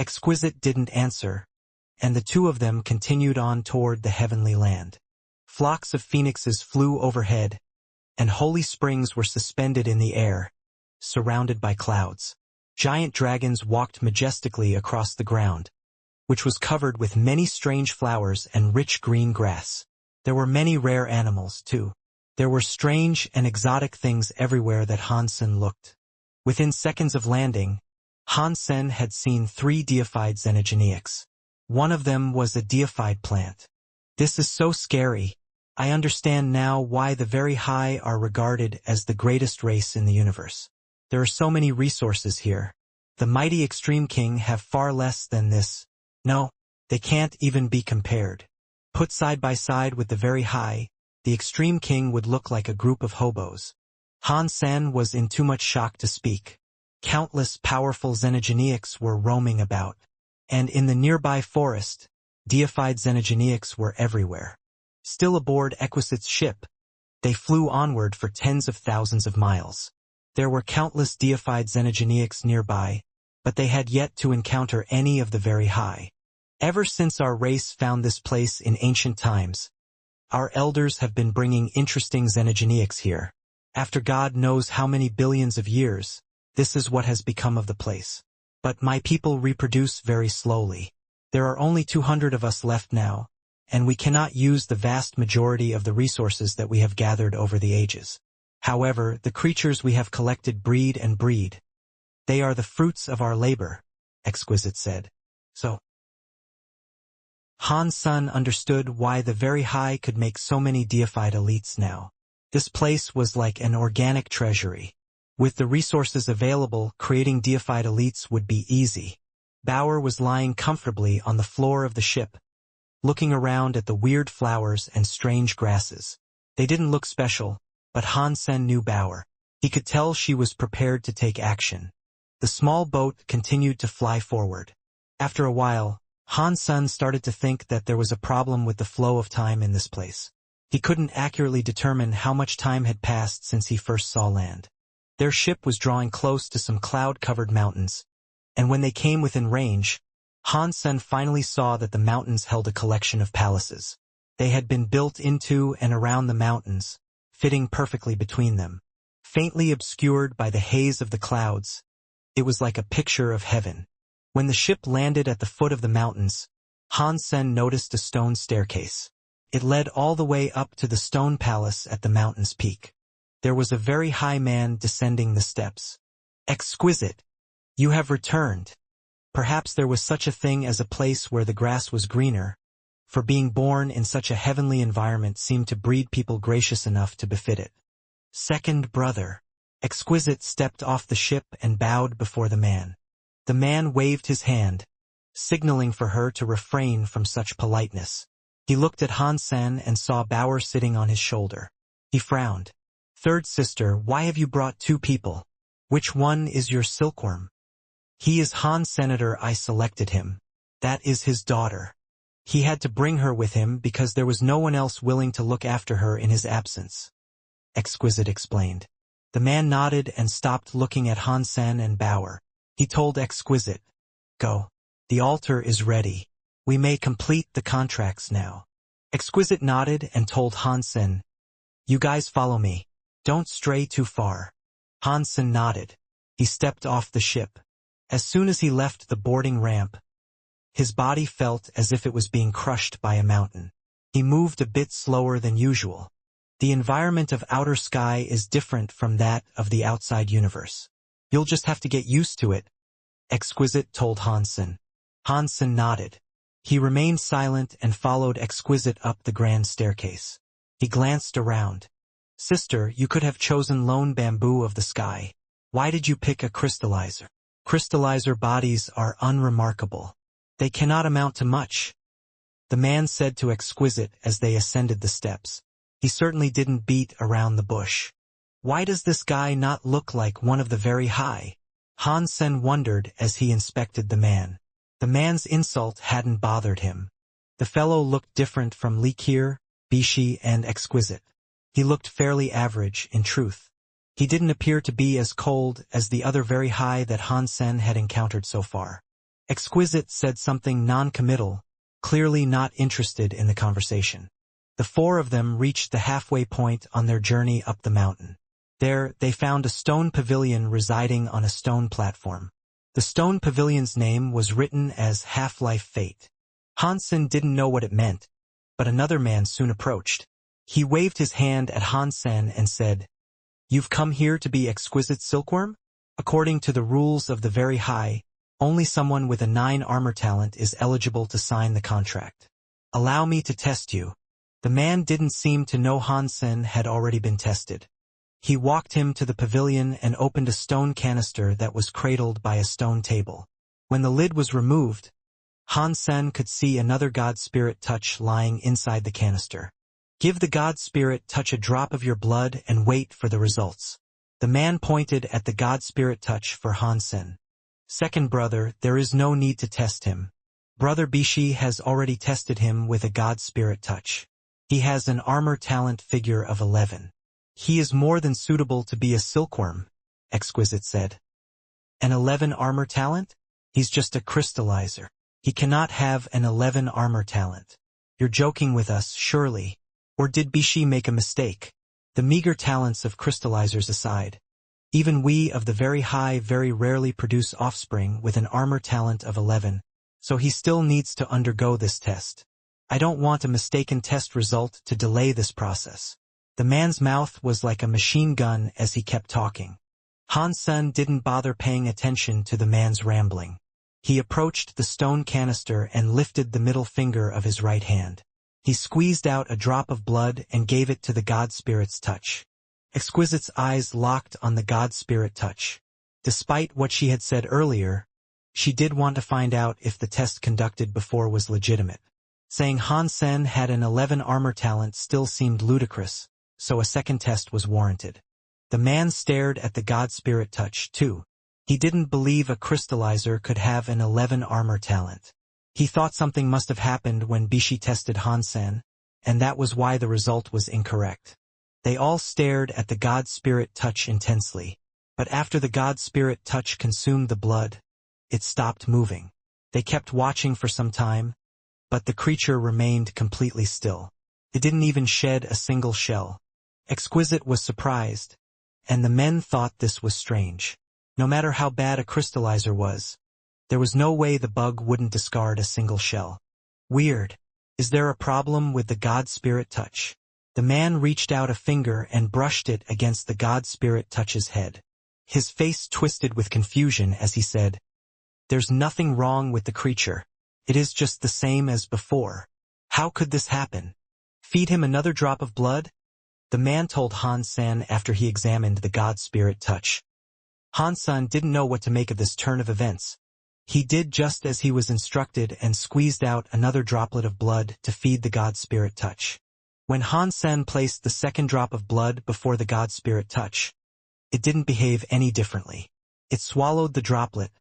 Exquisite didn't answer, and the two of them continued on toward the heavenly land. Flocks of phoenixes flew overhead, and holy springs were suspended in the air, surrounded by clouds. Giant dragons walked majestically across the ground, which was covered with many strange flowers and rich green grass. There were many rare animals, too. There were strange and exotic things everywhere that Hansen looked. Within seconds of landing, Hansen had seen 3 deified xenogeneics. One of them was a deified plant. This is so scary. I understand now why the very high are regarded as the greatest race in the universe. There are so many resources here. The mighty Extreme King have far less than this. No, they can't even be compared. Put side by side with the very high, the Extreme King would look like a group of hobos. Hansen was in too much shock to speak. Countless powerful xenogeneics were roaming about, and in the nearby forest, deified xenogeneics were everywhere. Still aboard Exquisite's ship, they flew onward for tens of thousands of miles. There were countless deified xenogeneics nearby, but they had yet to encounter any of the very high. Ever since our race found this place in ancient times, our elders have been bringing interesting xenogeneics here. After God knows how many billions of years, this is what has become of the place. But my people reproduce very slowly. There are only 200 of us left now, and we cannot use the vast majority of the resources that we have gathered over the ages. However, the creatures we have collected breed and breed. They are the fruits of our labor, Exquisite said. So, Hansen understood why the very high could make so many deified elites now. This place was like an organic treasury. With the resources available, creating deified elites would be easy. Bauer was lying comfortably on the floor of the ship, looking around at the weird flowers and strange grasses. They didn't look special, but Hansen knew Bauer. He could tell she was prepared to take action. The small boat continued to fly forward. After a while, Hansen started to think that there was a problem with the flow of time in this place. He couldn't accurately determine how much time had passed since he first saw land. Their ship was drawing close to some cloud-covered mountains, and when they came within range, Hansen finally saw that the mountains held a collection of palaces. They had been built into and around the mountains, fitting perfectly between them. Faintly obscured by the haze of the clouds, it was like a picture of heaven. When the ship landed at the foot of the mountains, Hansen noticed a stone staircase. It led all the way up to the stone palace at the mountain's peak. There was a very high man descending the steps. Exquisite! You have returned. Perhaps there was such a thing as a place where the grass was greener, for being born in such a heavenly environment seemed to breed people gracious enough to befit it. Second brother. Exquisite stepped off the ship and bowed before the man. The man waved his hand, signaling for her to refrain from such politeness. He looked at Hansen and saw Bauer sitting on his shoulder. He frowned. Third sister, why have you brought 2 people? Which one is your silkworm? He is Han Senator. I selected him. That is his daughter. He had to bring her with him because there was no one else willing to look after her in his absence. Exquisite explained. The man nodded and stopped looking at Hansen and Bauer. He told Exquisite, "Go. The altar is ready. We may complete the contracts now." Exquisite nodded and told Hansen, "You guys follow me. Don't stray too far." Hansen nodded. He stepped off the ship. As soon as he left the boarding ramp, his body felt as if it was being crushed by a mountain. He moved a bit slower than usual. The environment of outer sky is different from that of the outside universe. You'll just have to get used to it, Exquisite told Hansen. Hansen nodded. He remained silent and followed Exquisite up the grand staircase. He glanced around. Sister, you could have chosen lone bamboo of the sky. Why did you pick a crystallizer? Crystallizer bodies are unremarkable. They cannot amount to much, the man said to Exquisite as they ascended the steps. He certainly didn't beat around the bush. Why does this guy not look like one of the very high? Hansen wondered as he inspected the man. The man's insult hadn't bothered him. The fellow looked different from Likir, Bishi, and Exquisite. He looked fairly average, in truth. He didn't appear to be as cold as the other very high that Hansen had encountered so far. Exquisite said something non-committal, clearly not interested in the conversation. The four of them reached the halfway point on their journey up the mountain. There, they found a stone pavilion residing on a stone platform. The stone pavilion's name was written as Half-Life Fate. Hansen didn't know what it meant, but another man soon approached. He waved his hand at Hansen and said, "You've come here to be Exquisite Silkworm? According to the rules of the Very High, only someone with a 9 armor talent is eligible to sign the contract. Allow me to test you." The man didn't seem to know Hansen had already been tested. He walked him to the pavilion and opened a stone canister that was cradled by a stone table. When the lid was removed, Hansen could see another God Spirit touch lying inside the canister. "Give the God Spirit touch a drop of your blood and wait for the results." The man pointed at the God Spirit touch for Hansen. "Second brother, there is no need to test him. Brother Bishi has already tested him with a God Spirit touch. He has an armor talent figure of 11. He is more than suitable to be a silkworm," Exquisite said. "An 11 armor talent? He's just a crystallizer. He cannot have an 11 armor talent. You're joking with us, surely. Or did Bishi make a mistake?" The meager talents of crystallizers aside, even we of the Very High very rarely produce offspring with an armor talent of 11, so he still needs to undergo this test. I don't want a mistaken test result to delay this process. The man's mouth was like a machine gun as he kept talking. Hansen didn't bother paying attention to the man's rambling. He approached the stone canister and lifted the middle finger of his right hand. He squeezed out a drop of blood and gave it to the God Spirit's touch. Exquisite's eyes locked on the God Spirit touch. Despite what she had said earlier, she did want to find out if the test conducted before was legitimate. Saying Hansen had an 11 armor talent still seemed ludicrous, so a second test was warranted. The man stared at the God Spirit touch, too. He didn't believe a crystallizer could have an 11 armor talent. He thought something must have happened when Bishi tested Hansen, and that was why the result was incorrect. They all stared at the God Spirit touch intensely, but after the God Spirit touch consumed the blood, it stopped moving. They kept watching for some time, but the creature remained completely still. It didn't even shed a single shell. Exquisite was surprised, and the men thought this was strange. No matter how bad a crystallizer was, there was no way the bug wouldn't discard a single shell. Weird. Is there a problem with the God Spirit touch? The man reached out a finger and brushed it against the God Spirit touch's head. His face twisted with confusion as he said, "There's nothing wrong with the creature. It is just the same as before. How could this happen? Feed him another drop of blood?" The man told Hansen after he examined the God Spirit touch. Hansen didn't know what to make of this turn of events. He did just as he was instructed and squeezed out another droplet of blood to feed the God Spirit touch. When Hansen placed the second drop of blood before the God Spirit touch, it didn't behave any differently. It swallowed the droplet,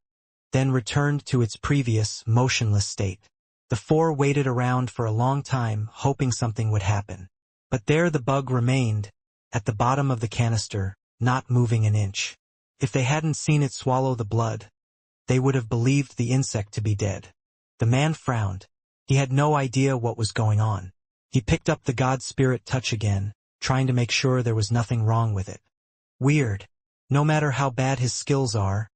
then returned to its previous, motionless state. The four waited around for a long time, hoping something would happen. But there the bug remained, at the bottom of the canister, not moving an inch. If they hadn't seen it swallow the blood, they would have believed the insect to be dead. The man frowned. He had no idea what was going on. He picked up the God Spirit touch again, trying to make sure there was nothing wrong with it. Weird. No matter how bad his skills are,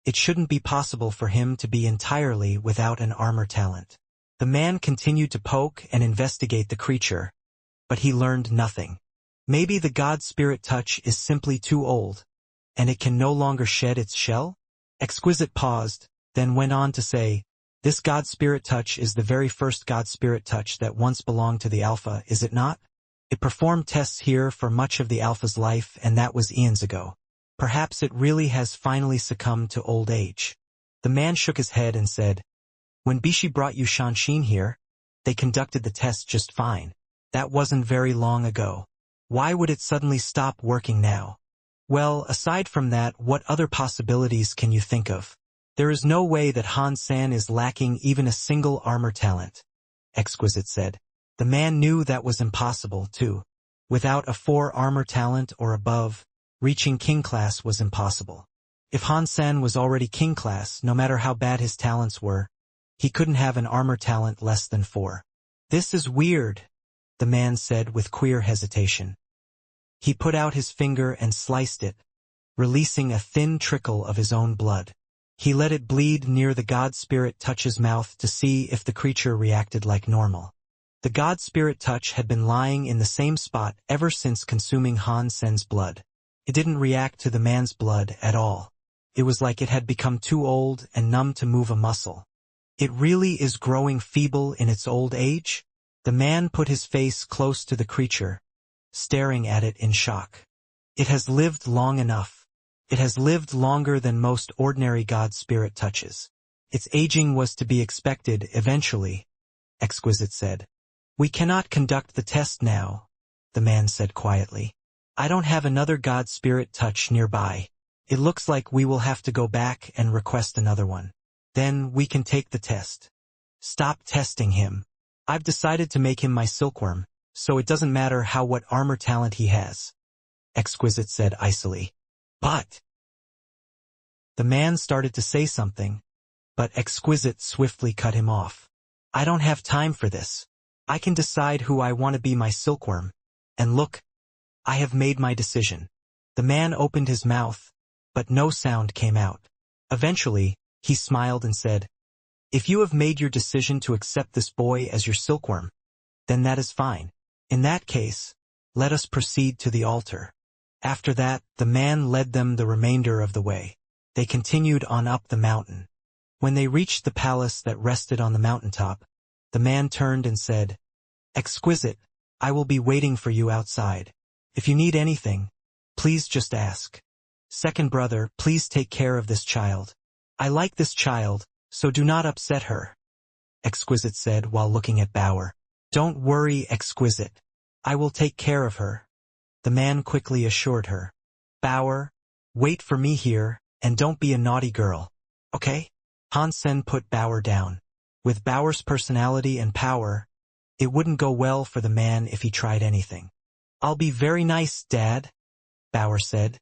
it shouldn't be possible for him to be entirely without an armor talent. The man continued to poke and investigate the creature, but he learned nothing. Maybe the God Spirit touch is simply too old, and it can no longer shed its shell? Exquisite paused, then went on to say, "This God Spirit touch is the very first God Spirit touch that once belonged to the Alpha, is it not? It performed tests here for much of the Alpha's life, and that was eons ago. Perhaps it really has finally succumbed to old age." The man shook his head and said, "When Bishi brought you Shanshin here, they conducted the test just fine. That wasn't very long ago. Why would it suddenly stop working now?" "Well, aside from that, what other possibilities can you think of? There is no way that Hansen is lacking even a single armor talent," Exquisite said. The man knew that was impossible, too. Without a 4 armor talent or above, reaching king class was impossible. If Han Sen was already king class, no matter how bad his talents were, he couldn't have an armor talent less than 4. This is weird, the man said with queer hesitation. He put out his finger and sliced it, releasing a thin trickle of his own blood. He let it bleed near the god spirit touch's mouth to see if the creature reacted like normal. The god spirit touch had been lying in the same spot ever since consuming Han Sen's blood. It didn't react to the man's blood at all. It was like it had become too old and numb to move a muscle. It really is growing feeble in its old age? The man put his face close to the creature, staring at it in shock. It has lived long enough. It has lived longer than most ordinary god spirit touches. Its aging was to be expected eventually, Exquisite said. We cannot conduct the test now, the man said quietly. I don't have another god spirit touch nearby. It looks like we will have to go back and request another one. Then we can take the test. Stop testing him. I've decided to make him my silkworm, so it doesn't matter what armor talent he has, Exquisite said icily. But the man started to say something, but Exquisite swiftly cut him off. I don't have time for this. I can decide who I want to be my silkworm. And look, I have made my decision. The man opened his mouth, but no sound came out. Eventually, he smiled and said, If you have made your decision to accept this boy as your silkworm, then that is fine. In that case, let us proceed to the altar. After that, the man led them the remainder of the way. They continued on up the mountain. When they reached the palace that rested on the mountaintop, the man turned and said, Exquisite, I will be waiting for you outside. If you need anything, please just ask. Second brother, please take care of this child. I like this child, so do not upset her, Exquisite said while looking at Bauer. Don't worry, Exquisite. I will take care of her, the man quickly assured her. Bauer, wait for me here, and don't be a naughty girl, okay? Han Sen put Bauer down. With Bauer's personality and power, it wouldn't go well for the man if he tried anything. I'll be very nice, Dad, Bauer said,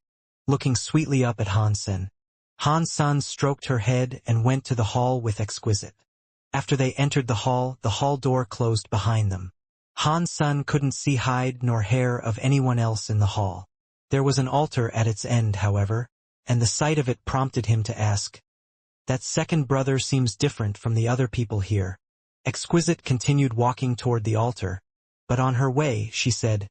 looking sweetly up at Han Sen. Han Sen stroked her head and went to the hall with Exquisite. After they entered the hall door closed behind them. Han Sen couldn't see hide nor hair of anyone else in the hall. There was an altar at its end, however, and the sight of it prompted him to ask, That second brother seems different from the other people here. Exquisite continued walking toward the altar, but on her way, she said,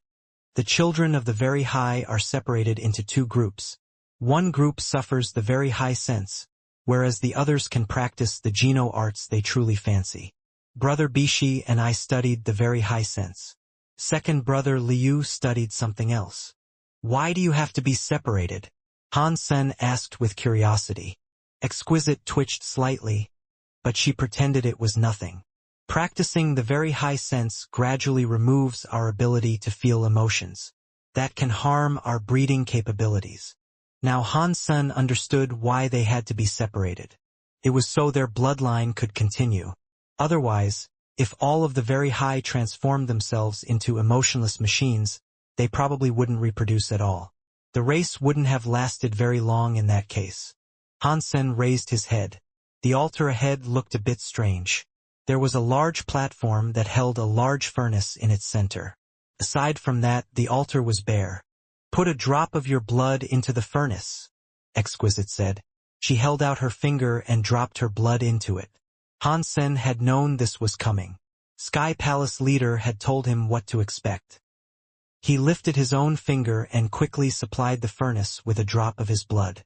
The children of the very high are separated into 2 groups. One group suffers the very high sense, whereas the others can practice the Geno arts they truly fancy. Brother Bishi and I studied the very high sense. Second brother Liu studied something else. Why do you have to be separated? Han Sen asked with curiosity. Exquisite twitched slightly, but she pretended it was nothing. Practicing the very high sense gradually removes our ability to feel emotions. That can harm our breeding capabilities. Now Han Sen understood why they had to be separated. It was so their bloodline could continue. Otherwise, if all of the very high transformed themselves into emotionless machines, they probably wouldn't reproduce at all. The race wouldn't have lasted very long in that case. Han Sen raised his head. The altar ahead looked a bit strange. There was a large platform that held a large furnace in its center. Aside from that, the altar was bare. Put a drop of your blood into the furnace, Exquisite said. She held out her finger and dropped her blood into it. Han Sen had known this was coming. Sky Palace leader had told him what to expect. He lifted his own finger and quickly supplied the furnace with a drop of his blood.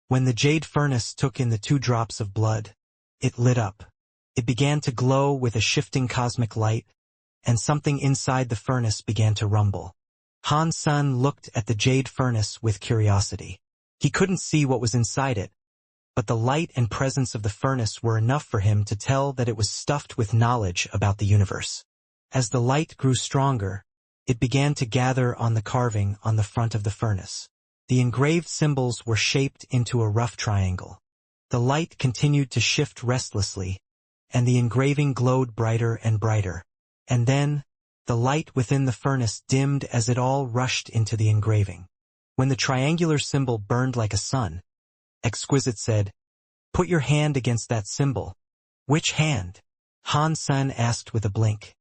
When the jade furnace took in the 2 drops of blood, it lit up. It began to glow with a shifting cosmic light, and something inside the furnace began to rumble. Han Sen looked at the jade furnace with curiosity. He couldn't see what was inside it, but the light and presence of the furnace were enough for him to tell that it was stuffed with knowledge about the universe. As the light grew stronger, it began to gather on the carving on the front of the furnace. The engraved symbols were shaped into a rough triangle. The light continued to shift restlessly, and the engraving glowed brighter and brighter. And then, the light within the furnace dimmed as it all rushed into the engraving. When the triangular symbol burned like a sun, Exquisite said. Put your hand against that symbol. Which hand? Han-sen asked with a blink.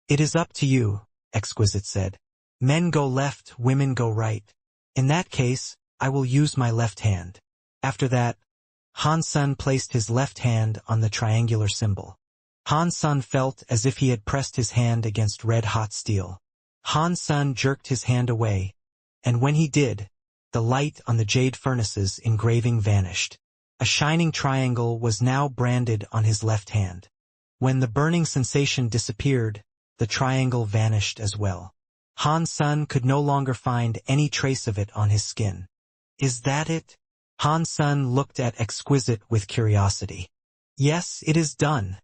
It is up to you, Exquisite said. Men go left, women go right. In that case, I will use my left hand. After that, Han-sen placed his left hand on the triangular symbol. Han-sen felt as if he had pressed his hand against red-hot steel. Han-sen jerked his hand away, and when he did, the light on the jade furnace's engraving vanished. A shining triangle was now branded on his left hand. When the burning sensation disappeared, the triangle vanished as well. Han-sen could no longer find any trace of it on his skin. Is that it? Han-sen looked at Exquisite with curiosity. Yes, it is done,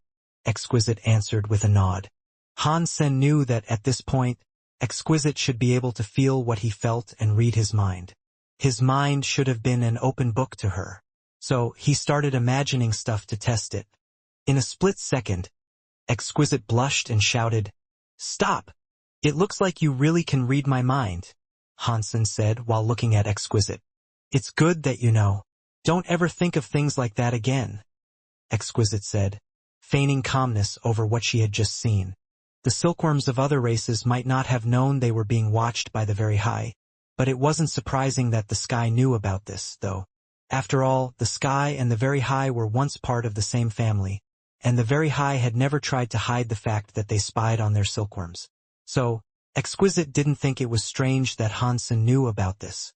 Exquisite answered with a nod. Han-sen knew that at this point, Exquisite should be able to feel what he felt and read his mind. His mind should have been an open book to her. So he started imagining stuff to test it. In a split second, Exquisite blushed and shouted, Stop! It looks like you really can read my mind, Han-sen said while looking at Exquisite. It's good that you know. Don't ever think of things like that again, Exquisite said, feigning calmness over what she had just seen. The silkworms of other races might not have known they were being watched by the Very High, but it wasn't surprising that the Sky knew about this, though. After all, the Sky and the Very High were once part of the same family, and the Very High had never tried to hide the fact that they spied on their silkworms. So, Exquisite didn't think it was strange that Han-sen knew about this.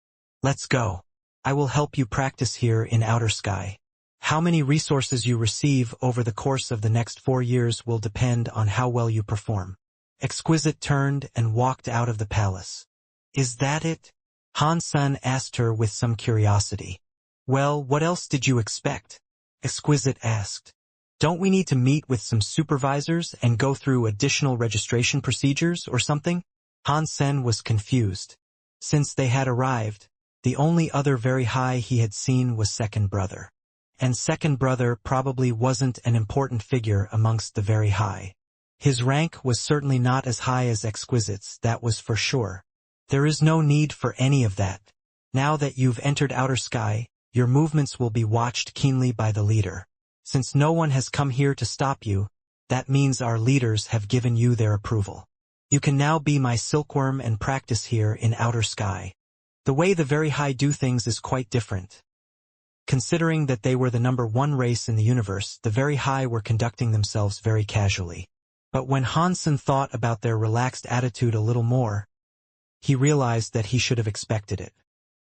Let's go. I will help you practice here in Outer Sky. How many resources you receive over the course of the next 4 years will depend on how well you perform. Exquisite turned and walked out of the palace. Is that it? Han-sen asked her with some curiosity. Well, what else did you expect? Exquisite asked. Don't we need to meet with some supervisors and go through additional registration procedures or something? Han-sen was confused. Since they had arrived, the only other Very High he had seen was Second Brother. And Second Brother probably wasn't an important figure amongst the Very High. His rank was certainly not as high as Exquisite's, that was for sure. There is no need for any of that. Now that you've entered Outer Sky, your movements will be watched keenly by the leader. Since no one has come here to stop you, that means our leaders have given you their approval. You can now be my silkworm and practice here in Outer Sky. The way the Very High do things is quite different. Considering that they were the #1 race in the universe, the Very High were conducting themselves very casually. But when Han-sen thought about their relaxed attitude a little more, he realized that he should have expected it.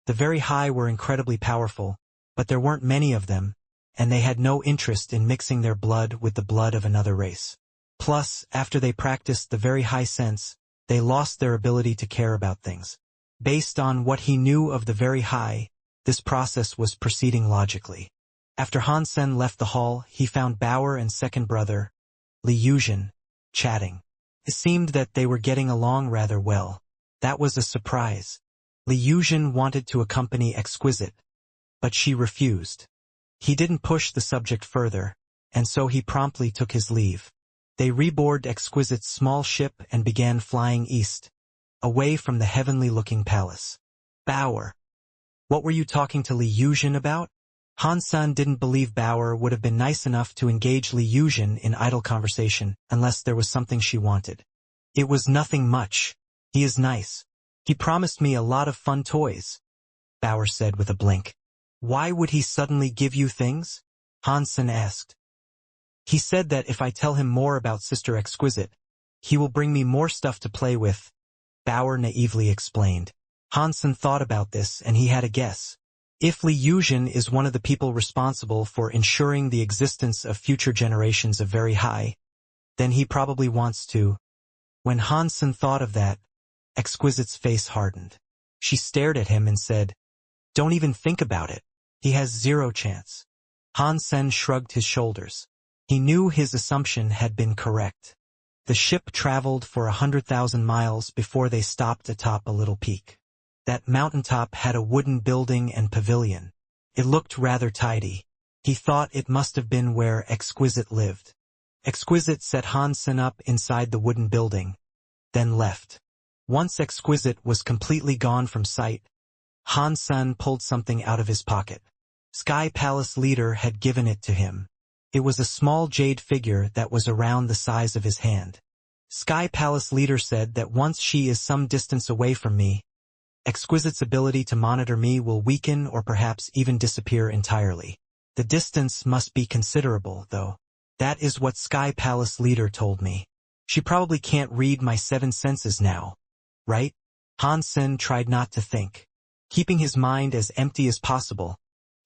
The Very High were incredibly powerful, but there weren't many of them, and they had no interest in mixing their blood with the blood of another race. Plus, after they practiced the Very High sense, they lost their ability to care about things. Based on what he knew of the Very High, this process was proceeding logically. After Han-sen left the hall, he found Bauer and Second Brother, Li Yuzhen, chatting. It seemed that they were getting along rather well. That was a surprise. Li Yuzhen wanted to accompany Exquisite, but she refused. He didn't push the subject further, and so he promptly took his leave. They reboarded Exquisite's small ship and began flying east, away from the heavenly-looking palace. Bauer. What were you talking to Li Yuzhen about? Han-sen didn't believe Bauer would have been nice enough to engage Li Yuzhen in idle conversation unless there was something she wanted. It was nothing much. He is nice. He promised me a lot of fun toys, Bauer said with a blink. Why would he suddenly give you things? Han-sen asked. He said that if I tell him more about Sister Exquisite, he will bring me more stuff to play with, Bauer naively explained. Han-sen thought about this and he had a guess. If Li Yuzhen is one of the people responsible for ensuring the existence of future generations of Very High, then he probably wants to. When Han-sen thought of that, Exquisite's face hardened. She stared at him and said, Don't even think about it. He has 0 chance. Han-sen shrugged his shoulders. He knew his assumption had been correct. The ship traveled for 100,000 miles before they stopped atop a little peak. That mountaintop had a wooden building and pavilion. It looked rather tidy. He thought it must have been where Exquisite lived. Exquisite set Han-sen up inside the wooden building, then left. Once Exquisite was completely gone from sight, Han-sen pulled something out of his pocket. Sky Palace leader had given it to him. It was a small jade figure that was around the size of his hand. Sky Palace leader said that once she is some distance away from me, Exquisite's ability to monitor me will weaken or perhaps even disappear entirely. The distance must be considerable, though. That is what Sky Palace leader told me. She probably can't read my 7 senses now, right? Hansen tried not to think. Keeping his mind as empty as possible,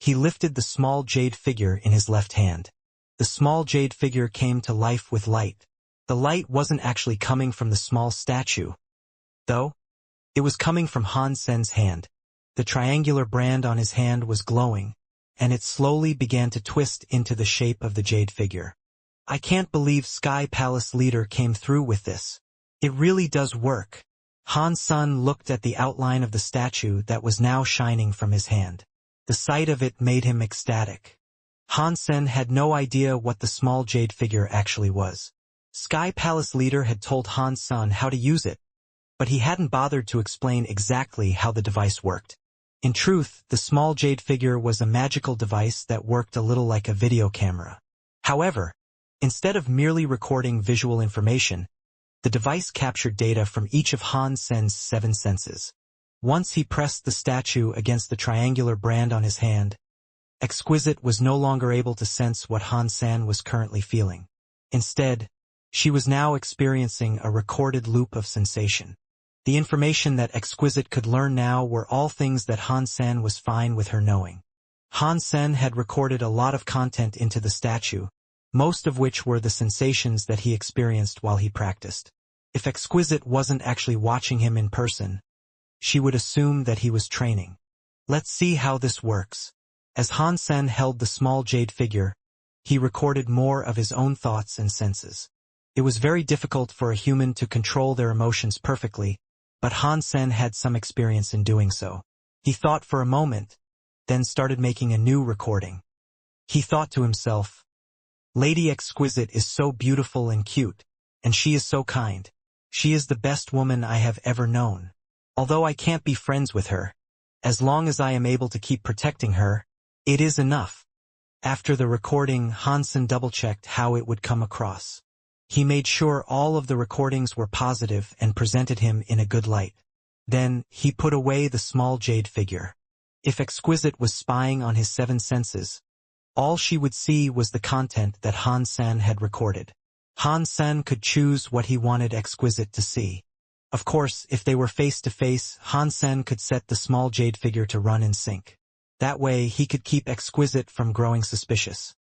he lifted the small jade figure in his left hand. The small jade figure came to life with light. The light wasn't actually coming from the small statue, though. It was coming from Hansen's hand. The triangular brand on his hand was glowing, and it slowly began to twist into the shape of the jade figure. I can't believe Sky Palace leader came through with this. It really does work. Hansen looked at the outline of the statue that was now shining from his hand. The sight of it made him ecstatic. Hansen had no idea what the small jade figure actually was. Sky Palace leader had told Hansen how to use it, but he hadn't bothered to explain exactly how the device worked. In truth, the small jade figure was a magical device that worked a little like a video camera. However, instead of merely recording visual information, the device captured data from each of Hansen's 7 senses. Once he pressed the statue against the triangular brand on his hand, Exquisite was no longer able to sense what Hansen was currently feeling. Instead, she was now experiencing a recorded loop of sensation. The information that Exquisite could learn now were all things that Hansen was fine with her knowing. Hansen had recorded a lot of content into the statue, most of which were the sensations that he experienced while he practiced. If Exquisite wasn't actually watching him in person, she would assume that he was training. Let's see how this works. As Hansen held the small jade figure, he recorded more of his own thoughts and senses. It was very difficult for a human to control their emotions perfectly, but Hansen had some experience in doing so. He thought for a moment, then started making a new recording. He thought to himself, Lady Exquisite is so beautiful and cute, and she is so kind. She is the best woman I have ever known. Although I can't be friends with her, as long as I am able to keep protecting her, it is enough. After the recording, Hansen double-checked how it would come across. He made sure all of the recordings were positive and presented him in a good light. Then, he put away the small jade figure. If Exquisite was spying on his 7 senses, all she would see was the content that Hansen had recorded. Hansen could choose what he wanted Exquisite to see. Of course, if they were face-to-face, Hansen could set the small jade figure to run in sync. That way, he could keep Exquisite from growing suspicious.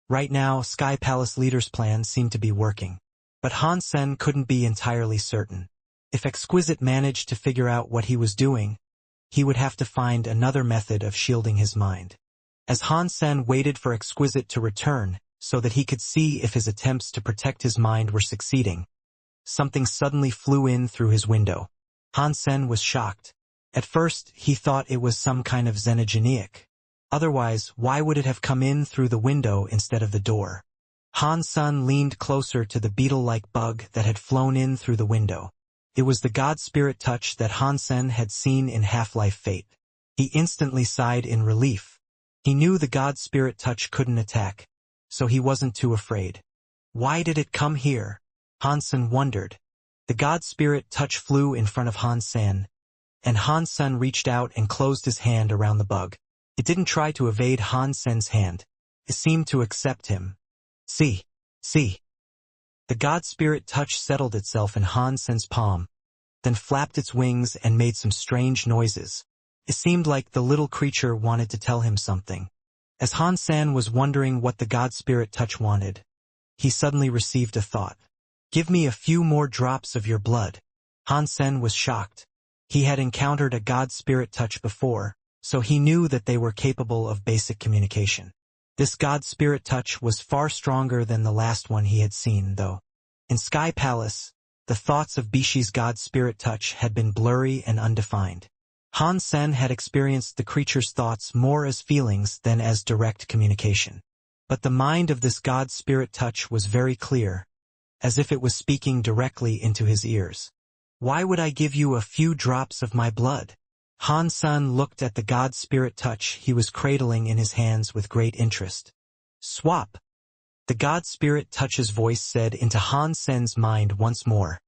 Right now, Sky Palace leader's plan seemed to be working. But Hansen couldn't be entirely certain. If Exquisite managed to figure out what he was doing, he would have to find another method of shielding his mind. As Hansen waited for Exquisite to return, so that he could see if his attempts to protect his mind were succeeding, something suddenly flew in through his window. Hansen was shocked. At first, he thought it was some kind of xenogenic. Otherwise, why would it have come in through the window instead of the door? Hansen leaned closer to the beetle-like bug that had flown in through the window. It was the God Spirit touch that Hansen had seen in Half-Life Fate. He instantly sighed in relief. He knew the God Spirit touch couldn't attack, so he wasn't too afraid. Why did it come here? Hansen wondered. The God Spirit touch flew in front of Hansen, and Hansen reached out and closed his hand around the bug. It didn't try to evade Hansen's hand. It seemed to accept him. See. The God Spirit touch settled itself in Hansen's palm, then flapped its wings and made some strange noises. It seemed like the little creature wanted to tell him something. As Hansen was wondering what the God Spirit touch wanted, he suddenly received a thought. Give me a few more drops of your blood. Hansen was shocked. He had encountered a God Spirit touch before, so he knew that they were capable of basic communication. This God Spirit touch was far stronger than the last one he had seen, though. In Sky Palace, the thoughts of Bishi's God Spirit touch had been blurry and undefined. Hansen had experienced the creature's thoughts more as feelings than as direct communication. But the mind of this God Spirit touch was very clear, as if it was speaking directly into his ears. Why would I give you a few drops of my blood? Han Sen looked at the God Spirit touch he was cradling in his hands with great interest. Swap! The God Spirit touch's voice said into Han Sen's mind once more.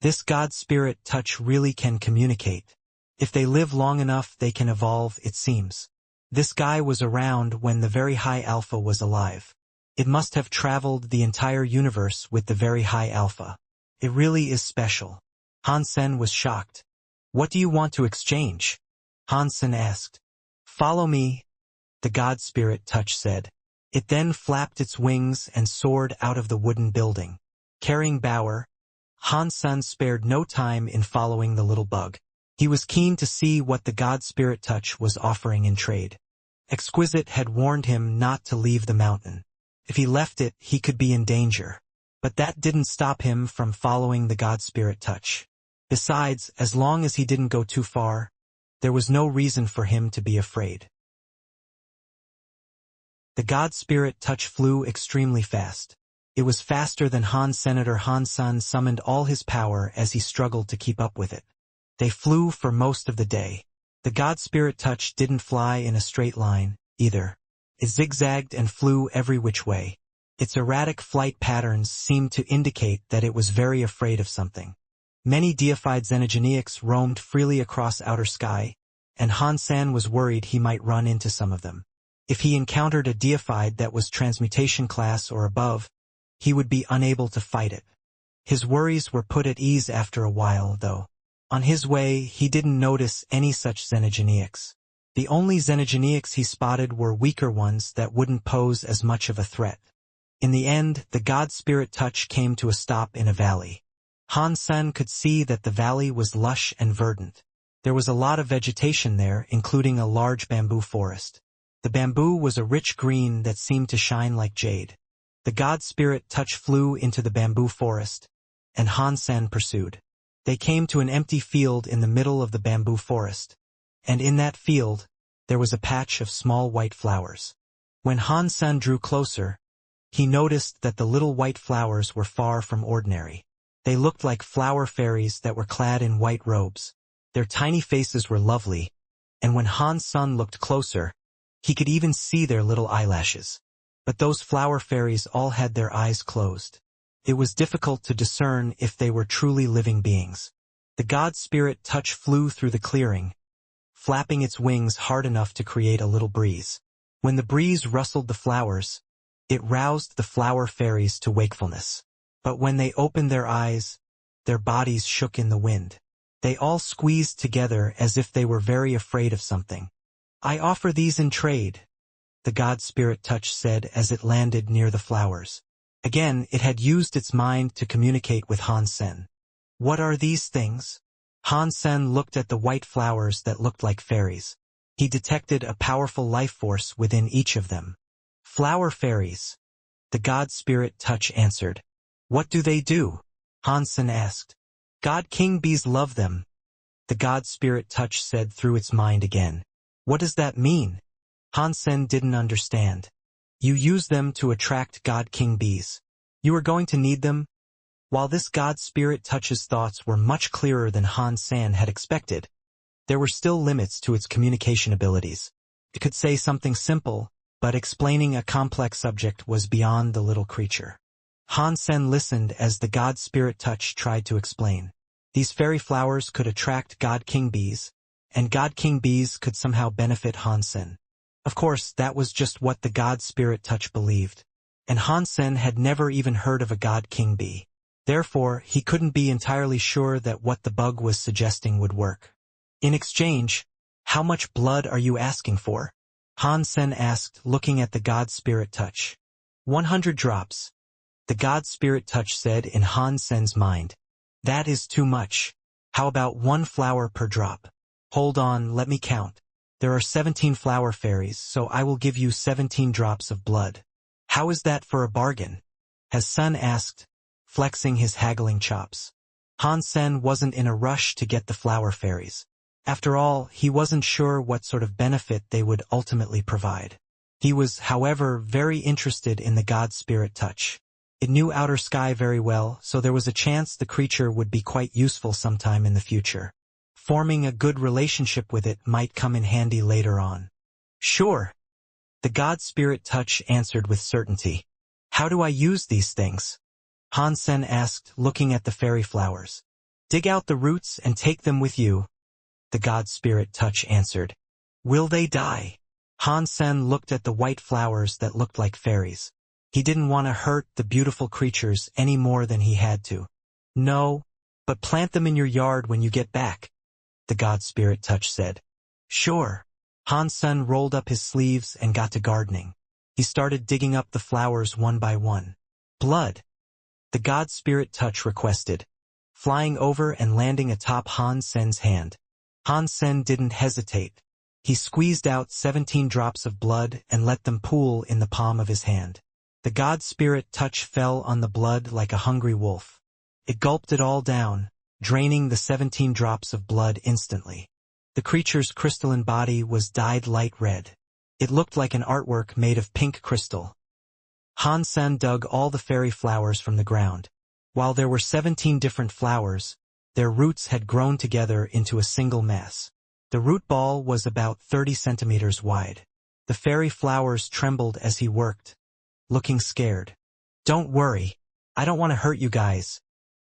This God Spirit touch really can communicate. If they live long enough they can evolve, it seems. This guy was around when the Very High Alpha was alive. It must have traveled the entire universe with the Very High Alpha. It really is special. Han Sen was shocked. What do you want to exchange? Han Sen asked. Follow me, the God Spirit touch said. It then flapped its wings and soared out of the wooden building. Carrying Bauer, Han Sen spared no time in following the little bug. He was keen to see what the God Spirit touch was offering in trade. Exquisite had warned him not to leave the mountain. If he left it, he could be in danger. But that didn't stop him from following the God Spirit touch. Besides, as long as he didn't go too far, there was no reason for him to be afraid. The God Spirit touch flew extremely fast. It was faster than Senator Han Sen summoned all his power as he struggled to keep up with it. They flew for most of the day. The God Spirit touch didn't fly in a straight line, either. It zigzagged and flew every which way. Its erratic flight patterns seemed to indicate that it was very afraid of something. Many deified xenogeneics roamed freely across outer sky, and Han Sen was worried he might run into some of them. If he encountered a deified that was transmutation class or above, he would be unable to fight it. His worries were put at ease after a while, though. On his way, he didn't notice any such xenogeneics. The only xenogeneics he spotted were weaker ones that wouldn't pose as much of a threat. In the end, the God Spirit touch came to a stop in a valley. Han Sen could see that the valley was lush and verdant. There was a lot of vegetation there, including a large bamboo forest. The bamboo was a rich green that seemed to shine like jade. The God Spirit touch flew into the bamboo forest, and Han Sen pursued. They came to an empty field in the middle of the bamboo forest, and in that field, there was a patch of small white flowers. When Han Sen drew closer, he noticed that the little white flowers were far from ordinary. They looked like flower fairies that were clad in white robes. Their tiny faces were lovely, and when Han Sen looked closer, he could even see their little eyelashes. But those flower fairies all had their eyes closed. It was difficult to discern if they were truly living beings. The God Spirit touch flew through the clearing, flapping its wings hard enough to create a little breeze. When the breeze rustled the flowers, it roused the flower fairies to wakefulness. But when they opened their eyes, their bodies shook in the wind. They all squeezed together as if they were very afraid of something. I offer these in trade, the God Spirit touch said as it landed near the flowers. Again, it had used its mind to communicate with Han Sen. What are these things? Han Sen looked at the white flowers that looked like fairies. He detected a powerful life force within each of them. Flower fairies, the God Spirit touch answered. What do they do? Han Sen asked. God King bees love them, the God Spirit touch said through its mind again. What does that mean? Han Sen didn't understand. You use them to attract God King bees. You are going to need them. While this God Spirit touch's thoughts were much clearer than Han Sen had expected, there were still limits to its communication abilities. It could say something simple, but explaining a complex subject was beyond the little creature. Han Sen listened as the God Spirit touch tried to explain. These fairy flowers could attract God King bees, and God King bees could somehow benefit Han Sen. Of course, that was just what the God Spirit touch believed, and Han Sen had never even heard of a God King bee. Therefore, he couldn't be entirely sure that what the bug was suggesting would work. In exchange, how much blood are you asking for? Han Sen asked, looking at the God Spirit touch. 100 drops. The God Spirit touch said in Han Sen's mind. That is too much. How about 1 flower per drop? Hold on, let me count. There are 17 flower fairies, so I will give you 17 drops of blood. How is that for a bargain? Has Sun asked, flexing his haggling chops. Han Sen wasn't in a rush to get the flower fairies. After all, he wasn't sure what sort of benefit they would ultimately provide. He was, however, very interested in the God Spirit touch. It knew outer sky very well, so there was a chance the creature would be quite useful sometime in the future. Forming a good relationship with it might come in handy later on. Sure. The God Spirit Touch answered with certainty. How do I use these things? Hansen asked, looking at the fairy flowers. Dig out the roots and take them with you. The God Spirit Touch answered. Will they die? Hansen looked at the white flowers that looked like fairies. He didn't want to hurt the beautiful creatures any more than he had to. No, but plant them in your yard when you get back, the God Spirit Touch said. Sure. Hansen rolled up his sleeves and got to gardening. He started digging up the flowers one by one. Blood, the God Spirit Touch requested, flying over and landing atop Hansen's hand. Hansen didn't hesitate. He squeezed out 17 drops of blood and let them pool in the palm of his hand. The God Spirit Touch fell on the blood like a hungry wolf. It gulped it all down, draining the 17 drops of blood instantly. The creature's crystalline body was dyed light red. It looked like an artwork made of pink crystal. Hansen dug all the fairy flowers from the ground. While there were 17 different flowers, their roots had grown together into a single mass. The root ball was about 30 centimeters wide. The fairy flowers trembled as he worked, looking scared. Don't worry, I don't want to hurt you guys.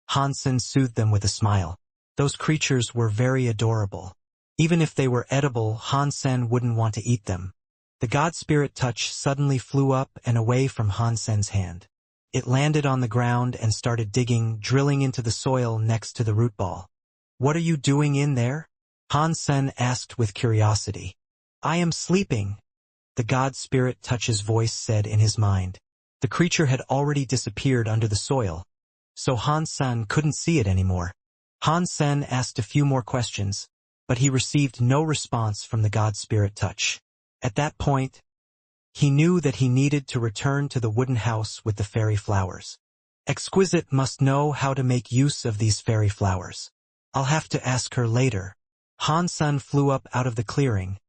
Hansen soothed them with a smile. Those creatures were very adorable. Even if they were edible, Hansen wouldn't want to eat them. The God Spirit Touch suddenly flew up and away from Hansen's hand. It landed on the ground and started drilling into the soil next to the root ball. What are you doing in there? Hansen asked with curiosity. I am sleeping, the God Spirit Touch's voice said in his mind. The creature had already disappeared under the soil, so Hansen couldn't see it anymore. Hansen asked a few more questions, but he received no response from the God Spirit Touch. At that point, he knew that he needed to return to the wooden house with the fairy flowers. Exquisite must know how to make use of these fairy flowers. I'll have to ask her later. Hansen flew up out of the clearing,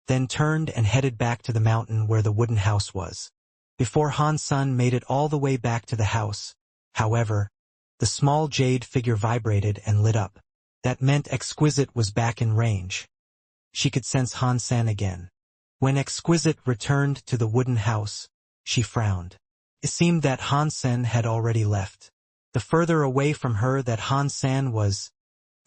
then turned and headed back to the mountain where the wooden house was. Before Hansen made it all the way back to the house, however, the small jade figure vibrated and lit up. That meant Exquisite was back in range. She could sense Hansen again. When Exquisite returned to the wooden house, she frowned. It seemed that Hansen had already left. The further away from her that Hansen was,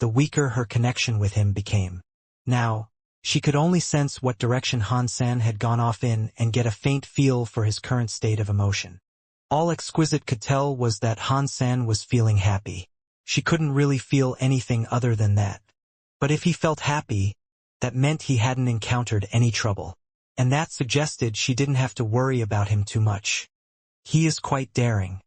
the weaker her connection with him became. Now, she could only sense what direction Hansen had gone off in and get a faint feel for his current state of emotion. All Exquisite could tell was that Hansen was feeling happy. She couldn't really feel anything other than that. But if he felt happy, that meant he hadn't encountered any trouble. And that suggested she didn't have to worry about him too much. He is quite daring.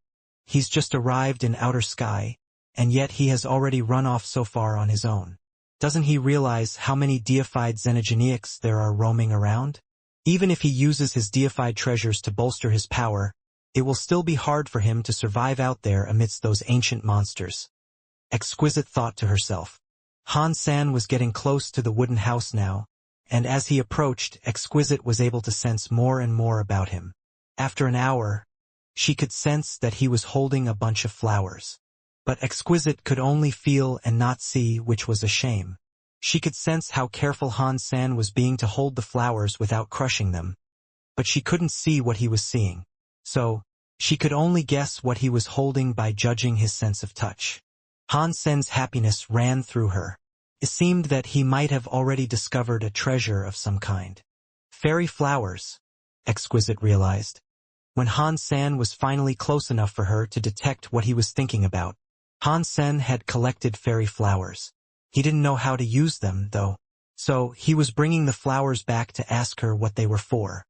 He's just arrived in outer sky, and yet he has already run off so far on his own. Doesn't he realize how many deified xenogeneics there are roaming around? Even if he uses his deified treasures to bolster his power, it will still be hard for him to survive out there amidst those ancient monsters. Exquisite thought to herself. Hansen was getting close to the wooden house now, and as he approached, Exquisite was able to sense more and more about him. After an hour, she could sense that he was holding a bunch of flowers. But Exquisite could only feel and not see, which was a shame. She could sense how careful Hansen was being to hold the flowers without crushing them. But she couldn't see what he was seeing. So, she could only guess what he was holding by judging his sense of touch. Hansen's happiness ran through her. It seemed that he might have already discovered a treasure of some kind. Fairy flowers, Exquisite realized. When Hansen was finally close enough for her to detect what he was thinking about, Hansen had collected fairy flowers. He didn't know how to use them, though, so he was bringing the flowers back to ask her what they were for.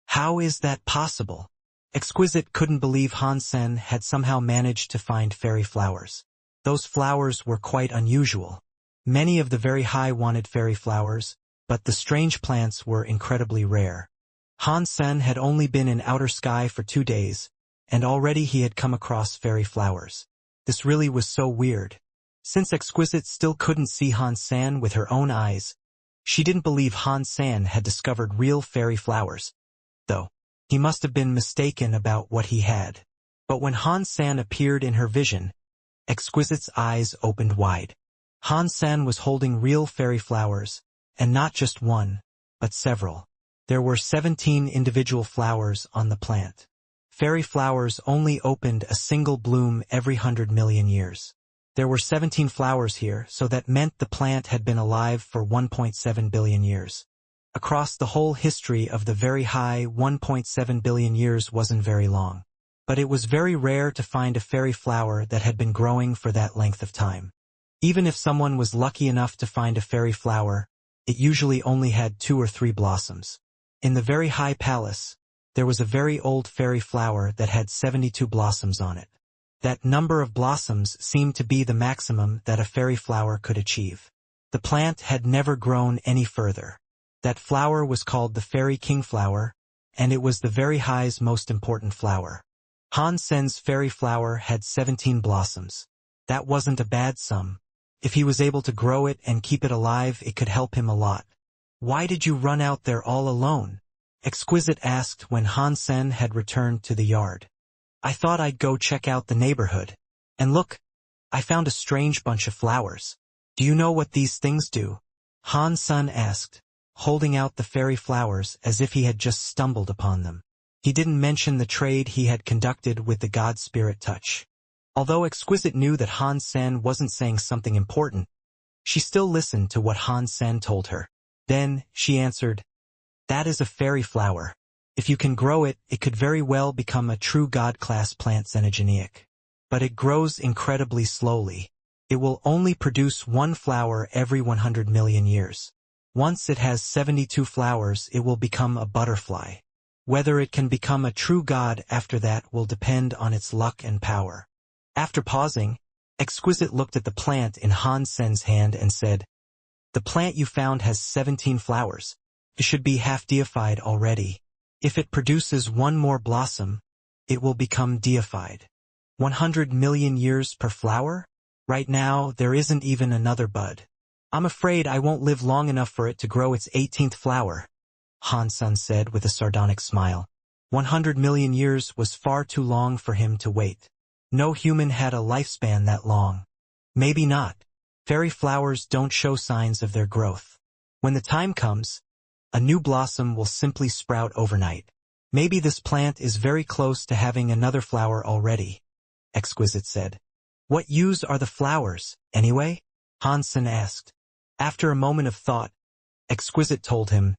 How is that possible? Exquisite couldn't believe Hansen had somehow managed to find fairy flowers. Those flowers were quite unusual. Many of the very high wanted fairy flowers, but the strange plants were incredibly rare. Hansen had only been in outer sky for 2 days, and already he had come across fairy flowers. This really was so weird. Since Exquisite still couldn't see Hansen with her own eyes, she didn't believe Hansen had discovered real fairy flowers, though. He must have been mistaken about what he had. But when Hansen appeared in her vision, Exquisite's eyes opened wide. Han-sen was holding real fairy flowers, and not just one, but several. There were 17 individual flowers on the plant. Fairy flowers only opened a single bloom every 100 million years. There were 17 flowers here, so that meant the plant had been alive for 1.7 billion years. Across the whole history of the very high 1.7 billion years wasn't very long. But it was very rare to find a fairy flower that had been growing for that length of time. Even if someone was lucky enough to find a fairy flower, it usually only had 2 or 3 blossoms. In the very high palace, there was a very old fairy flower that had 72 blossoms on it. That number of blossoms seemed to be the maximum that a fairy flower could achieve. The plant had never grown any further. That flower was called the fairy king flower, and it was the very high's most important flower. Han-sen's fairy flower had 17 blossoms. That wasn't a bad sum. If he was able to grow it and keep it alive, it could help him a lot. "Why did you run out there all alone?" Exquisite asked when Han-sen had returned to the yard. "I thought I'd go check out the neighborhood. And look, I found a strange bunch of flowers. Do you know what these things do?" Han-sen asked, holding out the fairy flowers as if he had just stumbled upon them. He didn't mention the trade he had conducted with the god spirit touch. Although Exquisite knew that Han-sen wasn't saying something important, she still listened to what Han-sen told her. Then, she answered, "That is a fairy flower. If you can grow it, it could very well become a true god-class plant xenogenic. But it grows incredibly slowly. It will only produce 1 flower every 100 million years. Once it has 72 flowers, it will become a butterfly. Whether it can become a true god after that will depend on its luck and power." After pausing, Exquisite looked at the plant in Han-sen's hand and said, "The plant you found has 17 flowers. It should be half deified already. If it produces 1 more blossom, it will become deified. 100 million years per flower? Right now, there isn't even another bud. I'm afraid I won't live long enough for it to grow its 18th flower," Han-sen said with a sardonic smile. 100 million years was far too long for him to wait. No human had a lifespan that long. Maybe not. Fairy flowers don't show signs of their growth. When the time comes, a new blossom will simply sprout overnight. Maybe this plant is very close to having another flower already, Exquisite said. "What use are the flowers, anyway?" Han-sen asked. After a moment of thought, Exquisite told him,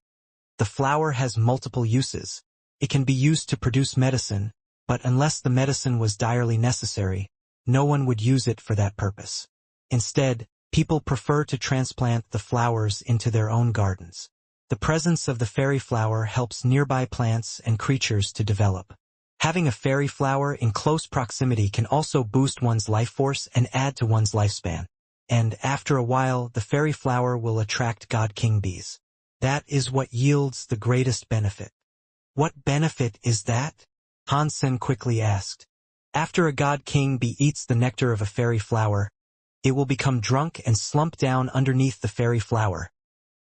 "The flower has multiple uses. It can be used to produce medicine, but unless the medicine was direly necessary, no one would use it for that purpose. Instead, people prefer to transplant the flowers into their own gardens. The presence of the fairy flower helps nearby plants and creatures to develop. Having a fairy flower in close proximity can also boost one's life force and add to one's lifespan. And after a while, the fairy flower will attract god king bees. That is what yields the greatest benefit." "What benefit is that?" Han-sen quickly asked. "After a god king bee eats the nectar of a fairy flower, it will become drunk and slump down underneath the fairy flower,"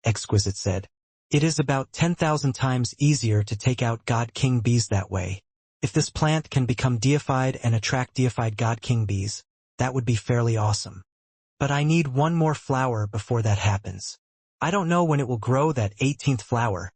Exquisite said. "It is about 10,000 times easier to take out god king bees that way. If this plant can become deified and attract deified god king bees, that would be fairly awesome. But I need 1 more flower before that happens. I don't know when it will grow that 18th flower,"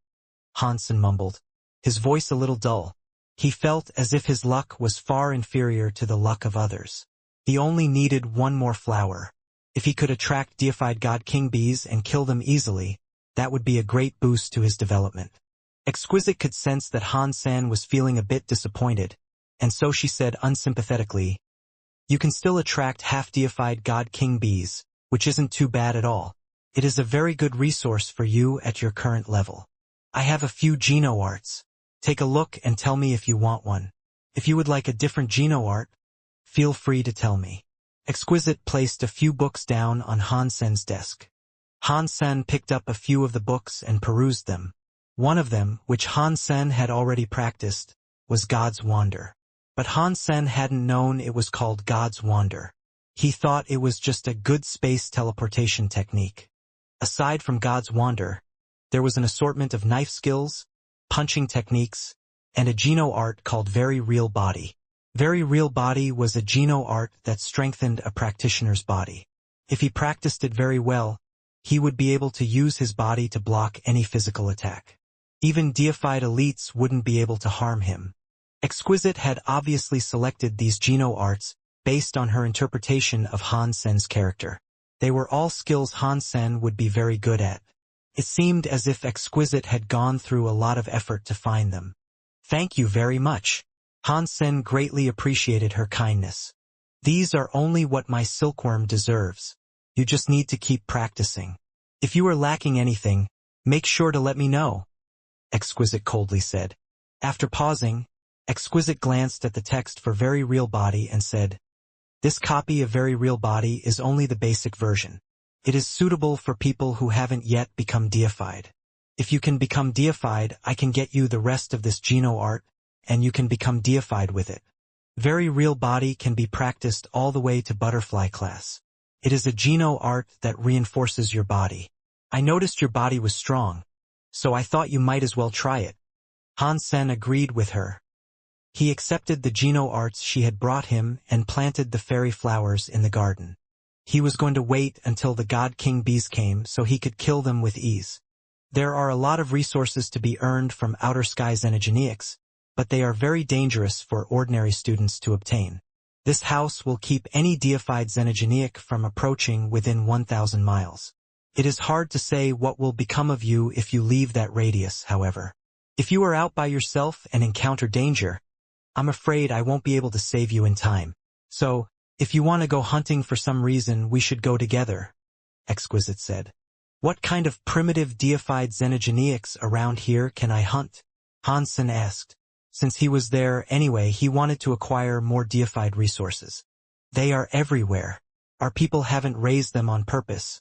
Han-sen mumbled, his voice a little dull. He felt as if his luck was far inferior to the luck of others. He only needed 1 more flower. If he could attract deified god king bees and kill them easily, that would be a great boost to his development. Exquisite could sense that Han-sen was feeling a bit disappointed, and so she said unsympathetically, "You can still attract half-deified god king bees, which isn't too bad at all. It is a very good resource for you at your current level. I have a few geno-arts. Take a look and tell me if you want one. If you would like a different geno-art, feel free to tell me." Exquisite placed a few books down on Han-sen's desk. Han-sen picked up a few of the books and perused them. One of them, which Han-sen had already practiced, was God's Wander. But Han-sen hadn't known it was called God's Wander. He thought it was just a good space teleportation technique. Aside from God's Wander, there was an assortment of knife skills, punching techniques, and a geno-art called Very Real Body. Very Real Body was a geno-art that strengthened a practitioner's body. If he practiced it very well, he would be able to use his body to block any physical attack. Even deified elites wouldn't be able to harm him. Exquisite had obviously selected these Geno arts based on her interpretation of Han Sen's character. They were all skills Han Sen would be very good at. It seemed as if Exquisite had gone through a lot of effort to find them. Thank you very much. Han Sen greatly appreciated her kindness. These are only what my silkworm deserves. You just need to keep practicing. If you are lacking anything, make sure to let me know, Exquisite coldly said. After pausing, Exquisite glanced at the text for Very Real Body and said, "This copy of Very Real Body is only the basic version. It is suitable for people who haven't yet become deified. If you can become deified, I can get you the rest of this Geno art, and you can become deified with it. Very Real Body can be practiced all the way to butterfly class. It is a Geno art that reinforces your body. I noticed your body was strong, so I thought you might as well try it." Han Sen agreed with her. He accepted the Geno arts she had brought him and planted the fairy flowers in the garden. He was going to wait until the God King bees came so he could kill them with ease. There are a lot of resources to be earned from outer sky xenogeneics, but they are very dangerous for ordinary students to obtain. This house will keep any deified xenogeneic from approaching within 1,000 miles. It is hard to say what will become of you if you leave that radius, however. If you are out by yourself and encounter danger, I'm afraid I won't be able to save you in time. So, if you want to go hunting for some reason, we should go together, Exquisite said. What kind of primitive deified xenogeneics around here can I hunt? Han Sen asked. Since he was there anyway, he wanted to acquire more deified resources. They are everywhere. Our people haven't raised them on purpose,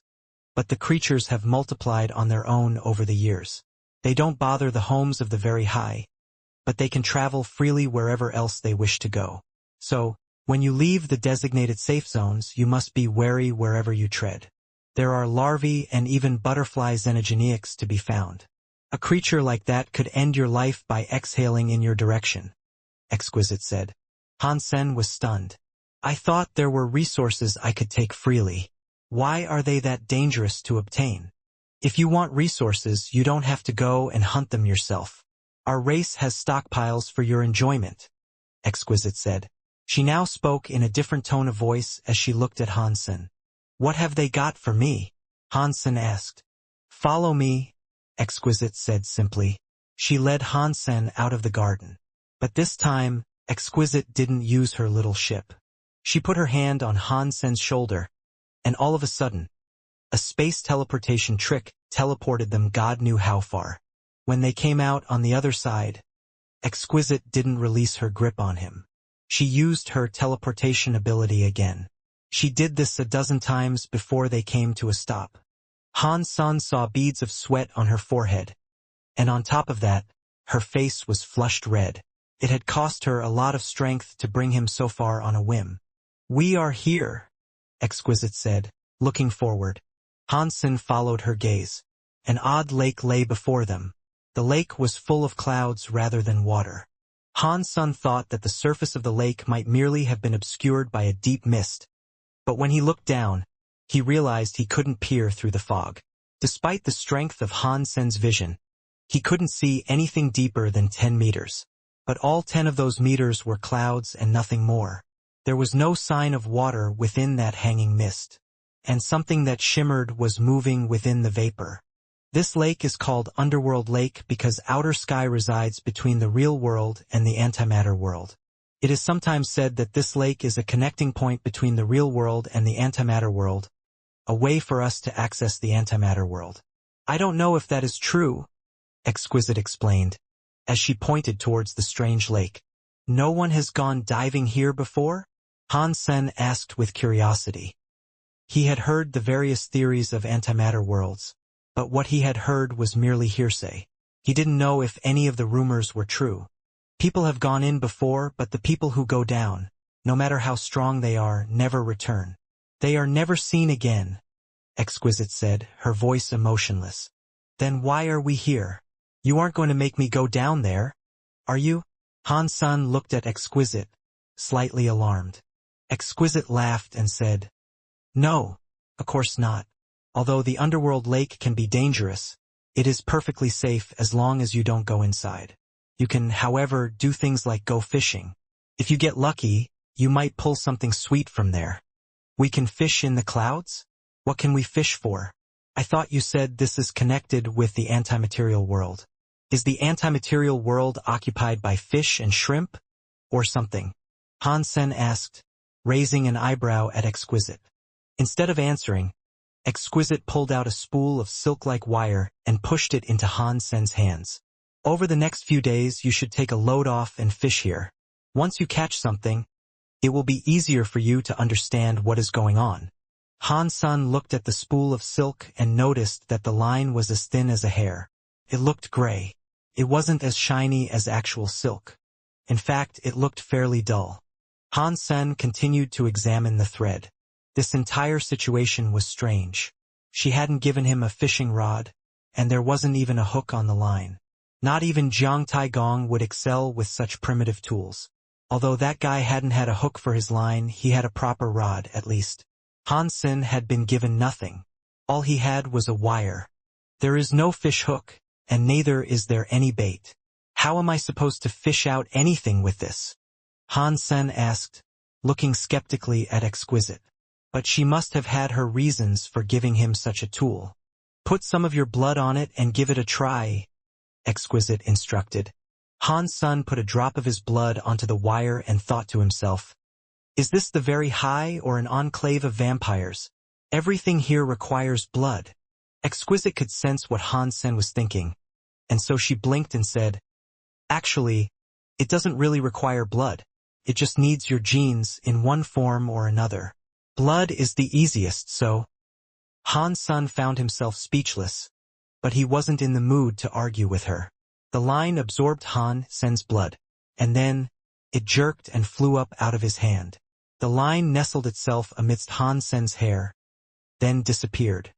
but the creatures have multiplied on their own over the years. They don't bother the homes of the very high, but they can travel freely wherever else they wish to go. So, when you leave the designated safe zones, you must be wary wherever you tread. There are larvae and even butterfly xenogeneics to be found. A creature like that could end your life by exhaling in your direction, Exquisite said. Han Sen was stunned. I thought there were resources I could take freely. Why are they that dangerous to obtain? If you want resources, you don't have to go and hunt them yourself. Our race has stockpiles for your enjoyment, Exquisite said. She now spoke in a different tone of voice as she looked at Han Sen. What have they got for me? Han Sen asked. Follow me, Exquisite said simply. She led Han Sen out of the garden. But this time, Exquisite didn't use her little ship. She put her hand on Han Sen's shoulder, and all of a sudden, a space teleportation trick teleported them God knew how far. When they came out on the other side, Exquisite didn't release her grip on him. She used her teleportation ability again. She did this a dozen times before they came to a stop. Han Sen saw beads of sweat on her forehead, and on top of that, her face was flushed red. It had cost her a lot of strength to bring him so far on a whim. We are here, Exquisite said, looking forward. Han Sen followed her gaze. An odd lake lay before them. The lake was full of clouds rather than water. Han Sen thought that the surface of the lake might merely have been obscured by a deep mist, but when he looked down, he realized he couldn't peer through the fog. Despite the strength of Han Sen's vision, he couldn't see anything deeper than 10 meters. But all 10 of those meters were clouds and nothing more. There was no sign of water within that hanging mist, and something that shimmered was moving within the vapor. This lake is called Underworld Lake because outer sky resides between the real world and the antimatter world. It is sometimes said that this lake is a connecting point between the real world and the antimatter world, a way for us to access the antimatter world. I don't know if that is true, Exquisite explained, as she pointed towards the strange lake. No one has gone diving here before? Han Sen asked with curiosity. He had heard the various theories of antimatter worlds, but what he had heard was merely hearsay. He didn't know if any of the rumors were true. People have gone in before, but the people who go down, no matter how strong they are, never return. They are never seen again, Exquisite said, her voice emotionless. Then why are we here? You aren't going to make me go down there, are you? Han Sen looked at Exquisite, slightly alarmed. Exquisite laughed and said, No, Of course not. Although the underworld lake can be dangerous, it is perfectly safe as long as you don't go inside. You can, however, do things like go fishing. If you get lucky, you might pull something sweet from there. We can fish in the clouds? What can we fish for? I thought you said this is connected with the antimaterial world. Is the antimaterial world occupied by fish and shrimp? Or something? Han Sen asked, raising an eyebrow at Exquisite. Instead of answering, Exquisite pulled out a spool of silk-like wire and pushed it into Han Sen's hands. Over the next few days you should take a load off and fish here. Once you catch something, it will be easier for you to understand what is going on. Han Sen looked at the spool of silk and noticed that the line was as thin as a hair. It looked gray. It wasn't as shiny as actual silk. In fact, it looked fairly dull. Han Sen continued to examine the thread. This entire situation was strange. She hadn't given him a fishing rod, and there wasn't even a hook on the line. Not even Jiang Taigong would excel with such primitive tools. Although that guy hadn't had a hook for his line, he had a proper rod, at least. Han Sen had been given nothing. All he had was a wire. There is no fish hook, and neither is there any bait. How am I supposed to fish out anything with this? Han Sen asked, looking skeptically at Exquisite. But she must have had her reasons for giving him such a tool. Put some of your blood on it and give it a try, Exquisite instructed. Han Sen put a drop of his blood onto the wire and thought to himself, is this the very high or an enclave of vampires? Everything here requires blood. Exquisite could sense what Han Sen was thinking, and so she blinked and said, actually, it doesn't really require blood. It just needs your genes in one form or another. Blood is the easiest, so... Han Sen found himself speechless, but he wasn't in the mood to argue with her. The line absorbed Han Sen's blood, and then it jerked and flew up out of his hand. The line nestled itself amidst Han Sen's hair, then disappeared.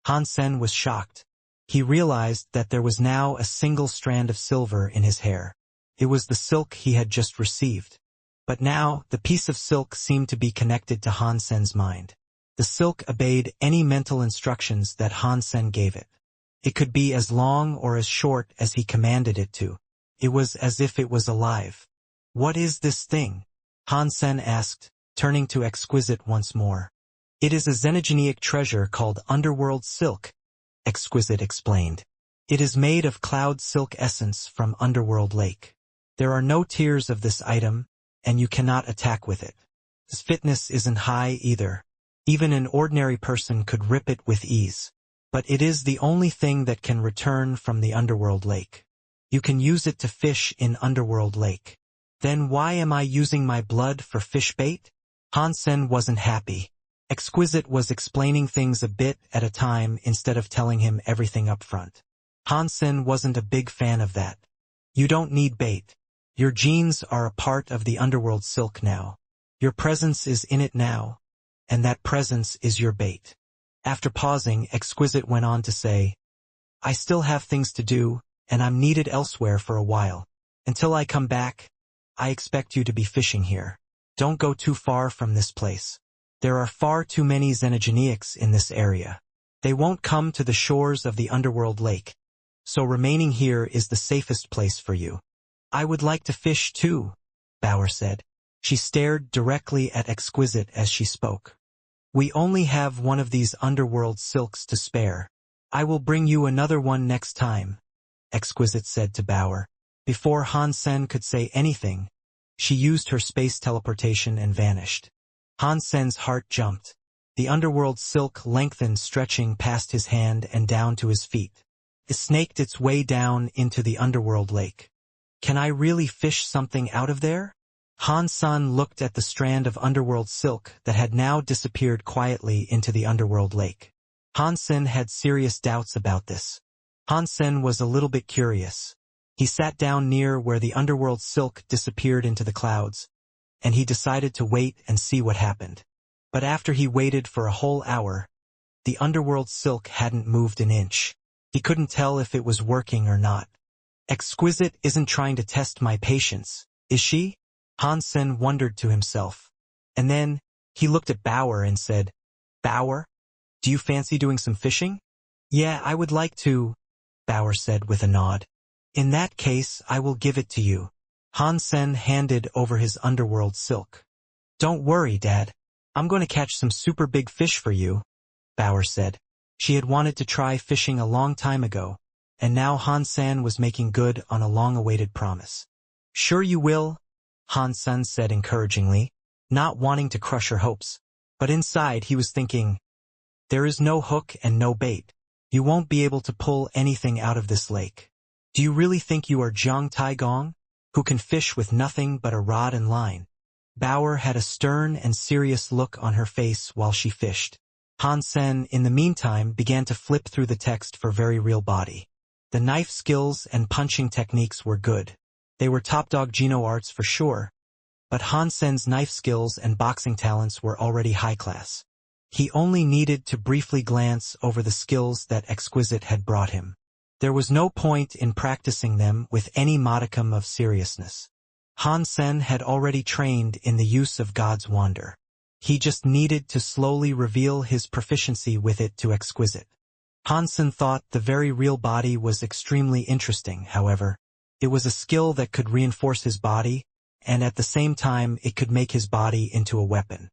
Han Sen was shocked. He realized that there was now a single strand of silver in his hair. It was the silk he had just received. But now, the piece of silk seemed to be connected to Han Sen's mind. The silk obeyed any mental instructions that Han Sen gave it. It could be as long or as short as he commanded it to. It was as if it was alive. What is this thing? Han Sen asked, turning to Exquisite once more. It is a xenogeneic treasure called Underworld Silk, Exquisite explained. It is made of cloud silk essence from Underworld Lake. There are no tiers of this item, and you cannot attack with it. Its fitness isn't high either. Even an ordinary person could rip it with ease. But it is the only thing that can return from the Underworld Lake. You can use it to fish in Underworld Lake. Then why am I using my blood for fish bait? Han Sen wasn't happy. Exquisite was explaining things a bit at a time instead of telling him everything up front. Han Sen wasn't a big fan of that. You don't need bait. Your genes are a part of the Underworld Silk now. Your presence is in it now, and that presence is your bait. After pausing, Exquisite went on to say, I still have things to do, and I'm needed elsewhere for a while. Until I come back, I expect you to be fishing here. Don't go too far from this place. There are far too many xenogeneics in this area. They won't come to the shores of the Underworld Lake, so remaining here is the safest place for you. I would like to fish too, Bauer said. She stared directly at Exquisite as she spoke. We only have one of these Underworld silks to spare. I will bring you another one next time, Exquisite said to Bauer. Before Han Sen could say anything, she used her space teleportation and vanished. Han Sen's heart jumped. The Underworld silk lengthened, stretching past his hand and down to his feet. It snaked its way down into the Underworld Lake. Can I really fish something out of there? Han Sen looked at the strand of Underworld silk that had now disappeared quietly into the Underworld Lake. Han Sen had serious doubts about this. Han Sen was a little bit curious. He sat down near where the Underworld silk disappeared into the clouds, and he decided to wait and see what happened. But after he waited for a whole hour, the Underworld silk hadn't moved an inch. He couldn't tell if it was working or not. Exquisite isn't trying to test my patience, is she? Han Sen wondered to himself. And then, he looked at Bauer and said, Bauer? Do you fancy doing some fishing? Yeah, I would like to, Bauer said with a nod. In that case, I will give it to you. Hansen handed over his underworld silk. Don't worry, Dad. I'm going to catch some super big fish for you, Bauer said. She had wanted to try fishing a long time ago, and now Hansen was making good on a long-awaited promise. Sure you will, Hansen said encouragingly, not wanting to crush her hopes. But inside he was thinking, there is no hook and no bait. You won't be able to pull anything out of this lake. Do you really think you are Jiang Taigong, who can fish with nothing but a rod and line? Bauer had a stern and serious look on her face while she fished. Hansen, in the meantime, began to flip through the text for very real body. The knife skills and punching techniques were good. They were top-dog Geno arts for sure, but Hansen's knife skills and boxing talents were already high-class. He only needed to briefly glance over the skills that Exquisite had brought him. There was no point in practicing them with any modicum of seriousness. Hansen had already trained in the use of God's Wander. He just needed to slowly reveal his proficiency with it to Exquisite. Hansen thought the very real body was extremely interesting, however. It was a skill that could reinforce his body, and at the same time it could make his body into a weapon.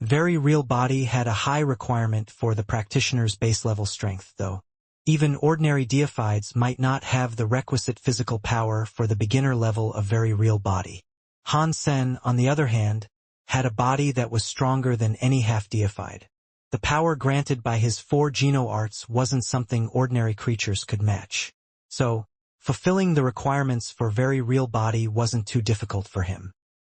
Very real body had a high requirement for the practitioner's base-level strength, though. Even ordinary deifieds might not have the requisite physical power for the beginner level of very real body. Hansen, on the other hand, had a body that was stronger than any half-deified. The power granted by his 4 Geno arts wasn't something ordinary creatures could match. So, fulfilling the requirements for very real body wasn't too difficult for him.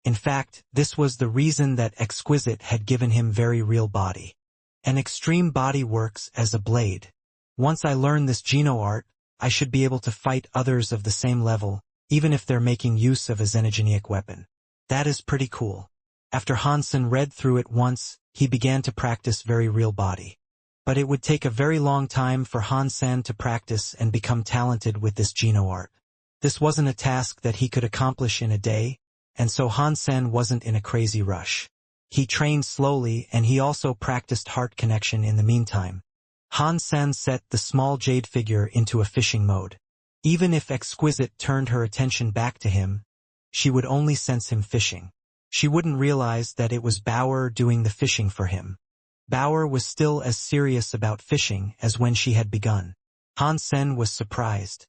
In fact, this was the reason that Exquisite had given him very real body. An extreme body works as a blade. Once I learn this Geno art, I should be able to fight others of the same level, even if they're making use of a xenogenic weapon. That is pretty cool. After Hansen read through it once, he began to practice very real body. But it would take a very long time for Hansen to practice and become talented with this Geno art. This wasn't a task that he could accomplish in a day, and so Hansen wasn't in a crazy rush. He trained slowly, and he also practiced heart connection in the meantime. Hansen set the small jade figure into a fishing mode. Even if Exquisite turned her attention back to him, she would only sense him fishing. She wouldn't realize that it was Bauer doing the fishing for him. Bauer was still as serious about fishing as when she had begun. Hansen was surprised.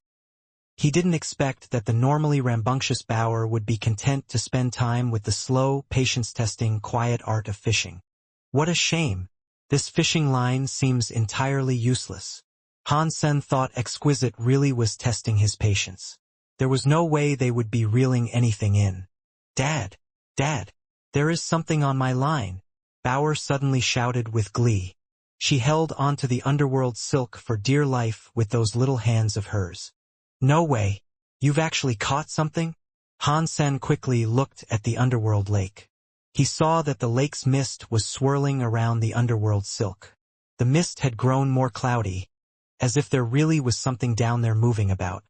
He didn't expect that the normally rambunctious Bauer would be content to spend time with the slow, patience-testing, quiet art of fishing. What a shame. This fishing line seems entirely useless. Hansen thought Exquisite really was testing his patience. There was no way they would be reeling anything in. Dad, there is something on my line, Bauer suddenly shouted with glee. She held onto the underworld silk for dear life with those little hands of hers. No way. You've actually caught something? Hansen quickly looked at the underworld lake. He saw that the lake's mist was swirling around the underworld silk. The mist had grown more cloudy, as if there really was something down there moving about.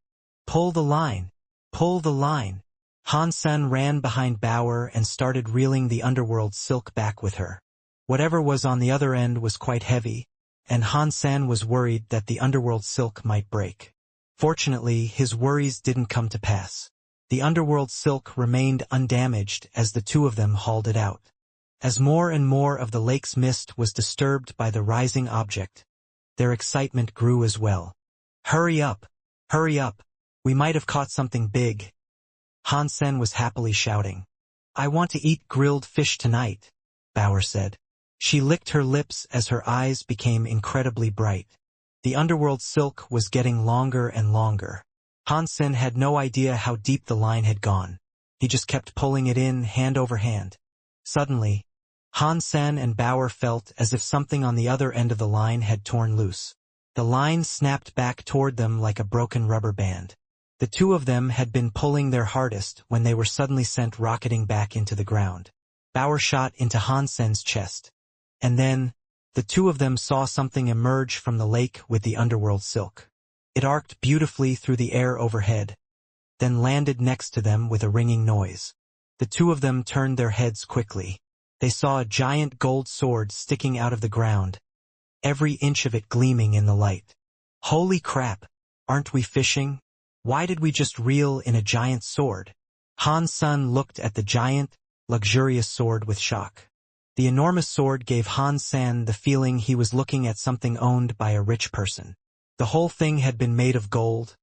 Pull the line! Pull the line! Hansen ran behind Bauer and started reeling the underworld silk back with her. Whatever was on the other end was quite heavy, and Hansen was worried that the underworld silk might break. Fortunately, his worries didn't come to pass. The underworld silk remained undamaged as the two of them hauled it out. As more and more of the lake's mist was disturbed by the rising object, their excitement grew as well. Hurry up! Hurry up! We might have caught something big. Hansen was happily shouting. I want to eat grilled fish tonight, Bauer said. She licked her lips as her eyes became incredibly bright. The underworld silk was getting longer and longer. Hansen had no idea how deep the line had gone. He just kept pulling it in hand over hand. Suddenly, Hansen and Bauer felt as if something on the other end of the line had torn loose. The line snapped back toward them like a broken rubber band. The two of them had been pulling their hardest when they were suddenly sent rocketing back into the ground. Bauer shot into Hansen's chest. And then, the two of them saw something emerge from the lake with the underworld silk. It arced beautifully through the air overhead, then landed next to them with a ringing noise. The two of them turned their heads quickly. They saw a giant gold sword sticking out of the ground, every inch of it gleaming in the light. Holy crap! Aren't we fishing? Why did we just reel in a giant sword? Han Sen looked at the giant, luxurious sword with shock. The enormous sword gave Han Sen the feeling he was looking at something owned by a rich person. The whole thing had been made of gold,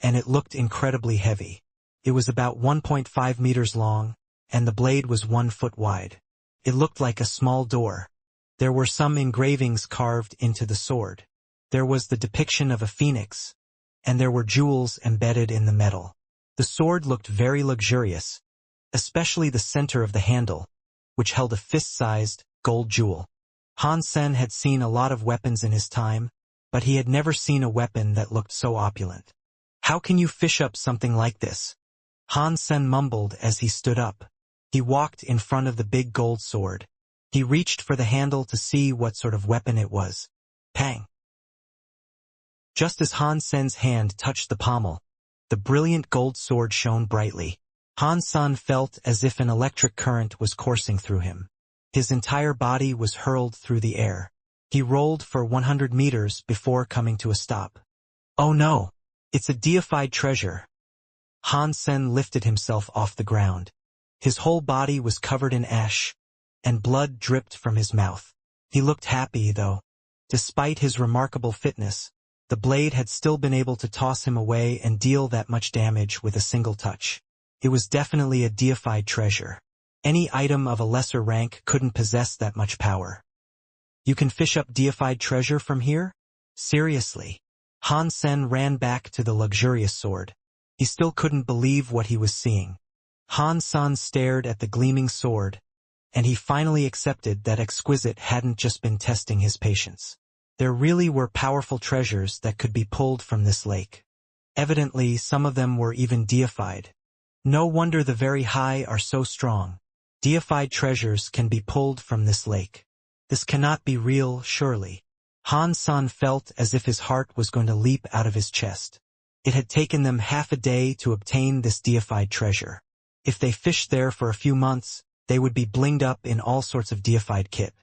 and it looked incredibly heavy. It was about 1.5 meters long, and the blade was 1 foot wide. It looked like a small door. There were some engravings carved into the sword. There was the depiction of a phoenix, and there were jewels embedded in the metal. The sword looked very luxurious, especially the center of the handle, which held a fist-sized, gold jewel. Han Sen had seen a lot of weapons in his time, but he had never seen a weapon that looked so opulent. How can you fish up something like this? Han Sen mumbled as he stood up. He walked in front of the big gold sword. He reached for the handle to see what sort of weapon it was. Pang! Just as Han Sen's hand touched the pommel, the brilliant gold sword shone brightly. Han Sen felt as if an electric current was coursing through him. His entire body was hurled through the air. He rolled for 100 meters before coming to a stop. Oh no! It's a deified treasure. Han Sen lifted himself off the ground. His whole body was covered in ash, and blood dripped from his mouth. He looked happy, though. Despite his remarkable fitness, the blade had still been able to toss him away and deal that much damage with a single touch. It was definitely a deified treasure. Any item of a lesser rank couldn't possess that much power. You can fish up deified treasure from here? Seriously. Han Sen ran back to the luxurious sword. He still couldn't believe what he was seeing. Han Sen stared at the gleaming sword, and he finally accepted that Exquisite hadn't just been testing his patience. There really were powerful treasures that could be pulled from this lake. Evidently, some of them were even deified. No wonder the very high are so strong. Deified treasures can be pulled from this lake. This cannot be real, surely. Han Sen felt as if his heart was going to leap out of his chest. It had taken them half a day to obtain this deified treasure. If they fished there for a few months, they would be blinged up in all sorts of deified kit.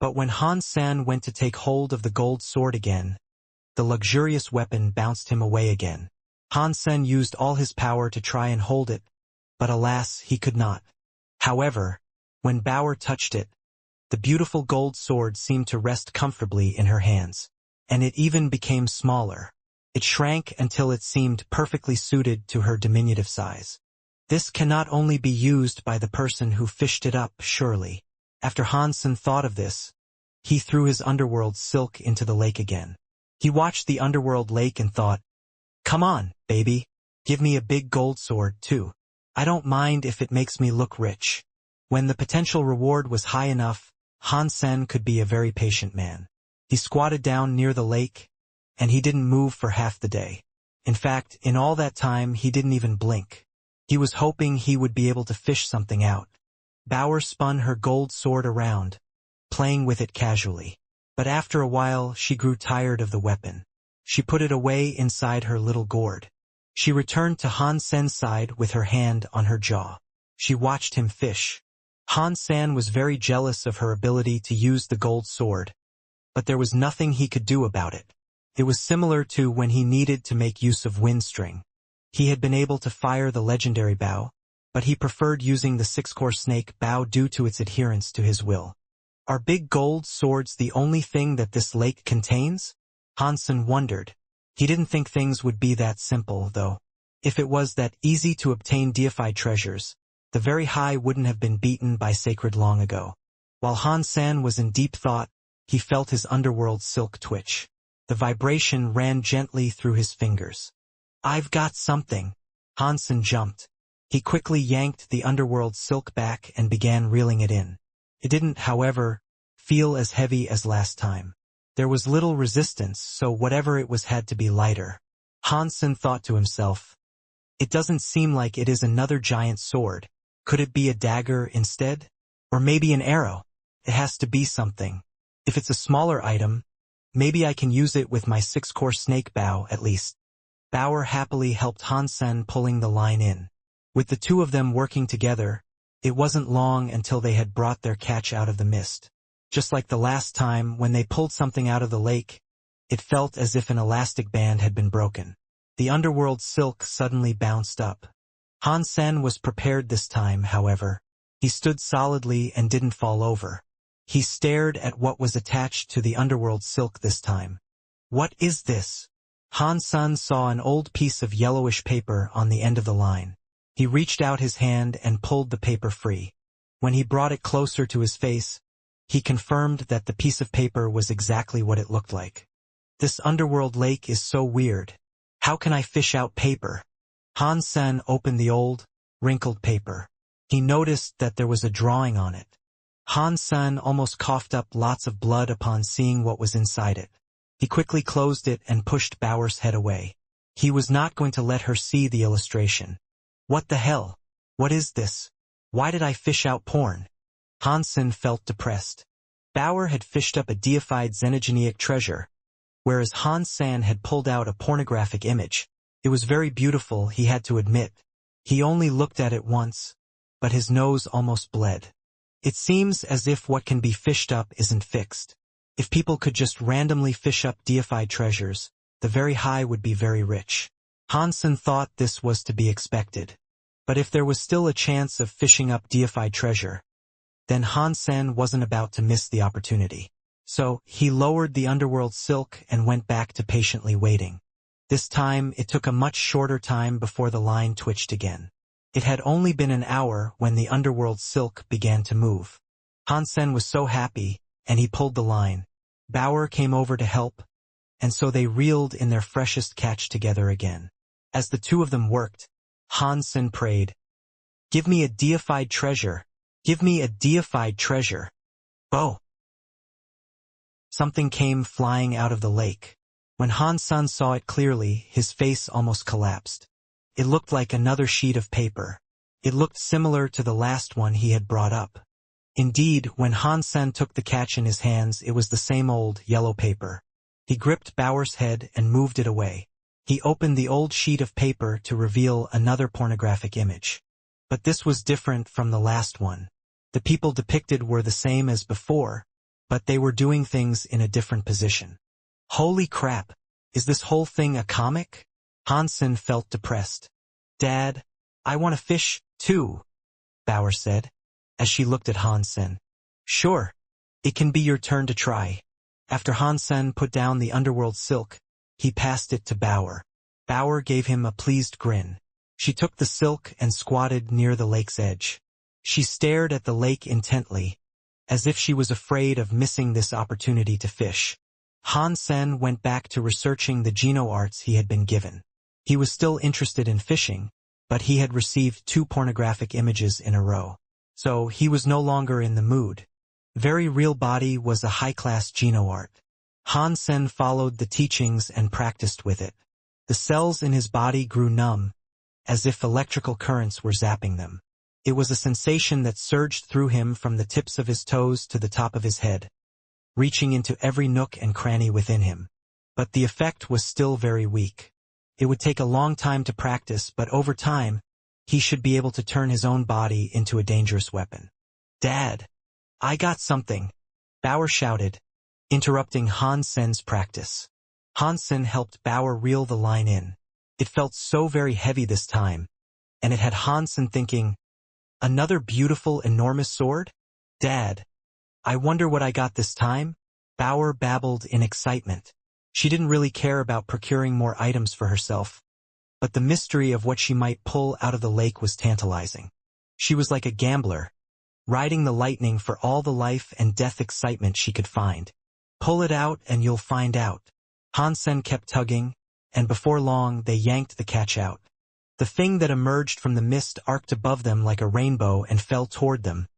But when Han Sen went to take hold of the gold sword again, the luxurious weapon bounced him away again. Han Sen used all his power to try and hold it, but alas, he could not. However, when Bauer touched it, the beautiful gold sword seemed to rest comfortably in her hands, and it even became smaller. It shrank until it seemed perfectly suited to her diminutive size. This cannot only be used by the person who fished it up, surely. After Han Sen thought of this, he threw his underworld silk into the lake again. He watched the underworld lake and thought, "Come on, baby. Give me a big gold sword, too. I don't mind if it makes me look rich." When the potential reward was high enough, Han Sen could be a very patient man. He squatted down near the lake, and he didn't move for half the day. In fact, in all that time he didn't even blink. He was hoping he would be able to fish something out. Bauer spun her gold sword around, playing with it casually. But after a while she grew tired of the weapon. She put it away inside her little gourd. She returned to Han Sen's side with her hand on her jaw. She watched him fish. Han Sen was very jealous of her ability to use the gold sword, but there was nothing he could do about it. It was similar to when he needed to make use of Windstring. He had been able to fire the legendary bow, but he preferred using the six-core snake bow due to its adherence to his will. Are big gold swords the only thing that this lake contains? Han Sen wondered. He didn't think things would be that simple, though. If it was that easy to obtain deified treasures, the very high wouldn't have been beaten by sacred long ago. While Han Sen was in deep thought, he felt his underworld silk twitch. The vibration ran gently through his fingers. "I've got something." Han Sen jumped. He quickly yanked the underworld silk back and began reeling it in. It didn't, however, feel as heavy as last time. There was little resistance, so whatever it was had to be lighter. Han Sen thought to himself, "It doesn't seem like it is another giant sword. Could it be a dagger instead? Or maybe an arrow? It has to be something. If it's a smaller item, maybe I can use it with my six-core snake bow at least." Bauer happily helped Han Sen pulling the line in. With the two of them working together, it wasn't long until they had brought their catch out of the mist. Just like the last time when they pulled something out of the lake, it felt as if an elastic band had been broken. The underworld silk suddenly bounced up. Han Sen was prepared this time, however. He stood solidly and didn't fall over. He stared at what was attached to the underworld silk this time. What is this? Han Sen saw an old piece of yellowish paper on the end of the line. He reached out his hand and pulled the paper free. When he brought it closer to his face, he confirmed that the piece of paper was exactly what it looked like. This underworld lake is so weird. How can I fish out paper? Han Sen opened the old, wrinkled paper. He noticed that there was a drawing on it. Han Sen almost coughed up lots of blood upon seeing what was inside it. He quickly closed it and pushed Bauer's head away. He was not going to let her see the illustration. What the hell? What is this? Why did I fish out porn? Han Sen felt depressed. Bauer had fished up a deified xenogenic treasure, whereas Han Sen had pulled out a pornographic image. It was very beautiful, he had to admit. He only looked at it once, but his nose almost bled. It seems as if what can be fished up isn't fixed. If people could just randomly fish up deified treasures, the very high would be very rich. Han Sen thought this was to be expected. But if there was still a chance of fishing up deified treasure, then Han Sen wasn't about to miss the opportunity. So, he lowered the underworld silk and went back to patiently waiting. This time, it took a much shorter time before the line twitched again. It had only been an hour when the underworld silk began to move. Han Sen was so happy, and he pulled the line. Bauer came over to help, and so they reeled in their freshest catch together again. As the two of them worked, Han Sen prayed, "Give me a deified treasure. Give me a deified treasure." Bo! Something came flying out of the lake. When Han Sen saw it clearly, his face almost collapsed. It looked like another sheet of paper. It looked similar to the last one he had brought up. Indeed, when Han Sen took the catch in his hands, it was the same old, yellow paper. He gripped Bauer's head and moved it away. He opened the old sheet of paper to reveal another pornographic image. But this was different from the last one. The people depicted were the same as before, but they were doing things in a different position. Holy crap! Is this whole thing a comic? Han Sen felt depressed. "Dad, I want to fish, too," Bauer said, as she looked at Han Sen. "Sure. It can be your turn to try." After Han Sen put down the underworld silk, he passed it to Bauer. Bauer gave him a pleased grin. She took the silk and squatted near the lake's edge. She stared at the lake intently, as if she was afraid of missing this opportunity to fish. Han Sen went back to researching the geno arts he had been given. He was still interested in fishing, but he had received 2 pornographic images in a row. So he was no longer in the mood. Very Real Body was a high-class geno art. Han Sen followed the teachings and practiced with it. The cells in his body grew numb, as if electrical currents were zapping them. It was a sensation that surged through him from the tips of his toes to the top of his head, reaching into every nook and cranny within him. But the effect was still very weak. It would take a long time to practice, but over time, he should be able to turn his own body into a dangerous weapon. "Dad, I got something," Bauer shouted, interrupting Han Sen's practice. Han Sen helped Bauer reel the line in. It felt so very heavy this time, and it had Han Sen thinking, "Another beautiful, enormous sword? Dad, I wonder what I got this time?" Bauer babbled in excitement. She didn't really care about procuring more items for herself, but the mystery of what she might pull out of the lake was tantalizing. She was like a gambler, riding the lightning for all the life and death excitement she could find. "Pull it out and you'll find out." Han Sen kept tugging, and before long they yanked the catch out. The thing that emerged from the mist arced above them like a rainbow and fell toward them,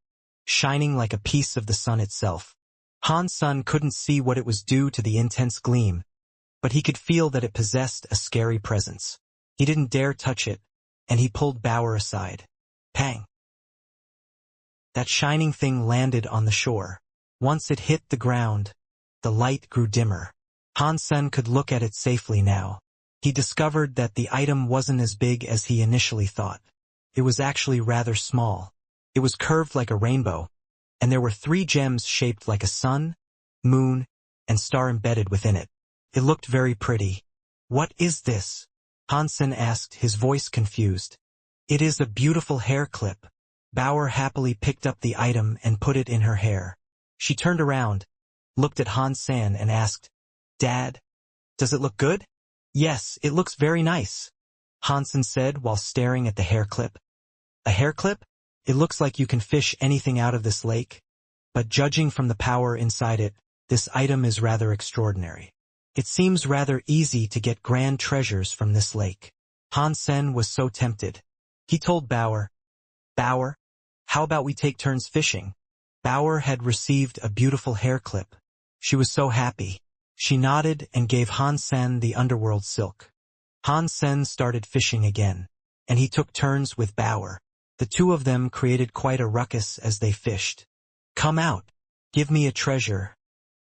shining like a piece of the sun itself. Han Sen couldn't see what it was due to the intense gleam, but he could feel that it possessed a scary presence. He didn't dare touch it, and he pulled Bauer aside. Pang! That shining thing landed on the shore. Once it hit the ground, the light grew dimmer. Han Sen could look at it safely now. He discovered that the item wasn't as big as he initially thought. It was actually rather small. It was curved like a rainbow, and there were 3 gems shaped like a sun, moon, and star embedded within it. It looked very pretty. "What is this?" Hansen asked, his voice confused. "It is a beautiful hair clip." Bauer happily picked up the item and put it in her hair. She turned around, looked at Hansen and asked, "Dad, does it look good?" "Yes, it looks very nice," Hansen said while staring at the hair clip. "A hair clip? It looks like you can fish anything out of this lake. But judging from the power inside it, this item is rather extraordinary. It seems rather easy to get grand treasures from this lake." Hansen was so tempted. He told Bauer, "Bauer, how about we take turns fishing?" Bauer had received a beautiful hair clip. She was so happy. She nodded and gave Hansen the underworld silk. Hansen started fishing again, and he took turns with Bauer. The 2 of them created quite a ruckus as they fished. "Come out! Give me a treasure!"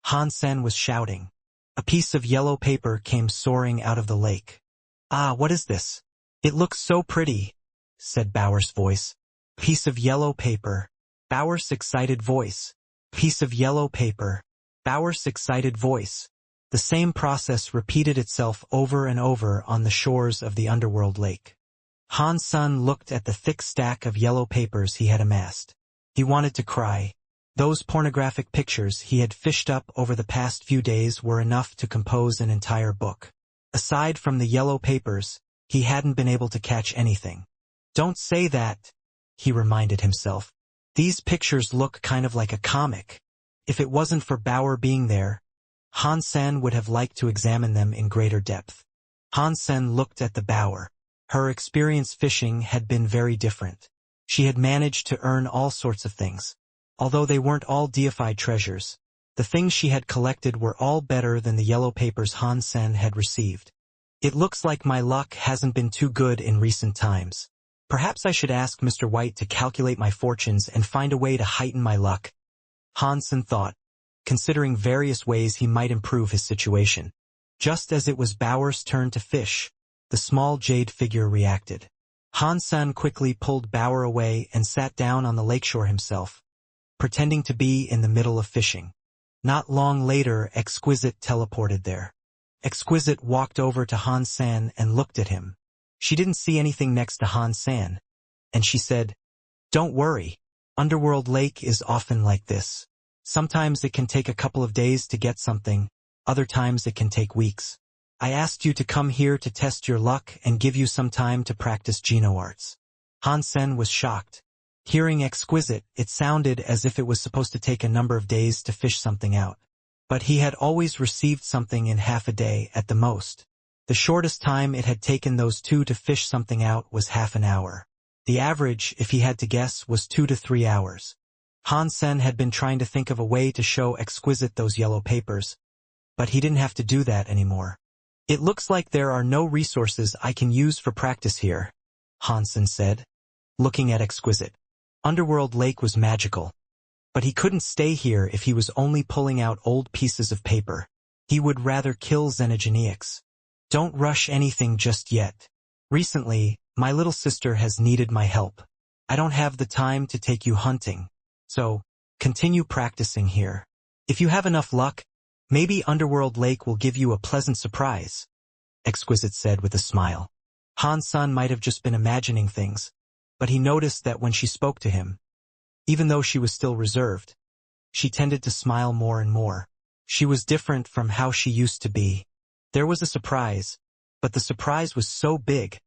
Hansen was shouting. A piece of yellow paper came soaring out of the lake. "Ah, what is this?" "It looks so pretty," said Bauer's voice. "Piece of yellow paper." Bauer's excited voice. "Piece of yellow paper." Bauer's excited voice. The same process repeated itself over and over on the shores of the underworld lake. Hansen looked at the thick stack of yellow papers he had amassed. He wanted to cry. Those pornographic pictures he had fished up over the past few days were enough to compose an entire book. Aside from the yellow papers, he hadn't been able to catch anything. "Don't say that," he reminded himself. "These pictures look kind of like a comic." If it wasn't for Bauer being there, Hansen would have liked to examine them in greater depth. Hansen looked at the Bauer. Her experience fishing had been very different. She had managed to earn all sorts of things. Although they weren't all deified treasures, the things she had collected were all better than the yellow papers Hansen had received. "It looks like my luck hasn't been too good in recent times. Perhaps I should ask Mr. White to calculate my fortunes and find a way to heighten my luck," Hansen thought, considering various ways he might improve his situation. Just as it was Bauer's turn to fish, the small jade figure reacted. Hansen quickly pulled Bauer away and sat down on the lakeshore himself, pretending to be in the middle of fishing. Not long later, Exquisite teleported there. Exquisite walked over to Hansen and looked at him. She didn't see anything next to Hansen, and she said, "Don't worry. Underworld Lake is often like this. Sometimes it can take a couple of days to get something, other times it can take weeks. I asked you to come here to test your luck and give you some time to practice Geno arts." Hansen was shocked. Hearing Exquisite, it sounded as if it was supposed to take a number of days to fish something out. But he had always received something in half a day at the most. The shortest time it had taken those 2 to fish something out was half an hour. The average, if he had to guess, was 2 to 3 hours. Hansen had been trying to think of a way to show Exquisite those yellow papers, but he didn't have to do that anymore. "It looks like there are no resources I can use for practice here," Hansen said, looking at Exquisite. Underworld Lake was magical, but he couldn't stay here if he was only pulling out old pieces of paper. He would rather kill xenogeneics. "Don't rush anything just yet. Recently, my little sister has needed my help. I don't have the time to take you hunting. So, continue practicing here. If you have enough luck, maybe Underworld Lake will give you a pleasant surprise," Exquisite said with a smile. Hansen might have just been imagining things, but he noticed that when she spoke to him, even though she was still reserved, she tended to smile more and more. She was different from how she used to be. There was a surprise, but the surprise was so big,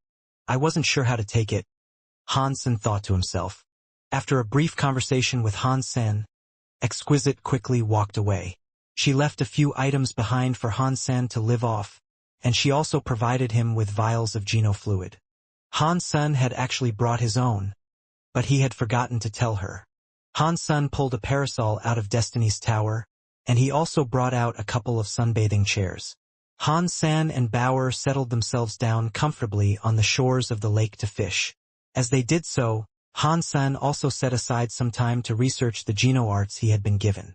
I wasn't sure how to take it, Hansen thought to himself. After a brief conversation with Hansen, Exquisite quickly walked away. She left a few items behind for Hansen to live off, and she also provided him with vials of Geno fluid. Hansen had actually brought his own, but he had forgotten to tell her. Hansen pulled a parasol out of Destiny's Tower, and he also brought out a couple of sunbathing chairs. Hansen and Bauer settled themselves down comfortably on the shores of the lake to fish. As they did so, Hansen also set aside some time to research the Geno arts he had been given.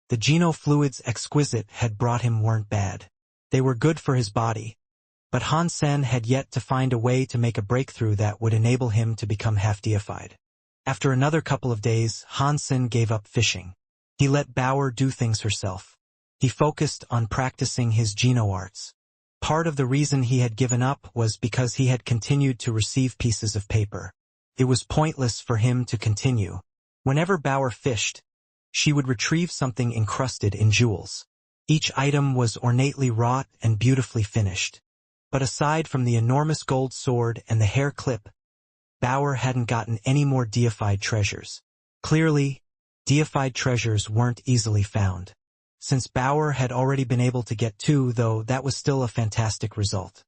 The Geno fluids Exquisite had brought him weren't bad. They were good for his body, but Hansen had yet to find a way to make a breakthrough that would enable him to become half-deified. After another couple of days, Hansen gave up fishing. He let Bauer do things herself. He focused on practicing his Geno arts. Part of the reason he had given up was because he had continued to receive pieces of paper. It was pointless for him to continue. Whenever Bauer fished, she would retrieve something encrusted in jewels. Each item was ornately wrought and beautifully finished. But aside from the enormous gold sword and the hair clip, Bauer hadn't gotten any more deified treasures. Clearly, deified treasures weren't easily found. Since Bauer had already been able to get 2, though, that was still a fantastic result.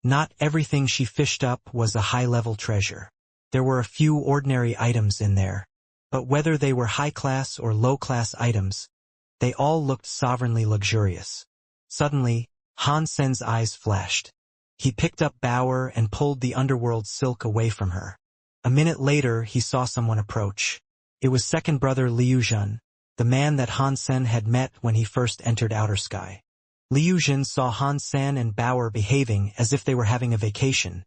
Not everything she fished up was a high-level treasure. There were a few ordinary items in there. But whether they were high-class or low-class items, they all looked sovereignly luxurious. Suddenly, Hansen's eyes flashed. He picked up Bauer and pulled the underworld silk away from her. A minute later, he saw someone approach. It was second brother Liuzhen, the man that Hansen had met when he first entered Outer Sky. Liuzhen saw Hansen and Bauer behaving as if they were having a vacation,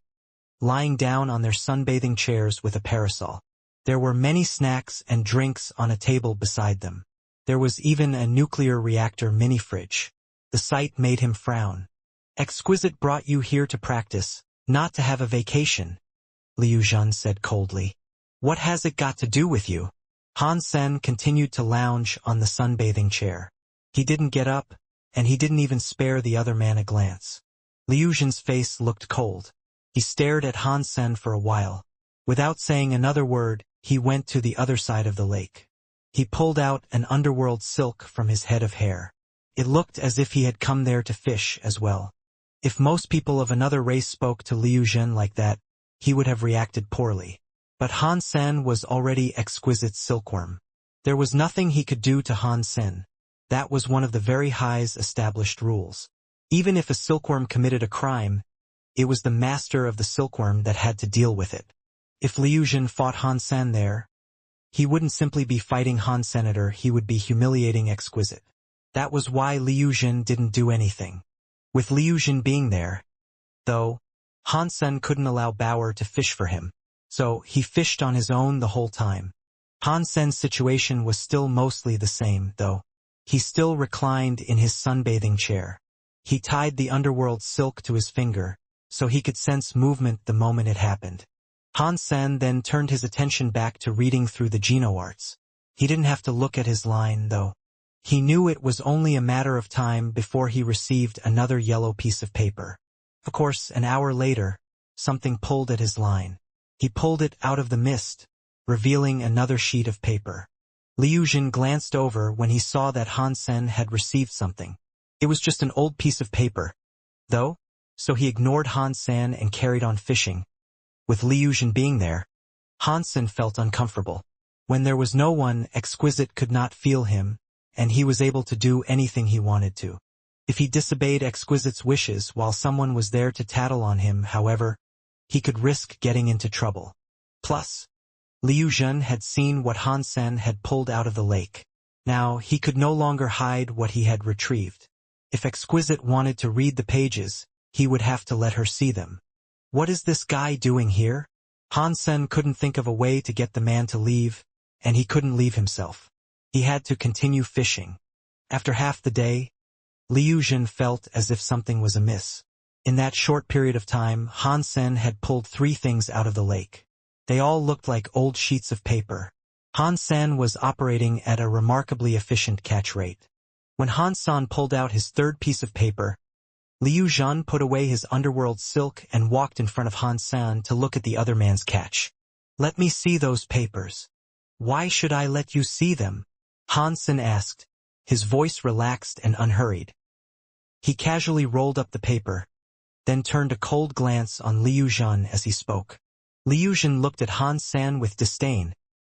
lying down on their sunbathing chairs with a parasol. There were many snacks and drinks on a table beside them. There was even a nuclear reactor mini-fridge. The sight made him frown. "Exquisite brought you here to practice, not to have a vacation," Liuzhen said coldly. "What has it got to do with you?" Hansen continued to lounge on the sunbathing chair. He didn't get up, and he didn't even spare the other man a glance. Liuzhen's face looked cold. He stared at Hansen for a while. Without saying another word, he went to the other side of the lake. He pulled out an underworld silk from his head of hair. It looked as if he had come there to fish as well. If most people of another race spoke to Liuzhen like that, he would have reacted poorly. But Hansen was already exquisite silkworm. There was nothing he could do to Hansen. That was one of the very high's established rules. Even if a silkworm committed a crime, it was the master of the silkworm that had to deal with it. If Liuzhen fought Hansen there, he wouldn't simply be fighting Hansenator, he would be humiliating exquisite. That was why Liuzhen didn't do anything. With Liuzhen being there, though, Hansen couldn't allow Bauer to fish for him, so he fished on his own the whole time. Hansen's situation was still mostly the same, though. He still reclined in his sunbathing chair. He tied the underworld silk to his finger, so he could sense movement the moment it happened. Hansen then turned his attention back to reading through the Geno arts. He didn't have to look at his line, though. He knew it was only a matter of time before he received another yellow piece of paper. Of course, an hour later, something pulled at his line. He pulled it out of the mist, revealing another sheet of paper. Liuzhen glanced over when he saw that Hansen had received something. It was just an old piece of paper, though, so he ignored Hansen and carried on fishing. With Liuzhen being there, Hansen felt uncomfortable. When there was no one, Exquisite could not feel him, and he was able to do anything he wanted to. If he disobeyed Exquisite's wishes while someone was there to tattle on him, however, he could risk getting into trouble. Plus, Liuzhen had seen what Hansen had pulled out of the lake. Now, he could no longer hide what he had retrieved. If Exquisite wanted to read the pages, he would have to let her see them. What is this guy doing here? Hansen couldn't think of a way to get the man to leave, and he couldn't leave himself. He had to continue fishing. After half the day, Liuzhen felt as if something was amiss. In that short period of time, Hansen had pulled 3 things out of the lake. They all looked like old sheets of paper. Hansen was operating at a remarkably efficient catch rate. When Hansen pulled out his 3rd piece of paper, Liuzhen put away his underworld silk and walked in front of Hansen to look at the other man's catch. "Let me see those papers." "Why should I let you see them?" Hansen asked, his voice relaxed and unhurried. He casually rolled up the paper, then turned a cold glance on Liuzhen as he spoke. Liuzhen looked at Hansen with disdain,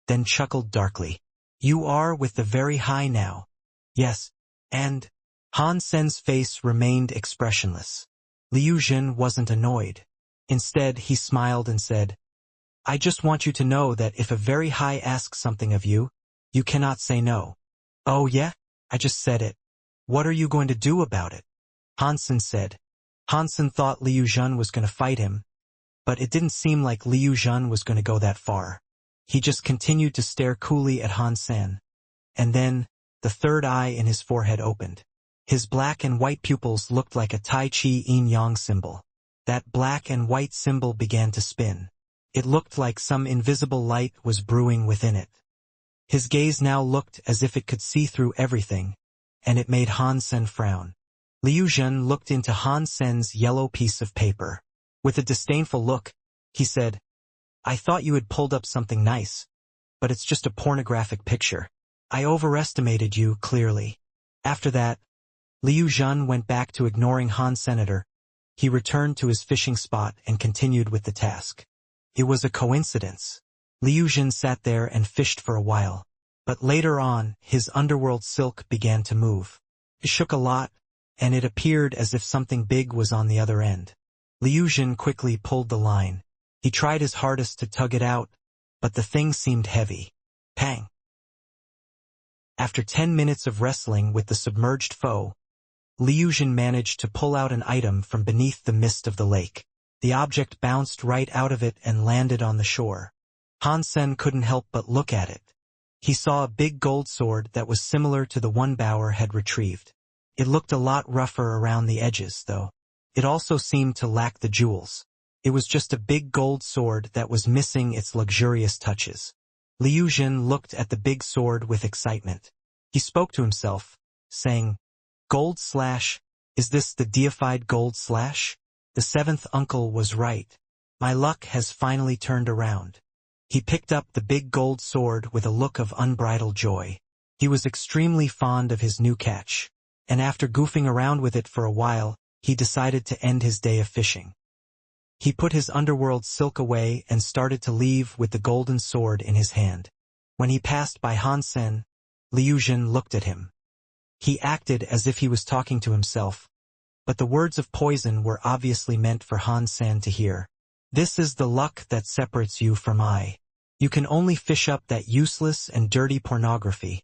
then chuckled darkly. "You are with the very high now." "Yes, and—" Hansen's face remained expressionless. Liuzhen wasn't annoyed. Instead, he smiled and said, "I just want you to know that if a very high asks something of you, you cannot say no." "Oh yeah? I just said it. What are you going to do about it?" Hansen said. Hansen thought Liuzhen was going to fight him, but it didn't seem like Liuzhen was going to go that far. He just continued to stare coolly at Han Sen. And then, the third eye in his forehead opened. His black and white pupils looked like a Tai Chi yin-yang symbol. That black and white symbol began to spin. It looked like some invisible light was brewing within it. His gaze now looked as if it could see through everything, and it made Han Sen frown. Liu Zhen looked into Han Sen's yellow piece of paper. With a disdainful look, he said, "I thought you had pulled up something nice, but it's just a pornographic picture. I overestimated you, clearly." After that, Liu Zhen went back to ignoring Han Senator. He returned to his fishing spot and continued with the task. It was a coincidence. Liu Zhen sat there and fished for a while. But later on, his underworld silk began to move. It shook a lot, and it appeared as if something big was on the other end. Liu Zhen quickly pulled the line. He tried his hardest to tug it out, but the thing seemed heavy. Pang! After 10 minutes of wrestling with the submerged foe, Liu Zhen managed to pull out an item from beneath the mist of the lake. The object bounced right out of it and landed on the shore. Han Sen couldn't help but look at it. He saw a big gold sword that was similar to the one Bauer had retrieved. It looked a lot rougher around the edges, though. It also seemed to lack the jewels. It was just a big gold sword that was missing its luxurious touches. Liu Zhen looked at the big sword with excitement. He spoke to himself, saying, "Gold slash, is this the deified gold slash? The seventh uncle was right. My luck has finally turned around." He picked up the big gold sword with a look of unbridled joy. He was extremely fond of his new catch, and after goofing around with it for a while, he decided to end his day of fishing. He put his underworld silk away and started to leave with the golden sword in his hand. When he passed by Han Sen, Liu Zhen looked at him. He acted as if he was talking to himself, but the words of poison were obviously meant for Han Sen to hear. "This is the luck that separates you from I. You can only fish up that useless and dirty pornography,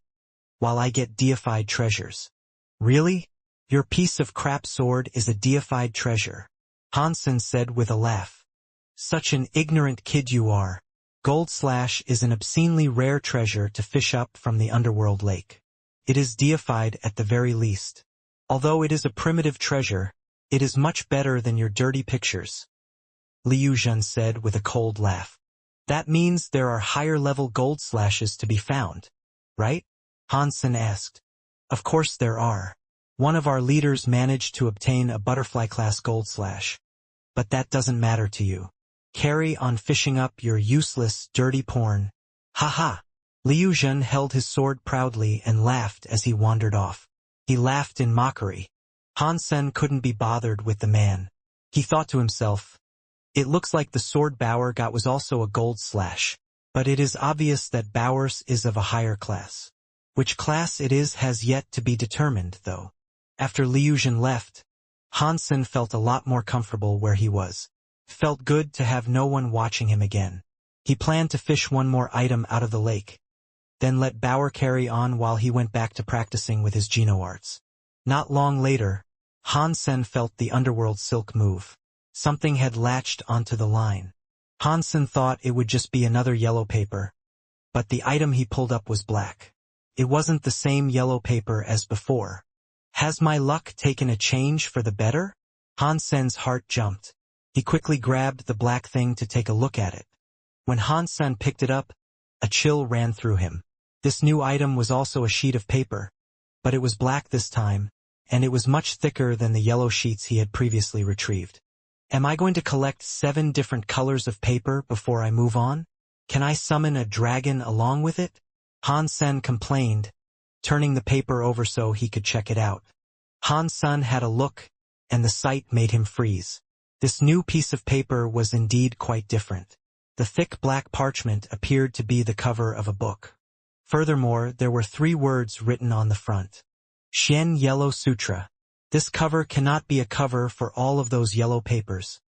while I get deified treasures." "Really? Your piece of crap sword is a deified treasure," Han Sen said with a laugh. "Such an ignorant kid you are. Gold slash is an obscenely rare treasure to fish up from the underworld lake. It is deified at the very least. Although it is a primitive treasure, it is much better than your dirty pictures," Liu Zhen said with a cold laugh. "That means there are higher-level gold slashes to be found, right?" Han Sen asked. "Of course there are. One of our leaders managed to obtain a butterfly-class gold slash. But that doesn't matter to you. Carry on fishing up your useless, dirty porn. Ha ha!" Liu Zhen held his sword proudly and laughed as he wandered off. He laughed in mockery. Han Sen couldn't be bothered with the man. He thought to himself, "It looks like the sword Bauer got was also a gold slash, but it is obvious that Bauer's is of a higher class. Which class it is has yet to be determined, though." After Liu Zhen left, Han Sen felt a lot more comfortable where he was. Felt good to have no one watching him again. He planned to fish one more item out of the lake, then let Bauer carry on while he went back to practicing with his Geno arts. Not long later, Han Sen felt the underworld silk move. Something had latched onto the line. Han Sen thought it would just be another yellow paper, but the item he pulled up was black. It wasn't the same yellow paper as before. Has my luck taken a change for the better? Han Sen's heart jumped. He quickly grabbed the black thing to take a look at it. When Han Sen picked it up, a chill ran through him. This new item was also a sheet of paper, but it was black this time, and it was much thicker than the yellow sheets he had previously retrieved. Am I going to collect 7 different colors of paper before I move on? Can I summon a dragon along with it? Han Sen complained, turning the paper over so he could check it out. Han Sen had a look, and the sight made him freeze. This new piece of paper was indeed quite different. The thick black parchment appeared to be the cover of a book. Furthermore, there were 3 words written on the front. Xian Yellow Sutra. This cover cannot be a cover for all of those yellow papers.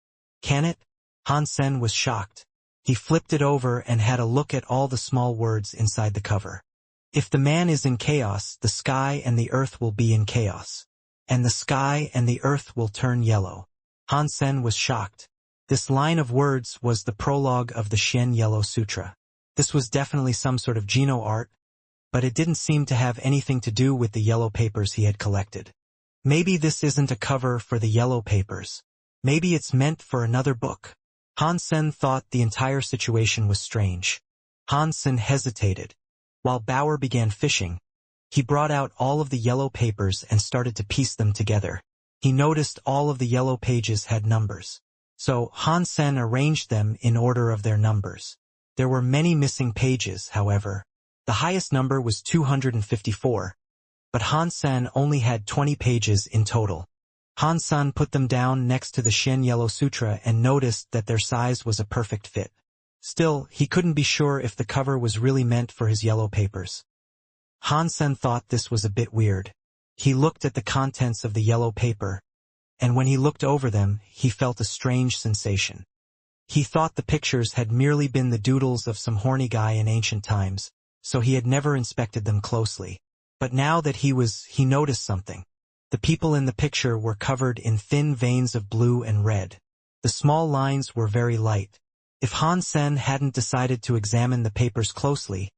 Can it? Han Sen was shocked. He flipped it over and had a look at all the small words inside the cover. If the man is in chaos, the sky and the earth will be in chaos. And the sky and the earth will turn yellow. Han Sen was shocked. This line of words was the prologue of the Xian Yellow Sutra. This was definitely some sort of Geno art, but it didn't seem to have anything to do with the yellow papers he had collected. Maybe this isn't a cover for the yellow papers. Maybe it's meant for another book. Hansen thought the entire situation was strange. Hansen hesitated. While Bauer began fishing, he brought out all of the yellow papers and started to piece them together. He noticed all of the yellow pages had numbers. So Hansen arranged them in order of their numbers. There were many missing pages, however. The highest number was 254, but Hansen only had 20 pages in total. Hansen put them down next to the Shen Yellow Sutra and noticed that their size was a perfect fit. Still, he couldn't be sure if the cover was really meant for his yellow papers. Hansen thought this was a bit weird. He looked at the contents of the yellow paper, and when he looked over them, he felt a strange sensation. He thought the pictures had merely been the doodles of some horny guy in ancient times, so he had never inspected them closely. But now that he noticed something. The people in the picture were covered in thin veins of blue and red. The small lines were very light. If Hansen hadn't decided to examine the papers closely,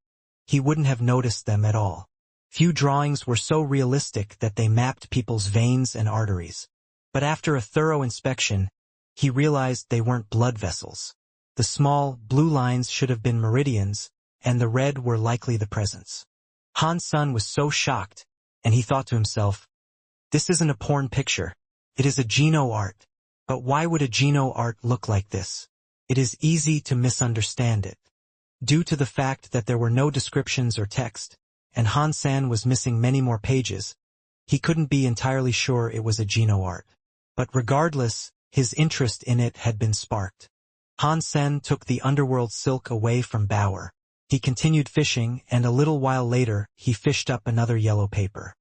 he wouldn't have noticed them at all. Few drawings were so realistic that they mapped people's veins and arteries. But after a thorough inspection, he realized they weren't blood vessels. The small, blue lines should have been meridians, and the red were likely the presence. Hansen was so shocked, and he thought to himself, "This isn't a porn picture. It is a Geno art. But why would a Geno art look like this? It is easy to misunderstand it." Due to the fact that there were no descriptions or text, and Hansen was missing many more pages, he couldn't be entirely sure it was a Geno art. But regardless, his interest in it had been sparked. Hansen took the underworld silk away from Bauer. He continued fishing, and a little while later, he fished up another yellow paper.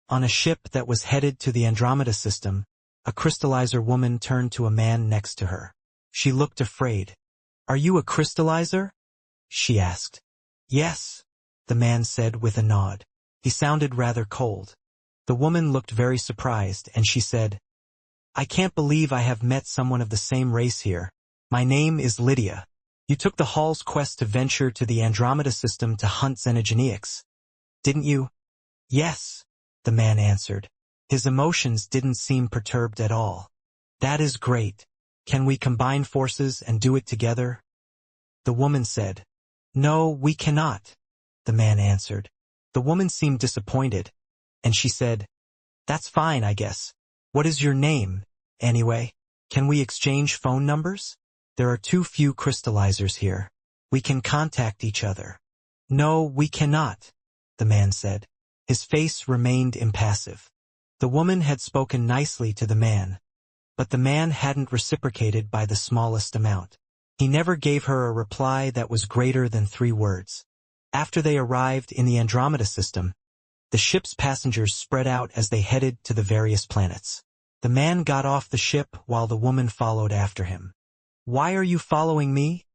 On a ship that was headed to the Andromeda system, a crystallizer woman turned to a man next to her. She looked afraid. "Are you a crystallizer?" she asked. "Yes," the man said with a nod. He sounded rather cold. The woman looked very surprised, and she said, "I can't believe I have met someone of the same race here. My name is Lydia. You took the Hall's quest to venture to the Andromeda system to hunt xenogeneics, didn't you?" "Yes," the man answered. His emotions didn't seem perturbed at all. "That is great. Can we combine forces and do it together?" The woman said. "No, we cannot," the man answered. The woman seemed disappointed, and she said, "That's fine, I guess. What is your name, anyway? Can we exchange phone numbers? There are too few crystallizers here. We can contact each other." "No, we cannot," the man said. His face remained impassive. The woman had spoken nicely to the man, but the man hadn't reciprocated by the smallest amount. He never gave her a reply that was greater than 3 words. After they arrived in the Andromeda system, the ship's passengers spread out as they headed to the various planets. The man got off the ship while the woman followed after him. "Why are you following me?"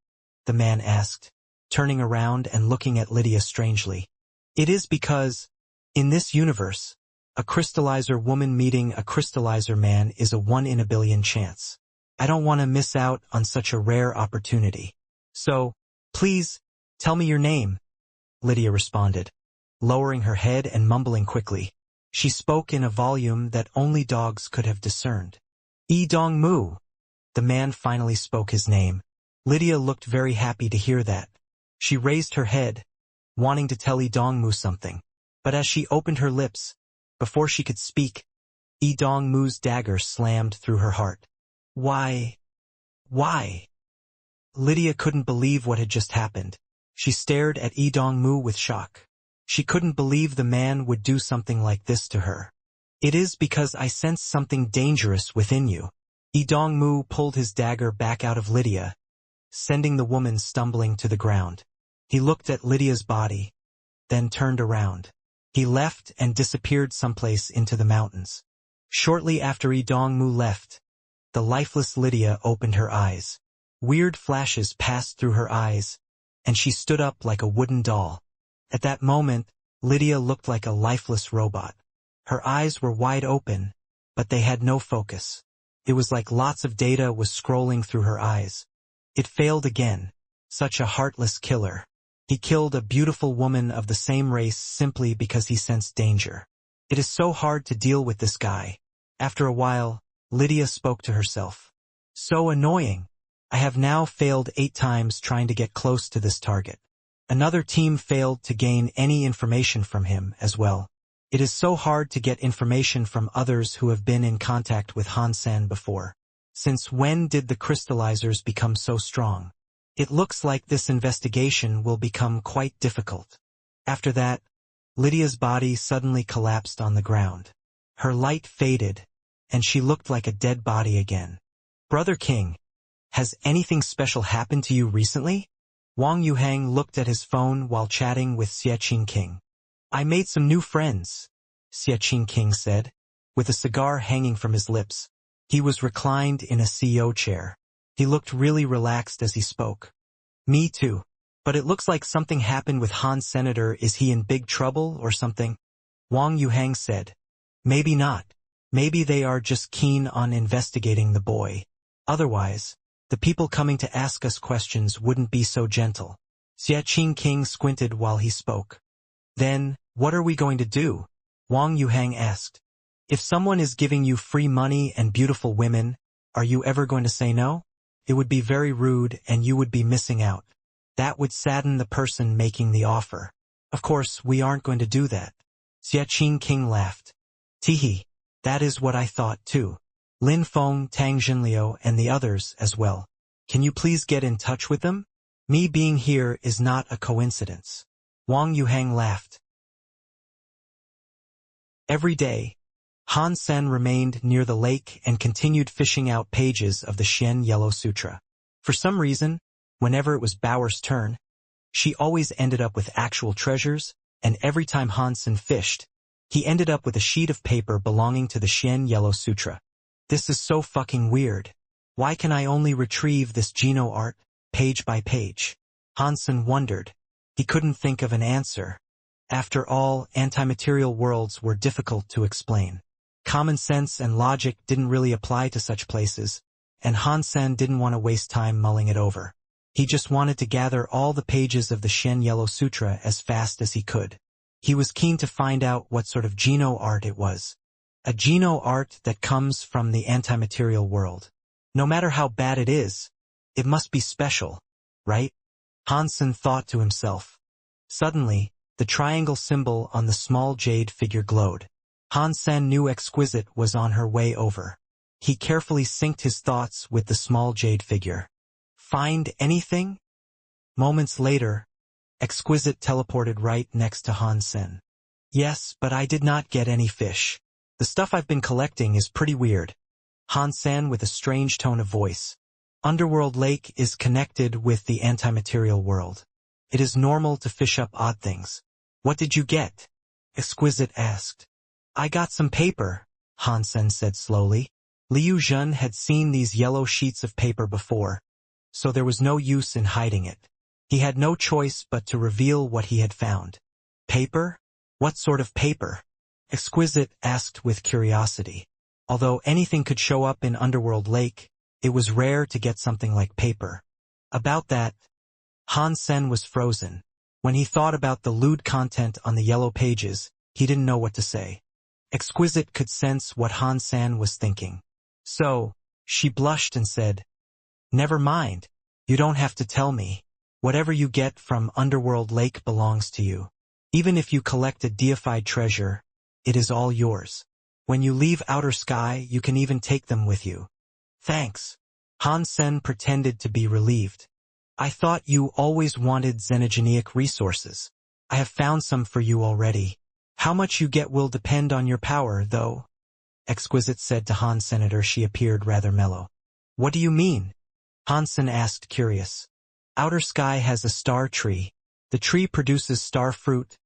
the man asked, turning around and looking at Lydia strangely. "It is because, in this universe, a crystallizer woman meeting a crystallizer man is a 1 in a billion chance. I don't want to miss out on such a rare opportunity. So, please, tell me your name," Lydia responded, lowering her head and mumbling quickly. She spoke in a volume that only dogs could have discerned. "Yi Dong Mu." The man finally spoke his name. Lydia looked very happy to hear that. She raised her head, wanting to tell Yi Dong Mu something. But as she opened her lips, before she could speak, Yi Dong Mu's dagger slammed through her heart. Why? Lydia couldn't believe what had just happened. She stared at Yi Dong Mu with shock. She couldn't believe the man would do something like this to her. "It is because I sense something dangerous within you." Yi Dong Mu pulled his dagger back out of Lydia, sending the woman stumbling to the ground. He looked at Lydia's body, then turned around. He left and disappeared someplace into the mountains. Shortly after Yi Dong Mu left, the lifeless Lydia opened her eyes. Weird flashes passed through her eyes, and she stood up like a wooden doll. At that moment, Lydia looked like a lifeless robot. Her eyes were wide open, but they had no focus. It was like lots of data was scrolling through her eyes. It failed again. Such a heartless killer. He killed a beautiful woman of the same race simply because he sensed danger. It is so hard to deal with this guy. After a while, Lydia spoke to herself. So annoying. I have now failed 8 times trying to get close to this target. Another team failed to gain any information from him as well. It is so hard to get information from others who have been in contact with Han-san before. Since when did the crystallizers become so strong? It looks like this investigation will become quite difficult. After that, Lydia's body suddenly collapsed on the ground. Her light faded, and she looked like a dead body again. Brother King, has anything special happened to you recently? Wang Yuhang looked at his phone while chatting with Xie King. I made some new friends, Xie King said, with a cigar hanging from his lips. He was reclined in a CEO chair. He looked really relaxed as he spoke. Me too. But it looks like something happened with Han Senator. Is he in big trouble or something? Wang Yuhang said. Maybe not. Maybe they are just keen on investigating the boy. Otherwise, the people coming to ask us questions wouldn't be so gentle. Xie King squinted while he spoke. Then, what are we going to do? Wang Yuhang asked. If someone is giving you free money and beautiful women, are you ever going to say no? It would be very rude and you would be missing out. That would sadden the person making the offer. Of course, we aren't going to do that. Xie King laughed. Teehee. That is what I thought too. Lin Feng, Tang Jinliu, and the others as well. Can you please get in touch with them? Me being here is not a coincidence. Wang Yuhang laughed. Every day, Han Sen remained near the lake and continued fishing out pages of the Xian Yellow Sutra. For some reason, whenever it was Bauer's turn, she always ended up with actual treasures, and every time Han Sen fished, he ended up with a sheet of paper belonging to the Xian Yellow Sutra. This is so fucking weird. Why can I only retrieve this Geno art, page by page? Han Sen wondered. He couldn't think of an answer. After all, anti-material worlds were difficult to explain. Common sense and logic didn't really apply to such places, and Han Sen didn't want to waste time mulling it over. He just wanted to gather all the pages of the Xian Yellow Sutra as fast as he could. He was keen to find out what sort of Geno art it was. A Geno art that comes from the anti-material world. No matter how bad it is, it must be special, right? Han Sen thought to himself. Suddenly, the triangle symbol on the small jade figure glowed. Han Sen knew Exquisite was on her way over. He carefully synced his thoughts with the small jade figure. Find anything? Moments later, Exquisite teleported right next to Han Sen. Yes, but I did not get any fish. The stuff I've been collecting is pretty weird. Han Sen with a strange tone of voice. Underworld Lake is connected with the anti-material world. It is normal to fish up odd things. What did you get? Exquisite asked. I got some paper, Han Sen said slowly. Liu Zhen had seen these yellow sheets of paper before, so there was no use in hiding it. He had no choice but to reveal what he had found. Paper? What sort of paper? Exquisite asked with curiosity. Although anything could show up in Underworld Lake, it was rare to get something like paper. About that, Han Sen was frozen. When he thought about the lewd content on the yellow pages, he didn't know what to say. Exquisite could sense what Han Sen was thinking. So, she blushed and said, Never mind. You don't have to tell me. Whatever you get from Underworld Lake belongs to you. Even if you collect a deified treasure, it is all yours. When you leave Outer Sky, you can even take them with you. Thanks. Han Sen pretended to be relieved. I thought you always wanted xenogeneic resources. I have found some for you already. How much you get will depend on your power, though. Exquisite said to Han Senator. She appeared rather mellow. What do you mean? Han Sen asked, curious. Outer Sky has a star tree. The tree produces star fruit,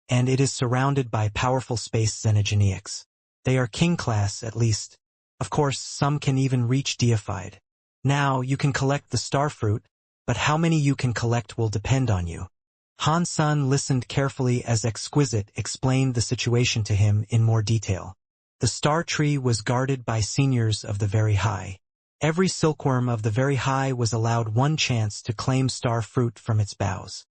and it is surrounded by powerful space xenogeneics. They are king class, at least. Of course, some can even reach deified. Now, you can collect the star fruit, but how many you can collect will depend on you. Han Sen listened carefully as Exquisite explained the situation to him in more detail. The star tree was guarded by seniors of the Very High. Every silkworm of the Very High was allowed one chance to claim star fruit from its boughs.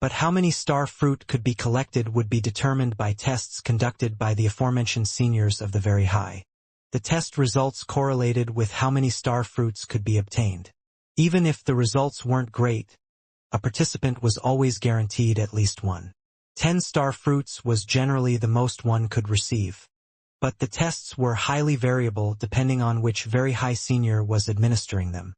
But how many star fruit could be collected would be determined by tests conducted by the aforementioned seniors of the very high. The test results correlated with how many star fruits could be obtained. Even if the results weren't great, a participant was always guaranteed at least one. 10 star fruits was generally the most one could receive. But the tests were highly variable depending on which very high senior was administering them.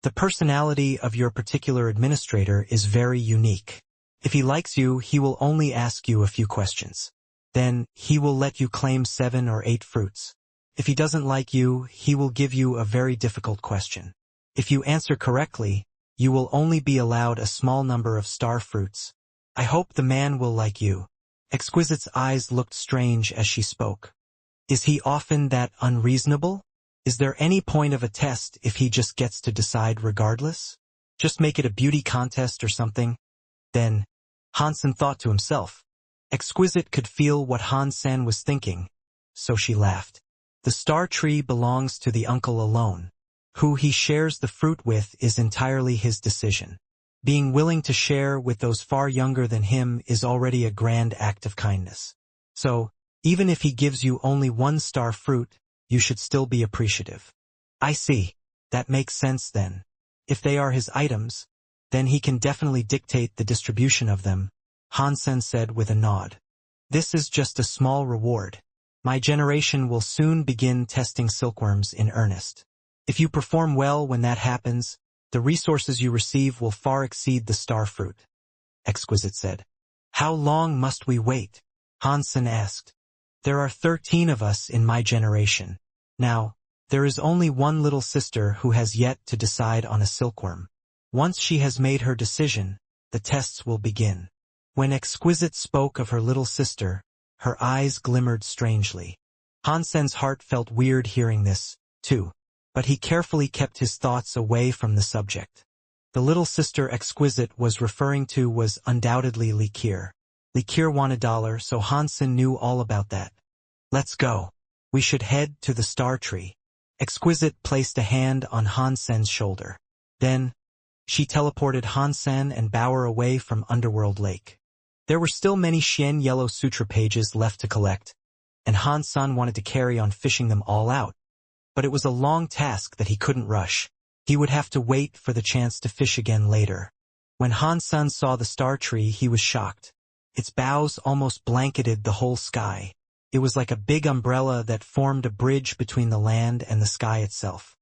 The personality of your particular administrator is very unique. If he likes you, he will only ask you a few questions. Then, he will let you claim 7 or 8 fruits. If he doesn't like you, he will give you a very difficult question. If you answer correctly, you will only be allowed a small number of star fruits. I hope the man will like you. Exquisite's eyes looked strange as she spoke. Is he often that unreasonable? Is there any point of a test if he just gets to decide regardless? Just make it a beauty contest or something? Then, Hansen thought to himself. Exquisite could feel what Hansen was thinking, so she laughed. The star tree belongs to the uncle alone. Who he shares the fruit with is entirely his decision. Being willing to share with those far younger than him is already a grand act of kindness. So, even if he gives you only 1 star fruit, you should still be appreciative. I see. That makes sense then. If they are his items, then he can definitely dictate the distribution of them, Hansen said with a nod. This is just a small reward. My generation will soon begin testing silkworms in earnest. If you perform well when that happens, the resources you receive will far exceed the star fruit, Exquisite said. How long must we wait? Hansen asked. There are 13 of us in my generation. Now, there is only one little sister who has yet to decide on a silkworm. Once she has made her decision, the tests will begin. When Exquisite spoke of her little sister, her eyes glimmered strangely. Hansen's heart felt weird hearing this, too, but he carefully kept his thoughts away from the subject. The little sister Exquisite was referring to was undoubtedly Likir. Likir won $1, so Hansen knew all about that. Let's go. We should head to the star tree. Exquisite placed a hand on Hansen's shoulder. Then, she teleported Hansen and Bauer away from Underworld Lake. There were still many Xian Yellow Sutra pages left to collect, and Hansen wanted to carry on fishing them all out. But it was a long task that he couldn't rush. He would have to wait for the chance to fish again later. When Hansen saw the star tree, he was shocked. Its boughs almost blanketed the whole sky. It was like a big umbrella that formed a bridge between the land and the sky itself.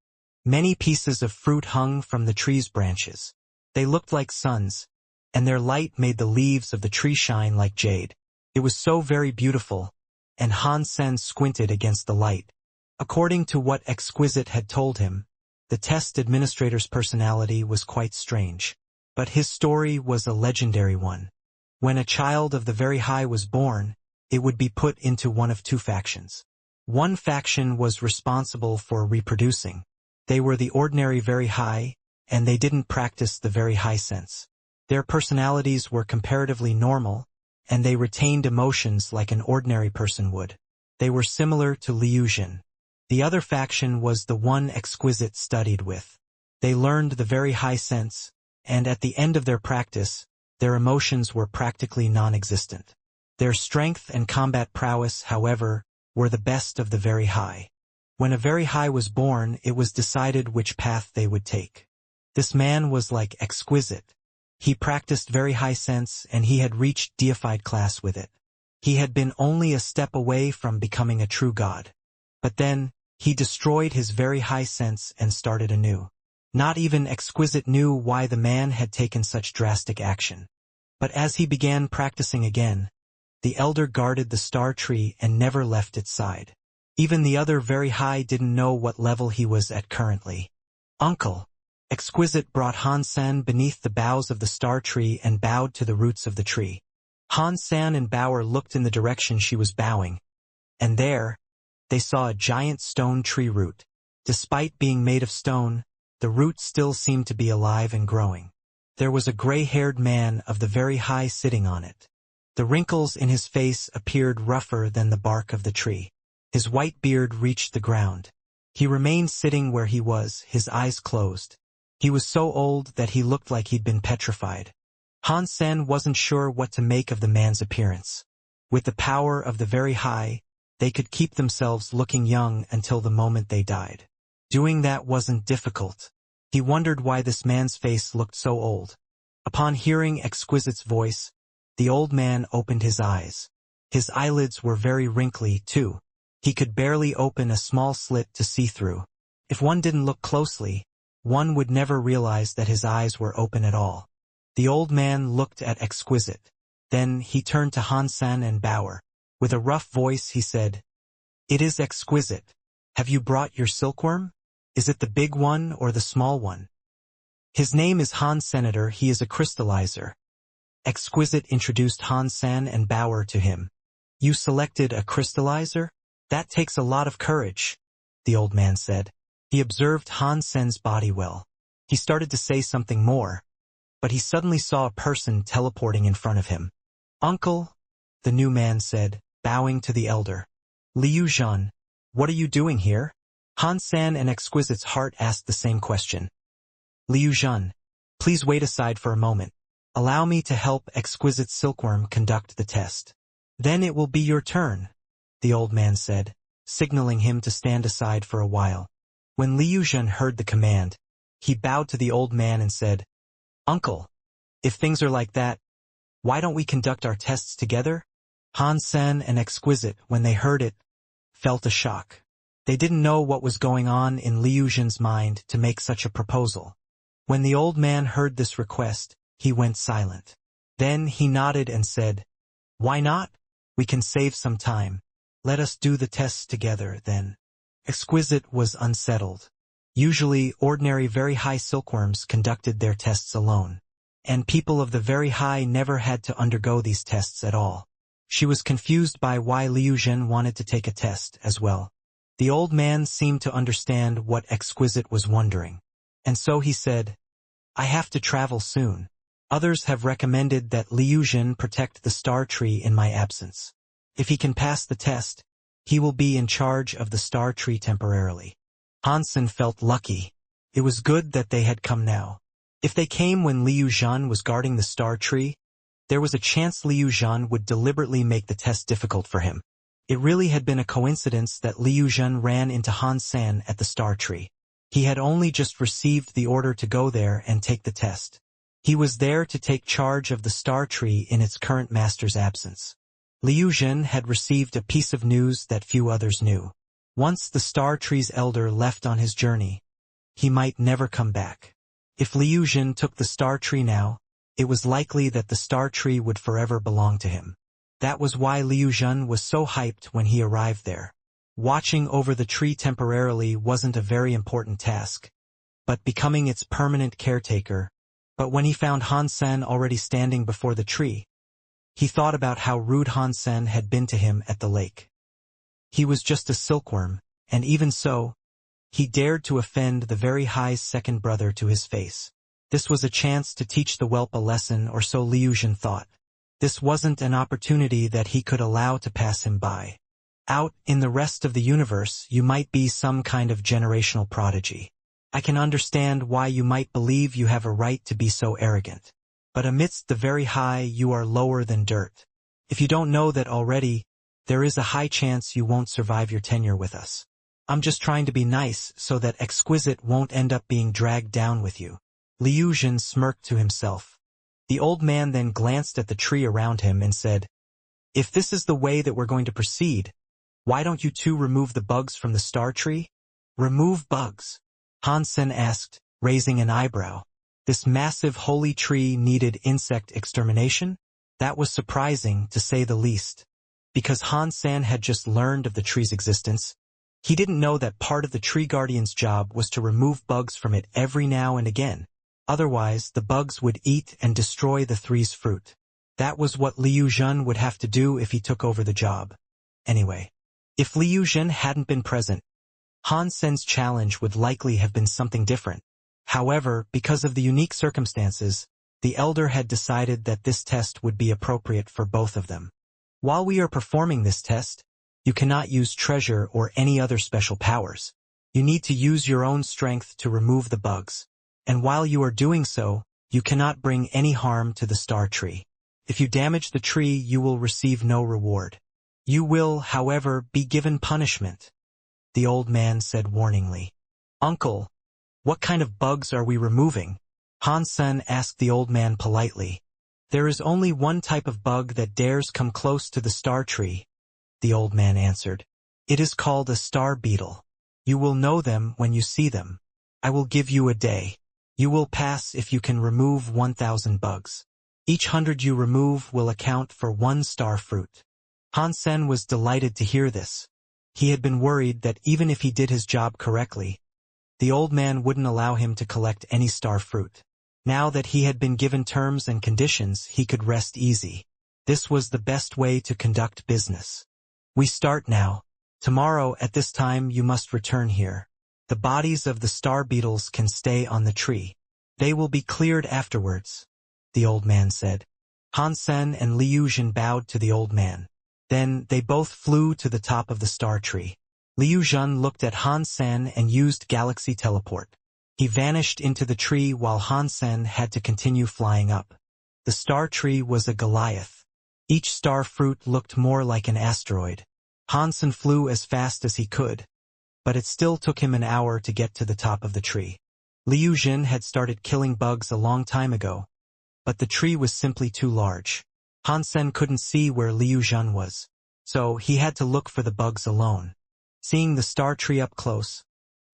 Many pieces of fruit hung from the tree's branches. They looked like suns, and their light made the leaves of the tree shine like jade. It was so very beautiful, and Hansen squinted against the light. According to what Exquisite had told him, the test administrator's personality was quite strange. But his story was a legendary one. When a child of the very high was born, it would be put into one of 2 factions. One faction was responsible for reproducing. They were the ordinary very high, and they didn't practice the very high sense. Their personalities were comparatively normal, and they retained emotions like an ordinary person would. They were similar to Liujian. The other faction was the one Exquisite studied with. They learned the very high sense, and at the end of their practice, their emotions were practically non-existent. Their strength and combat prowess, however, were the best of the very high. When a very high was born, it was decided which path they would take. This man was like Exquisite. He practiced very high sense, and he had reached deified class with it. He had been only a step away from becoming a true god. But then, he destroyed his very high sense and started anew. Not even Exquisite knew why the man had taken such drastic action. But as he began practicing again, the elder guarded the star tree and never left its side. Even the other very high didn't know what level he was at currently. Uncle! Exquisite brought Hansen beneath the boughs of the star tree and bowed to the roots of the tree. Hansen and Bauer looked in the direction she was bowing, and there, they saw a giant stone tree root. Despite being made of stone, the root still seemed to be alive and growing. There was a gray-haired man of the very high sitting on it. The wrinkles in his face appeared rougher than the bark of the tree. His white beard reached the ground. He remained sitting where he was, his eyes closed. He was so old that he looked like he'd been petrified. Han Sen wasn't sure what to make of the man's appearance. With the power of the very high, they could keep themselves looking young until the moment they died. Doing that wasn't difficult. He wondered why this man's face looked so old. Upon hearing Exquisite's voice, the old man opened his eyes. His eyelids were very wrinkly, too. He could barely open a small slit to see through. If one didn't look closely, one would never realize that his eyes were open at all. The old man looked at Exquisite. Then he turned to Han Sen and Bauer. With a rough voice he said, "It is Exquisite. Have you brought your silkworm? Is it the big one or the small one?" "His name is Han Senator, he is a crystallizer." Exquisite introduced Han Sen and Bauer to him. "You selected a crystallizer? That takes a lot of courage," the old man said. He observed Han Sen's body well. He started to say something more, but he suddenly saw a person teleporting in front of him. "Uncle," the new man said, bowing to the elder. "Liu Zhan, what are you doing here?" Han Sen and Exquisite's heart asked the same question. "Liu Zhan, please wait aside for a moment. Allow me to help Exquisite Silkworm conduct the test. Then it will be your turn," the old man said, signaling him to stand aside for a while. When Liu Zhan heard the command, he bowed to the old man and said, "Uncle, if things are like that, why don't we conduct our tests together?" Han Sen and Exquisite, when they heard it, felt a shock. They didn't know what was going on in Liu Zhan's mind to make such a proposal. When the old man heard this request, he went silent. Then he nodded and said, "Why not? We can save some time. Let us do the tests together, then." Exquisite was unsettled. Usually, ordinary very high silkworms conducted their tests alone, and people of the very high never had to undergo these tests at all. She was confused by why Liu Zhan wanted to take a test as well. The old man seemed to understand what Exquisite was wondering, and so he said, "I have to travel soon. Others have recommended that Liu Zhan protect the star tree in my absence. If he can pass the test, he will be in charge of the star tree temporarily." Han Sen felt lucky. It was good that they had come now. If they came when Liu Zhan was guarding the star tree, there was a chance Liu Zhan would deliberately make the test difficult for him. It really had been a coincidence that Liu Zhan ran into Han Sen at the star tree. He had only just received the order to go there and take the test. He was there to take charge of the star tree in its current master's absence. Liu Zhan had received a piece of news that few others knew. Once the star tree's elder left on his journey, he might never come back. If Liu Zhan took the star tree now, it was likely that the star tree would forever belong to him. That was why Liu Zhan was so hyped when he arrived there. Watching over the tree temporarily wasn't a very important task, but becoming its permanent caretaker. But when he found Han Sen already standing before the tree, he thought about how rude Han Sen had been to him at the lake. He was just a silkworm, and even so, he dared to offend the very high's second brother to his face. This was a chance to teach the whelp a lesson, or so Liu Zhan thought. This wasn't an opportunity that he could allow to pass him by. Out in the rest of the universe, you might be some kind of generational prodigy. I can understand why you might believe you have a right to be so arrogant. But amidst the very high, you are lower than dirt. If you don't know that already, there is a high chance you won't survive your tenure with us. I'm just trying to be nice so that Exquisite won't end up being dragged down with you." Liu Zhan smirked to himself. The old man then glanced at the tree around him and said, "If this is the way that we're going to proceed, why don't you two remove the bugs from the star tree?" "Remove bugs?" Han Sen asked, raising an eyebrow. This massive holy tree needed insect extermination? That was surprising, to say the least. Because Han Sen had just learned of the tree's existence, he didn't know that part of the tree guardian's job was to remove bugs from it every now and again. Otherwise, the bugs would eat and destroy the tree's fruit. That was what Liu Zhan would have to do if he took over the job. Anyway, if Liu Zhan hadn't been present, Han Sen's challenge would likely have been something different. However, because of the unique circumstances, the elder had decided that this test would be appropriate for both of them. While we are performing this test, you cannot use treasure or any other special powers. You need to use your own strength to remove the bugs. And while you are doing so, You cannot bring any harm to the star tree. If you damage the tree, you will receive no reward. You will, however, be given punishment," the old man said warningly. "Uncle, what kind of bugs are we removing?" Han-sen asked the old man politely. "There is only one type of bug that dares come close to the star tree," the old man answered. "It is called a star beetle. You will know them when you see them. I will give you a day. You will pass if you can remove 1,000 bugs. Each 100 you remove will account for 1 star fruit." Han-sen was delighted to hear this. He had been worried that even if he did his job correctly, the old man wouldn't allow him to collect any star fruit. Now that he had been given terms and conditions, he could rest easy. This was the best way to conduct business. "We start now. Tomorrow at this time you must return here. The bodies of the star beetles can stay on the tree. They will be cleared afterwards," the old man said. Han-sen and Liu Zhen bowed to the old man. Then they both flew to the top of the star tree. Liu Zhen looked at Han-sen and used galaxy teleport. He vanished into the tree while Han-sen had to continue flying up. The star tree was a Goliath. Each star fruit looked more like an asteroid. Han-sen flew as fast as he could, but it still took him an hour to get to the top of the tree. Liu Zhen had started killing bugs a long time ago, but the tree was simply too large. Han-sen couldn't see where Liu Zhen was, so he had to look for the bugs alone. Seeing the star tree up close,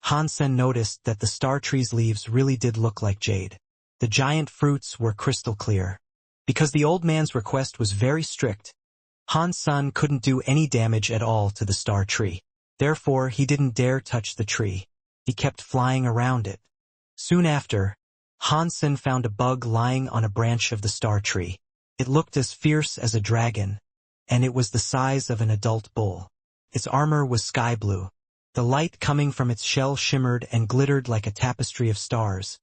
Han-sen noticed that the star tree's leaves really did look like jade. The giant fruits were crystal clear. Because the old man's request was very strict, Han-sen couldn't do any damage at all to the star tree. Therefore, he didn't dare touch the tree. He kept flying around it. Soon after, Han-sen found a bug lying on a branch of the star tree. It looked as fierce as a dragon, and it was the size of an adult bull. Its armor was sky blue. The light coming from its shell shimmered and glittered like a tapestry of stars,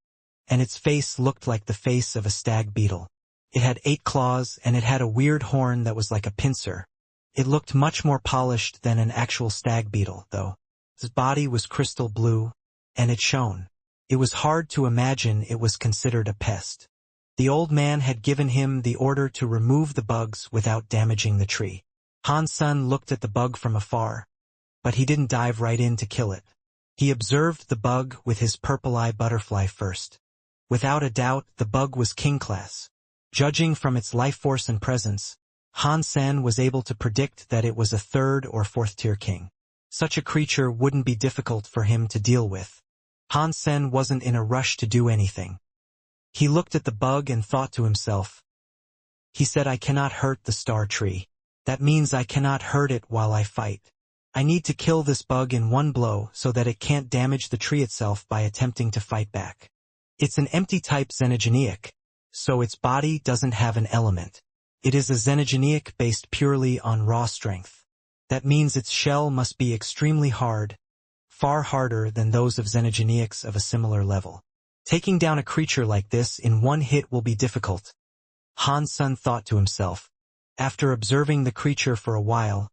and its face looked like the face of a stag beetle. It had 8 claws, and it had a weird horn that was like a pincer. It looked much more polished than an actual stag beetle, though. Its body was crystal blue, and it shone. It was hard to imagine it was considered a pest. The old man had given him the order to remove the bugs without damaging the tree. Han-sen looked at the bug from afar, but he didn't dive right in to kill it. He observed the bug with his purple-eye butterfly first. Without a doubt, the bug was king class. Judging from its life force and presence, Han-sen was able to predict that it was a 3rd or 4th tier king. Such a creature wouldn't be difficult for him to deal with. Han-sen wasn't in a rush to do anything. He looked at the bug and thought to himself. He said, "I cannot hurt the star tree. That means I cannot hurt it while I fight. I need to kill this bug in one blow so that it can't damage the tree itself by attempting to fight back. It's an empty type xenogeneic, so its body doesn't have an element. It is a xenogeneic based purely on raw strength. That means its shell must be extremely hard, far harder than those of xenogeneics of a similar level. Taking down a creature like this in one hit will be difficult," Han-sen thought to himself. After observing the creature for a while,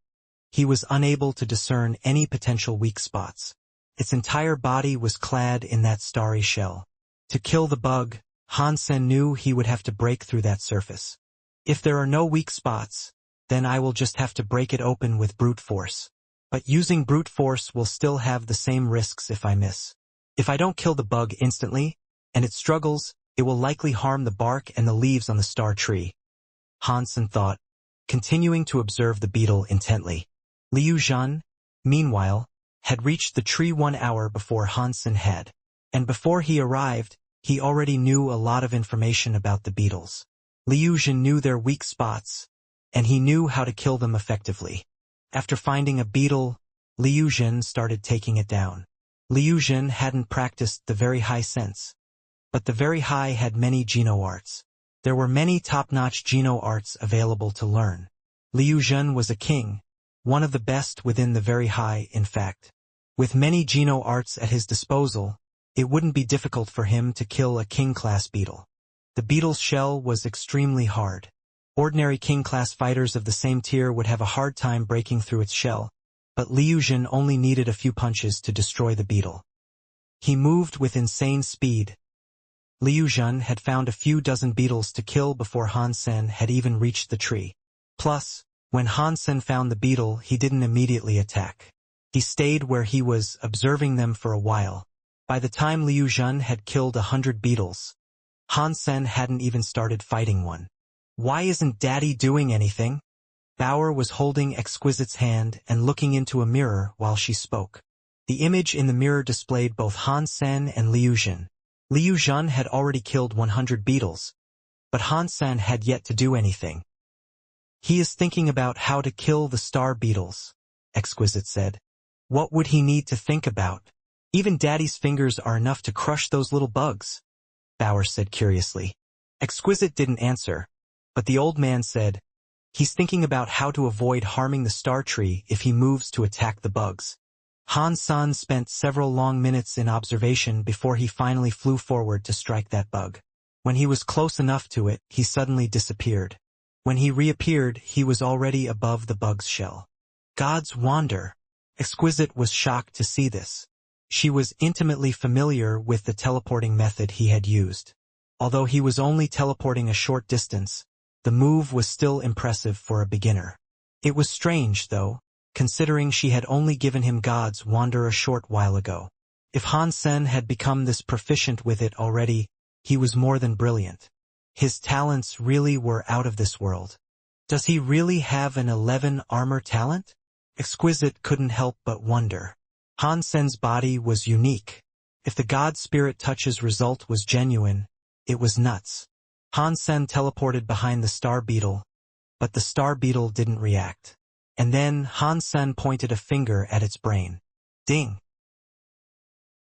he was unable to discern any potential weak spots. Its entire body was clad in that starry shell. To kill the bug, Han-sen knew he would have to break through that surface. If there are no weak spots, then I will just have to break it open with brute force. But using brute force will still have the same risks if I miss. If I don't kill the bug instantly, and it struggles, it will likely harm the bark and the leaves on the star tree, Han-sen thought, continuing to observe the beetle intently. Liu Zhen, meanwhile, had reached the tree 1 hour before Han-sen had, and before he arrived, he already knew a lot of information about the beetles. Liu Zhen knew their weak spots, and he knew how to kill them effectively. After finding a beetle, Liu Zhen started taking it down. Liu Zhen hadn't practiced the very high sense, but the very high had many geno arts. There were many top-notch geno arts available to learn. Liu Zhen was a king, one of the best within the very high, in fact. With many geno arts at his disposal, it wouldn't be difficult for him to kill a king-class beetle. The beetle's shell was extremely hard. Ordinary king-class fighters of the same tier would have a hard time breaking through its shell, but Liu Zhen only needed a few punches to destroy the beetle. He moved with insane speed, Liu Zhen had found a few dozen beetles to kill before Han Sen had even reached the tree. Plus, when Han Sen found the beetle, he didn't immediately attack. He stayed where he was, observing them for a while. By the time Liu Zhen had killed 100 beetles, Han Sen hadn't even started fighting one. "Why isn't Daddy doing anything?" Bauer was holding Exquisite's hand and looking into a mirror while she spoke. The image in the mirror displayed both Han Sen and Liu Zhen. Liu Zhen had already killed 100 beetles, but Han Sen had yet to do anything. "He is thinking about how to kill the star beetles," Exquisite said. "What would he need to think about? Even Daddy's fingers are enough to crush those little bugs," Bauer said curiously. Exquisite didn't answer, but the old man said, "He's thinking about how to avoid harming the star tree if he moves to attack the bugs." Han Sen spent several long minutes in observation before he finally flew forward to strike that bug. When he was close enough to it, he suddenly disappeared. When he reappeared, he was already above the bug's shell. God's wonder! Exquisite was shocked to see this. She was intimately familiar with the teleporting method he had used. Although he was only teleporting a short distance, the move was still impressive for a beginner. It was strange, though, considering she had only given him God's wonder a short while ago. If Han Sen had become this proficient with it already, he was more than brilliant. His talents really were out of this world. Does he really have an 11 armor talent? Exquisite couldn't help but wonder. Han Sen's body was unique. If the God Spirit Touch's result was genuine, it was nuts. Han Sen teleported behind the star beetle, but the star beetle didn't react. And then Han Sen pointed a finger at its brain. Ding!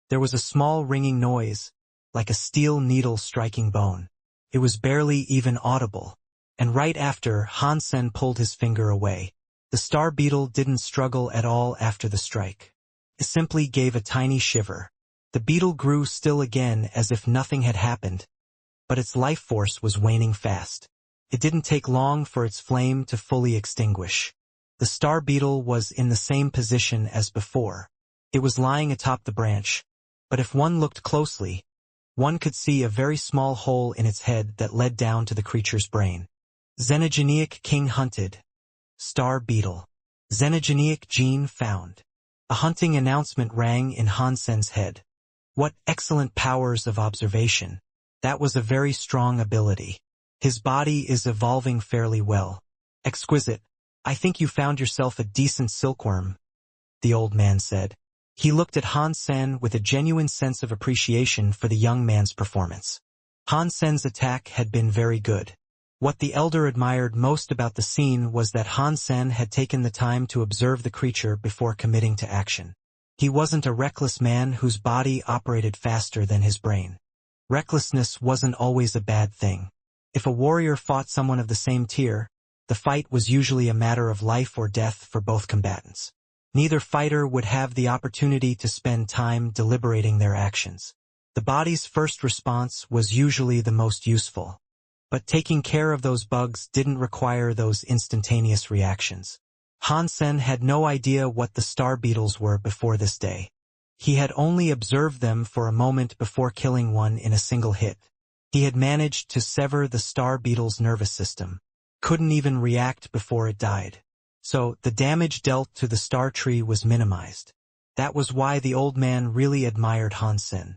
There was a small ringing noise, like a steel needle striking bone. It was barely even audible. And right after, Han Sen pulled his finger away. The star beetle didn't struggle at all after the strike. It simply gave a tiny shiver. The beetle grew still again as if nothing had happened, but its life force was waning fast. It didn't take long for its flame to fully extinguish. The star beetle was in the same position as before. It was lying atop the branch, but if one looked closely, one could see a very small hole in its head that led down to the creature's brain. Xenogeneic King hunted. Star beetle. Xenogeneic gene found. A hunting announcement rang in Han Sen's head. What excellent powers of observation. That was a very strong ability. His body is evolving fairly well. Exquisite, I think you found yourself a decent silkworm, the old man said. He looked at Han Sen with a genuine sense of appreciation for the young man's performance. Han Sen's attack had been very good. What the elder admired most about the scene was that Han Sen had taken the time to observe the creature before committing to action. He wasn't a reckless man whose body operated faster than his brain. Recklessness wasn't always a bad thing. If a warrior fought someone of the same tier, the fight was usually a matter of life or death for both combatants. Neither fighter would have the opportunity to spend time deliberating their actions. The body's first response was usually the most useful. But taking care of those bugs didn't require those instantaneous reactions. Han Sen had no idea what the star beetles were before this day. He had only observed them for a moment before killing one in a single hit. He had managed to sever the star beetle's nervous system. Couldn't even react before it died. So, the damage dealt to the star tree was minimized. That was why the old man really admired Han Sen.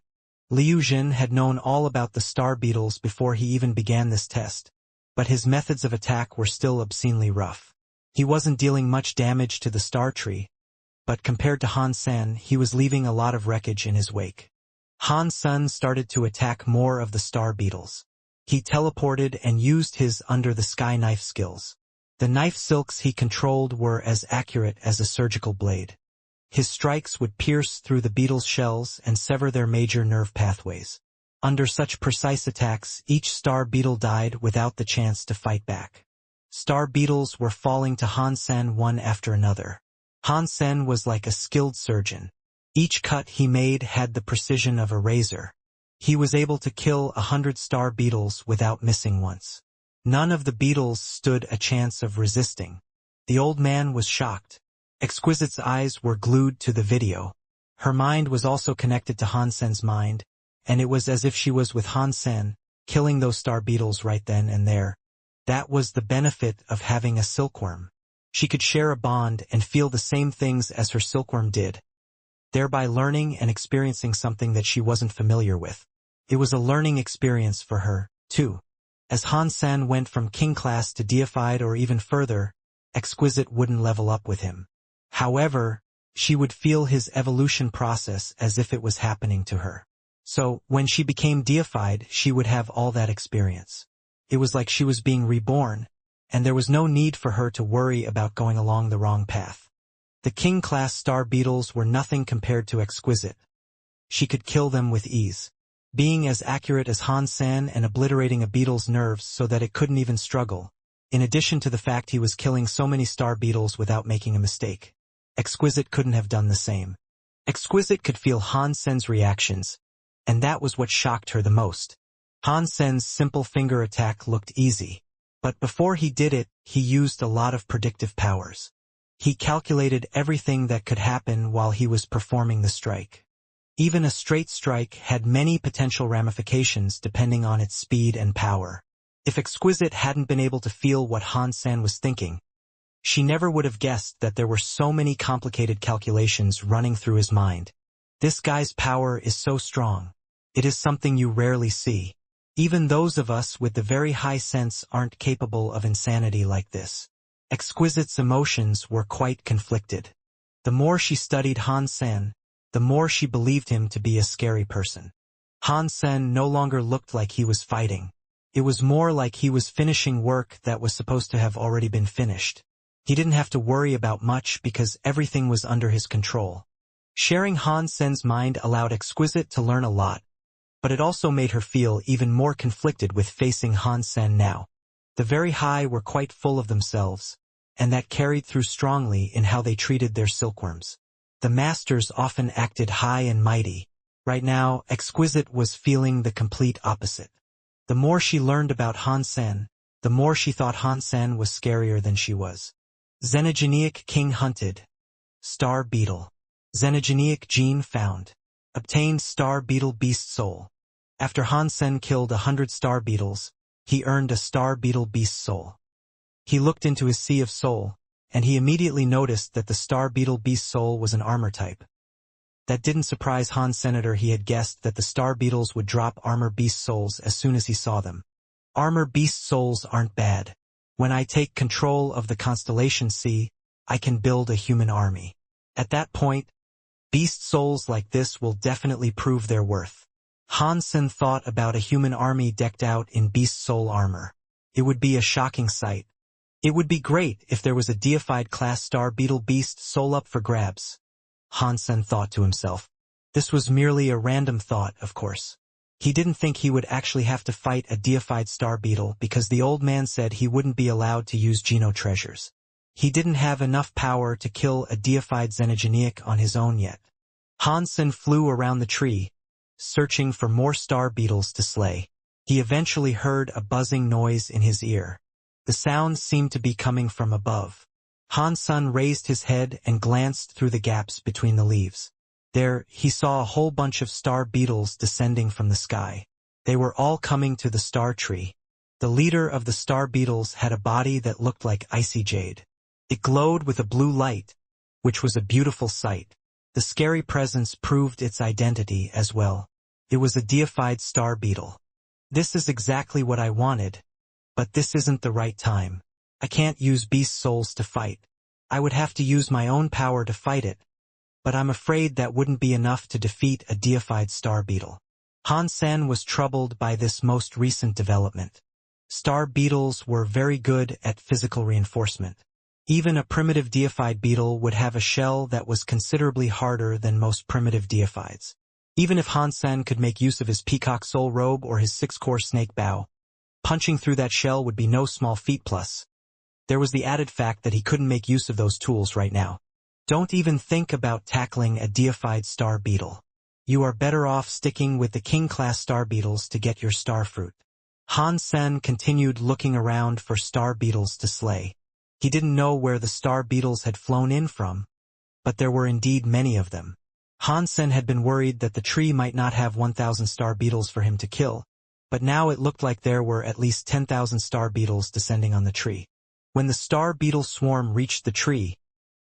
Liu Zhen had known all about the star beetles before he even began this test, but his methods of attack were still obscenely rough. He wasn't dealing much damage to the star tree, but compared to Han Sen, he was leaving a lot of wreckage in his wake. Han Sen started to attack more of the star beetles. He teleported and used his under-the-sky knife skills. The knife silks he controlled were as accurate as a surgical blade. His strikes would pierce through the beetles' shells and sever their major nerve pathways. Under such precise attacks, each star beetle died without the chance to fight back. Star beetles were falling to Han Sen one after another. Han Sen was like a skilled surgeon. Each cut he made had the precision of a razor. He was able to kill 100 star beetles without missing once. None of the beetles stood a chance of resisting. The old man was shocked. Exquisite's eyes were glued to the video. Her mind was also connected to Han Sen's mind, and it was as if she was with Han Sen, killing those star beetles right then and there. That was the benefit of having a silkworm. She could share a bond and feel the same things as her silkworm did, thereby learning and experiencing something that she wasn't familiar with. It was a learning experience for her, too. As Han Sen went from king class to deified or even further, Exquisite wouldn't level up with him. However, she would feel his evolution process as if it was happening to her. So, when she became deified, she would have all that experience. It was like she was being reborn, and there was no need for her to worry about going along the wrong path. The king-class star beetles were nothing compared to Exquisite. She could kill them with ease, being as accurate as Han Sen and obliterating a beetle's nerves so that it couldn't even struggle, in addition to the fact he was killing so many star beetles without making a mistake. Exquisite couldn't have done the same. Exquisite could feel Han Sen's reactions, and that was what shocked her the most. Han Sen's simple finger attack looked easy, but before he did it, he used a lot of predictive powers. He calculated everything that could happen while he was performing the strike. Even a straight strike had many potential ramifications depending on its speed and power. If Exquisite hadn't been able to feel what Han Sen was thinking, she never would have guessed that there were so many complicated calculations running through his mind. This guy's power is so strong. It is something you rarely see. Even those of us with the very high sense aren't capable of insanity like this. Exquisite's emotions were quite conflicted. The more she studied Han Sen, the more she believed him to be a scary person. Han Sen no longer looked like he was fighting. It was more like he was finishing work that was supposed to have already been finished. He didn't have to worry about much because everything was under his control. Sharing Han Sen's mind allowed Exquisite to learn a lot, but it also made her feel even more conflicted with facing Han Sen now. The very high were quite full of themselves, and that carried through strongly in how they treated their silkworms. The masters often acted high and mighty. Right now, Exquisite was feeling the complete opposite. The more she learned about Han Sen, the more she thought Han Sen was scarier than she was. Xenogeneic King hunted. Star Beetle. Xenogeneic gene found. Obtained Star Beetle Beast Soul. After Han Sen killed 100 Star Beetles, he earned a Star Beetle Beast Soul. He looked into his sea of soul, and he immediately noticed that the Star Beetle Beast Soul was an armor type. That didn't surprise Han Senator. He had guessed that the Star Beetles would drop armor beast souls as soon as he saw them. Armor beast souls aren't bad. When I take control of the Constellation Sea, I can build a human army. At that point, beast souls like this will definitely prove their worth. Han Sen thought about a human army decked out in beast soul armor. It would be a shocking sight. It would be great if there was a deified class Star Beetle Beast Soul up for grabs. Han Sen thought to himself. This was merely a random thought, of course. He didn't think he would actually have to fight a deified Star Beetle because the old man said he wouldn't be allowed to use Geno treasures. He didn't have enough power to kill a deified Xenogeneic on his own yet. Han Sen flew around the tree, searching for more Star Beetles to slay. He eventually heard a buzzing noise in his ear. The sound seemed to be coming from above. Han Sen raised his head and glanced through the gaps between the leaves. There, he saw a whole bunch of star beetles descending from the sky. They were all coming to the star tree. The leader of the star beetles had a body that looked like icy jade. It glowed with a blue light, which was a beautiful sight. The scary presence proved its identity as well. It was a deified star beetle. This is exactly what I wanted, but this isn't the right time. I can't use beast souls to fight. I would have to use my own power to fight it, but I'm afraid that wouldn't be enough to defeat a deified star beetle. Han Sen was troubled by this most recent development. Star beetles were very good at physical reinforcement. Even a primitive deified beetle would have a shell that was considerably harder than most primitive deifieds. Even if Han Sen could make use of his peacock soul robe or his 6-core snake bow, punching through that shell would be no small feat. Plus, there was the added fact that he couldn't make use of those tools right now. Don't even think about tackling a deified star beetle. You are better off sticking with the king-class star beetles to get your star fruit. Han Sen continued looking around for star beetles to slay. He didn't know where the star beetles had flown in from, but there were indeed many of them. Han Sen had been worried that the tree might not have 1,000 star beetles for him to kill, but now it looked like there were at least 10,000 star beetles descending on the tree. When the star beetle swarm reached the tree,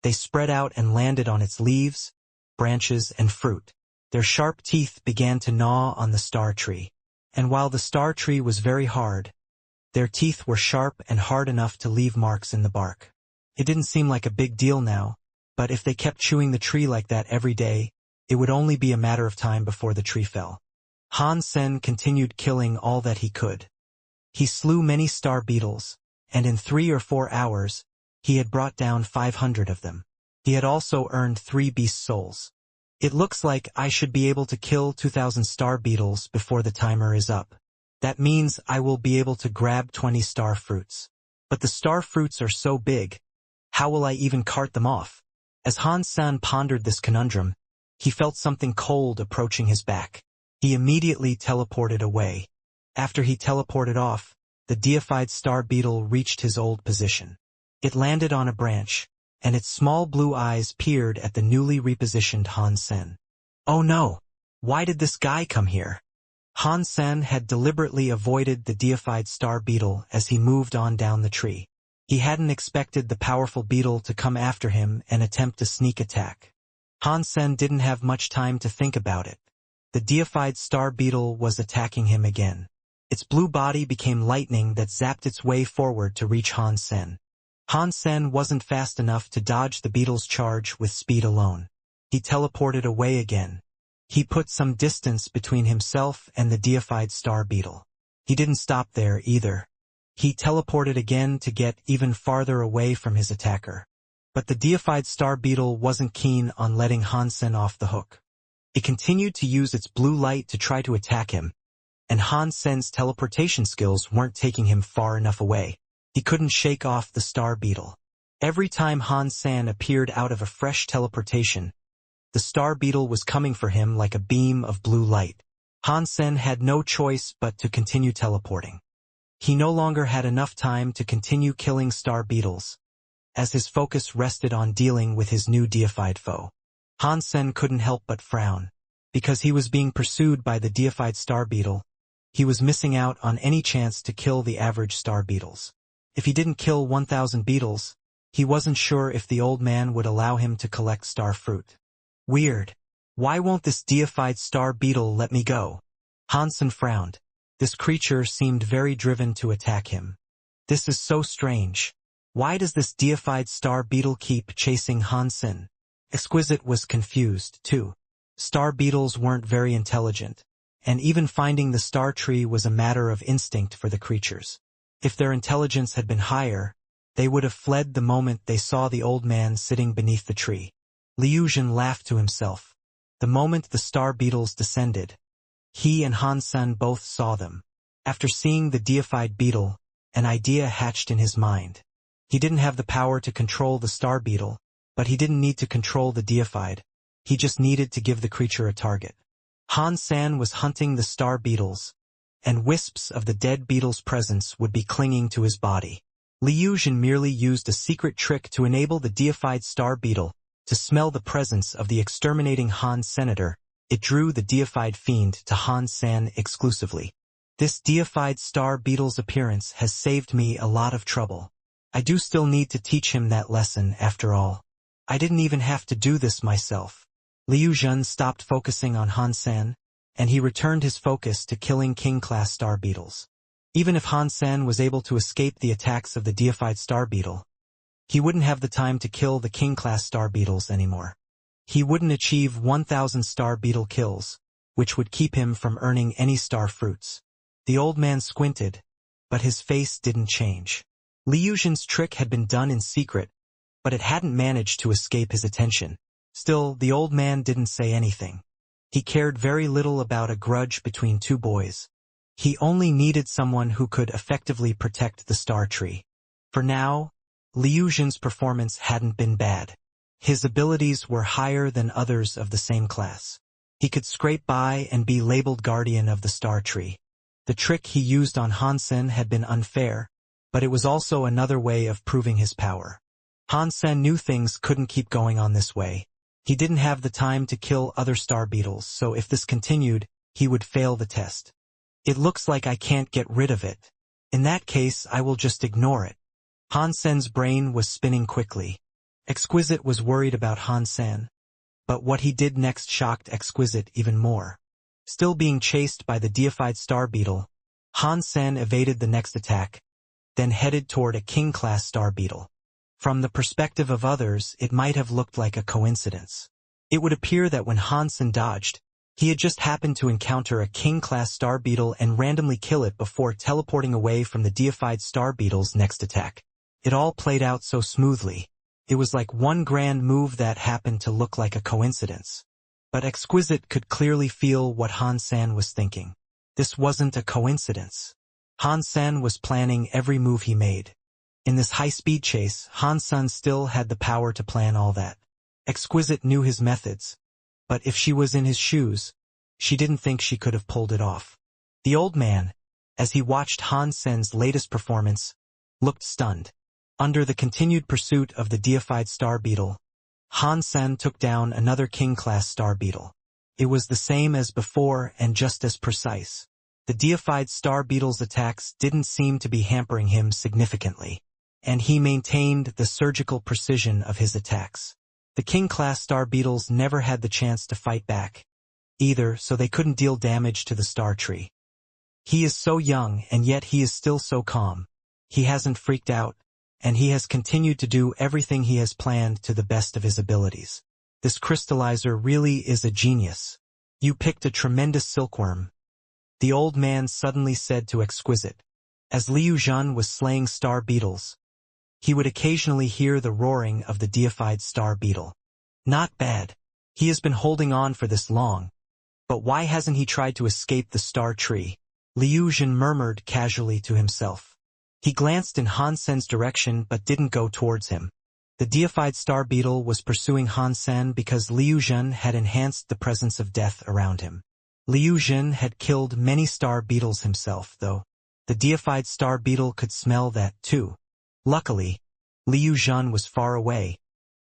they spread out and landed on its leaves, branches, and fruit. Their sharp teeth began to gnaw on the star tree. And while the star tree was very hard, their teeth were sharp and hard enough to leave marks in the bark. It didn't seem like a big deal now, but if they kept chewing the tree like that every day, it would only be a matter of time before the tree fell. Han Sen continued killing all that he could. He slew many star beetles, and in 3 or 4 hours, he had brought down 500 of them. He had also earned 3 beast souls. It looks like I should be able to kill 2,000 star beetles before the timer is up. That means I will be able to grab 20 star fruits. But the star fruits are so big, how will I even cart them off? As Han Sen pondered this conundrum, he felt something cold approaching his back. He immediately teleported away. After he teleported off, the deified star beetle reached his old position. It landed on a branch, and its small blue eyes peered at the newly repositioned Han Sen. Oh no! Why did this guy come here? Han Sen had deliberately avoided the deified star beetle as he moved on down the tree. He hadn't expected the powerful beetle to come after him and attempt a sneak attack. Han Sen didn't have much time to think about it. The deified star beetle was attacking him again. Its blue body became lightning that zapped its way forward to reach Han Sen. Han Sen wasn't fast enough to dodge the beetle's charge with speed alone. He teleported away again. He put some distance between himself and the deified star beetle. He didn't stop there either. He teleported again to get even farther away from his attacker. But the deified star beetle wasn't keen on letting Han Sen off the hook. It continued to use its blue light to try to attack him, and Han Sen's teleportation skills weren't taking him far enough away. He couldn't shake off the star beetle. Every time Han Sen appeared out of a fresh teleportation, the star beetle was coming for him like a beam of blue light. Han Sen had no choice but to continue teleporting. He no longer had enough time to continue killing star beetles, as his focus rested on dealing with his new deified foe. Han Sen couldn't help but frown. Because he was being pursued by the deified star beetle, he was missing out on any chance to kill the average star beetles. If he didn't kill 1,000 beetles, he wasn't sure if the old man would allow him to collect star fruit. Weird. Why won't this deified star beetle let me go? Han Sen frowned. This creature seemed very driven to attack him. This is so strange. Why does this deified star beetle keep chasing Han Sen? Exquisite was confused, too. Star beetles weren't very intelligent, and even finding the star tree was a matter of instinct for the creatures. If their intelligence had been higher, they would have fled the moment they saw the old man sitting beneath the tree. Liu Zhen laughed to himself. The moment the star beetles descended, he and Han Sen both saw them. After seeing the deified beetle, an idea hatched in his mind. He didn't have the power to control the star beetle, but he didn't need to control the deified. He just needed to give the creature a target. Han Sen was hunting the star beetles, and wisps of the dead beetle's presence would be clinging to his body. Liu Zhen merely used a secret trick to enable the deified star beetle to smell the presence of the exterminating Han Senator. It drew the deified fiend to Han Sen exclusively. This deified star beetle's appearance has saved me a lot of trouble. I do still need to teach him that lesson after all. I didn't even have to do this myself. Liu Zhen stopped focusing on Han Sen, and he returned his focus to killing king-class star beetles. Even if Han Sen was able to escape the attacks of the deified star beetle, he wouldn't have the time to kill the king-class star beetles anymore. He wouldn't achieve 1,000 star beetle kills, which would keep him from earning any star fruits. The old man squinted, but his face didn't change. Liu Zhen's trick had been done in secret, but it hadn't managed to escape his attention. Still, the old man didn't say anything. He cared very little about a grudge between two boys. He only needed someone who could effectively protect the star tree. For now, Liu Zhen's performance hadn't been bad. His abilities were higher than others of the same class. He could scrape by and be labeled guardian of the star tree. The trick he used on Han Sen had been unfair, but it was also another way of proving his power. Han Sen knew things couldn't keep going on this way. He didn't have the time to kill other star beetles, so if this continued, he would fail the test. It looks like I can't get rid of it. In that case, I will just ignore it. Hansen's brain was spinning quickly. Exquisite was worried about Hansen, but what he did next shocked Exquisite even more. Still being chased by the deified star beetle, Hansen evaded the next attack, then headed toward a king-class star beetle. From the perspective of others, it might have looked like a coincidence. It would appear that when Hansen dodged, he had just happened to encounter a king-class star beetle and randomly kill it before teleporting away from the deified star beetle's next attack. It all played out so smoothly. It was like one grand move that happened to look like a coincidence. But Exquisite could clearly feel what Hansen was thinking. This wasn't a coincidence. Hansen was planning every move he made. In this high-speed chase, Hansen still had the power to plan all that. Exquisite knew his methods, but if she was in his shoes, she didn't think she could have pulled it off. The old man, as he watched Hansen's latest performance, looked stunned. Under the continued pursuit of the deified star beetle, Hansen took down another king-class star beetle. It was the same as before and just as precise. The deified star beetle's attacks didn't seem to be hampering him significantly, and he maintained the surgical precision of his attacks. The king-class star beetles never had the chance to fight back, either, so they couldn't deal damage to the star tree. He is so young, and yet he is still so calm. He hasn't freaked out, and he has continued to do everything he has planned to the best of his abilities. This crystallizer really is a genius. You picked a tremendous silkworm, the old man suddenly said to Exquisite. As Liu Zhan was slaying star beetles, he would occasionally hear the roaring of the deified star beetle. Not bad. He has been holding on for this long. But why hasn't he tried to escape the star tree? Liu Zhan murmured casually to himself. He glanced in Hansen's direction but didn't go towards him. The deified star beetle was pursuing Hansen because Liu Zhan had enhanced the presence of death around him. Liu Zhan had killed many star beetles himself, though. The deified star beetle could smell that too. Luckily, Liu Zhan was far away,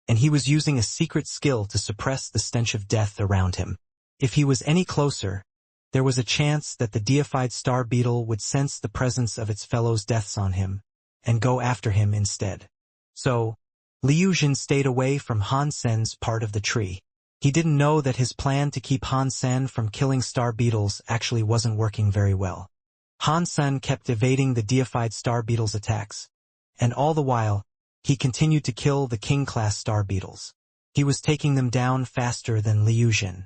and he was using a secret skill to suppress the stench of death around him. If he was any closer, there was a chance that the deified star beetle would sense the presence of its fellows' deaths on him, and go after him instead. So, Liu Zhan stayed away from Hansen's part of the tree. He didn't know that his plan to keep Hansen from killing star beetles actually wasn't working very well. Hansen kept evading the deified star beetle's attacks, and all the while, he continued to kill the king-class star beetles. He was taking them down faster than Liu Zhan.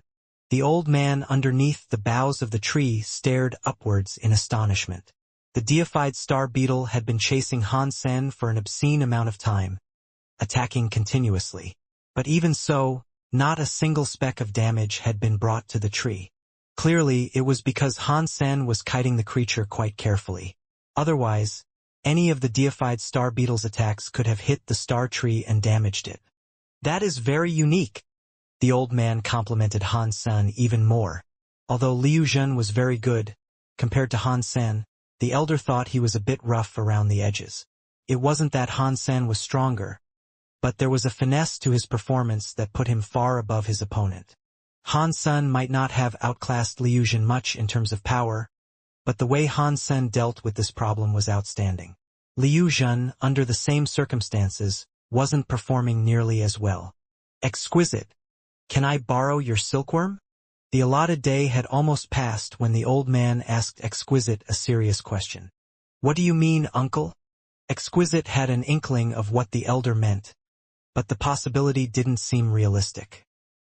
The old man underneath the boughs of the tree stared upwards in astonishment. The deified star beetle had been chasing Hansen for an obscene amount of time, attacking continuously. But even so, not a single speck of damage had been brought to the tree. Clearly, it was because Hansen was kiting the creature quite carefully. Otherwise, any of the deified star beetle's attacks could have hit the star tree and damaged it. That is very unique. The old man complimented Hansen even more. Although Liu Zhan was very good, compared to Hansen, the elder thought he was a bit rough around the edges. It wasn't that Hansen was stronger, but there was a finesse to his performance that put him far above his opponent. Hansen might not have outclassed Liu Zhan much in terms of power, but the way Hansen dealt with this problem was outstanding. Liu Zhan, under the same circumstances, wasn't performing nearly as well. Exquisite. Can I borrow your silkworm? The allotted day had almost passed when the old man asked Exquisite a serious question. What do you mean, uncle? Exquisite had an inkling of what the elder meant, but the possibility didn't seem realistic.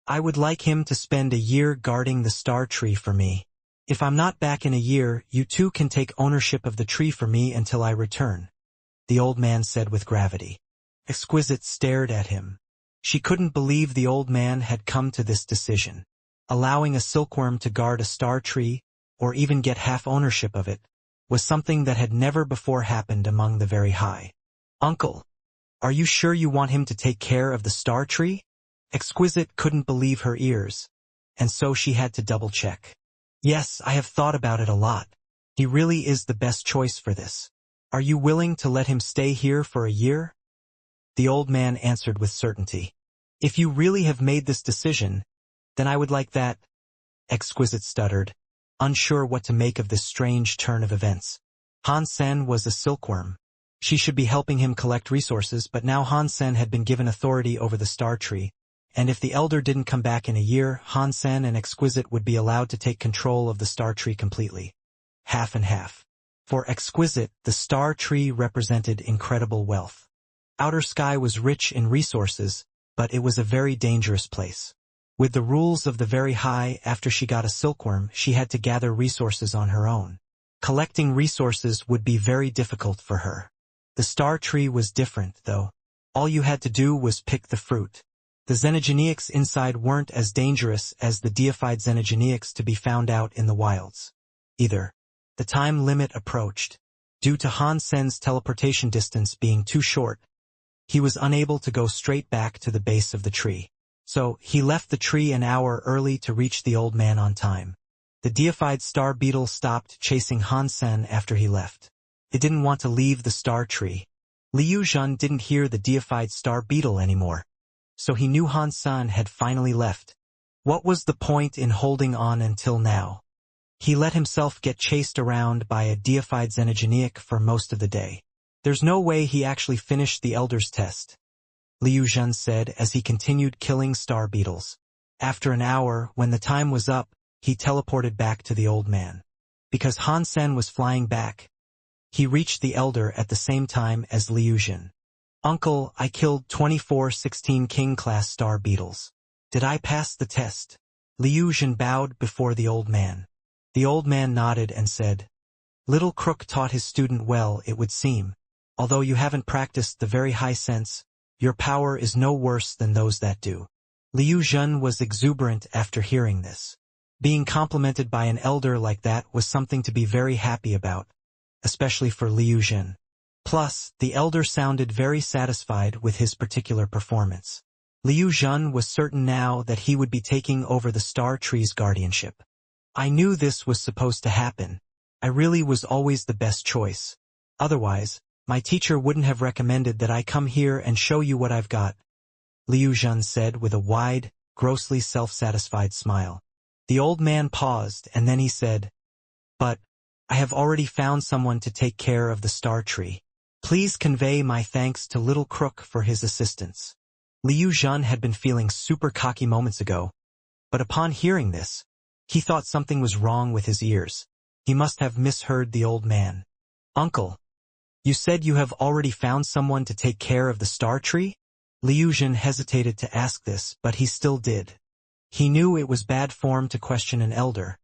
I would like him to spend a year guarding the star tree for me. If I'm not back in a year, you two can take ownership of the tree for me until I return, the old man said with gravity. Exquisite stared at him. She couldn't believe the old man had come to this decision. Allowing a silkworm to guard a star tree, or even get half ownership of it, was something that had never before happened among the very high. Uncle, are you sure you want him to take care of the star tree? Exquisite couldn't believe her ears, and so she had to double-check. Yes, I have thought about it a lot. He really is the best choice for this. Are you willing to let him stay here for a year? The old man answered with certainty. If you really have made this decision, then I would like that, Exquisite stuttered, unsure what to make of this strange turn of events. Han Sen was a silkworm. She should be helping him collect resources, but now Han Sen had been given authority over the star tree, and if the elder didn't come back in a year, Han Sen and Exquisite would be allowed to take control of the star tree completely. Half and half. For Exquisite, the star tree represented incredible wealth. Outer Sky was rich in resources, but it was a very dangerous place. With the rules of the very high, after she got a silkworm, she had to gather resources on her own. Collecting resources would be very difficult for her. The star tree was different, though. All you had to do was pick the fruit. The xenogeneics inside weren't as dangerous as the deified xenogeneics to be found out in the wilds. Either. The time limit approached. Due to Han Sen's teleportation distance being too short, he was unable to go straight back to the base of the tree. So, he left the tree an hour early to reach the old man on time. The deified star beetle stopped chasing Han Sen after he left. It didn't want to leave the star tree. Liu Jun didn't hear the deified star beetle anymore. So he knew Han Sen had finally left. What was the point in holding on until now? He let himself get chased around by a deified xenogeneic for most of the day. There's no way he actually finished the Elder's test, Liu Jun said as he continued killing star beetles. After an hour, when the time was up, he teleported back to the old man. Because Han Sen was flying back, he reached the Elder at the same time as Liu Jun. Uncle, I killed 2416 King-class star beetles. Did I pass the test? Liu Jun bowed before the old man. The old man nodded and said, Little Crook taught his student well, it would seem. Although you haven't practiced the very high sense, your power is no worse than those that do. Liu Jun was exuberant after hearing this. Being complimented by an elder like that was something to be very happy about, especially for Liu Jun. Plus, the elder sounded very satisfied with his particular performance. Liu Jun was certain now that he would be taking over the star tree's guardianship. I knew this was supposed to happen. I really was always the best choice. Otherwise, my teacher wouldn't have recommended that I come here and show you what I've got, Liu Jun said with a wide, grossly self-satisfied smile. The old man paused and then he said, But, I have already found someone to take care of the star tree. Please convey my thanks to Little Crook for his assistance. Liu Jun had been feeling super cocky moments ago, but upon hearing this, he thought something was wrong with his ears. He must have misheard the old man. Uncle, you said you have already found someone to take care of the star tree? Liu Jun hesitated to ask this, but he still did. He knew it was bad form to question an elder,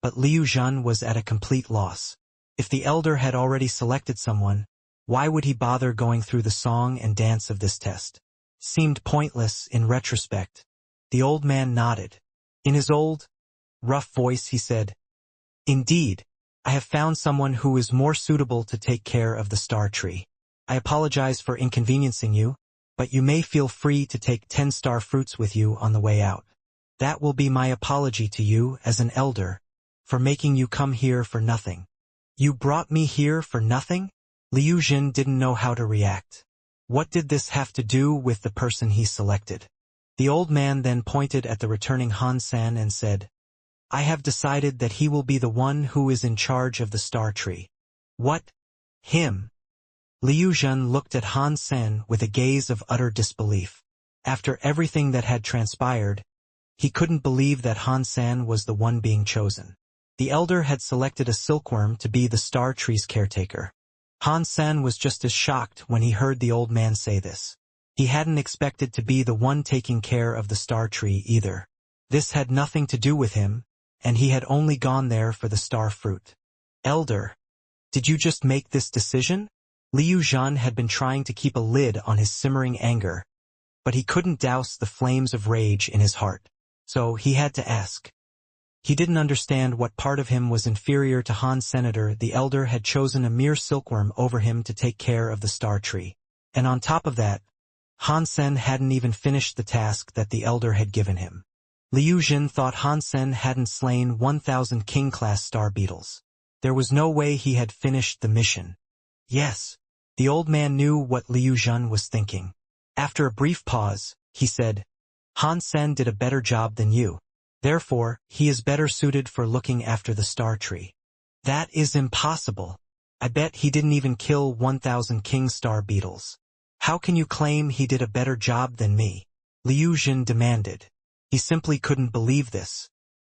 but Liu Jun was at a complete loss. If the elder had already selected someone, why would he bother going through the song and dance of this test? Seemed pointless in retrospect. The old man nodded. In his old, rough voice he said, Indeed, I have found someone who is more suitable to take care of the star tree. I apologize for inconveniencing you, but you may feel free to take 10 star fruits with you on the way out. That will be my apology to you as an elder, for making you come here for nothing. You brought me here for nothing? Liu Jun didn't know how to react. What did this have to do with the person he selected? The old man then pointed at the returning Han Sen and said, I have decided that he will be the one who is in charge of the star tree. What? Him? Liu Jun looked at Han Sen with a gaze of utter disbelief. After everything that had transpired, he couldn't believe that Han Sen was the one being chosen. The elder had selected a silkworm to be the star tree's caretaker. Han Sen was just as shocked when he heard the old man say this. He hadn't expected to be the one taking care of the star tree either. This had nothing to do with him, and he had only gone there for the star fruit. Elder, did you just make this decision? Liu Jun had been trying to keep a lid on his simmering anger, but he couldn't douse the flames of rage in his heart, so he had to ask. He didn't understand what part of him was inferior to Han Senator. The elder had chosen a mere silkworm over him to take care of the star tree. And on top of that, Han Sen hadn't even finished the task that the elder had given him. Liu Jun thought Han Sen hadn't slain 1,000 king-class star beetles. There was no way he had finished the mission. Yes, the old man knew what Liu Jun was thinking. After a brief pause, he said, Han Sen did a better job than you. Therefore, he is better suited for looking after the star tree. That is impossible. I bet he didn't even kill 1,000 king star beetles. How can you claim he did a better job than me? Liu Jin demanded. He simply couldn't believe this.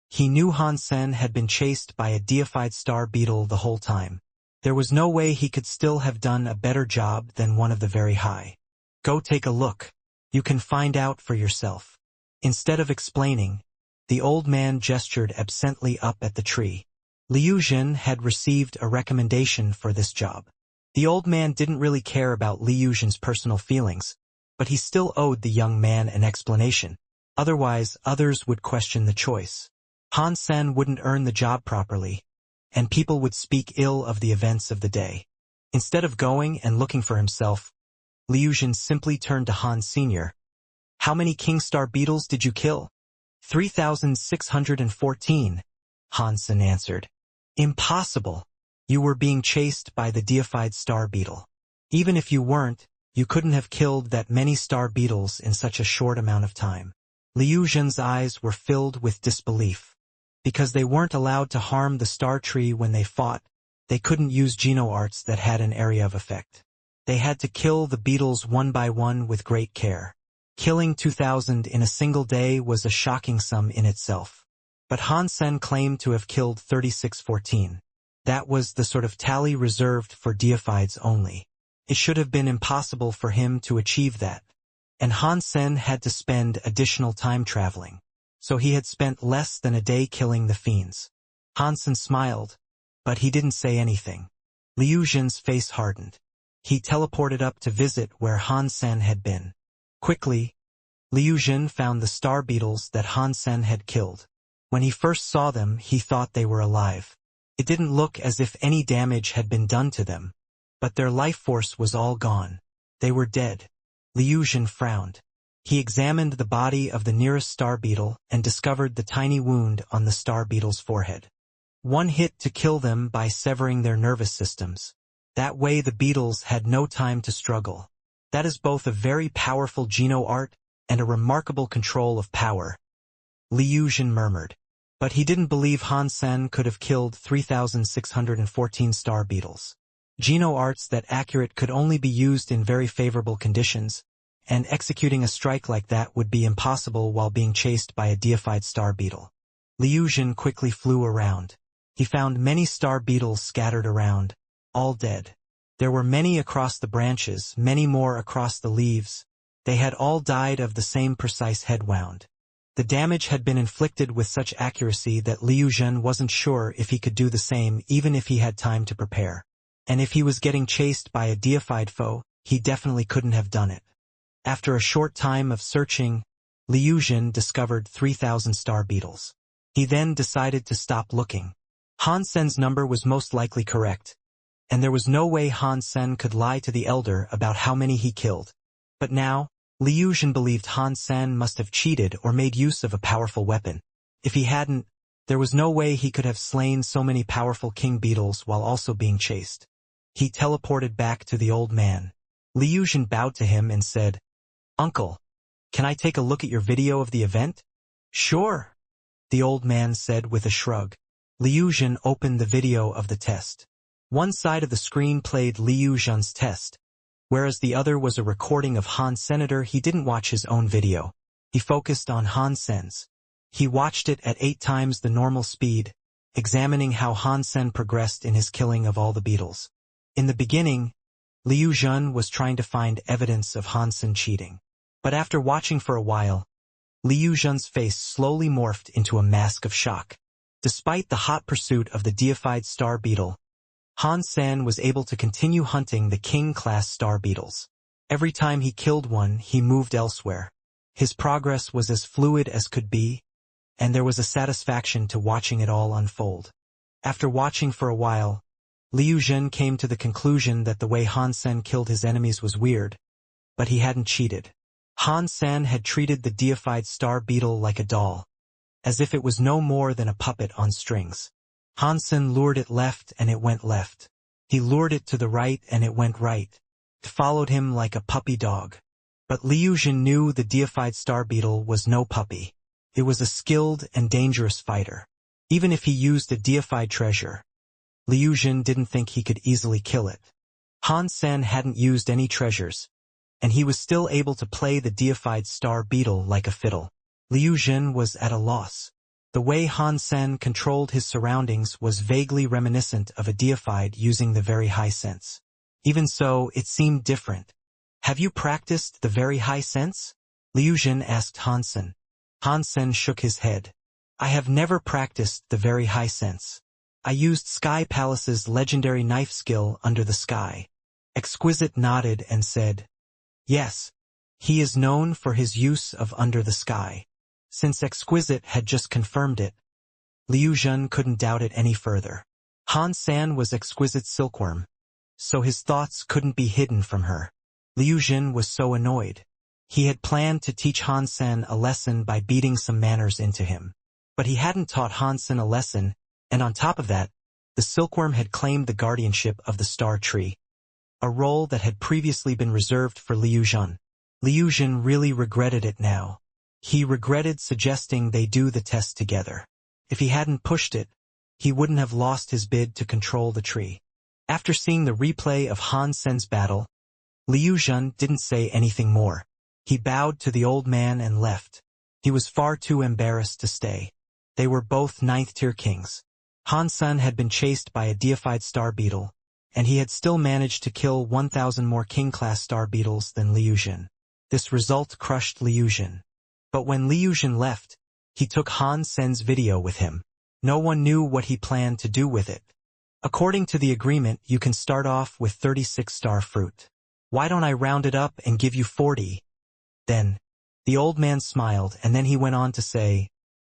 He knew Han Sen had been chased by a deified star beetle the whole time. There was no way he could still have done a better job than one of the very high. Go take a look. You can find out for yourself. Instead of explaining, the old man gestured absently up at the tree. Liu Jin had received a recommendation for this job. The old man didn't really care about Liu Jin's personal feelings, but he still owed the young man an explanation. Otherwise, others would question the choice. Han Sen wouldn't earn the job properly, and people would speak ill of the events of the day. Instead of going and looking for himself, Liu Jin simply turned to Han Sr. How many king star beetles did you kill? 3,614, Han Sen answered. Impossible. You were being chased by the deified star beetle. Even if you weren't, you couldn't have killed that many star beetles in such a short amount of time. Liu Jin's eyes were filled with disbelief. Because they weren't allowed to harm the star tree when they fought, they couldn't use geno-arts that had an area of effect. They had to kill the beetles one by one with great care. Killing 2,000 in a single day was a shocking sum in itself. But Han Sen claimed to have killed 3,614. That was the sort of tally reserved for deifieds only. It should have been impossible for him to achieve that. And Han Sen had to spend additional time traveling. So he had spent less than a day killing the fiends. Han Sen smiled, but he didn't say anything. Liu Jin's face hardened. He teleported up to visit where Han Sen had been. Quickly, Liu Jin found the star beetles that Han Sen had killed. When he first saw them, he thought they were alive. It didn't look as if any damage had been done to them, but their life force was all gone. They were dead. Liu Jin frowned. He examined the body of the nearest star beetle and discovered the tiny wound on the star beetle's forehead. One hit to kill them by severing their nervous systems. That way the beetles had no time to struggle. That is both a very powerful geno-art and a remarkable control of power, Liu Jin murmured. But he didn't believe Han Sen could have killed 3,614 star beetles. Geno-arts that accurate could only be used in very favorable conditions, and executing a strike like that would be impossible while being chased by a deified star beetle. Liu Jin quickly flew around. He found many star beetles scattered around, all dead. There were many across the branches, many more across the leaves. They had all died of the same precise head wound. The damage had been inflicted with such accuracy that Liu Jin wasn't sure if he could do the same even if he had time to prepare. And if he was getting chased by a deified foe, he definitely couldn't have done it. After a short time of searching, Liu Jin discovered 3,000 star beetles. He then decided to stop looking. Han Sen's number was most likely correct, and there was no way Han Sen could lie to the elder about how many he killed. But now, Liu Jin believed Han Sen must have cheated or made use of a powerful weapon. If he hadn't, there was no way he could have slain so many powerful king beetles while also being chased. He teleported back to the old man. Liu Jin bowed to him and said, "Uncle, can I take a look at your video of the event?" "Sure," the old man said with a shrug. Liu Jin opened the video of the test. One side of the screen played Liu Jin's test, whereas the other was a recording of Han Senator. He didn't watch his own video. He focused on Han Sen's. He watched it at 8 times the normal speed, examining how Han Sen progressed in his killing of all the beetles. In the beginning, Liu Jin was trying to find evidence of Han Sen cheating. But after watching for a while, Liu Jin's face slowly morphed into a mask of shock. Despite the hot pursuit of the deified star beetle, Han Sen was able to continue hunting the king-class star beetles. Every time he killed one, he moved elsewhere. His progress was as fluid as could be, and there was a satisfaction to watching it all unfold. After watching for a while, Liu Jin came to the conclusion that the way Han Sen killed his enemies was weird, but he hadn't cheated. Han Sen had treated the deified star beetle like a doll, as if it was no more than a puppet on strings. Han Sen lured it left and it went left. He lured it to the right and it went right. It followed him like a puppy dog. But Liu Jin knew the deified star beetle was no puppy. It was a skilled and dangerous fighter. Even if he used a deified treasure, Liu Jin didn't think he could easily kill it. Han Sen hadn't used any treasures, and he was still able to play the deified star beetle like a fiddle. Liu Jin was at a loss. The way Han Sen controlled his surroundings was vaguely reminiscent of a deified using the very high sense. Even so, it seemed different. "Have you practiced the very high sense?" Liu Jin asked Han Sen. Han Sen shook his head. "I have never practiced the very high sense. I used Sky Palace's legendary knife skill Under the Sky." Exquisite nodded and said, "Yes, he is known for his use of Under the Sky." Since Exquisite had just confirmed it, Liu Jin couldn't doubt it any further. Han San was Exquisite's silkworm, so his thoughts couldn't be hidden from her. Liu Jin was so annoyed. He had planned to teach Han Sen a lesson by beating some manners into him. But he hadn't taught Han Sen a lesson, and on top of that, the silkworm had claimed the guardianship of the star tree, a role that had previously been reserved for Liu Jin. Liu Jin really regretted it now. He regretted suggesting they do the test together. If he hadn't pushed it, he wouldn't have lost his bid to control the tree. After seeing the replay of Han Sen's battle, Liu Jin didn't say anything more. He bowed to the old man and left. He was far too embarrassed to stay. They were both 9th-tier kings. Han Sen had been chased by a deified star beetle, and he had still managed to kill 1,000 more king-class star beetles than Liu Jin. This result crushed Liu Jin. But when Liu Jin left, he took Han Sen's video with him. No one knew what he planned to do with it. "According to the agreement, you can start off with 36 star fruit. Why don't I round it up and give you 40? Then, the old man smiled, and then he went on to say,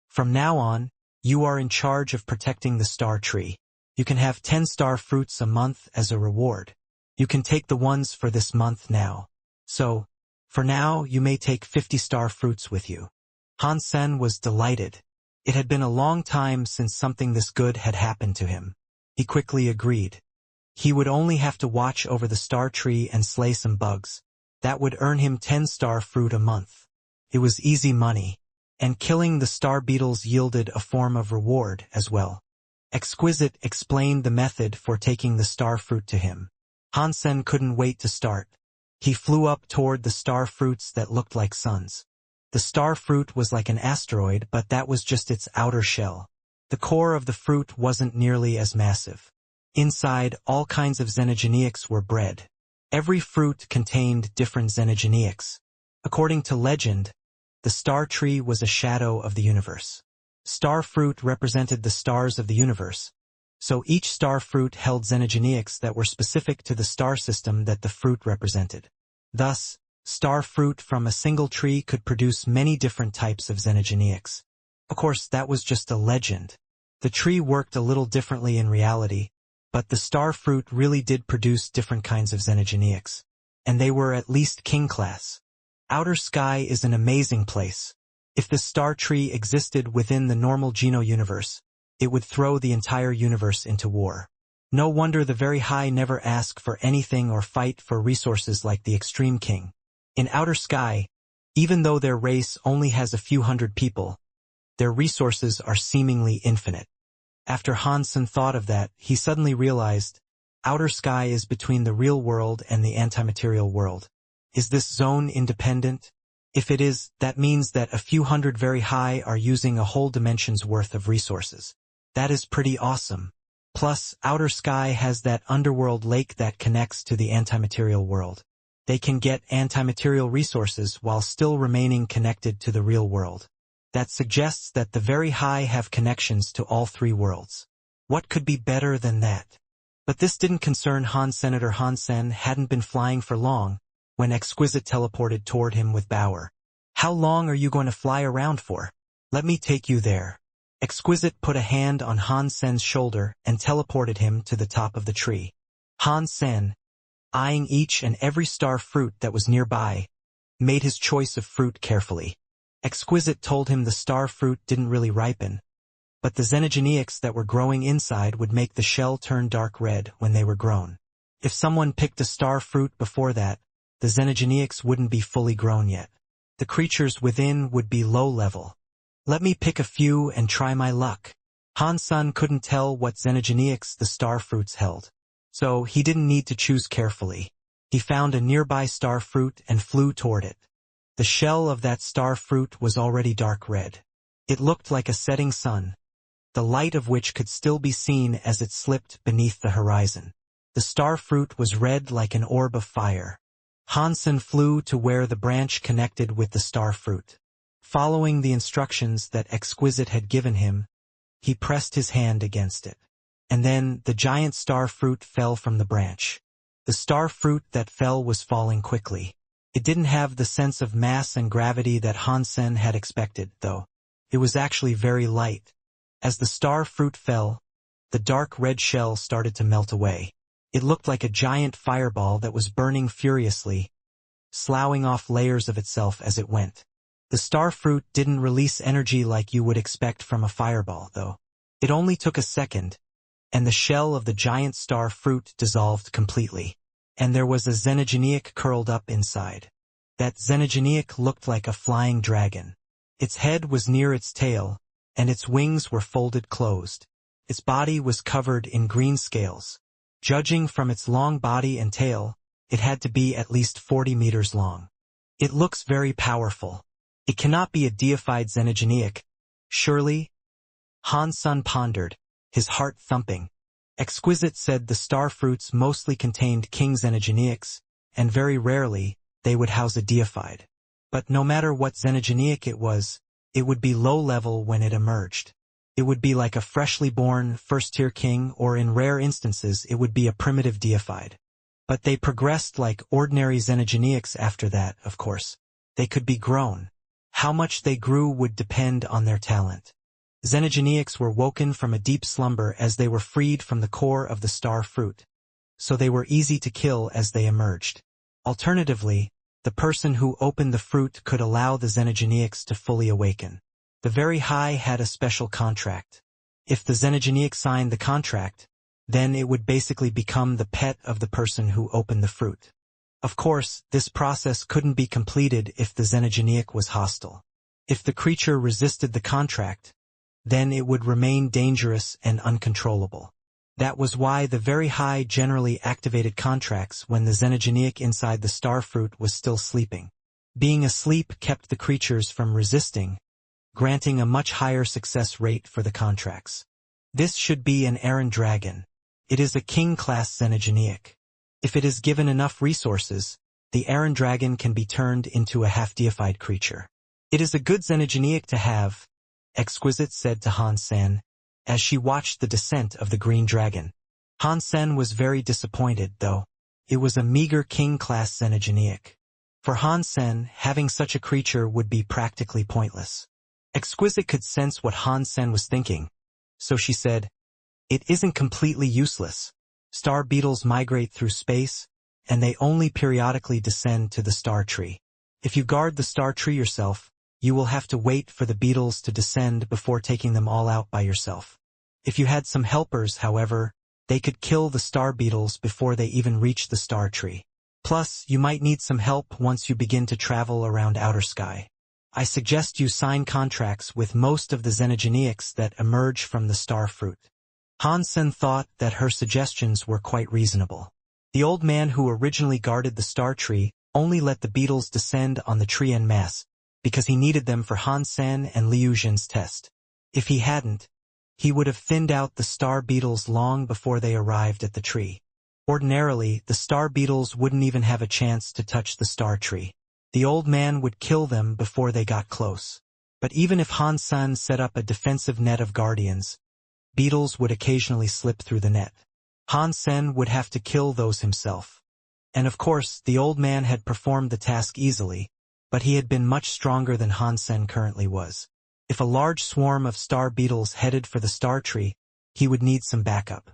"From now on, you are in charge of protecting the star tree. You can have 10 star fruits a month as a reward. You can take the ones for this month now. So, for now, you may take 50 star fruits with you." Han Sen was delighted. It had been a long time since something this good had happened to him. He quickly agreed. He would only have to watch over the star tree and slay some bugs. That would earn him 10 star fruit a month. It was easy money, and killing the star beetles yielded a form of reward as well. Exquisite explained the method for taking the star fruit to him. Han Sen couldn't wait to start. He flew up toward the star fruits that looked like suns. The star fruit was like an asteroid, but that was just its outer shell. The core of the fruit wasn't nearly as massive. Inside, all kinds of xenogeneics were bred. Every fruit contained different xenogeneics. According to legend, the star tree was a shadow of the universe. Star fruit represented the stars of the universe, so each star fruit held xenogeneics that were specific to the star system that the fruit represented. Thus, star fruit from a single tree could produce many different types of xenogeneics. Of course, that was just a legend. The tree worked a little differently in reality, but the star fruit really did produce different kinds of xenogeneics, and they were at least king class. Outer Sky is an amazing place. If the star tree existed within the normal Geno universe, it would throw the entire universe into war. No wonder the very high never ask for anything or fight for resources like the Extreme King. In Outer Sky, even though their race only has a few hundred people, their resources are seemingly infinite. After Han Sen thought of that, he suddenly realized, Outer Sky is between the real world and the antimaterial world. Is this zone independent? If it is, that means that a few hundred very high are using a whole dimension's worth of resources. That is pretty awesome. Plus, Outer Sky has that underworld lake that connects to the antimaterial world. They can get antimaterial resources while still remaining connected to the real world. That suggests that the very high have connections to all three worlds. What could be better than that? But this didn't concern Han. Senator Han Sen hadn't been flying for long when Exquisite teleported toward him with Bauer. "How long are you going to fly around for? Let me take you there." Exquisite put a hand on Han Sen's shoulder and teleported him to the top of the tree. Han Sen, eyeing each and every star fruit that was nearby, made his choice of fruit carefully. Exquisite told him the star fruit didn't really ripen, but the xenogeneics that were growing inside would make the shell turn dark red when they were grown. If someone picked a star fruit before that, the xenogeneics wouldn't be fully grown yet. The creatures within would be low level. Let me pick a few and try my luck. Han Sen couldn't tell what xenogeneics the star fruits held. So he didn't need to choose carefully. He found a nearby star fruit and flew toward it. The shell of that star fruit was already dark red. It looked like a setting sun, the light of which could still be seen as it slipped beneath the horizon. The star fruit was red like an orb of fire. Han Sen flew to where the branch connected with the star fruit. Following the instructions that Exquisite had given him, he pressed his hand against it. And then the giant star fruit fell from the branch. The star fruit that fell was falling quickly. It didn't have the sense of mass and gravity that Han Sen had expected, though. It was actually very light. As the star fruit fell, the dark red shell started to melt away. It looked like a giant fireball that was burning furiously, sloughing off layers of itself as it went. The star fruit didn't release energy like you would expect from a fireball, though. It only took a second, and the shell of the giant star fruit dissolved completely. And there was a xenogeneic curled up inside. That xenogeneic looked like a flying dragon. Its head was near its tail, and its wings were folded closed. Its body was covered in green scales. Judging from its long body and tail, it had to be at least 40 meters long. It looks very powerful. It cannot be a deified xenogeneic, surely? Han Sen pondered, his heart thumping. Exquisite said the star fruits mostly contained king xenogeneics, and very rarely, they would house a deified. But no matter what xenogeneic it would be low level when it emerged. It would be like a freshly born first-tier king, or in rare instances it would be a primitive deified. But they progressed like ordinary xenogeneics after that, of course. They could be grown. How much they grew would depend on their talent. Xenogeneics were woken from a deep slumber as they were freed from the core of the star fruit. So they were easy to kill as they emerged. Alternatively, the person who opened the fruit could allow the xenogeneics to fully awaken. The Very High had a special contract. If the xenogeneic signed the contract, then it would basically become the pet of the person who opened the fruit. Of course, this process couldn't be completed if the xenogeneic was hostile. If the creature resisted the contract, then it would remain dangerous and uncontrollable. That was why the Very High generally activated contracts when the xenogeneic inside the star fruit was still sleeping. Being asleep kept the creatures from resisting, granting a much higher success rate for the contracts. This should be an Iron Dragon. It is a king-class xenogeneic. If it is given enough resources, the Iron Dragon can be turned into a half-deified creature. It is a good xenogeneic to have, Exquisite said to Han Sen, as she watched the descent of the green dragon. Han Sen was very disappointed, though. It was a meager king-class xenogeneic. For Han Sen, having such a creature would be practically pointless. Exquisite could sense what Han Sen was thinking, so she said, "It isn't completely useless. Star beetles migrate through space, and they only periodically descend to the star tree. If you guard the star tree yourself, you will have to wait for the beetles to descend before taking them all out by yourself. If you had some helpers, however, they could kill the star beetles before they even reach the star tree. Plus, you might need some help once you begin to travel around outer sky. I suggest you sign contracts with most of the xenogeneics that emerge from the star fruit." Han Sen thought that her suggestions were quite reasonable. The old man who originally guarded the star tree only let the beetles descend on the tree en masse, because he needed them for Han Sen and Liu Xin's test. If he hadn't, he would have thinned out the star beetles long before they arrived at the tree. Ordinarily, the star beetles wouldn't even have a chance to touch the star tree. The old man would kill them before they got close. But even if Han Sen set up a defensive net of guardians, beetles would occasionally slip through the net. Han Sen would have to kill those himself. And of course, the old man had performed the task easily, but he had been much stronger than Han Sen currently was. If a large swarm of star beetles headed for the star tree, he would need some backup.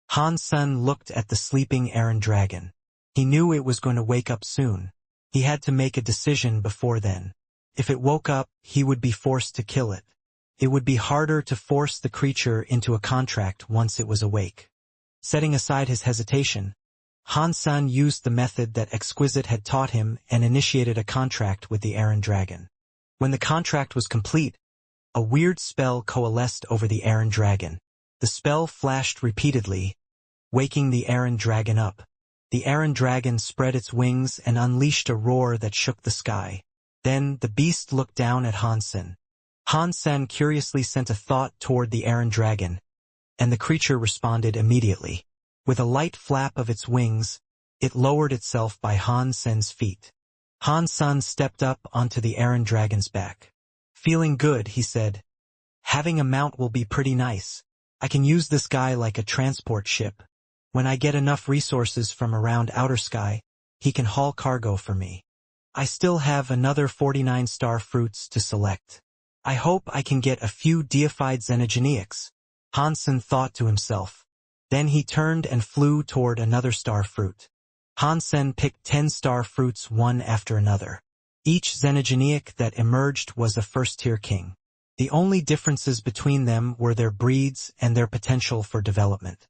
Han Sen looked at the sleeping Iron Dragon. He knew it was going to wake up soon. He had to make a decision before then. If it woke up, he would be forced to kill it. It would be harder to force the creature into a contract once it was awake. Setting aside his hesitation, Han used the method that Exquisite had taught him and initiated a contract with the Iron Dragon. When the contract was complete, a weird spell coalesced over the Iron Dragon. The spell flashed repeatedly, waking the Iron Dragon up. The Iron Dragon spread its wings and unleashed a roar that shook the sky. Then the beast looked down at Han. Han curiously sent a thought toward the Iron Dragon, and the creature responded immediately. With a light flap of its wings, it lowered itself by Han's feet. Han stepped up onto the Iron Dragon's back. Feeling good, he said. Having a mount will be pretty nice. I can use this guy like a transport ship. When I get enough resources from around outer sky, he can haul cargo for me. I still have another 49 star fruits to select. I hope I can get a few deified xenogeneics. Hansen thought to himself. Then he turned and flew toward another star fruit. Hansen picked 10 star fruits one after another. Each xenogeneic that emerged was a first-tier king. The only differences between them were their breeds and their potential for development.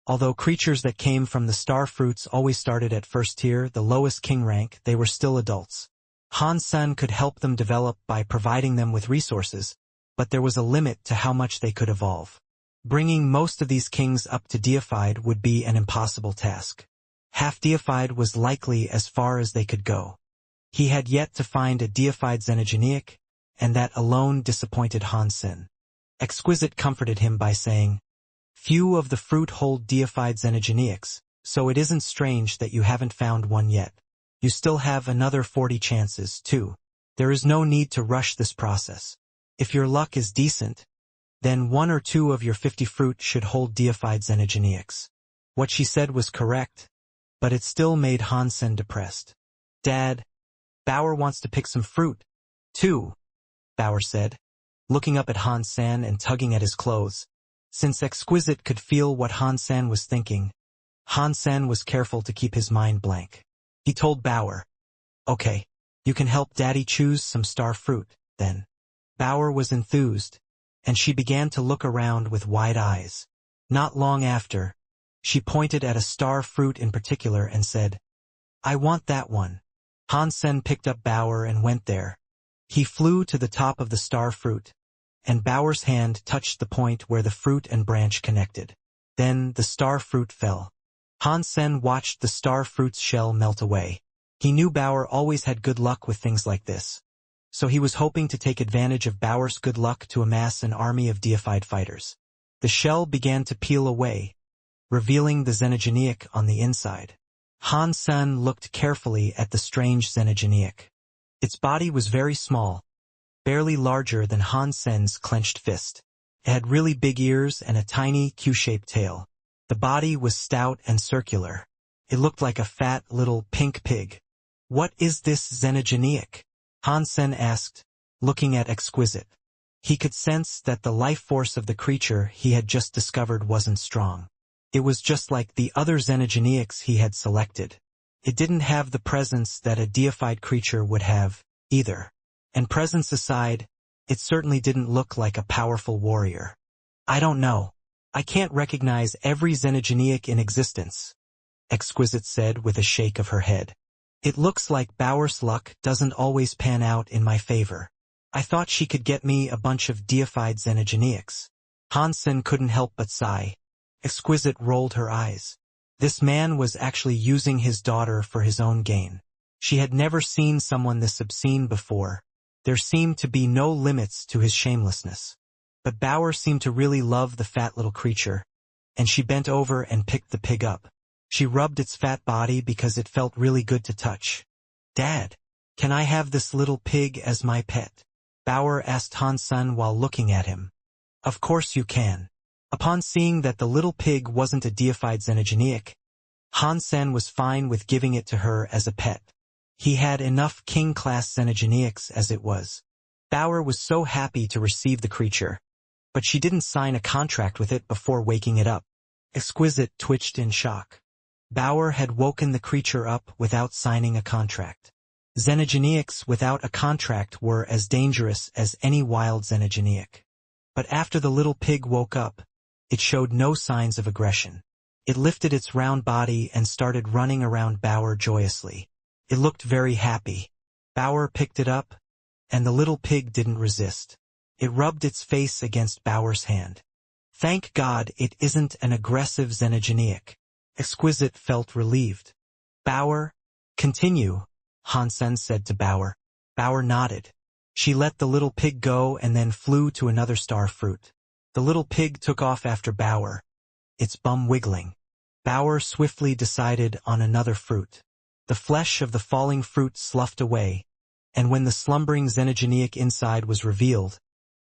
Although creatures that came from the star fruits always started at first tier, the lowest king rank, they were still adults. Han could help them develop by providing them with resources, but there was a limit to how much they could evolve. Bringing most of these kings up to deified would be an impossible task. Half-deified was likely as far as they could go. He had yet to find a deified xenogeneic, and that alone disappointed Han. Exquisite comforted him by saying, "Few of the fruit hold deified xenogeneics, so it isn't strange that you haven't found one yet. You still have another 40 chances, too. There is no need to rush this process. If your luck is decent, then 1 or 2 of your 50 fruit should hold deified xenogeneics." What she said was correct, but it still made Hansen depressed. "Dad, Bauer wants to pick some fruit, too," Bauer said, looking up at Hansen and tugging at his clothes. Since Exquisite could feel what Hansen was thinking, Hansen was careful to keep his mind blank. He told Bauer, "Okay, you can help Daddy choose some star fruit, then." Bauer was enthused, and she began to look around with wide eyes. Not long after, she pointed at a star fruit in particular and said, "I want that one." Hansen picked up Bauer and went there. He flew to the top of the star fruit, and Bauer's hand touched the point where the fruit and branch connected. Then the star fruit fell. Hansen watched the star fruit's shell melt away. He knew Bauer always had good luck with things like this, so he was hoping to take advantage of Bauer's good luck to amass an army of deified fighters. The shell began to peel away, revealing the xenogeneic on the inside. Hansen looked carefully at the strange xenogeneic. Its body was very small, barely larger than Hansen's clenched fist. It had really big ears and a tiny Q-shaped tail. The body was stout and circular. It looked like a fat little pink pig. "What is this xenogeneic?" Hansen asked, looking at Exquisite. He could sense that the life force of the creature he had just discovered wasn't strong. It was just like the other xenogeneics he had selected. It didn't have the presence that a deified creature would have, either. And presence aside, it certainly didn't look like a powerful warrior. "I don't know. I can't recognize every xenogeneic in existence," Exquisite said with a shake of her head. "It looks like Bauer's luck doesn't always pan out in my favor. I thought she could get me a bunch of deified xenogeneics." Hansen couldn't help but sigh. Exquisite rolled her eyes. This man was actually using his daughter for his own gain. She had never seen someone this obscene before. There seemed to be no limits to his shamelessness. But Bauer seemed to really love the fat little creature, and she bent over and picked the pig up. She rubbed its fat body because it felt really good to touch. "Dad, can I have this little pig as my pet?" Bauer asked Hansen while looking at him. "Of course you can." Upon seeing that the little pig wasn't a deified xenogeneic, Hansen was fine with giving it to her as a pet. He had enough king-class xenogeneics as it was. Bauer was so happy to receive the creature, but she didn't sign a contract with it before waking it up. Exquisite twitched in shock. Bauer had woken the creature up without signing a contract. Xenogeneics without a contract were as dangerous as any wild xenogeneic. But after the little pig woke up, it showed no signs of aggression. It lifted its round body and started running around Bauer joyously. It looked very happy. Bauer picked it up, and the little pig didn't resist. It rubbed its face against Bauer's hand. Thank God it isn't an aggressive xenogeneic. Exquisite felt relieved. Bauer, continue, Hansen said to Bauer. Bauer nodded. She let the little pig go and then flew to another star fruit. The little pig took off after Bauer, its bum wiggling. Bauer swiftly decided on another fruit. The flesh of the falling fruit sloughed away, and when the slumbering xenogeneic inside was revealed,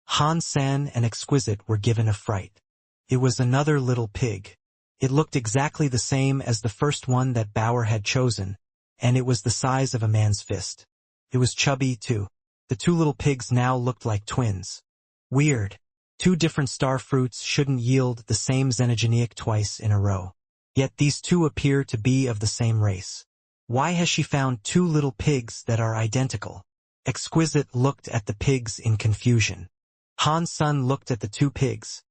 Hansen and Exquisite were given a fright. It was another little pig. It looked exactly the same as the first one that Bauer had chosen, and it was the size of a man's fist. It was chubby, too. The two little pigs now looked like twins. Weird. Two different star fruits shouldn't yield the same xenogeneic twice in a row. Yet these two appear to be of the same race. Why has she found two little pigs that are identical? Exquisite looked at the pigs in confusion. Hansen looked at the two pigs,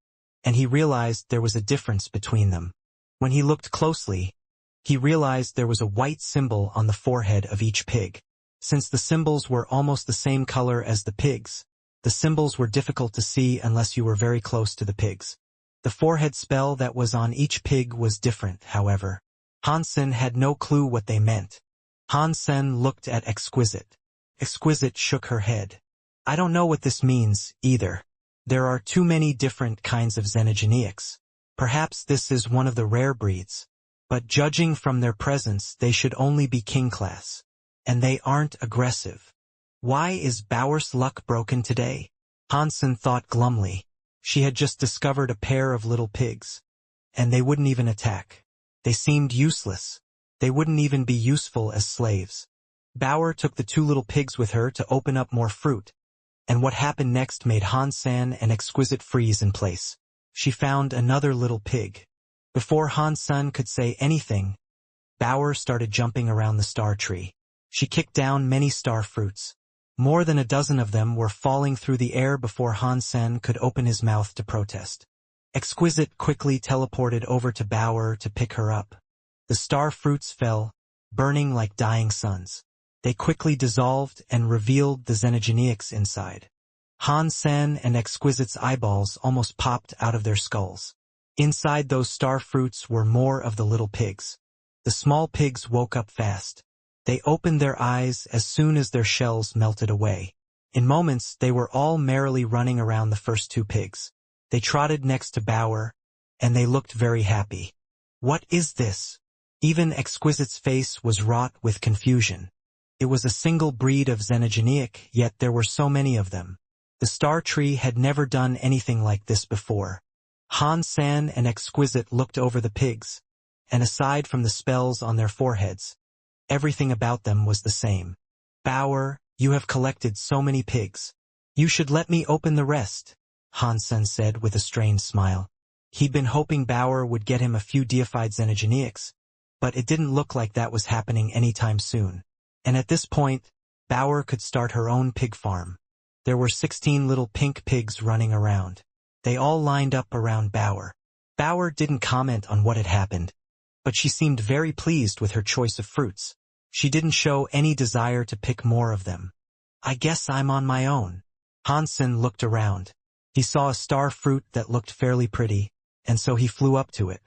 and he realized there was a difference between them. When he looked closely, he realized there was a white symbol on the forehead of each pig. Since the symbols were almost the same color as the pigs, the symbols were difficult to see unless you were very close to the pigs. The forehead spell that was on each pig was different, however. Hansen had no clue what they meant. Hansen looked at Exquisite. Exquisite shook her head. I don't know what this means, either. There are too many different kinds of xenogeneics. Perhaps this is one of the rare breeds. But judging from their presence, they should only be king class. And they aren't aggressive. Why is Bauer's luck broken today? Hansen thought glumly. She had just discovered a pair of little pigs. And they wouldn't even attack. They seemed useless. They wouldn't even be useful as slaves. Bauer took the two little pigs with her to open up more fruit. And what happened next made Hansen and Exquisite freeze in place. She found another little pig. Before Hansen could say anything, Bauer started jumping around the star tree. She kicked down many star fruits. More than a dozen of them were falling through the air before Hansen could open his mouth to protest. Exquisite quickly teleported over to Bauer to pick her up. The star fruits fell, burning like dying suns. They quickly dissolved and revealed the xenogeneics inside. Hansen and Exquisite's eyeballs almost popped out of their skulls. Inside those star fruits were more of the little pigs. The small pigs woke up fast. They opened their eyes as soon as their shells melted away. In moments, they were all merrily running around the first two pigs. They trotted next to Bauer, and they looked very happy. What is this? Even Exquisite's face was wrought with confusion. It was a single breed of xenogeneic, yet there were so many of them. The star tree had never done anything like this before. Hansen and Exquisite looked over the pigs, and aside from the spells on their foreheads, everything about them was the same. Bauer, you have collected so many pigs. You should let me open the rest, Hansen said with a strained smile. He'd been hoping Bauer would get him a few deified xenogeneics, but it didn't look like that was happening anytime soon. And at this point, Bauer could start her own pig farm. There were 16 little pink pigs running around. They all lined up around Bauer. Bauer didn't comment on what had happened, but she seemed very pleased with her choice of fruits. She didn't show any desire to pick more of them. I guess I'm on my own. Hansen looked around. He saw a star fruit that looked fairly pretty, and so he flew up to it.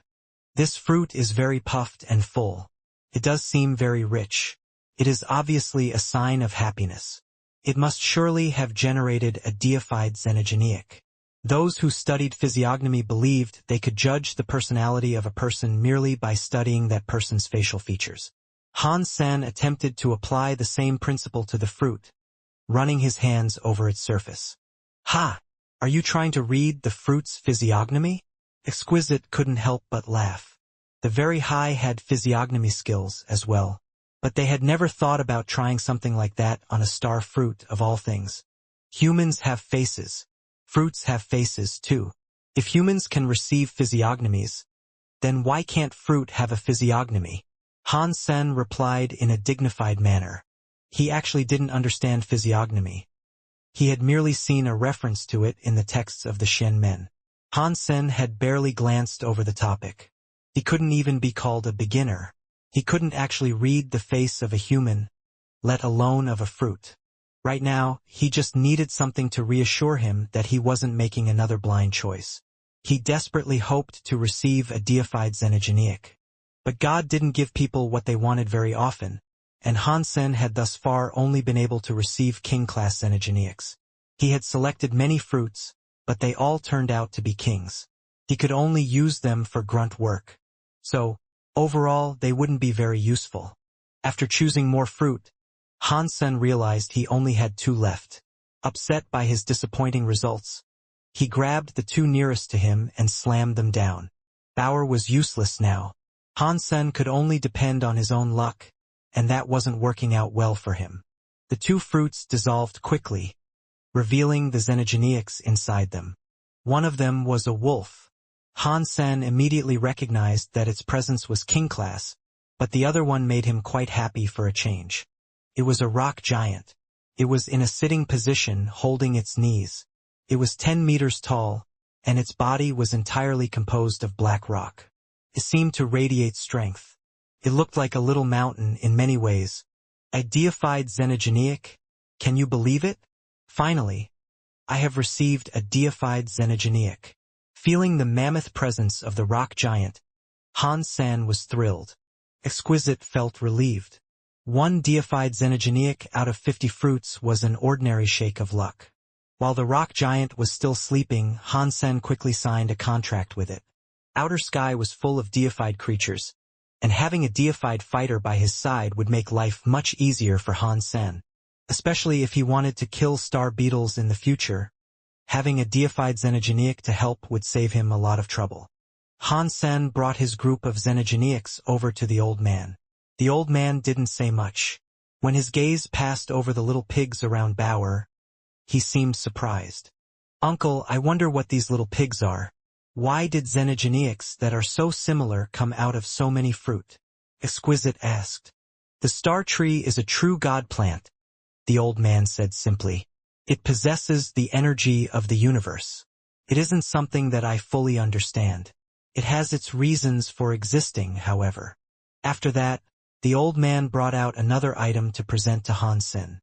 This fruit is very puffed and full. It does seem very rich. It is obviously a sign of happiness. It must surely have generated a deified xenogeneic. Those who studied physiognomy believed they could judge the personality of a person merely by studying that person's facial features. Hansen attempted to apply the same principle to the fruit, running his hands over its surface. Ha! Are you trying to read the fruit's physiognomy? Exquisite couldn't help but laugh. The very high had physiognomy skills as well, but they had never thought about trying something like that on a star fruit of all things. Humans have faces. Fruits have faces too. If humans can receive physiognomies, then why can't fruit have a physiognomy? Hansen replied in a dignified manner. He actually didn't understand physiognomy. He had merely seen a reference to it in the texts of the Shen Men. Hansen had barely glanced over the topic. He couldn't even be called a beginner. He couldn't actually read the face of a human, let alone of a fruit. Right now, he just needed something to reassure him that he wasn't making another blind choice. He desperately hoped to receive a deified xenogeneic. But God didn't give people what they wanted very often, and Hansen had thus far only been able to receive king-class xenogeneics. He had selected many fruits, but they all turned out to be kings. He could only use them for grunt work. So, overall, they wouldn't be very useful. After choosing more fruit, Hansen realized he only had 2 left. Upset by his disappointing results, he grabbed the 2 nearest to him and slammed them down. Bauer was useless now. Hansen could only depend on his own luck, and that wasn't working out well for him. The 2 fruits dissolved quickly, revealing the xenogeneics inside them. One of them was a wolf. Hansen immediately recognized that its presence was king class, but the other one made him quite happy for a change. It was a rock giant. It was in a sitting position, holding its knees. It was 10 meters tall, and its body was entirely composed of black rock. It seemed to radiate strength. It looked like a little mountain in many ways. A deified xenogeneic? Can you believe it? Finally, I have received a deified xenogeneic. Feeling the mammoth presence of the rock giant, Hansen was thrilled. Exquisite felt relieved. 1 deified xenogeneic out of 50 fruits was an ordinary shake of luck. While the rock giant was still sleeping, Hansen quickly signed a contract with it. Outer Sky was full of deified creatures, and having a deified fighter by his side would make life much easier for Hansen, especially if he wanted to kill star beetles in the future. Having a deified xenogeneic to help would save him a lot of trouble. Hansen brought his group of xenogeneics over to the old man. The old man didn't say much. When his gaze passed over the little pigs around Bauer, he seemed surprised. "Uncle, I wonder what these little pigs are. Why did xenogeneics that are so similar come out of so many fruit?" Exquisite asked. "The star tree is a true god plant," the old man said simply. "It possesses the energy of the universe. It isn't something that I fully understand. It has its reasons for existing, however." After that, the old man brought out another item to present to Hansen.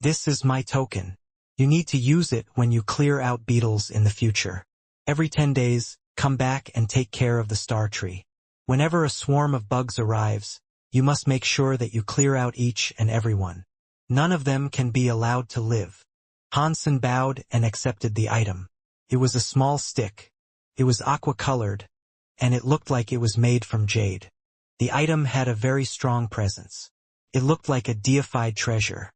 "This is my token. You need to use it when you clear out beetles in the future. Every 10 days, come back and take care of the star tree. Whenever a swarm of bugs arrives, you must make sure that you clear out each and every one. None of them can be allowed to live." Hansen bowed and accepted the item. It was a small stick. It was aqua-colored, and it looked like it was made from jade. The item had a very strong presence. It looked like a deified treasure.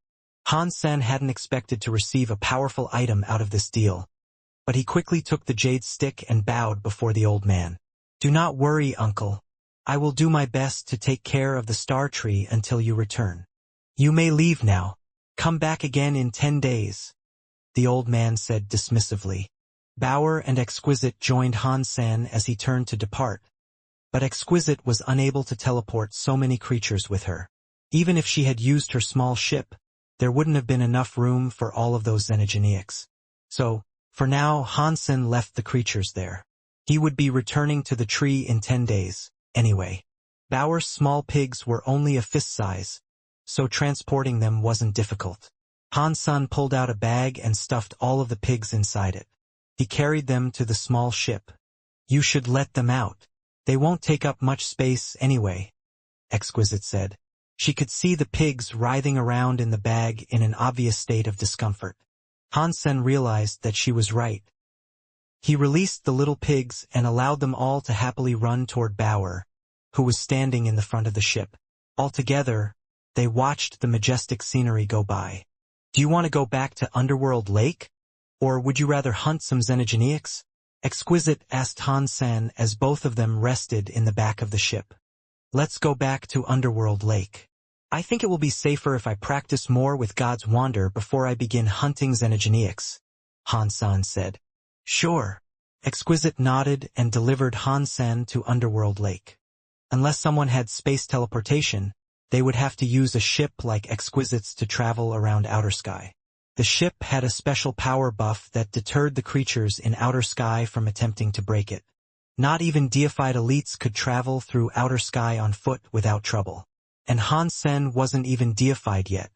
Hansen hadn't expected to receive a powerful item out of this deal, but he quickly took the jade stick and bowed before the old man. "Do not worry, uncle. I will do my best to take care of the star tree until you return. You may leave now. Come back again in 10 days. The old man said dismissively. Bauer and Exquisite joined Hansen as he turned to depart, but Exquisite was unable to teleport so many creatures with her. Even if she had used her small ship, there wouldn't have been enough room for all of those xenogeneics. So, for now, Hansen left the creatures there. He would be returning to the tree in 10 days, anyway. Bauer's small pigs were only a fist size, so transporting them wasn't difficult. Hansen pulled out a bag and stuffed all of the pigs inside it. He carried them to the small ship. "You should let them out. They won't take up much space anyway," Exquisite said. She could see the pigs writhing around in the bag in an obvious state of discomfort. Hansen realized that she was right. He released the little pigs and allowed them all to happily run toward Bauer, who was standing in the front of the ship. Altogether, they watched the majestic scenery go by. "Do you want to go back to Underworld Lake? Or would you rather hunt some xenogeneics?" Exquisite asked Hansen as both of them rested in the back of the ship. "Let's go back to Underworld Lake. I think it will be safer if I practice more with God's Wander before I begin hunting xenogeneics," Hansen said. "Sure." Exquisite nodded and delivered Hansen to Underworld Lake. Unless someone had space teleportation, they would have to use a ship like Exquisite's to travel around Outer Sky. The ship had a special power buff that deterred the creatures in Outer Sky from attempting to break it. Not even deified elites could travel through outer sky on foot without trouble. And Han Sen wasn't even deified yet.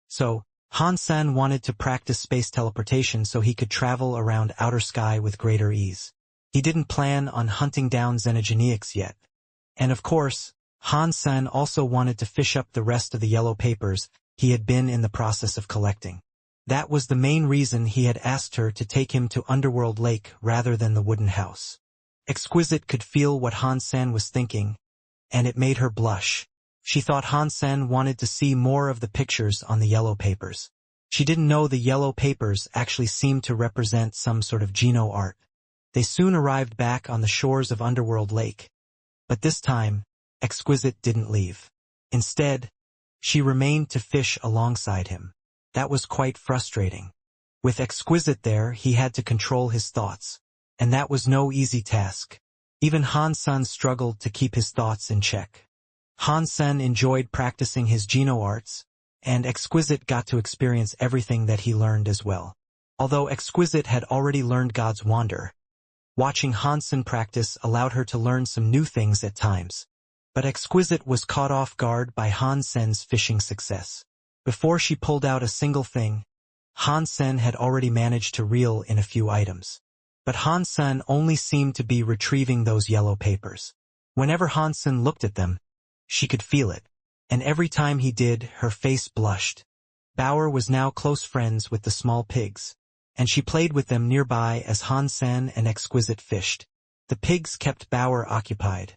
So, Han Sen wanted to practice space teleportation so he could travel around outer sky with greater ease. He didn't plan on hunting down xenogeneics yet. And of course, Han Sen also wanted to fish up the rest of the yellow papers he had been in the process of collecting. That was the main reason he had asked her to take him to Underworld Lake rather than the wooden house. Exquisite could feel what Han Sen was thinking, and it made her blush. She thought Han Sen wanted to see more of the pictures on the yellow papers. She didn't know the yellow papers actually seemed to represent some sort of Geno art. They soon arrived back on the shores of Underworld Lake. But this time, Exquisite didn't leave. Instead, she remained to fish alongside him. That was quite frustrating. With Exquisite there, he had to control his thoughts. And that was no easy task. Even Han Sen struggled to keep his thoughts in check. Han Sen enjoyed practicing his Geno arts, and Exquisite got to experience everything that he learned as well. Although Exquisite had already learned God's Wander, watching Han Sen practice allowed her to learn some new things at times. But Exquisite was caught off guard by Han Sen's fishing success. Before she pulled out a single thing, Han Sen had already managed to reel in a few items. But Han Sen only seemed to be retrieving those yellow papers. Whenever Han Sen looked at them, she could feel it, and every time he did, her face blushed. Bauer was now close friends with the small pigs, and she played with them nearby as Han Sen and Exquisite fished. The pigs kept Bauer occupied.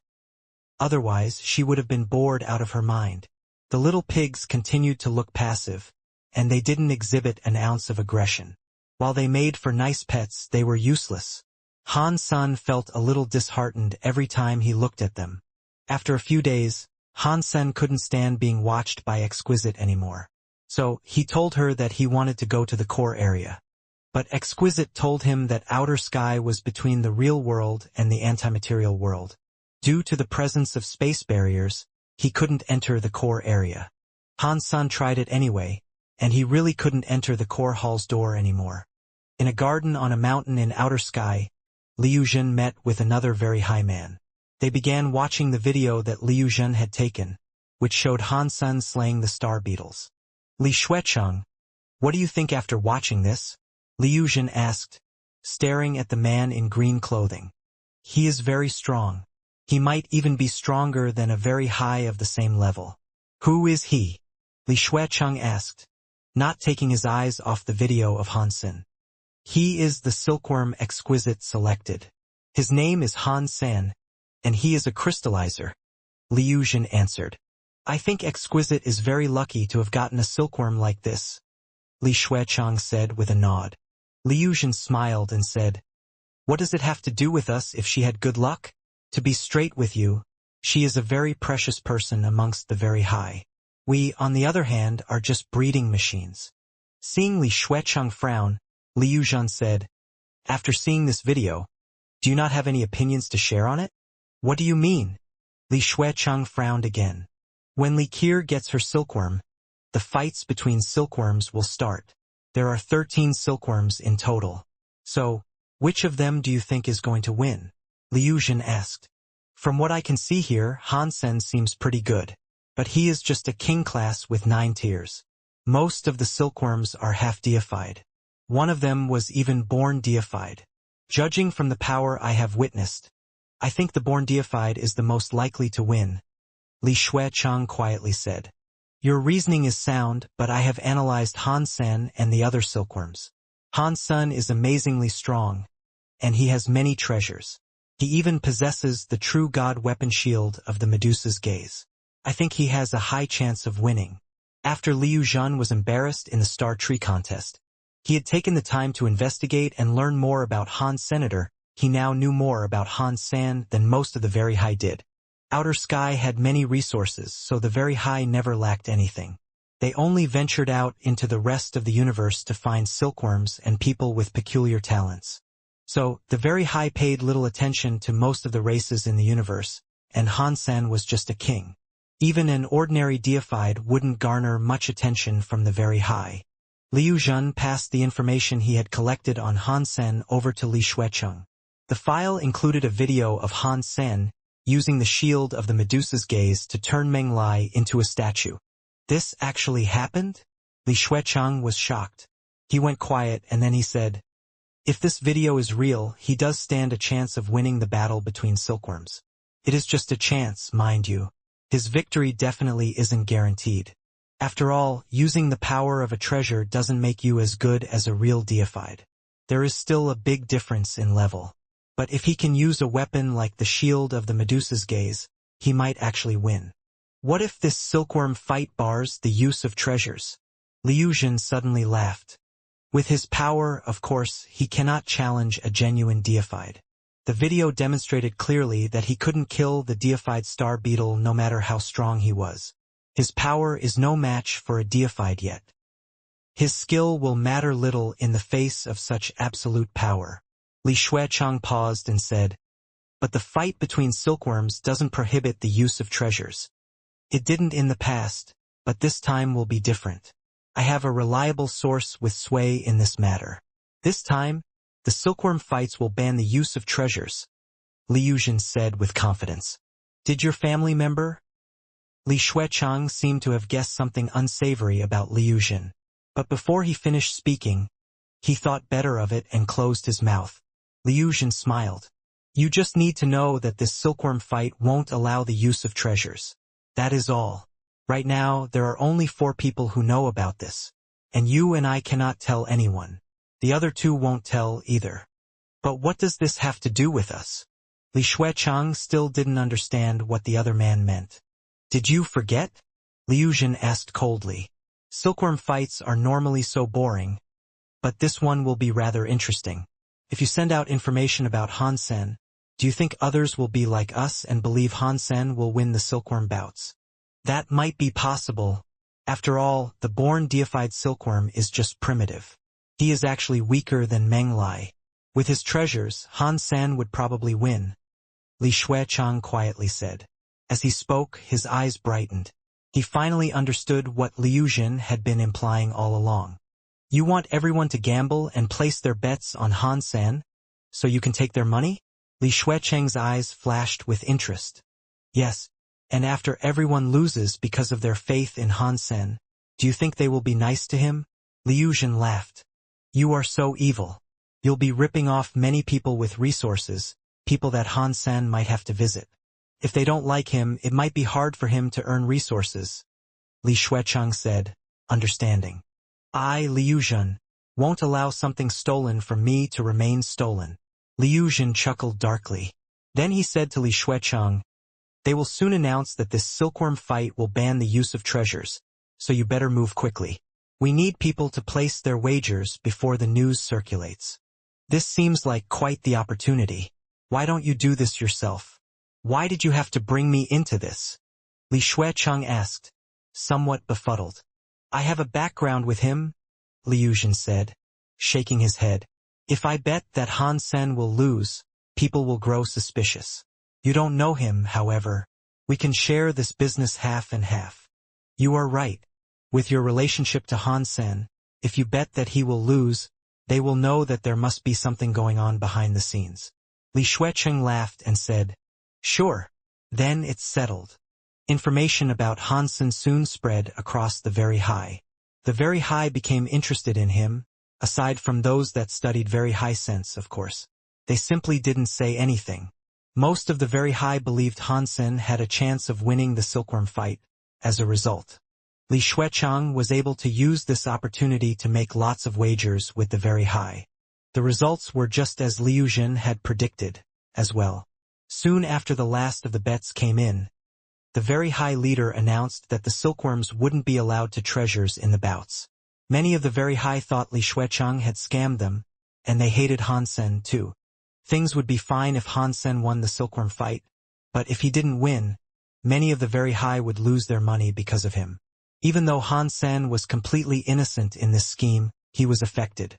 Otherwise, she would have been bored out of her mind. The little pigs continued to look passive, and they didn't exhibit an ounce of aggression. While they made for nice pets, they were useless. Han Sen felt a little disheartened every time he looked at them. After a few days, Han Sen couldn't stand being watched by Exquisite anymore. So, he told her that he wanted to go to the core area. But Exquisite told him that outer sky was between the real world and the antimaterial world. Due to the presence of space barriers, he couldn't enter the core area. Han Sen tried it anyway, and he really couldn't enter the core hall's door anymore. In a garden on a mountain in outer sky, Liu Zhen met with another very high man. They began watching the video that Liu Zhen had taken, which showed Han Sen slaying the star beetles. Li Xuecheng, what do you think after watching this? Liu Zhen asked, staring at the man in green clothing. He is very strong. He might even be stronger than a very high of the same level. Who is he? Li Xuecheng asked, not taking his eyes off the video of Han Sen. He is the silkworm Exquisite selected. His name is Han Sen, and he is a crystallizer. Liu Zhen answered. I think Exquisite is very lucky to have gotten a silkworm like this, Li Xuecheng said with a nod. Liu Zhen smiled and said, what does it have to do with us if she had good luck? To be straight with you, she is a very precious person amongst the very high. We, on the other hand, are just breeding machines. Seeing Li Xuecheng frown, Liu Zhen said, after seeing this video, do you not have any opinions to share on it? What do you mean? Li Xuecheng frowned again. When Li Qier gets her silkworm, the fights between silkworms will start. There are 13 silkworms in total. So, which of them do you think is going to win? Liu Zhen asked. From what I can see here, Han Sen seems pretty good. But he is just a king class with 9 tiers. Most of the silkworms are half deified. One of them was even born deified. Judging from the power I have witnessed, I think the born deified is the most likely to win, Li Xuecheng quietly said. Your reasoning is sound, but I have analyzed Han Sen and the other silkworms. Han Sen is amazingly strong, and he has many treasures. He even possesses the true god weapon shield of the Medusa's gaze. I think he has a high chance of winning. After Liu Zhen was embarrassed in the Star Tree contest, he had taken the time to investigate and learn more about Han Senator. He now knew more about Han Sen than most of the Very High did. Outer Sky had many resources, so the Very High never lacked anything. They only ventured out into the rest of the universe to find silkworms and people with peculiar talents. So, the Very High paid little attention to most of the races in the universe, and Han Sen was just a king. Even an ordinary deified wouldn't garner much attention from the Very High. Liu Zhen passed the information he had collected on Han Sen over to Li Xuecheng. The file included a video of Han Sen using the shield of the Medusa's gaze to turn Meng Lai into a statue. This actually happened? Li Xuechang was shocked. He went quiet and then he said, "If this video is real, he does stand a chance of winning the battle between silkworms. It is just a chance, mind you. His victory definitely isn't guaranteed. After all, using the power of a treasure doesn't make you as good as a real deified. There is still a big difference in level. But if he can use a weapon like the shield of the Medusa's gaze, he might actually win. What if this silkworm fight bars the use of treasures?" Liu Zhen suddenly laughed. With his power, of course, he cannot challenge a genuine deified. The video demonstrated clearly that he couldn't kill the deified star beetle no matter how strong he was. His power is no match for a deified yet. His skill will matter little in the face of such absolute power. Li Xuechang paused and said, "But the fight between silkworms doesn't prohibit the use of treasures. It didn't in the past, but this time will be different. I have a reliable source with sway in this matter. This time, the silkworm fights will ban the use of treasures," Liu Zhen said with confidence. "Did your family member?" Li Xuechang seemed to have guessed something unsavory about Liu Zhen, but before he finished speaking, he thought better of it and closed his mouth. Liu Zhen smiled. "You just need to know that this silkworm fight won't allow the use of treasures. That is all. Right now, there are only 4 people who know about this, and you and I cannot tell anyone. The other 2 won't tell either. But what does this have to do with us?" Li Xuechang still didn't understand what the other man meant. "Did you forget?" Liu Zhen asked coldly. "Silkworm fights are normally so boring, but this one will be rather interesting. If you send out information about Han Sen, do you think others will be like us and believe Han Sen will win the silkworm bouts?" "That might be possible. After all, the born deified silkworm is just primitive. He is actually weaker than Meng Lai. With his treasures, Han Sen would probably win," Li Xuechang quietly said. As he spoke, his eyes brightened. He finally understood what Liu Zhen had been implying all along. "You want everyone to gamble and place their bets on Han Sen, so you can take their money?" Li Xuechang's eyes flashed with interest. "Yes, and after everyone loses because of their faith in Han Sen, do you think they will be nice to him?" Liu Zhen laughed. "You are so evil. You'll be ripping off many people with resources, people that Han Sen might have to visit. If they don't like him, it might be hard for him to earn resources," Li Xuechang said, understanding. "I, Liu Zhen, won't allow something stolen from me to remain stolen." Liu Zhen chuckled darkly. Then he said to Li Xuechang, "They will soon announce that this silkworm fight will ban the use of treasures, so you better move quickly. We need people to place their wagers before the news circulates. This seems like quite the opportunity. Why don't you do this yourself? Why did you have to bring me into this?" Li Xuechang asked, somewhat befuddled. "I have a background with him," Liu Zhen said, shaking his head. "If I bet that Han Sen will lose, people will grow suspicious. You don't know him, however. We can share this business half and half." "You are right. With your relationship to Han Sen, if you bet that he will lose, they will know that there must be something going on behind the scenes." Li Xuecheng laughed and said, "Sure. Then it's settled." Information about Han Sen soon spread across the Very High. The Very High became interested in him, aside from those that studied Very High sense, of course. They simply didn't say anything. Most of the Very High believed Han Sen had a chance of winning the silkworm fight. As a result, Li Xuechang was able to use this opportunity to make lots of wagers with the Very High. The results were just as Liu Zhen had predicted, as well. Soon after the last of the bets came in, the Very High leader announced that the silkworms wouldn't be allowed to treasures in the bouts. Many of the Very High thought Li Xuechang had scammed them, and they hated Han Sen too. Things would be fine if Han Sen won the silkworm fight, but if he didn't win, many of the Very High would lose their money because of him. Even though Han Sen was completely innocent in this scheme, he was affected.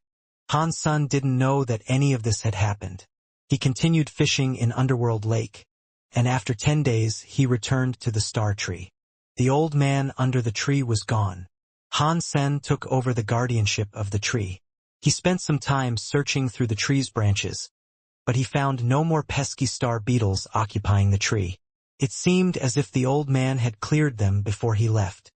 Han Sen didn't know that any of this had happened. He continued fishing in Underworld Lake, and after 10 days he returned to the star tree. The old man under the tree was gone. Han Sen took over the guardianship of the tree. He spent some time searching through the tree's branches, but he found no more pesky star beetles occupying the tree. It seemed as if the old man had cleared them before he left.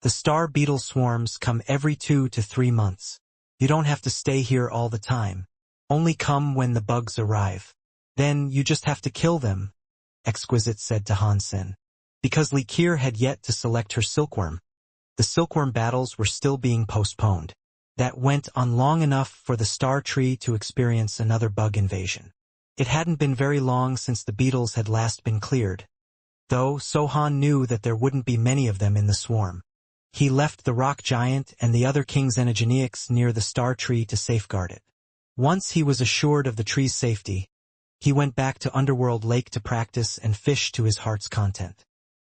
The star beetle swarms come every 2 to 3 months. You don't have to stay here all the time. Only come when the bugs arrive. Then you just have to kill them, Exquisite said to Hansen. Because Likir had yet to select her silkworm. The silkworm battles were still being postponed. That went on long enough for the star tree to experience another bug invasion. It hadn't been very long since the beetles had last been cleared, though Sohan knew that there wouldn't be many of them in the swarm. He left the rock giant and the other king's energenics near the star tree to safeguard it. Once he was assured of the tree's safety, he went back to Underworld Lake to practice and fish to his heart's content.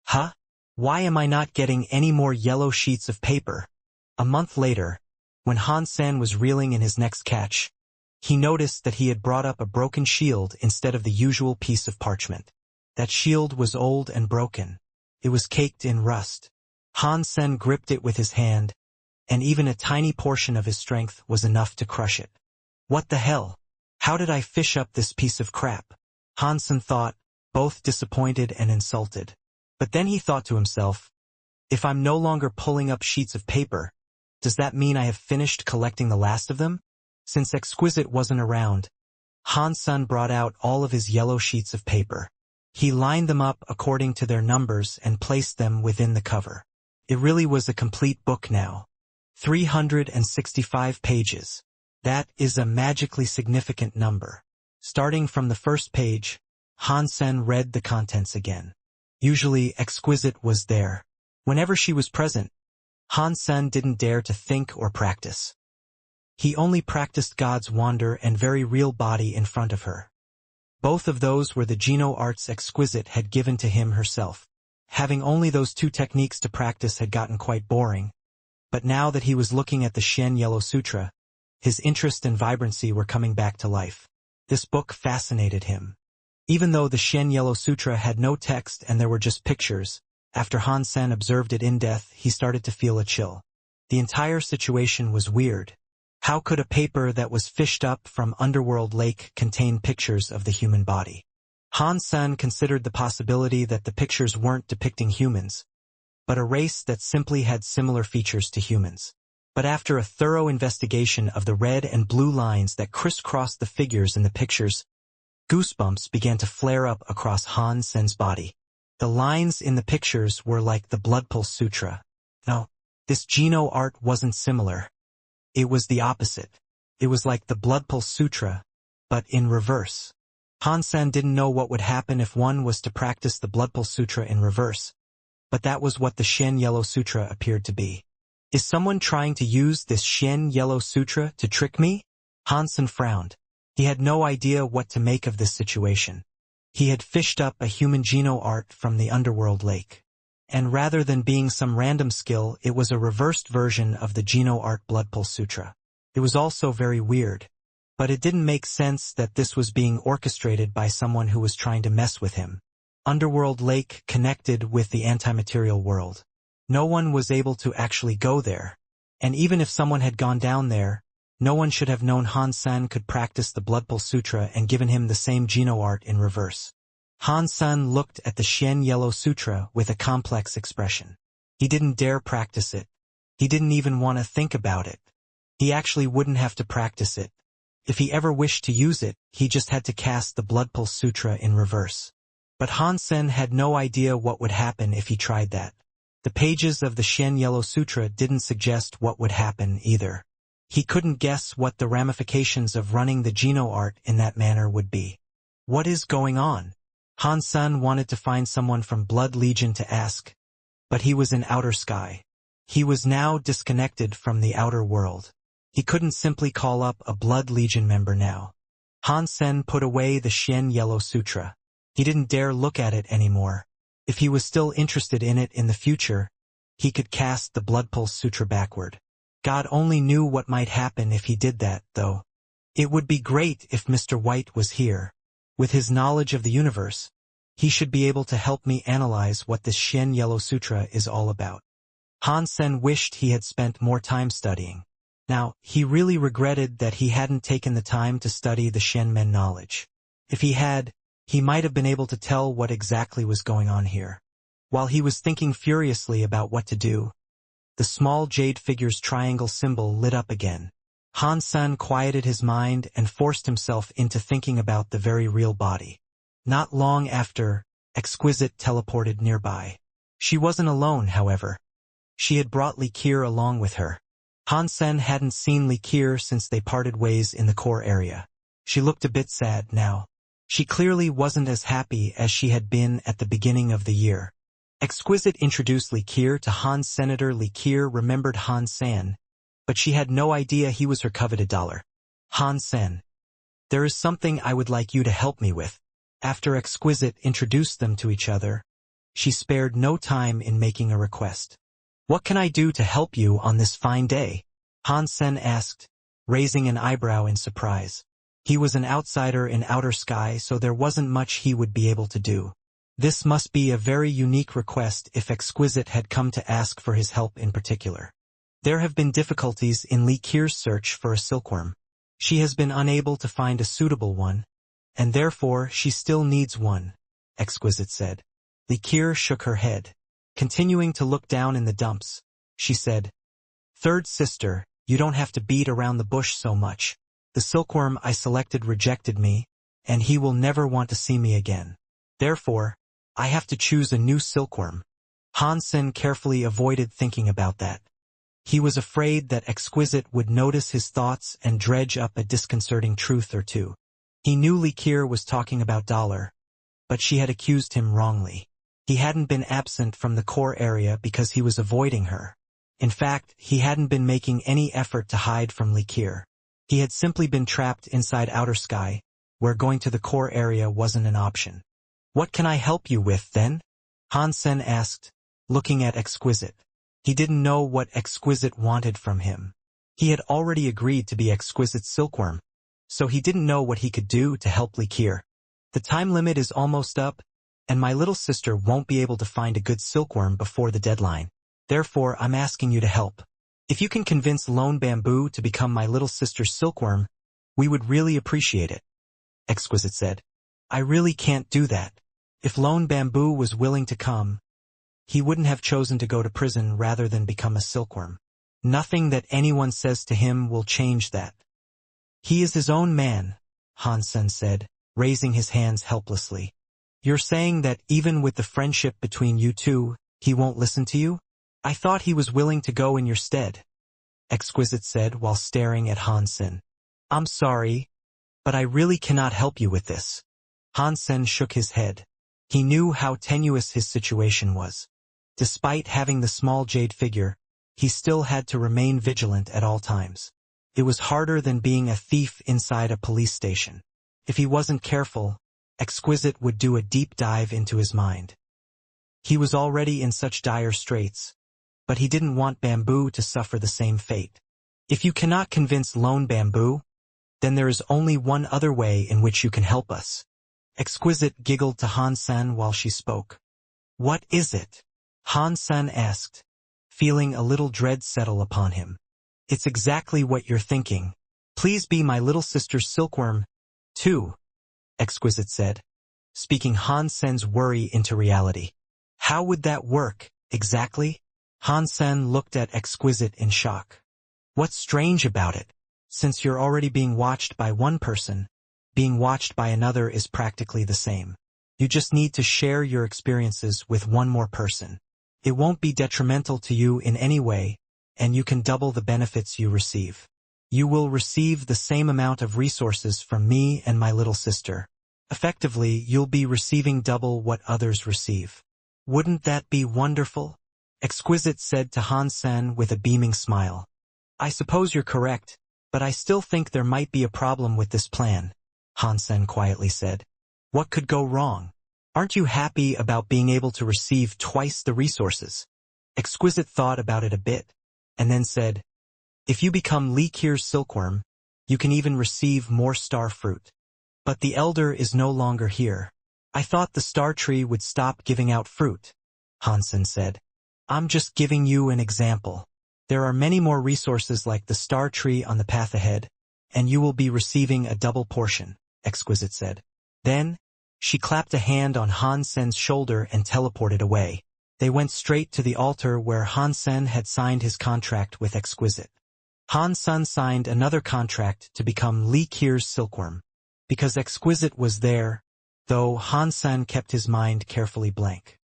Huh? Why am I not getting any more yellow sheets of paper? A month later, when Hansen was reeling in his next catch, he noticed that he had brought up a broken shield instead of the usual piece of parchment. That shield was old and broken. It was caked in rust. Hansen gripped it with his hand, and even a tiny portion of his strength was enough to crush it. What the hell? How did I fish up this piece of crap? Hansen thought, both disappointed and insulted. But then he thought to himself, if I'm no longer pulling up sheets of paper, does that mean I have finished collecting the last of them? Since Exquisite wasn't around, Hansen brought out all of his yellow sheets of paper. He lined them up according to their numbers and placed them within the cover. It really was a complete book now. 365 pages. That is a magically significant number. Starting from the first page, Hansen read the contents again. Usually Exquisite was there. Whenever she was present, Hansen didn't dare to think or practice. He only practiced God's wonder and very real body in front of her. Both of those were the Geno arts Exquisite had given to him herself. Having only those 2 techniques to practice had gotten quite boring. But now that he was looking at the Shen Yellow Sutra, his interest and vibrancy were coming back to life. This book fascinated him. Even though the Shen Yellow Sutra had no text and there were just pictures, after Hansen observed it in depth, he started to feel a chill. The entire situation was weird. How could a paper that was fished up from Underworld Lake contain pictures of the human body? Hansen considered the possibility that the pictures weren't depicting humans, but a race that simply had similar features to humans. But after a thorough investigation of the red and blue lines that crisscrossed the figures in the pictures, goosebumps began to flare up across Hansen's body. The lines in the pictures were like the Blood Pulse Sutra. No, this Geno art wasn't similar. It was the opposite. It was like the Blood Pulse Sutra, but in reverse. Hansen didn't know what would happen if one was to practice the Blood Pulse Sutra in reverse, but that was what the Shen Yellow Sutra appeared to be. Is someone trying to use this Shen Yellow Sutra to trick me? Hansen frowned. He had no idea what to make of this situation. He had fished up a human Geno art from the Underworld Lake. And rather than being some random skill, it was a reversed version of the Geno art Blood Pulse Sutra. It was also very weird. But it didn't make sense that this was being orchestrated by someone who was trying to mess with him. Underworld Lake connected with the antimaterial world. No one was able to actually go there. And even if someone had gone down there, no one should have known Hansen could practice the Blood Pulse Sutra and given him the same Geno art in reverse. Hansen looked at the Shen Yellow Sutra with a complex expression. He didn't dare practice it. He didn't even want to think about it. He actually wouldn't have to practice it. If he ever wished to use it, he just had to cast the Blood Pulse Sutra in reverse. But Hansen had no idea what would happen if he tried that. The pages of the Shen Yellow Sutra didn't suggest what would happen either. He couldn't guess what the ramifications of running the Geno art in that manner would be. What is going on? Hansen wanted to find someone from Blood Legion to ask, but he was in outer sky. He was now disconnected from the outer world. He couldn't simply call up a Blood Legion member now. Hansen put away the Shen Yellow Sutra. He didn't dare look at it anymore. If he was still interested in it in the future, he could cast the Blood Pulse Sutra backward. God only knew what might happen if he did that, though. It would be great if Mr. White was here. With his knowledge of the universe, he should be able to help me analyze what this Shen Yellow Sutra is all about. Hansen wished he had spent more time studying. Now, he really regretted that he hadn't taken the time to study the Shen Men knowledge. If he had, he might have been able to tell what exactly was going on here. While he was thinking furiously about what to do, the small jade figure's triangle symbol lit up again. Han Sen quieted his mind and forced himself into thinking about the very real body. Not long after, Exquisite teleported nearby. She wasn't alone, however. She had brought Li Qier along with her. Han Sen hadn't seen Li Qier since they parted ways in the core area. She looked a bit sad now. She clearly wasn't as happy as she had been at the beginning of the year. Exquisite introduced Li Qier to Han. Senator Li Qier remembered Han Sen, but she had no idea he was her coveted dollar. Han Sen, there is something I would like you to help me with. After Exquisite introduced them to each other, she spared no time in making a request. What can I do to help you on this fine day? Han Sen asked, raising an eyebrow in surprise. He was an outsider in outer sky, so there wasn't much he would be able to do. This must be a very unique request if Exquisite had come to ask for his help in particular. There have been difficulties in Li Qier's search for a silkworm. She has been unable to find a suitable one, and therefore she still needs one, Exquisite said. Li Qier shook her head. Continuing to look down in the dumps, she said, "Third sister, you don't have to beat around the bush so much. The silkworm I selected rejected me, and he will never want to see me again. Therefore, I have to choose a new silkworm." Han Sen carefully avoided thinking about that. He was afraid that Exquisite would notice his thoughts and dredge up a disconcerting truth or two. He knew Li Qier was talking about dollar, but she had accused him wrongly. He hadn't been absent from the core area because he was avoiding her. In fact, he hadn't been making any effort to hide from Li Qier. He had simply been trapped inside outer sky, where going to the core area wasn't an option. "What can I help you with, then?" Han Sen asked, looking at Exquisite. He didn't know what Exquisite wanted from him. He had already agreed to be Exquisite's silkworm, so he didn't know what he could do to help Li Qier. "The time limit is almost up, and my little sister won't be able to find a good silkworm before the deadline. Therefore, I'm asking you to help. If you can convince Lone Bamboo to become my little sister's silkworm, we would really appreciate it," Exquisite said. "I really can't do that. If Lone Bamboo was willing to come, he wouldn't have chosen to go to prison rather than become a silkworm. Nothing that anyone says to him will change that." "He is his own man," Han Sen said, raising his hands helplessly. "You're saying that even with the friendship between you two, he won't listen to you? I thought he was willing to go in your stead," Exquisite said while staring at Han Sen. "I'm sorry, but I really cannot help you with this." Han Sen shook his head. He knew how tenuous his situation was. Despite having the small jade figure, he still had to remain vigilant at all times. It was harder than being a thief inside a police station. If he wasn't careful, Exquisite would do a deep dive into his mind. He was already in such dire straits, but he didn't want Bamboo to suffer the same fate. "If you cannot convince Lone Bamboo, then there is only one other way in which you can help us." Exquisite giggled to Han Sen while she spoke. "What is it?" Han Sen asked, feeling a little dread settle upon him. "It's exactly what you're thinking. Please be my little sister's silkworm, too," Exquisite said, speaking Han Sen's worry into reality. "How would that work, exactly?" Han Sen looked at Exquisite in shock. "What's strange about it? Since you're already being watched by one person, being watched by another is practically the same. You just need to share your experiences with one more person. It won't be detrimental to you in any way, and you can double the benefits you receive. You will receive the same amount of resources from me and my little sister. Effectively, you'll be receiving double what others receive. Wouldn't that be wonderful?" Exquisite said to Han Sen with a beaming smile. "I suppose you're correct, but I still think there might be a problem with this plan," Han Sen quietly said. "What could go wrong? Aren't you happy about being able to receive twice the resources?" Exquisite thought about it a bit, and then said, "If you become Li Qier's silkworm, you can even receive more star fruit. But the elder is no longer here. I thought the star tree would stop giving out fruit," Han Sen said. "I'm just giving you an example. There are many more resources like the star tree on the path ahead, and you will be receiving a double portion," Exquisite said. Then, she clapped a hand on Han Sen's shoulder and teleported away. They went straight to the altar where Han Sen had signed his contract with Exquisite. Han Sen signed another contract to become Li Qir's silkworm. Because Exquisite was there, though Han Sen kept his mind carefully blank.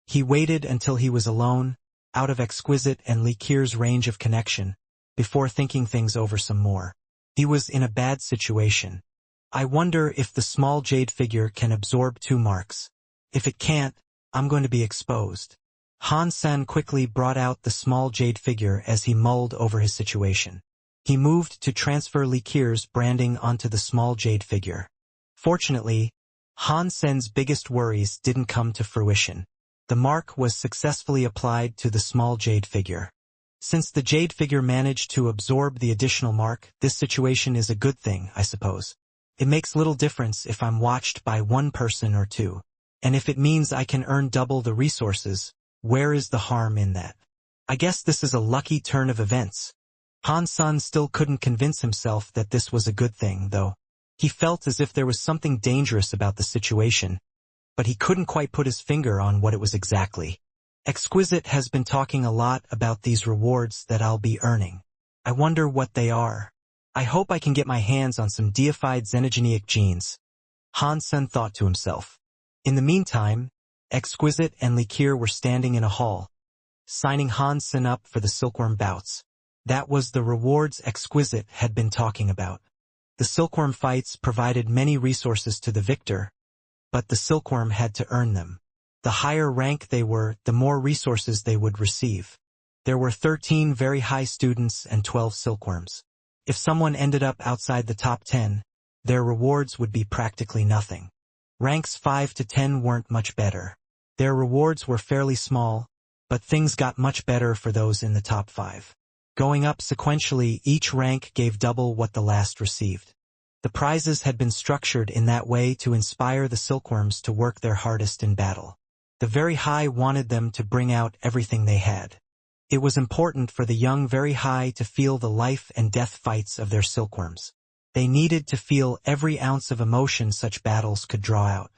He waited until he was alone, out of Exquisite and Li Qir's range of connection, before thinking things over some more. He was in a bad situation. I wonder if the small jade figure can absorb 2 marks. If it can't, I'm going to be exposed. Han Sen quickly brought out the small jade figure as he mulled over his situation. He moved to transfer Li Qir's branding onto the small jade figure. Fortunately, Han Sen's biggest worries didn't come to fruition. The mark was successfully applied to the small jade figure. Since the jade figure managed to absorb the additional mark, this situation is a good thing, I suppose. It makes little difference if I'm watched by 1 person or 2. And if it means I can earn double the resources, where is the harm in that? I guess this is a lucky turn of events. Han Sen still couldn't convince himself that this was a good thing, though. He felt as if there was something dangerous about the situation, but he couldn't quite put his finger on what it was exactly. Exquisite has been talking a lot about these rewards that I'll be earning. I wonder what they are. I hope I can get my hands on some deified xenogeneic genes. Han Sen thought to himself. In the meantime, Exquisite and Li Qir were standing in a hall, signing Han Sen up for the silkworm bouts. That was the rewards Exquisite had been talking about. The silkworm fights provided many resources to the victor, but the silkworm had to earn them. The higher rank they were, the more resources they would receive. There were 13 very high students and 12 silkworms. If someone ended up outside the top 10, their rewards would be practically nothing. Ranks 5 to 10 weren't much better. Their rewards were fairly small, but things got much better for those in the top 5. Going up sequentially, each rank gave double what the last received. The prizes had been structured in that way to inspire the silkworms to work their hardest in battle. The very high wanted them to bring out everything they had. It was important for the young very high to feel the life and death fights of their silkworms. They needed to feel every ounce of emotion such battles could draw out.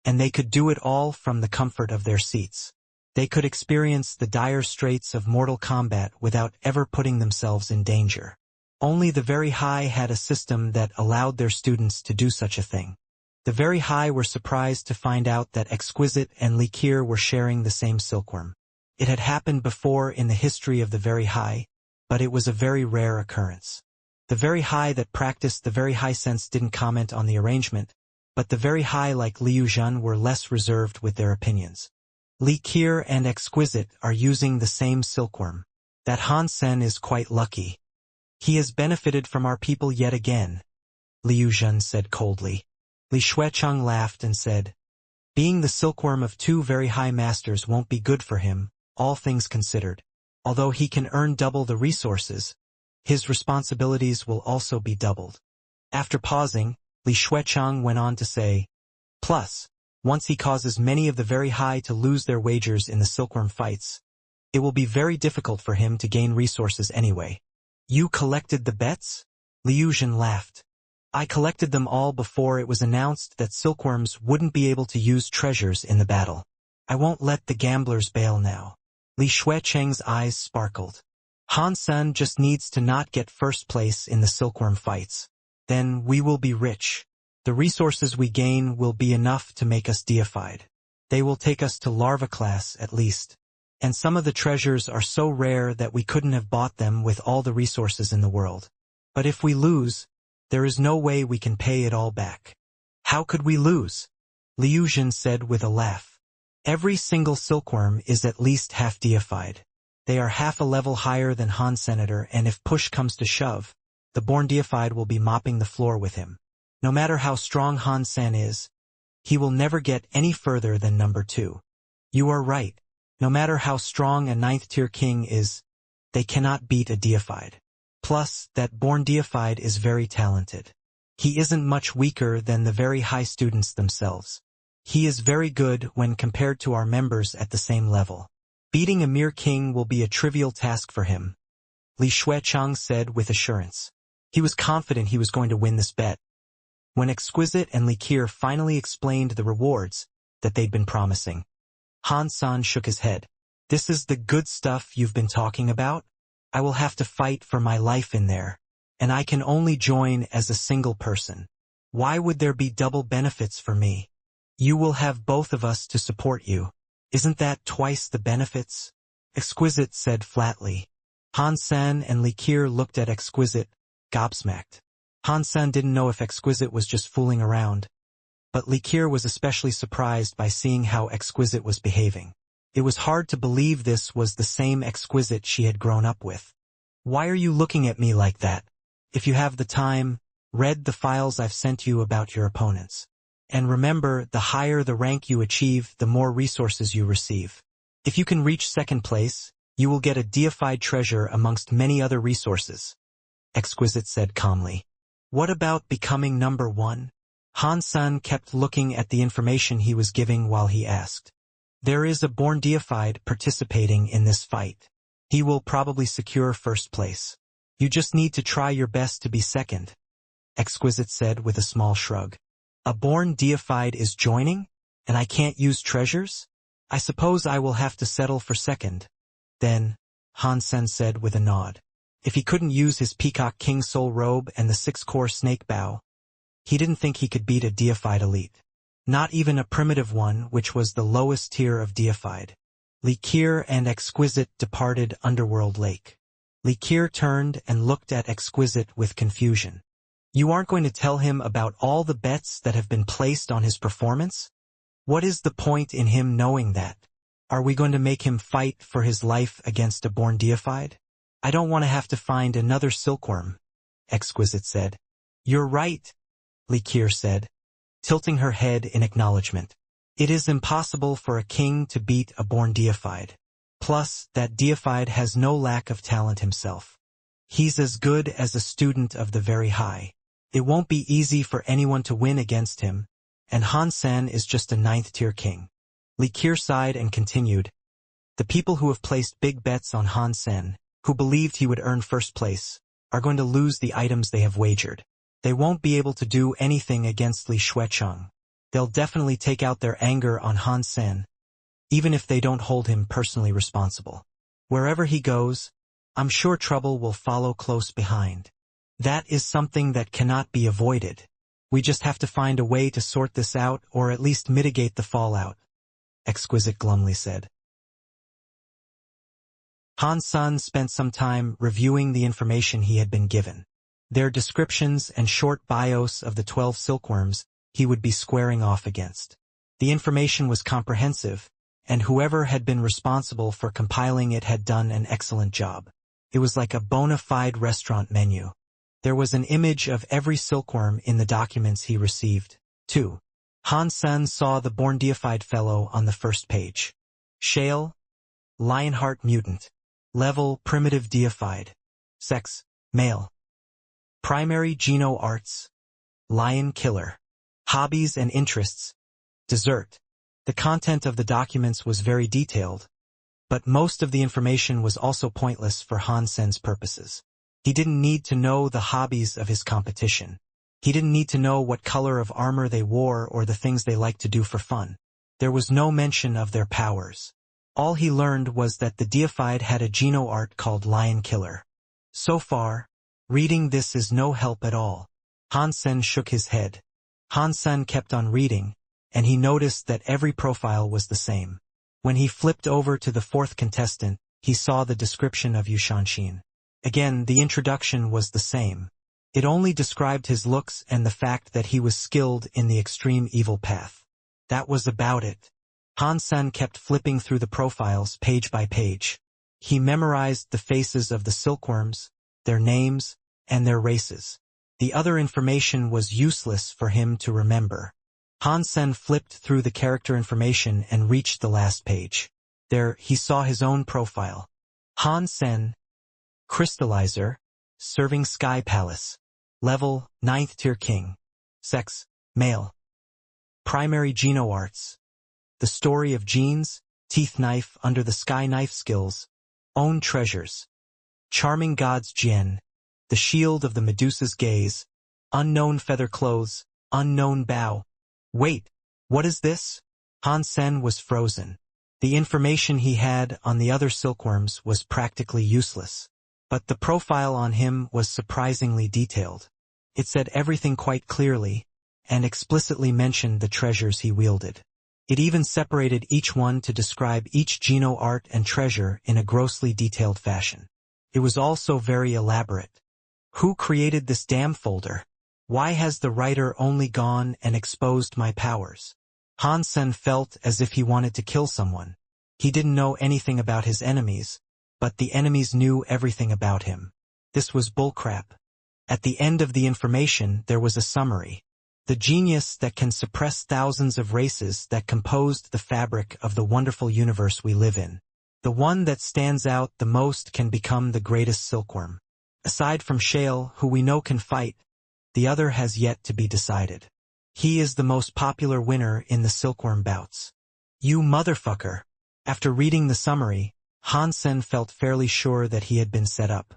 And they could do it all from the comfort of their seats. They could experience the dire straits of mortal combat without ever putting themselves in danger. Only the very high had a system that allowed their students to do such a thing. The very high were surprised to find out that Exquisite and Li Qir were sharing the same silkworm. It had happened before in the history of the very high, but it was a very rare occurrence. The very high that practiced the very high sense didn't comment on the arrangement, but the very high like Liu Zhen were less reserved with their opinions. Li Qir and Exquisite are using the same silkworm. That Han Sen is quite lucky. He has benefited from our people yet again, Liu Zhen said coldly. Li Xuecheng laughed and said, being the silkworm of 2 very high masters won't be good for him, all things considered. Although he can earn double the resources, his responsibilities will also be doubled. After pausing, Li Xuecheng went on to say, plus, once he causes many of the very high to lose their wagers in the silkworm fights, it will be very difficult for him to gain resources anyway. You collected the bets? Liu Zhen laughed. I collected them all before it was announced that silkworms wouldn't be able to use treasures in the battle. I won't let the gamblers bail now. Li Xuecheng's eyes sparkled. Han Sen just needs to not get first place in the silkworm fights. Then we will be rich. The resources we gain will be enough to make us deified. They will take us to larva class at least. And some of the treasures are so rare that we couldn't have bought them with all the resources in the world. But if we lose, there is no way we can pay it all back. How could we lose? Liu Zhen said with a laugh. Every single silkworm is at least half deified. They are half a level higher than Han Senator, and if push comes to shove, the born deified will be mopping the floor with him. No matter how strong Han Sen is, he will never get any further than number 2. You are right. No matter how strong a 9th-tier king is, they cannot beat a deified. Plus, that born deified is very talented. He isn't much weaker than the very high students themselves. He is very good when compared to our members at the same level. Beating a mere king will be a trivial task for him, Li Xuecheng said with assurance. He was confident he was going to win this bet. When Exquisite and Likir finally explained the rewards that they'd been promising, Han-san shook his head. This is the good stuff you've been talking about? I will have to fight for my life in there, and I can only join as a single person. Why would there be double benefits for me? You will have both of us to support you. Isn't that twice the benefits? Exquisite said flatly. Han-san and Likir looked at Exquisite, gobsmacked. Han-san didn't know if Exquisite was just fooling around, but Likir was especially surprised by seeing how Exquisite was behaving. It was hard to believe this was the same Exquisite she had grown up with. Why are you looking at me like that? If you have the time, read the files I've sent you about your opponents. And remember, the higher the rank you achieve, the more resources you receive. If you can reach second place, you will get a deified treasure amongst many other resources. Exquisite said calmly. What about becoming number one? Han-san kept looking at the information he was giving while he asked. There is a born deified participating in this fight. He will probably secure first place. You just need to try your best to be second. Exquisite said with a small shrug. A born deified is joining, and I can't use treasures? I suppose I will have to settle for second. Then, Han-sen said with a nod. If he couldn't use his Peacock King Soul Robe and the 6-core Snake Bow, he didn't think he could beat a deified elite. Not even a primitive one, which was the lowest tier of deified. Likir and Exquisite departed Underworld Lake. Likir turned and looked at Exquisite with confusion. You aren't going to tell him about all the bets that have been placed on his performance? What is the point in him knowing that? Are we going to make him fight for his life against a born deified? I don't want to have to find another silkworm, Exquisite said. You're right, Likir said, tilting her head in acknowledgement. It is impossible for a king to beat a born deified. Plus, that deified has no lack of talent himself. He's as good as a student of the very high. It won't be easy for anyone to win against him, and Han-san is just a 9th-tier king. Likir sighed and continued. The people who have placed big bets on Han-sen, who believed he would earn first place, are going to lose the items they have wagered. They won't be able to do anything against Li Xuecheng. They'll definitely take out their anger on Han-sen, even if they don't hold him personally responsible. Wherever he goes, I'm sure trouble will follow close behind. That is something that cannot be avoided. We just have to find a way to sort this out or at least mitigate the fallout, Exquisite glumly said. Han-san spent some time reviewing the information he had been given. Their descriptions and short bios of the 12 silkworms he would be squaring off against. The information was comprehensive, and whoever had been responsible for compiling it had done an excellent job. It was like a bona fide restaurant menu. There was an image of every silkworm in the documents he received, too. Han-san saw the born deified fellow on the first page. Shale, Lionheart mutant. Level, primitive deified. Sex, male. Primary geno arts, lion killer. Hobbies and interests, dessert. The content of the documents was very detailed, but most of the information was also pointless for Han-sen's purposes. He didn't need to know the hobbies of his competition. He didn't need to know what color of armor they wore or the things they liked to do for fun. There was no mention of their powers. All he learned was that the deified had a geno art called Lion Killer. So far, reading this is no help at all. Han-sen shook his head. Han-sen kept on reading, and he noticed that every profile was the same. When he flipped over to the 4th contestant, he saw the description of Yu Shanshin. Again, the introduction was the same. It only described his looks and the fact that he was skilled in the extreme evil path. That was about it. Han-sen kept flipping through the profiles page by page. He memorized the faces of the silkworms, their names, and their races. The other information was useless for him to remember. Han-sen flipped through the character information and reached the last page. There, he saw his own profile. Han-sen, Crystallizer, serving Sky Palace. Level, 9th-tier king. Sex, male. Primary geno arts. The story of genes, teeth knife under the sky knife skills. Own treasures. Charming gods Jian. The shield of the Medusa's gaze. Unknown feather clothes. Unknown bow. Wait, what is this? Han Sen was frozen. The information he had on the other silkworms was practically useless. But the profile on him was surprisingly detailed. It said everything quite clearly, and explicitly mentioned the treasures he wielded. It even separated each one to describe each geno art and treasure in a grossly detailed fashion. It was also very elaborate. Who created this damn folder? Why has the writer only gone and exposed my powers? Han Sen felt as if he wanted to kill someone. He didn't know anything about his enemies, but the enemies knew everything about him. This was bullcrap. At the end of the information there was a summary. The genius that can suppress thousands of races that composed the fabric of the wonderful universe we live in. The one that stands out the most can become the greatest silkworm. Aside from Shale, who we know can fight, the other has yet to be decided. He is the most popular winner in the silkworm bouts. You motherfucker! After reading the summary, Han Sen felt fairly sure that he had been set up.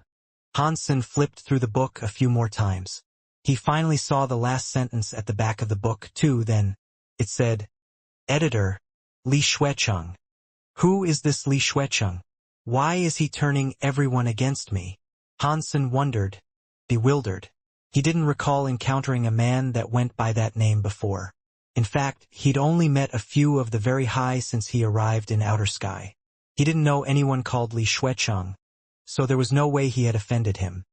Han Sen flipped through the book a few more times. He finally saw the last sentence at the back of the book too. Then it said, Editor, Li Xuecheng. Who is this Li Xuecheng? Why is he turning everyone against me? Han Sen wondered, bewildered. He didn't recall encountering a man that went by that name before. In fact, he'd only met a few of the very high since he arrived in Outer Sky. He didn't know anyone called Li Xuecheng, so there was no way he had offended him.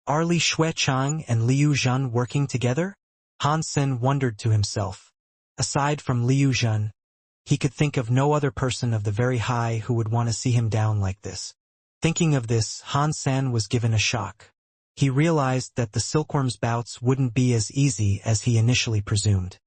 Are Li Xuecheng and Liu Zhen working together? Han Sen wondered to himself. Aside from Liu Zhen, he could think of no other person of the very high who would want to see him down like this. Thinking of this, Han Sen was given a shock. He realized that the silkworm's bouts wouldn't be as easy as he initially presumed.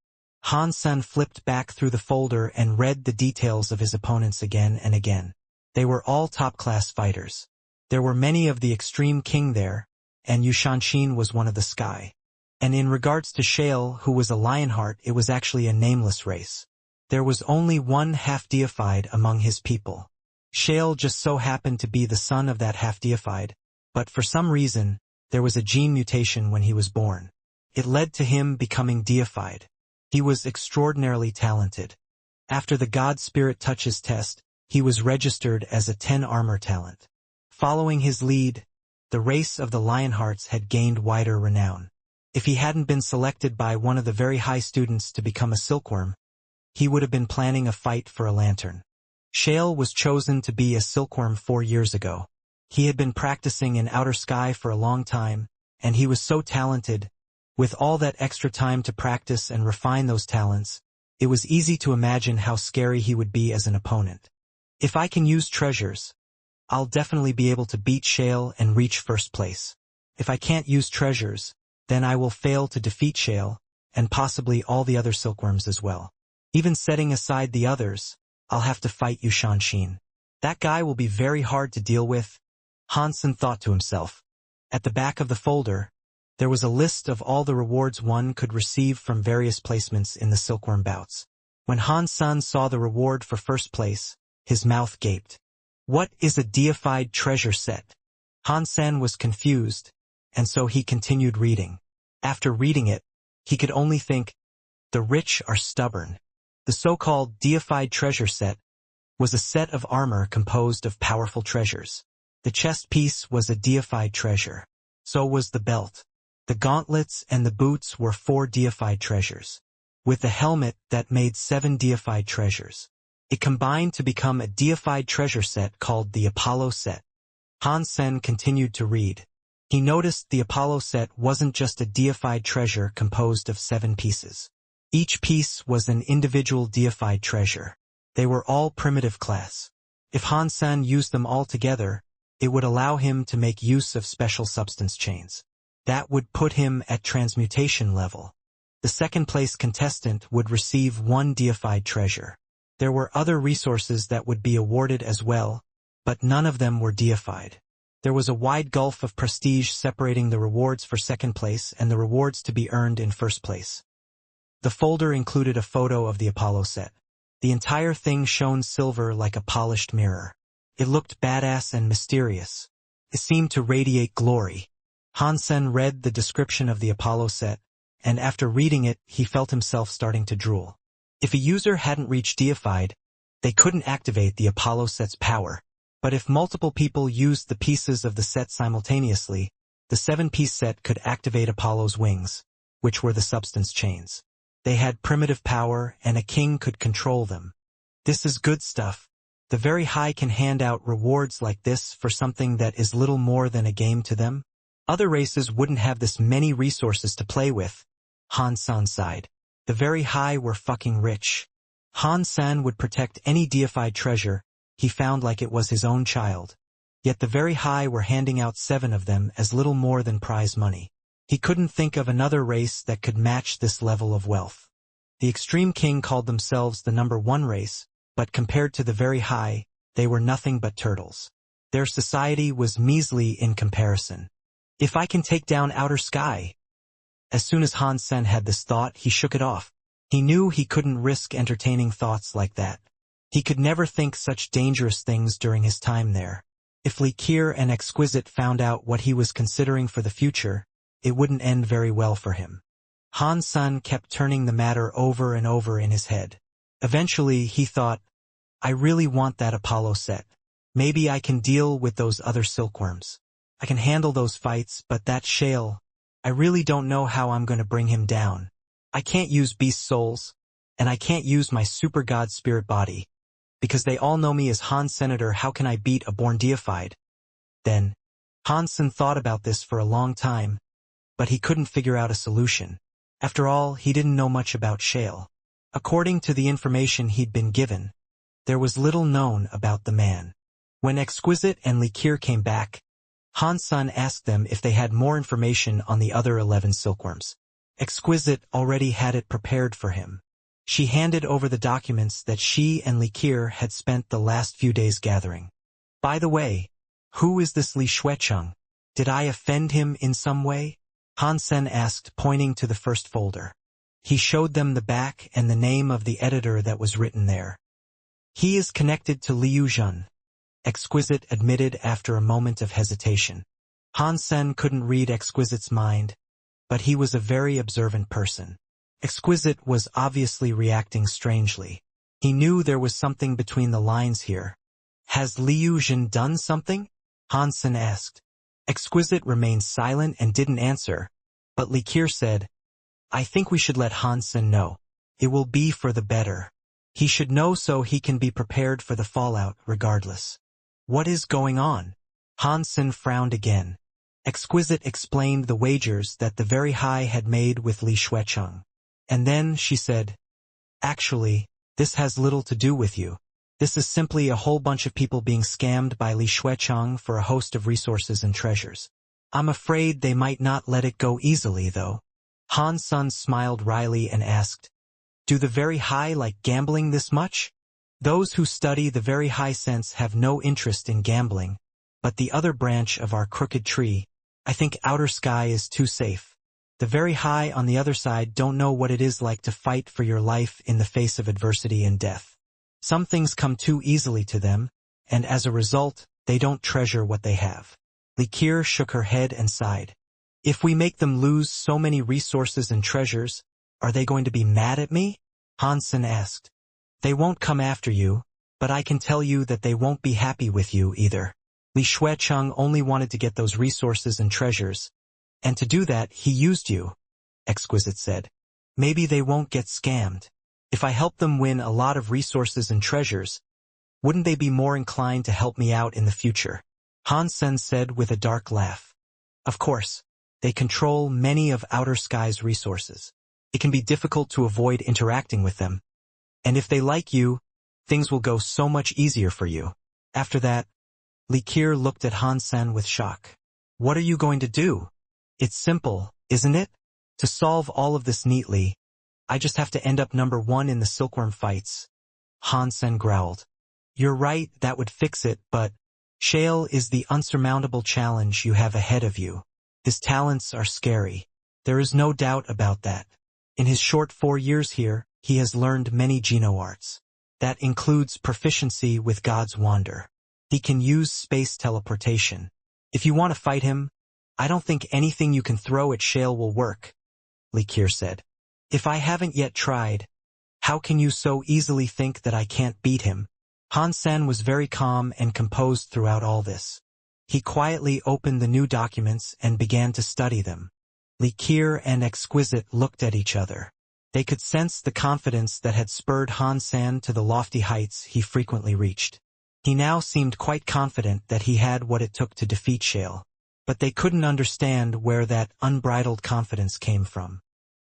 Han Sen flipped back through the folder and read the details of his opponents again and again. They were all top-class fighters. There were many of the Extreme King there, and Yu Shanshin was one of the Sky. And in regards to Shale, who was a Lionheart, it was actually a nameless race. There was only one half-deified among his people. Shale just so happened to be the son of that half-deified, but for some reason, there was a gene mutation when he was born. It led to him becoming deified. He was extraordinarily talented. After the God Spirit Touches test, he was registered as a 10 armor talent. Following his lead, the race of the Lionhearts had gained wider renown. If he hadn't been selected by one of the very high students to become a silkworm, he would have been planning a fight for a lantern. Shale was chosen to be a silkworm 4 years ago. He had been practicing in Outer Sky for a long time, and he was so talented. With all that extra time to practice and refine those talents, it was easy to imagine how scary he would be as an opponent. If I can use treasures, I'll definitely be able to beat Shale and reach first place. If I can't use treasures, then I will fail to defeat Shale, and possibly all the other silkworms as well. Even setting aside the others, I'll have to fight Yu Shanshin. That guy will be very hard to deal with, Han Sen thought to himself. At the back of the folder, there was a list of all the rewards one could receive from various placements in the silkworm bouts. When Han Sen saw the reward for first place, his mouth gaped. What is a deified treasure set? Han Sen was confused, and so he continued reading. After reading it, he could only think, the rich are stubborn. The so-called deified treasure set was a set of armor composed of powerful treasures. The chest piece was a deified treasure. So was the belt. The gauntlets and the boots were 4 deified treasures, with the helmet that made 7 deified treasures. It combined to become a deified treasure set called the Apollo set. Han Sen continued to read. He noticed the Apollo set wasn't just a deified treasure composed of 7 pieces. Each piece was an individual deified treasure. They were all primitive class. If Han Sen used them all together, it would allow him to make use of special substance chains. That would put him at transmutation level. The second place contestant would receive 1 deified treasure. There were other resources that would be awarded as well, but none of them were deified. There was a wide gulf of prestige separating the rewards for second place and the rewards to be earned in first place. The folder included a photo of the Apollo set. The entire thing shone silver like a polished mirror. It looked badass and mysterious. It seemed to radiate glory. Han Sen read the description of the Apollo set, and after reading it, he felt himself starting to drool. If a user hadn't reached deified, they couldn't activate the Apollo set's power. But if multiple people used the pieces of the set simultaneously, the 7-piece set could activate Apollo's wings, which were the substance chains. They had primitive power, and a king could control them. This is good stuff. The very high can hand out rewards like this for something that is little more than a game to them. Other races wouldn't have this many resources to play with. Han San sighed. The very high were fucking rich. Han San would protect any deified treasure he found like it was his own child. Yet the very high were handing out 7 of them as little more than prize money. He couldn't think of another race that could match this level of wealth. The Extreme King called themselves the number 1 race, but compared to the very high, they were nothing but turtles. Their society was measly in comparison. If I can take down outer sky. As soon as Han Sen had this thought, he shook it off. He knew he couldn't risk entertaining thoughts like that. He could never think such dangerous things during his time there. If Li Qier and Exquisite found out what he was considering for the future, it wouldn't end very well for him. Han Sen kept turning the matter over and over in his head. Eventually, he thought, I really want that Apollo set. Maybe I can deal with those other silkworms. I can handle those fights, but that Shale, I really don't know how I'm going to bring him down. I can't use beast souls, and I can't use my super god spirit body. Because they all know me as Han Senator, how can I beat a born deified? Then, Hansen thought about this for a long time, but he couldn't figure out a solution. After all, he didn't know much about Shale. According to the information he'd been given, there was little known about the man. When Exquisite and Li Qier came back, Han Sen asked them if they had more information on the other 11 silkworms. Exquisite already had it prepared for him. She handed over the documents that she and Li Qier had spent the last few days gathering. By the way, who is this Li Shuecheng? Did I offend him in some way? Han Sen asked, pointing to the first folder. He showed them the back and the name of the editor that was written there. He is connected to Liu Zhen, Exquisite admitted after a moment of hesitation. Han Sen couldn't read Exquisite's mind, but he was a very observant person. Exquisite was obviously reacting strangely. He knew there was something between the lines here. Has Liu Zhen done something? Han Sen asked. Exquisite remained silent and didn't answer, but Li Qier said, I think we should let Han Sen know. It will be for the better. He should know so he can be prepared for the fallout regardless. What is going on? Han Sen frowned again. Exquisite explained the wagers that the Very High had made with Li Shuecheng. And then she said, Actually, this has little to do with you. This is simply a whole bunch of people being scammed by Li Shuecheng for a host of resources and treasures. I'm afraid they might not let it go easily, though. Han Sen smiled wryly and asked, Do the Very High like gambling this much? Those who study the Very High sense have no interest in gambling, but the other branch of our crooked tree, I think outer sky is too safe. The Very High on the other side don't know what it is like to fight for your life in the face of adversity and death. Some things come too easily to them, and as a result, they don't treasure what they have. Li Qier shook her head and sighed. If we make them lose so many resources and treasures, are they going to be mad at me? Han Sen asked. They won't come after you, but I can tell you that they won't be happy with you either. Li Shuecheng only wanted to get those resources and treasures, and to do that he used you, Exquisite said. Maybe they won't get scammed. If I help them win a lot of resources and treasures, wouldn't they be more inclined to help me out in the future? Han Sen said with a dark laugh. Of course, they control many of outer sky's resources. It can be difficult to avoid interacting with them. And if they like you, things will go so much easier for you. After that, Li Qier looked at Han Sen with shock. What are you going to do? It's simple, isn't it? To solve all of this neatly, I just have to end up number 1 in the silkworm fights. Han Sen growled. You're right, that would fix it, but Shale is the unsurmountable challenge you have ahead of you. His talents are scary. There is no doubt about that. In his short 4 years here, he has learned many Geno arts. That includes proficiency with God's Wander. He can use space teleportation. If you want to fight him, I don't think anything you can throw at Shale will work. Li Qiu said. If I haven't yet tried, how can you so easily think that I can't beat him? Han Sen was very calm and composed throughout all this. He quietly opened the new documents and began to study them. Li Qiu and Exquisite looked at each other. They could sense the confidence that had spurred Han Sen to the lofty heights he frequently reached. He now seemed quite confident that he had what it took to defeat Shale. But they couldn't understand where that unbridled confidence came from.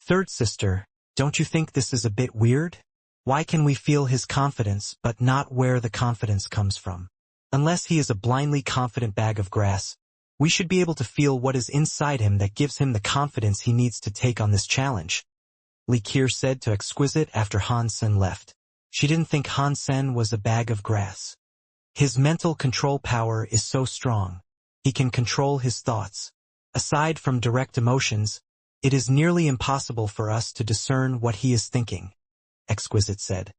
Third sister, don't you think this is a bit weird? Why can we feel his confidence but not where the confidence comes from? Unless he is a blindly confident bag of grass, we should be able to feel what is inside him that gives him the confidence he needs to take on this challenge. Li Qiu said to Exquisite after Han Sen left. She didn't think Han Sen was a bag of grass. His mental control power is so strong. He can control his thoughts. Aside from direct emotions, it is nearly impossible for us to discern what he is thinking, Exquisite said.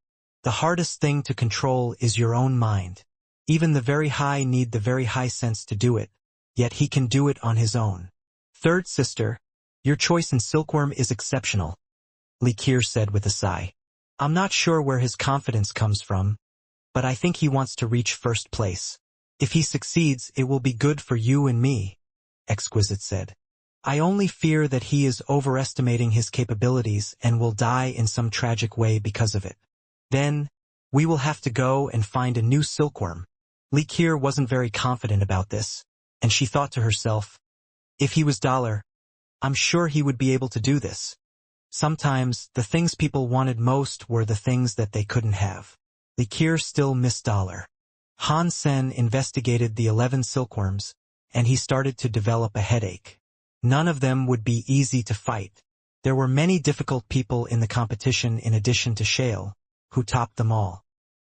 The hardest thing to control is your own mind. Even the very high need the very high sense to do it, yet he can do it on his own. Third sister, your choice in Silkworm is exceptional, Li Qiu said with a sigh. I'm not sure where his confidence comes from, but I think he wants to reach first place. If he succeeds, it will be good for you and me, Exquisite said. I only fear that he is overestimating his capabilities and will die in some tragic way because of it. Then, we will have to go and find a new silkworm. Li Qiu wasn't very confident about this, and she thought to herself, if he was Dollar, I'm sure he would be able to do this. Sometimes, the things people wanted most were the things that they couldn't have. Li Qiu still missed Dollar. Han Sen investigated the 11 silkworms, and he started to develop a headache. None of them would be easy to fight. There were many difficult people in the competition in addition to Shale, who topped them all.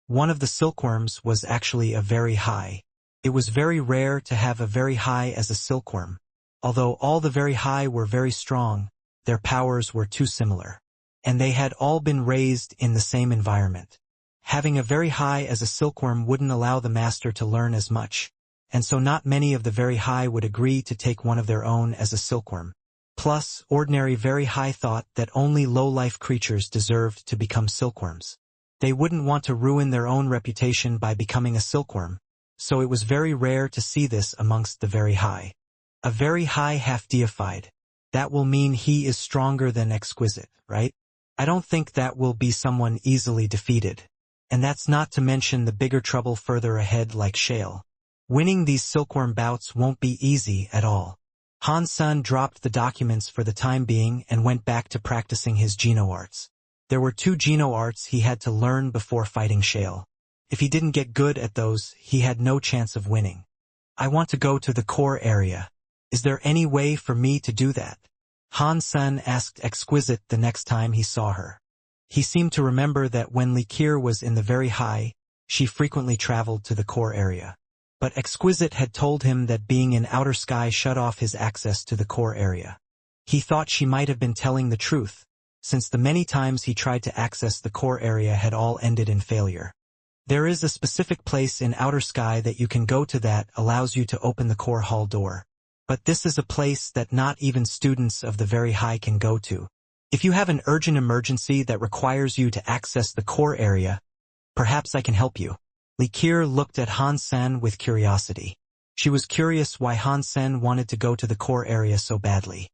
One of the silkworms was actually a very high. It was very rare to have a very high as a silkworm. Although all the very high were very strong, their powers were too similar. And they had all been raised in the same environment. Having a very high as a silkworm wouldn't allow the master to learn as much, and so not many of the very high would agree to take one of their own as a silkworm. Plus, ordinary very high thought that only low-life creatures deserved to become silkworms. They wouldn't want to ruin their own reputation by becoming a silkworm, so it was very rare to see this amongst the very high. A very high half-deified. That will mean he is stronger than Exquisite, right? I don't think that will be someone easily defeated. And that's not to mention the bigger trouble further ahead like Shale. Winning these silkworm bouts won't be easy at all. Han Sen dropped the documents for the time being and went back to practicing his Geno arts. There were 2 Geno arts he had to learn before fighting Shale. If he didn't get good at those, he had no chance of winning. I want to go to the core area. Is there any way for me to do that? Han Sen asked Exquisite the next time he saw her. He seemed to remember that when Li Qiu was in the very high, she frequently traveled to the core area. But Exquisite had told him that being in outer sky shut off his access to the core area. He thought she might have been telling the truth, since the many times he tried to access the core area had all ended in failure. There is a specific place in outer sky that you can go to that allows you to open the core hall door. But this is a place that not even students of the very high can go to. If you have an urgent emergency that requires you to access the core area, perhaps I can help you. Li Qiu looked at Han Sen with curiosity. She was curious why Han Sen wanted to go to the core area so badly.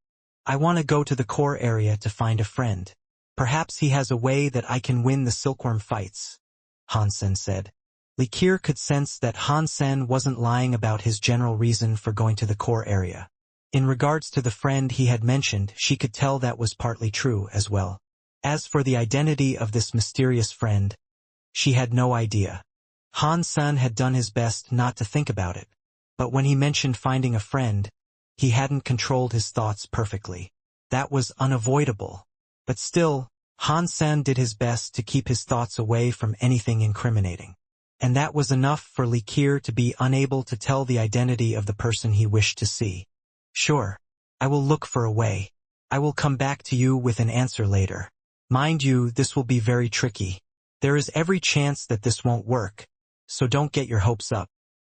I want to go to the core area to find a friend. Perhaps he has a way that I can win the silkworm fights, Han Sen said. Li Qiu could sense that Han Sen wasn't lying about his general reason for going to the core area. In regards to the friend he had mentioned, she could tell that was partly true as well. As for the identity of this mysterious friend, she had no idea. Han Sen had done his best not to think about it, but when he mentioned finding a friend, he hadn't controlled his thoughts perfectly. That was unavoidable. But still, Han Sen did his best to keep his thoughts away from anything incriminating. And that was enough for Li Qiu to be unable to tell the identity of the person he wished to see. Sure, I will look for a way. I will come back to you with an answer later. Mind you, this will be very tricky. There is every chance that this won't work, so don't get your hopes up.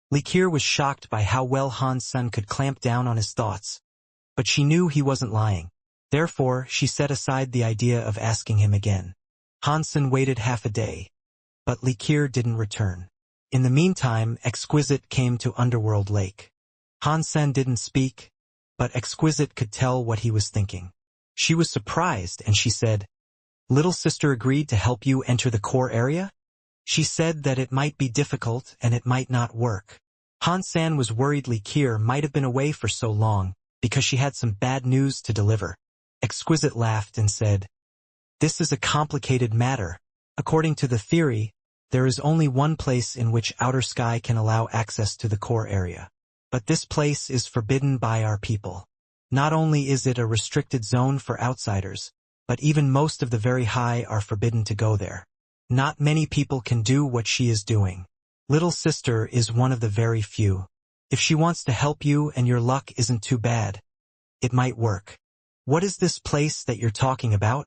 Li Qiu was shocked by how well Han Sen could clamp down on his thoughts. But she knew he wasn't lying. Therefore, she set aside the idea of asking him again. Hansen waited half a day, but Likir didn't return. In the meantime, Exquisite came to Underworld Lake. Hansen didn't speak, but Exquisite could tell what he was thinking. She was surprised, and she said, "Little sister agreed to help you enter the core area?" She said that it might be difficult and it might not work. Hansen was worried Likir might have been away for so long, because she had some bad news to deliver. Exquisite laughed and said, "This is a complicated matter. According to the theory, there is only one place in which outer sky can allow access to the core area. But this place is forbidden by our people. Not only is it a restricted zone for outsiders, but even most of the very high are forbidden to go there. Not many people can do what she is doing. Little sister is one of the very few. If she wants to help you and your luck isn't too bad, it might work." "What is this place that you're talking about?"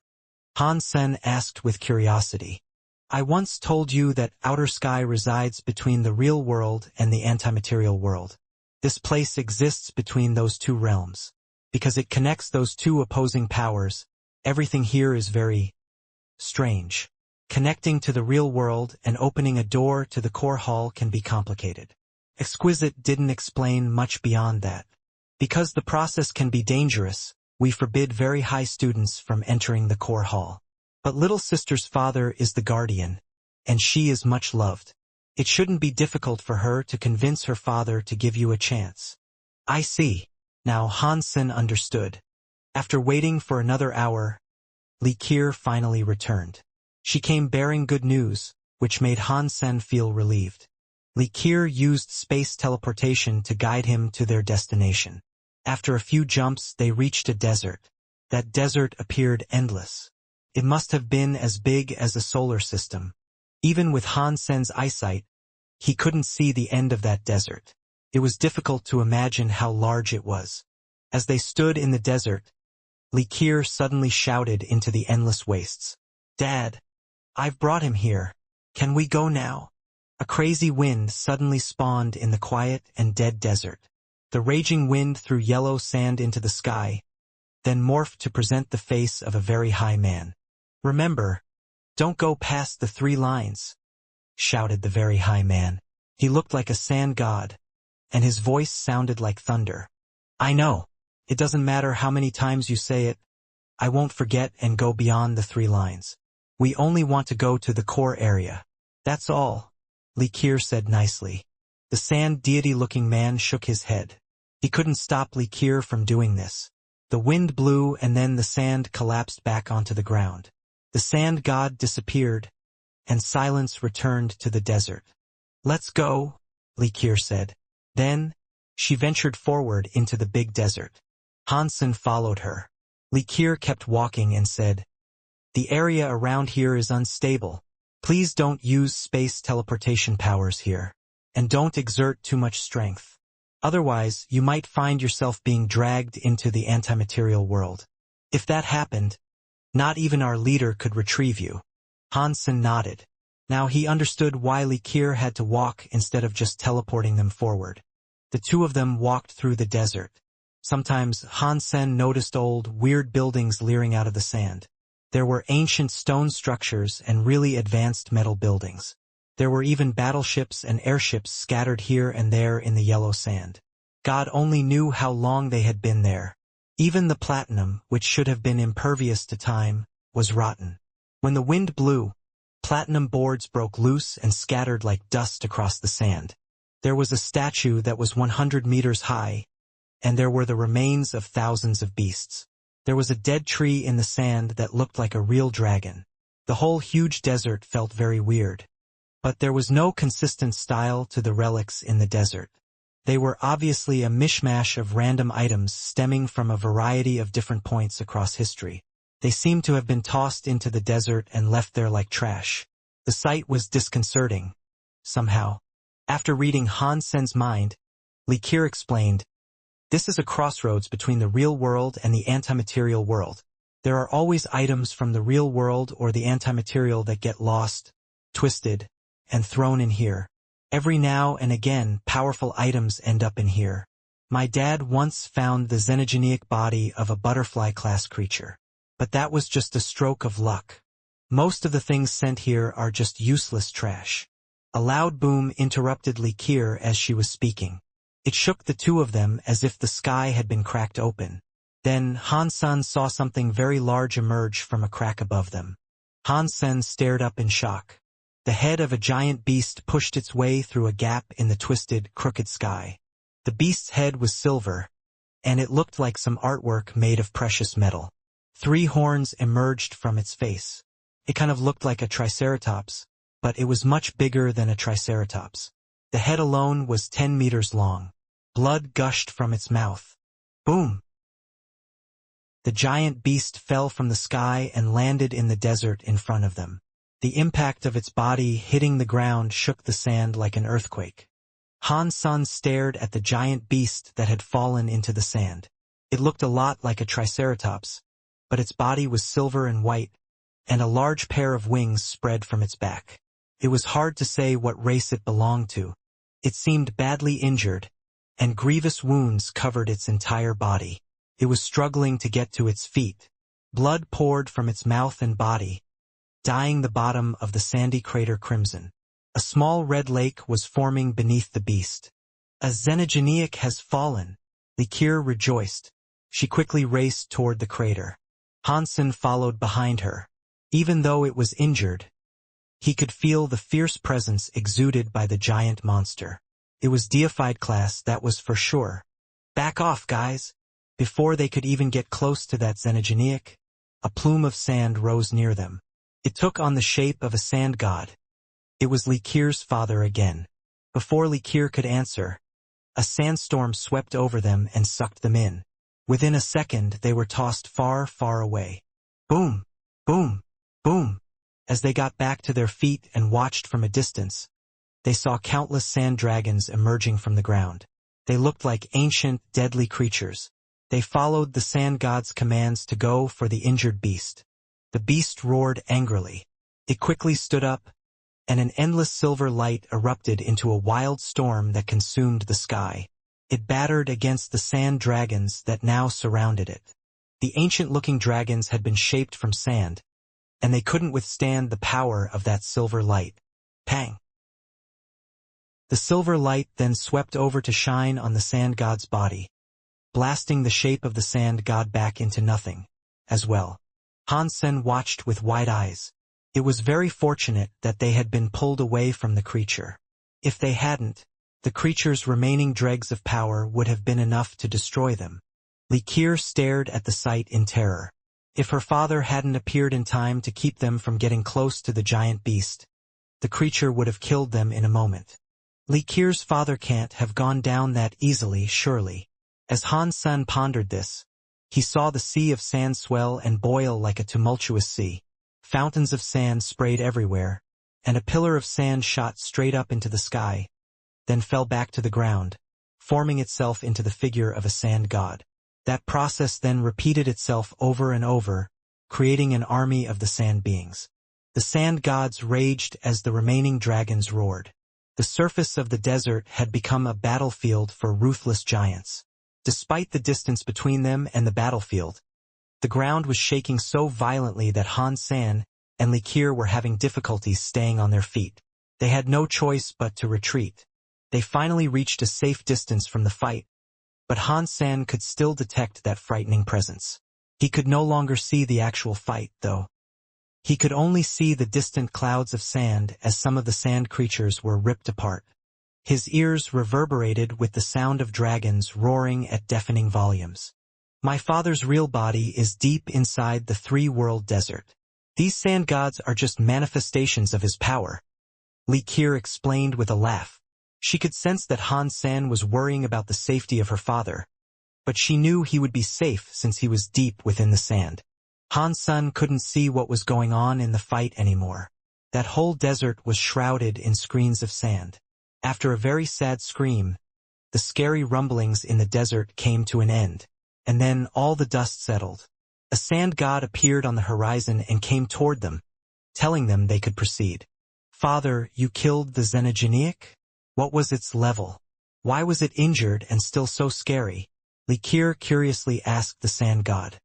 Hansen asked with curiosity. "I once told you that outer sky resides between the real world and the antimaterial world. This place exists between those two realms. Because it connects those two opposing powers, everything here is very strange. Connecting to the real world and opening a door to the core hall can be complicated." Exquisite didn't explain much beyond that. "Because the process can be dangerous, we forbid very high students from entering the core hall. But little sister's father is the guardian, and she is much loved. It shouldn't be difficult for her to convince her father to give you a chance." "I see." Now Hansen understood. After waiting for another hour, Likir finally returned. She came bearing good news, which made Hansen feel relieved. Likir used space teleportation to guide him to their destination. After a few jumps, they reached a desert. That desert appeared endless. It must have been as big as a solar system. Even with Hansen's eyesight, he couldn't see the end of that desert. It was difficult to imagine how large it was. As they stood in the desert, Likir suddenly shouted into the endless wastes, "Dad, I've brought him here. Can we go now?" A crazy wind suddenly spawned in the quiet and dead desert. The raging wind threw yellow sand into the sky, then morphed to present the face of a very high man. "Remember, don't go past the 3 lines," shouted the very high man. He looked like a sand god, and his voice sounded like thunder. "I know. It doesn't matter how many times you say it. I won't forget and go beyond the 3 lines. We only want to go to the core area. That's all," Likir said nicely. The sand deity-looking man shook his head. He couldn't stop Likir from doing this. The wind blew and then the sand collapsed back onto the ground. The sand god disappeared, and silence returned to the desert. "Let's go," Likir said. Then, she ventured forward into the big desert. Hansen followed her. Likir kept walking and said, "The area around here is unstable. Please don't use space teleportation powers here. And don't exert too much strength. Otherwise, you might find yourself being dragged into the antimaterial world. If that happened, not even our leader could retrieve you." Hansen nodded. Now he understood why Likir had to walk instead of just teleporting them forward. The two of them walked through the desert. Sometimes Hansen noticed old, weird buildings leering out of the sand. There were ancient stone structures and really advanced metal buildings. There were even battleships and airships scattered here and there in the yellow sand. God only knew how long they had been there. Even the platinum, which should have been impervious to time, was rotten. When the wind blew, platinum boards broke loose and scattered like dust across the sand. There was a statue that was 100 meters high, and there were the remains of thousands of beasts. There was a dead tree in the sand that looked like a real dragon. The whole huge desert felt very weird. But there was no consistent style to the relics in the desert. They were obviously a mishmash of random items stemming from a variety of different points across history. They seemed to have been tossed into the desert and left there like trash. The sight was disconcerting, somehow. After reading Hansen's mind, Likir explained, "This is a crossroads between the real world and the antimaterial world. There are always items from the real world or the antimaterial that get lost, twisted, and thrown in here. Every now and again, powerful items end up in here. My dad once found the xenogenic body of a butterfly-class creature. But that was just a stroke of luck. Most of the things sent here are just useless trash. A loud boom interrupted Likir as she was speaking. It shook the two of them as if the sky had been cracked open. Then Han-san saw something very large emerge from a crack above them. Han-sen stared up in shock. The head of a giant beast pushed its way through a gap in the twisted, crooked sky. The beast's head was silver, and it looked like some artwork made of precious metal. 3 horns emerged from its face. It kind of looked like a triceratops, but it was much bigger than a triceratops. The head alone was 10 meters long. Blood gushed from its mouth. Boom! The giant beast fell from the sky and landed in the desert in front of them. The impact of its body hitting the ground shook the sand like an earthquake. Han-san stared at the giant beast that had fallen into the sand. It looked a lot like a triceratops, but its body was silver and white, and a large pair of wings spread from its back. It was hard to say what race it belonged to. It seemed badly injured, and grievous wounds covered its entire body. It was struggling to get to its feet. Blood poured from its mouth and body, dyeing the bottom of the sandy crater crimson. A small red lake was forming beneath the beast. A xenogeniac has fallen. Likir rejoiced. She quickly raced toward the crater. Hansen followed behind her. Even though it was injured, he could feel the fierce presence exuded by the giant monster. It was deified class, that was for sure. Back off, guys! Before they could even get close to that xenogeniac, a plume of sand rose near them. It took on the shape of a sand god. It was Likir's father again. Before Likir could answer, a sandstorm swept over them and sucked them in. Within a second they were tossed far, far away. Boom! Boom! Boom! As they got back to their feet and watched from a distance, they saw countless sand dragons emerging from the ground. They looked like ancient, deadly creatures. They followed the sand god's commands to go for the injured beast. The beast roared angrily. It quickly stood up, and an endless silver light erupted into a wild storm that consumed the sky. It battered against the sand dragons that now surrounded it. The ancient-looking dragons had been shaped from sand, and they couldn't withstand the power of that silver light. Pang! The silver light then swept over to shine on the sand god's body, blasting the shape of the sand god back into nothing, as well. Hansen watched with wide eyes. It was very fortunate that they had been pulled away from the creature. If they hadn't, the creature's remaining dregs of power would have been enough to destroy them. Likir stared at the sight in terror. If her father hadn't appeared in time to keep them from getting close to the giant beast, the creature would have killed them in a moment. Likir's father can't have gone down that easily, surely. As Han-san pondered this, he saw the sea of sand swell and boil like a tumultuous sea. Fountains of sand sprayed everywhere, and a pillar of sand shot straight up into the sky, then fell back to the ground, forming itself into the figure of a sand god. That process then repeated itself over and over, creating an army of the sand beings. The sand gods raged as the remaining dragons roared. The surface of the desert had become a battlefield for ruthless giants. Despite the distance between them and the battlefield, the ground was shaking so violently that Han-san and Likir were having difficulties staying on their feet. They had no choice but to retreat. They finally reached a safe distance from the fight, but Han-san could still detect that frightening presence. He could no longer see the actual fight, though. He could only see the distant clouds of sand as some of the sand creatures were ripped apart. His ears reverberated with the sound of dragons roaring at deafening volumes. My father's real body is deep inside the three-world desert. These sand gods are just manifestations of his power. Likir explained with a laugh. She could sense that Han-san was worrying about the safety of her father, but she knew he would be safe since he was deep within the sand. Han-san couldn't see what was going on in the fight anymore. That whole desert was shrouded in screens of sand. After a very sad scream, the scary rumblings in the desert came to an end, and then all the dust settled. A sand god appeared on the horizon and came toward them, telling them they could proceed. Father, you killed the xenogeniac? What was its level? Why was it injured and still so scary? Likir curiously asked the sand god.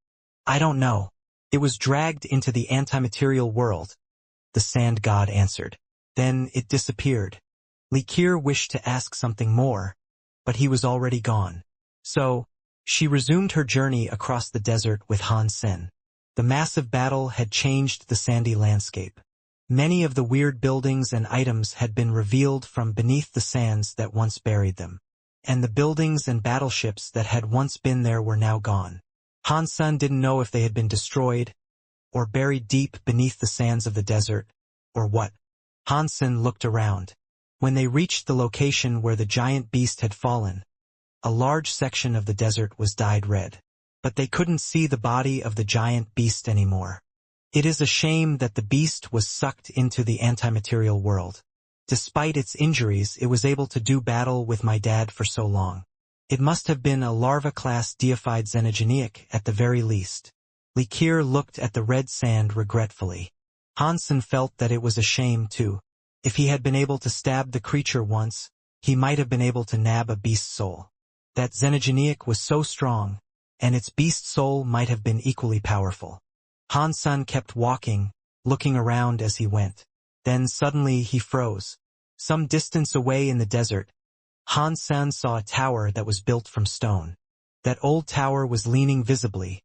I don't know. It was dragged into the antimaterial world, the sand god answered. Then it disappeared. Likir wished to ask something more, but he was already gone. So, she resumed her journey across the desert with Han Sen. The massive battle had changed the sandy landscape. Many of the weird buildings and items had been revealed from beneath the sands that once buried them. And the buildings and battleships that had once been there were now gone. Han Sen didn't know if they had been destroyed, or buried deep beneath the sands of the desert, or what. Han Sen looked around. When they reached the location where the giant beast had fallen, a large section of the desert was dyed red. But they couldn't see the body of the giant beast anymore. It is a shame that the beast was sucked into the antimaterial world. Despite its injuries, it was able to do battle with my dad for so long. It must have been a larva-class deified xenogeneic at the very least. Likir looked at the red sand regretfully. Han Sen felt that it was a shame too. If he had been able to stab the creature once, he might have been able to nab a beast's soul. That xenogeneic was so strong, and its beast soul might have been equally powerful. Han Sen kept walking, looking around as he went. Then suddenly he froze. Some distance away in the desert, Han Sen saw a tower that was built from stone. That old tower was leaning visibly,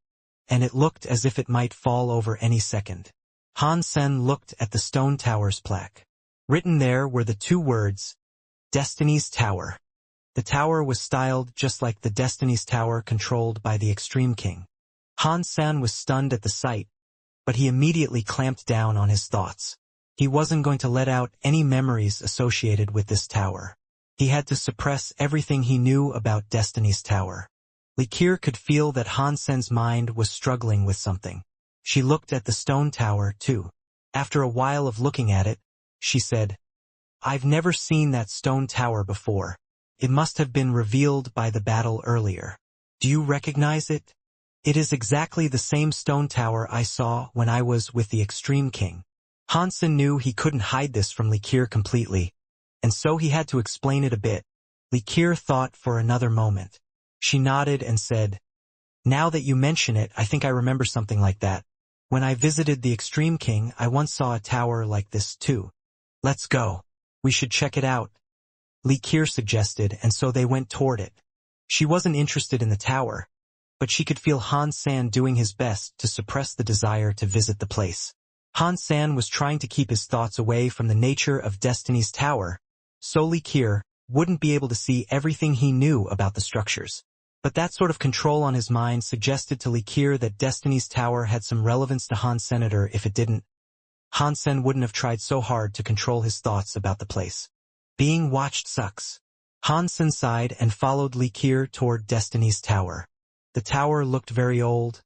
and it looked as if it might fall over any second. Han Sen looked at the stone tower's plaque. Written there were the two words, Destiny's Tower. The tower was styled just like the Destiny's Tower controlled by the Extreme King. Han Sen was stunned at the sight, but he immediately clamped down on his thoughts. He wasn't going to let out any memories associated with this tower. He had to suppress everything he knew about Destiny's Tower. Likir could feel that Han Sen's mind was struggling with something. She looked at the stone tower, too. After a while of looking at it, she said, I've never seen that stone tower before. It must have been revealed by the battle earlier. Do you recognize it? It is exactly the same stone tower I saw when I was with the Extreme King. Han Sen knew he couldn't hide this from Likir completely, and so he had to explain it a bit. Likir thought for another moment. She nodded and said, Now that you mention it, I think I remember something like that. When I visited the Extreme King, I once saw a tower like this too. Let's go. We should check it out. Likir suggested, and so they went toward it. She wasn't interested in the tower, but she could feel Han Sen doing his best to suppress the desire to visit the place. Han Sen was trying to keep his thoughts away from the nature of Destiny's Tower, so Likir wouldn't be able to see everything he knew about the structures. But that sort of control on his mind suggested to Likir that Destiny's Tower had some relevance to Han Senator. If it didn't, Han Sen wouldn't have tried so hard to control his thoughts about the place. Being watched sucks. Han Sen sighed and followed Likir toward Destiny's Tower. The tower looked very old,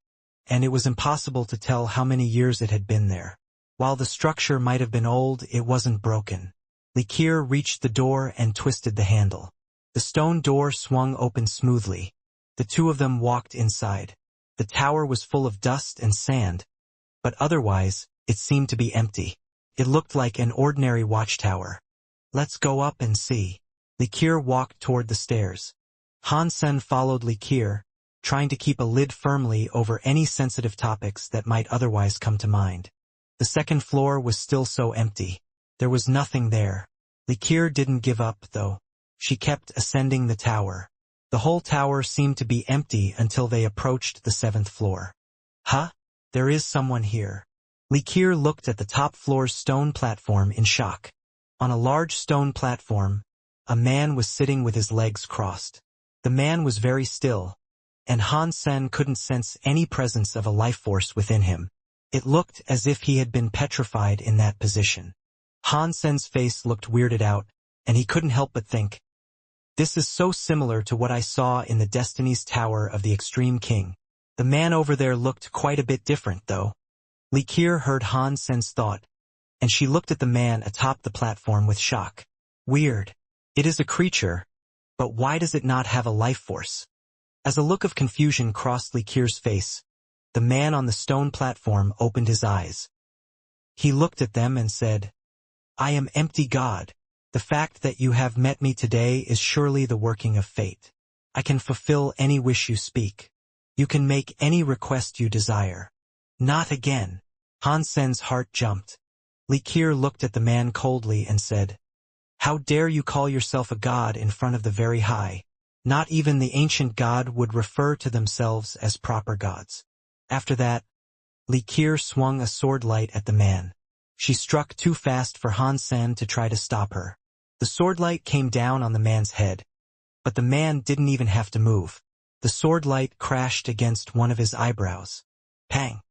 and it was impossible to tell how many years it had been there. While the structure might have been old, it wasn't broken. Likir reached the door and twisted the handle. The stone door swung open smoothly. The two of them walked inside. The tower was full of dust and sand, but otherwise, it seemed to be empty. It looked like an ordinary watchtower. Let's go up and see. Likir walked toward the stairs. Han Sen followed Likir, trying to keep a lid firmly over any sensitive topics that might otherwise come to mind. The second floor was still so empty. There was nothing there. Likir didn't give up, though. She kept ascending the tower. The whole tower seemed to be empty until they approached the 7th floor. Huh? There is someone here. Likir looked at the top floor's stone platform in shock. On a large stone platform, a man was sitting with his legs crossed. The man was very still, and Han Sen couldn't sense any presence of a life force within him. It looked as if he had been petrified in that position. Han Sen's face looked weirded out, and he couldn't help but think, this is so similar to what I saw in the Destiny's Tower of the Extreme King. The man over there looked quite a bit different, though. Likir heard Han Sen's thought, and she looked at the man atop the platform with shock. Weird. It is a creature, but why does it not have a life force? As a look of confusion crossed Likir's face, the man on the stone platform opened his eyes. He looked at them and said, I am empty God. The fact that you have met me today is surely the working of fate. I can fulfill any wish you speak. You can make any request you desire. Not again. Han Sen's heart jumped. Li Keer looked at the man coldly and said, "How dare you call yourself a god in front of the very high? Not even the ancient god would refer to themselves as proper gods." After that, Li Keer swung a sword light at the man. She struck too fast for Han Sen to try to stop her. The sword light came down on the man's head, but the man didn't even have to move. The sword light crashed against one of his eyebrows. Pang!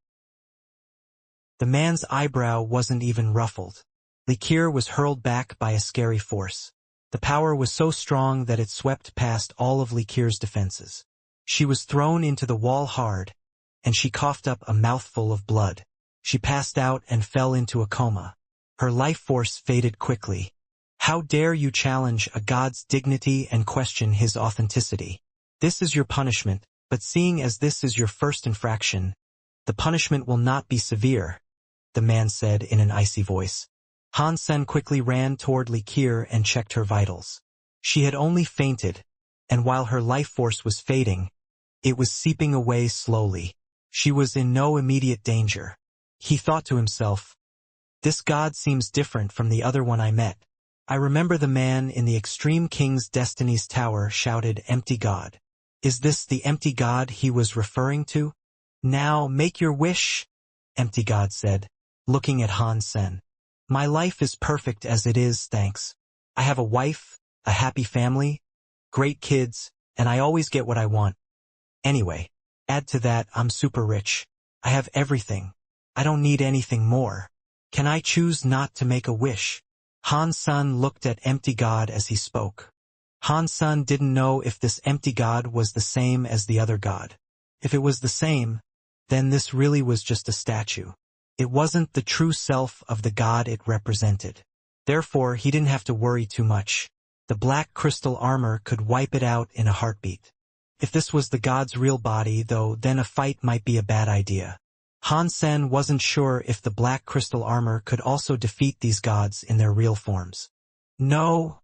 The man's eyebrow wasn't even ruffled. Li Keer was hurled back by a scary force. The power was so strong that it swept past all of Li Keer's defenses. She was thrown into the wall hard, and she coughed up a mouthful of blood. She passed out and fell into a coma. Her life force faded quickly. How dare you challenge a god's dignity and question his authenticity? This is your punishment, but seeing as this is your first infraction, the punishment will not be severe, the man said in an icy voice. Han Sen quickly ran toward Li Keer and checked her vitals. She had only fainted, and while her life force was fading, it was seeping away slowly. She was in no immediate danger. He thought to himself, "This god seems different from the other one I met." I remember the man in the Extreme King's Destiny's Tower shouted, "Empty God." Is this the empty God he was referring to? "Now make your wish," Empty God said, looking at Han Sen. "My life is perfect as it is, thanks. I have a wife, a happy family, great kids, and I always get what I want. Anyway, add to that I'm super rich. I have everything. I don't need anything more. Can I choose not to make a wish?" Han Sen looked at Empty God as he spoke. Han Sen didn't know if this empty god was the same as the other god. If it was the same, then this really was just a statue. It wasn't the true self of the god it represented. Therefore, he didn't have to worry too much. The black crystal armor could wipe it out in a heartbeat. If this was the god's real body, though, then a fight might be a bad idea. Han Sen wasn't sure if the black crystal armor could also defeat these gods in their real forms. "No,"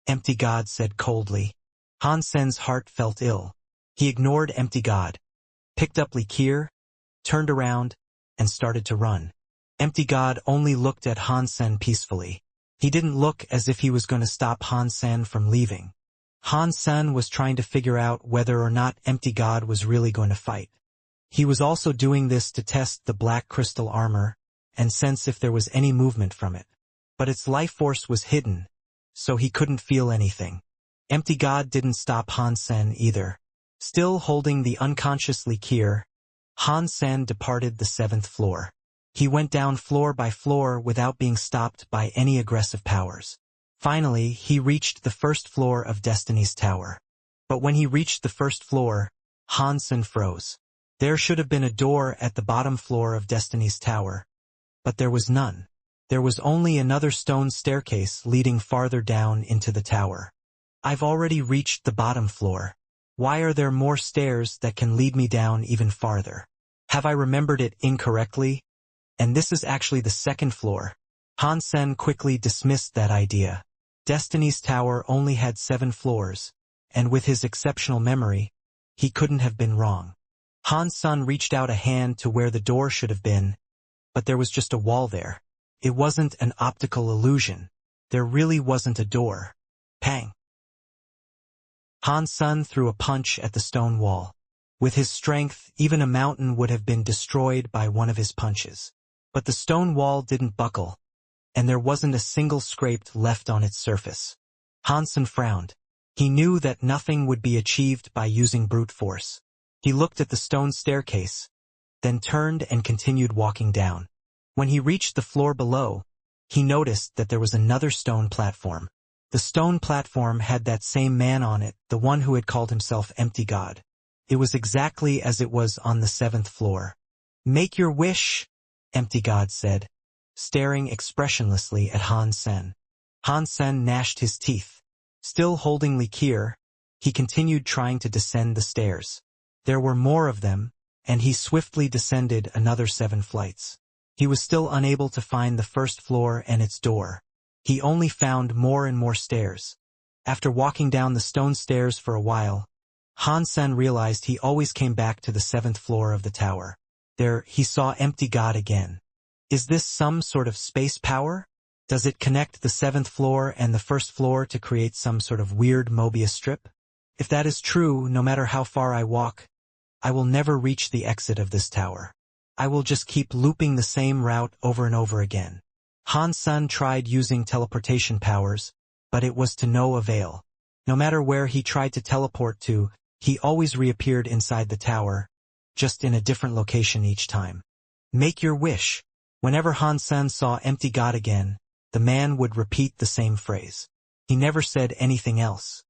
Empty God said coldly. Han Sen's heart felt ill. He ignored Empty God, picked up Li Keer, turned around, and started to run. Empty God only looked at Han Sen peacefully. He didn't look as if he was going to stop Han Sen from leaving. Han Sen was trying to figure out whether or not Empty God was really going to fight. He was also doing this to test the black crystal armor and sense if there was any movement from it. But its life force was hidden, so he couldn't feel anything. Empty God didn't stop Han Sen either. Still holding the unconscious Li Keer, Han Sen departed the 7th floor. He went down floor by floor without being stopped by any aggressive powers. Finally, he reached the 1st floor of Destiny's Tower. But when he reached the 1st floor, Han Sen froze. There should have been a door at the bottom floor of Destiny's Tower, but there was none. There was only another stone staircase leading farther down into the tower. I've already reached the bottom floor. Why are there more stairs that can lead me down even farther? Have I remembered it incorrectly? And this is actually the 2nd floor. Han Sen quickly dismissed that idea. Destiny's Tower only had 7 floors, and with his exceptional memory, he couldn't have been wrong. Han Sen reached out a hand to where the door should have been, but there was just a wall there. It wasn't an optical illusion. There really wasn't a door. Pang! Han Sen threw a punch at the stone wall. With his strength, even a mountain would have been destroyed by one of his punches. But the stone wall didn't buckle, and there wasn't a single scrape left on its surface. Han Sen frowned. He knew that nothing would be achieved by using brute force. He looked at the stone staircase, then turned and continued walking down. When he reached the floor below, he noticed that there was another stone platform. The stone platform had that same man on it, the one who had called himself Empty God. It was exactly as it was on the 7th floor. "Make your wish," Empty God said, staring expressionlessly at Han Sen. Han Sen gnashed his teeth. Still holding Li Keer, he continued trying to descend the stairs. There were more of them, and he swiftly descended another 7 flights. He was still unable to find the 1st floor and its door. he only found more and more stairs. After walking down the stone stairs for a while, Han Sen realized he always came back to the 7th floor of the tower. There, he saw empty God again. Is this some sort of space power? Does it connect the 7th floor and the 1st floor to create some sort of weird Mobius strip? If that is true, no matter how far I walk, I will never reach the exit of this tower. I will just keep looping the same route over and over again. Han Sen tried using teleportation powers, but it was to no avail. No matter where he tried to teleport to, he always reappeared inside the tower, just in a different location each time. Make your wish. Whenever Han Sen saw empty God again, the man would repeat the same phrase. He never said anything else.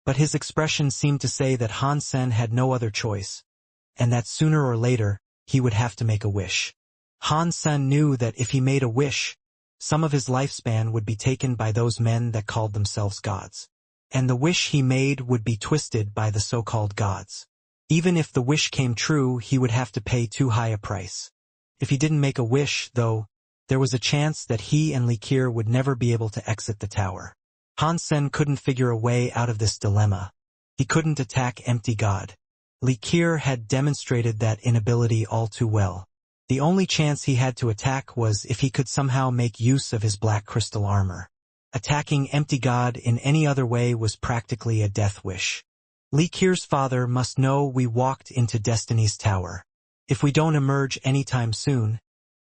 But his expression seemed to say that Han Sen had no other choice, and that sooner or later, he would have to make a wish. Han Sen knew that if he made a wish, some of his lifespan would be taken by those men that called themselves gods. And the wish he made would be twisted by the so-called gods. Even if the wish came true, he would have to pay too high a price. If he didn't make a wish, though, there was a chance that he and Likir would never be able to exit the tower. Han Sen couldn't figure a way out of this dilemma. He couldn't attack empty God. Likir had demonstrated that inability all too well. The only chance he had to attack was if he could somehow make use of his black crystal armor. Attacking empty God in any other way was practically a death wish. Likir's father must know we walked into Destiny's tower. If we don't emerge anytime soon,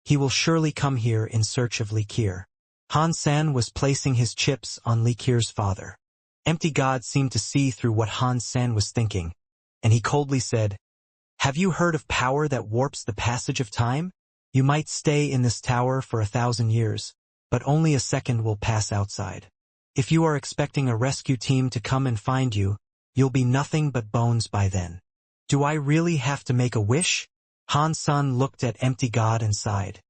he will surely come here in search of Likir. Han Sen was placing his chips on Likir's father. Empty God seemed to see through what Han Sen was thinking, and he coldly said, "Have you heard of power that warps the passage of time? You might stay in this tower for 1,000 years, but only a second will pass outside. If you are expecting a rescue team to come and find you, you'll be nothing but bones by then. Do I really have to make a wish?" Han Sen looked at empty God and sighed.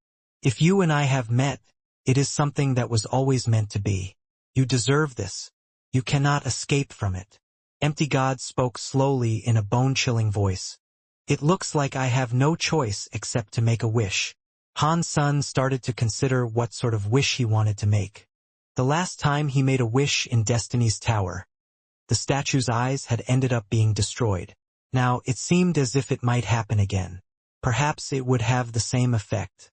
"If you and I have met, it is something that was always meant to be. You deserve this. You cannot escape from it." Empty God spoke slowly in a bone-chilling voice. "It looks like I have no choice except to make a wish." Han Sen started to consider what sort of wish he wanted to make. The last time he made a wish in Destiny's Tower, the statue's eyes had ended up being destroyed. Now, it seemed as if it might happen again. Perhaps it would have the same effect.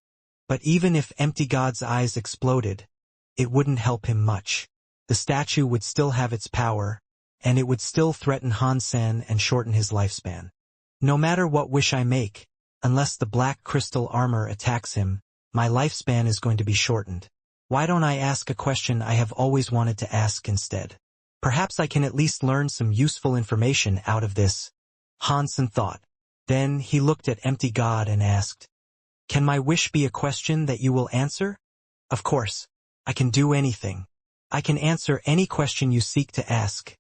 But even if empty God's eyes exploded, it wouldn't help him much. The statue would still have its power, and it would still threaten Han Sen and shorten his lifespan. No matter what wish I make, unless the black crystal armor attacks him, my lifespan is going to be shortened. Why don't I ask a question I have always wanted to ask instead? Perhaps I can at least learn some useful information out of this, Han Sen thought. Then he looked at empty God and asked, "Can my wish be a question that you will answer?" "Of course. I can do anything. I can answer any question you seek to ask,"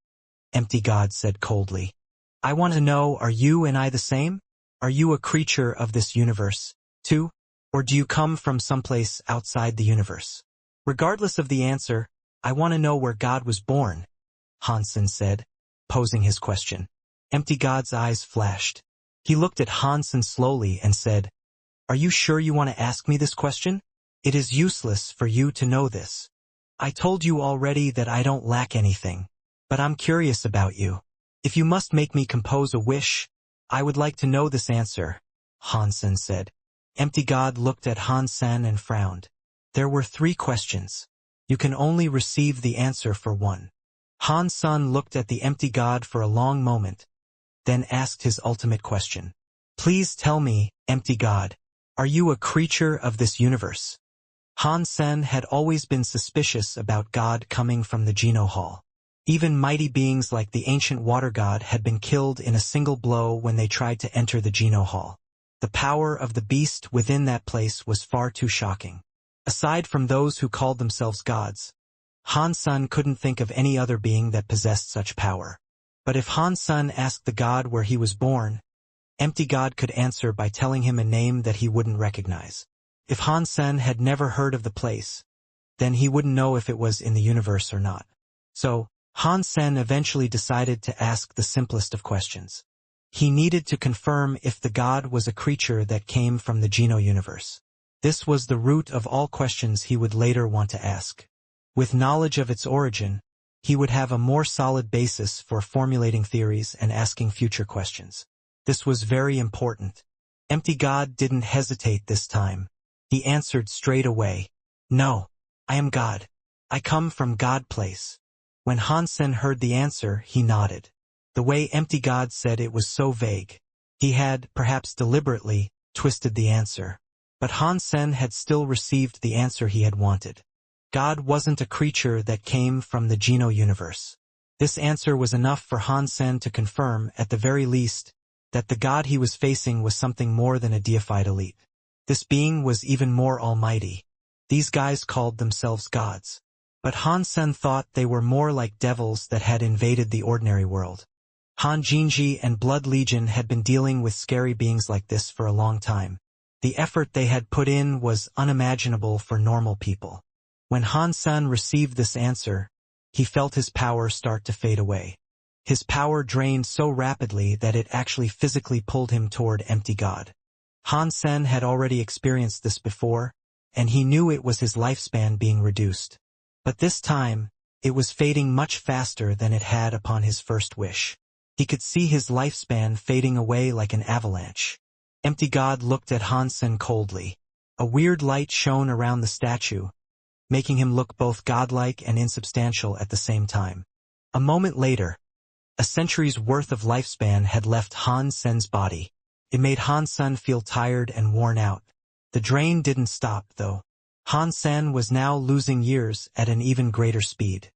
empty God said coldly. "I want to know, are you and I the same? Are you a creature of this universe, too? Or do you come from someplace outside the universe?" "Regardless of the answer, I want to know where God was born," Han Sen said, posing his question. Empty God's eyes flashed. He looked at Han Sen slowly and said, "Are you sure you want to ask me this question? It is useless for you to know this. I told you already that I don't lack anything, but I'm curious about you. If you must make me compose a wish, I would like to know this answer," Han Sen said. Empty God looked at Han Sen and frowned. There were 3 questions. You can only receive the answer for one. Han Sen looked at the empty God for a long moment, then asked his ultimate question. "Please tell me, empty God, are you a creature of this universe?" Han Sen had always been suspicious about God coming from the Geno Hall. Even mighty beings like the ancient water god had been killed in a single blow when they tried to enter the Geno Hall. The power of the beast within that place was far too shocking. Aside from those who called themselves gods, Han Sen couldn't think of any other being that possessed such power. But if Han Sen asked the god where he was born, empty God could answer by telling him a name that he wouldn't recognize. If Han Sen had never heard of the place, then he wouldn't know if it was in the universe or not. So, Han Sen eventually decided to ask the simplest of questions. He needed to confirm if the god was a creature that came from the Geno universe. This was the root of all questions he would later want to ask. With knowledge of its origin, he would have a more solid basis for formulating theories and asking future questions. This was very important. Empty God didn't hesitate this time. He answered straight away. No, I am God. I come from God place. When Hansen heard the answer, he nodded. The way Empty God said it was so vague. He had, perhaps deliberately, twisted the answer. But Hansen had still received the answer he had wanted. God wasn't a creature that came from the Geno universe. This answer was enough for Hansen to confirm, at the very least, that the God he was facing was something more than a deified elite. This being was even more almighty. These guys called themselves gods. But Hansen thought they were more like devils that had invaded the ordinary world. Han Jinji and Blood Legion had been dealing with scary beings like this for a long time. The effort they had put in was unimaginable for normal people. When Hansen received this answer, he felt his power start to fade away. His power drained so rapidly that it actually physically pulled him toward Empty God. Hansen had already experienced this before, and he knew it was his lifespan being reduced. But this time, it was fading much faster than it had upon his first wish. He could see his lifespan fading away like an avalanche. Empty God looked at Hansen coldly. A weird light shone around the statue, making him look both godlike and insubstantial at the same time. A moment later, a century's worth of lifespan had left Hansen's body. It made Hansen feel tired and worn out. The drain didn't stop, though. Hansen was now losing years at an even greater speed.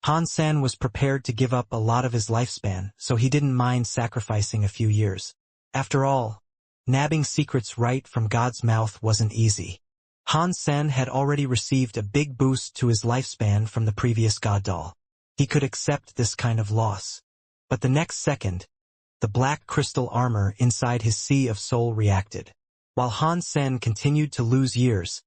Hansen was prepared to give up a lot of his lifespan, so he didn't mind sacrificing a few years. After all, nabbing secrets right from God's mouth wasn't easy. Hansen had already received a big boost to his lifespan from the previous God doll. He could accept this kind of loss. But the next second, the black crystal armor inside his sea of soul reacted. While Hansen continued to lose years,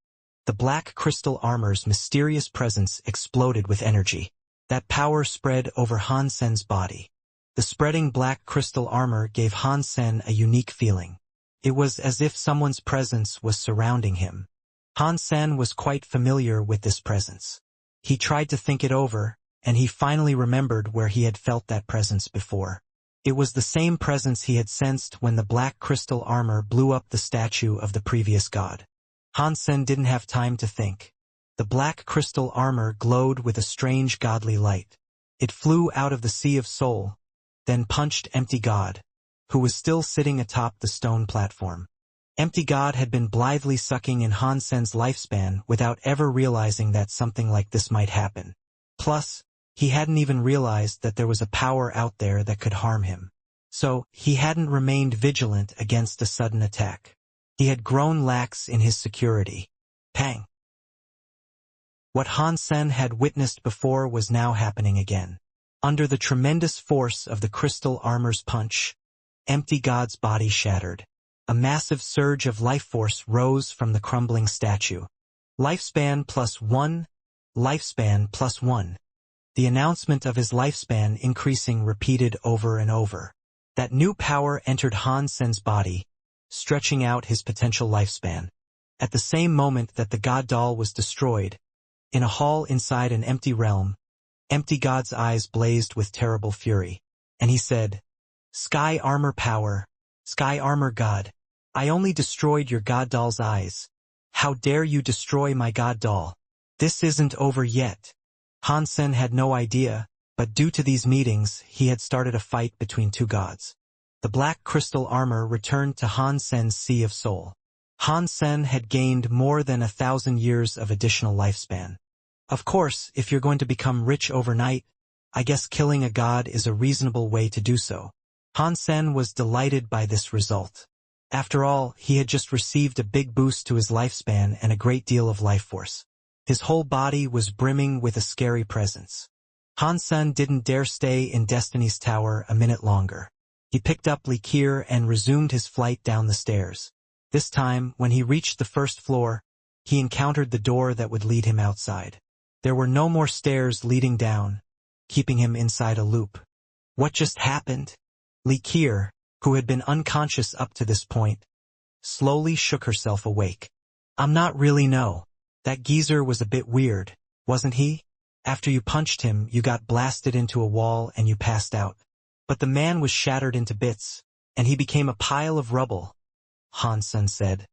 the black crystal armor's mysterious presence exploded with energy. That power spread over Hansen's body. The spreading black crystal armor gave Hansen a unique feeling. It was as if someone's presence was surrounding him. Hansen was quite familiar with this presence. He tried to think it over, and he finally remembered where he had felt that presence before. It was the same presence he had sensed when the black crystal armor blew up the statue of the previous god. Hansen didn't have time to think. The black crystal armor glowed with a strange godly light. It flew out of the sea of soul, then punched Empty God, who was still sitting atop the stone platform. Empty God had been blithely sucking in Hansen's lifespan without ever realizing that something like this might happen. Plus, he hadn't even realized that there was a power out there that could harm him. So, he hadn't remained vigilant against a sudden attack. He had grown lax in his security. Pang! What Hansen had witnessed before was now happening again. Under the tremendous force of the crystal armor's punch, Empty God's body shattered. A massive surge of life force rose from the crumbling statue. Lifespan +1, lifespan +1. The announcement of his lifespan increasing repeated over and over. That new power entered Hansen's body, stretching out his potential lifespan. At the same moment that the god doll was destroyed, in a hall inside an empty realm, Empty God's eyes blazed with terrible fury, and he said, "Sky armor power, Sky armor god, I only destroyed your god doll's eyes. How dare you destroy my god doll? This isn't over yet." Hansen had no idea, but due to these meetings, he had started a fight between two gods. The black crystal armor returned to Hansen's Sea of Soul. Hansen had gained more than 1,000 years of additional lifespan. Of course, if you're going to become rich overnight, I guess killing a god is a reasonable way to do so. Hansen was delighted by this result. After all, he had just received a big boost to his lifespan and a great deal of life force. His whole body was brimming with a scary presence. Hansen didn't dare stay in Destiny's Tower a minute longer. He picked up Likir and resumed his flight down the stairs. This time, when he reached the first floor, he encountered the door that would lead him outside. There were no more stairs leading down, keeping him inside a loop. What just happened? Likir, who had been unconscious up to this point, slowly shook herself awake. I'm not really no. That geezer was a bit weird, wasn't he? After you punched him, you got blasted into a wall and you passed out. But the man was shattered into bits, and he became a pile of rubble, Han Sen said,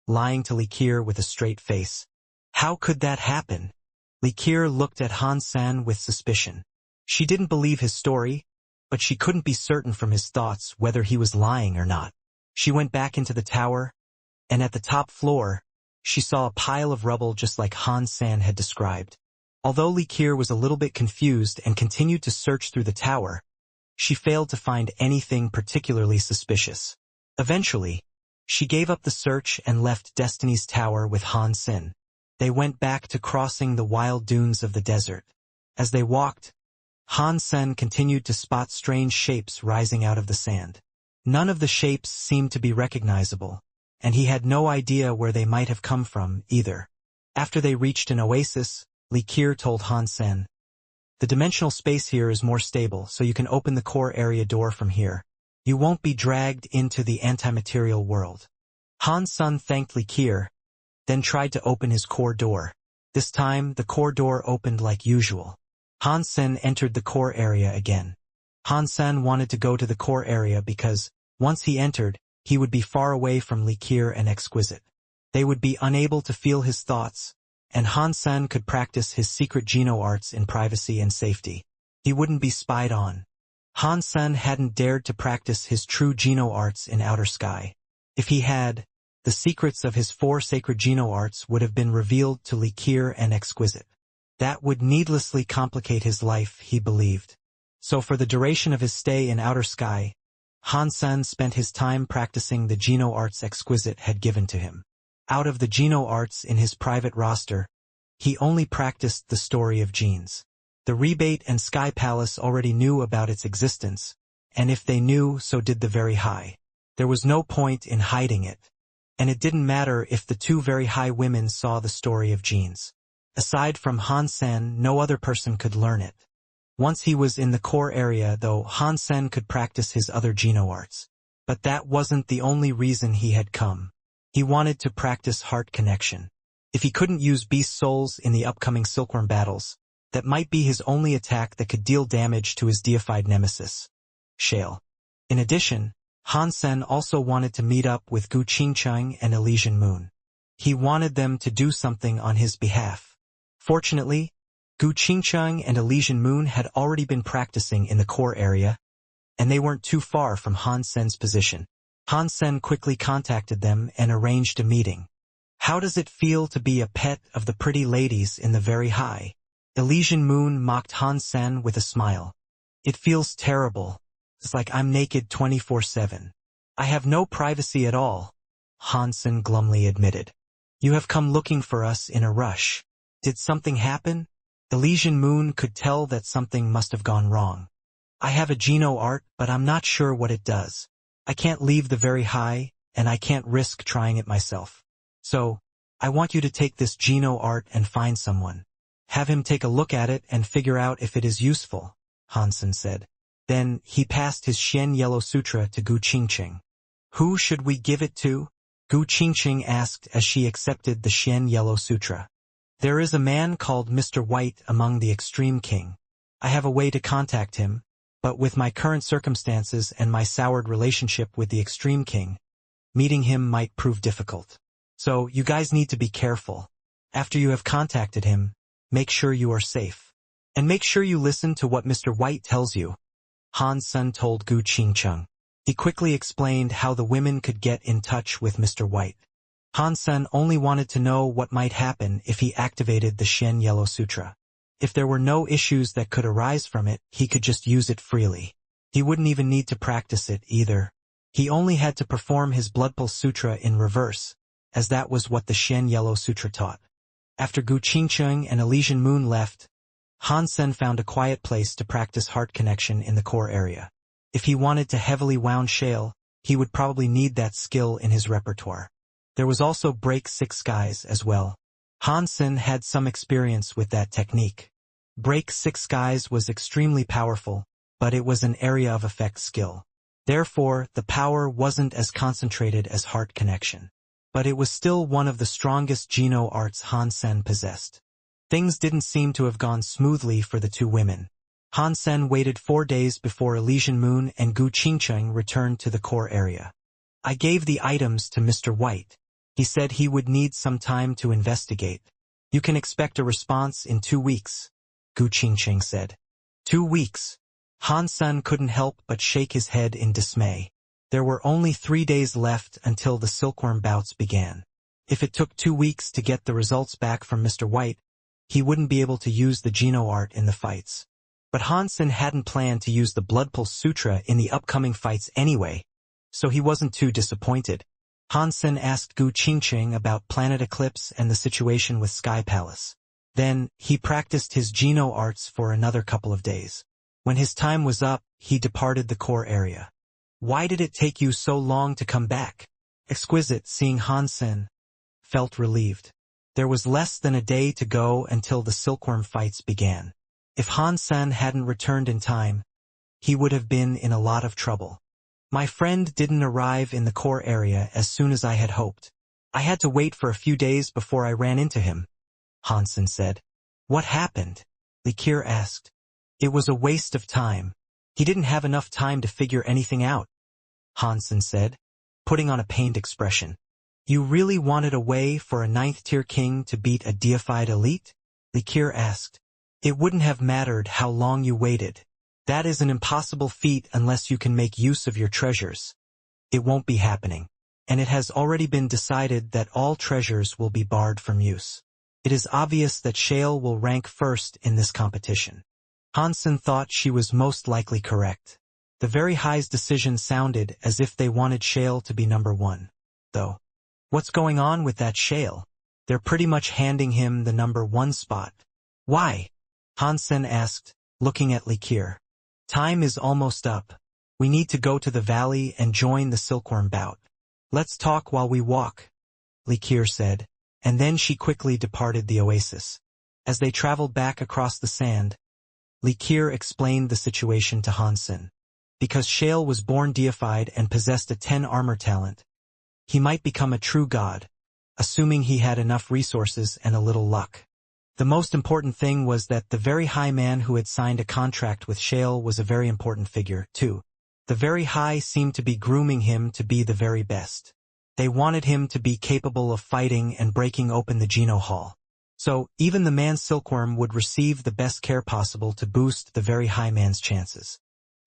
lying to Li Qiu with a straight face. How could that happen? Li Qiu looked at Han Sen with suspicion. She didn't believe his story, but she couldn't be certain from his thoughts whether he was lying or not. She went back into the tower, and at the top floor, she saw a pile of rubble just like Han Sen had described. Although Li Qiu was a little bit confused and continued to search through the tower, she failed to find anything particularly suspicious. Eventually, she gave up the search and left Destiny's Tower with Han Sen. They went back to crossing the wild dunes of the desert. As they walked, Han Sen continued to spot strange shapes rising out of the sand. None of the shapes seemed to be recognizable, and he had no idea where they might have come from either. After they reached an oasis, Li Qiu told Han Sen, "The dimensional space here is more stable, so you can open the core area door from here. You won't be dragged into the antimaterial world." Han Sen thanked Li Qiu, then tried to open his core door. This time, the core door opened like usual. Han Sen entered the core area again. Han Sen wanted to go to the core area because, once he entered, he would be far away from Li Qiu and Exquisite. They would be unable to feel his thoughts, and Han Sen could practice his secret Geno arts in privacy and safety. He wouldn't be spied on. Han Sen hadn't dared to practice his true Geno arts in outer sky. If he had, the secrets of his 4 sacred Geno arts would have been revealed to Li Qiu and Exquisite. That would needlessly complicate his life, he believed. So for the duration of his stay in outer sky, Han Sen spent his time practicing the Geno arts Exquisite had given to him. Out of the Geno arts in his private roster, he only practiced the story of genes. The Rebate and Sky Palace already knew about its existence, and if they knew, so did the Very High. There was no point in hiding it, and it didn't matter if the 2 Very High women saw the story of genes. Aside from Han Sen, no other person could learn it. Once he was in the core area, though, Han Sen could practice his other Geno arts. But that wasn't the only reason he had come. He wanted to practice heart connection. If he couldn't use beast souls in the upcoming silkworm battles, that might be his only attack that could deal damage to his deified nemesis, Shale. In addition, Han Sen also wanted to meet up with Gu Qingcheng and Elysian Moon. He wanted them to do something on his behalf. Fortunately, Gu Qingcheng and Elysian Moon had already been practicing in the core area, and they weren't too far from Han Sen's position. Han Sen quickly contacted them and arranged a meeting. "How does it feel to be a pet of the pretty ladies in the Very High?" Elysian Moon mocked Han Sen with a smile. "It feels terrible. It's like I'm naked 24/7. I have no privacy at all," Han Sen glumly admitted. "You have come looking for us in a rush. Did something happen?" Elysian Moon could tell that something must have gone wrong. "I have a Geno art, but I'm not sure what it does. I can't leave the Very High, and I can't risk trying it myself. So, I want you to take this Geno art and find someone. Have him take a look at it and figure out if it is useful," Han Sen said. Then, he passed his Xian Yellow Sutra to Gu Qingcheng. "Who should we give it to?" Gu Qingcheng asked as she accepted the Xian Yellow Sutra. "There is a man called Mr. White among the Extreme King. I have a way to contact him, but with my current circumstances and my soured relationship with the Extreme King, meeting him might prove difficult. So, you guys need to be careful. After you have contacted him, make sure you are safe. And make sure you listen to what Mr. White tells you," Han Sen told Gu Qingcheng. He quickly explained how the women could get in touch with Mr. White. Han Sen only wanted to know what might happen if he activated the Xian Yellow Sutra. If there were no issues that could arise from it, he could just use it freely. He wouldn't even need to practice it either. He only had to perform his Bloodpulse Sutra in reverse, as that was what the Xian Yellow Sutra taught. After Gu Qingcheng and Elysian Moon left, Han Sen found a quiet place to practice heart connection in the core area. If he wanted to heavily wound Shale, he would probably need that skill in his repertoire. There was also Break 6 Skies as well. Han Sen had some experience with that technique. Break 6 Skies was extremely powerful, but it was an area of effect skill. Therefore, the power wasn't as concentrated as heart connection. But it was still one of the strongest Geno arts Han Sen possessed. Things didn't seem to have gone smoothly for the two women. Han Sen waited 4 days before Elysian Moon and Gu Qingcheng returned to the core area. I gave the items to Mr. White. He said he would need some time to investigate. You can expect a response in 2 weeks, Gu Qingcheng said. 2 weeks. Han Sen couldn't help but shake his head in dismay. There were only 3 days left until the silkworm bouts began. If it took 2 weeks to get the results back from Mr. White, he wouldn't be able to use the Geno art in the fights. But Han Sen hadn't planned to use the Blood Pulse Sutra in the upcoming fights anyway, so he wasn't too disappointed. Han Sen asked Gu Qingcheng about Planet Eclipse and the situation with Sky Palace. Then, he practiced his Geno arts for another couple of days. When his time was up, he departed the core area. Why did it take you so long to come back? Exquisite, seeing Han Sen, felt relieved. There was less than a day to go until the silkworm fights began. If Han Sen hadn't returned in time, he would have been in a lot of trouble. My friend didn't arrive in the core area as soon as I had hoped. I had to wait for a few days before I ran into him, Han Sen said. What happened? Li Qir asked. It was a waste of time. He didn't have enough time to figure anything out, Han Sen said, putting on a pained expression. You really wanted a way for a 9th-tier king to beat a deified elite? Li Qir asked. It wouldn't have mattered how long you waited. That is an impossible feat unless you can make use of your treasures. It won't be happening. And it has already been decided that all treasures will be barred from use. It is obvious that Shale will rank first in this competition. Han Sen thought she was most likely correct. The Very High's decision sounded as if they wanted Shale to be number 1. Though, what's going on with that Shale? They're pretty much handing him the number 1 spot. Why? Han Sen asked, looking at Li Qir. Time is almost up. We need to go to the valley and join the silkworm bout. Let's talk while we walk, Li Qir said, and then she quickly departed the oasis. As they traveled back across the sand, Li Qir explained the situation to Han Sen. Because Shale was born deified and possessed a 10 armor talent, he might become a true god, assuming he had enough resources and a little luck. The most important thing was that the Very High man who had signed a contract with Shale was a very important figure, too. The Very High seemed to be grooming him to be the very best. They wanted him to be capable of fighting and breaking open the Geno Hall. So, even the man Silkworm would receive the best care possible to boost the Very High man's chances.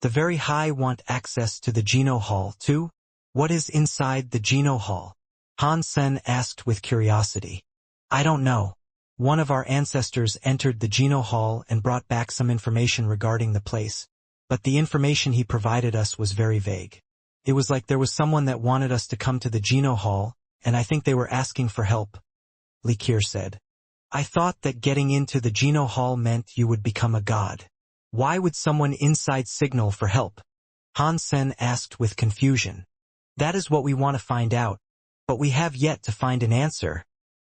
The Very High want access to the Geno Hall, too? What is inside the Geno Hall? Han Sen asked with curiosity. I don't know. One of our ancestors entered the Geno Hall and brought back some information regarding the place, but the information he provided us was very vague. It was like there was someone that wanted us to come to the Geno Hall, and I think they were asking for help, Li Qir said. I thought that getting into the Geno Hall meant you would become a god. Why would someone inside signal for help? Han Sen asked with confusion. That is what we want to find out, but we have yet to find an answer,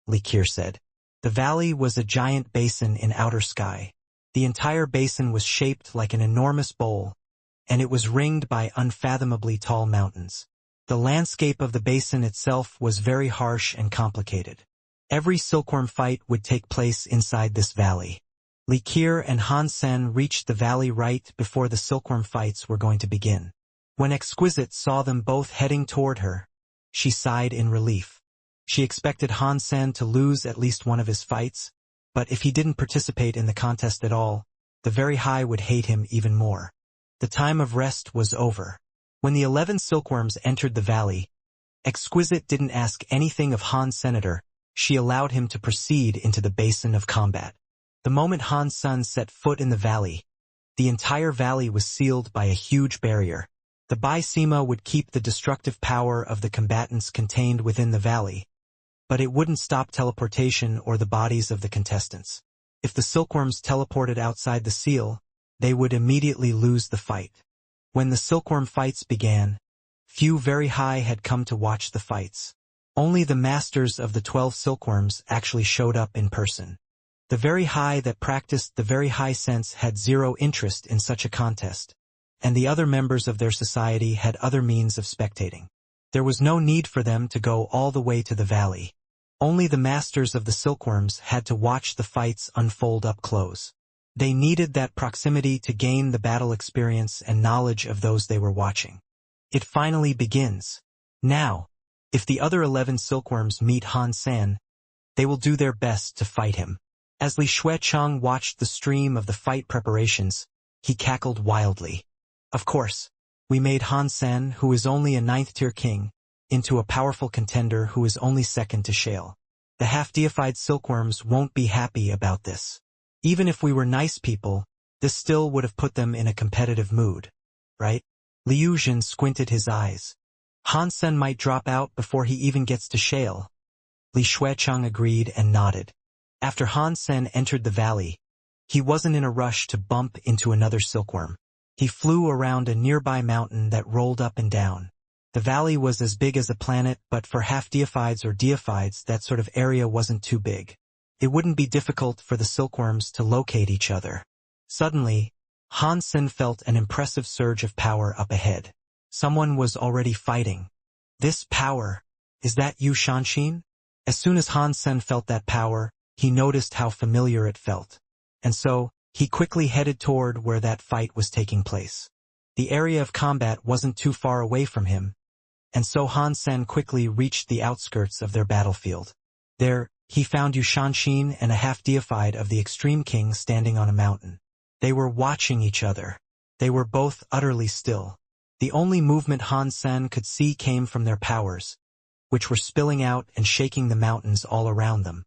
Li Qir said. The valley was a giant basin in outer sky. The entire basin was shaped like an enormous bowl, and it was ringed by unfathomably tall mountains. The landscape of the basin itself was very harsh and complicated. Every silkworm fight would take place inside this valley. Li Qir and Han Sen reached the valley right before the silkworm fights were going to begin. When Exquisite saw them both heading toward her, she sighed in relief. She expected Han Sen to lose at least one of his fights, but if he didn't participate in the contest at all, the Very High would hate him even more. The time of rest was over. When the 11 silkworms entered the valley, Exquisite didn't ask anything of Han Senator. She allowed him to proceed into the basin of combat. The moment Han Sen set foot in the valley, the entire valley was sealed by a huge barrier. The Bysema would keep the destructive power of the combatants contained within the valley, but it wouldn't stop teleportation or the bodies of the contestants. If the silkworms teleported outside the seal, they would immediately lose the fight. When the silkworm fights began, few Very High had come to watch the fights. Only the masters of the 12 silkworms actually showed up in person. The Very High that practiced the Very High sense had zero interest in such a contest, and the other members of their society had other means of spectating. There was no need for them to go all the way to the valley. Only the masters of the silkworms had to watch the fights unfold up close. They needed that proximity to gain the battle experience and knowledge of those they were watching. It finally begins. Now, if the other 11 silkworms meet Han San, they will do their best to fight him. As Li Xuecheng watched the stream of the fight preparations, he cackled wildly. Of course, we made Han San, who is only a 9th-tier king, into a powerful contender who is only second to Shale. The half-deified silkworms won't be happy about this. Even if we were nice people, this still would have put them in a competitive mood, right? Liu Jin squinted his eyes. Han Sen might drop out before he even gets to Shale. Li Xuecheng agreed and nodded. After Han Sen entered the valley, he wasn't in a rush to bump into another silkworm. He flew around a nearby mountain that rolled up and down. The valley was as big as a planet, but for half-deifieds or deifieds that sort of area wasn't too big. It wouldn't be difficult for the silkworms to locate each other. Suddenly, Han Sen felt an impressive surge of power up ahead. Someone was already fighting. This power, is that Yu Shanshin? As soon as Han Sen felt that power, he noticed how familiar it felt. And so, he quickly headed toward where that fight was taking place. The area of combat wasn't too far away from him, and so Han Sen quickly reached the outskirts of their battlefield. There, he found Yu Shanshin and a half-deified of the Extreme King standing on a mountain. They were watching each other. They were both utterly still. The only movement Han Sen could see came from their powers, which were spilling out and shaking the mountains all around them.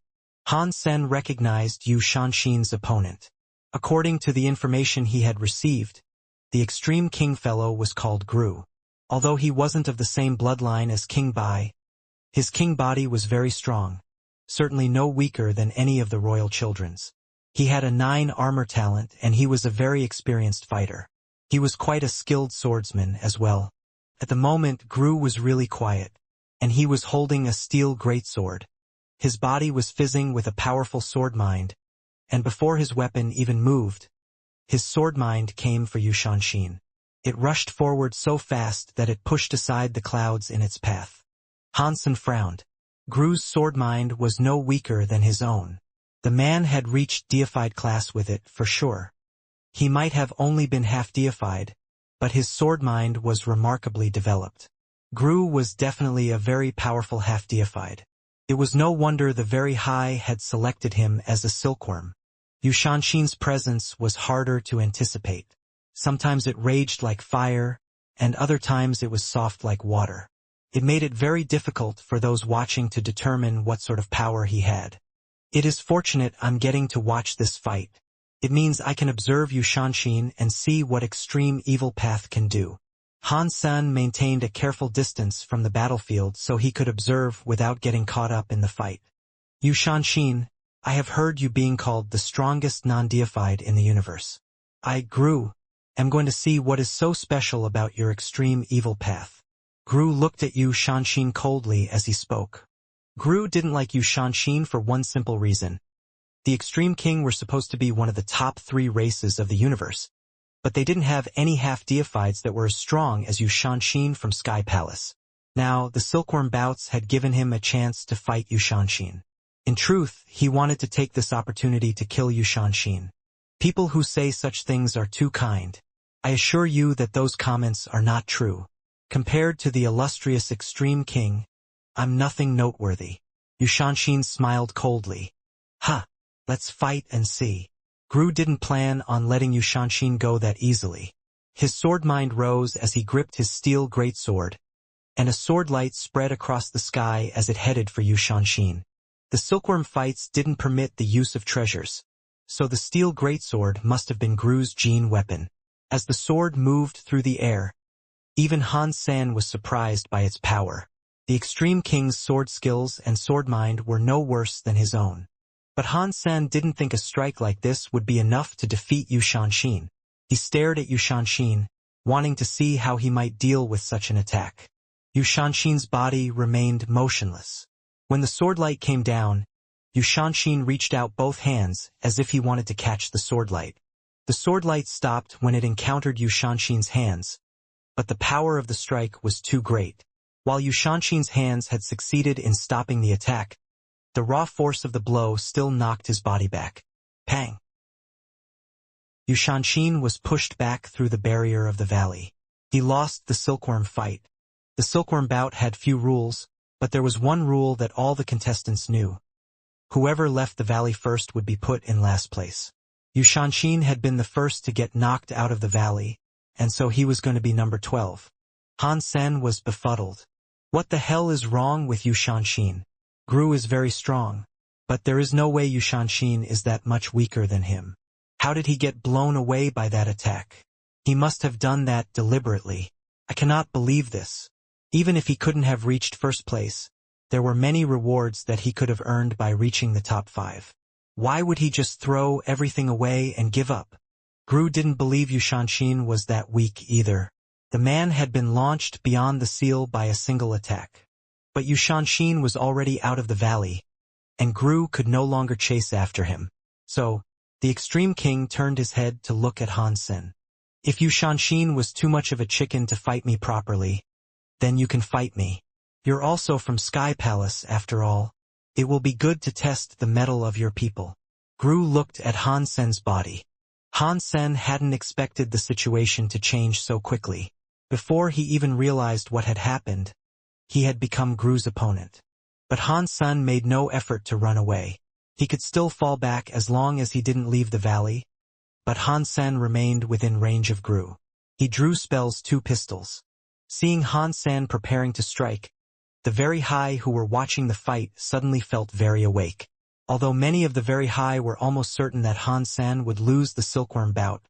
Han Sen recognized Yu Shanshin's opponent. According to the information he had received, the Extreme King fellow was called Gru. Although he wasn't of the same bloodline as King Bai, his king body was very strong, certainly no weaker than any of the royal children's. He had a 9 armor talent and he was a very experienced fighter. He was quite a skilled swordsman as well. At the moment, Gru was really quiet, and he was holding a steel greatsword. His body was fizzing with a powerful sword mind, and before his weapon even moved, his sword mind came for Yu Shanshin. It rushed forward so fast that it pushed aside the clouds in its path. Han Sen frowned. Gru's sword mind was no weaker than his own. The man had reached deified class with it, for sure. He might have only been half-deified, but his sword mind was remarkably developed. Gru was definitely a very powerful half-deified. It was no wonder the Very High had selected him as a silkworm. Yu Shanshin's presence was harder to anticipate. Sometimes it raged like fire, and other times it was soft like water. It made it very difficult for those watching to determine what sort of power he had. It is fortunate I'm getting to watch this fight. It means I can observe Yu Shanshin and see what extreme evil path can do. Han Sen maintained a careful distance from the battlefield so he could observe without getting caught up in the fight. Yu Shanshin, I have heard you being called the strongest non-deified in the universe. I, Gru, am going to see what is so special about your extreme evil path. Gru looked at Yu Shanshin coldly as he spoke. Gru didn't like Yu Shanshin for one simple reason. The Extreme King were supposed to be one of the top 3 races of the universe, but they didn't have any half-deifieds that were as strong as Yu Shanshin from Sky Palace. Now, the Silkworm bouts had given him a chance to fight Yu Shanshin. In truth, he wanted to take this opportunity to kill Yu Shanshin. People who say such things are too kind. I assure you that those comments are not true. Compared to the illustrious Extreme King, I'm nothing noteworthy. Yu Shanshin smiled coldly. Ha! Let's fight and see. Gru didn't plan on letting Yu Shanshin go that easily. His sword mind rose as he gripped his steel greatsword, and a sword light spread across the sky as it headed for Yu Shanshin. The silkworm fights didn't permit the use of treasures, so the steel greatsword must have been Gru's gene weapon. As the sword moved through the air, even Han Sen was surprised by its power. The Extreme King's sword skills and sword mind were no worse than his own. But Han Sen didn't think a strike like this would be enough to defeat Yu Shanshin. He stared at Yu Shanshin, wanting to see how he might deal with such an attack. Yu Shanshin's body remained motionless. When the sword light came down, Yu Shanshin reached out both hands as if he wanted to catch the sword light. The sword light stopped when it encountered Yu Shanshin's hands, but the power of the strike was too great. While Yu Shanshin's hands had succeeded in stopping the attack, The raw force of the blow still knocked his body back. Pang! Yushanshin was pushed back through the barrier of the valley. He lost the silkworm fight. The silkworm bout had few rules, but there was one rule that all the contestants knew. Whoever left the valley first would be put in last place. Yushanshin had been the first to get knocked out of the valley, and so he was going to be number 12. Han Sen was befuddled. What the hell is wrong with Yushanshin? Gru is very strong, but there is no way Yushanshin is that much weaker than him. How did he get blown away by that attack? He must have done that deliberately. I cannot believe this. Even if he couldn't have reached first place, there were many rewards that he could have earned by reaching the top 5. Why would he just throw everything away and give up? Gru didn't believe Yushanshin was that weak either. The man had been launched beyond the seal by a single attack. But Yushanshin was already out of the valley, and Gru could no longer chase after him. So, the Extreme King turned his head to look at Han Sen. If Yushanshin was too much of a chicken to fight me properly, then you can fight me. You're also from Sky Palace, after all. It will be good to test the mettle of your people. Gru looked at Han Sen's body. Han Sen hadn't expected the situation to change so quickly. Before he even realized what had happened, he had become Gru's opponent. But Han Sen made no effort to run away. He could still fall back as long as he didn't leave the valley, but Han Sen remained within range of Gru. He drew spells 2 pistols. Seeing Han Sen preparing to strike, the very high who were watching the fight suddenly felt very awake. Although many of the very high were almost certain that Han Sen would lose the silkworm bout,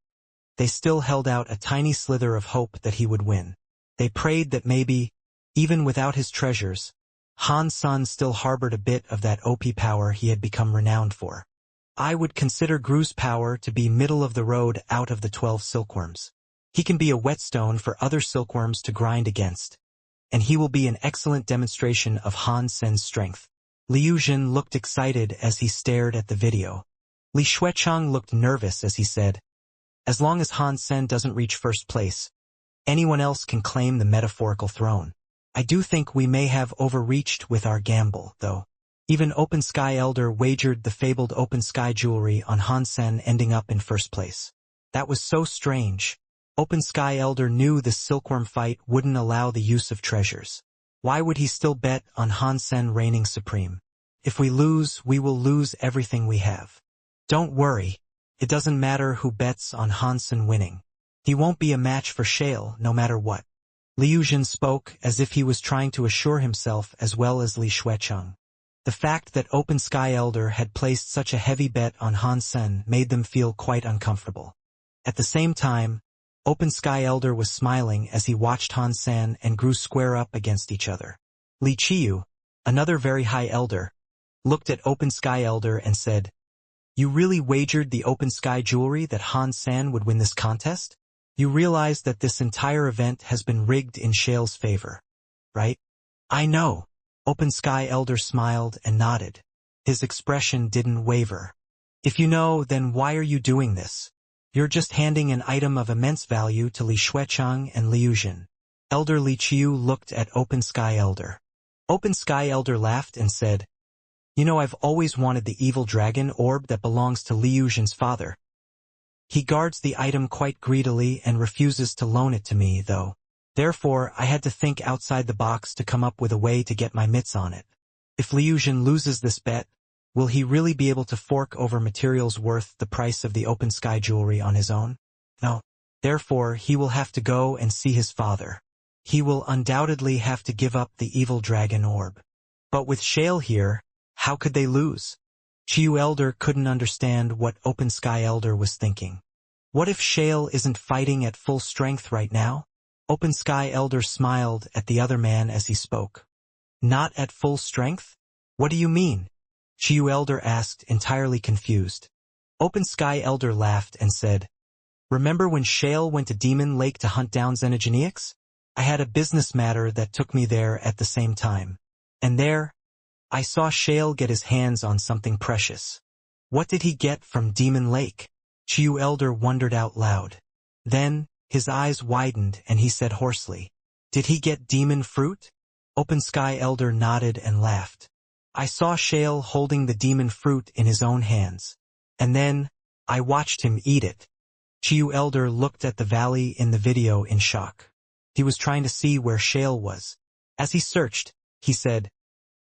they still held out a tiny slither of hope that he would win. They prayed that maybe, even without his treasures, Han Sen still harbored a bit of that OP power he had become renowned for. I would consider Gru's power to be middle of the road out of the 12 silkworms. He can be a whetstone for other silkworms to grind against, and he will be an excellent demonstration of Han Sen's strength. Liu Jin looked excited as he stared at the video. Li Xuecheng looked nervous as he said, as long as Han Sen doesn't reach first place, anyone else can claim the metaphorical throne. I do think we may have overreached with our gamble, though. Even Open Sky Elder wagered the fabled Open Sky jewelry on Han Sen ending up in first place. That was so strange. Open Sky Elder knew the silkworm fight wouldn't allow the use of treasures. Why would he still bet on Han Sen reigning supreme? If we lose, we will lose everything we have. Don't worry. It doesn't matter who bets on Han Sen winning. He won't be a match for Shale, no matter what. Liu Jin spoke as if he was trying to assure himself as well as Li Xuecheng. The fact that Open Sky Elder had placed such a heavy bet on Han Sen made them feel quite uncomfortable. At the same time, Open Sky Elder was smiling as he watched Han Sen and Gru square up against each other. Li Qiyu, another very high elder, looked at Open Sky Elder and said, "You really wagered the Open Sky jewelry that Han Sen would win this contest? You realize that this entire event has been rigged in Shale's favor, right?" "I know." Open Sky Elder smiled and nodded. His expression didn't waver. "If you know, then why are you doing this? You're just handing an item of immense value to Li Xuecheng and Liu Jin." Elder Li Qiyu looked at Open Sky Elder. Open Sky Elder laughed and said, "You know, I've always wanted the evil dragon orb that belongs to Liu Jin's father. He guards the item quite greedily and refuses to loan it to me, though. Therefore, I had to think outside the box to come up with a way to get my mitts on it. If Liu Jin loses this bet, will he really be able to fork over materials worth the price of the Open Sky jewelry on his own? No. Therefore, he will have to go and see his father. He will undoubtedly have to give up the evil dragon orb. But with Shale here, how could they lose?" Qiyu Elder couldn't understand what Open Sky Elder was thinking. What if Shale isn't fighting at full strength right now? Open Sky Elder smiled at the other man as he spoke. "Not at full strength? What do you mean?" Qiyu Elder asked, entirely confused. Open Sky Elder laughed and said, "Remember when Shale went to Demon Lake to hunt down Xenogeneics? I had a business matter that took me there at the same time. And there, I saw Shale get his hands on something precious. What did he get from Demon Lake?" Qiyu Elder wondered out loud. Then, his eyes widened and he said hoarsely, "Did he get demon fruit?" Open Sky Elder nodded and laughed. I saw Shale holding the demon fruit in his own hands. And then, I watched him eat it. Chiyu Elder looked at the valley in the video in shock. He was trying to see where Shale was. As he searched, he said,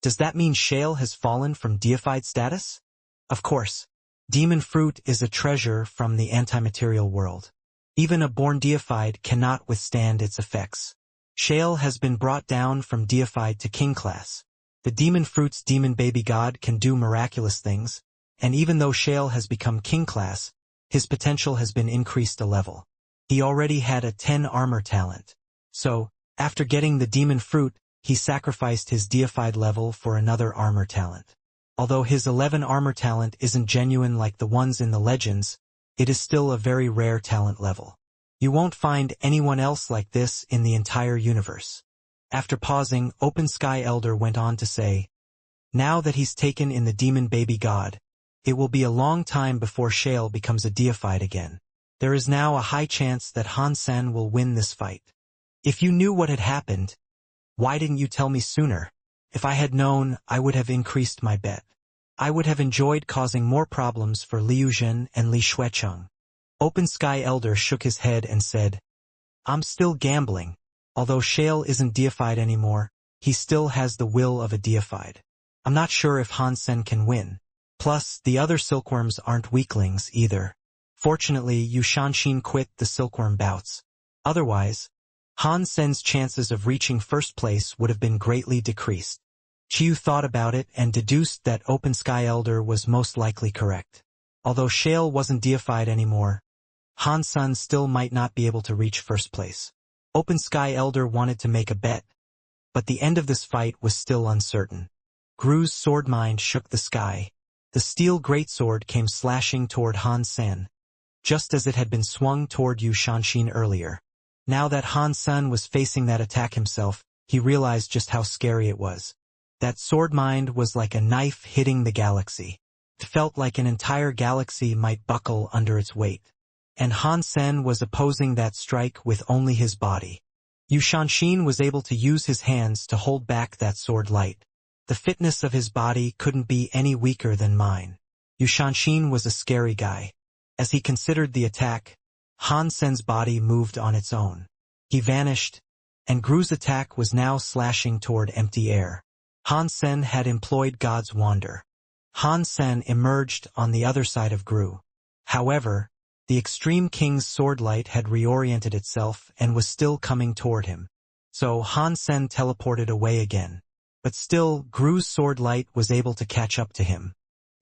"Does that mean Shale has fallen from deified status?" Of course. Demon fruit is a treasure from the antimaterial world. Even a born deified cannot withstand its effects. Shale has been brought down from deified to king class. The demon fruit's demon baby god can do miraculous things, and even though Shale has become king class, his potential has been increased a level. He already had a 10 armor talent. So, after getting the demon fruit, he sacrificed his deified level for another armor talent. Although his 11 armor talent isn't genuine like the ones in the legends, it is still a very rare talent level. You won't find anyone else like this in the entire universe. After pausing, Open Sky Elder went on to say, "Now that he's taken in the demon baby god, it will be a long time before Shale becomes a deified again. There is now a high chance that Han Sen will win this fight. If you knew what had happened, why didn't you tell me sooner? If I had known, I would have increased my bet. I would have enjoyed causing more problems for Liu Jin and Li Xuecheng." Open Sky Elder shook his head and said, "I'm still gambling. Although Shale isn't deified anymore, he still has the will of a deified. I'm not sure if Han Sen can win. Plus, the other silkworms aren't weaklings either. Fortunately, Yu Shanshin quit the silkworm bouts. Otherwise, Han Sen's chances of reaching first place would have been greatly decreased." Chiyu thought about it and deduced that Open Sky Elder was most likely correct. Although Shale wasn't deified anymore, Han Sen still might not be able to reach first place. Open Sky Elder wanted to make a bet, but the end of this fight was still uncertain. Gru's sword mind shook the sky. The steel greatsword came slashing toward Han Sen, just as it had been swung toward Yu Shanshin earlier. Now that Han Sen was facing that attack himself, he realized just how scary it was. That sword mind was like a knife hitting the galaxy. It felt like an entire galaxy might buckle under its weight. And Han Sen was opposing that strike with only his body. Yu Shanshin was able to use his hands to hold back that sword light. The fitness of his body couldn't be any weaker than mine. Yu Shanshin was a scary guy. As he considered the attack, Han Sen's body moved on its own. He vanished, and Gru's attack was now slashing toward empty air. Han Sen had employed God's Wander. Han Sen emerged on the other side of Gru. However, the Extreme King's sword light had reoriented itself and was still coming toward him. So Han Sen teleported away again. But still, Gru's sword light was able to catch up to him.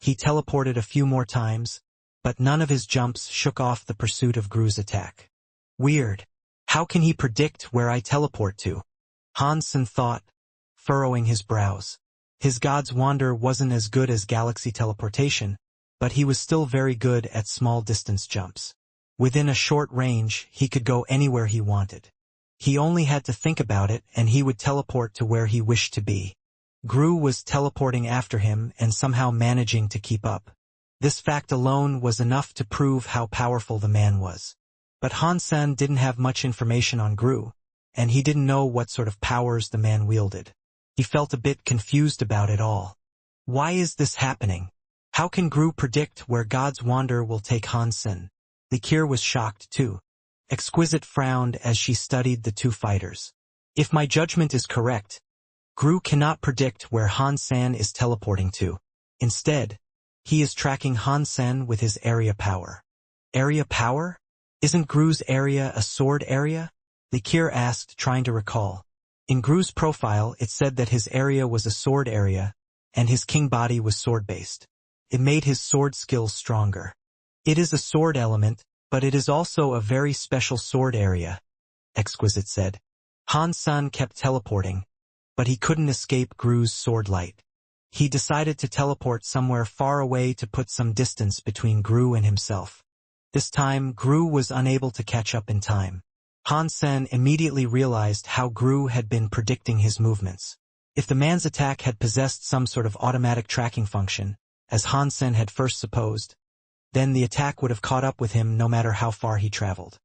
He teleported a few more times, but none of his jumps shook off the pursuit of Gru's attack. Weird. How can he predict where I teleport to? Han Sen thought, furrowing his brows. His God's Wander wasn't as good as galaxy teleportation, but he was still very good at small distance jumps. Within a short range, he could go anywhere he wanted. He only had to think about it and he would teleport to where he wished to be. Gru was teleporting after him and somehow managing to keep up. This fact alone was enough to prove how powerful the man was. But Han Sen didn't have much information on Gru, and he didn't know what sort of powers the man wielded. He felt a bit confused about it all. Why is this happening? How can Gru predict where God's Wander will take Han Sen? Likir was shocked too. Exquisite frowned as she studied the two fighters. If my judgment is correct, Gru cannot predict where Han Sen is teleporting to. Instead, he is tracking Han Sen with his area power. Area power? Isn't Gru's area a sword area? Likir asked, trying to recall. In Gru's profile, it said that his area was a sword area, and his king body was sword-based. It made his sword skills stronger. It is a sword element, but it is also a very special sword area, Exquisite said. Han Sen kept teleporting, but he couldn't escape Gru's sword light. He decided to teleport somewhere far away to put some distance between Gru and himself. This time, Gru was unable to catch up in time. Han Sen immediately realized how Gru had been predicting his movements. If the man's attack had possessed some sort of automatic tracking function, as Han Sen had first supposed, then the attack would have caught up with him no matter how far he traveled.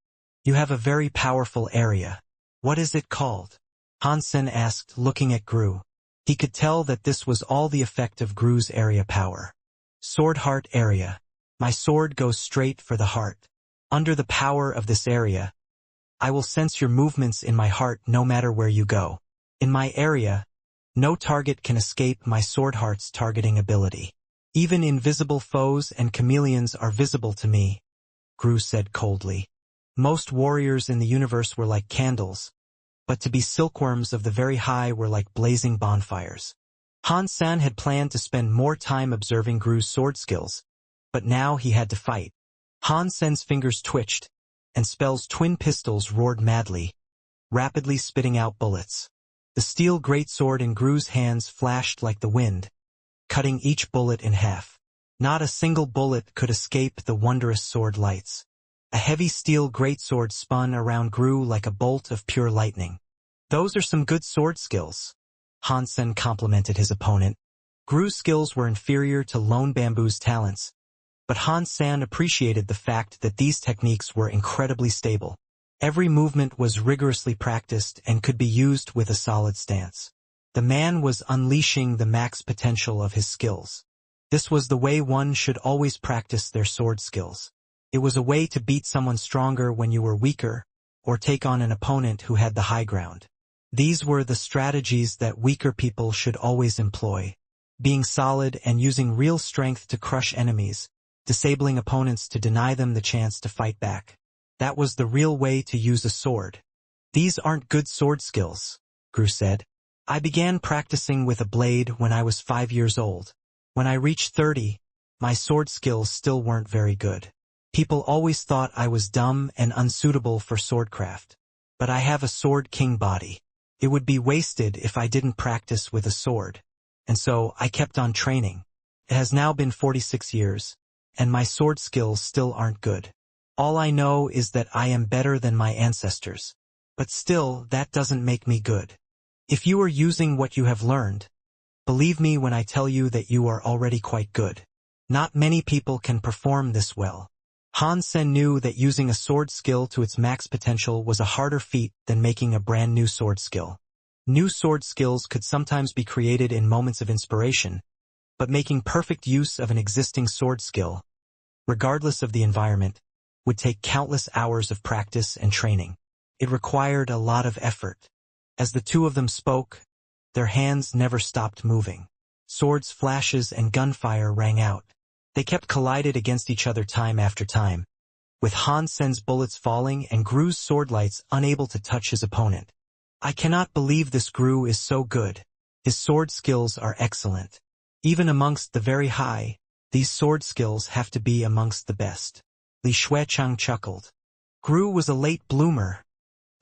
You have a very powerful area. What is it called? Han Sen asked, looking at Gru. He could tell that this was all the effect of Gru's area power. Sword heart area. My sword goes straight for the heart. Under the power of this area, I will sense your movements in my heart no matter where you go. In my area, no target can escape my sword heart's targeting ability. Even invisible foes and chameleons are visible to me, Gru said coldly. Most warriors in the universe were like candles, but to be silkworms of the very high were like blazing bonfires. Han San had planned to spend more time observing Gru's sword skills, but now he had to fight. Han Sen's fingers twitched, and Spell's twin pistols roared madly, rapidly spitting out bullets. The steel greatsword in Gru's hands flashed like the wind, cutting each bullet in half. Not a single bullet could escape the wondrous sword lights. A heavy steel greatsword spun around Gru like a bolt of pure lightning. Those are some good sword skills, Han Sen complimented his opponent. Gru's skills were inferior to Lone Bamboo's talents, but Han San appreciated the fact that these techniques were incredibly stable. Every movement was rigorously practiced and could be used with a solid stance. The man was unleashing the max potential of his skills. This was the way one should always practice their sword skills. It was a way to beat someone stronger when you were weaker, or take on an opponent who had the high ground. These were the strategies that weaker people should always employ. Being solid and using real strength to crush enemies, disabling opponents to deny them the chance to fight back. That was the real way to use a sword. These aren't good sword skills, Gru said. I began practicing with a blade when I was 5 years old. When I reached 30, my sword skills still weren't very good. People always thought I was dumb and unsuitable for swordcraft. But I have a sword king body. It would be wasted if I didn't practice with a sword. And so I kept on training. It has now been 46 years, and my sword skills still aren't good. All I know is that I am better than my ancestors. But still, that doesn't make me good. If you are using what you have learned, believe me when I tell you that you are already quite good. Not many people can perform this well. Han Sen knew that using a sword skill to its max potential was a harder feat than making a brand new sword skill. New sword skills could sometimes be created in moments of inspiration, but making perfect use of an existing sword skill, regardless of the environment, would take countless hours of practice and training. It required a lot of effort. As the two of them spoke, their hands never stopped moving. Swords' flashes and gunfire rang out. They kept collided against each other time after time, with Han Sen's bullets falling and Gru's sword lights unable to touch his opponent. I cannot believe this Gru is so good. His sword skills are excellent. Even amongst the very high, these sword skills have to be amongst the best. Li Xuecheng chuckled. Gru was a late bloomer,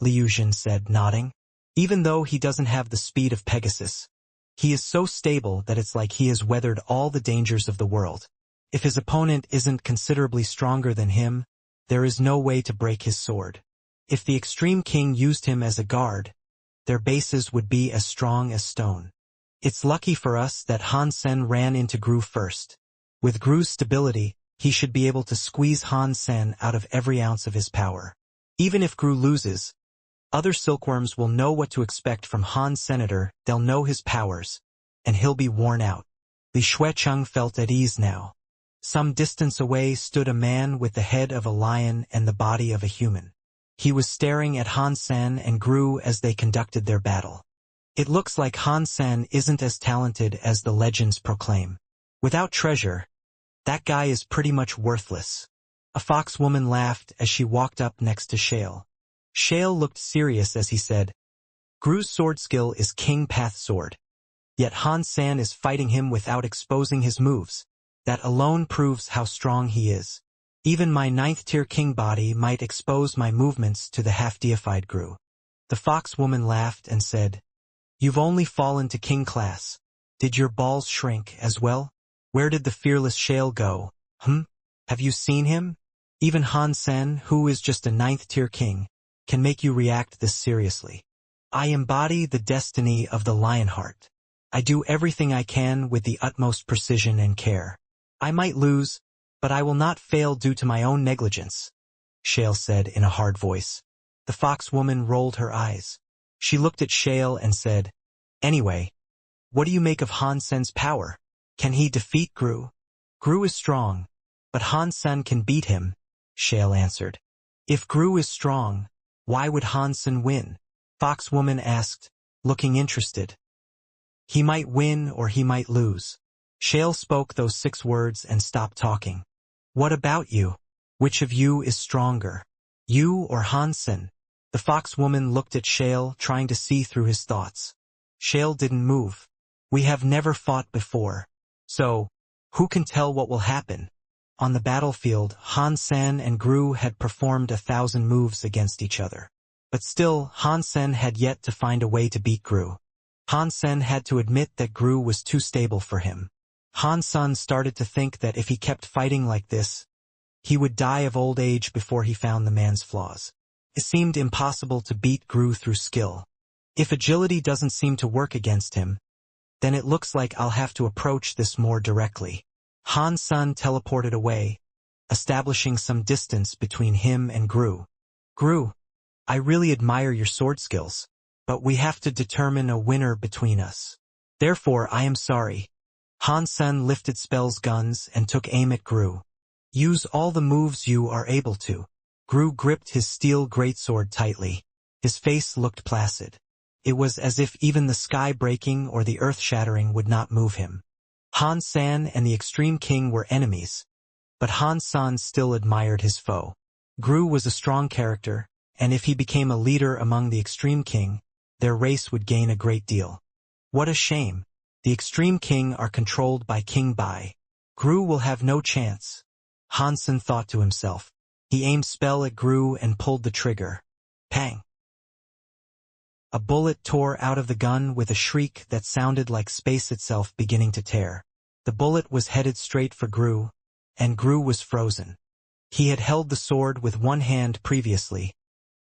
Liu Jin said, nodding. Even though he doesn't have the speed of Pegasus, he is so stable that it's like he has weathered all the dangers of the world. If his opponent isn't considerably stronger than him, there is no way to break his sword. If the Extreme King used him as a guard, their bases would be as strong as stone. It's lucky for us that Han Sen ran into Gru first. With Gru's stability, he should be able to squeeze Han Sen out of every ounce of his power. Even if Gru loses, other silkworms will know what to expect from Han's senator, they'll know his powers, and he'll be worn out. Li Xuecheng felt at ease now. Some distance away stood a man with the head of a lion and the body of a human. He was staring at Han Sen and Gru as they conducted their battle. It looks like Han Sen isn't as talented as the legends proclaim. Without treasure, that guy is pretty much worthless. A fox woman laughed as she walked up next to Shale. Shale looked serious as he said, Gru's sword skill is King Path Sword. Yet Han San is fighting him without exposing his moves. That alone proves how strong he is. Even my 9th tier king body might expose my movements to the half-deified Gru. The fox woman laughed and said, You've only fallen to king class. Did your balls shrink as well? Where did the fearless Shale go? Have you seen him? Even Han Sen, who is just a 9th tier king, can make you react this seriously. I embody the destiny of the Lionheart. I do everything I can with the utmost precision and care. I might lose, but I will not fail due to my own negligence, Shale said in a hard voice. The fox woman rolled her eyes. She looked at Shale and said, Anyway, What do you make of Han Sen's power? Can he defeat Gru? Gru is strong, but Han Sen can beat him, Shale answered. If Gru is strong, why would Han Sen win? Foxwoman asked, looking interested. He might win or he might lose. Shale spoke those 6 words and stopped talking. What about you? Which of you is stronger? You or Han Sen? The Foxwoman looked at Shale, trying to see through his thoughts. Shale didn't move. We have never fought before. So, who can tell what will happen? On the battlefield, Han Sen and Gru had performed 1,000 moves against each other. But still, Han Sen had yet to find a way to beat Gru. Han Sen had to admit that Gru was too stable for him. Han Sen started to think that if he kept fighting like this, he would die of old age before he found the man's flaws. It seemed impossible to beat Gru through skill. If agility doesn't seem to work against him, then it looks like I'll have to approach this more directly. Han Sen teleported away, establishing some distance between him and Gru. Gru, I really admire your sword skills, but we have to determine a winner between us. Therefore, I am sorry. Han Sen lifted Spell's guns and took aim at Gru. Use all the moves you are able to. Gru gripped his steel greatsword tightly. His face looked placid. It was as if even the sky breaking or the earth shattering would not move him. Han Sen and the Extreme King were enemies, but Han Sen still admired his foe. Gru was a strong character, and if he became a leader among the Extreme King, their race would gain a great deal. What a shame. The Extreme King are controlled by King Bai. Gru will have no chance. Han Sen thought to himself. He aimed spell at Gru and pulled the trigger. Pang! A bullet tore out of the gun with a shriek that sounded like space itself beginning to tear. The bullet was headed straight for Gru, and Gru was frozen. He had held the sword with one hand previously,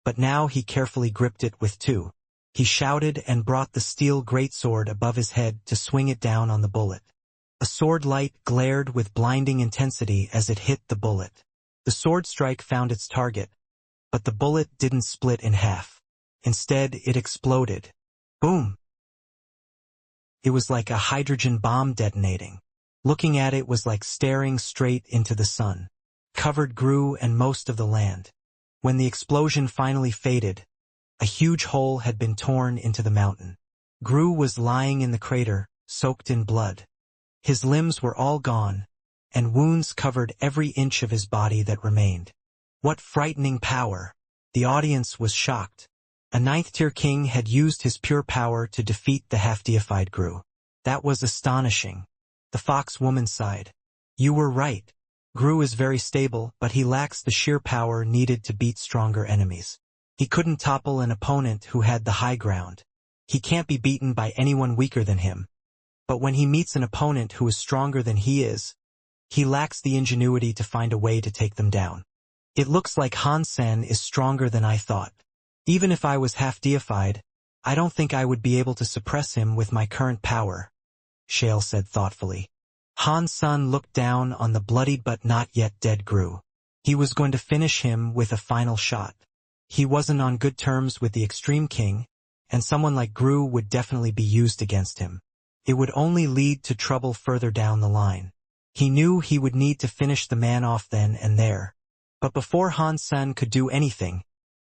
but now he carefully gripped it with 2. He shouted and brought the steel greatsword above his head to swing it down on the bullet. A sword light glared with blinding intensity as it hit the bullet. The sword strike found its target, but the bullet didn't split in half. Instead, it exploded. Boom! It was like a hydrogen bomb detonating. Looking at it was like staring straight into the sun. Covered Gru and most of the land. When the explosion finally faded, a huge hole had been torn into the mountain. Gru was lying in the crater, soaked in blood. His limbs were all gone, and wounds covered every inch of his body that remained. What frightening power! The audience was shocked. A 9th-tier king had used his pure power to defeat the half-deified Gru. That was astonishing. The fox woman sighed. You were right. Gru is very stable, but he lacks the sheer power needed to beat stronger enemies. He couldn't topple an opponent who had the high ground. He can't be beaten by anyone weaker than him. But when he meets an opponent who is stronger than he is, he lacks the ingenuity to find a way to take them down. It looks like Han Sen is stronger than I thought. Even if I was half-deified, I don't think I would be able to suppress him with my current power, Shale said thoughtfully. Han Sen looked down on the bloodied but not yet dead Gru. He was going to finish him with a final shot. He wasn't on good terms with the Extreme King, and someone like Gru would definitely be used against him. It would only lead to trouble further down the line. He knew he would need to finish the man off then and there. But before Han Sen could do anything,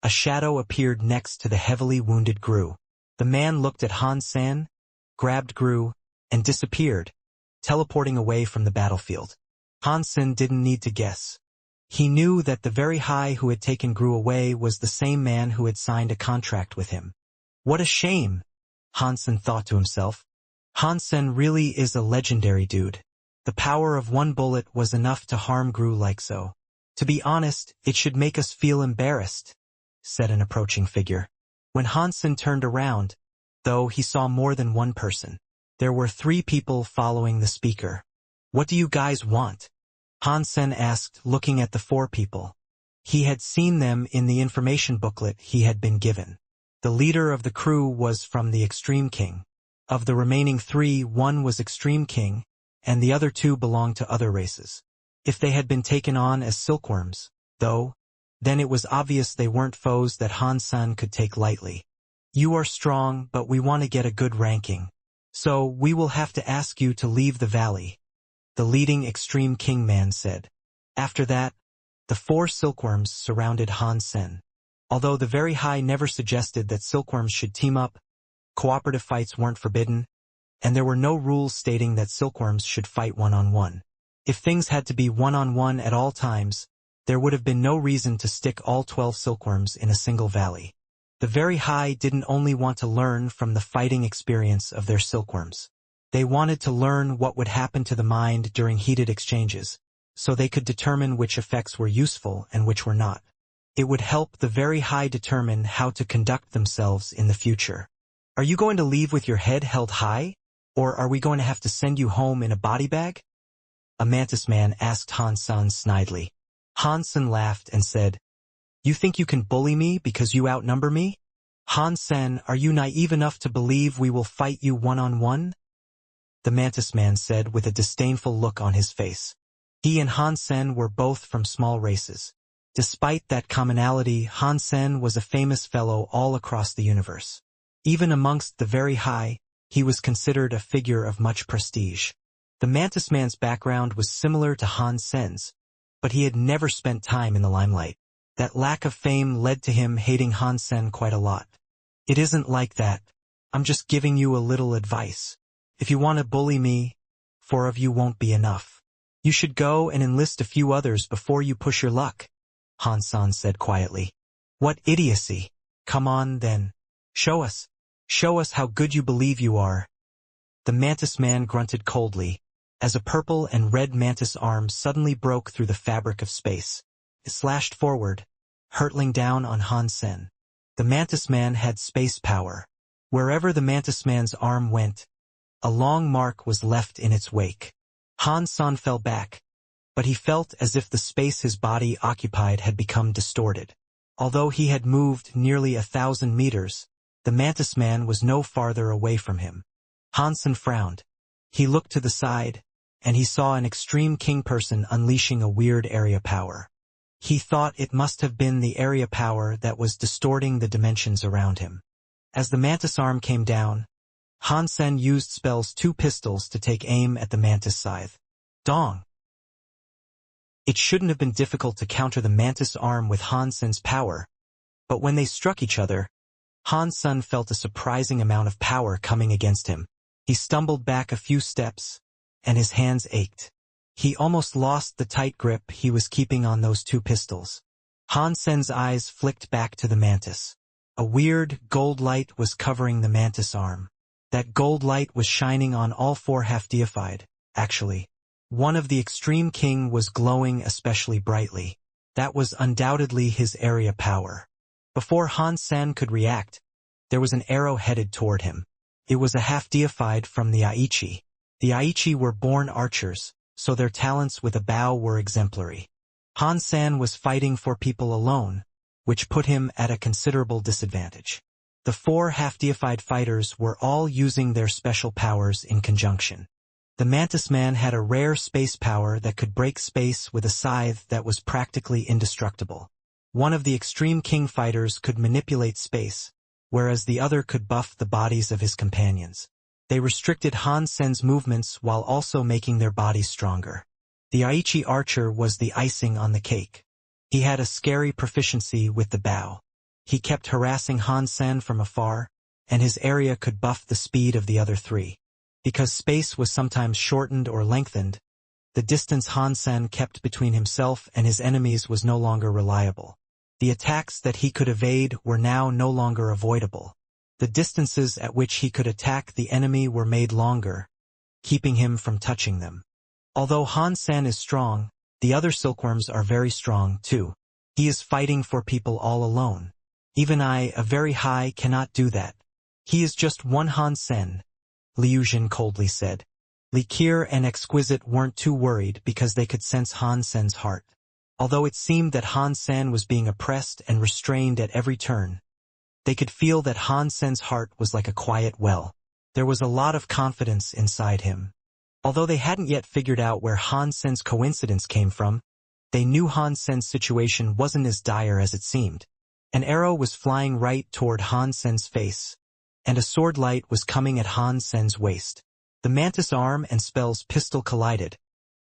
a shadow appeared next to the heavily wounded Gru. The man looked at Han Sen, grabbed Gru, and disappeared, teleporting away from the battlefield. Han Sen didn't need to guess. He knew that the very high who had taken Gru away was the same man who had signed a contract with him. What a shame, Han Sen thought to himself. Han Sen really is a legendary dude. The power of one bullet was enough to harm Gru like so. To be honest, it should make us feel embarrassed, said an approaching figure. When Han Sen turned around, though, he saw more than one person. There were 3 people following the speaker. What do you guys want? Han Sen asked, looking at the 4 people. He had seen them in the information booklet he had been given. The leader of the crew was from the Extreme King. Of the remaining 3, 1 was Extreme King, and the other 2 belonged to other races. If they had been taken on as silkworms, though, then it was obvious they weren't foes that Han Sen could take lightly. You are strong, but we want to get a good ranking. So, we will have to ask you to leave the valley, the leading extreme king man said. After that, the 4 silkworms surrounded Han Sen. Although the very high never suggested that silkworms should team up, cooperative fights weren't forbidden, and there were no rules stating that silkworms should fight one-on-one. If things had to be one-on-one at all times, there would have been no reason to stick all 12 silkworms in a single valley. The very high didn't only want to learn from the fighting experience of their silkworms. They wanted to learn what would happen to the mind during heated exchanges, so they could determine which effects were useful and which were not. It would help the very high determine how to conduct themselves in the future. Are you going to leave with your head held high? Or are we going to have to send you home in a body bag? A mantis man asked Han Sen snidely. Han Sen laughed and said, You think you can bully me because you outnumber me? Han Sen, are you naive enough to believe we will fight you one-on-one? The mantis man said with a disdainful look on his face. He and Han Sen were both from small races. Despite that commonality, Han Sen was a famous fellow all across the universe. Even amongst the very high, he was considered a figure of much prestige. The mantis man's background was similar to Han Sen's, but he had never spent time in the limelight. That lack of fame led to him hating Han Sen quite a lot. It isn't like that. I'm just giving you a little advice. If you want to bully me, 4 of you won't be enough. You should go and enlist a few others before you push your luck, Han Sen said quietly. What idiocy. Come on then. Show us how good you believe you are. The mantis man grunted coldly, as a purple and red mantis arm suddenly broke through the fabric of space. It slashed forward, hurtling down on Han Sen. The mantis man had space power. Wherever the mantis man's arm went, a long mark was left in its wake. Han Sen fell back, but he felt as if the space his body occupied had become distorted. Although he had moved nearly 1,000 meters, the mantis man was no farther away from him. Han Sen frowned. He looked to the side, and he saw an extreme king person unleashing a weird area power. He thought it must have been the area power that was distorting the dimensions around him. As the mantis arm came down, Han Sen used spell's 2 pistols to take aim at the mantis scythe. Dong! It shouldn't have been difficult to counter the mantis arm with Han Sen's power, but when they struck each other, Han Sen felt a surprising amount of power coming against him. He stumbled back a few steps, and his hands ached. He almost lost the tight grip he was keeping on those 2 pistols. Han Sen's eyes flicked back to the mantis. A weird gold light was covering the mantis arm. That gold light was shining on all 4 half-deified, actually. One of the extreme king was glowing especially brightly. That was undoubtedly his area power. Before Han Sen could react, there was an arrow headed toward him. It was a half-deified from the Aichi. The Aichi were born archers, so their talents with a bow were exemplary. Han Sen was fighting for people alone, which put him at a considerable disadvantage. The 4 half-deified fighters were all using their special powers in conjunction. The mantis man had a rare space power that could break space with a scythe that was practically indestructible. One of the extreme king fighters could manipulate space, whereas the other could buff the bodies of his companions. They restricted Han Sen's movements while also making their bodies stronger. The Aichi archer was the icing on the cake. He had a scary proficiency with the bow. He kept harassing Han Sen from afar, and his area could buff the speed of the other 3. Because space was sometimes shortened or lengthened, the distance Han Sen kept between himself and his enemies was no longer reliable. The attacks that he could evade were now no longer avoidable. The distances at which he could attack the enemy were made longer, keeping him from touching them. Although Han Sen is strong, the other silkworms are very strong too. He is fighting for people all alone. Even I, a very high, cannot do that. He is just one Han Sen, Liu Jin coldly said. Li Qir and Exquisite weren't too worried because they could sense Han Sen's heart. Although it seemed that Han Sen was being oppressed and restrained at every turn, they could feel that Han Sen's heart was like a quiet well. There was a lot of confidence inside him. Although they hadn't yet figured out where Han Sen's coincidence came from, they knew Han Sen's situation wasn't as dire as it seemed. An arrow was flying right toward Han Sen's face, and a sword light was coming at Han Sen's waist. The mantis arm and spell's pistol collided,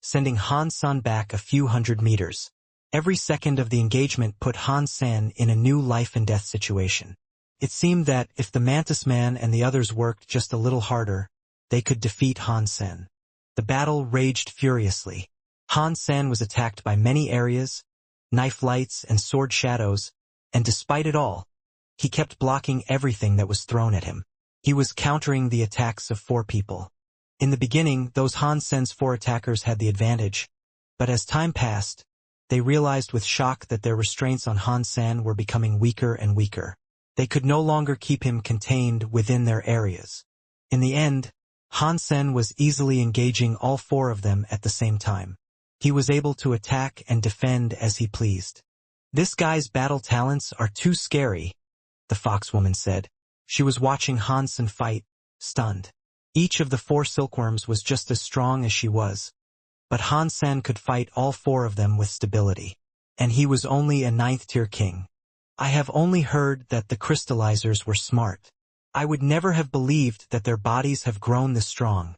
sending Han Sen back a few hundred meters. Every second of the engagement put Han Sen in a new life-and-death situation. It seemed that, if the Mantis Man and the others worked just a little harder, they could defeat Han Sen. The battle raged furiously. Han Sen was attacked by many areas, knife lights and sword shadows, and despite it all, he kept blocking everything that was thrown at him. He was countering the attacks of 4 people. In the beginning, those Han Sen's 4 attackers had the advantage, but as time passed, they realized with shock that their restraints on Han Sen were becoming weaker and weaker. They could no longer keep him contained within their areas. In the end, Han Sen was easily engaging all 4 of them at the same time. He was able to attack and defend as he pleased. "This guy's battle talents are too scary," the foxwoman said. She was watching Han Sen fight, stunned. Each of the 4 silkworms was just as strong as she was, but Han Sen could fight all 4 of them with stability. And he was only a 9th-tier king. "I have only heard that the crystallizers were smart. I would never have believed that their bodies have grown this strong,"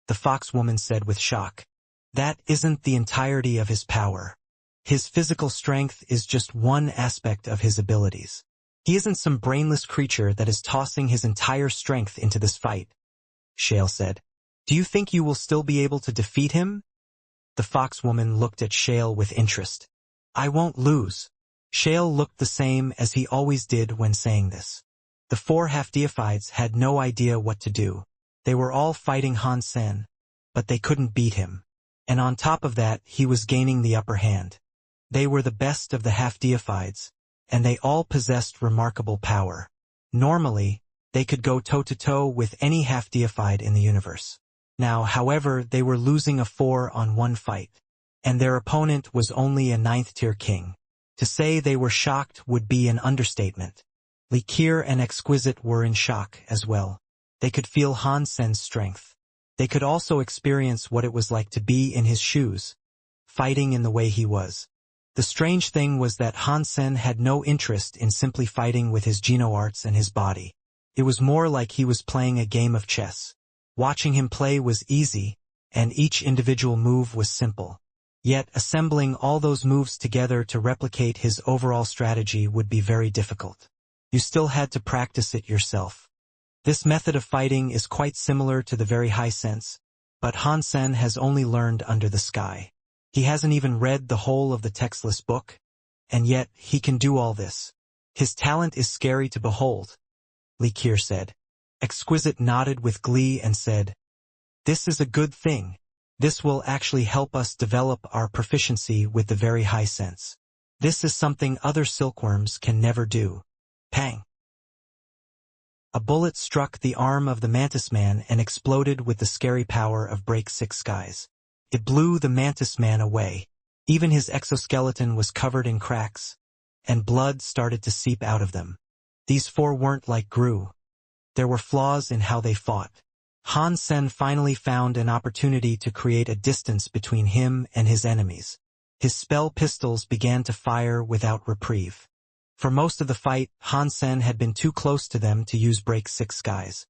the foxwoman said with shock. "That isn't the entirety of his power. His physical strength is just one aspect of his abilities. He isn't some brainless creature that is tossing his entire strength into this fight," Shale said. "Do you think you will still be able to defeat him?" The foxwoman looked at Shale with interest. "I won't lose." Shale looked the same as he always did when saying this. The 4 half-deifieds had no idea what to do. They were all fighting Han Sen, but they couldn't beat him. And on top of that, he was gaining the upper hand. They were the best of the half-deifieds, and they all possessed remarkable power. Normally, they could go toe-to-toe with any half-deified in the universe. Now, however, they were losing a 4-on-1 fight, and their opponent was only a 9th-tier king. To say they were shocked would be an understatement. Likir and Exquisite were in shock as well. They could feel Han Sen's strength. They could also experience what it was like to be in his shoes, fighting in the way he was. The strange thing was that Han Sen had no interest in simply fighting with his genoarts and his body. It was more like he was playing a game of chess. Watching him play was easy, and each individual move was simple. Yet assembling all those moves together to replicate his overall strategy would be very difficult. You still had to practice it yourself. This method of fighting is quite similar to the very high sense, but Han Sen has only learned under the sky. He hasn't even read the whole of the textless book, and yet he can do all this. His talent is scary to behold, Likir said. Exquisite nodded with glee and said, "This is a good thing. This will actually help us develop our proficiency with the very high sense. This is something other silkworms can never do." Pang! A bullet struck the arm of the Mantis Man and exploded with the scary power of Break 6 Skies. It blew the Mantis Man away. Even his exoskeleton was covered in cracks, and blood started to seep out of them. These 4 weren't like Gru. There were flaws in how they fought. Han Sen finally found an opportunity to create a distance between him and his enemies. His spell pistols began to fire without reprieve. For most of the fight, Han Sen had been too close to them to use Break 6 Skies.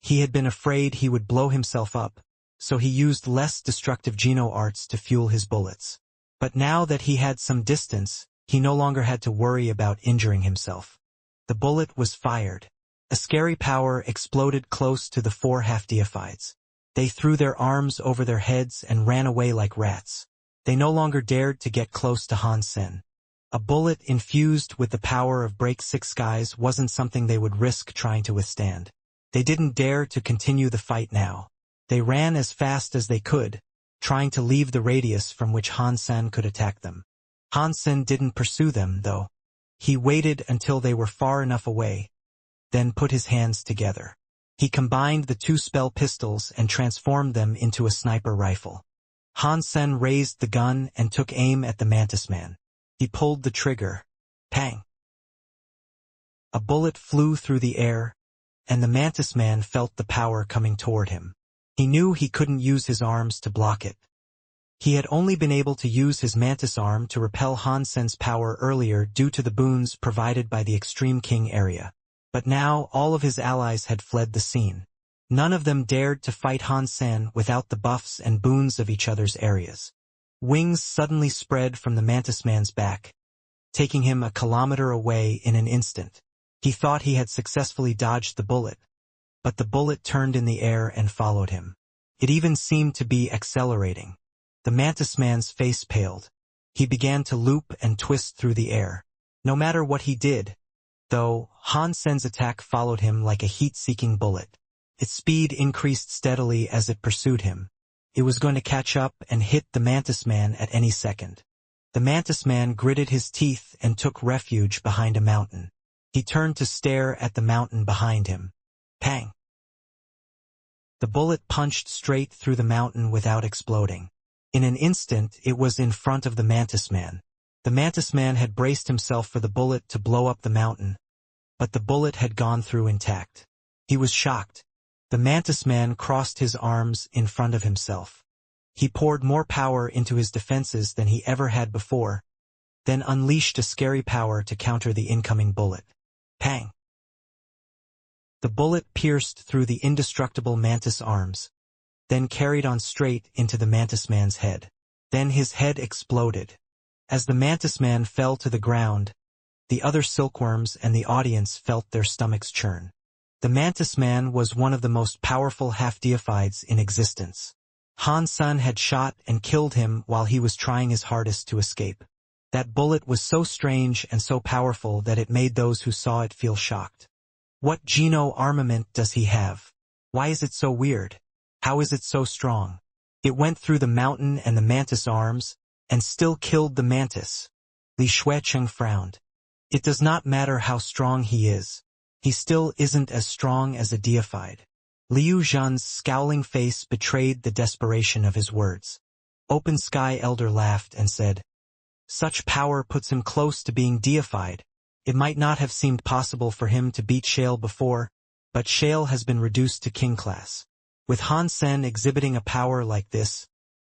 He had been afraid he would blow himself up, so he used less destructive Geno arts to fuel his bullets. But now that he had some distance, he no longer had to worry about injuring himself. The bullet was fired. A scary power exploded close to the 4 half-deifieds. They threw their arms over their heads and ran away like rats. They no longer dared to get close to Han Sen. A bullet infused with the power of Break 6 Skies wasn't something they would risk trying to withstand. They didn't dare to continue the fight now. They ran as fast as they could, trying to leave the radius from which Han Sen could attack them. Han Sen didn't pursue them, though. He waited until they were far enough away, then put his hands together. He combined the 2 spell pistols and transformed them into a sniper rifle. Han Sen raised the gun and took aim at the Mantis Man. He pulled the trigger. Pang! A bullet flew through the air, and the Mantis Man felt the power coming toward him. He knew he couldn't use his arms to block it. He had only been able to use his Mantis arm to repel Han Sen's power earlier due to the boons provided by the Extreme King area. But now all of his allies had fled the scene. None of them dared to fight Han Sen without the buffs and boons of each other's areas. Wings suddenly spread from the Mantis Man's back, taking him a kilometer away in an instant. He thought he had successfully dodged the bullet, but the bullet turned in the air and followed him. It even seemed to be accelerating. The Mantis Man's face paled. He began to loop and twist through the air. No matter what he did, though, Han Sen's attack followed him like a heat-seeking bullet. Its speed increased steadily as it pursued him. It was going to catch up and hit the Mantis Man at any second. The Mantis Man gritted his teeth and took refuge behind a mountain. He turned to stare at the mountain behind him. Pang! The bullet punched straight through the mountain without exploding. In an instant, it was in front of the Mantis Man. The Mantis Man had braced himself for the bullet to blow up the mountain, but the bullet had gone through intact. He was shocked. The Mantis Man crossed his arms in front of himself. He poured more power into his defenses than he ever had before, then unleashed a scary power to counter the incoming bullet. Pang! The bullet pierced through the indestructible Mantis arms, then carried on straight into the Mantis Man's head. Then his head exploded. As the Mantis Man fell to the ground, the other silkworms and the audience felt their stomachs churn. The Mantis Man was one of the most powerful half-deifieds in existence. Han Sen had shot and killed him while he was trying his hardest to escape. That bullet was so strange and so powerful that it made those who saw it feel shocked. What Geno armament does he have? Why is it so weird? How is it so strong? It went through the mountain and the Mantis arms, and still killed the Mantis. Li Xuecheng frowned. It does not matter how strong he is. He still isn't as strong as a deified. Liu Zhan's scowling face betrayed the desperation of his words. Open Sky Elder laughed and said, "Such power puts him close to being deified. It might not have seemed possible for him to beat Shale before, but Shale has been reduced to king class. With Han Sen exhibiting a power like this,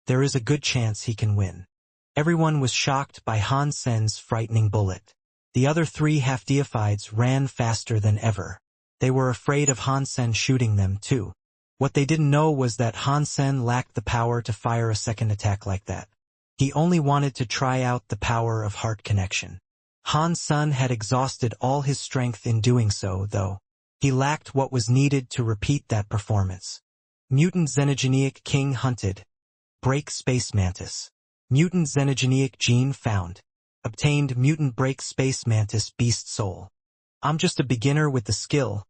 there is a good chance he can win." Everyone was shocked by Han Sen's frightening bullet. The other three half-deifieds ran faster than ever. They were afraid of Han Sen shooting them, too. What they didn't know was that Han Sen lacked the power to fire a second attack like that. He only wanted to try out the power of heart connection. Han Sen had exhausted all his strength in doing so, though. He lacked what was needed to repeat that performance. Mutant Xenogeneic King hunted. Break Space Mantis. Mutant Xenogeneic gene found. Obtained mutant break space mantis beast soul. I'm just a beginner with the skill,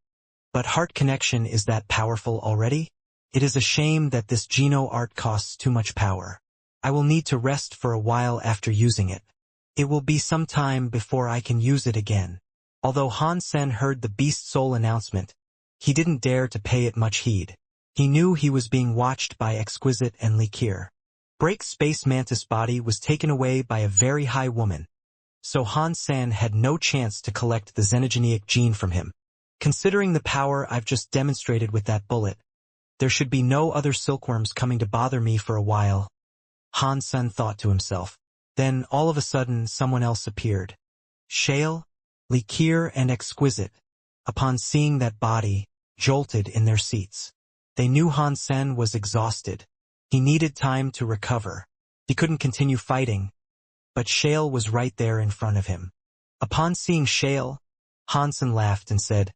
but heart connection is that powerful already? It is a shame that this Geno art costs too much power. I will need to rest for a while after using it. It will be some time before I can use it again. Although Han Sen heard the beast soul announcement, he didn't dare to pay it much heed. He knew he was being watched by Exquisite and Likir. Break Space Mantis' body was taken away by a very high woman, so Han Sen had no chance to collect the Xenogeneic gene from him. Considering the power I've just demonstrated with that bullet, there should be no other silkworms coming to bother me for a while, Han Sen thought to himself. Then, all of a sudden, someone else appeared. Shale, Likir, and Exquisite, upon seeing that body, jolted in their seats. They knew Han Sen was exhausted. He needed time to recover. He couldn't continue fighting, but Shale was right there in front of him. Upon seeing Shale, Han Sen laughed and said,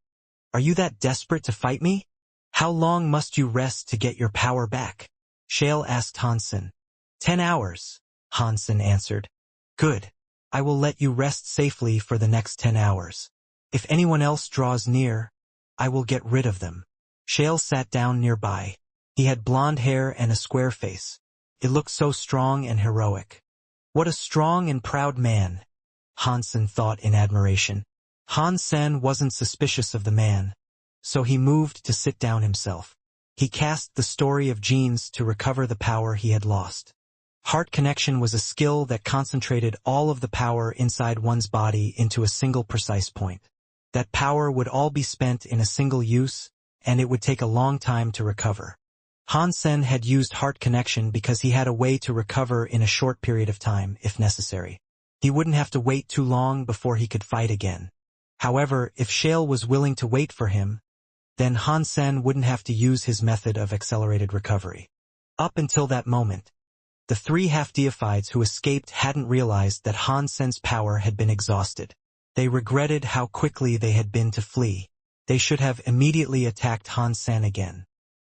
"Are you that desperate to fight me? How long must you rest to get your power back?" Shale asked Han Sen. 10 hours, Han Sen answered. "Good. I will let you rest safely for the next 10 hours. If anyone else draws near, I will get rid of them." Shale sat down nearby. He had blonde hair and a square face. It looked so strong and heroic. What a strong and proud man, Han Sen thought in admiration. Han Sen wasn't suspicious of the man, so he moved to sit down himself. He cast the story of genes to recover the power he had lost. Heart connection was a skill that concentrated all of the power inside one's body into a single precise point. That power would all be spent in a single use, and it would take a long time to recover. Han Sen had used heart connection because he had a way to recover in a short period of time, if necessary. He wouldn't have to wait too long before he could fight again. However, if Shale was willing to wait for him, then Han Sen wouldn't have to use his method of accelerated recovery. Up until that moment, the three half-deifieds who escaped hadn't realized that Han Sen's power had been exhausted. They regretted how quickly they had been to flee. They should have immediately attacked Han Sen again.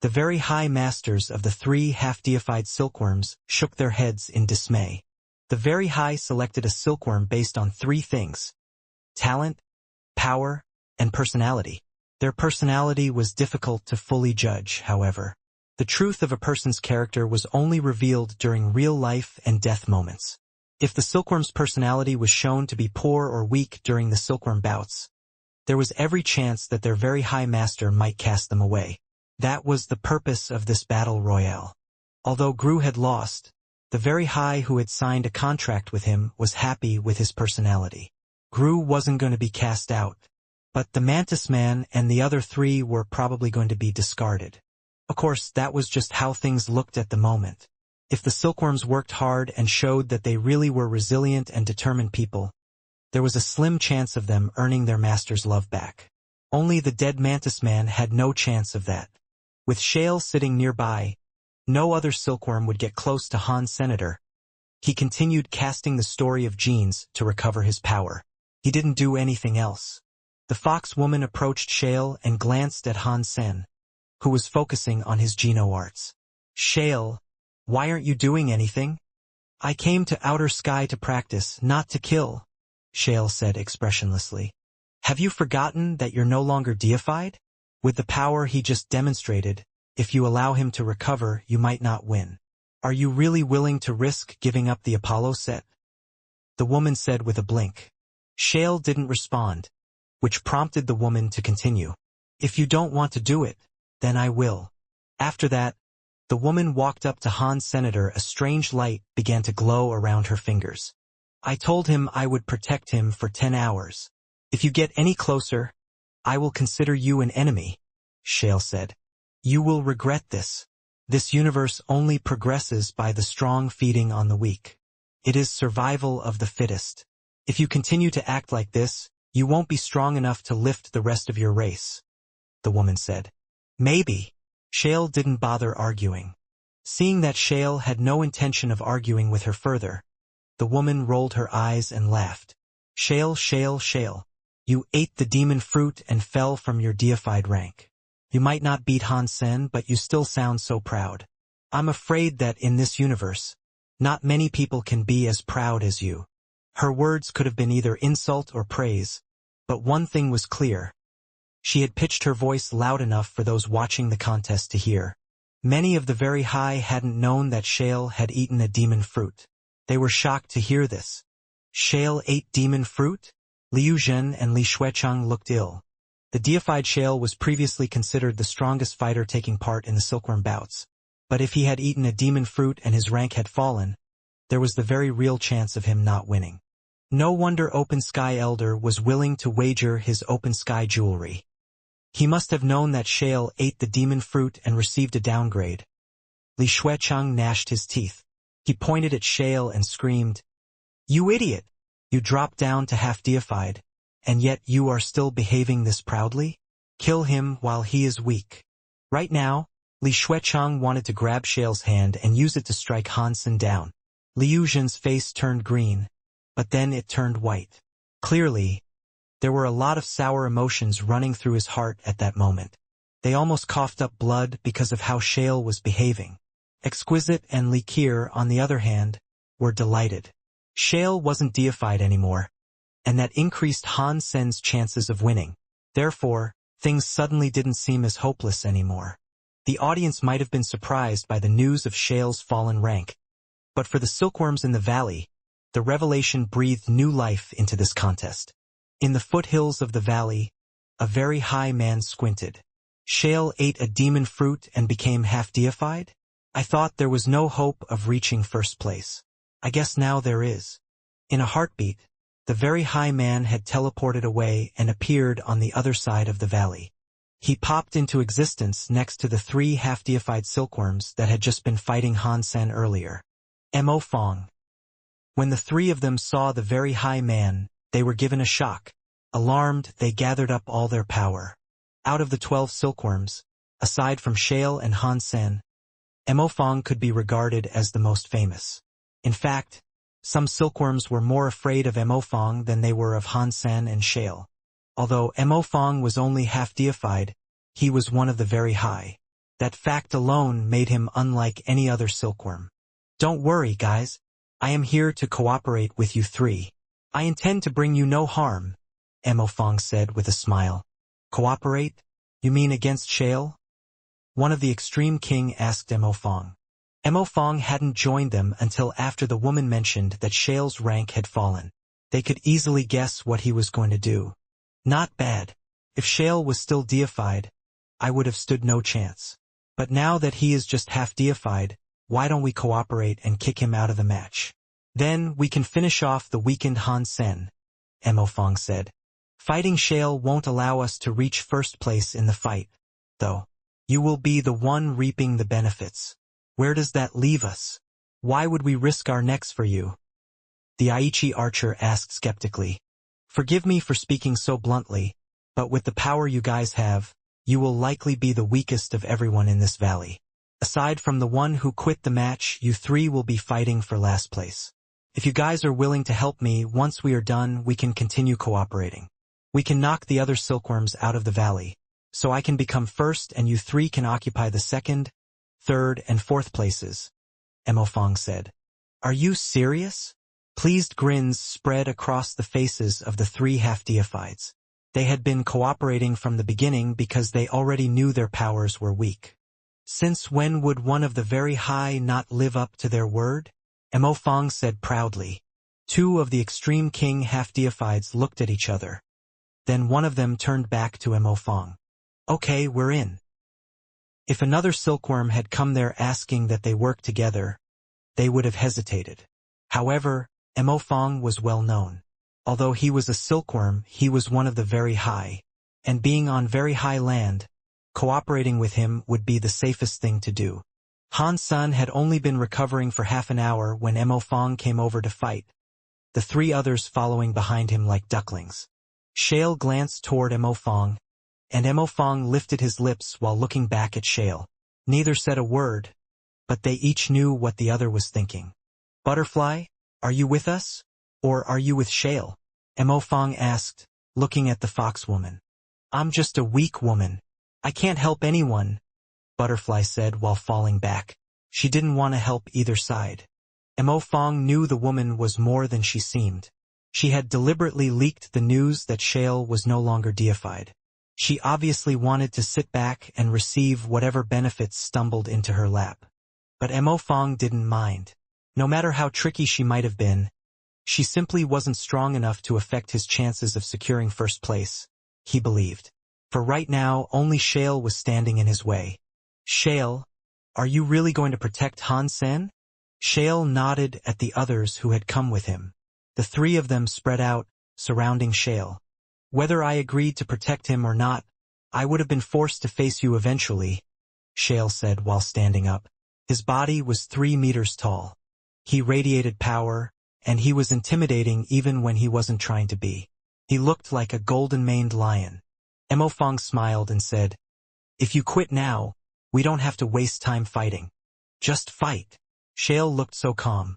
The very high masters of the three half-deified silkworms shook their heads in dismay. The very high selected a silkworm based on three things: talent, power, and personality. Their personality was difficult to fully judge, however. The truth of a person's character was only revealed during real life and death moments. If the silkworm's personality was shown to be poor or weak during the silkworm bouts, there was every chance that their very high master might cast them away. That was the purpose of this battle royale. Although Gru had lost, the very high who had signed a contract with him was happy with his personality. Gru wasn't going to be cast out, but the Mantis Man and the other three were probably going to be discarded. Of course, that was just how things looked at the moment. If the silkworms worked hard and showed that they really were resilient and determined people, there was a slim chance of them earning their master's love back. Only the dead Mantis Man had no chance of that. With Shale sitting nearby, no other silkworm would get close to Han's senator. He continued casting the story of genes to recover his power. He didn't do anything else. The fox woman approached Shale and glanced at Han Sen, who was focusing on his geno arts. "Shale, why aren't you doing anything?" "I came to outer sky to practice, not to kill," Shale said expressionlessly. "Have you forgotten that you're no longer deified? With the power he just demonstrated, if you allow him to recover, you might not win. Are you really willing to risk giving up the Apollo set?" The woman said with a blink. Shale didn't respond, which prompted the woman to continue. "If you don't want to do it, then I will." After that, the woman walked up to Han's senator. A strange light began to glow around her fingers. "I told him I would protect him for 10 hours. If you get any closer, I will consider you an enemy," Shale said. "You will regret this. This universe only progresses by the strong feeding on the weak. It is survival of the fittest. If you continue to act like this, you won't be strong enough to lift the rest of your race," the woman said. "Maybe." Shale didn't bother arguing. Seeing that Shale had no intention of arguing with her further, the woman rolled her eyes and laughed. "Shale, Shale, Shale. You ate the demon fruit and fell from your deified rank. You might not beat Han Sen, but you still sound so proud. I'm afraid that in this universe, not many people can be as proud as you." Her words could have been either insult or praise, but one thing was clear. She had pitched her voice loud enough for those watching the contest to hear. Many of the very high hadn't known that Shale had eaten a demon fruit. They were shocked to hear this. Shale ate demon fruit? Liu Zhen and Li Xuecheng looked ill. The deified Shale was previously considered the strongest fighter taking part in the silkworm bouts. But if he had eaten a demon fruit and his rank had fallen, there was the very real chance of him not winning. No wonder Open Sky Elder was willing to wager his Open Sky jewelry. He must have known that Shale ate the demon fruit and received a downgrade. Li Xuecheng gnashed his teeth. He pointed at Shale and screamed, "You idiot! You dropped down to half-deified, and yet you are still behaving this proudly? Kill him while he is weak." Right now, Li Xuecheng wanted to grab Shale's hand and use it to strike Hansen down. Liu Zhen's face turned green, but then it turned white. Clearly, there were a lot of sour emotions running through his heart at that moment. They almost coughed up blood because of how Shale was behaving. Exquisite and Li Qier, on the other hand, were delighted. Shale wasn't deified anymore, and that increased Han Sen's chances of winning. Therefore, things suddenly didn't seem as hopeless anymore. The audience might have been surprised by the news of Shale's fallen rank, but for the silkworms in the valley, the revelation breathed new life into this contest. In the foothills of the valley, a very high man squinted. "Shale ate a demon fruit and became half-deified? I thought there was no hope of reaching first place. I guess now there is." In a heartbeat, the very high man had teleported away and appeared on the other side of the valley. He popped into existence next to the 3 half-deified silkworms that had just been fighting Han Sen earlier. Mo Fong. When the 3 of them saw the very high man, they were given a shock. Alarmed, they gathered up all their power. Out of the 12 silkworms, aside from Shale and Han Sen, Emofong could be regarded as the most famous. In fact, some silkworms were more afraid of Emofong than they were of Han Sen and Shale. Although Emofong was only half deified, he was one of the very high. That fact alone made him unlike any other silkworm. Don't worry, guys. I am here to cooperate with you three. I intend to bring you no harm, Emofong said with a smile. Cooperate? You mean against Shale? One of the Extreme King asked Emofong. Emofong hadn't joined them until after the woman mentioned that Shale's rank had fallen. They could easily guess what he was going to do. Not bad. If Shale was still deified, I would have stood no chance. But now that he is just half deified, why don't we cooperate and kick him out of the match? Then we can finish off the weakened Han Sen, Emofong said. Fighting Shale won't allow us to reach first place in the fight, though. You will be the one reaping the benefits. Where does that leave us? Why would we risk our necks for you? The Aichi archer asked skeptically. Forgive me for speaking so bluntly, but with the power you guys have, you will likely be the weakest of everyone in this valley. Aside from the one who quit the match, you three will be fighting for last place. If you guys are willing to help me, once we are done, we can continue cooperating. We can knock the other silkworms out of the valley, so I can become first and you three can occupy the second, third, and fourth places, Emofong said. Are you serious? Pleased grins spread across the faces of the three half-deifieds. They had been cooperating from the beginning because they already knew their powers were weak. Since when would one of the very high not live up to their word? Emofong said proudly. Two of the Extreme King half-deifieds looked at each other. Then one of them turned back to Emofong. Okay, we're in. If another silkworm had come there asking that they work together, they would have hesitated. However, Emofong was well known. Although he was a silkworm, he was one of the very high, and being on very high land, cooperating with him would be the safest thing to do. Han Sen had only been recovering for half an hour when Emofong came over to fight, the three others following behind him like ducklings. Shale glanced toward Emofong, and Emofong lifted his lips while looking back at Shale. Neither said a word, but they each knew what the other was thinking. Butterfly, are you with us? Or are you with Shale? Emofong asked, looking at the fox woman. I'm just a weak woman. I can't help anyone, Butterfly said while falling back. She didn't want to help either side. Emofong knew the woman was more than she seemed. She had deliberately leaked the news that Shale was no longer deified. She obviously wanted to sit back and receive whatever benefits stumbled into her lap. But Emofong didn't mind. No matter how tricky she might have been, she simply wasn't strong enough to affect his chances of securing first place, he believed. For right now, only Shale was standing in his way. Shale, are you really going to protect Han Sen? Shale nodded at the others who had come with him. The three of them spread out, surrounding Shale. Whether I agreed to protect him or not, I would have been forced to face you eventually, Shale said while standing up. His body was 3 meters tall. He radiated power, and he was intimidating even when he wasn't trying to be. He looked like a golden-maned lion. Emofong smiled and said, If you quit now, we don't have to waste time fighting. Just fight. Shale looked so calm.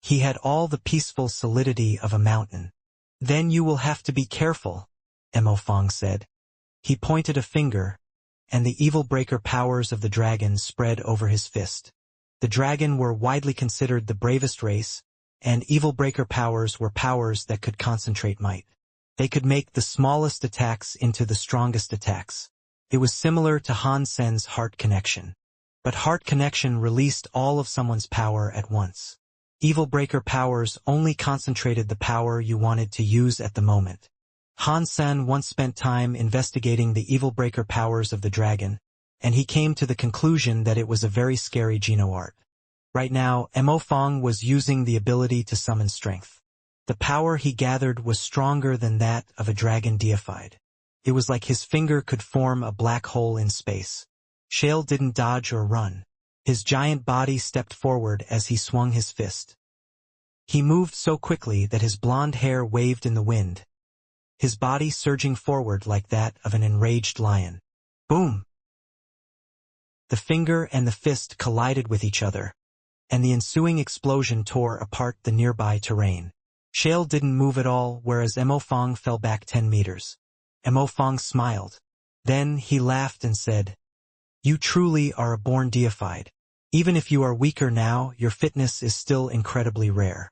He had all the peaceful solidity of a mountain. Then you will have to be careful, Emofong said. He pointed a finger, and the evil breaker powers of the dragon spread over his fist. The dragon were widely considered the bravest race, and evil breaker powers were powers that could concentrate might. They could make the smallest attacks into the strongest attacks. It was similar to Han Sen's heart connection. But heart connection released all of someone's power at once. Evil breaker powers only concentrated the power you wanted to use at the moment. Han Sen once spent time investigating the evil breaker powers of the dragon, and he came to the conclusion that it was a very scary genoart. Right now, Emofong was using the ability to summon strength. The power he gathered was stronger than that of a dragon deified. It was like his finger could form a black hole in space. Shale didn't dodge or run. His giant body stepped forward as he swung his fist. He moved so quickly that his blonde hair waved in the wind, his body surging forward like that of an enraged lion. Boom! The finger and the fist collided with each other, and the ensuing explosion tore apart the nearby terrain. Shale didn't move at all, whereas Mo Fong fell back 10 meters. Mo Fong smiled. Then he laughed and said, "You truly are a born deified. Even if you are weaker now, your fitness is still incredibly rare."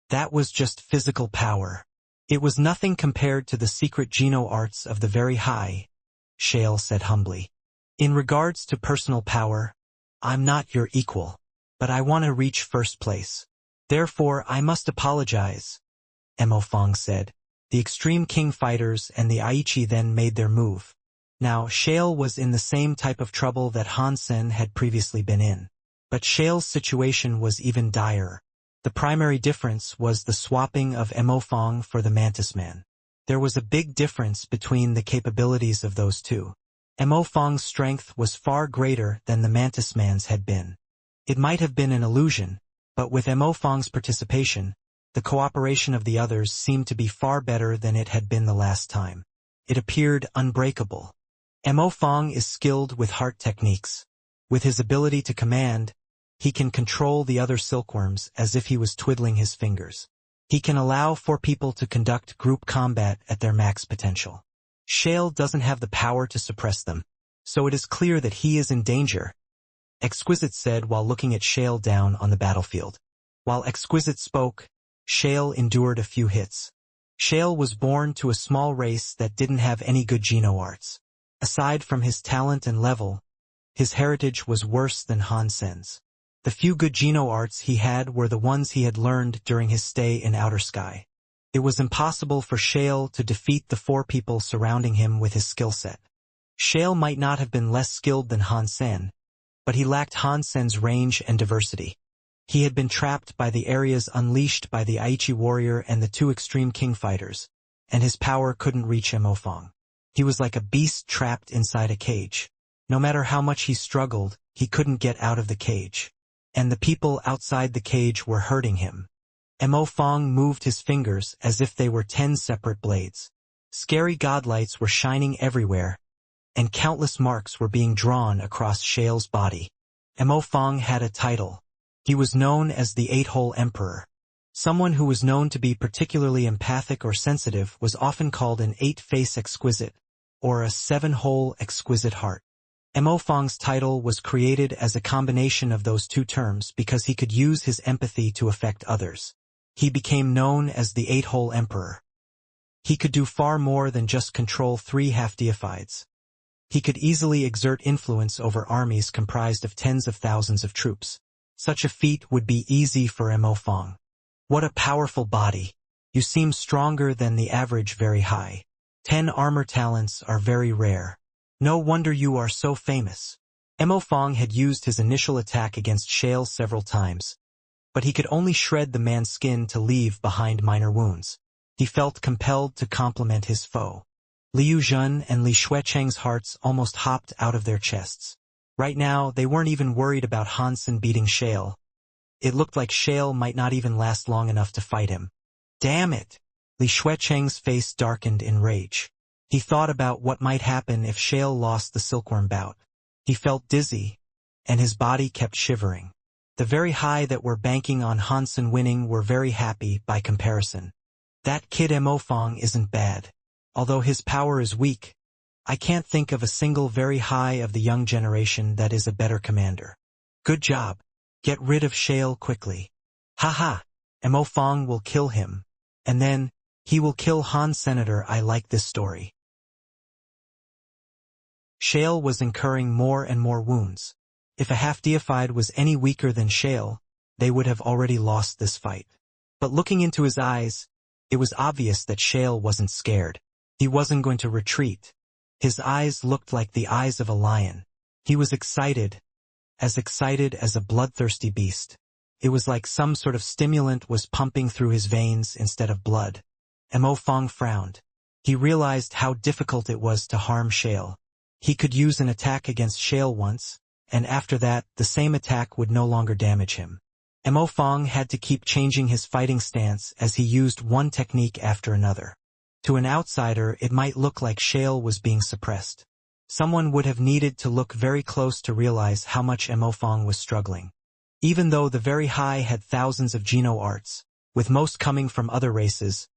That was just physical power. It was nothing compared to the secret Geno arts of the very high, Shale said humbly. In regards to personal power, I'm not your equal, but I want to reach first place. Therefore, I must apologize, Mo Fong said. The Extreme King fighters and the Aichi then made their move. Now, Shale was in the same type of trouble that Han Sen had previously been in. But Shale's situation was even direr. The primary difference was the swapping of Mo Fong for the Mantis Man. There was a big difference between the capabilities of those two. Mo Fong's strength was far greater than the Mantis Man's had been. It might have been an illusion, but with Mo Fong's participation, the cooperation of the others seemed to be far better than it had been the last time. It appeared unbreakable. Mo Fong is skilled with heart techniques. With his ability to command, he can control the other silkworms as if he was twiddling his fingers. He can allow 4 people to conduct group combat at their max potential. Shale doesn't have the power to suppress them, so it is clear that he is in danger, Exquisite said while looking at Shale down on the battlefield. While Exquisite spoke, Shale endured a few hits. Shale was born to a small race that didn't have any good Geno arts. Aside from his talent and level, his heritage was worse than Han Sen's. The few good Geno arts he had were the ones he had learned during his stay in Outer Sky. It was impossible for Shale to defeat the 4 people surrounding him with his skill set. Shale might not have been less skilled than Han Sen, but he lacked Han Sen's range and diversity. He had been trapped by the areas unleashed by the Aichi warrior and the 2 Extreme King fighters, and his power couldn't reach Mo Fong. He was like a beast trapped inside a cage. No matter how much he struggled, he couldn't get out of the cage. And the people outside the cage were hurting him. Mo Fong moved his fingers as if they were 10 separate blades. Scary godlights were shining everywhere, and countless marks were being drawn across Shale's body. Mo Fong had a title. He was known as the 8-Hole Emperor. Someone who was known to be particularly empathic or sensitive was often called an 8-Face Exquisite, or a 7-Hole Exquisite Heart. Mo Fong's title was created as a combination of those 2 terms because he could use his empathy to affect others. He became known as the 8-Hole Emperor. He could do far more than just control 3 half-deifieds. He could easily exert influence over armies comprised of tens of thousands of troops. Such a feat would be easy for Mo Fong. What a powerful body. You seem stronger than the average very high. 10 armor talents are very rare. No wonder you are so famous. Mo Fong had used his initial attack against Shale several times, but he could only shred the man's skin to leave behind minor wounds. He felt compelled to compliment his foe. Liu Jun and Li Shuecheng's hearts almost hopped out of their chests. Right now, they weren't even worried about Han Sen beating Shale. It looked like Shale might not even last long enough to fight him. Damn it! Li Shuecheng's face darkened in rage. He thought about what might happen if Shale lost the silkworm bout. He felt dizzy, and his body kept shivering. The very high that were banking on Han Sen winning were very happy by comparison. That kid Mo Fong isn't bad. Although his power is weak, I can't think of a single very high of the young generation that is a better commander. Good job. Get rid of Shale quickly. Haha, Mo Fong will kill him. And then, he will kill Han Senator. I like this story. Shale was incurring more and more wounds. If a half-deified was any weaker than Shale, they would have already lost this fight. But looking into his eyes, it was obvious that Shale wasn't scared. He wasn't going to retreat. His eyes looked like the eyes of a lion. He was excited as a bloodthirsty beast. It was like some sort of stimulant was pumping through his veins instead of blood. Mo Fong frowned. He realized how difficult it was to harm Shale. He could use an attack against Shale once, and after that, the same attack would no longer damage him. Mo Fong had to keep changing his fighting stance as he used one technique after another. To an outsider, it might look like Shale was being suppressed. Someone would have needed to look very close to realize how much Immersive was struggling. Even though the Very High had thousands of geno-arts, with most coming from other races,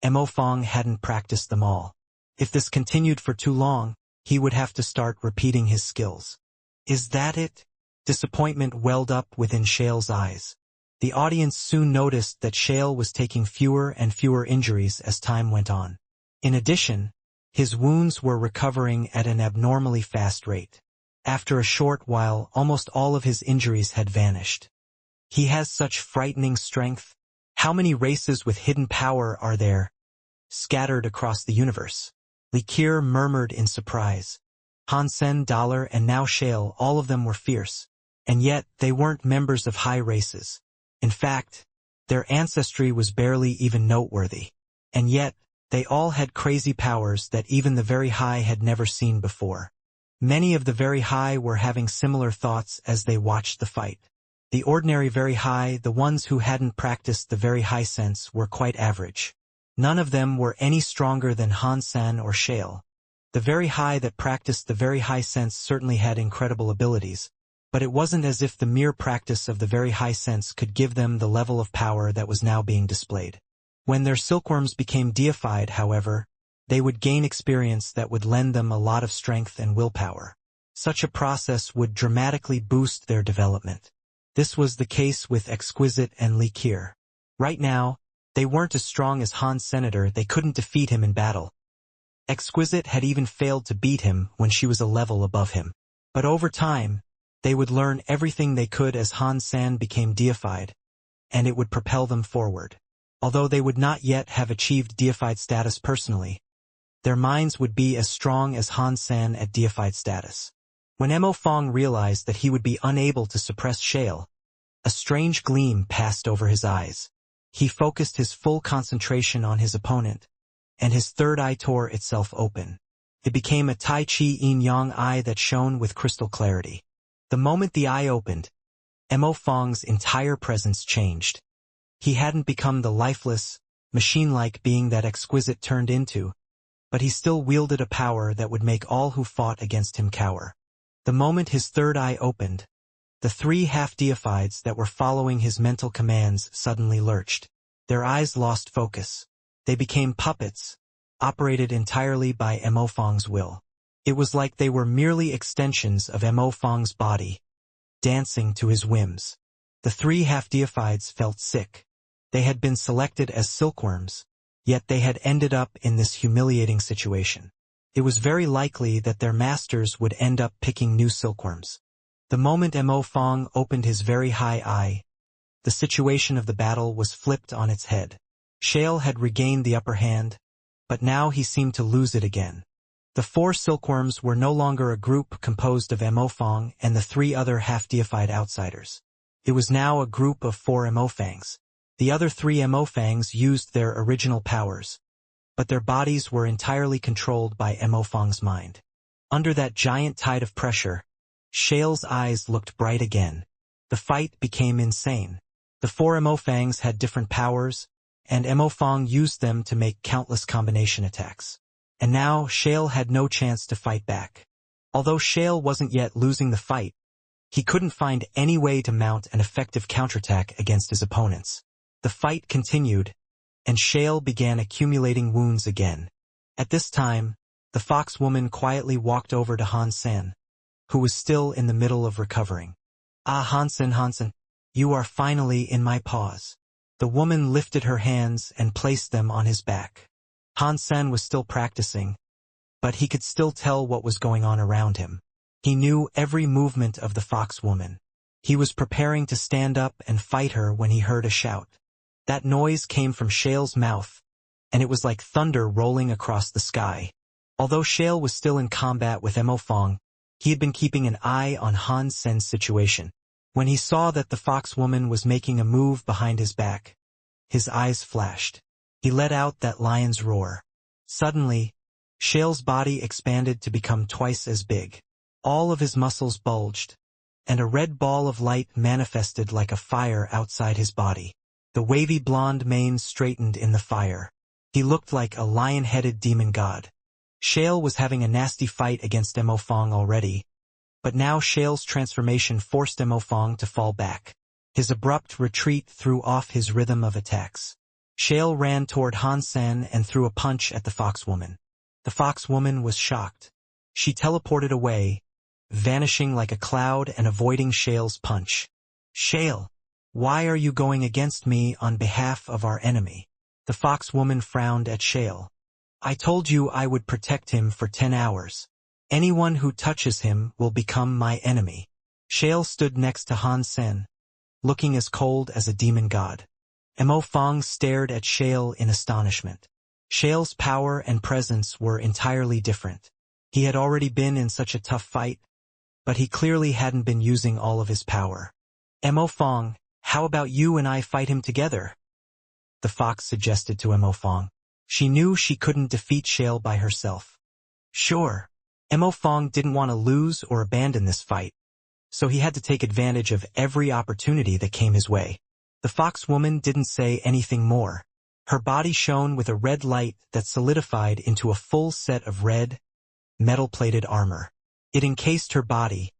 Immersive hadn't practiced them all. If this continued for too long, he would have to start repeating his skills. Is that it? Disappointment welled up within Shale's eyes. The audience soon noticed that Shale was taking fewer and fewer injuries as time went on. In addition, his wounds were recovering at an abnormally fast rate. After a short while, almost all of his injuries had vanished. He has such frightening strength. How many races with hidden power are there, scattered across the universe? Likir murmured in surprise. Hansen, Dollar, and now Shale, all of them were fierce. And yet, they weren't members of high races. In fact, their ancestry was barely even noteworthy. And yet, they all had crazy powers that even the Very High had never seen before. Many of the Very High were having similar thoughts as they watched the fight. The ordinary Very High, the ones who hadn't practiced the Very High sense, were quite average. None of them were any stronger than Hansen or Shale. The Very High that practiced the Very High sense certainly had incredible abilities, but it wasn't as if the mere practice of the Very High sense could give them the level of power that was now being displayed. When their silkworms became deified, however, they would gain experience that would lend them a lot of strength and willpower. Such a process would dramatically boost their development. This was the case with Exquisite and Likir. Right now, they weren't as strong as Han's Senator, they couldn't defeat him in battle. Exquisite had even failed to beat him when she was a level above him. But over time, they would learn everything they could as Han San became deified, and it would propel them forward. Although they would not yet have achieved deified status personally, their minds would be as strong as Han San at deified status. When Mo Fong realized that he would be unable to suppress Shale, a strange gleam passed over his eyes. He focused his full concentration on his opponent, and his third eye tore itself open. It became a Tai Chi yin-yang eye that shone with crystal clarity. The moment the eye opened, Mo Fong's entire presence changed. He hadn't become the lifeless, machine-like being that Exquisite turned into, but he still wielded a power that would make all who fought against him cower. The moment his third eye opened, the three half-deifieds that were following his mental commands suddenly lurched. Their eyes lost focus. They became puppets, operated entirely by Mo Fong's will. It was like they were merely extensions of Mo Fong's body, dancing to his whims. The three half-deifieds felt sick. They had been selected as silkworms, yet they had ended up in this humiliating situation. It was very likely that their masters would end up picking new silkworms. The moment Mo Fong opened his Very High eye, the situation of the battle was flipped on its head. Shale had regained the upper hand, but now he seemed to lose it again. The four silkworms were no longer a group composed of Mo Fong and the three other half-deified outsiders. It was now a group of four Mo Fangs. The other three Mo Fangs used their original powers, but their bodies were entirely controlled by Mo Fong's mind. Under that giant tide of pressure, Shale's eyes looked bright again. The fight became insane. The four Mo Fangs had different powers, and Mo Fong used them to make countless combination attacks. And now Shale had no chance to fight back. Although Shale wasn't yet losing the fight, he couldn't find any way to mount an effective counterattack against his opponents. The fight continued, and Shale began accumulating wounds again. At this time, the fox woman quietly walked over to Han San, who was still in the middle of recovering. "Ah, Hansen, you are finally in my paws." The woman lifted her hands and placed them on his back. Han San was still practicing, but he could still tell what was going on around him. He knew every movement of the fox woman. He was preparing to stand up and fight her when he heard a shout. That noise came from Shale's mouth, and it was like thunder rolling across the sky. Although Shale was still in combat with Mo Fong, he had been keeping an eye on Han Sen's situation. When he saw that the fox woman was making a move behind his back, his eyes flashed. He let out that lion's roar. Suddenly, Shale's body expanded to become twice as big. All of his muscles bulged, and a red ball of light manifested like a fire outside his body. The wavy blonde mane straightened in the fire. He looked like a lion-headed demon god. Shale was having a nasty fight against Mo Fong already, but now Shale's transformation forced Mo Fong to fall back. His abrupt retreat threw off his rhythm of attacks. Shale ran toward Han Sen and threw a punch at the foxwoman. The foxwoman was shocked. She teleported away, vanishing like a cloud and avoiding Shale's punch. "Shale, why are you going against me on behalf of our enemy?" The foxwoman frowned at Shale. "I told you I would protect him for 10 hours. Anyone who touches him will become my enemy." Shale stood next to Han Sen, looking as cold as a demon god. Mo Fong stared at Shale in astonishment. Shale's power and presence were entirely different. He had already been in such a tough fight, but he clearly hadn't been using all of his power. "Mo Fong, how about you and I fight him together?" the fox suggested to Mo Fong. She knew she couldn't defeat Shale by herself. Sure. Mo Fong didn't want to lose or abandon this fight, so he had to take advantage of every opportunity that came his way. The foxwoman didn't say anything more. Her body shone with a red light that solidified into a full set of red, metal-plated armor. It encased her body,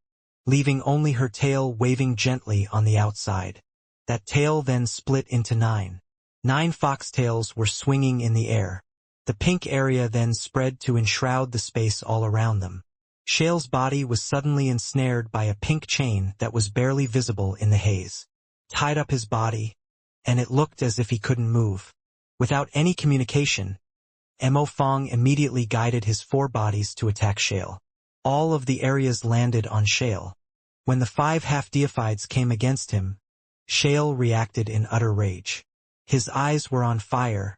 leaving only her tail waving gently on the outside. That tail then split into 9. 9 foxtails were swinging in the air. The pink area then spread to enshroud the space all around them. Shale's body was suddenly ensnared by a pink chain that was barely visible in the haze. Tied up his body, and it looked as if he couldn't move. Without any communication, Mo Fong immediately guided his 4 bodies to attack Shale. All of the areas landed on Shale. When the 5 half-deifieds came against him, Shale reacted in utter rage. His eyes were on fire,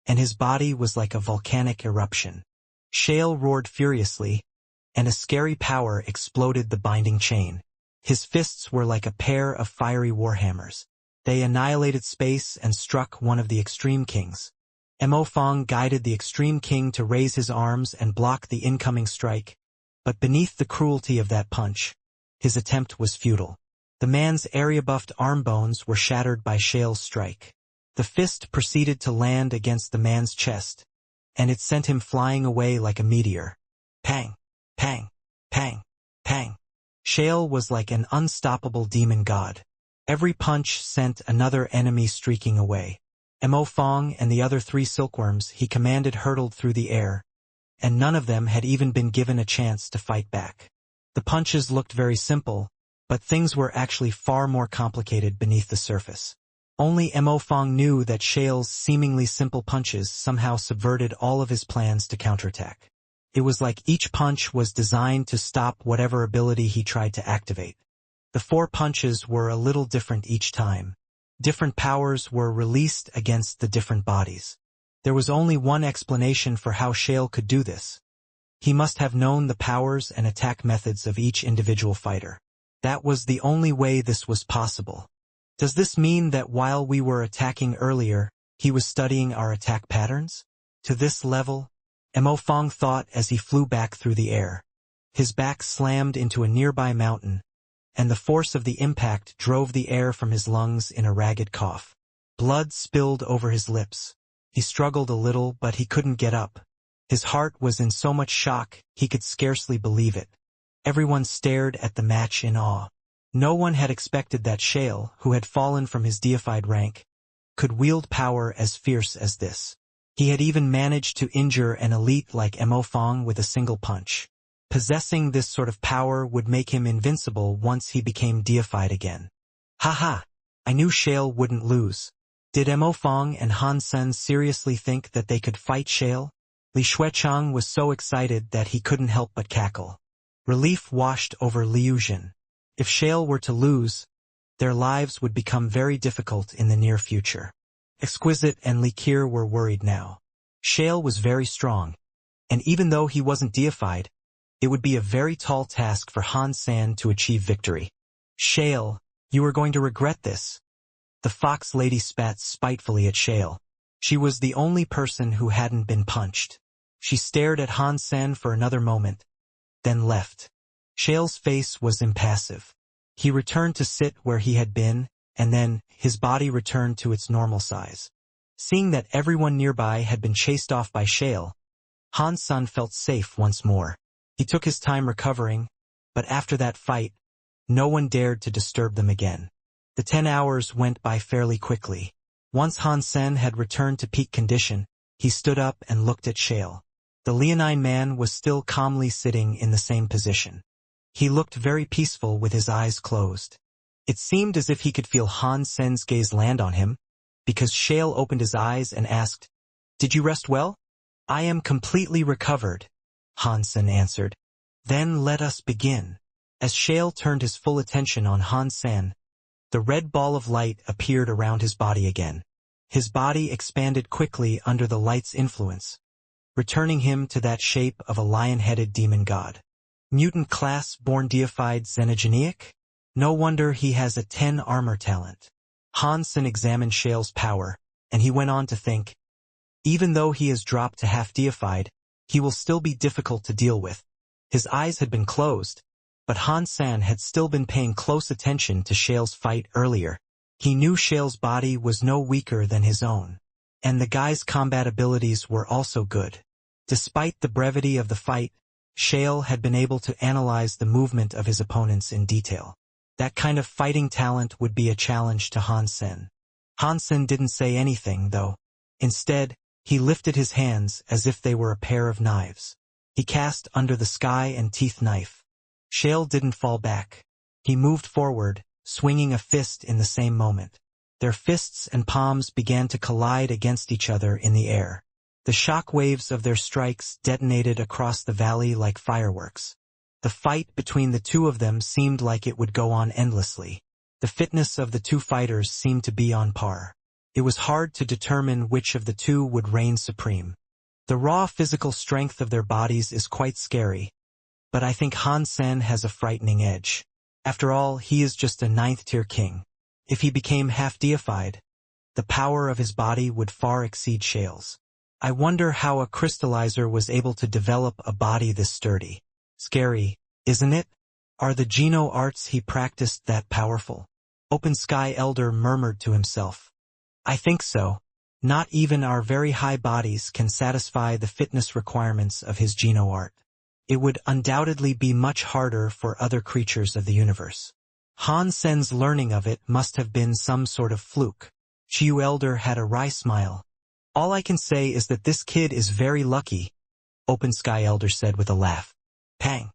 and his body was like a volcanic eruption. Shale roared furiously, and a scary power exploded the binding chain. His fists were like a pair of fiery warhammers. They annihilated space and struck one of the Extreme Kings. Mo Fong guided the Extreme King to raise his arms and block the incoming strike, but beneath the cruelty of that punch, his attempt was futile. The man's area-buffed arm bones were shattered by Shale's strike. The fist proceeded to land against the man's chest, and it sent him flying away like a meteor. Pang! Pang! Pang! Pang! Shale was like an unstoppable demon god. Every punch sent another enemy streaking away. Mo Fong and the other 3 silkworms he commanded hurtled through the air, and none of them had even been given a chance to fight back. The punches looked very simple, but things were actually far more complicated beneath the surface. Only Mo Fong knew that Shale's seemingly simple punches somehow subverted all of his plans to counterattack. It was like each punch was designed to stop whatever ability he tried to activate. The 4 punches were a little different each time. Different powers were released against the different bodies. There was only one explanation for how Shale could do this. He must have known the powers and attack methods of each individual fighter. That was the only way this was possible. Does this mean that while we were attacking earlier, he was studying our attack patterns? To this level? Mo Fong thought as he flew back through the air. His back slammed into a nearby mountain, and the force of the impact drove the air from his lungs in a ragged cough. Blood spilled over his lips. He struggled a little, but he couldn't get up. His heart was in so much shock, he could scarcely believe it. Everyone stared at the match in awe. No one had expected that Shale, who had fallen from his deified rank, could wield power as fierce as this. He had even managed to injure an elite like Mo Fong with a single punch. Possessing this sort of power would make him invincible once he became deified again. Haha! I knew Shale wouldn't lose. Did Mo Fong and Han Sen seriously think that they could fight Shale? Li Xuechang was so excited that he couldn't help but cackle. Relief washed over Liu Jin. If Shale were to lose, their lives would become very difficult in the near future. Exquisite and Li Qir were worried now. Shale was very strong, and even though he wasn't deified, it would be a very tall task for Han San to achieve victory. Shale, you are going to regret this. The fox lady spat spitefully at Shale. She was the only person who hadn't been punched. She stared at Han San for another moment, then left. Shale's face was impassive. He returned to sit where he had been, and then his body returned to its normal size. Seeing that everyone nearby had been chased off by Shale, Han Sen felt safe once more. He took his time recovering, but after that fight, no one dared to disturb them again. The 10 hours went by fairly quickly. Once Han Sen had returned to peak condition, he stood up and looked at Shale. The leonine man was still calmly sitting in the same position. He looked very peaceful with his eyes closed. It seemed as if he could feel Han Sen's gaze land on him, because Shale opened his eyes and asked, "Did you rest well?" "I am completely recovered," Han Sen answered. "Then let us begin." As Shale turned his full attention on Han Sen, the red ball of light appeared around his body again. His body expanded quickly under the light's influence, returning him to that shape of a lion-headed demon god. Mutant class born deified xenogenic? No wonder he has a 10 armor talent. Han Sen examined Shale's power, and he went on to think, even though he has dropped to half-deified, he will still be difficult to deal with. His eyes had been closed, but Han Sen had still been paying close attention to Shale's fight earlier. He knew Shale's body was no weaker than his own, and the guy's combat abilities were also good. Despite the brevity of the fight, Shale had been able to analyze the movement of his opponents in detail. That kind of fighting talent would be a challenge to Han Sen. Han Sen didn't say anything, though. Instead, he lifted his hands as if they were a pair of knives. He cast Under the Sky and Teeth Knife. Shale didn't fall back. He moved forward, swinging a fist in the same moment. Their fists and palms began to collide against each other in the air. The shock waves of their strikes detonated across the valley like fireworks. The fight between the two of them seemed like it would go on endlessly. The fitness of the two fighters seemed to be on par. It was hard to determine which of the two would reign supreme. The raw physical strength of their bodies is quite scary, but I think Han Sen has a frightening edge. After all, he is just a 9th-tier king. If he became half-deified, the power of his body would far exceed Shale's. I wonder how a crystallizer was able to develop a body this sturdy. Scary, isn't it? Are the Geno arts he practiced that powerful? Open Sky Elder murmured to himself. I think so. Not even our very high bodies can satisfy the fitness requirements of his Geno art. It would undoubtedly be much harder for other creatures of the universe. Han Sen's learning of it must have been some sort of fluke. Chiu Elder had a wry smile. All I can say is that this kid is very lucky, Open Sky Elder said with a laugh. Pang.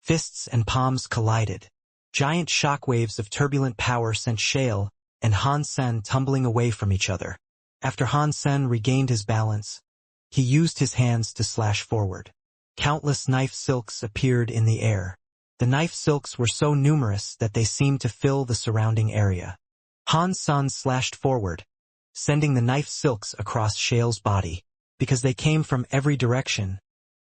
Fists and palms collided. Giant shockwaves of turbulent power sent Shale and Han Sen tumbling away from each other. After Han Sen regained his balance, he used his hands to slash forward. Countless knife silks appeared in the air. The knife silks were so numerous that they seemed to fill the surrounding area. Han Sen slashed forward, sending the knife silks across Shale's body. Because they came from every direction,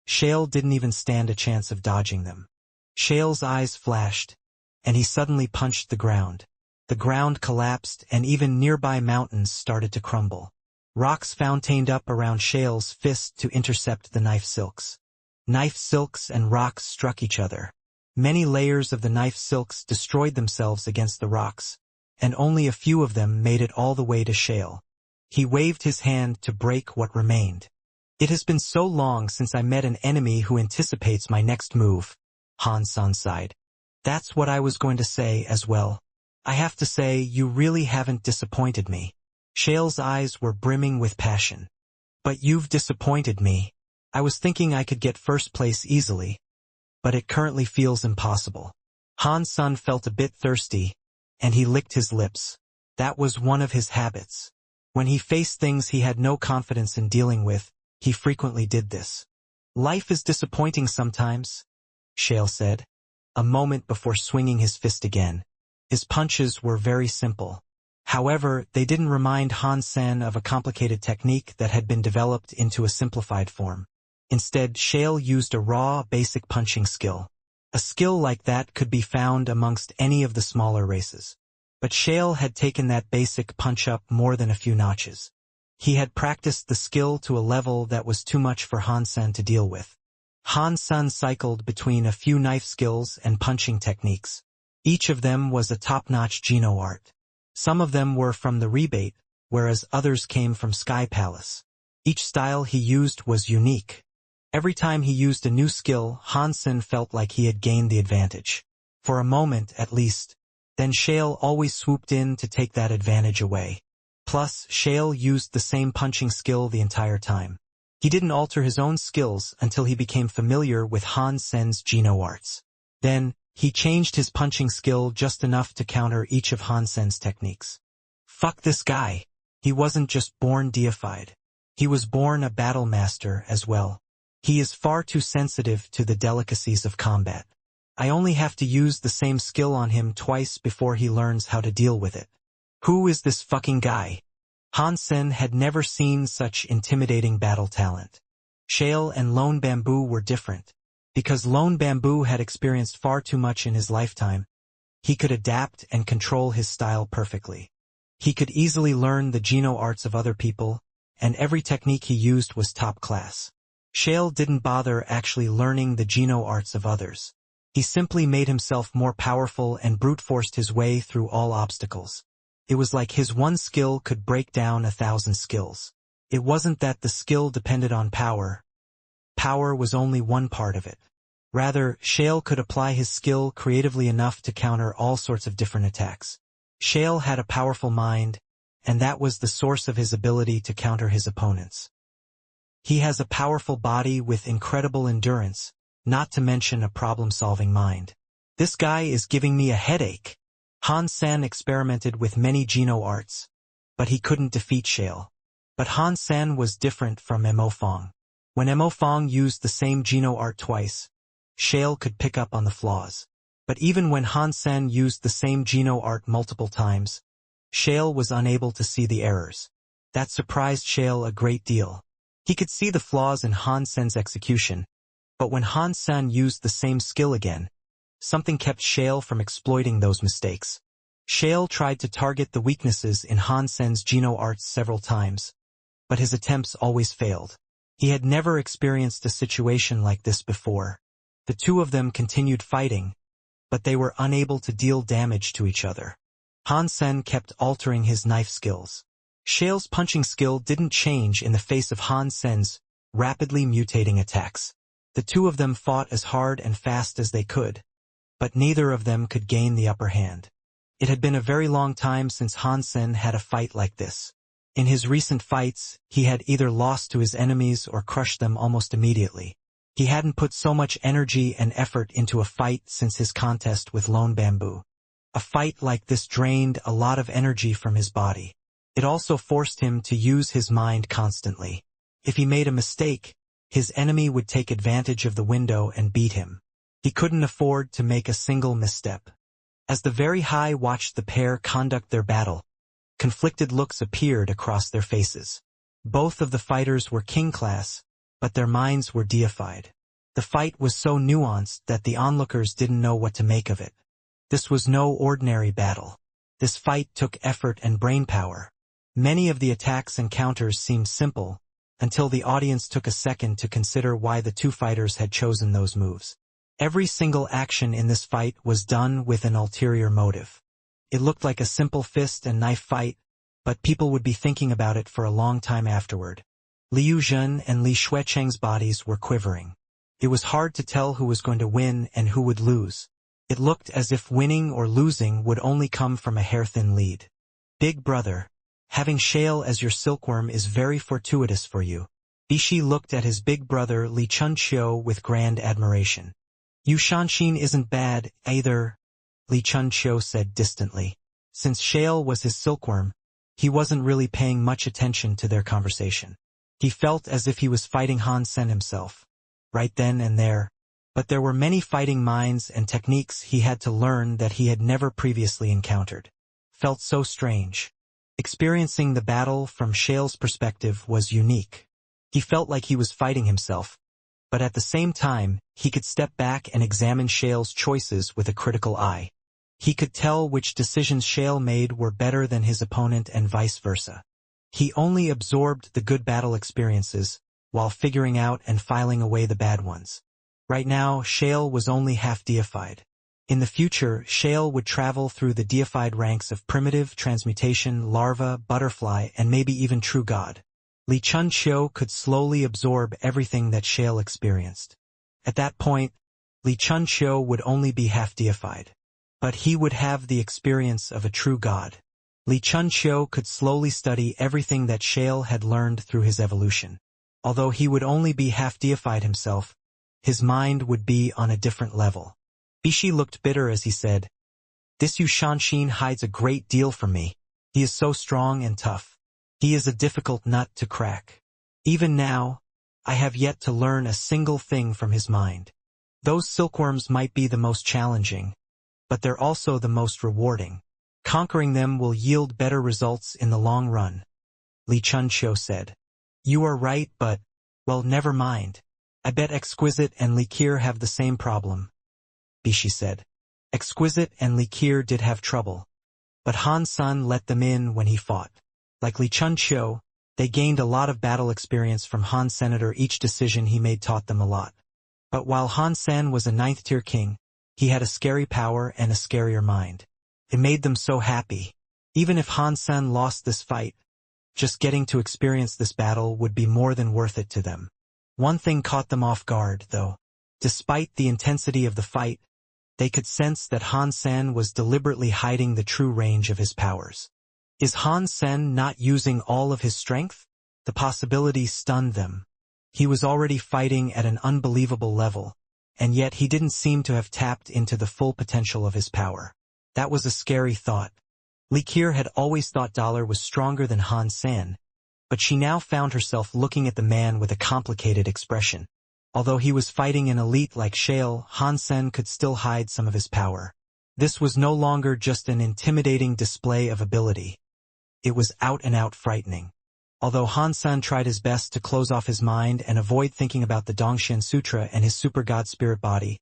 Shale didn't even stand a chance of dodging them. Shale's eyes flashed, and he suddenly punched the ground. The ground collapsed and even nearby mountains started to crumble. Rocks fountained up around Shale's fist to intercept the knife silks. Knife silks and rocks struck each other. Many layers of the knife silks destroyed themselves against the rocks, and only a few of them made it all the way to Shale. He waved his hand to break what remained. It has been so long since I met an enemy who anticipates my next move, Han Sen sighed. That's what I was going to say as well. I have to say, you really haven't disappointed me. Shale's eyes were brimming with passion. But you've disappointed me. I was thinking I could get first place easily, but it currently feels impossible. Han Sen felt a bit thirsty, and he licked his lips. That was one of his habits. When he faced things he had no confidence in dealing with, he frequently did this. Life is disappointing sometimes, Shale said, a moment before swinging his fist again. His punches were very simple. However, they didn't remind Han Sen of a complicated technique that had been developed into a simplified form. Instead, Shale used a raw, basic punching skill. A skill like that could be found amongst any of the smaller races. But Shale had taken that basic punch up more than a few notches. He had practiced the skill to a level that was too much for Han Sen to deal with. Han Sen cycled between a few knife skills and punching techniques. Each of them was a top-notch Geno art. Some of them were from the rebate, whereas others came from Sky Palace. Each style he used was unique. Every time he used a new skill, Hansen felt like he had gained the advantage. For a moment, at least. Then Shale always swooped in to take that advantage away. Plus, Shale used the same punching skill the entire time. He didn't alter his own skills until he became familiar with Hansen's Geno arts. Then, he changed his punching skill just enough to counter each of Hansen's techniques. Fuck this guy. He wasn't just born deified. He was born a battle master as well. He is far too sensitive to the delicacies of combat. I only have to use the same skill on him twice before he learns how to deal with it. Who is this fucking guy? Hansen had never seen such intimidating battle talent. Shale and Lone Bamboo were different. Because Lone Bamboo had experienced far too much in his lifetime, he could adapt and control his style perfectly. He could easily learn the Geno arts of other people, and every technique he used was top class. Shale didn't bother actually learning the Geno arts of others. He simply made himself more powerful and brute-forced his way through all obstacles. It was like his one skill could break down 1,000 skills. It wasn't that the skill depended on power. Power was only one part of it. Rather, Shale could apply his skill creatively enough to counter all sorts of different attacks. Shale had a powerful mind, and that was the source of his ability to counter his opponents. He has a powerful body with incredible endurance, not to mention a problem-solving mind. This guy is giving me a headache. Hansen experimented with many Geno arts, but he couldn't defeat Shale. But Hansen was different from Mo Fong. When Mo Fong used the same Geno art twice, Shale could pick up on the flaws. But even when Hansen used the same Geno art multiple times, Shale was unable to see the errors. That surprised Shale a great deal. He could see the flaws in Hansen's execution, but when Hansen used the same skill again, something kept Shale from exploiting those mistakes. Shale tried to target the weaknesses in Hansen's Geno arts several times, but his attempts always failed. He had never experienced a situation like this before. The two of them continued fighting, but they were unable to deal damage to each other. Hansen kept altering his knife skills. Shale's punching skill didn't change in the face of Hansen's rapidly mutating attacks. The two of them fought as hard and fast as they could, but neither of them could gain the upper hand. It had been a very long time since Hansen had a fight like this. In his recent fights, he had either lost to his enemies or crushed them almost immediately. He hadn't put so much energy and effort into a fight since his contest with Lone Bamboo. A fight like this drained a lot of energy from his body. It also forced him to use his mind constantly. If he made a mistake, his enemy would take advantage of the window and beat him. He couldn't afford to make a single misstep. As the Very High watched the pair conduct their battle, conflicted looks appeared across their faces. Both of the fighters were king class, but their minds were deified. The fight was so nuanced that the onlookers didn't know what to make of it. This was no ordinary battle. This fight took effort and brainpower. Many of the attacks and counters seemed simple, until the audience took a second to consider why the two fighters had chosen those moves. Every single action in this fight was done with an ulterior motive. It looked like a simple fist and knife fight, but people would be thinking about it for a long time afterward. Liu Jun and Li Shuicheng's bodies were quivering. It was hard to tell who was going to win and who would lose. It looked as if winning or losing would only come from a hair-thin lead. Big brother, having Shale as your silkworm is very fortuitous for you. Bishi looked at his big brother Li Chunqiu with grand admiration. Yu Shanshin isn't bad, either, Li Chunqiu said distantly. Since Shale was his silkworm, he wasn't really paying much attention to their conversation. He felt as if he was fighting Hansen himself, right then and there. But there were many fighting minds and techniques he had to learn that he had never previously encountered. Felt so strange. Experiencing the battle from Shale's perspective was unique. He felt like he was fighting himself, but at the same time, he could step back and examine Shale's choices with a critical eye. He could tell which decisions Shale made were better than his opponent and vice versa. He only absorbed the good battle experiences, while figuring out and filing away the bad ones. Right now, Shale was only half deified. In the future, Shale would travel through the deified ranks of primitive, transmutation, larva, butterfly, and maybe even true god. Li Chun-Chiu could slowly absorb everything that Shale experienced. At that point, Li Chun-Chiu would only be half-deified. But he would have the experience of a true god. Li Chun-Chiu could slowly study everything that Shale had learned through his evolution. Although he would only be half-deified himself, his mind would be on a different level. Bishi looked bitter as he said, "This Yu Shanshin hides a great deal from me. He is so strong and tough. He is a difficult nut to crack. Even now, I have yet to learn a single thing from his mind. Those silkworms might be the most challenging, but they're also the most rewarding. Conquering them will yield better results in the long run," Li Chun-Chiu said. "You are right, but, well, never mind. I bet Exquisite and Liqueur have the same problem," Bishi said. Exquisite and Liqueur did have trouble, but Han Sen let them in when he fought. Like Li Chun-Chiu, they gained a lot of battle experience from Han Senator. Each decision he made taught them a lot. But while Han Sen was a 9th-tier king, he had a scary power and a scarier mind. It made them so happy. Even if Han Sen lost this fight, just getting to experience this battle would be more than worth it to them. One thing caught them off guard, though. Despite the intensity of the fight, they could sense that Han Sen was deliberately hiding the true range of his powers. Is Han Sen not using all of his strength? The possibility stunned them. He was already fighting at an unbelievable level, and yet he didn't seem to have tapped into the full potential of his power. That was a scary thought. Liqueur had always thought Dollar was stronger than Han Sen, but she now found herself looking at the man with a complicated expression. Although he was fighting an elite like Shale, Han Sen could still hide some of his power. This was no longer just an intimidating display of ability. It was out-and-out frightening. Although Han Sen tried his best to close off his mind and avoid thinking about the Dongshin Sutra and his super god spirit body,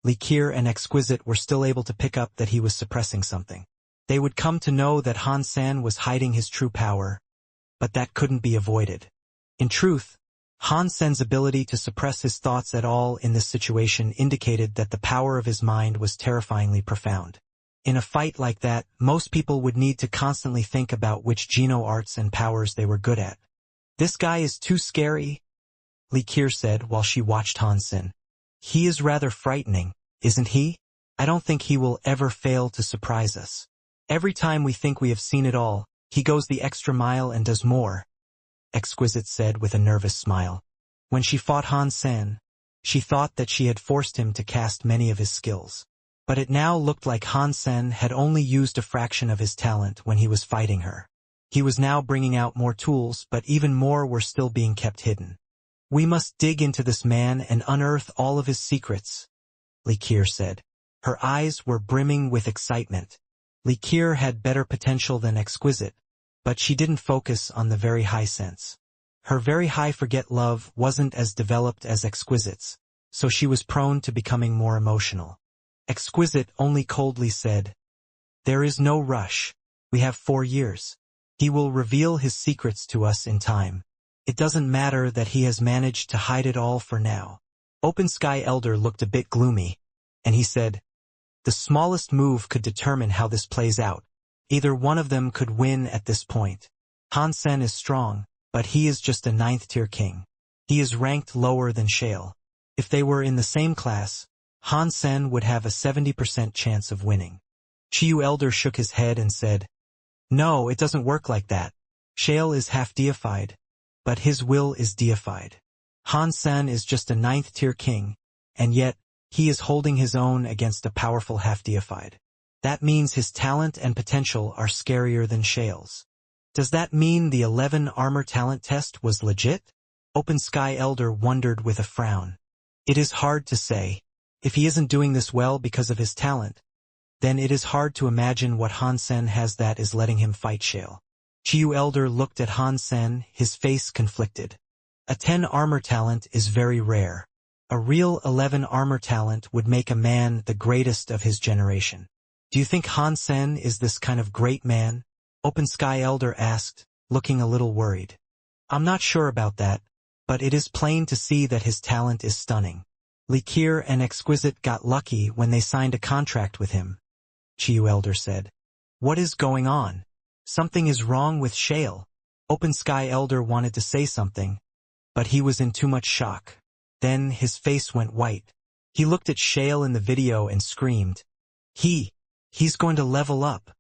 Liqueur and Exquisite were still able to pick up that he was suppressing something. They would come to know that Han Sen was hiding his true power, but that couldn't be avoided. In truth, Han Sen's ability to suppress his thoughts at all in this situation indicated that the power of his mind was terrifyingly profound. In a fight like that, most people would need to constantly think about which Geno arts and powers they were good at. "This guy is too scary," Liqueur said while she watched Han Sen. "He is rather frightening, isn't he? I don't think he will ever fail to surprise us. Every time we think we have seen it all, he goes the extra mile and does more," Exquisite said with a nervous smile. When she fought Han Sen, she thought that she had forced him to cast many of his skills. But it now looked like Han Sen had only used a fraction of his talent when he was fighting her. He was now bringing out more tools, but even more were still being kept hidden. "We must dig into this man and unearth all of his secrets," Liqueur said. Her eyes were brimming with excitement. Liqueur had better potential than Exquisite, but she didn't focus on the very high sense. Her very high forget love wasn't as developed as Exquisite's, so she was prone to becoming more emotional. Exquisite only coldly said, "There is no rush. We have 4 years. He will reveal his secrets to us in time. It doesn't matter that he has managed to hide it all for now." Open Sky Elder looked a bit gloomy, and he said, "The smallest move could determine how this plays out. Either one of them could win at this point. Han Sen is strong, but he is just a 9th-tier king. He is ranked lower than Shale. If they were in the same class, Han Sen would have a 70% chance of winning." Chiyu Elder shook his head and said, "No, it doesn't work like that. Shale is half-deified, but his will is deified. Han Sen is just a 9th-tier king, and yet, he is holding his own against a powerful half-deified. That means his talent and potential are scarier than Shale's. Does that mean the 11 armor talent test was legit?" Open Sky Elder wondered with a frown. "It is hard to say. If he isn't doing this well because of his talent, then it is hard to imagine what Han Sen has that is letting him fight Shale." Chiyu Elder looked at Han Sen, his face conflicted. A 10 armor talent is very rare. A real 11 armor talent would make a man the greatest of his generation. "Do you think Han Sen is this kind of great man?" Open Sky Elder asked, looking a little worried. "I'm not sure about that, but it is plain to see that his talent is stunning." Likir and Exquisite got lucky when they signed a contract with him, Chiyu Elder said. What is going on? Something is wrong with Shale. Open Sky Elder wanted to say something, but he was in too much shock. Then his face went white. He looked at Shale in the video and screamed. He's going to level up.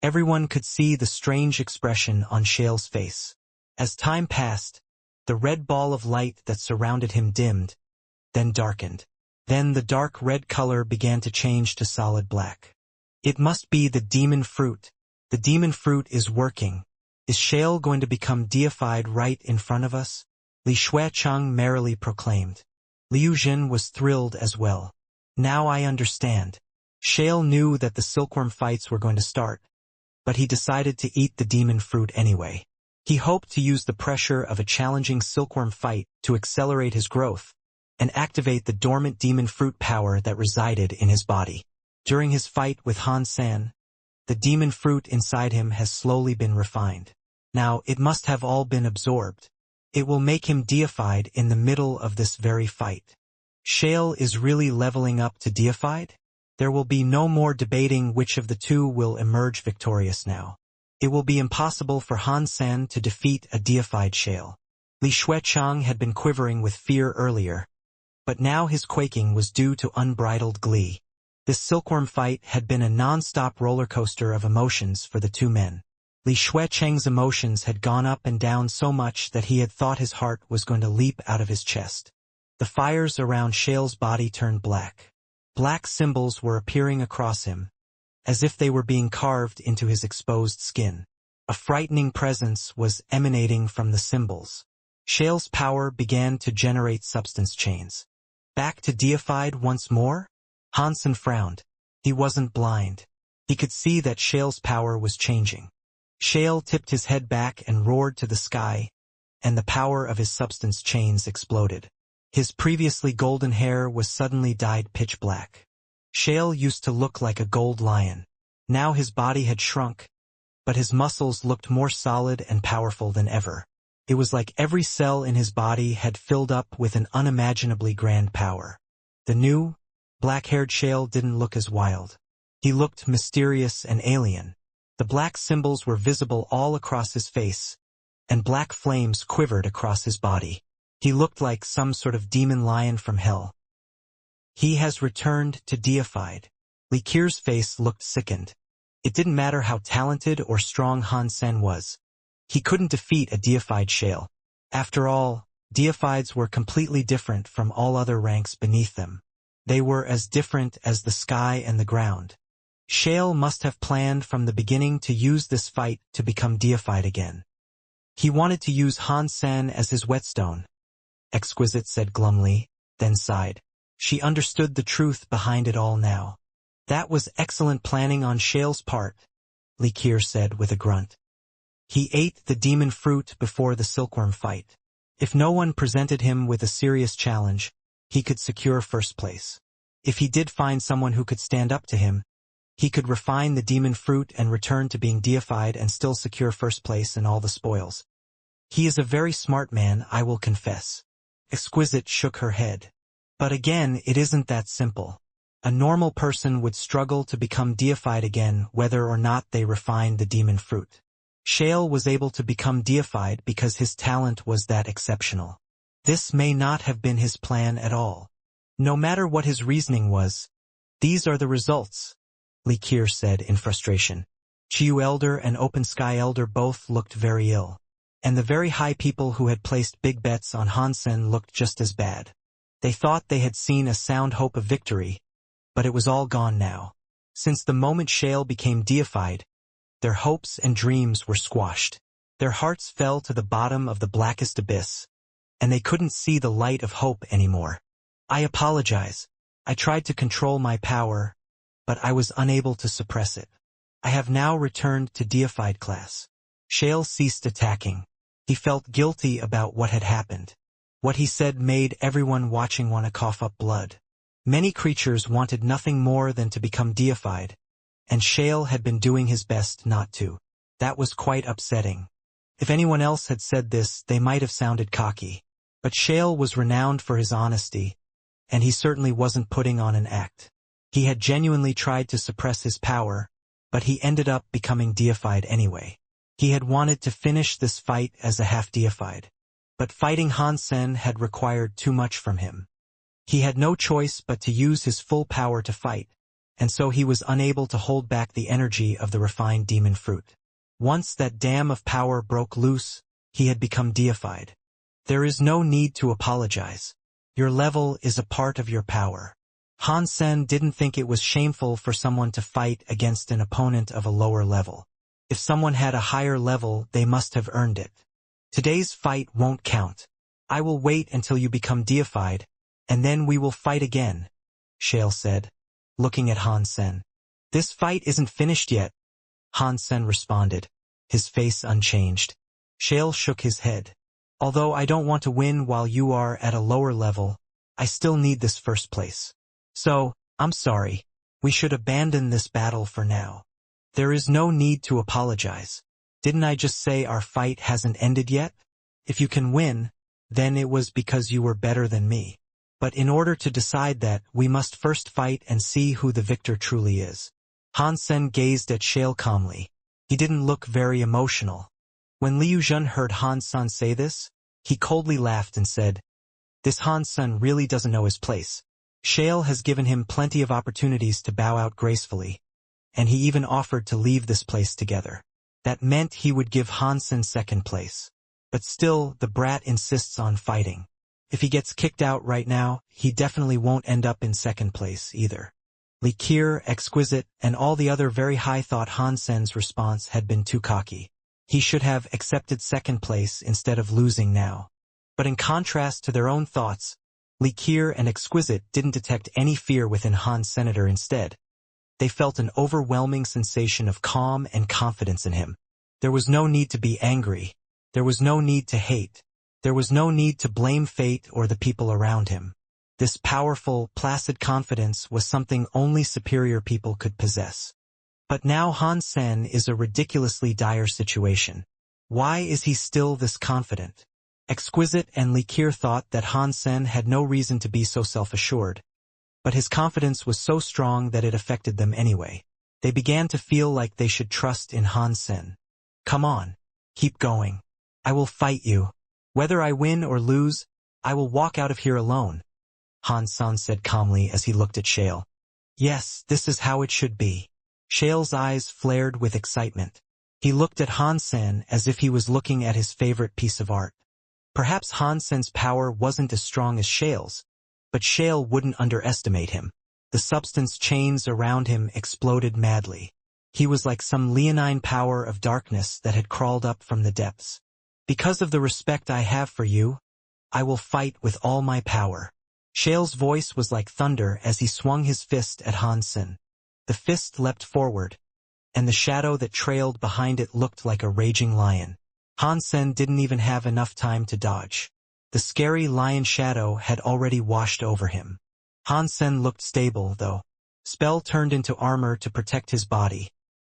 Everyone could see the strange expression on Shale's face. As time passed, the red ball of light that surrounded him dimmed, then darkened. Then the dark red color began to change to solid black. It must be the demon fruit. The demon fruit is working. Is Shale going to become deified right in front of us? Li Xuecheng merrily proclaimed. Liu Jin was thrilled as well. Now I understand. Shale knew that the silkworm fights were going to start, but he decided to eat the demon fruit anyway. He hoped to use the pressure of a challenging silkworm fight to accelerate his growth and activate the dormant demon fruit power that resided in his body. During his fight with Han San, the demon fruit inside him has slowly been refined. Now it must have all been absorbed. It will make him deified in the middle of this very fight. Shale is really leveling up to deified? There will be no more debating which of the two will emerge victorious now. It will be impossible for Han San to defeat a deified Shale. Li Xuecheng had been quivering with fear earlier, but now his quaking was due to unbridled glee. This silkworm fight had been a non-stop roller coaster of emotions for the two men. Li Xuecheng's emotions had gone up and down so much that he had thought his heart was going to leap out of his chest. The fires around Shale's body turned black. Black symbols were appearing across him, as if they were being carved into his exposed skin. A frightening presence was emanating from the symbols. Shale's power began to generate substance chains. Back to deified once more? Hansen frowned. He wasn't blind. He could see that Shale's power was changing. Shale tipped his head back and roared to the sky, and the power of his substance chains exploded. His previously golden hair was suddenly dyed pitch black. Shale used to look like a gold lion. Now his body had shrunk, but his muscles looked more solid and powerful than ever. It was like every cell in his body had filled up with an unimaginably grand power. The new, black-haired Shale didn't look as wild. He looked mysterious and alien. The black symbols were visible all across his face, and black flames quivered across his body. He looked like some sort of demon lion from hell. He has returned to deified. Likir's face looked sickened. It didn't matter how talented or strong Han Sen was. He couldn't defeat a deified Shale. After all, deifieds were completely different from all other ranks beneath them. They were as different as the sky and the ground. Shale must have planned from the beginning to use this fight to become deified again. He wanted to use Han Sen as his whetstone. Exquisite said glumly, then sighed. She understood the truth behind it all now. That was excellent planning on Shale's part, Likir said with a grunt. He ate the demon fruit before the silkworm fight. If no one presented him with a serious challenge, he could secure first place. If he did find someone who could stand up to him, he could refine the demon fruit and return to being deified and still secure first place and all the spoils. He is a very smart man, I will confess. Exquisite shook her head. But again, it isn't that simple. A normal person would struggle to become deified again whether or not they refined the demon fruit. Shale was able to become deified because his talent was that exceptional. This may not have been his plan at all. No matter what his reasoning was, these are the results, Likir said in frustration. Chiyu Elder and Open Sky Elder both looked very ill. And the very high people who had placed big bets on Hansen looked just as bad. They thought they had seen a sound hope of victory, but it was all gone now. Since the moment Shale became deified, their hopes and dreams were squashed. Their hearts fell to the bottom of the blackest abyss, and they couldn't see the light of hope anymore. I apologize. I tried to control my power, but I was unable to suppress it. I have now returned to deified class. Shale ceased attacking. He felt guilty about what had happened. What he said made everyone watching want to cough up blood. Many creatures wanted nothing more than to become deified, and Shale had been doing his best not to. That was quite upsetting. If anyone else had said this, they might have sounded cocky. But Shale was renowned for his honesty, and he certainly wasn't putting on an act. He had genuinely tried to suppress his power, but he ended up becoming deified anyway. He had wanted to finish this fight as a half-deified. But fighting Han Sen had required too much from him. He had no choice but to use his full power to fight, and so he was unable to hold back the energy of the refined demon fruit. Once that dam of power broke loose, he had become deified. There is no need to apologize. Your level is a part of your power. Han Sen didn't think it was shameful for someone to fight against an opponent of a lower level. If someone had a higher level, they must have earned it. Today's fight won't count. I will wait until you become deified, and then we will fight again, Shale said, looking at Han Sen. This fight isn't finished yet, Han Sen responded, his face unchanged. Shale shook his head. Although I don't want to win while you are at a lower level, I still need this first place. So, I'm sorry. We should abandon this battle for now. There is no need to apologize. Didn't I just say our fight hasn't ended yet? If you can win, then it was because you were better than me. But in order to decide that, we must first fight and see who the victor truly is. Han Sen gazed at Shale calmly. He didn't look very emotional. When Liu Zhen heard Han Sen say this, he coldly laughed and said, "This Han Sen really doesn't know his place. Shale has given him plenty of opportunities to bow out gracefully, and he even offered to leave this place together. That meant he would give Han Sen second place. But still, the brat insists on fighting. If he gets kicked out right now, he definitely won't end up in second place either." Li Qier, Exquisite, and all the other very high thought Han Sen's response had been too cocky. He should have accepted second place instead of losing now. But in contrast to their own thoughts, Li Qier and Exquisite didn't detect any fear within Han's senator. Instead, they felt an overwhelming sensation of calm and confidence in him. There was no need to be angry. There was no need to hate. There was no need to blame fate or the people around him. This powerful, placid confidence was something only superior people could possess. But now Han Sen is a ridiculously dire situation. Why is he still this confident? Exquisite and Li Qier thought that Han Sen had no reason to be so self-assured. But his confidence was so strong that it affected them anyway. They began to feel like they should trust in Han Sen. "Come on. Keep going. I will fight you. Whether I win or lose, I will walk out of here alone," Han Sen said calmly as he looked at Shale. "Yes, this is how it should be." Shale's eyes flared with excitement. He looked at Han Sen as if he was looking at his favorite piece of art. Perhaps Han Sen's power wasn't as strong as Shale's, but Shale wouldn't underestimate him. The substance chains around him exploded madly. He was like some leonine power of darkness that had crawled up from the depths. "Because of the respect I have for you, I will fight with all my power." Shale's voice was like thunder as he swung his fist at Han Sen. The fist leapt forward, and the shadow that trailed behind it looked like a raging lion. Han Sen didn't even have enough time to dodge. The scary lion shadow had already washed over him. Han Sen looked stable, though. Spell turned into armor to protect his body,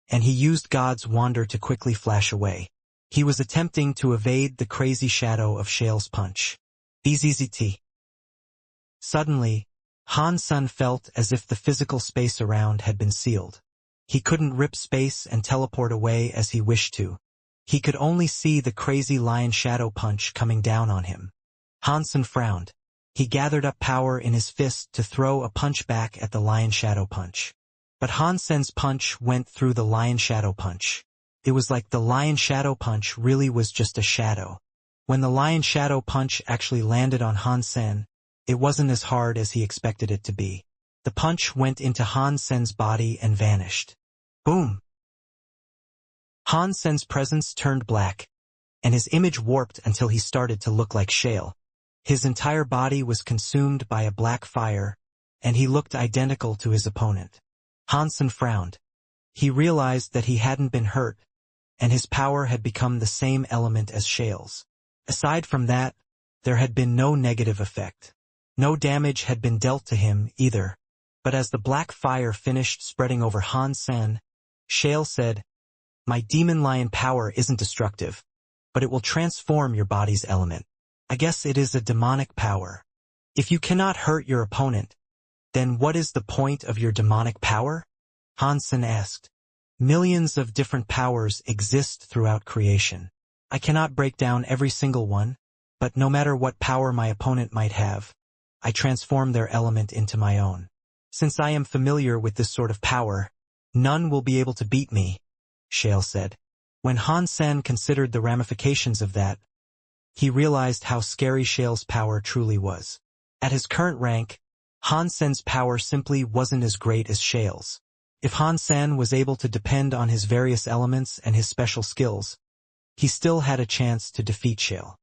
and he used God's Wander to quickly flash away. He was attempting to evade the crazy shadow of Shale's punch. BZZT. Suddenly, Han Sen felt as if the physical space around had been sealed. He couldn't rip space and teleport away as he wished to. He could only see the crazy lion shadow punch coming down on him. Han Sen frowned. He gathered up power in his fist to throw a punch back at the lion shadow punch. But Han Sen's punch went through the lion shadow punch. It was like the lion shadow punch really was just a shadow. When the lion shadow punch actually landed on Han Sen, it wasn't as hard as he expected it to be. The punch went into Han Sen's body and vanished. Boom! Han Sen's presence turned black, and his image warped until he started to look like Shale. His entire body was consumed by a black fire, and he looked identical to his opponent. Han Sen frowned. He realized that he hadn't been hurt, and his power had become the same element as Shale's. Aside from that, there had been no negative effect. No damage had been dealt to him either. But as the black fire finished spreading over Han Sen, Shale said, "My demon lion power isn't destructive, but it will transform your body's element. I guess it is a demonic power." If you cannot hurt your opponent, then what is the point of your demonic power? Hansen asked. Millions of different powers exist throughout creation. I cannot break down every single one, but no matter what power my opponent might have, I transform their element into my own. Since I am familiar with this sort of power, none will be able to beat me, Shale said. When Hansen considered the ramifications of that, he realized how scary Shale's power truly was. At his current rank, Hansen's power simply wasn't as great as Shale's. If Hansen was able to depend on his various elements and his special skills, he still had a chance to defeat Shale.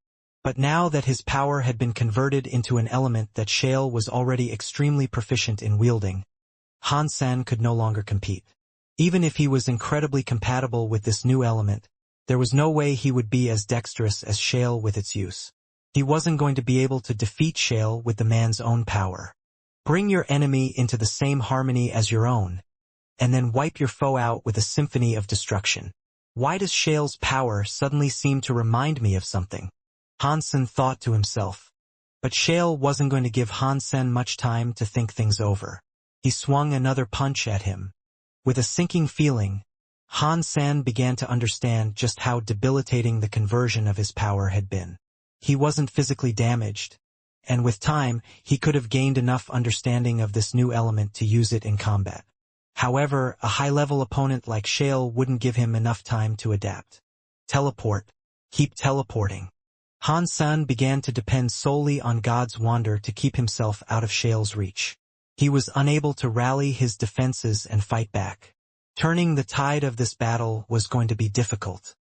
But now that his power had been converted into an element that Shale was already extremely proficient in wielding, Hansen could no longer compete. Even if he was incredibly compatible with this new element, there was no way he would be as dexterous as Shale with its use. He wasn't going to be able to defeat Shale with the man's own power. Bring your enemy into the same harmony as your own, and then wipe your foe out with a symphony of destruction. Why does Shale's power suddenly seem to remind me of something? Hansen thought to himself. But Shale wasn't going to give Hansen much time to think things over. He swung another punch at him. With a sinking feeling, Hansen began to understand just how debilitating the conversion of his power had been. He wasn't physically damaged, and with time, he could have gained enough understanding of this new element to use it in combat. However, a high-level opponent like Shale wouldn't give him enough time to adapt. Teleport. Keep teleporting. Hansen began to depend solely on God's wonder to keep himself out of Shale's reach. He was unable to rally his defenses and fight back. Turning the tide of this battle was going to be difficult.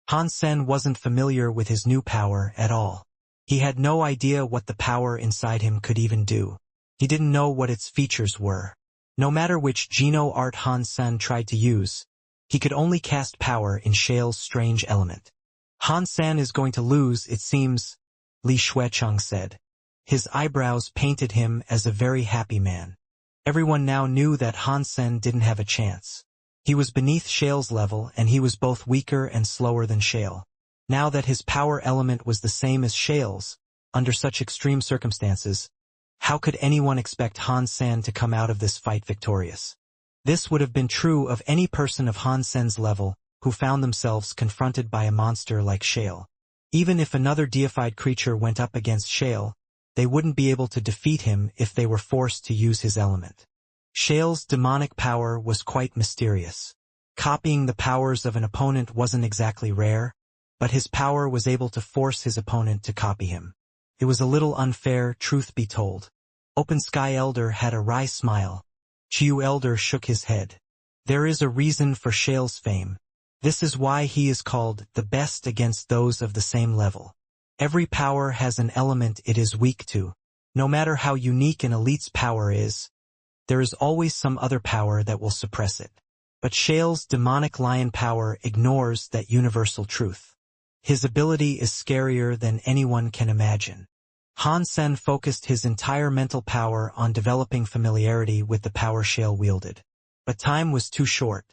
Hansen wasn't familiar with his new power at all. He had no idea what the power inside him could even do. He didn't know what its features were. No matter which Geno art Hansen tried to use, he could only cast power in Shale's strange element. Hansen is going to lose, it seems, Li Xuecheng said. His eyebrows painted him as a very happy man. Everyone now knew that Hansen didn't have a chance. He was beneath Shale's level, and he was both weaker and slower than Shale. Now that his power element was the same as Shale's, under such extreme circumstances, how could anyone expect Hansen to come out of this fight victorious? This would have been true of any person of Hansen's level who found themselves confronted by a monster like Shale. Even if another deified creature went up against Shale, they wouldn't be able to defeat him if they were forced to use his element. Shale's demonic power was quite mysterious. Copying the powers of an opponent wasn't exactly rare, but his power was able to force his opponent to copy him. It was a little unfair, truth be told. Open Sky Elder had a wry smile. Chiu Elder shook his head. There is a reason for Shale's fame. This is why he is called the best against those of the same level. Every power has an element it is weak to. No matter how unique an elite's power is, there is always some other power that will suppress it. But Shale's demonic lion power ignores that universal truth. His ability is scarier than anyone can imagine. Hansen focused his entire mental power on developing familiarity with the power Shale wielded. But time was too short.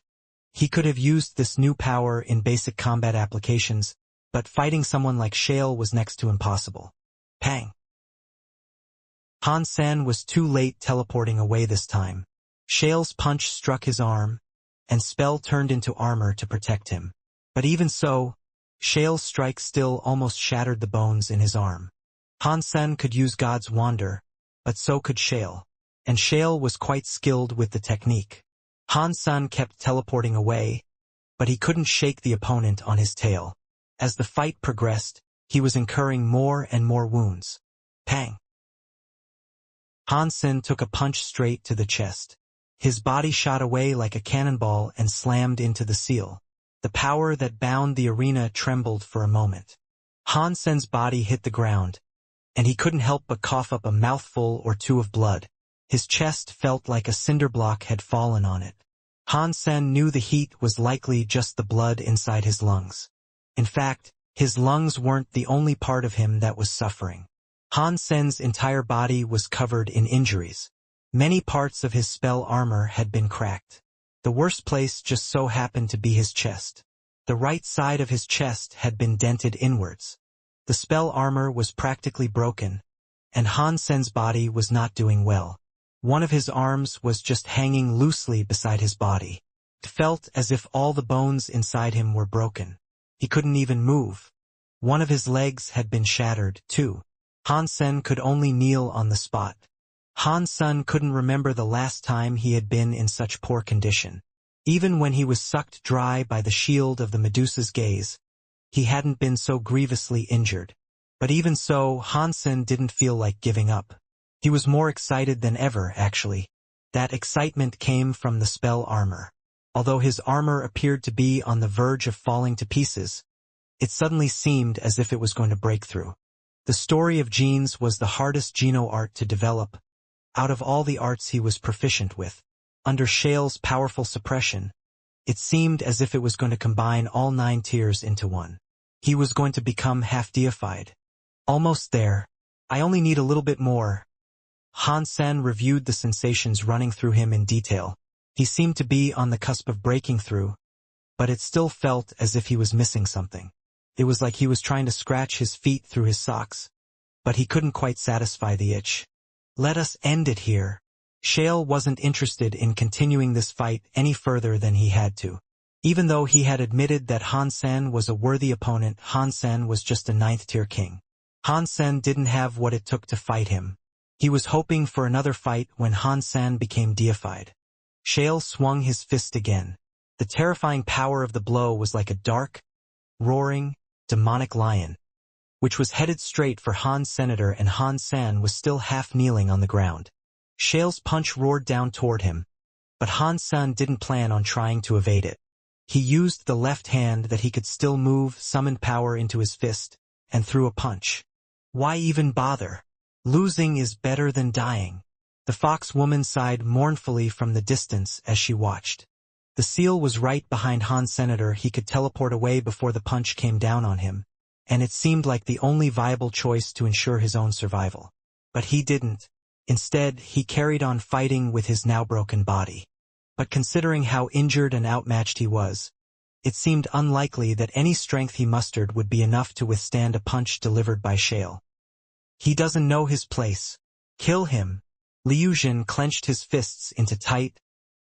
He could have used this new power in basic combat applications, but fighting someone like Shale was next to impossible. Pang! Hansen was too late teleporting away this time. Shale's punch struck his arm, and spell turned into armor to protect him. But even so, Shale's strike still almost shattered the bones in his arm. Hansen could use God's wonder, but so could Shale. And Shale was quite skilled with the technique. Hansen kept teleporting away, but he couldn't shake the opponent on his tail. As the fight progressed, he was incurring more and more wounds. Pang! Hansen took a punch straight to the chest. His body shot away like a cannonball and slammed into the seal. The power that bound the arena trembled for a moment. Hansen's body hit the ground, and he couldn't help but cough up a mouthful or two of blood. His chest felt like a cinder block had fallen on it. Hansen knew the heat was likely just the blood inside his lungs. In fact, his lungs weren't the only part of him that was suffering. Hansen's entire body was covered in injuries. Many parts of his spell armor had been cracked. The worst place just so happened to be his chest. The right side of his chest had been dented inwards. The spell armor was practically broken, and Han Sen's body was not doing well. One of his arms was just hanging loosely beside his body. It felt as if all the bones inside him were broken. He couldn't even move. One of his legs had been shattered, too. Han Sen could only kneel on the spot. Han Sen couldn't remember the last time he had been in such poor condition. Even when he was sucked dry by the shield of the Medusa's gaze, he hadn't been so grievously injured. But even so, Han Sen didn't feel like giving up. He was more excited than ever, actually. That excitement came from the spell armor. Although his armor appeared to be on the verge of falling to pieces, it suddenly seemed as if it was going to break through. The story of genes was the hardest geno art to develop, out of all the arts he was proficient with. Under Shale's powerful suppression, it seemed as if it was going to combine all 9 tiers into one. He was going to become half-deified. Almost there. I only need a little bit more. Han Sen reviewed the sensations running through him in detail. He seemed to be on the cusp of breaking through, but it still felt as if he was missing something. It was like he was trying to scratch his feet through his socks, but he couldn't quite satisfy the itch. Let us end it here. Shale wasn't interested in continuing this fight any further than he had to. Even though he had admitted that Han Sen was a worthy opponent, Han Sen was just a 9th-tier king. Han Sen didn't have what it took to fight him. He was hoping for another fight when Han Sen became deified. Shale swung his fist again. The terrifying power of the blow was like a dark, roaring, demonic lion, which was headed straight for Han's senator, and Han Sen was still half kneeling on the ground. Shale's punch roared down toward him, but Han Sen didn't plan on trying to evade it. He used the left hand that he could still move, summoned power into his fist, and threw a punch. Why even bother? Losing is better than dying. The fox woman sighed mournfully from the distance as she watched. The seal was right behind Han's senator. He could teleport away before the punch came down on him, and it seemed like the only viable choice to ensure his own survival. But he didn't. Instead, he carried on fighting with his now broken body. But considering how injured and outmatched he was, it seemed unlikely that any strength he mustered would be enough to withstand a punch delivered by Shale. He doesn't know his place. Kill him. Liu Jin clenched his fists into tight,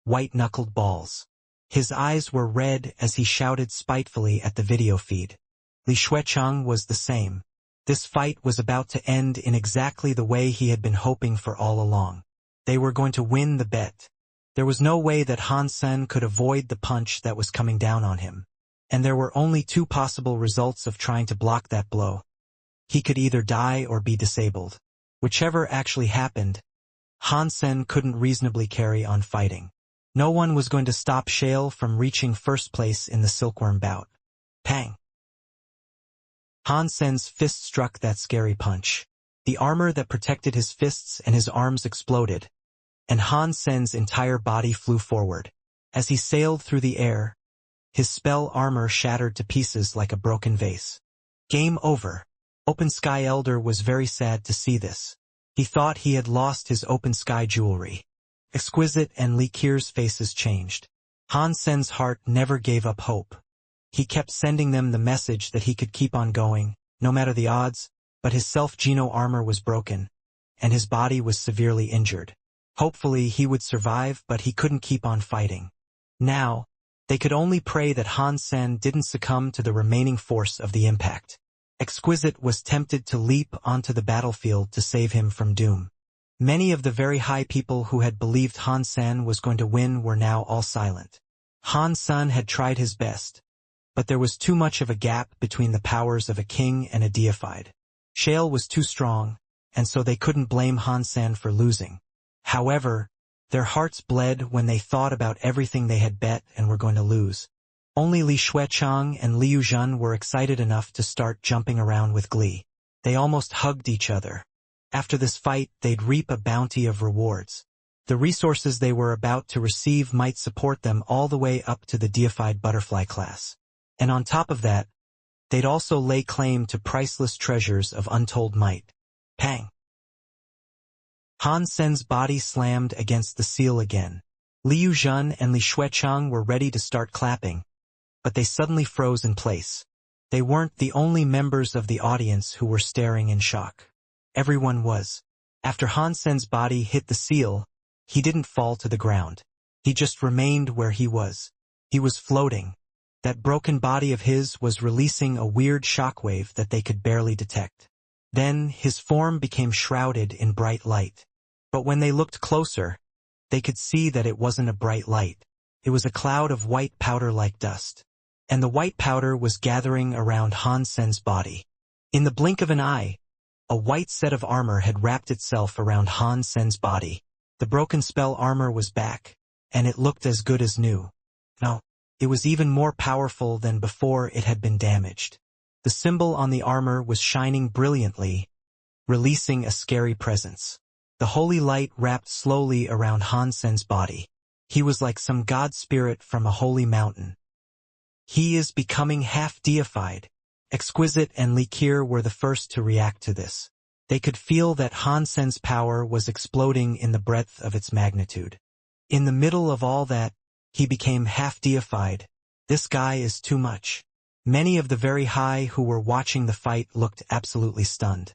white-knuckled balls. His eyes were red as he shouted spitefully at the video feed. Li Xuecheng was the same. This fight was about to end in exactly the way he had been hoping for all along. They were going to win the bet. There was no way that Han Sen could avoid the punch that was coming down on him. And there were only 2 possible results of trying to block that blow. He could either die or be disabled. Whichever actually happened, Han Sen couldn't reasonably carry on fighting. No one was going to stop Shale from reaching first place in the silkworm bout. Pang! Han Sen's fist struck that scary punch. The armor that protected his fists and his arms exploded, and Han Sen's entire body flew forward. As he sailed through the air, his spell armor shattered to pieces like a broken vase. Game over. Open Sky Elder was very sad to see this. He thought he had lost his Open Sky jewelry. Exquisite and Li Qir's faces changed. Han Sen's heart never gave up hope. He kept sending them the message that he could keep on going, no matter the odds, but his self-geno armor was broken, and his body was severely injured. Hopefully he would survive, but he couldn't keep on fighting. Now, they could only pray that Han Sen didn't succumb to the remaining force of the impact. Exquisite was tempted to leap onto the battlefield to save him from doom. Many of the very high people who had believed Han Sen was going to win were now all silent. Han Sen had tried his best, but there was too much of a gap between the powers of a king and a deified. Shale was too strong, and so they couldn't blame Han Sen for losing. However, their hearts bled when they thought about everything they had bet and were going to lose. Only Li Xuecheng and Liu Jin were excited enough to start jumping around with glee. They almost hugged each other. After this fight, they'd reap a bounty of rewards. The resources they were about to receive might support them all the way up to the deified butterfly class. And on top of that, they'd also lay claim to priceless treasures of untold might. Pang! Han Sen's body slammed against the seal again. Liu Jin and Li Xuecheng were ready to start clapping, but they suddenly froze in place. They weren't the only members of the audience who were staring in shock. Everyone was. After Han Sen's body hit the seal, he didn't fall to the ground. He just remained where he was. He was floating. That broken body of his was releasing a weird shockwave that they could barely detect. Then his form became shrouded in bright light. But when they looked closer, they could see that it wasn't a bright light. It was a cloud of white powder like dust. And the white powder was gathering around Han Sen's body. In the blink of an eye, a white set of armor had wrapped itself around Han Sen's body. The broken spell armor was back, and it looked as good as new. No, it was even more powerful than before it had been damaged. The symbol on the armor was shining brilliantly, releasing a scary presence. The holy light wrapped slowly around Han Sen's body. He was like some god spirit from a holy mountain. He is becoming half-deified. Exquisite and Likir were the first to react to this. They could feel that Han Sen's power was exploding in the breadth of its magnitude. In the middle of all that, he became half-deified. This guy is too much. Many of the very high who were watching the fight looked absolutely stunned.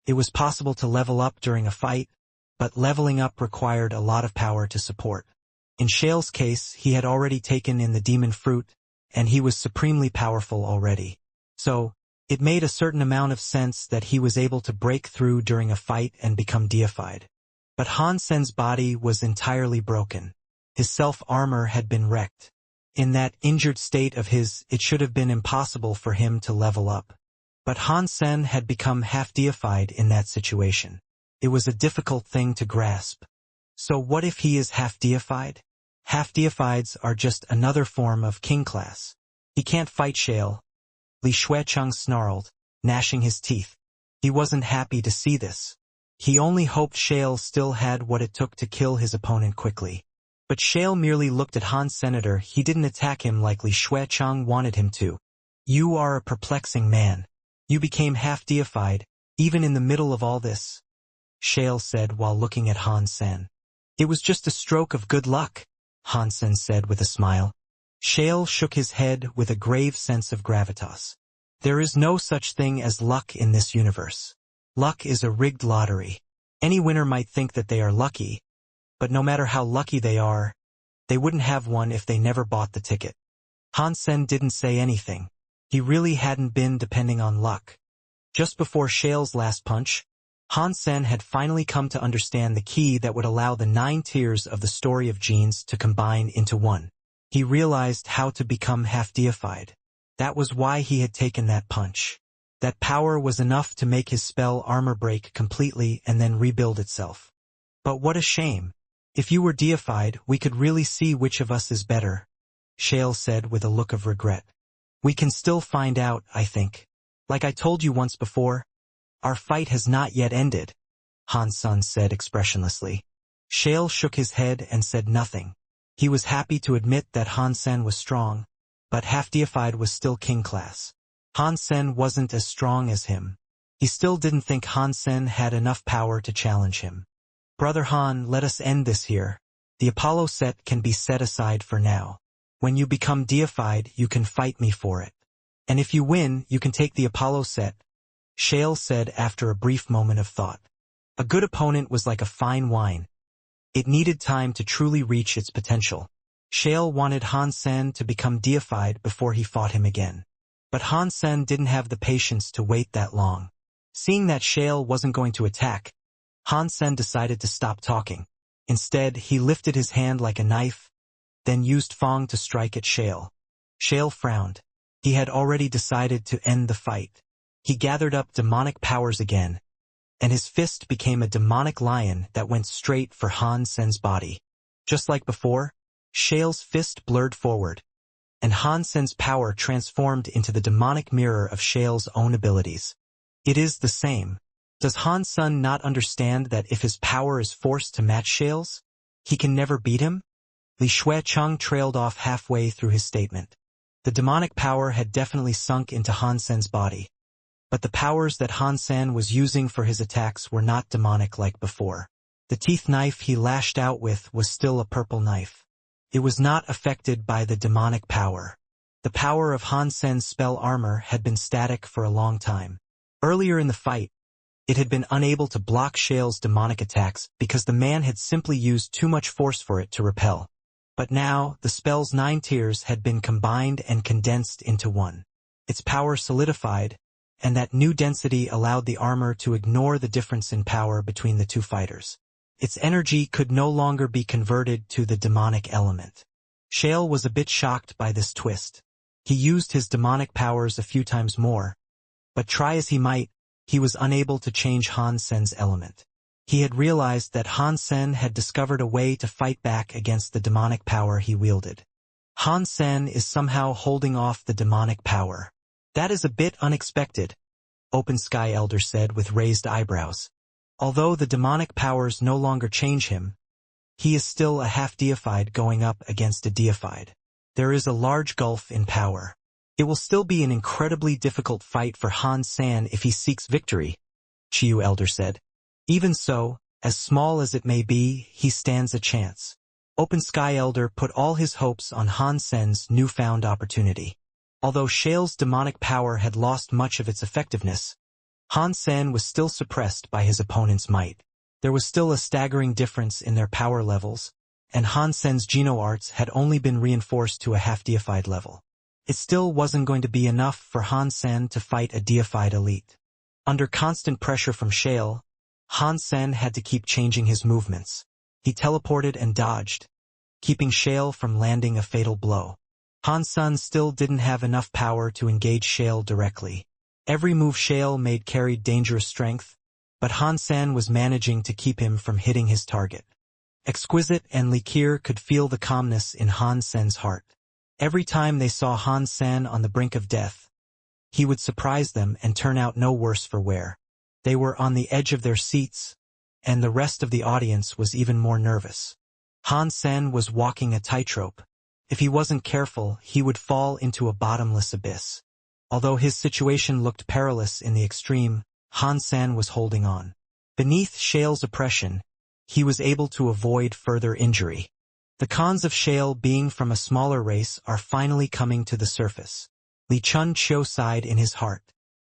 It was possible to level up during a fight, but leveling up required a lot of power to support. In Shale's case, he had already taken in the demon fruit, and he was supremely powerful already. So, it made a certain amount of sense that he was able to break through during a fight and become deified. But Han Sen's body was entirely broken. His self-armor had been wrecked. In that injured state of his, it should have been impossible for him to level up. But Han Sen had become half-deified in that situation. It was a difficult thing to grasp. So what if he is half-deified? Half-deifieds are just another form of king class. He can't fight Shale. Li Xuecheng snarled, gnashing his teeth. He wasn't happy to see this. He only hoped Shale still had what it took to kill his opponent quickly. But Shale merely looked at Han's senator. He didn't attack him like Li Xuecheng wanted him to. You are a perplexing man. You became half-deified, even in the middle of all this, Shale said while looking at Han Sen. It was just a stroke of good luck, Han Sen said with a smile. Shale shook his head with a grave sense of gravitas. There is no such thing as luck in this universe. Luck is a rigged lottery. Any winner might think that they are lucky, but no matter how lucky they are, they wouldn't have one if they never bought the ticket. Han Sen didn't say anything. He really hadn't been depending on luck. Just before Shale's last punch, Han Sen had finally come to understand the key that would allow the 9 tiers of the story of genes to combine into one. He realized how to become half-deified. That was why he had taken that punch. That power was enough to make his spell armor break completely and then rebuild itself. But what a shame. If you were deified, we could really see which of us is better, Shale said with a look of regret. We can still find out, I think. Like I told you once before, our fight has not yet ended, Han Sen said expressionlessly. Shale shook his head and said nothing. He was happy to admit that Han Sen was strong, but half-deified was still king class. Han Sen wasn't as strong as him. He still didn't think Han Sen had enough power to challenge him. Brother Han, let us end this here. The Apollo set can be set aside for now. When you become deified, you can fight me for it. And if you win, you can take the Apollo set, Shale said after a brief moment of thought. A good opponent was like a fine wine. It needed time to truly reach its potential. Shale wanted Han Sen to become deified before he fought him again. But Han Sen didn't have the patience to wait that long. Seeing that Shale wasn't going to attack, Han Sen decided to stop talking. Instead, he lifted his hand like a knife, then used Fong to strike at Shale. Shale frowned. He had already decided to end the fight. He gathered up demonic powers again, and his fist became a demonic lion that went straight for Han Sen's body. Just like before, Shale's fist blurred forward, and Han Sen's power transformed into the demonic mirror of Shale's own abilities. It is the same. Does Han Sen not understand that if his power is forced to match Shale's, he can never beat him? Li Xuecheng trailed off halfway through his statement. The demonic power had definitely sunk into Han Sen's body. But the powers that Han Sen was using for his attacks were not demonic like before. The teeth knife he lashed out with was still a purple knife. It was not affected by the demonic power. The power of Han Sen's spell armor had been static for a long time. Earlier in the fight, It had been unable to block Shale's demonic attacks because the man had simply used too much force for it to repel. But now, the spell's 9 tiers had been combined and condensed into one. Its power solidified, and that new density allowed the armor to ignore the difference in power between the two fighters. Its energy could no longer be converted to the demonic element. Shale was a bit shocked by this twist. He used his demonic powers a few times more, but try as he might, he was unable to change Han Sen's element. He had realized that Han Sen had discovered a way to fight back against the demonic power he wielded. Han Sen is somehow holding off the demonic power. That is a bit unexpected, Open Sky Elder said with raised eyebrows. Although the demonic powers no longer change him, he is still a half-deified going up against a deified. There is a large gulf in power. It will still be an incredibly difficult fight for Han Sen if he seeks victory, Chiyu Elder said. Even so, as small as it may be, he stands a chance. Open Sky Elder put all his hopes on Han Sen's newfound opportunity. Although Shale's demonic power had lost much of its effectiveness, Han Sen was still suppressed by his opponent's might. There was still a staggering difference in their power levels, and Han Sen's geno-arts had only been reinforced to a half-deified level. It still wasn't going to be enough for Han Sen to fight a deified elite. Under constant pressure from Shale, Han Sen had to keep changing his movements. He teleported and dodged, keeping Shale from landing a fatal blow. Han Sen still didn't have enough power to engage Shale directly. Every move Shale made carried dangerous strength, but Han Sen was managing to keep him from hitting his target. Exquisite and Likir could feel the calmness in Han Sen's heart. Every time they saw Han Sen on the brink of death, he would surprise them and turn out no worse for wear. They were on the edge of their seats, and the rest of the audience was even more nervous. Han Sen was walking a tightrope. If he wasn't careful, he would fall into a bottomless abyss. Although his situation looked perilous in the extreme, Han Sen was holding on. Beneath Shale's oppression, he was able to avoid further injury. The cons of Shale being from a smaller race are finally coming to the surface. Li Chun Chiu sighed in his heart.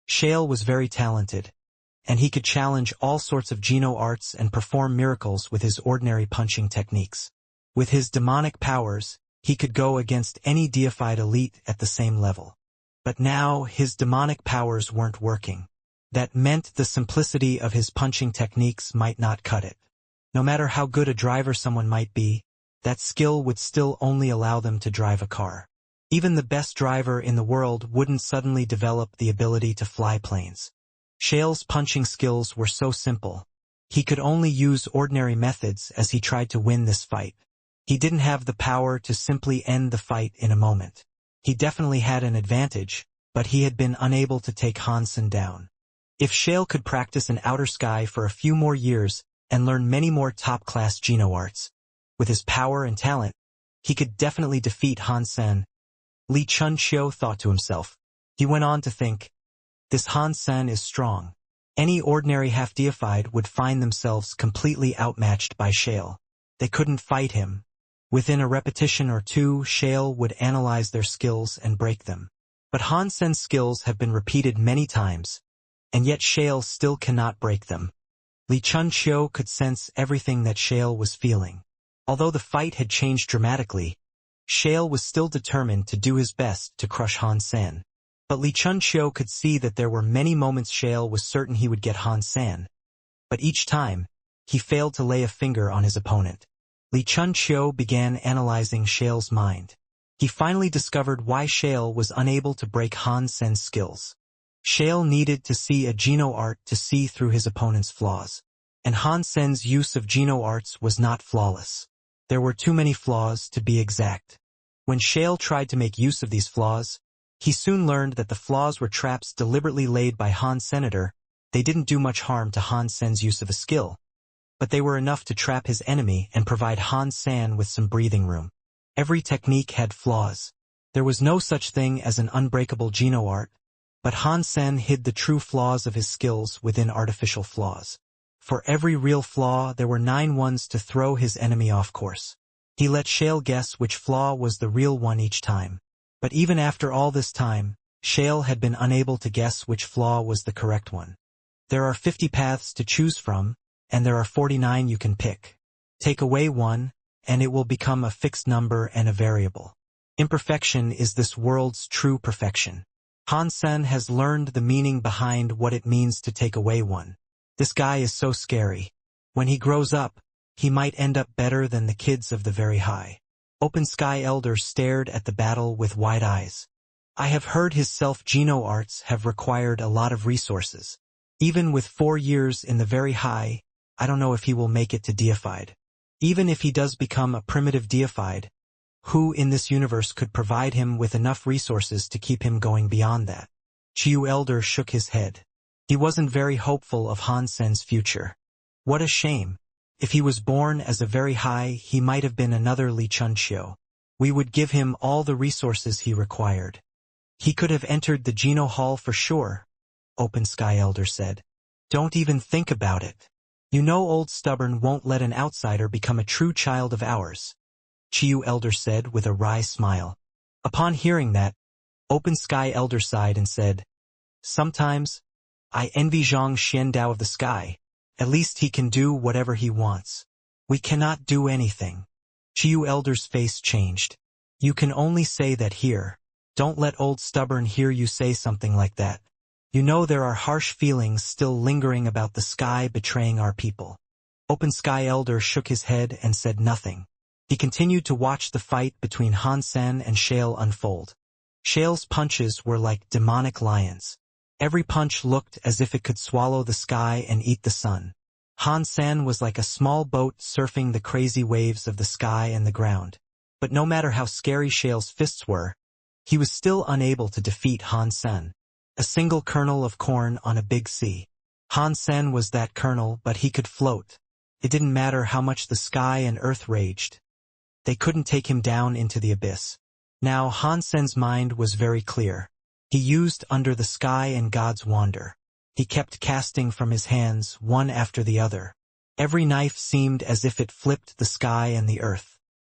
Shale was very talented, and he could challenge all sorts of geno-arts and perform miracles with his ordinary punching techniques. With his demonic powers, he could go against any deified elite at the same level. But now his demonic powers weren't working. That meant the simplicity of his punching techniques might not cut it. No matter how good a driver someone might be, that skill would still only allow them to drive a car. Even the best driver in the world wouldn't suddenly develop the ability to fly planes. Shale's punching skills were so simple. He could only use ordinary methods as he tried to win this fight. He didn't have the power to simply end the fight in a moment. He definitely had an advantage, but he had been unable to take Han Sen down. If Shale could practice in outer sky for a few more years and learn many more top-class geno-arts, with his power and talent, he could definitely defeat Han Sen. Li Chun Chiu thought to himself. He went on to think, this Han Sen is strong. Any ordinary half-deified would find themselves completely outmatched by Shale. They couldn't fight him. Within a repetition or two, Shale would analyze their skills and break them. But Han Sen's skills have been repeated many times, and yet Shale still cannot break them. Li Chun Chiu could sense everything that Shale was feeling. Although the fight had changed dramatically, Shale was still determined to do his best to crush Han Sen. But Li Chun Chiu could see that there were many moments Shale was certain he would get Han Sen. But each time, he failed to lay a finger on his opponent. Li Chun Chiu began analyzing Shale's mind. He finally discovered why Shale was unable to break Han Sen's skills. Shale needed to see a geno-art to see through his opponent's flaws. And Han Sen's use of geno-arts was not flawless. There were too many flaws to be exact. When Shale tried to make use of these flaws, he soon learned that the flaws were traps deliberately laid by Han Senator. They didn't do much harm to Han Sen's use of a skill, but they were enough to trap his enemy and provide Han Sen with some breathing room. Every technique had flaws. There was no such thing as an unbreakable geno-art, but Han Sen hid the true flaws of his skills within artificial flaws. For every real flaw, there were 9 ones to throw his enemy off course. He let Shale guess which flaw was the real one each time. But even after all this time, Shale had been unable to guess which flaw was the correct one. There are 50 paths to choose from, and there are 49 you can pick. Take away one, and it will become a fixed number and a variable. Imperfection is this world's true perfection. Han-sen has learned the meaning behind what it means to take away one. This guy is so scary. When he grows up, he might end up better than the kids of the very high. Open Sky Elder stared at the battle with wide eyes. I have heard his self-geno arts have required a lot of resources. Even with 4 years in the very high, I don't know if he will make it to deified. Even if he does become a primitive deified, who in this universe could provide him with enough resources to keep him going beyond that? Chiu Elder shook his head. He wasn't very hopeful of Han-sen's future. What a shame. If he was born as a very high, he might have been another Li Chunqiu. We would give him all the resources he required. He could have entered the Geno Hall for sure, Open Sky Elder said. Don't even think about it. You know Old Stubborn won't let an outsider become a true child of ours, Chiu Elder said with a wry smile. Upon hearing that, Open Sky Elder sighed and said, Sometimes, I envy Zhang Xiandao of the sky. At least he can do whatever he wants. We cannot do anything. Chiu Elder's face changed. You can only say that here. Don't let Old Stubborn hear you say something like that. You know there are harsh feelings still lingering about the sky betraying our people. Open Sky Elder shook his head and said nothing. He continued to watch the fight between Han-sen and Shale unfold. Shale's punches were like demonic lions. Every punch looked as if it could swallow the sky and eat the sun. Han-sen was like a small boat surfing the crazy waves of the sky and the ground. But no matter how scary Shale's fists were, he was still unable to defeat Han-sen. A single kernel of corn on a big sea. Han-sen was that kernel, but he could float. It didn't matter how much the sky and earth raged. They couldn't take him down into the abyss. Now Han-sen's mind was very clear. He used Under the Sky and God's Wander. He kept casting from his hands, one after the other. Every knife seemed as if it flipped the sky and the earth.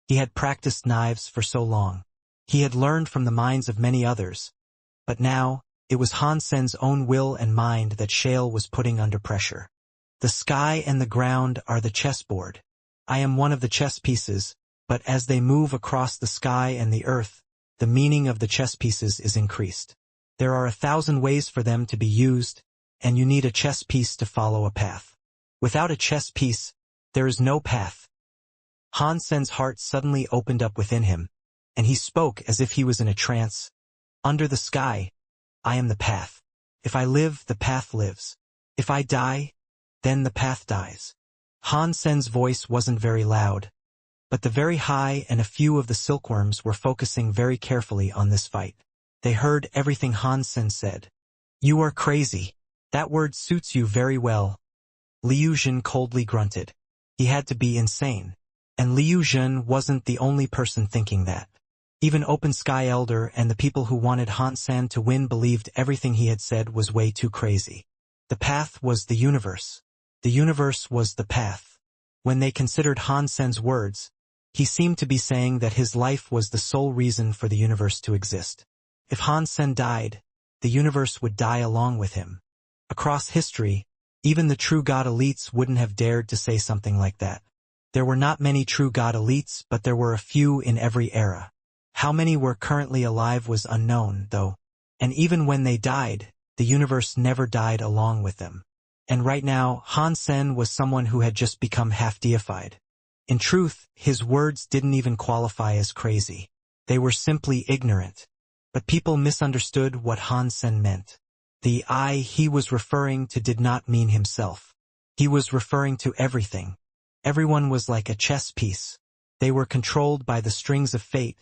He had practiced knives for so long. He had learned from the minds of many others. But now, it was Han-sen's own will and mind that Shale was putting under pressure. The sky and the ground are the chessboard. I am one of the chess pieces, but as they move across the sky and the earth, the meaning of the chess pieces is increased. There are 1,000 ways for them to be used, and you need a chess piece to follow a path. Without a chess piece, there is no path. Han-sen's heart suddenly opened up within him, and he spoke as if he was in a trance. Under the sky, I am the path. If I live, the path lives. If I die, then the path dies. Han-sen's voice wasn't very loud, but the very high and a few of the silkworms were focusing very carefully on this fight. They heard everything Han-sen said. You are crazy. That word suits you very well. Liu Zhen coldly grunted. He had to be insane. And Liu Zhen wasn't the only person thinking that. Even Open Sky Elder and the people who wanted Han-sen to win believed everything he had said was way too crazy. The path was the universe. The universe was the path. When they considered Han-sen's words, he seemed to be saying that his life was the sole reason for the universe to exist. If Han-sen died, the universe would die along with him. Across history, even the true God elites wouldn't have dared to say something like that. There were not many true God elites, but there were a few in every era. How many were currently alive was unknown, though. And even when they died, the universe never died along with them. And right now, Han-sen was someone who had just become half-deified. In truth, his words didn't even qualify as crazy. They were simply ignorant. But people misunderstood what Han-sen meant. The I he was referring to did not mean himself. He was referring to everything. Everyone was like a chess piece. They were controlled by the strings of fate.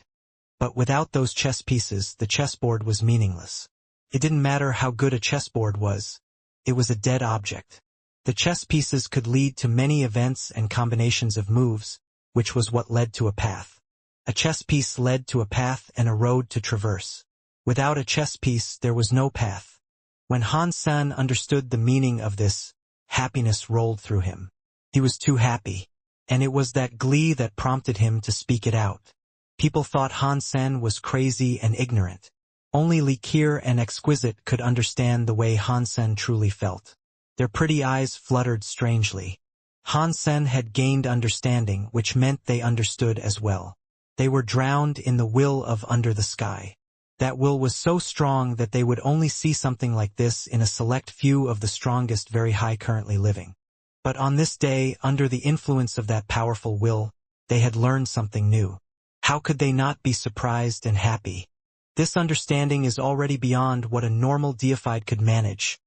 But without those chess pieces, the chessboard was meaningless. It didn't matter how good a chessboard was. It was a dead object. The chess pieces could lead to many events and combinations of moves, which was what led to a path. A chess piece led to a path and a road to traverse. Without a chess piece, there was no path. When Han-sen understood the meaning of this, happiness rolled through him. He was too happy, and it was that glee that prompted him to speak it out. People thought Han-sen was crazy and ignorant. Only Li Qir and Exquisite could understand the way Han-sen truly felt. Their pretty eyes fluttered strangely. Han Sen had gained understanding, which meant they understood as well. They were drowned in the will of under the sky. That will was so strong that they would only see something like this in a select few of the strongest very high currently living. But on this day, under the influence of that powerful will, they had learned something new. How could they not be surprised and happy? This understanding is already beyond what a normal deified could manage.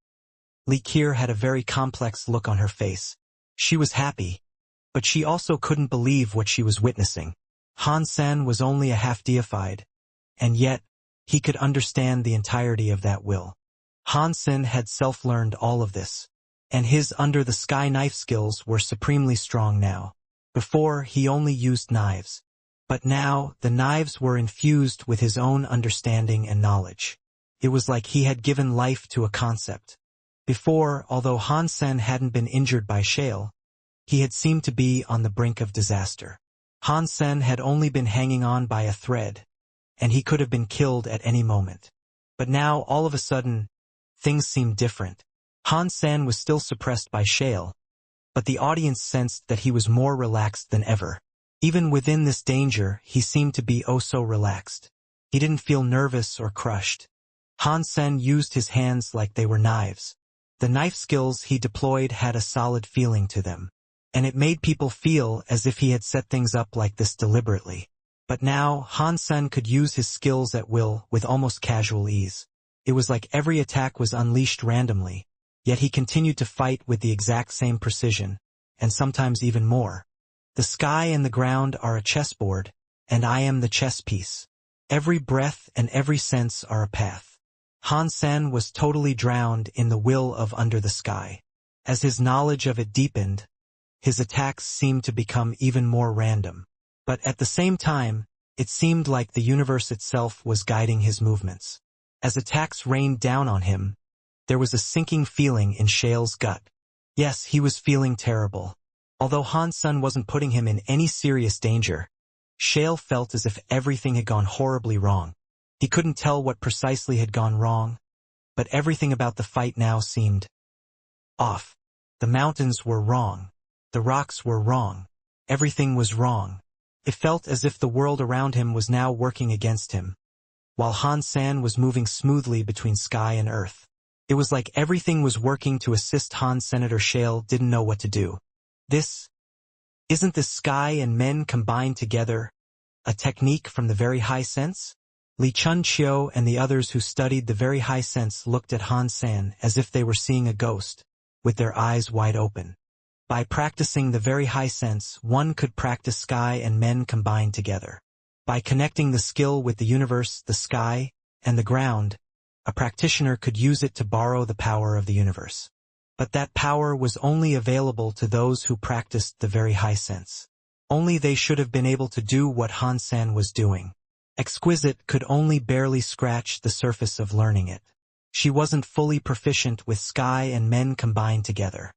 Li Qir had a very complex look on her face. She was happy, but she also couldn't believe what she was witnessing. Han Sen was only a half-deified, and yet, he could understand the entirety of that will. Han Sen had self-learned all of this, and his under-the-sky knife skills were supremely strong now. Before, he only used knives. But now, the knives were infused with his own understanding and knowledge. It was like he had given life to a concept. Before, although Han Sen hadn't been injured by shale, he had seemed to be on the brink of disaster. Han Sen had only been hanging on by a thread, and he could have been killed at any moment. But now, all of a sudden, things seemed different. Han Sen was still suppressed by shale, but the audience sensed that he was more relaxed than ever. Even within this danger, he seemed to be oh so relaxed. He didn't feel nervous or crushed. Han Sen used his hands like they were knives. The knife skills he deployed had a solid feeling to them, and it made people feel as if he had set things up like this deliberately. But now, Han Sen could use his skills at will with almost casual ease. It was like every attack was unleashed randomly, yet he continued to fight with the exact same precision, and sometimes even more. The sky and the ground are a chessboard, and I am the chess piece. Every breath and every sense are a path. Han Sen was totally drowned in the will of under the sky. As his knowledge of it deepened, his attacks seemed to become even more random. But at the same time, it seemed like the universe itself was guiding his movements. As attacks rained down on him, there was a sinking feeling in Shale's gut. Yes, he was feeling terrible. Although Han Sen wasn't putting him in any serious danger, Shale felt as if everything had gone horribly wrong. He couldn't tell what precisely had gone wrong, but everything about the fight now seemed off. The mountains were wrong. The rocks were wrong. Everything was wrong. It felt as if the world around him was now working against him, while Han Sen was moving smoothly between sky and earth. It was like everything was working to assist Han. Senator Shale didn't know what to do. Isn't the sky and men combined together a technique from the very high sense? Li Chunqiu and the others who studied the very high sense looked at Han Sen as if they were seeing a ghost, with their eyes wide open. By practicing the very high sense, one could practice sky and men combined together. By connecting the skill with the universe, the sky, and the ground, a practitioner could use it to borrow the power of the universe. But that power was only available to those who practiced the very high sense. Only they should have been able to do what Han Sen was doing. Exquisite could only barely scratch the surface of learning it. She wasn't fully proficient with sky and men combined together.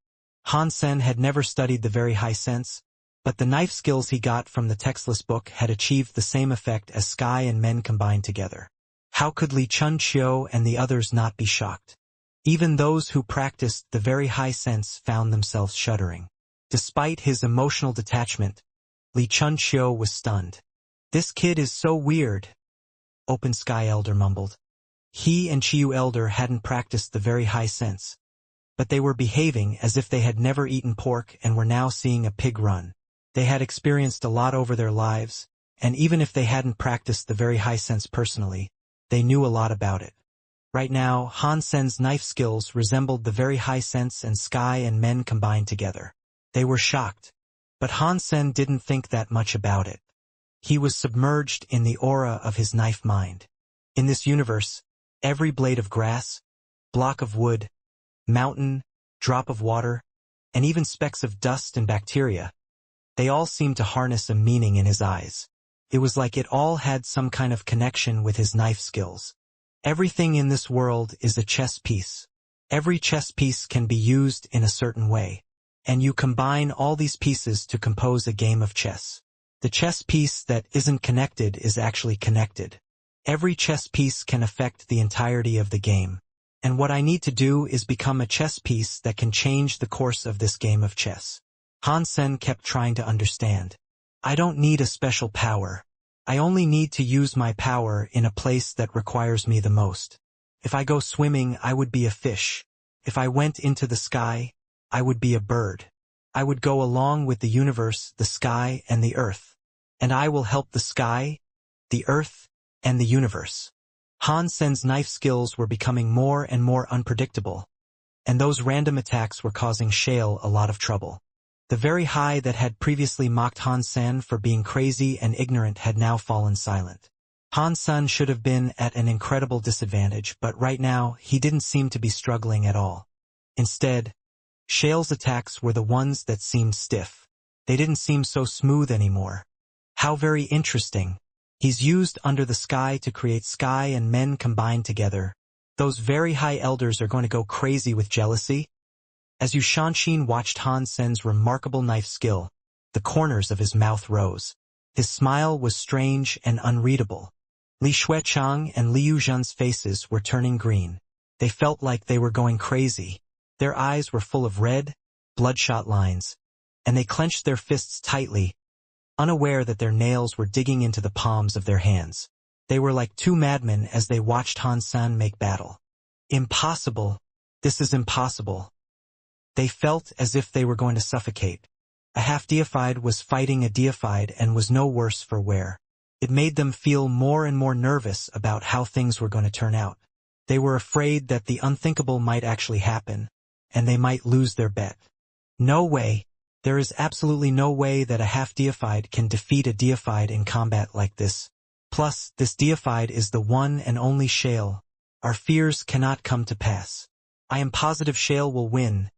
Han Sen had never studied the very high sense, but the knife skills he got from the textless book had achieved the same effect as sky and men combined together. How could Li Chunqiu and the others not be shocked? Even those who practiced the very high sense found themselves shuddering. Despite his emotional detachment, Li Chunqiu was stunned. "This kid is so weird," Open Sky Elder mumbled. He and Chiyu Elder hadn't practiced the very high sense, but they were behaving as if they had never eaten pork and were now seeing a pig run. They had experienced a lot over their lives, and even if they hadn't practiced the very high sense personally, they knew a lot about it. Right now, Han Sen's knife skills resembled the very high sense and sky and men combined together. They were shocked, but Han Sen didn't think that much about it. He was submerged in the aura of his knife mind. In this universe, every blade of grass, block of wood, mountain, drop of water, and even specks of dust and bacteria, they all seemed to harness a meaning in his eyes. It was like it all had some kind of connection with his knife skills. Everything in this world is a chess piece. Every chess piece can be used in a certain way, and you combine all these pieces to compose a game of chess. The chess piece that isn't connected is actually connected. Every chess piece can affect the entirety of the game. And what I need to do is become a chess piece that can change the course of this game of chess. Han Sen kept trying to understand. I don't need a special power. I only need to use my power in a place that requires me the most. If I go swimming, I would be a fish. If I went into the sky, I would be a bird. I would go along with the universe, the sky, and the earth. And I will help the sky, the earth, and the universe. Han Sen's knife skills were becoming more and more unpredictable, and those random attacks were causing Shale a lot of trouble. The very high that had previously mocked Han Sen for being crazy and ignorant had now fallen silent. Han Sen should have been at an incredible disadvantage, but right now he didn't seem to be struggling at all. Instead, Shale's attacks were the ones that seemed stiff. They didn't seem so smooth anymore. How very interesting. He's used Under the Sky to create sky and men combined together. Those very high elders are going to go crazy with jealousy. As Yu Shanshin watched Han Sen's remarkable knife skill, the corners of his mouth rose. His smile was strange and unreadable. Li Xuechang and Liu Zhen's faces were turning green. They felt like they were going crazy. Their eyes were full of red, bloodshot lines, and they clenched their fists tightly, unaware that their nails were digging into the palms of their hands. They were like two madmen as they watched Han Sen make battle. Impossible. This is impossible. They felt as if they were going to suffocate. A half-deified was fighting a deified and was no worse for wear. It made them feel more and more nervous about how things were going to turn out. They were afraid that the unthinkable might actually happen, and they might lose their bet. No way. There is absolutely no way that a half-deified can defeat a deified in combat like this. Plus, this deified is the one and only Shale. Our fears cannot come to pass. I am positive Shale will win.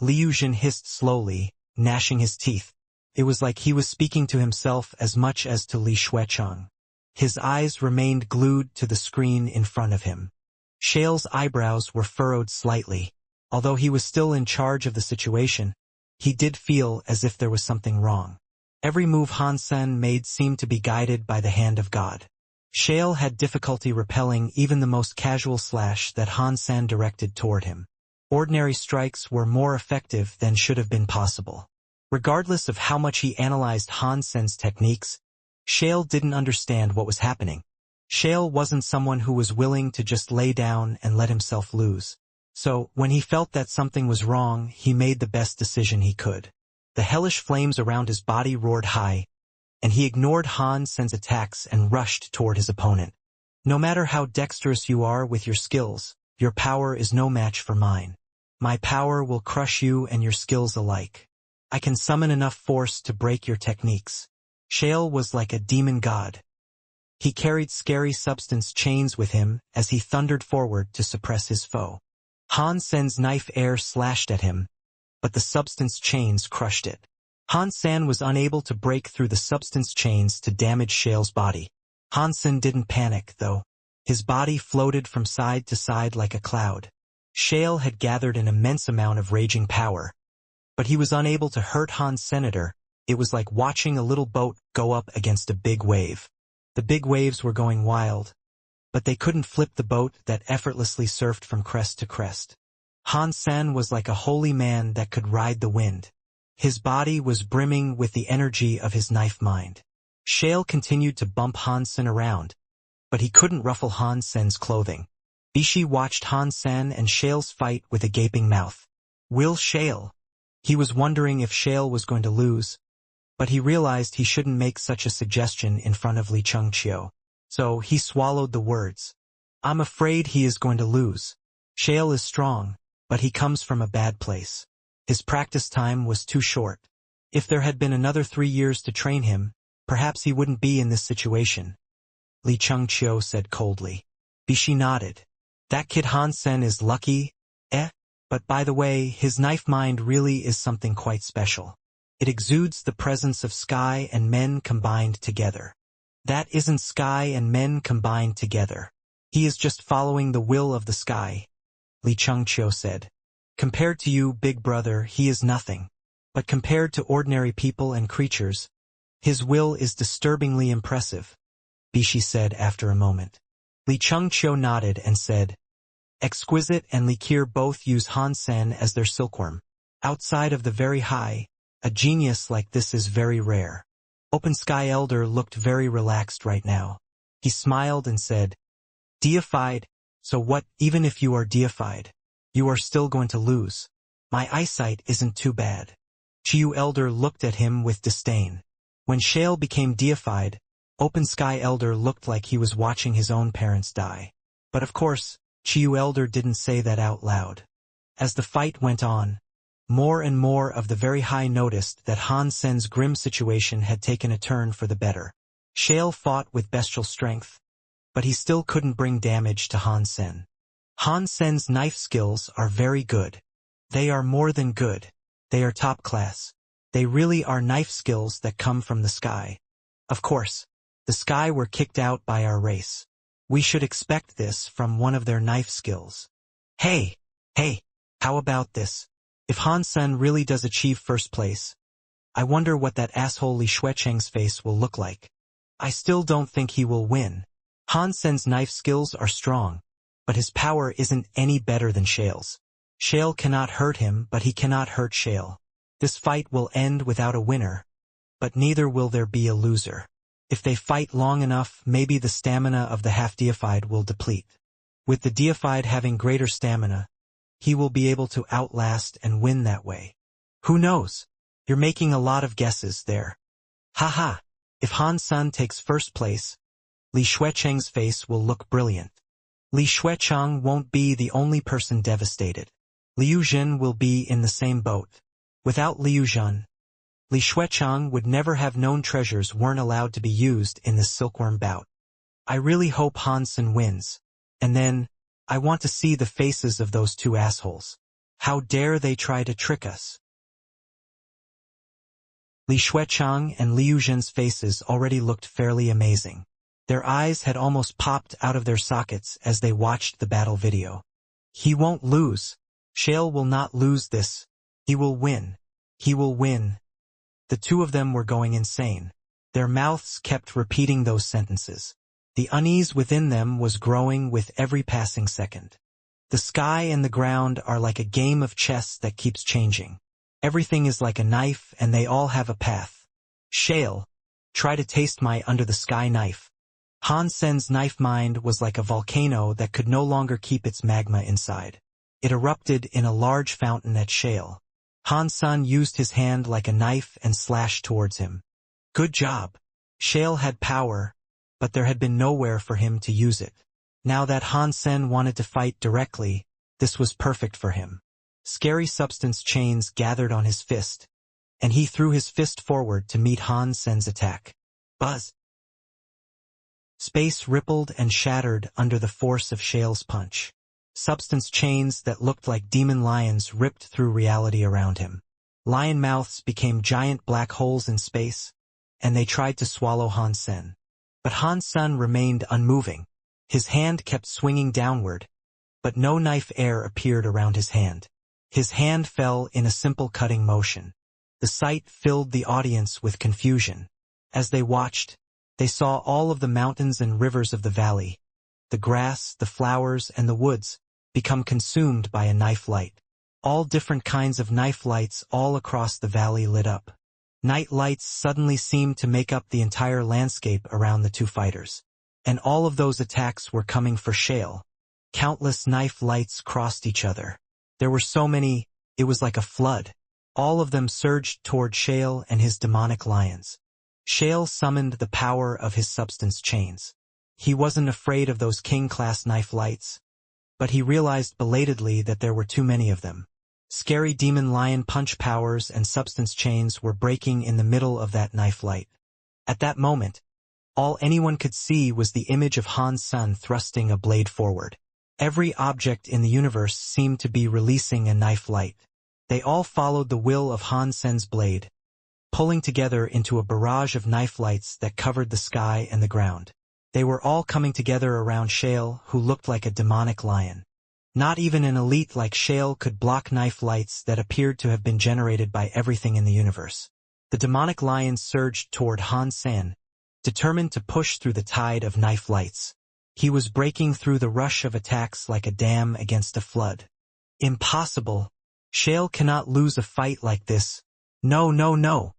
Liu Zhen hissed slowly, gnashing his teeth. It was like he was speaking to himself as much as to Li Xuechang. His eyes remained glued to the screen in front of him. Shale's eyebrows were furrowed slightly. Although he was still in charge of the situation, he did feel as if there was something wrong. Every move Han Sen made seemed to be guided by the hand of God. Shale had difficulty repelling even the most casual slash that Han Sen directed toward him. Ordinary strikes were more effective than should have been possible. Regardless of how much he analyzed Han Sen's techniques, Shale didn't understand what was happening. Shale wasn't someone who was willing to just lay down and let himself lose. So, when he felt that something was wrong, he made the best decision he could. The hellish flames around his body roared high, and he ignored Han Sen's attacks and rushed toward his opponent. No matter how dexterous you are with your skills, your power is no match for mine. My power will crush you and your skills alike. I can summon enough force to break your techniques. Shale was like a demon god. He carried scary substance chains with him as he thundered forward to suppress his foe. Han Sen's knife air slashed at him, but the substance chains crushed it. Han Sen was unable to break through the substance chains to damage Shale's body. Han Sen didn't panic, though. His body floated from side to side like a cloud. Shale had gathered an immense amount of raging power, but he was unable to hurt Han's senator. It was like watching a little boat go up against a big wave. The big waves were going wild, but they couldn't flip the boat that effortlessly surfed from crest to crest. Han Sen was like a holy man that could ride the wind. His body was brimming with the energy of his knife mind. Shale continued to bump Han Sen around, but he couldn't ruffle Han Sen's clothing. Bishi watched Han Sen and Shale's fight with a gaping mouth. Will Shale? He was wondering if Shale was going to lose, but he realized he shouldn't make such a suggestion in front of Li Chengqiu. So he swallowed the words. I'm afraid he is going to lose. Shale is strong, but he comes from a bad place. His practice time was too short. If there had been another 3 years to train him, perhaps he wouldn't be in this situation. Li Chengqiu said coldly. Bishi nodded. That kid Han Sen is lucky, but by the way, his knife mind really is something quite special. It exudes the presence of sky and men combined together. That isn't sky and men combined together. He is just following the will of the sky, Li Chengqiu said. Compared to you, big brother, he is nothing. But compared to ordinary people and creatures, his will is disturbingly impressive, Bishi said after a moment. Li Chengqiu nodded and said, Exquisite and Liqueur both use Han Sen as their silkworm. Outside of the very high, a genius like this is very rare. Open Sky Elder looked very relaxed right now. He smiled and said, "Deified? So what, even if you are deified? You are still going to lose. My eyesight isn't too bad." Chiyu Elder looked at him with disdain. When Shale became deified, Open Sky Elder looked like he was watching his own parents die. But of course, Chiyu Elder didn't say that out loud. As the fight went on, more and more of the very high noticed that Han Sen's grim situation had taken a turn for the better. Shale fought with bestial strength, but he still couldn't bring damage to Han Sen. Han Sen's knife skills are very good. They are more than good. They are top class. They really are knife skills that come from the sky. Of course, the sky were kicked out by our race. We should expect this from one of their knife skills. Hey, how about this? If Han Sen really does achieve first place, I wonder what that asshole Li Shuecheng's face will look like. I still don't think he will win. Han Sen's knife skills are strong, but his power isn't any better than Shale's. Shale cannot hurt him, but he cannot hurt Shale. This fight will end without a winner, but neither will there be a loser. If they fight long enough, maybe the stamina of the half-deified will deplete. With the deified having greater stamina, he will be able to outlast and win that way. Who knows? You're making a lot of guesses there. Haha, if Han Sen takes first place, Li Shuecheng's face will look brilliant. Li Shuecheng won't be the only person devastated. Liu Jin will be in the same boat. Without Liu Jin, Li Shuecheng would never have known treasures weren't allowed to be used in this silkworm bout. I really hope Han Sen wins. And then, I want to see the faces of those two assholes. How dare they try to trick us? Li Shuecheng and Liu Jin's faces already looked fairly amazing. Their eyes had almost popped out of their sockets as they watched the battle video. He won't lose. Shale will not lose this. He will win. He will win. The two of them were going insane. Their mouths kept repeating those sentences. The unease within them was growing with every passing second. The sky and the ground are like a game of chess that keeps changing. Everything is like a knife and they all have a path. Shale, try to taste my under-the-sky knife. Han Sen's knife mind was like a volcano that could no longer keep its magma inside. It erupted in a large fountain at Shale. Han Sen used his hand like a knife and slashed towards him. Good job. Shale had power, but there had been nowhere for him to use it. Now that Han Sen wanted to fight directly, this was perfect for him. Scary substance chains gathered on his fist, and he threw his fist forward to meet Han Sen's attack. Buzz! Space rippled and shattered under the force of Shale's punch. Substance chains that looked like demon lions ripped through reality around him. Lion mouths became giant black holes in space, and they tried to swallow Han Sen. But Han Sen remained unmoving. His hand kept swinging downward, but no knife air appeared around his hand. His hand fell in a simple cutting motion. The sight filled the audience with confusion. As they watched, they saw all of the mountains and rivers of the valley, the grass, the flowers, and the woods, become consumed by a knife light. All different kinds of knife lights all across the valley lit up. Night lights suddenly seemed to make up the entire landscape around the two fighters. And all of those attacks were coming for Shale. Countless knife lights crossed each other. There were so many, it was like a flood. All of them surged toward Shale and his demonic lions. Shale summoned the power of his substance chains. He wasn't afraid of those king-class knife lights, but he realized belatedly that there were too many of them. Scary demon lion punch powers and substance chains were breaking in the middle of that knife light. At that moment, all anyone could see was the image of Han Sen thrusting a blade forward. Every object in the universe seemed to be releasing a knife light. They all followed the will of Han Sen's blade, pulling together into a barrage of knife lights that covered the sky and the ground. They were all coming together around Shale, who looked like a demonic lion. Not even an elite like Shale could block knife lights that appeared to have been generated by everything in the universe. The demonic lion surged toward Han Sen, determined to push through the tide of knife lights. He was breaking through the rush of attacks like a dam against a flood. Impossible. Shale cannot lose a fight like this. No, no, no.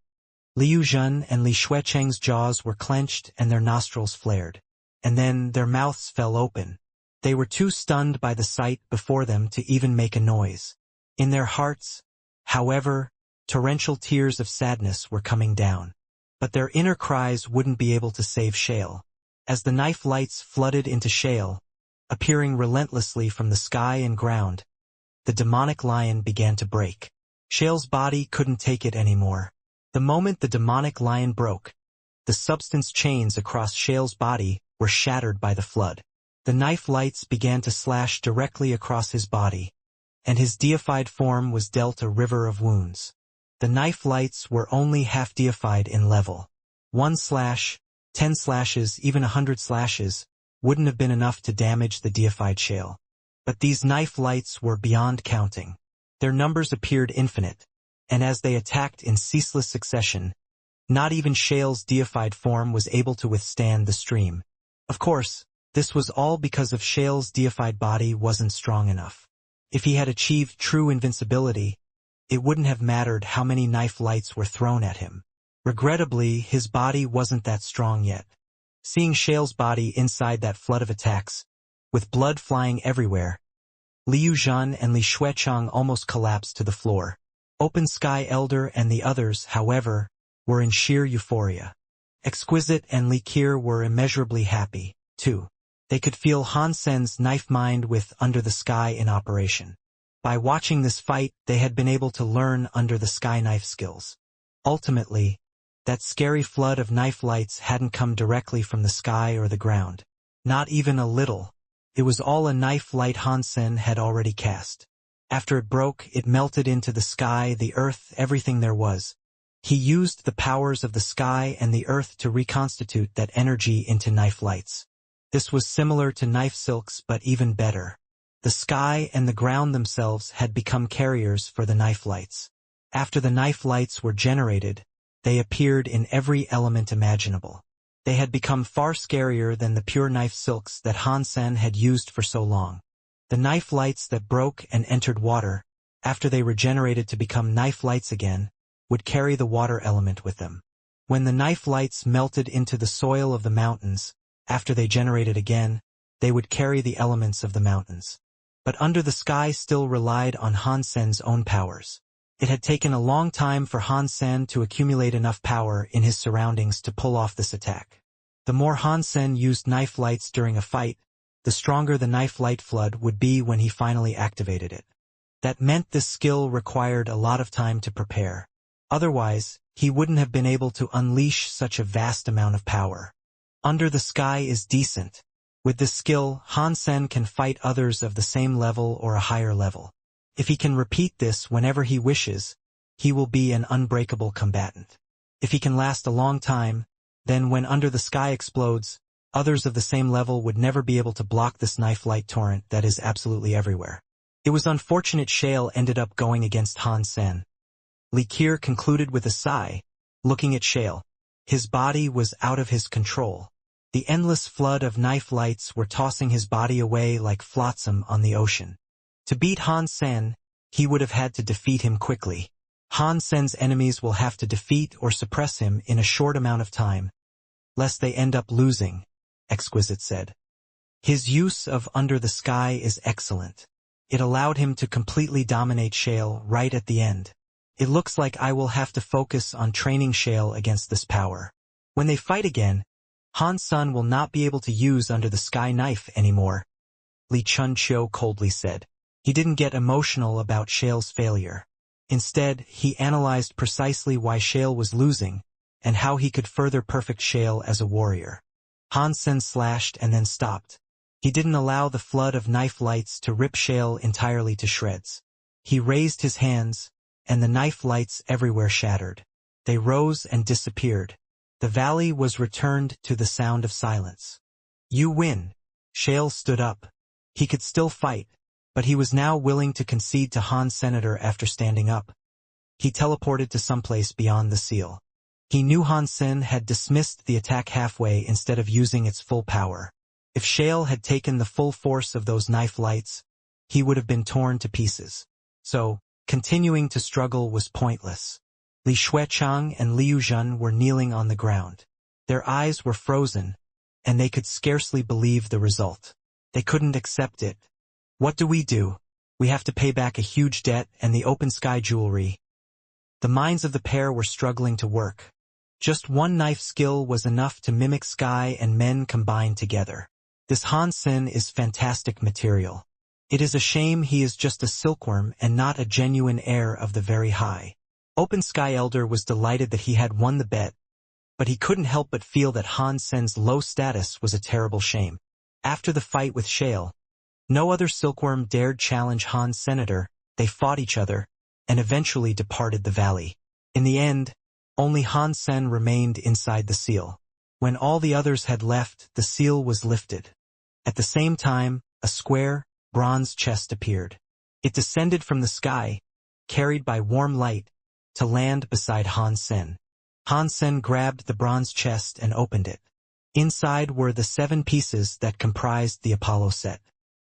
Liu Jun and Li Shuicheng's jaws were clenched and their nostrils flared. And then their mouths fell open. They were too stunned by the sight before them to even make a noise. In their hearts, however, torrential tears of sadness were coming down. But their inner cries wouldn't be able to save Shale. As the knife lights flooded into Shale, appearing relentlessly from the sky and ground, the demonic lion began to break. Shale's body couldn't take it anymore. The moment the demonic lion broke, the substance chains across Shale's body were shattered by the flood. The knife lights began to slash directly across his body, and his deified form was dealt a river of wounds. The knife lights were only half deified in level. 1 slash, 10 slashes, even 100 slashes, wouldn't have been enough to damage the deified Shale. But these knife lights were beyond counting. Their numbers appeared infinite, and as they attacked in ceaseless succession, not even Shale's deified form was able to withstand the stream. Of course, this was all because of Shale's deified body wasn't strong enough. If he had achieved true invincibility, it wouldn't have mattered how many knife lights were thrown at him. Regrettably, his body wasn't that strong yet. Seeing Shale's body inside that flood of attacks, with blood flying everywhere, Liu Zhan and Li Shuicheng almost collapsed to the floor. Open Sky Elder and the others, however, were in sheer euphoria. Exquisite and Li Qir were immeasurably happy, too. They could feel Han Sen's knife mind with Under the Sky in operation. By watching this fight, they had been able to learn Under the Sky knife skills. Ultimately, that scary flood of knife lights hadn't come directly from the sky or the ground. Not even a little. It was all a knife light Han Sen had already cast. After it broke, it melted into the sky, the earth, everything there was. He used the powers of the sky and the earth to reconstitute that energy into knife lights. This was similar to knife silks, but even better. The sky and the ground themselves had become carriers for the knife lights. After the knife lights were generated, they appeared in every element imaginable. They had become far scarier than the pure knife silks that Han Sen had used for so long. The knife lights that broke and entered water, after they regenerated to become knife lights again, would carry the water element with them. When the knife lights melted into the soil of the mountains, after they generated again, they would carry the elements of the mountains. But Under the Sky still relied on Han Sen's own powers. It had taken a long time for Han Sen to accumulate enough power in his surroundings to pull off this attack. The more Han Sen used knife lights during a fight, the stronger the knife light flood would be when he finally activated it. That meant this skill required a lot of time to prepare. Otherwise, he wouldn't have been able to unleash such a vast amount of power. Under the Sky is decent. With this skill, Han Sen can fight others of the same level or a higher level. If he can repeat this whenever he wishes, he will be an unbreakable combatant. If he can last a long time, then when Under the Sky explodes, others of the same level would never be able to block this knife light torrent that is absolutely everywhere. It was unfortunate Shale ended up going against Han Sen. Li Qir concluded with a sigh, looking at Shale. His body was out of his control. The endless flood of knife lights were tossing his body away like flotsam on the ocean. To beat Han Sen, he would have had to defeat him quickly. Han Sen's enemies will have to defeat or suppress him in a short amount of time, lest they end up losing, Exquisite said. His use of Under the Sky is excellent. It allowed him to completely dominate Shale right at the end. It looks like I will have to focus on training Shale against this power. When they fight again, Han Sen will not be able to use Under the Sky knife anymore, Li Chunqiu coldly said. He didn't get emotional about Shale's failure. Instead, he analyzed precisely why Shale was losing, and how he could further perfect Shale as a warrior. Han Sen slashed and then stopped. He didn't allow the flood of knife lights to rip Shale entirely to shreds. He raised his hands, and the knife lights everywhere shattered. They rose and disappeared. The valley was returned to the sound of silence. You win. Shale stood up. He could still fight, but he was now willing to concede to Han Senator after standing up. He teleported to someplace beyond the seal. He knew Han Sen had dismissed the attack halfway instead of using its full power. If Shale had taken the full force of those knife lights, he would have been torn to pieces. So, continuing to struggle was pointless. Li Xuechang and Liu Zhen were kneeling on the ground. Their eyes were frozen, and they could scarcely believe the result. They couldn't accept it. What do? We have to pay back a huge debt and the open sky jewelry. The minds of the pair were struggling to work. Just one knife skill was enough to mimic sky and men combined together. This Han Sen is fantastic material. It is a shame he is just a silkworm and not a genuine heir of the very high. Open Sky Elder was delighted that he had won the bet, but he couldn't help but feel that Han Sen's low status was a terrible shame. After the fight with Shale, no other silkworm dared challenge Han's senator. They fought each other, and eventually departed the valley. In the end, only Han Sen remained inside the seal. When all the others had left, the seal was lifted. At the same time, a square, bronze chest appeared. It descended from the sky, carried by warm light, to land beside Han Sen. Han Sen grabbed the bronze chest and opened it. Inside were the 7 pieces that comprised the Apollo set.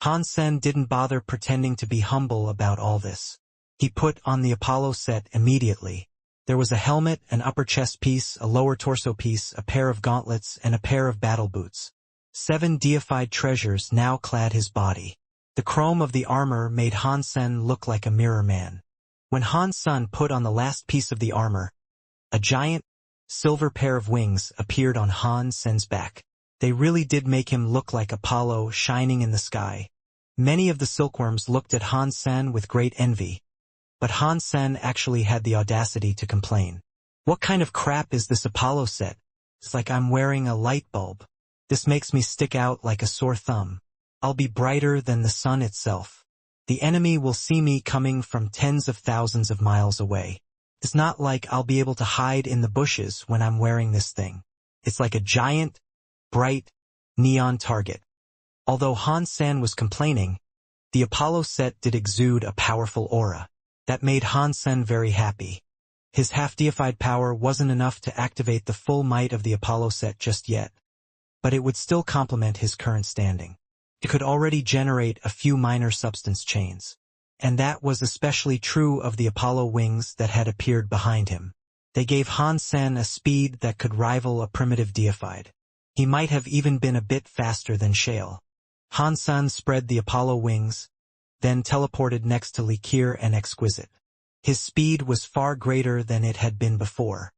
Han Sen didn't bother pretending to be humble about all this. He put on the Apollo set immediately. There was a helmet, an upper chest piece, a lower torso piece, a pair of gauntlets, and a pair of battle boots. 7 deified treasures now clad his body. The chrome of the armor made Han Sen look like a mirror man. When Han Sen put on the last piece of the armor, a giant, silver pair of wings appeared on Han Sen's back. They really did make him look like Apollo shining in the sky. Many of the silkworms looked at Han Sen with great envy, but Han Sen actually had the audacity to complain. What kind of crap is this Apollo set? It's like I'm wearing a light bulb. This makes me stick out like a sore thumb. I'll be brighter than the sun itself. The enemy will see me coming from tens of thousands of miles away. It's not like I'll be able to hide in the bushes when I'm wearing this thing. It's like a giant, bright, neon target. Although Han Sen was complaining, the Apollo set did exude a powerful aura. That made Han Sen very happy. His half-deified power wasn't enough to activate the full might of the Apollo set just yet, but it would still complement his current standing. It could already generate a few minor substance chains. And that was especially true of the Apollo wings that had appeared behind him. They gave Han Sen a speed that could rival a primitive deified. He might have even been a bit faster than Shale. Han Sen spread the Apollo wings, then teleported next to Likir and Exquisite. His speed was far greater than it had been before.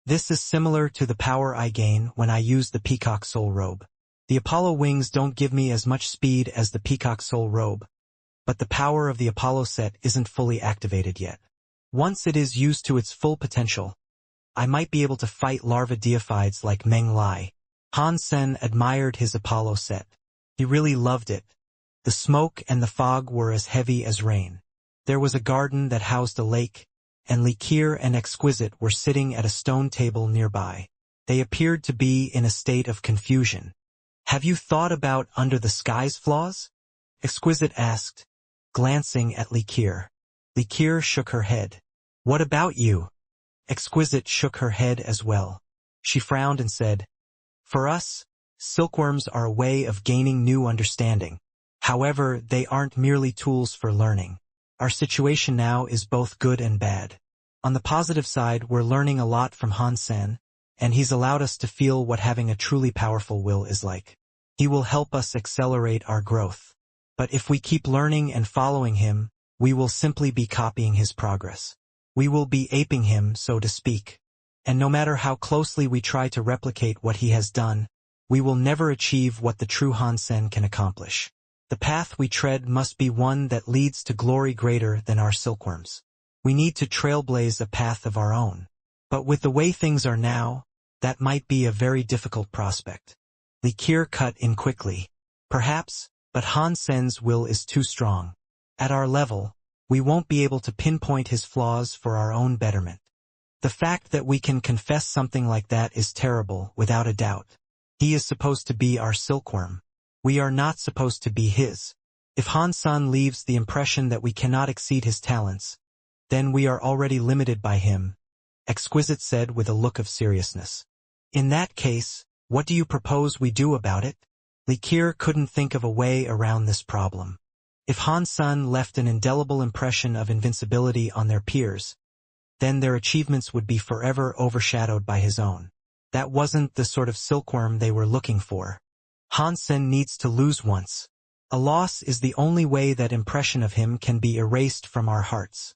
This is similar to the power I gain when I use the Peacock Soul Robe. The Apollo wings don't give me as much speed as the Peacock Soul Robe, but the power of the Apollo set isn't fully activated yet. Once it is used to its full potential, I might be able to fight larva deifieds like Meng Lai. Han Sen admired his Apollo set. He really loved it. The smoke and the fog were as heavy as rain. There was a garden that housed a lake, and Likir and Exquisite were sitting at a stone table nearby. They appeared to be in a state of confusion. Have you thought about Under the Sky's flaws? Exquisite asked, glancing at Likir. Likir shook her head. What about you? Exquisite shook her head as well. She frowned and said, For us, silkworms are a way of gaining new understanding. However, they aren't merely tools for learning. Our situation now is both good and bad. On the positive side, we're learning a lot from Han Sen, and he's allowed us to feel what having a truly powerful will is like. He will help us accelerate our growth. But if we keep learning and following him, we will simply be copying his progress. We will be aping him, so to speak. And no matter how closely we try to replicate what he has done, we will never achieve what the true Han Sen can accomplish. The path we tread must be one that leads to glory greater than our silkworms. We need to trailblaze a path of our own. But with the way things are now, that might be a very difficult prospect. Likir cut in quickly. Perhaps, but Han Sen's will is too strong. At our level, we won't be able to pinpoint his flaws for our own betterment. The fact that we can confess something like that is terrible, without a doubt. He is supposed to be our silkworm. We are not supposed to be his. If Han Sen leaves the impression that we cannot exceed his talents, then we are already limited by him, Exquisite said with a look of seriousness. In that case, what do you propose we do about it? Li Qiu couldn't think of a way around this problem. If Han Sen left an indelible impression of invincibility on their peers, then their achievements would be forever overshadowed by his own. That wasn't the sort of silkworm they were looking for. Han Sen needs to lose once. A loss is the only way that impression of him can be erased from our hearts,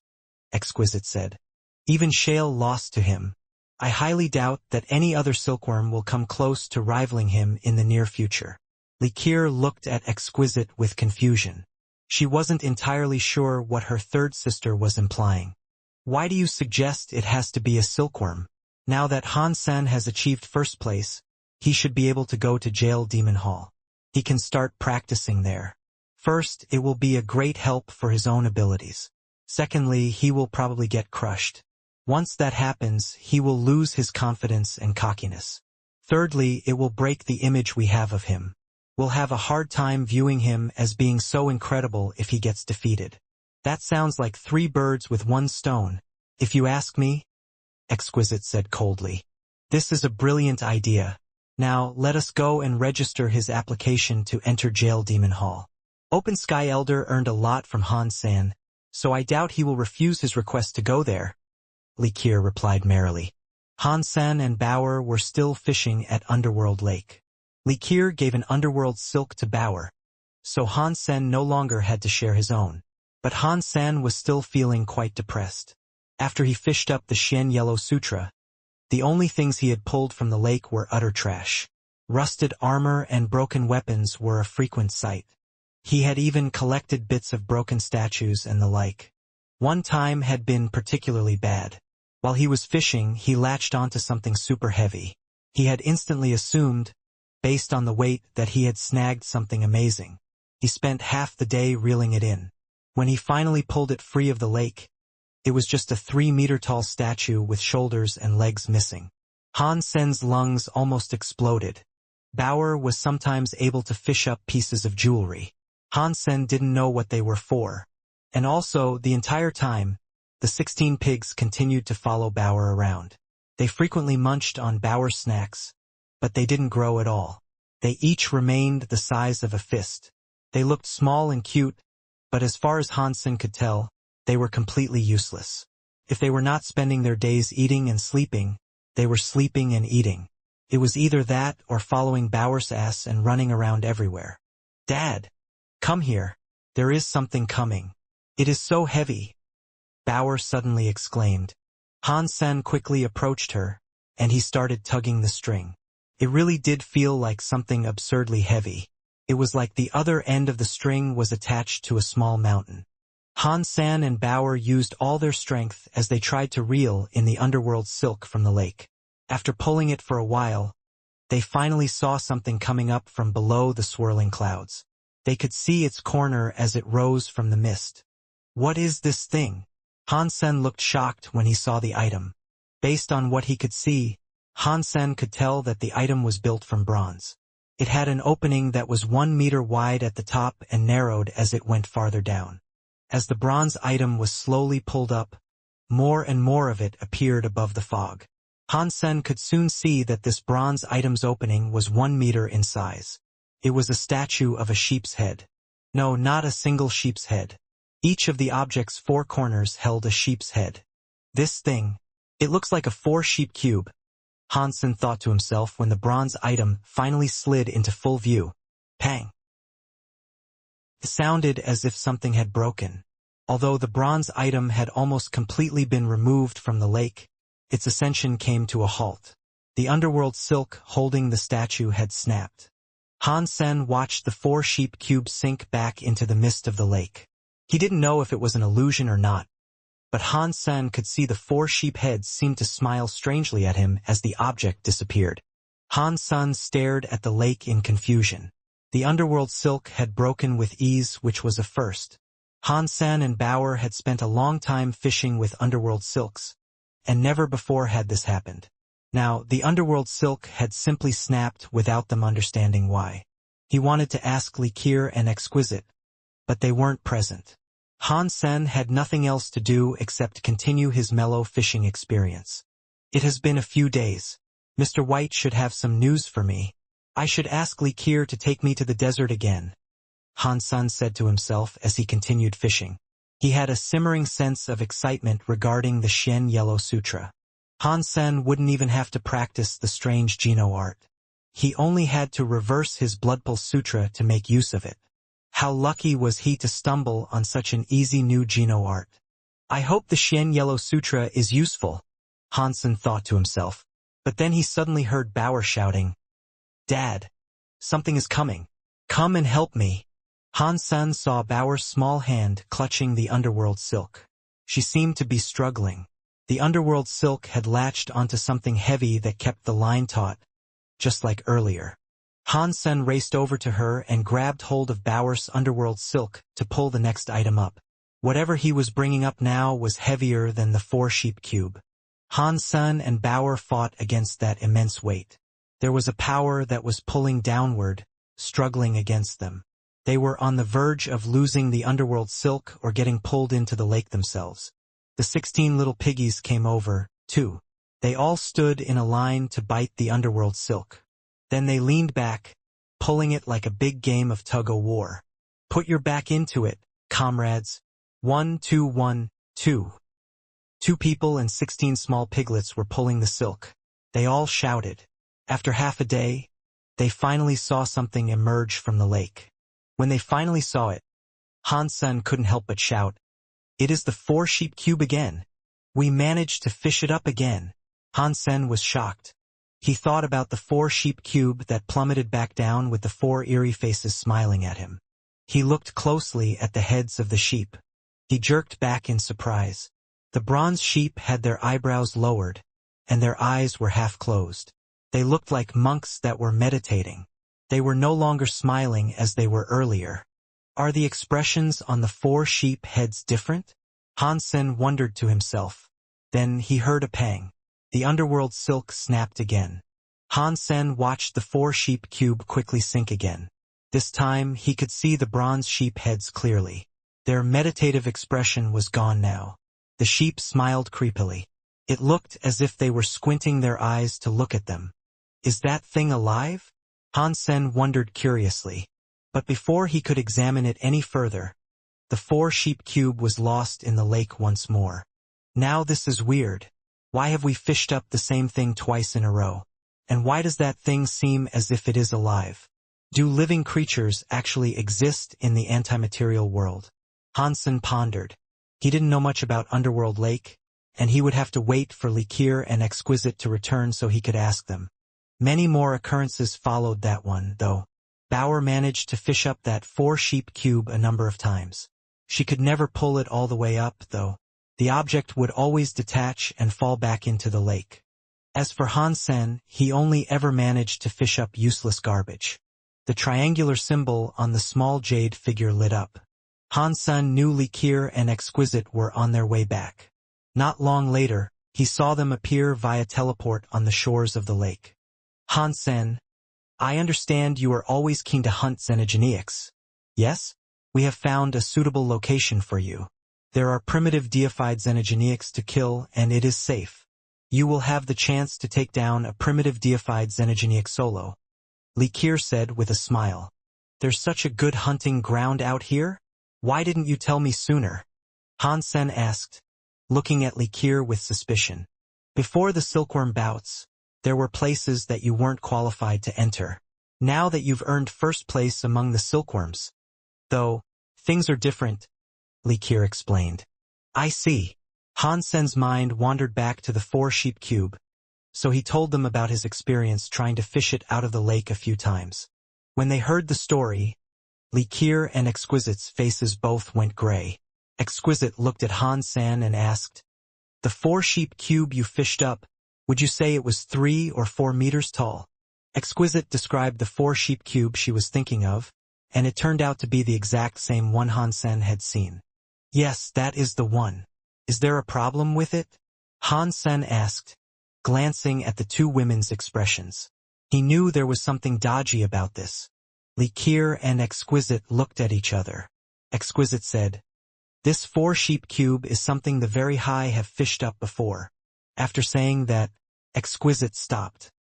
Exquisite said. Even Shale lost to him. I highly doubt that any other silkworm will come close to rivaling him in the near future. Li Qiu looked at Exquisite with confusion. She wasn't entirely sure what her third sister was implying. Why do you suggest it has to be a silkworm? Now that Han Sen has achieved first place, he should be able to go to Jail Demon Hall. He can start practicing there. First, it will be a great help for his own abilities. Secondly, he will probably get crushed. Once that happens, he will lose his confidence and cockiness. Thirdly, it will break the image we have of him. We'll have a hard time viewing him as being so incredible if he gets defeated. That sounds like 3 birds with 1 stone, if you ask me, Exquisite said coldly. This is a brilliant idea. Now, let us go and register his application to enter Jail Demon Hall. Open Sky Elder earned a lot from Han Sen, so I doubt he will refuse his request to go there, Li Qiu replied merrily. Han Sen and Bauer were still fishing at Underworld Lake. Li Qiu gave an underworld silk to Bauer, so Han Sen no longer had to share his own. But Han Sen was still feeling quite depressed. After he fished up the Xian Yellow Sutra, the only things he had pulled from the lake were utter trash. Rusted armor and broken weapons were a frequent sight. He had even collected bits of broken statues and the like. One time had been particularly bad. While he was fishing, he latched onto something super heavy. He had instantly assumed, based on the weight, that he had snagged something amazing. He spent half the day reeling it in. When he finally pulled it free of the lake, it was just a 3-meter-tall statue with shoulders and legs missing. Han Sen's lungs almost exploded. Bauer was sometimes able to fish up pieces of jewelry. Han Sen didn't know what they were for. And also, the entire time, the 16 pigs continued to follow Bauer around. They frequently munched on Bauer's snacks, but they didn't grow at all. They each remained the size of a fist. They looked small and cute, but as far as Han Sen could tell, they were completely useless. If they were not spending their days eating and sleeping, they were sleeping and eating. It was either that or following Bauer's ass and running around everywhere. Dad! Come here. There is something coming. It is so heavy, Bauer suddenly exclaimed. Han Sen quickly approached her, and he started tugging the string. It really did feel like something absurdly heavy. It was like the other end of the string was attached to a small mountain. Han Sen and Bauer used all their strength as they tried to reel in the underworld silk from the lake. After pulling it for a while, they finally saw something coming up from below the swirling clouds. They could see its corner as it rose from the mist. What is this thing? Han Sen looked shocked when he saw the item. Based on what he could see, Han Sen could tell that the item was built from bronze. It had an opening that was 1 meter wide at the top and narrowed as it went farther down. As the bronze item was slowly pulled up, more and more of it appeared above the fog. Han Sen could soon see that this bronze item's opening was 1 meter in size. It was a statue of a sheep's head. No, not a single sheep's head. Each of the object's 4 corners held a sheep's head. This thing, it looks like a 4-sheep cube, Han Sen thought to himself when the bronze item finally slid into full view. Pang! It sounded as if something had broken. Although the bronze item had almost completely been removed from the lake, its ascension came to a halt. The underworld silk holding the statue had snapped. Han Sen watched the 4-sheep cube sink back into the mist of the lake. He didn't know if it was an illusion or not, but Han Sen could see the 4 sheep heads seemed to smile strangely at him as the object disappeared. Han Sen stared at the lake in confusion. The underworld silk had broken with ease, which was a first. Han Sen and Bauer had spent a long time fishing with underworld silks, and never before had this happened. Now, the underworld silk had simply snapped without them understanding why. He wanted to ask Li Qiu and Exquisite, but they weren't present. Han Sen had nothing else to do except continue his mellow fishing experience. It has been a few days. Mr. White should have some news for me. I should ask Li Qir to take me to the desert again, Han Sen said to himself as he continued fishing. He had a simmering sense of excitement regarding the Shen Yellow Sutra. Han Sen wouldn't even have to practice the strange Geno art. He only had to reverse his Bloodpulse Sutra to make use of it. How lucky was he to stumble on such an easy new Geno art. I hope the Shen Yellow Sutra is useful, Han Sen thought to himself. But then he suddenly heard Bauer shouting, Dad, something is coming. Come and help me. Han Sen saw Bauer's small hand clutching the underworld silk. She seemed to be struggling. The underworld silk had latched onto something heavy that kept the line taut, just like earlier. Han Sen raced over to her and grabbed hold of Bauer's underworld silk to pull the next item up. Whatever he was bringing up now was heavier than the 4-sheep cube. Han Sen and Bauer fought against that immense weight. There was a power that was pulling downward, struggling against them. They were on the verge of losing the underworld silk or getting pulled into the lake themselves. The 16 little piggies came over, too. They all stood in a line to bite the underworld silk. Then they leaned back, pulling it like a big game of tug-o-war. Put your back into it, comrades. 1, 2, 1, 2. 2 people and 16 small piglets were pulling the silk. They all shouted. After half a day, they finally saw something emerge from the lake. When they finally saw it, Han Sen couldn't help but shout, It is the 4-sheep cube again. We managed to fish it up again. Han Sen was shocked. He thought about the 4-sheep cube that plummeted back down with the 4 eerie faces smiling at him. He looked closely at the heads of the sheep. He jerked back in surprise. The bronze sheep had their eyebrows lowered, and their eyes were half closed. They looked like monks that were meditating. They were no longer smiling as they were earlier. Are the expressions on the 4 sheep heads different? Han Sen wondered to himself. Then he heard a pang. The underworld silk snapped again. Han Sen watched the 4-sheep cube quickly sink again. This time he could see the bronze sheep heads clearly. Their meditative expression was gone now. The sheep smiled creepily. It looked as if they were squinting their eyes to look at them. Is that thing alive? Han Sen wondered curiously. But before he could examine it any further, the 4-sheep cube was lost in the lake once more. Now this is weird. Why have we fished up the same thing twice in a row? And why does that thing seem as if it is alive? Do living creatures actually exist in the antimaterial world? Han Sen pondered. He didn't know much about Underworld Lake, and he would have to wait for Li Qir and Exquisite to return so he could ask them. Many more occurrences followed that one, though. Bauer managed to fish up that 4-sheep cube a number of times. She could never pull it all the way up, though. The object would always detach and fall back into the lake. As for Han Sen, he only ever managed to fish up useless garbage. The triangular symbol on the small jade figure lit up. Han Sen knew Li Qir and Exquisite were on their way back. Not long later, he saw them appear via teleport on the shores of the lake. Han Sen, I understand you are always keen to hunt xenogeneics. Yes? We have found a suitable location for you. There are primitive deified xenogeneics to kill, and it is safe. You will have the chance to take down a primitive deified xenogeneic solo. Li Qir said with a smile. There's such a good hunting ground out here? Why didn't you tell me sooner? Han Sen asked, looking at Li Qir with suspicion. Before the silkworm bouts, there were places that you weren't qualified to enter. Now that you've earned first place among the silkworms. Though, things are different, Li Qir explained. I see. Han Sen's mind wandered back to the 4-sheep cube, so he told them about his experience trying to fish it out of the lake a few times. When they heard the story, Li Qir and Exquisite's faces both went gray. Exquisite looked at Han Sen and asked, The 4-sheep cube you fished up, would you say it was 3 or 4 meters tall? Exquisite described the 4-sheep cube she was thinking of, and it turned out to be the exact same one Han Sen had seen. Yes, that is the one. Is there a problem with it? Han Sen asked, glancing at the 2 women's expressions. He knew there was something dodgy about this. Li Qir and Exquisite looked at each other. Exquisite said, This 4-sheep cube is something the Very High have fished up before. After saying that, Exquisite stopped.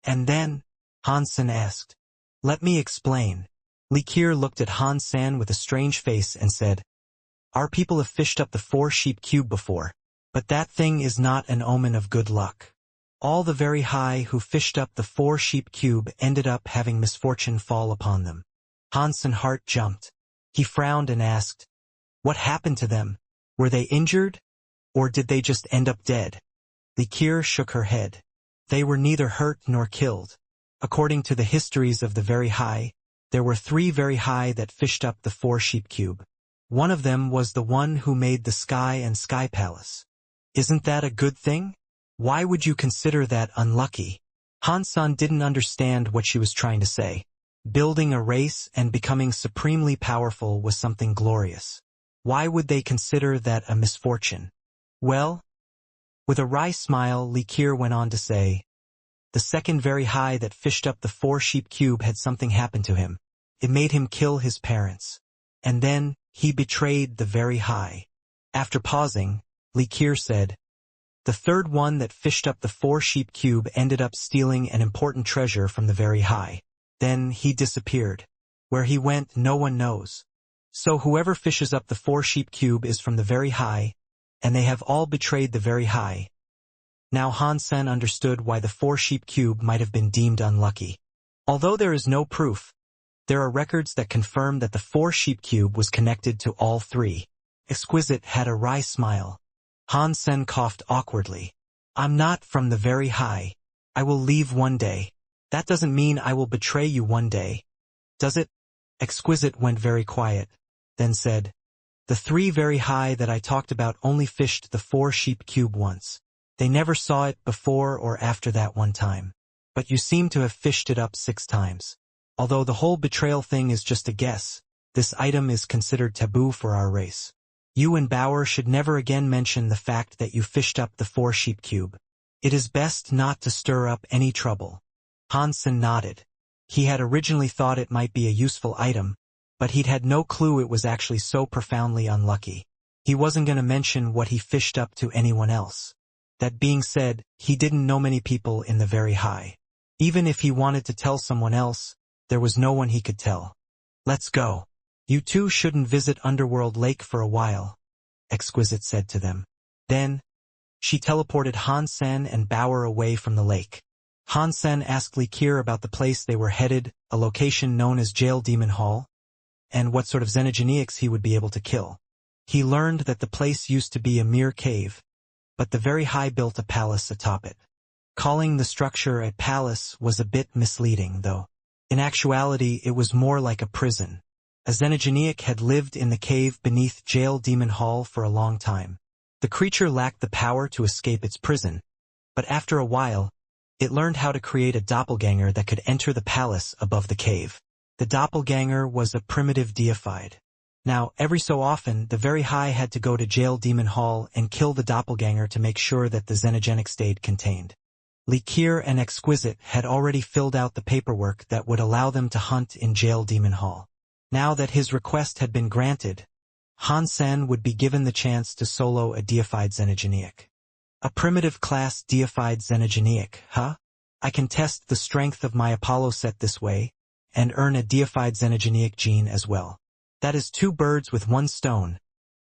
And then, Han Sen asked, Let me explain. Li Qiu looked at Han San with a strange face and said, Our people have fished up the 4-sheep cube before, but that thing is not an omen of good luck. All the very high who fished up the 4-sheep cube ended up having misfortune fall upon them. Han San's heart jumped. He frowned and asked, What happened to them? Were they injured? Or did they just end up dead? Li Qiu shook her head. They were neither hurt nor killed. According to the histories of the very high, there were 3 very high that fished up the 4-sheep cube. One of them was the one who made the sky and sky palace. Isn't that a good thing? Why would you consider that unlucky? Han San didn't understand what she was trying to say. Building a race and becoming supremely powerful was something glorious. Why would they consider that a misfortune? Well, with a wry smile, Li Qiu went on to say, The second very high that fished up the 4-sheep cube had something happen to him. It made him kill his parents. And then, he betrayed the very high. After pausing, Li Qiu said, The third one that fished up the 4-sheep cube ended up stealing an important treasure from the very high. Then he disappeared. Where he went, no one knows. So whoever fishes up the 4-sheep cube is from the very high, and they have all betrayed the very high. Now Han San understood why the 4-sheep cube might have been deemed unlucky. Although there is no proof, there are records that confirm that the 4-sheep cube was connected to all 3. Exquisite had a wry smile. Han San coughed awkwardly. I'm not from the very high. I will leave one day. That doesn't mean I will betray you one day. Does it? Exquisite went very quiet, then said, The 3 very high that I talked about only fished the 4-sheep cube once. They never saw it before or after that one time. But you seem to have fished it up 6 times. Although the whole betrayal thing is just a guess, this item is considered taboo for our race. You and Bauer should never again mention the fact that you fished up the 4-sheep cube. It is best not to stir up any trouble. Han San nodded. He had originally thought it might be a useful item, but he'd had no clue it was actually so profoundly unlucky. He wasn't going to mention what he fished up to anyone else. That being said, he didn't know many people in the very high. Even if he wanted to tell someone else, there was no one he could tell. Let's go. You two shouldn't visit Underworld Lake for a while, Exquisite said to them. Then, she teleported Han San and Bauer away from the lake. Han San asked Li Qiu about the place they were headed, a location known as Jail Demon Hall, and what sort of xenogenics he would be able to kill. He learned that the place used to be a mere cave, but the very high built a palace atop it. Calling the structure a palace was a bit misleading, though. In actuality, it was more like a prison. A xenogenic had lived in the cave beneath Jail Demon Hall for a long time. The creature lacked the power to escape its prison, but after a while, it learned how to create a doppelganger that could enter the palace above the cave. The doppelganger was a primitive deified. Now, every so often, the very high had to go to Jail Demon Hall and kill the doppelganger to make sure that the xenogenic stayed contained. Li Qiu and Exquisite had already filled out the paperwork that would allow them to hunt in Jail Demon Hall. Now that his request had been granted, Han San would be given the chance to solo a deified xenogenic. A primitive class deified xenogenic, huh? I can test the strength of my Apollo set this way, and earn a deified xenogenic gene as well. That is 2 birds with 1 stone,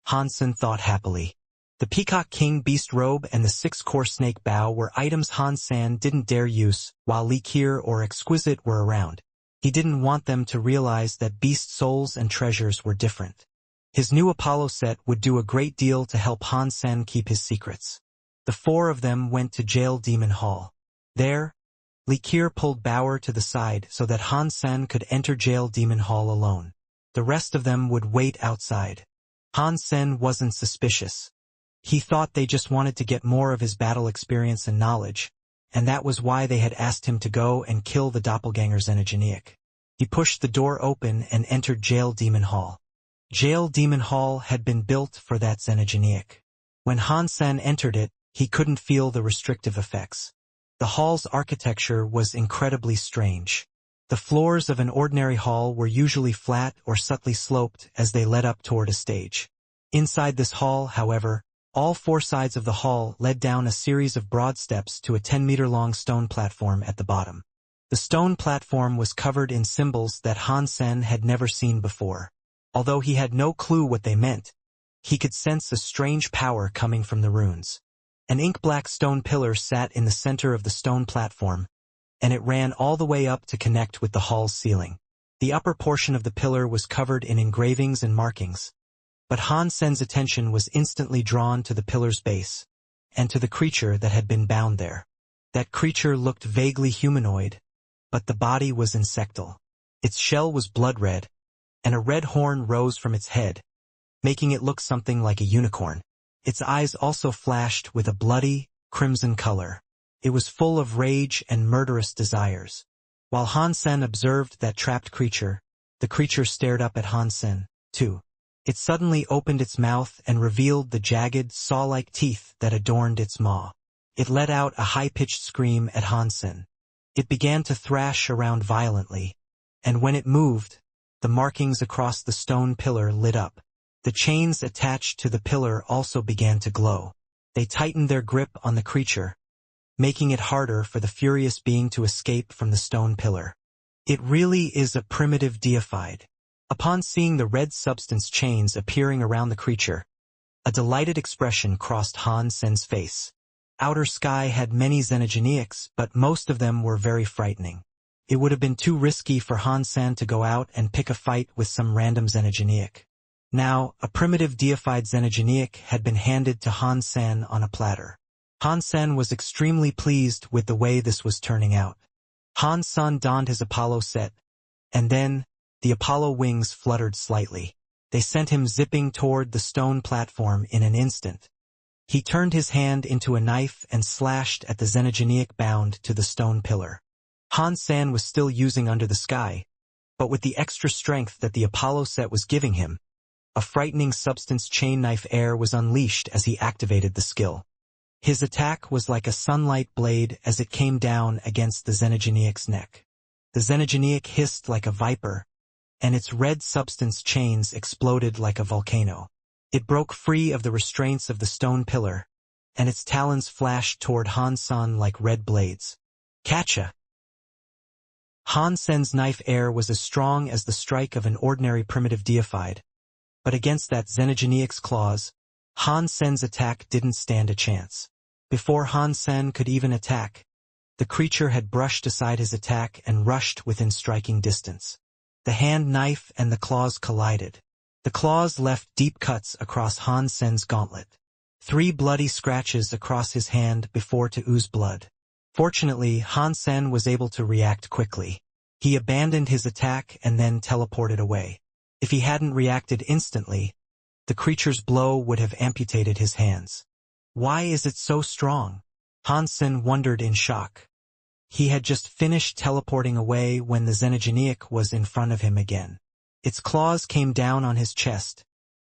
Han San thought happily. The Peacock King Beast Robe and the 6-core Snake Bow were items Han San didn't dare use while Li Qiu or Exquisite were around. He didn't want them to realize that beast souls and treasures were different. His new Apollo set would do a great deal to help Han San keep his secrets. The 4 of them went to Jail Demon Hall. There, Li Qiu pulled Bauer to the side so that Han San could enter Jail Demon Hall alone. The rest of them would wait outside. Han San wasn't suspicious. He thought they just wanted to get more of his battle experience and knowledge, and that was why they had asked him to go and kill the doppelganger xenogenic. He pushed the door open and entered Jail Demon Hall. Jail Demon Hall had been built for that xenogenic. When Han San entered it, he couldn't feel the restrictive effects. The hall's architecture was incredibly strange. The floors of an ordinary hall were usually flat or subtly sloped as they led up toward a stage. Inside this hall, however, all 4 sides of the hall led down a series of broad steps to a 10-meter-long stone platform at the bottom. The stone platform was covered in symbols that Han Sen had never seen before. Although he had no clue what they meant, he could sense a strange power coming from the runes. An ink-black stone pillar sat in the center of the stone platform, and it ran all the way up to connect with the hall's ceiling. The upper portion of the pillar was covered in engravings and markings, but Han Sen's attention was instantly drawn to the pillar's base, and to the creature that had been bound there. That creature looked vaguely humanoid, but the body was insectal. Its shell was blood-red, and a red horn rose from its head, making it look something like a unicorn. Its eyes also flashed with a bloody, crimson color. It was full of rage and murderous desires. While Han Sen observed that trapped creature, the creature stared up at Han Sen, too. It suddenly opened its mouth and revealed the jagged, saw-like teeth that adorned its maw. It let out a high-pitched scream at Han Sen. It began to thrash around violently, and when it moved, the markings across the stone pillar lit up. The chains attached to the pillar also began to glow. They tightened their grip on the creature, making it harder for the furious being to escape from the stone pillar. It really is a primitive deified. Upon seeing the red substance chains appearing around the creature, a delighted expression crossed Han Sen's face. Outer Sky had many xenogeneics, but most of them were very frightening. It would have been too risky for Han Sen to go out and pick a fight with some random xenogeneic. Now, a primitive deified xenogeneic had been handed to Han Sen on a platter. Han Sen was extremely pleased with the way this was turning out. Han Sen donned his Apollo set, and then, the Apollo wings fluttered slightly. They sent him zipping toward the stone platform in an instant. He turned his hand into a knife and slashed at the xenogeneic bound to the stone pillar. Han Sen was still using Under the Sky, but with the extra strength that the Apollo set was giving him, a frightening substance chain knife air was unleashed as he activated the skill. His attack was like a sunlight blade as it came down against the xenogeneic's neck. The xenogeneic hissed like a viper, and its red substance chains exploded like a volcano. It broke free of the restraints of the stone pillar, and its talons flashed toward Han Sen like red blades. Catcha! Han Sen's knife air was as strong as the strike of an ordinary primitive deified, but against that xenogeneic's claws, Han Sen's attack didn't stand a chance. Before Han Sen could even attack, the creature had brushed aside his attack and rushed within striking distance. The hand knife and the claws collided. The claws left deep cuts across Han Sen's gauntlet. 3 bloody scratches across his hand before to ooze blood. Fortunately, Han Sen was able to react quickly. He abandoned his attack and then teleported away. If he hadn't reacted instantly, the creature's blow would have amputated his hands. Why is it so strong? Han Sen wondered in shock. He had just finished teleporting away when the xenogeneic was in front of him again. Its claws came down on his chest,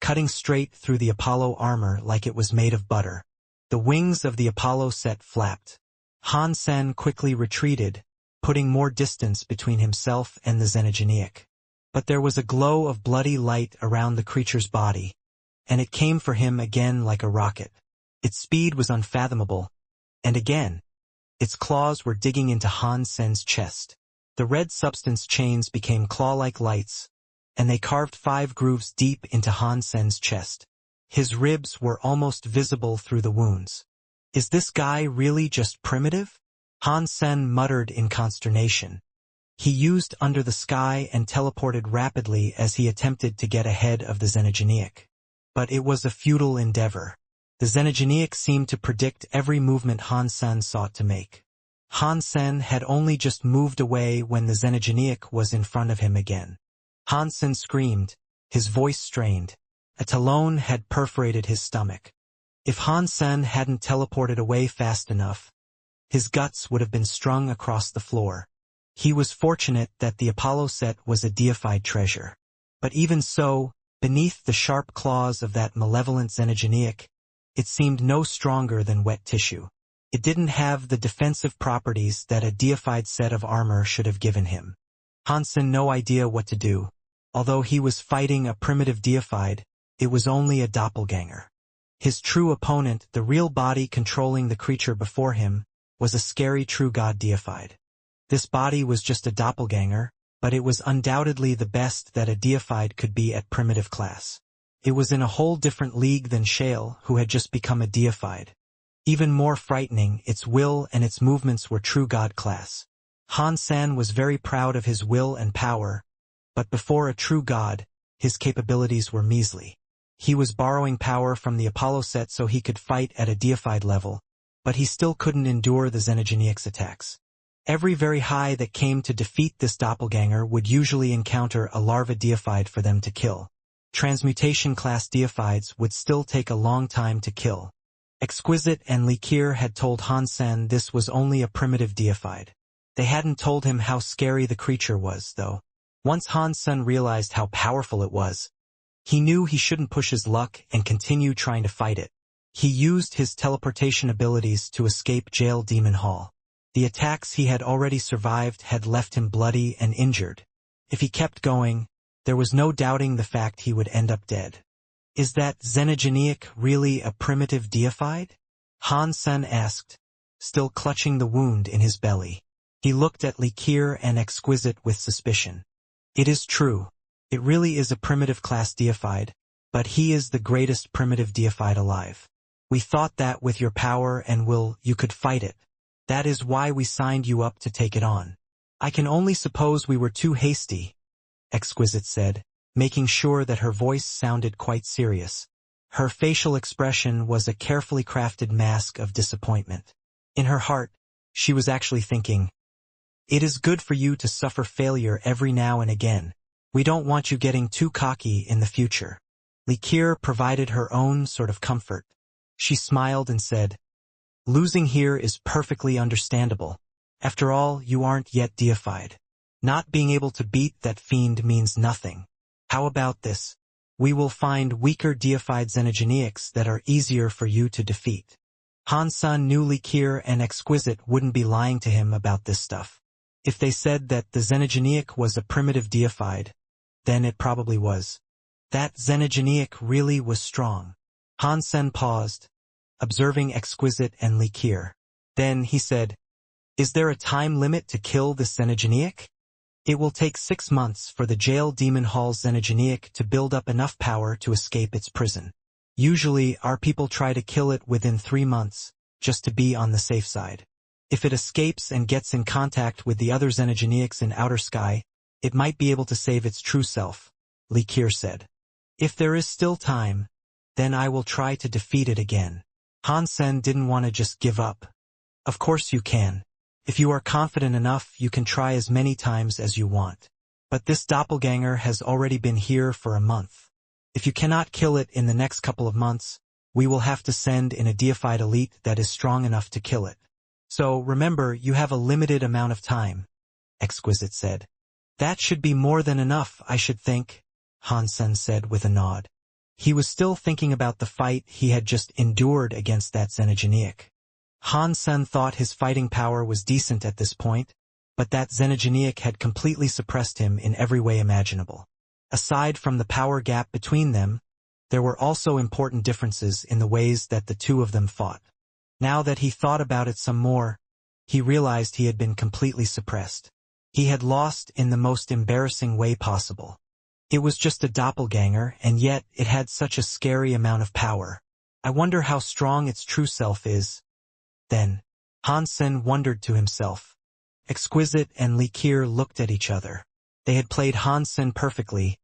cutting straight through the Apollo armor like it was made of butter. The wings of the Apollo set flapped. Han Sen quickly retreated, putting more distance between himself and the xenogeneic. But there was a glow of bloody light around the creature's body, and it came for him again like a rocket. Its speed was unfathomable, and again, its claws were digging into Han Sen's chest. The red substance chains became claw-like lights, and they carved 5 grooves deep into Han Sen's chest. His ribs were almost visible through the wounds. Is this guy really just primitive? Han Sen muttered in consternation. He used Under the Sky and teleported rapidly as he attempted to get ahead of the xenogeneic. But it was a futile endeavor. The xenogeneic seemed to predict every movement Han Sen sought to make. Han Sen had only just moved away when the xenogeneic was in front of him again. Han Sen screamed, his voice strained. A talon had perforated his stomach. If Han Sen hadn't teleported away fast enough, his guts would have been strung across the floor. He was fortunate that the Apollo set was a deified treasure. But even so, beneath the sharp claws of that malevolent xenogeneic, it seemed no stronger than wet tissue. It didn't have the defensive properties that a deified set of armor should have given him. Han Sen no idea what to do. Although he was fighting a primitive deified, it was only a doppelganger. His true opponent, the real body controlling the creature before him, was a scary true god deified. This body was just a doppelganger, but it was undoubtedly the best that a deified could be at primitive class. It was in a whole different league than Shale, who had just become a deified. Even more frightening, its will and its movements were true god class. Han Sen was very proud of his will and power, but before a true god, his capabilities were measly. He was borrowing power from the Apollo set so he could fight at a deified level, but he still couldn't endure the Xenogeniac's attacks. Every very high that came to defeat this doppelganger would usually encounter a larva deified for them to kill. Transmutation class deifieds would still take a long time to kill. Exquisite and Likir had told Han Sen this was only a primitive deified. They hadn't told him how scary the creature was, though. Once Han Sen realized how powerful it was, he knew he shouldn't push his luck and continue trying to fight it. He used his teleportation abilities to escape Jail Demon Hall. The attacks he had already survived had left him bloody and injured. If he kept going, there was no doubting the fact he would end up dead. Is that Xenogeniac really a primitive deified? Han Sen asked, still clutching the wound in his belly. He looked at Likir and Exquisite with suspicion. It is true. It really is a primitive class deified, but he is the greatest primitive deified alive. We thought that with your power and will you could fight it. That is why we signed you up to take it on. I can only suppose we were too hasty, Exquisite said, making sure that her voice sounded quite serious. Her facial expression was a carefully crafted mask of disappointment. In her heart, she was actually thinking, "It is good for you to suffer failure every now and again. We don't want you getting too cocky in the future." Likir provided her own sort of comfort. She smiled and said, "Losing here is perfectly understandable. After all, you aren't yet deified. Not being able to beat that fiend means nothing. How about this? We will find weaker deified Xenogeniacs that are easier for you to defeat." Han Sen knew Likir and Exquisite wouldn't be lying to him about this stuff. If they said that the Xenogeniac was a primitive deified, then it probably was. That Xenogeniac really was strong. Han Sen paused, observing Exquisite and Likir. Then he said, "Is there a time limit to kill the Xenogeniac?" "It will take 6 months for the Jail Demon Hall's Xenogeniac to build up enough power to escape its prison. Usually, our people try to kill it within 3 months, just to be on the safe side. If it escapes and gets in contact with the other Xenogeniacs in outer sky, it might be able to save its true self," Likir said. "If there is still time, then I will try to defeat it again." Han Sen didn't want to just give up. "Of course you can. If you are confident enough, you can try as many times as you want. But this doppelganger has already been here for a month. If you cannot kill it in the next couple of months, we will have to send in a deified elite that is strong enough to kill it. So remember, you have a limited amount of time," Exquisite said. "That should be more than enough, I should think," Han Sen said with a nod. He was still thinking about the fight he had just endured against that Xenogeniac. Han Sen thought his fighting power was decent at this point, but that Xenogeniac had completely suppressed him in every way imaginable. Aside from the power gap between them, there were also important differences in the ways that the two of them fought. Now that he thought about it some more, he realized he had been completely suppressed. He had lost in the most embarrassing way possible. It was just a doppelganger, and yet it had such a scary amount of power. I wonder how strong its true self is. Then, Han Sen wondered to himself. Exquisite and Likir looked at each other. They had played Han Sen perfectly,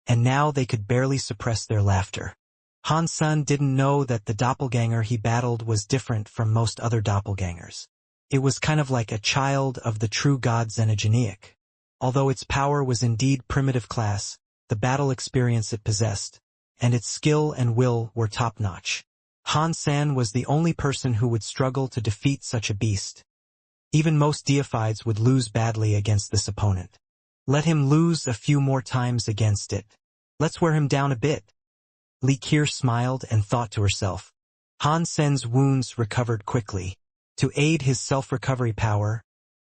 and now they could barely suppress their laughter. Han Sen didn't know that the doppelganger he battled was different from most other doppelgangers. It was kind of like a child of the true god Xenogeniac. Although its power was indeed primitive class, the battle experience it possessed, and its skill and will were top-notch. Han Sen was the only person who would struggle to defeat such a beast. Even most deifieds would lose badly against this opponent. Let him lose a few more times against it. Let's wear him down a bit. Likir smiled and thought to herself. Han Sen's wounds recovered quickly. To aid his self-recovery power,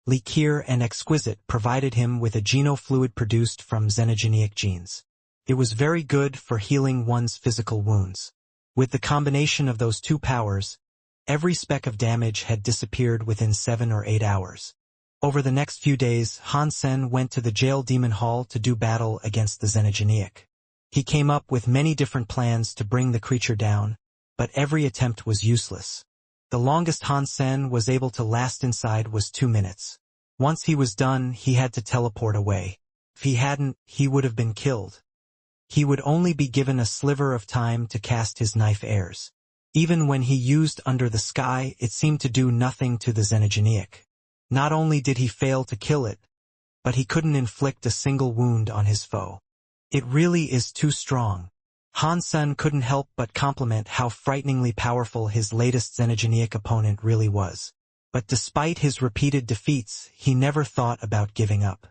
Likir and Exquisite provided him with a genofluid produced from Xenogeniac genes. It was very good for healing one's physical wounds. With the combination of those two powers, every speck of damage had disappeared within 7 or 8 hours. Over the next few days, Han Sen went to the jail demon hall to do battle against the Xenogeneic. He came up with many different plans to bring the creature down, but every attempt was useless. The longest Han Sen was able to last inside was 2 minutes. Once he was done, he had to teleport away. If he hadn't, he would have been killed. He would only be given a sliver of time to cast his knife airs. Even when he used Under the Sky, it seemed to do nothing to the Xenogeneic. Not only did he fail to kill it, but he couldn't inflict a single wound on his foe. It really is too strong. Han Sen couldn't help but compliment how frighteningly powerful his latest Xenogeneic opponent really was. But despite his repeated defeats, he never thought about giving up.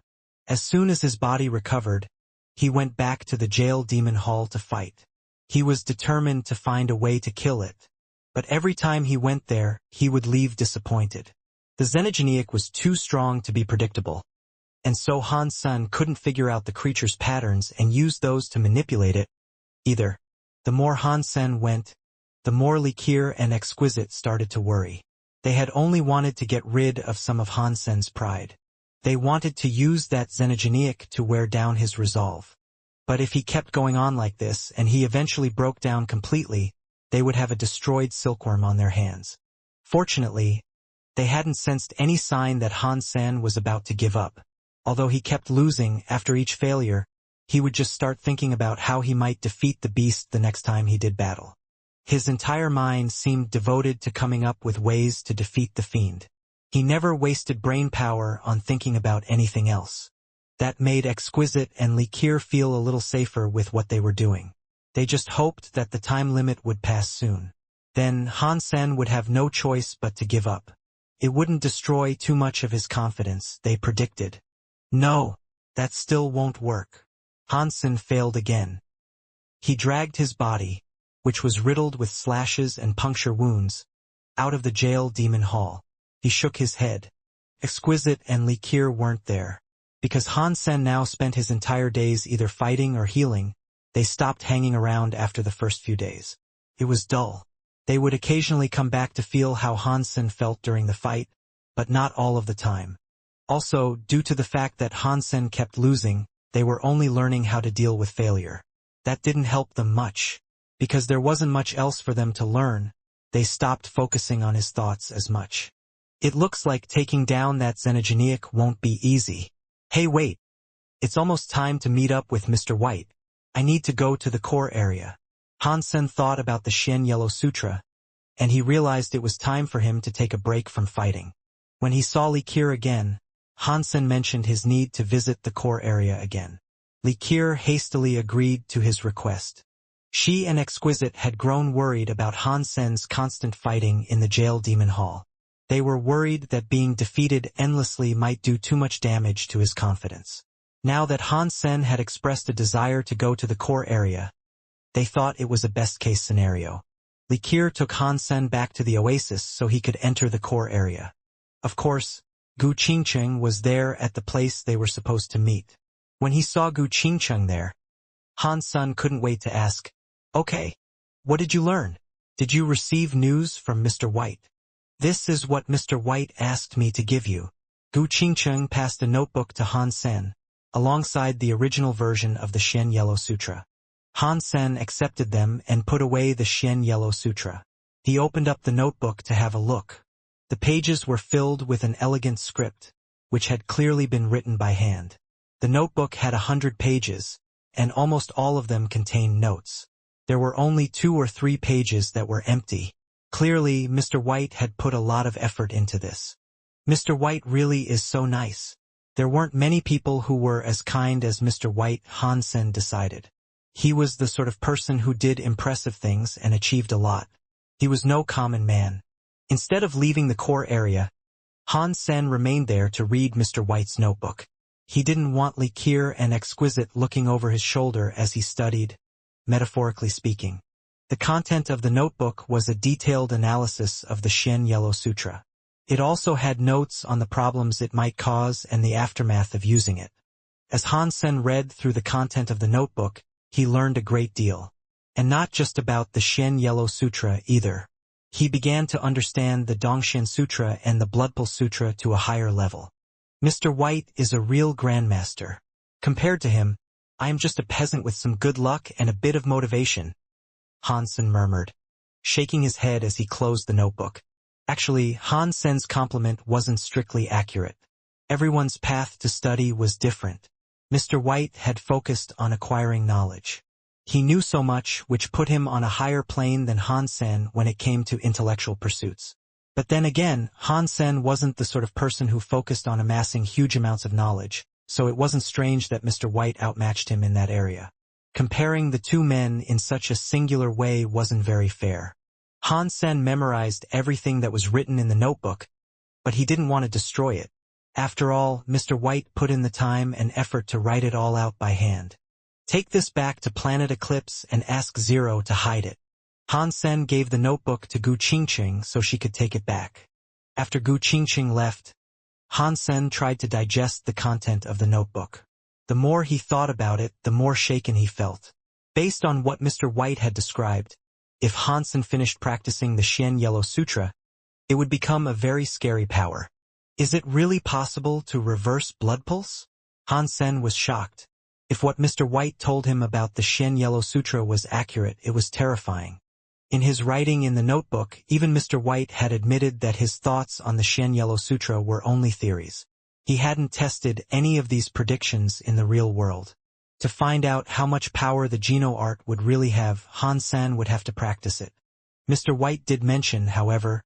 As soon as his body recovered, he went back to the jail demon hall to fight. He was determined to find a way to kill it. But every time he went there, he would leave disappointed. The Xenogeneic was too strong to be predictable, and so Han Sen couldn't figure out the creature's patterns and use those to manipulate it either. The more Han Sen went, the more Likir and Exquisite started to worry. They had only wanted to get rid of some of Han Sen's pride. They wanted to use that Xenogeneic to wear down his resolve. But if he kept going on like this and he eventually broke down completely, they would have a destroyed silkworm on their hands. Fortunately, they hadn't sensed any sign that Han Sen was about to give up. Although he kept losing after each failure, he would just start thinking about how he might defeat the beast the next time he did battle. His entire mind seemed devoted to coming up with ways to defeat the fiend. He never wasted brain power on thinking about anything else. That made Exquisite and Likir feel a little safer with what they were doing. They just hoped that the time limit would pass soon. Then Han Sen would have no choice but to give up. It wouldn't destroy too much of his confidence, they predicted. No, that still won't work. Han Sen failed again. He dragged his body, which was riddled with slashes and puncture wounds, out of the jail demon hall. He shook his head. Exquisite and Likir weren't there. Because Han Sen now spent his entire days either fighting or healing, they stopped hanging around after the first few days. It was dull. They would occasionally come back to feel how Han Sen felt during the fight, but not all of the time. Also, due to the fact that Han Sen kept losing, they were only learning how to deal with failure. That didn't help them much. Because there wasn't much else for them to learn, they stopped focusing on his thoughts as much. It looks like taking down that Xenogeneic won't be easy. Hey wait! It's almost time to meet up with Mr. White. I need to go to the core area. Han Sen thought about the Shen Yellow Sutra, and he realized it was time for him to take a break from fighting. When he saw Likir again, Han Sen mentioned his need to visit the core area again. Likir hastily agreed to his request. She and Exquisite had grown worried about Han Sen's constant fighting in the jail demon hall. They were worried that being defeated endlessly might do too much damage to his confidence. Now that Han Sen had expressed a desire to go to the core area, they thought it was a best-case scenario. Likir took Han Sen back to the oasis so he could enter the core area. Of course, Gu Qingcheng was there at the place they were supposed to meet. When he saw Gu Qingcheng there, Han Sen couldn't wait to ask, "Okay, what did you learn? Did you receive news from Mr. White?" "This is what Mr. White asked me to give you." Gu Qingcheng passed a notebook to Han Sen, alongside the original version of the Shen Yellow Sutra. Han Sen accepted them and put away the Shen Yellow Sutra. He opened up the notebook to have a look. The pages were filled with an elegant script, which had clearly been written by hand. The notebook had 100 pages, and almost all of them contained notes. There were only 2 or 3 pages that were empty. Clearly, Mr. White had put a lot of effort into this. Mr. White really is so nice. There weren't many people who were as kind as Mr. White, Han Sen decided. He was the sort of person who did impressive things and achieved a lot. He was no common man. Instead of leaving the core area, Han Sen remained there to read Mr. White's notebook. He didn't want Likir and Exquisite looking over his shoulder as he studied, metaphorically speaking. The content of the notebook was a detailed analysis of the Shen Yellow Sutra. It also had notes on the problems it might cause and the aftermath of using it. As Han Sen read through the content of the notebook, he learned a great deal. And not just about the Shen Yellow Sutra either. He began to understand the Dongshen Sutra and the Bloodpool Sutra to a higher level. Mr. White is a real grandmaster. Compared to him, I am just a peasant with some good luck and a bit of motivation, Hansen murmured, shaking his head as he closed the notebook. Actually, Hansen's compliment wasn't strictly accurate. Everyone's path to study was different. Mr. White had focused on acquiring knowledge. He knew so much, which put him on a higher plane than Hansen when it came to intellectual pursuits. But then again, Hansen wasn't the sort of person who focused on amassing huge amounts of knowledge, so it wasn't strange that Mr. White outmatched him in that area. Comparing the two men in such a singular way wasn't very fair. Hansen memorized everything that was written in the notebook, but he didn't want to destroy it. After all, Mr. White put in the time and effort to write it all out by hand. Take this back to Planet Eclipse and ask Zero to hide it. Hansen gave the notebook to Gu Qingqing so she could take it back. After Gu Qingqing left, Hansen tried to digest the content of the notebook. The more he thought about it, the more shaken he felt. Based on what Mr. White had described, if Hansen finished practicing the Xian Yellow Sutra, it would become a very scary power. Is it really possible to reverse blood pulse? Hansen was shocked. If what Mr. White told him about the Xian Yellow Sutra was accurate, it was terrifying. In his writing in the notebook, even Mr. White had admitted that his thoughts on the Xian Yellow Sutra were only theories. He hadn't tested any of these predictions in the real world. To find out how much power the Geno art would really have, Hansen would have to practice it. Mr. White did mention, however,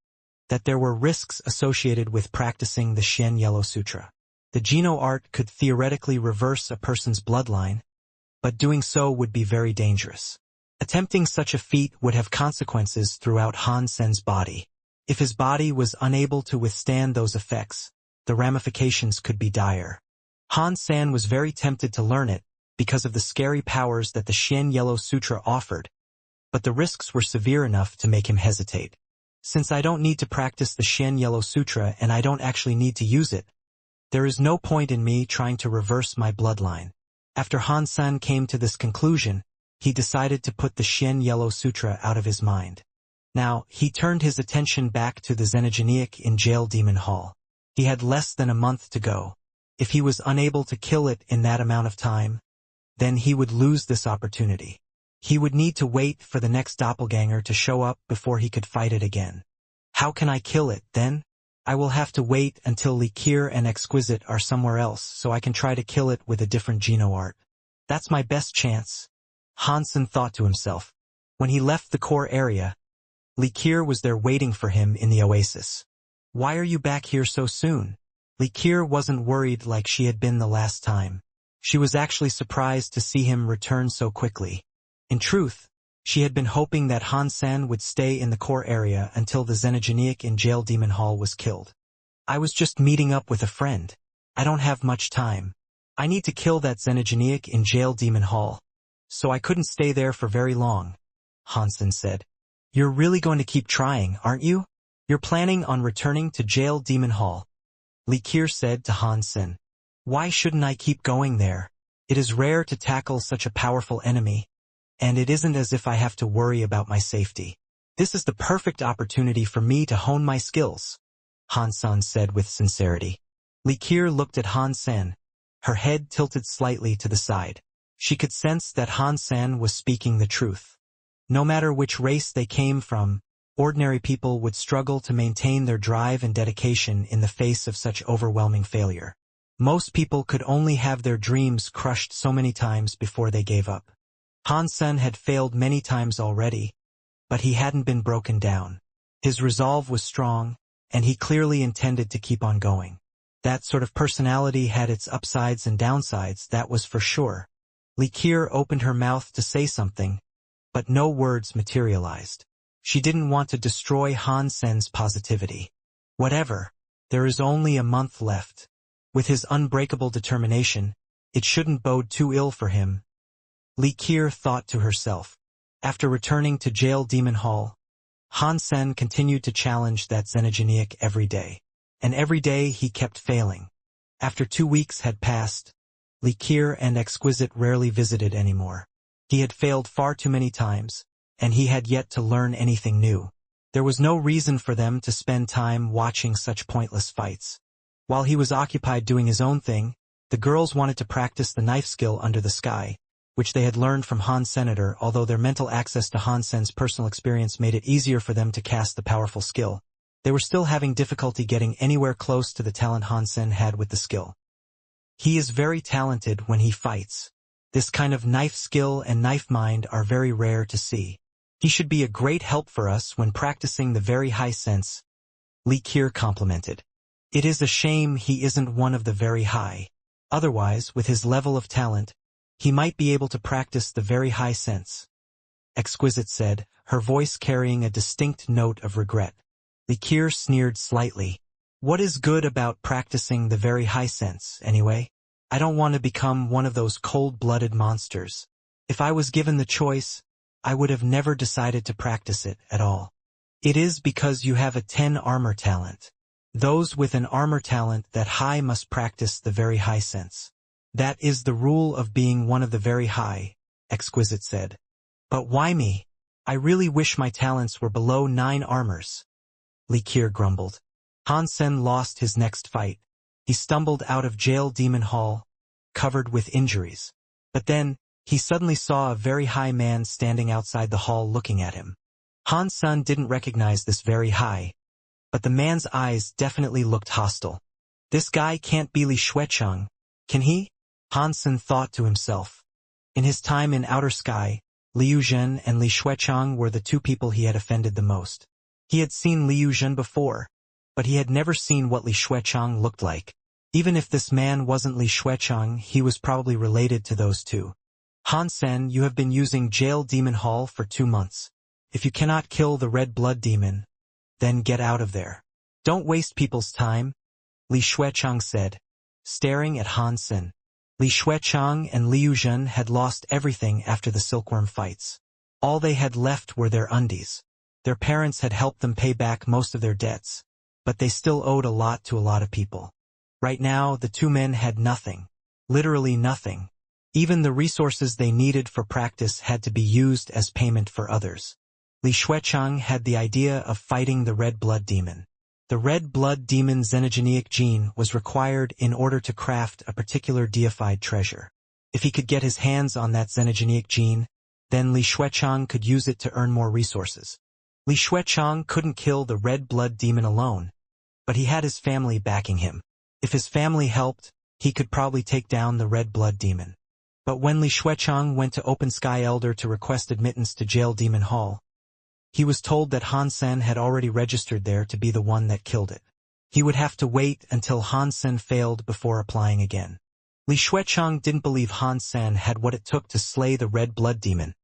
that there were risks associated with practicing the Xian Yellow Sutra. The Geno art could theoretically reverse a person's bloodline, but doing so would be very dangerous. Attempting such a feat would have consequences throughout Hansen's body. If his body was unable to withstand those effects, the ramifications could be dire. Hansen was very tempted to learn it because of the scary powers that the Xian Yellow Sutra offered, but the risks were severe enough to make him hesitate. Since I don't need to practice the Xian Yellow Sutra and I don't actually need to use it, there is no point in me trying to reverse my bloodline. After Hansen came to this conclusion, he decided to put the Xian Yellow Sutra out of his mind. Now, he turned his attention back to the Xenogeneic in Jail Demon Hall. He had less than a month to go. If he was unable to kill it in that amount of time, then he would lose this opportunity. He would need to wait for the next doppelganger to show up before he could fight it again. How can I kill it, then? I will have to wait until Liqueur and Exquisite are somewhere else so I can try to kill it with a different Geno art. That's my best chance, Hansen thought to himself. When he left the core area, Liqueur was there waiting for him in the oasis. Why are you back here so soon? Liqueur wasn't worried like she had been the last time. She was actually surprised to see him return so quickly. In truth, she had been hoping that Hansen would stay in the core area until the Xenogeneic in Jail Demon Hall was killed. I was just meeting up with a friend. I don't have much time. I need to kill that Xenogeneic in Jail Demon Hall, so I couldn't stay there for very long, Hansen said. You're really going to keep trying, aren't you? You're planning on returning to Jail Demon Hall, Liqueur said to Hansen. Why shouldn't I keep going there? It is rare to tackle such a powerful enemy, and it isn't as if I have to worry about my safety. This is the perfect opportunity for me to hone my skills, Hansen said with sincerity. Liqueur looked at Hansen, her head tilted slightly to the side. She could sense that Hansen was speaking the truth. No matter which race they came from, ordinary people would struggle to maintain their drive and dedication in the face of such overwhelming failure. Most people could only have their dreams crushed so many times before they gave up. Hansen had failed many times already, but he hadn't been broken down. His resolve was strong, and he clearly intended to keep on going. That sort of personality had its upsides and downsides, that was for sure. Liqueur opened her mouth to say something, but no words materialized. She didn't want to destroy Hansen's positivity. Whatever, there is only a month left. With his unbreakable determination, it shouldn't bode too ill for him, Liqueur thought to herself. After returning to Jail Demon Hall, Hansen continued to challenge that Xenogeneic every day. And every day he kept failing. After 2 weeks had passed, Liqueur and Exquisite rarely visited anymore. He had failed far too many times, and he had yet to learn anything new. There was no reason for them to spend time watching such pointless fights. While he was occupied doing his own thing, the girls wanted to practice the knife skill under the sky, which they had learned from Han Senator, although their mental access to Han Sen's personal experience made it easier for them to cast the powerful skill. They were still having difficulty getting anywhere close to the talent Han Sen had with the skill. He is very talented when he fights. This kind of knife skill and knife mind are very rare to see. He should be a great help for us when practicing the very high sense, Li Qir complimented. It is a shame he isn't one of the very high. Otherwise, with his level of talent, he might be able to practice the very high sense. Exquisite said, her voice carrying a distinct note of regret. Li Qir sneered slightly. What is good about practicing the very high sense, anyway? I don't want to become one of those cold-blooded monsters. If I was given the choice, I would have never decided to practice it at all. It is because you have a 10 armor talent. Those with an armor talent that high must practice the very high sense. That is the rule of being one of the very high, Exquisite said. But why me? I really wish my talents were below 9 armors. Li Qir grumbled. Han Sen lost his next fight. He stumbled out of jail demon hall, covered with injuries. But then, he suddenly saw a very high man standing outside the hall looking at him. Han Sen didn't recognize this very high, but the man's eyes definitely looked hostile. This guy can't be Li Xuecheng, can he? Han Sen thought to himself. In his time in Outer Sky, Liu Zhen and Li Xuecheng were the two people he had offended the most. He had seen Liu Zhen before, but he had never seen what Li Xuecheng looked like. Even if this man wasn't Li Xuecheng, he was probably related to those two. Han Sen, you have been using Jail Demon Hall for 2 months. If you cannot kill the red blood demon, then get out of there. Don't waste people's time, Li Xuecheng said, staring at Han Sen. Li Xuecheng and Liu Zhen had lost everything after the silkworm fights. All they had left were their undies. Their parents had helped them pay back most of their debts, but they still owed a lot to a lot of people. Right now, the two men had nothing. Literally nothing. Even the resources they needed for practice had to be used as payment for others. Li Xuecheng had the idea of fighting the red blood demon. The red blood demon xenogenic gene was required in order to craft a particular deified treasure. If he could get his hands on that xenogenic gene, then Li Xuecheng could use it to earn more resources. Li Xuecheng couldn't kill the red blood demon alone, but he had his family backing him. If his family helped, he could probably take down the red blood demon. But when Li Xuecheng went to Open Sky Elder to request admittance to Jail Demon Hall, he was told that Han Sen had already registered there to be the one that killed it. He would have to wait until Han Sen failed before applying again. Li Xuecheng didn't believe Han Sen had what it took to slay the red blood demon,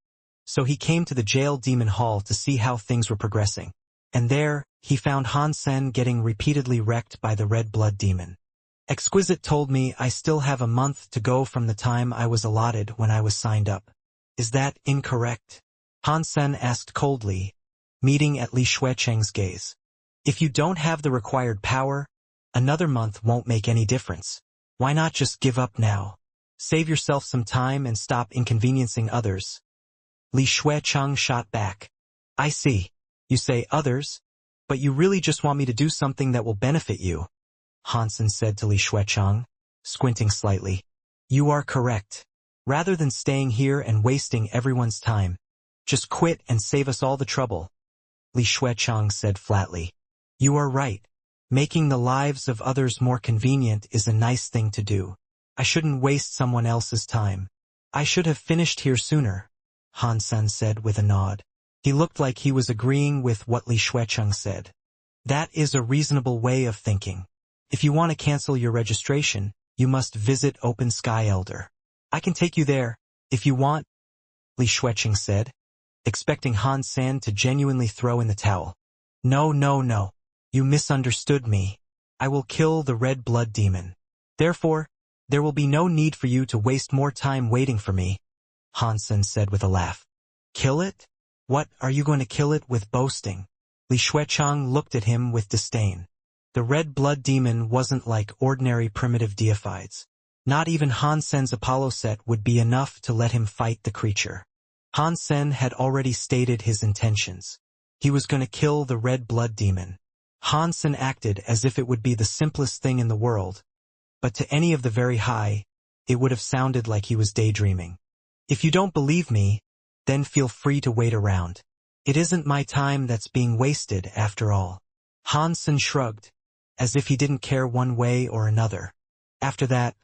so he came to the Jail Demon Hall to see how things were progressing. And there, he found Han Sen getting repeatedly wrecked by the red blood demon. Exquisite told me I still have a month to go from the time I was allotted when I was signed up. Is that incorrect? Han Sen asked coldly, meeting at Li Xuecheng's gaze. If you don't have the required power, another month won't make any difference. Why not just give up now? Save yourself some time and stop inconveniencing others. Li Xuecheng shot back. I see. You say others, but you really just want me to do something that will benefit you, Han Sen said to Li Xuecheng, squinting slightly. You are correct. Rather than staying here and wasting everyone's time, just quit and save us all the trouble, Li Xuecheng said flatly. You are right. Making the lives of others more convenient is a nice thing to do. I shouldn't waste someone else's time. I should have finished here sooner, Han Sen said with a nod. He looked like he was agreeing with what Li Xuecheng said. That is a reasonable way of thinking. If you want to cancel your registration, you must visit Open Sky Elder. I can take you there, if you want, Li Xuecheng said, expecting Han Sen to genuinely throw in the towel. No, no, no. You misunderstood me. I will kill the red blood demon. Therefore, there will be no need for you to waste more time waiting for me, Han Sen said with a laugh. Kill it? What, are you going to kill it with boasting? Li Xuecheng looked at him with disdain. The red blood demon wasn't like ordinary primitive deifieds. Not even Han Sen's Apollo set would be enough to let him fight the creature. Han Sen had already stated his intentions. He was going to kill the red blood demon. Hansen acted as if it would be the simplest thing in the world, but to any of the very high, it would have sounded like he was daydreaming. If you don't believe me, then feel free to wait around. It isn't my time that's being wasted, after all. Hansen shrugged, as if he didn't care one way or another. After that,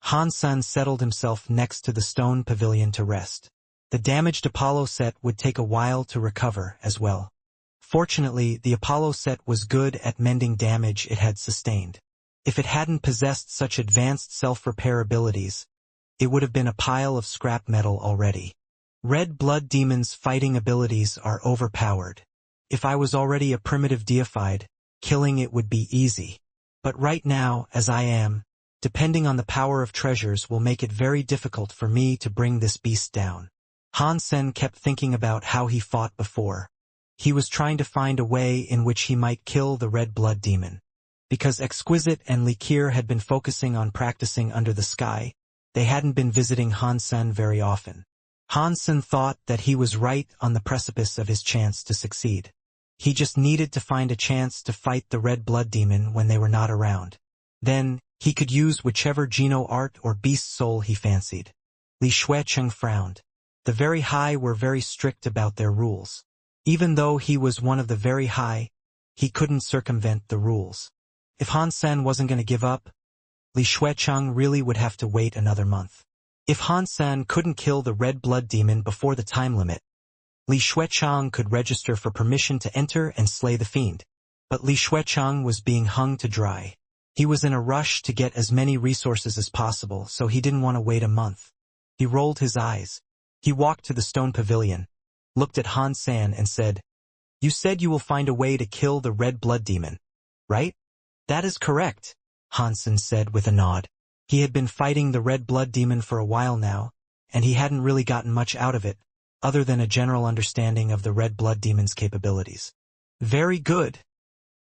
Hansen settled himself next to the stone pavilion to rest. The damaged Apollo set would take a while to recover as well. Fortunately, the Apollo set was good at mending damage it had sustained. If it hadn't possessed such advanced self-repair abilities, it would have been a pile of scrap metal already. Red blood demons' fighting abilities are overpowered. If I was already a primitive deified, killing it would be easy. But right now, as I am, depending on the power of treasures will make it very difficult for me to bring this beast down. Hansen kept thinking about how he fought before. He was trying to find a way in which he might kill the red blood demon. Because Exquisite and Likir had been focusing on practicing under the sky, they hadn't been visiting Hansen very often. Hansen thought that he was right on the precipice of his chance to succeed. He just needed to find a chance to fight the red blood demon when they were not around. Then, he could use whichever Geno art or beast soul he fancied. Li Xuecheng frowned. The very high were very strict about their rules. Even though he was one of the very high, he couldn't circumvent the rules. If Hansen wasn't going to give up, Li Xuecheng really would have to wait another month. If Hansen couldn't kill the red blood demon before the time limit, Li Xuecheng could register for permission to enter and slay the fiend. But Li Xuecheng was being hung to dry. He was in a rush to get as many resources as possible, so he didn't want to wait a month. He rolled his eyes. He walked to the stone pavilion, looked at Hansen and said, "You said you will find a way to kill the red blood demon, right?" "That is correct," Hansen said with a nod. He had been fighting the red blood demon for a while now, and he hadn't really gotten much out of it, other than a general understanding of the red blood demon's capabilities. "Very good,"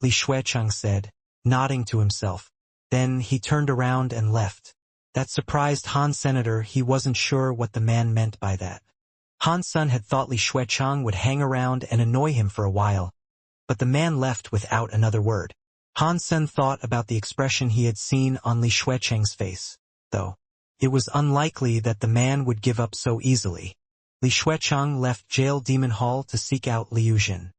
Li Xuecheng said, nodding to himself. Then he turned around and left. That surprised Han Senator. He wasn't sure what the man meant by that. Hansen had thought Li Xuecheng would hang around and annoy him for a while, but the man left without another word. Hansen thought about the expression he had seen on Li Xuecheng's face, though. It was unlikely that the man would give up so easily. Li Xuecheng left Jail Demon Hall to seek out Liu Jin.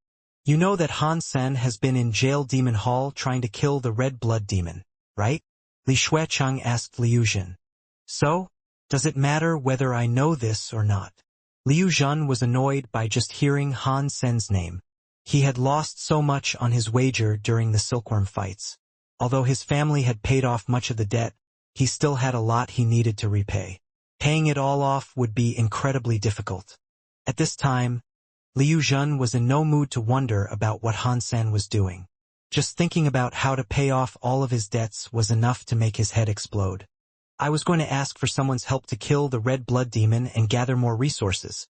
"You know that Hansen has been in Jail Demon Hall trying to kill the red blood demon, right?" Li Xuecheng asked Liu Jin. "So? Does it matter whether I know this or not?" Liu Jin was annoyed by just hearing Hansen's name. He had lost so much on his wager during the silkworm fights. Although his family had paid off much of the debt, he still had a lot he needed to repay. Paying it all off would be incredibly difficult. At this time, Liu Jin was in no mood to wonder about what Hansen was doing. Just thinking about how to pay off all of his debts was enough to make his head explode. "I was going to ask for someone's help to kill the red blood demon and gather more resources.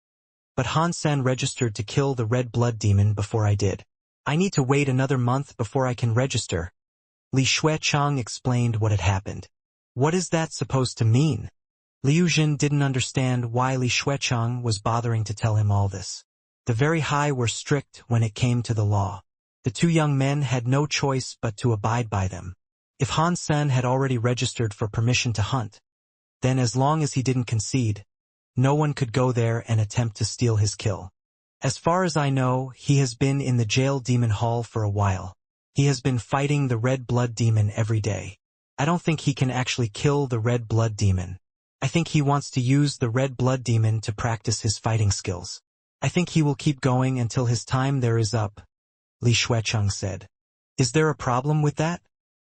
But Hansen registered to kill the red blood demon before I did. I need to wait another month before I can register." Li Xuecheng explained what had happened. "What is that supposed to mean?" Liu Jin didn't understand why Li Xuecheng was bothering to tell him all this. The very high were strict when it came to the law. The two young men had no choice but to abide by them. If Hansen had already registered for permission to hunt, then as long as he didn't concede, no one could go there and attempt to steal his kill. As far as I know, he has been in the Jail Demon Hall for a while. He has been fighting the red blood demon every day. I don't think he can actually kill the red blood demon. I think he wants to use the red blood demon to practice his fighting skills. I think he will keep going until his time there is up," Li Xuecheng said. "Is there a problem with that?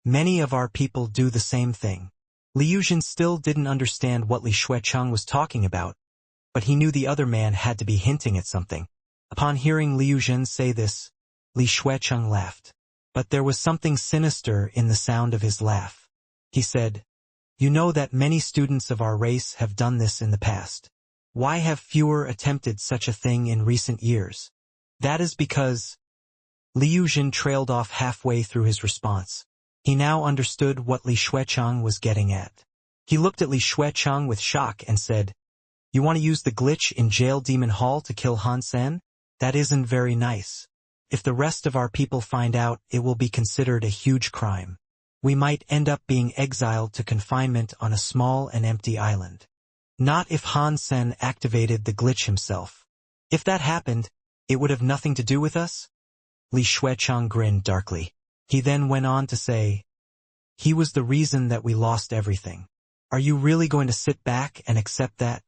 Many of our people do the same thing." Liu Jin still didn't understand what Li Xuecheng was talking about, but he knew the other man had to be hinting at something. Upon hearing Liu Jin say this, Li Xuecheng laughed. But there was something sinister in the sound of his laugh. He said, "You know that many students of our race have done this in the past. Why have fewer attempted such a thing in recent years?" "That is because—" Liu Jin trailed off halfway through his response. He now understood what Li Xuecheng was getting at. He looked at Li Xuecheng with shock and said, "You want to use the glitch in Jail Demon Hall to kill Hansen? That isn't very nice. If the rest of our people find out, it will be considered a huge crime. We might end up being exiled to confinement on a small and empty island. Not if Han Sen activated the glitch himself. If that happened, it would have nothing to do with us? Li Xuechang grinned darkly. He then went on to say, he was the reason that we lost everything. Are you really going to sit back and accept that?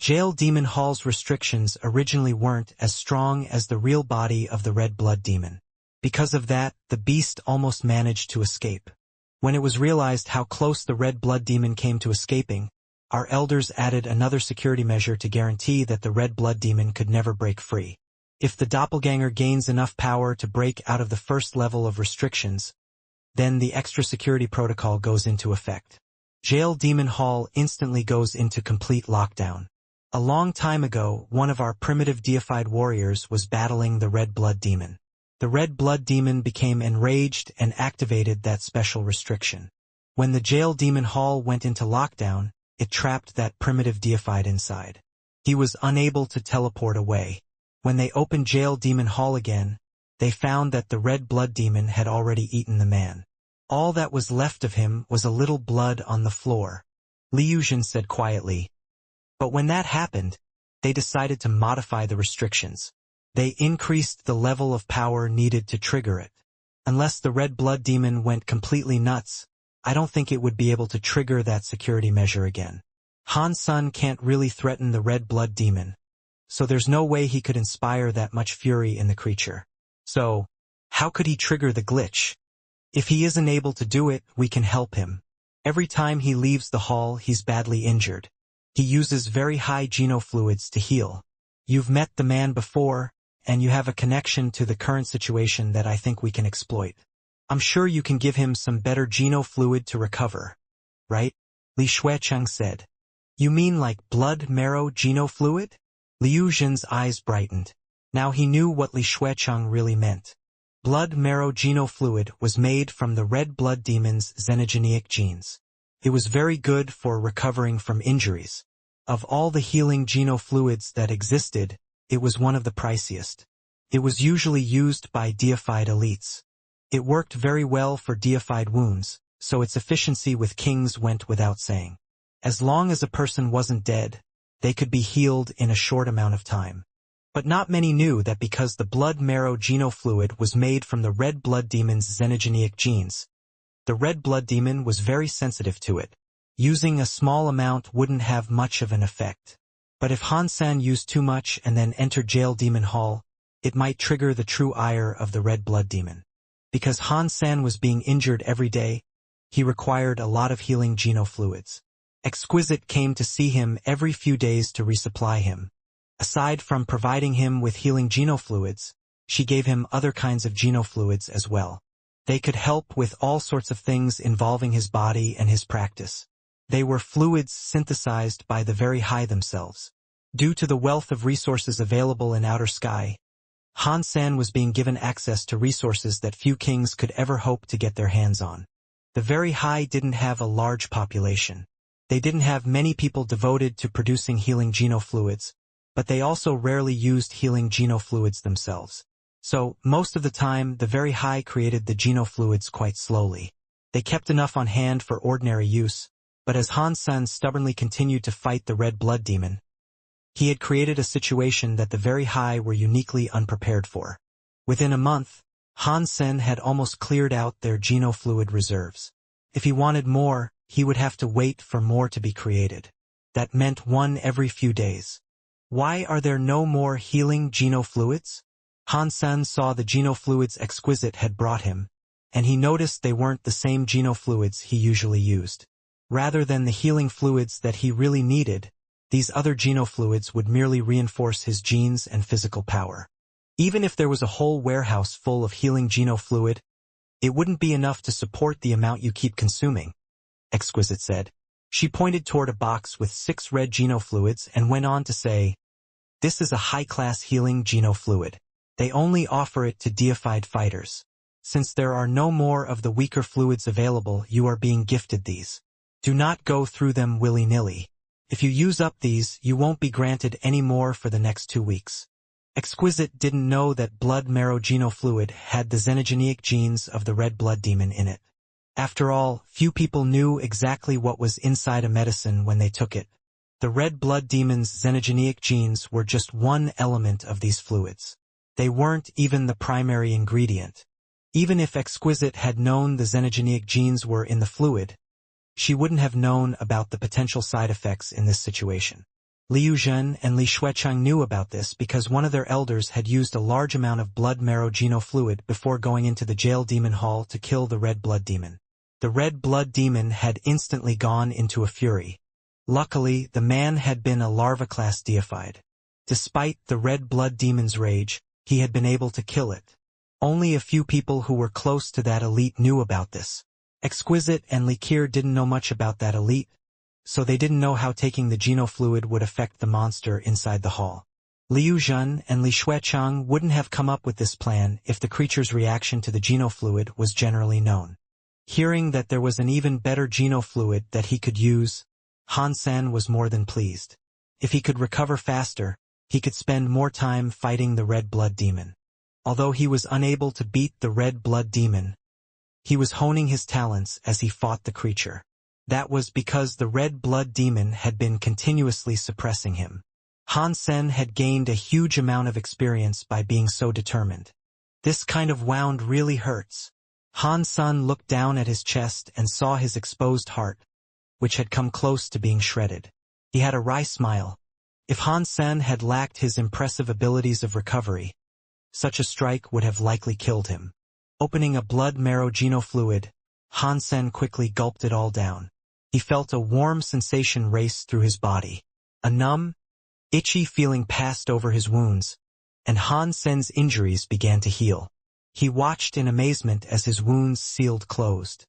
Jail Demon Hall's restrictions originally weren't as strong as the real body of the Red Blood Demon. Because of that, the beast almost managed to escape. When it was realized how close the Red Blood Demon came to escaping, our elders added another security measure to guarantee that the Red Blood Demon could never break free. If the doppelganger gains enough power to break out of the first level of restrictions, then the extra security protocol goes into effect. Jail Demon Hall instantly goes into complete lockdown. A long time ago, one of our primitive deified warriors was battling the Red Blood Demon. The Red Blood Demon became enraged and activated that special restriction. When the Jail Demon Hall went into lockdown, it trapped that primitive deified inside. He was unable to teleport away. When they opened Jail Demon Hall again, they found that the Red Blood Demon had already eaten the man. All that was left of him was a little blood on the floor. Liu Yuzhen said quietly. But when that happened, they decided to modify the restrictions. They increased the level of power needed to trigger it. Unless the Red Blood Demon went completely nuts, I don't think it would be able to trigger that security measure again. Han Sen can't really threaten the Red Blood Demon, so there's no way he could inspire that much fury in the creature. So, how could he trigger the glitch? If he isn't able to do it, we can help him. Every time he leaves the hall, he's badly injured. He uses very high genofluids to heal. You've met the man before, and you have a connection to the current situation that I think we can exploit. I'm sure you can give him some better genofluid to recover, right? Li Xuechang said. You mean like blood marrow genofluid? Liu Yuzhen's eyes brightened. Now he knew what Li Xuechang really meant. Blood marrow genofluid was made from the Red Blood Demon's xenogenic genes. It was very good for recovering from injuries. Of all the healing genofluids that existed, it was one of the priciest. It was usually used by deified elites. It worked very well for deified wounds, so its efficiency with kings went without saying. As long as a person wasn't dead, they could be healed in a short amount of time. But not many knew that because the blood marrow genofluid was made from the Red Blood Demon's xenogenic genes, the Red Blood Demon was very sensitive to it. Using a small amount wouldn't have much of an effect. But if Han Sen used too much and then entered Jail Demon Hall, it might trigger the true ire of the Red Blood Demon. Because Han Sen was being injured every day, he required a lot of healing genofluids. Exquisite came to see him every few days to resupply him. Aside from providing him with healing genofluids, she gave him other kinds of genofluids as well. They could help with all sorts of things involving his body and his practice. They were fluids synthesized by the very high themselves. Due to the wealth of resources available in outer sky, Han Sen was being given access to resources that few kings could ever hope to get their hands on. The very high didn't have a large population. They didn't have many people devoted to producing healing genofluids, but they also rarely used healing genofluids themselves. So, most of the time, the very high created the genofluids quite slowly. They kept enough on hand for ordinary use, but as Han Sen stubbornly continued to fight the Red Blood Demon, he had created a situation that the very high were uniquely unprepared for. Within a month, Han Sen had almost cleared out their genofluid reserves. If he wanted more, he would have to wait for more to be created. That meant one every few days. Why are there no more healing genofluids? Han Sen saw the genofluids Exquisite had brought him, and he noticed they weren't the same genofluids he usually used. Rather than the healing fluids that he really needed, these other genofluids would merely reinforce his genes and physical power. Even if there was a whole warehouse full of healing genofluid, it wouldn't be enough to support the amount you keep consuming, Exquisite said. She pointed toward a box with 6 red genofluids and went on to say, "This is a high-class healing genofluid. They only offer it to deified fighters. Since there are no more of the weaker fluids available, you are being gifted these. Do not go through them willy-nilly. If you use up these, you won't be granted any more for the next 2 weeks. Exquisite didn't know that blood marrow genofluid had the xenogenic genes of the red blood demon in it. After all, few people knew exactly what was inside a medicine when they took it. The red blood demon's xenogenic genes were just one element of these fluids. They weren't even the primary ingredient. Even if Exquisite had known the xenogenic genes were in the fluid, she wouldn't have known about the potential side effects in this situation. Liu Zhen and Li Xuecheng knew about this because one of their elders had used a large amount of blood marrow genofluid before going into the jail demon hall to kill the red blood demon. The red blood demon had instantly gone into a fury. Luckily, the man had been a larva class deified. Despite the red blood demon's rage, he had been able to kill it. Only a few people who were close to that elite knew about this. Exquisite and Likir didn't know much about that elite, so they didn't know how taking the genofluid would affect the monster inside the hall. Liu Zhen and Li Xuecheng wouldn't have come up with this plan if the creature's reaction to the genofluid was generally known. Hearing that there was an even better genofluid that he could use, Han Sen was more than pleased. If he could recover faster, he could spend more time fighting the red blood demon. Although he was unable to beat the red blood demon, he was honing his talents as he fought the creature. That was because the red blood demon had been continuously suppressing him. Han Sen had gained a huge amount of experience by being so determined. This kind of wound really hurts. Han Sen looked down at his chest and saw his exposed heart, which had come close to being shredded. He had a wry smile. If Han Sen had lacked his impressive abilities of recovery, such a strike would have likely killed him. Opening a blood marrow genofluid, Han Sen quickly gulped it all down. He felt a warm sensation race through his body. A numb, itchy feeling passed over his wounds, and Han Sen's injuries began to heal. He watched in amazement as his wounds sealed closed.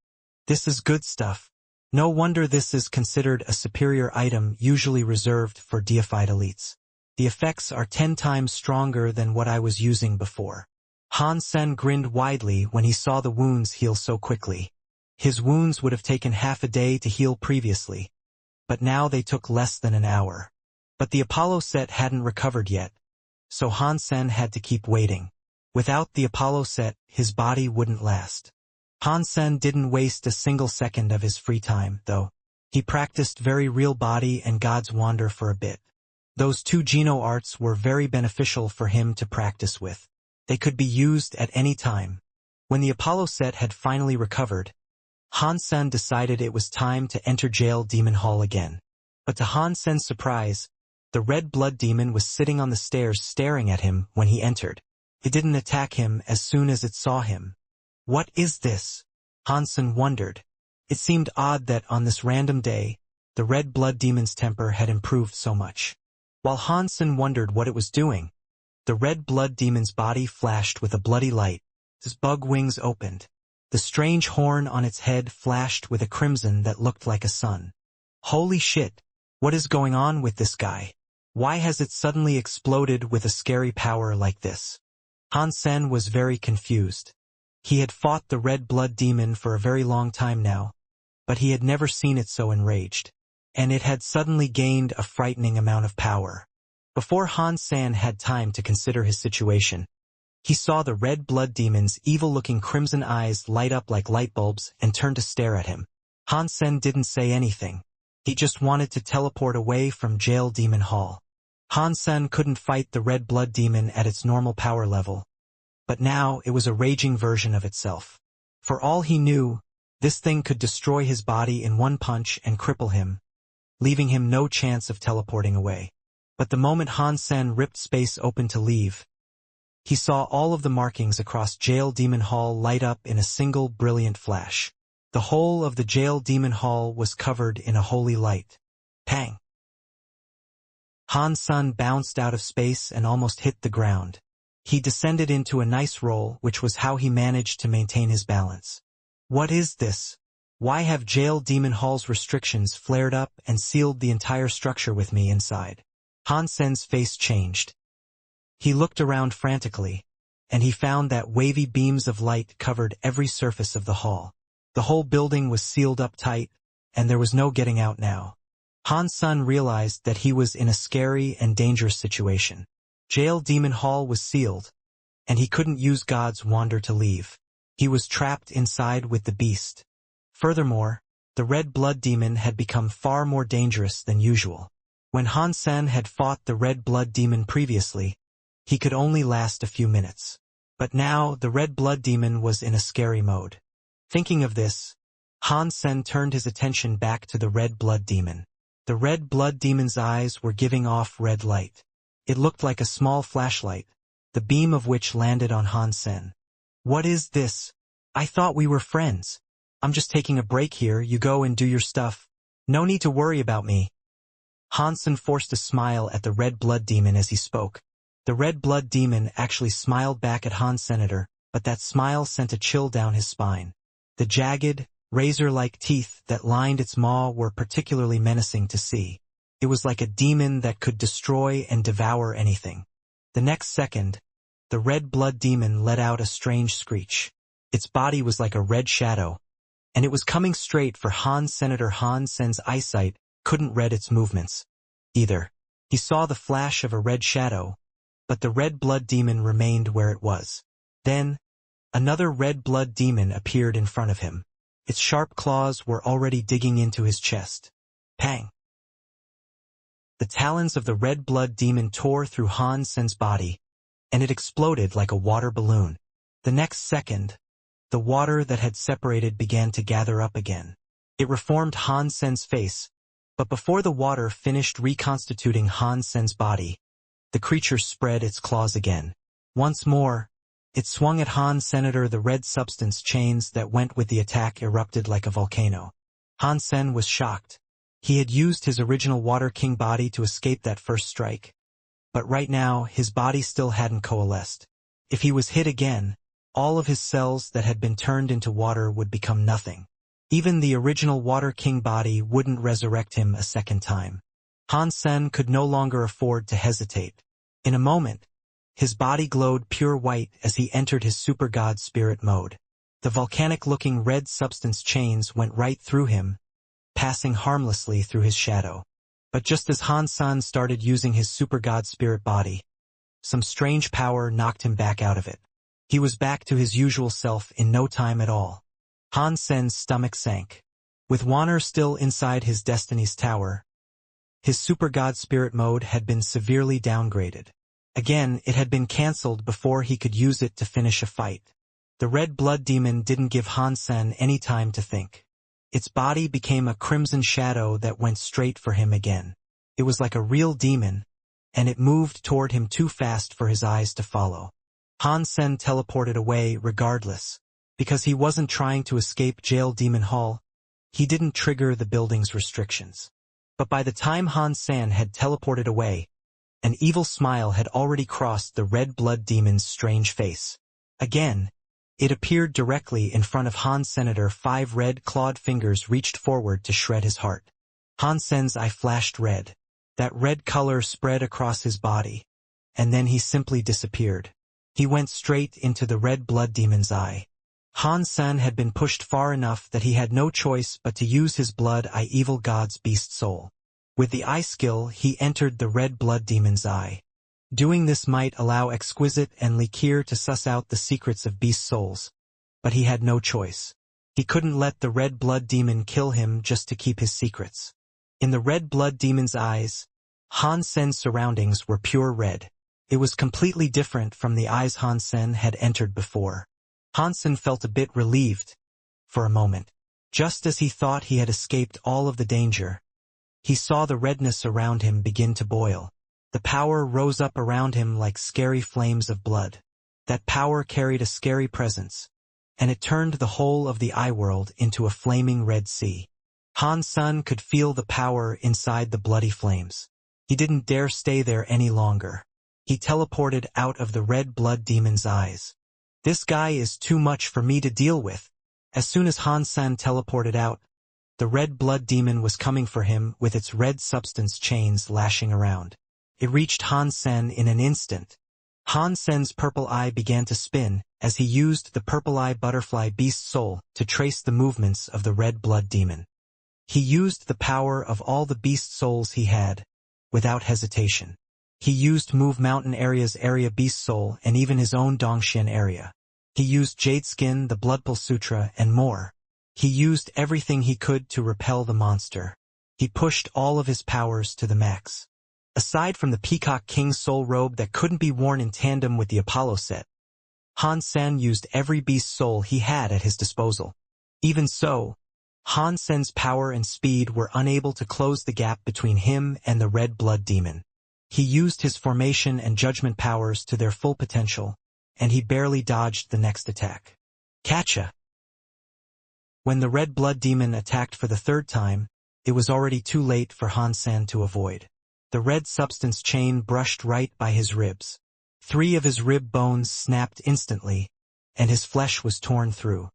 This is good stuff. No wonder this is considered a superior item usually reserved for deified elites. The effects are 10 times stronger than what I was using before. Han Sen grinned widely when he saw the wounds heal so quickly. His wounds would have taken half a day to heal previously, but now they took less than an hour. But the Apollo set hadn't recovered yet, so Han Sen had to keep waiting. Without the Apollo set, his body wouldn't last. Han Sen didn't waste a single second of his free time, though. He practiced very real body and God's wander for a bit. Those 2 Geno arts were very beneficial for him to practice with. They could be used at any time. When the Apollo set had finally recovered, Han Sen decided it was time to enter jail demon hall again. But to Han Sen's surprise, the red blood demon was sitting on the stairs staring at him when he entered. It didn't attack him as soon as it saw him. What is this? Han Sen wondered. It seemed odd that on this random day, the red blood demon's temper had improved so much. While Han Sen wondered what it was doing, the red blood demon's body flashed with a bloody light. His bug wings opened. The strange horn on its head flashed with a crimson that looked like a sun. Holy shit! What is going on with this guy? Why has it suddenly exploded with a scary power like this? Han Sen was very confused. He had fought the red blood demon for a very long time now, but he had never seen it so enraged. And it had suddenly gained a frightening amount of power. Before Han Sen had time to consider his situation, he saw the red blood demon's evil-looking crimson eyes light up like light bulbs and turn to stare at him. Han Sen didn't say anything. He just wanted to teleport away from jail demon hall. Han Sen couldn't fight the red blood demon at its normal power level, but now it was a raging version of itself. For all he knew, this thing could destroy his body in one punch and cripple him, leaving him no chance of teleporting away. But the moment Han Sen ripped space open to leave, he saw all of the markings across Jail Demon Hall light up in a single brilliant flash. The whole of the Jail Demon Hall was covered in a holy light. Pang! Han Sen bounced out of space and almost hit the ground. He descended into a nice roll, which was how he managed to maintain his balance. What is this? Why have Jail Demon Hall's restrictions flared up and sealed the entire structure with me inside? Han Sen's face changed. He looked around frantically, and he found that wavy beams of light covered every surface of the hall. The whole building was sealed up tight, and there was no getting out now. Han Sen realized that he was in a scary and dangerous situation. Jail Demon Hall was sealed, and he couldn't use God's wander to leave. He was trapped inside with the beast. Furthermore, the red blood demon had become far more dangerous than usual. When Han Sen had fought the red blood demon previously, he could only last a few minutes. But now the red blood demon was in a scary mode. Thinking of this, Han Sen turned his attention back to the red blood demon. The red blood demon's eyes were giving off red light. It looked like a small flashlight, the beam of which landed on Han Sen. "What is this? I thought we were friends. I'm just taking a break here, you go and do your stuff. No need to worry about me." Han Sen forced a smile at the red blood demon as he spoke. The red blood demon actually smiled back at Han Senator, but that smile sent a chill down his spine. The jagged, razor-like teeth that lined its maw were particularly menacing to see. It was like a demon that could destroy and devour anything. The next second, the red blood demon let out a strange screech. Its body was like a red shadow, and it was coming straight for Han Senator. Han Sen's eyesight couldn't read its movements either. He saw the flash of a red shadow, but the red blood demon remained where it was. Then, another red blood demon appeared in front of him. Its sharp claws were already digging into his chest. Pang! The talons of the red blood demon tore through Han Sen's body, and it exploded like a water balloon. The next second, the water that had separated began to gather up again. It reformed Han Sen's face, but before the water finished reconstituting Han Sen's body, the creature spread its claws again. Once more, it swung at Han Senator. The red substance chains that went with the attack erupted like a volcano. Han Sen was shocked. He had used his original Water King body to escape that first strike. But right now, his body still hadn't coalesced. If he was hit again, all of his cells that had been turned into water would become nothing. Even the original Water King body wouldn't resurrect him a second time. Han Sen could no longer afford to hesitate. In a moment, his body glowed pure white as he entered his Super God Spirit mode. The volcanic-looking red substance chains went right through him, passing harmlessly through his shadow. But just as Han Sen started using his Super God Spirit body, some strange power knocked him back out of it. He was back to his usual self in no time at all. Han Sen's stomach sank. With Wanner still inside his Destiny's Tower, his Super God Spirit mode had been severely downgraded. Again, it had been cancelled before he could use it to finish a fight. The red blood demon didn't give Han Sen any time to think. Its body became a crimson shadow that went straight for him again. It was like a real demon, and it moved toward him too fast for his eyes to follow. Han Sen teleported away regardless. Because he wasn't trying to escape Jail Demon Hall, he didn't trigger the building's restrictions. But by the time Han Sen had teleported away, an evil smile had already crossed the red blood demon's strange face. Again, it appeared directly in front of Han Senator. 5 red clawed fingers reached forward to shred his heart. Han Sen's eye flashed red. That red color spread across his body, and then he simply disappeared. He went straight into the red blood demon's eye. Han Sen had been pushed far enough that he had no choice but to use his blood eye evil god's beast soul. With the eye skill, he entered the red blood demon's eye. Doing this might allow Exquisite and Likir to suss out the secrets of beast souls, but he had no choice. He couldn't let the red blood demon kill him just to keep his secrets. In the red blood demon's eyes, Han Sen's surroundings were pure red. It was completely different from the eyes Han Sen had entered before. Han Sen felt a bit relieved for a moment. Just as he thought he had escaped all of the danger, he saw the redness around him begin to boil. The power rose up around him like scary flames of blood. That power carried a scary presence, and it turned the whole of the eye world into a flaming red sea. Han Sen could feel the power inside the bloody flames. He didn't dare stay there any longer. He teleported out of the red blood demon's eyes. This guy is too much for me to deal with. As soon as Han Sen teleported out, the red blood demon was coming for him with its red substance chains lashing around. It reached Han Sen in an instant. Han Sen's purple eye began to spin as he used the purple eye butterfly beast soul to trace the movements of the red blood demon. He used the power of all the beast souls he had, without hesitation. He used Move Mountain Area's Area Beast Soul and even his own Dongxian area. He used Jade Skin, the Bloodpool Sutra, and more. He used everything he could to repel the monster. He pushed all of his powers to the max. Aside from the Peacock King's soul robe that couldn't be worn in tandem with the Apollo set, Han Sen used every beast soul he had at his disposal. Even so, Han Sen's power and speed were unable to close the gap between him and the Red Blood Demon. He used his formation and judgment powers to their full potential, and he barely dodged the next attack. Catcha! When the Red Blood Demon attacked for the third time, it was already too late for Han Sen to avoid. The red substance chain brushed right by his ribs. 3 of his rib bones snapped instantly, and his flesh was torn through.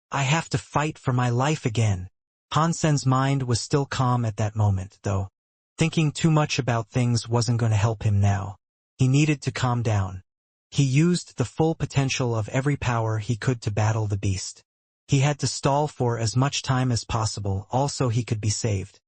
I have to fight for my life again. Han Sen's mind was still calm at that moment, though. Thinking too much about things wasn't going to help him now. He needed to calm down. He used the full potential of every power he could to battle the beast. He had to stall for as much time as possible, also he could be saved.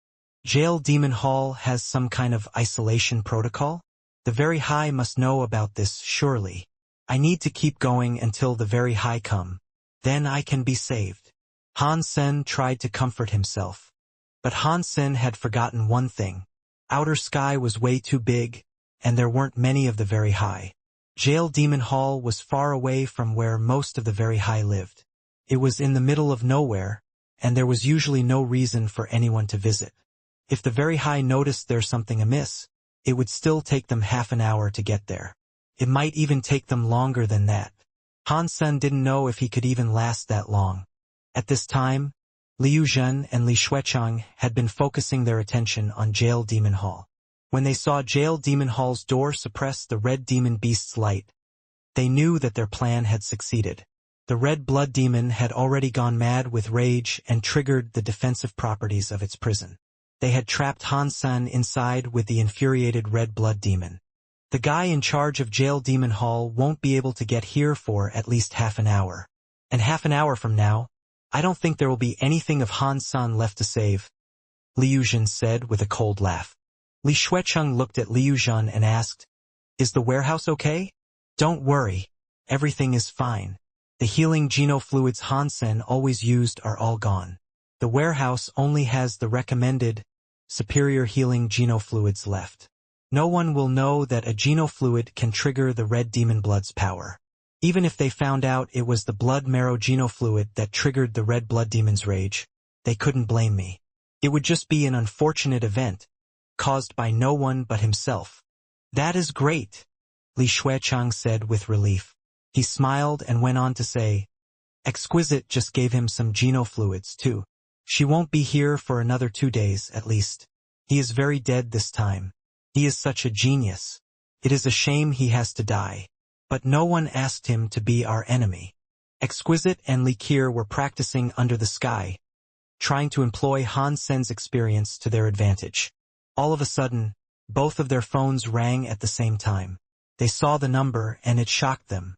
Jail Demon Hall has some kind of isolation protocol? The Very High must know about this, surely. I need to keep going until the Very High come. Then I can be saved. Han Sen tried to comfort himself. But Han Sen had forgotten one thing. Outer sky was way too big, and there weren't many of the Very High. Jail Demon Hall was far away from where most of the Very High lived. It was in the middle of nowhere, and there was usually no reason for anyone to visit. If the Very High noticed there's something amiss, it would still take them half an hour to get there. It might even take them longer than that. Han Sen didn't know if he could even last that long. At this time, Liu Zhen and Li Xuechang had been focusing their attention on Jail Demon Hall. When they saw Jail Demon Hall's door suppress the Red Demon Beast's light, they knew that their plan had succeeded. The Red Blood Demon had already gone mad with rage and triggered the defensive properties of its prison. They had trapped Han Sen inside with the infuriated Red Blood Demon. The guy in charge of Jail Demon Hall won't be able to get here for at least half an hour. And half an hour from now, I don't think there will be anything of Han Sen left to save, Liu Zhen said with a cold laugh. Li Xuecheng looked at Liu Zhen and asked, Is the warehouse okay? Don't worry. Everything is fine. The healing genofluids Han Sen always used are all gone. The warehouse only has the recommended, superior healing genofluids left. No one will know that a genofluid can trigger the Red Demon Blood's power. Even if they found out it was the blood marrow genofluid that triggered the Red Blood Demon's rage, they couldn't blame me. It would just be an unfortunate event, caused by no one but himself. That is great, Li Xuechang said with relief. He smiled and went on to say, Exquisite just gave him some genofluids too. She won't be here for another 2 days, at least. He is very dead this time. He is such a genius. It is a shame he has to die. But no one asked him to be our enemy. Exquisite and Li Qir were practicing under the sky, trying to employ Han Sen's experience to their advantage. All of a sudden, both of their phones rang at the same time. They saw the number and it shocked them.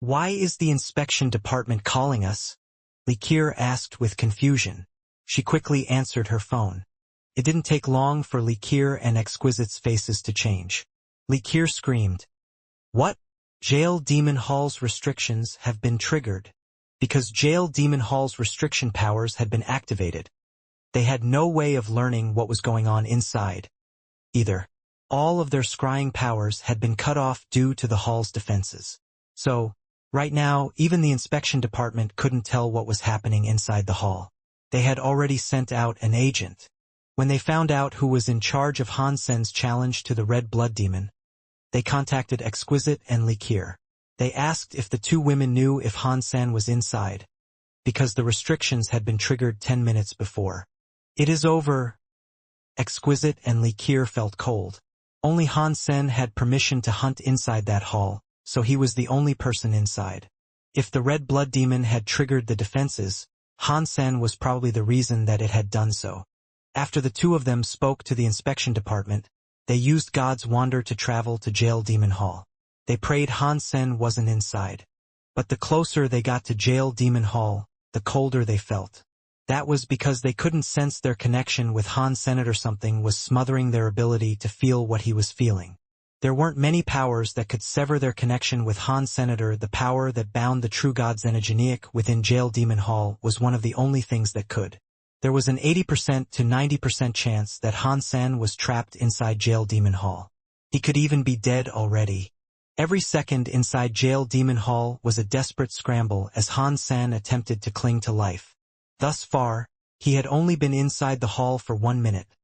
Why is the inspection department calling us? Li Qir asked with confusion. She quickly answered her phone. It didn't take long for Li Qir and Exquisite's faces to change. Li Qir screamed, What? Jail Demon Hall's restrictions have been triggered. Because Jail Demon Hall's restriction powers had been activated, they had no way of learning what was going on inside. Either. All of their scrying powers had been cut off due to the hall's defenses. So, right now, even the inspection department couldn't tell what was happening inside the hall. They had already sent out an agent. When they found out who was in charge of Han Sen's challenge to the Red Blood Demon, they contacted Exquisite and Li Qir. They asked if the 2 women knew if Han Sen was inside, because the restrictions had been triggered 10 minutes before. It is over. Exquisite and Li Qir felt cold. Only Han Sen had permission to hunt inside that hall, so he was the only person inside. If the Red Blood Demon had triggered the defenses, Han Sen was probably the reason that it had done so. After the 2 of them spoke to the inspection department, they used God's Wander to travel to Jail Demon Hall. They prayed Han Sen wasn't inside. But the closer they got to Jail Demon Hall, the colder they felt. That was because they couldn't sense their connection with Han Sen or something was smothering their ability to feel what he was feeling. There weren't many powers that could sever their connection with Han Senator. The power that bound the true god Xenogeneic within Jail Demon Hall was one of the only things that could. There was an 80% to 90% chance that Han Sen was trapped inside Jail Demon Hall. He could even be dead already. Every second inside Jail Demon Hall was a desperate scramble as Han Sen attempted to cling to life. Thus far, he had only been inside the hall for 1 minute,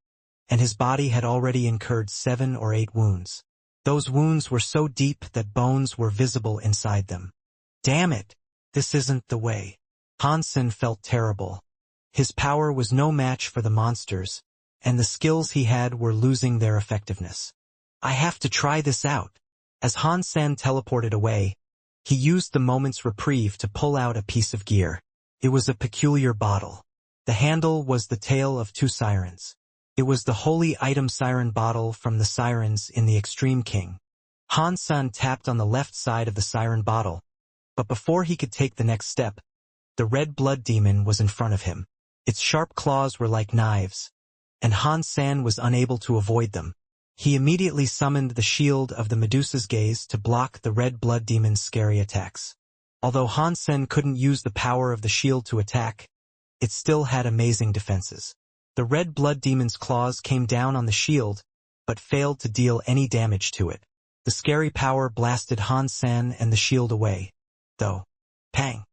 and his body had already incurred 7 or 8 wounds. Those wounds were so deep that bones were visible inside them. Damn it! This isn't the way. Han Sen felt terrible. His power was no match for the monsters, and the skills he had were losing their effectiveness. I have to try this out. As Han Sen teleported away, he used the moment's reprieve to pull out a piece of gear. It was a peculiar bottle. The handle was the tail of 2 sirens. It was the holy item siren bottle from the sirens in the Extreme King. Han Sen tapped on the left side of the siren bottle, but before he could take the next step, the red blood demon was in front of him. Its sharp claws were like knives, and Han Sen was unable to avoid them. He immediately summoned the shield of the Medusa's gaze to block the red blood demon's scary attacks. Although Han Sen couldn't use the power of the shield to attack, it still had amazing defenses. The red blood demon's claws came down on the shield, but failed to deal any damage to it. The scary power blasted Han Sen and the shield away, though. Pang!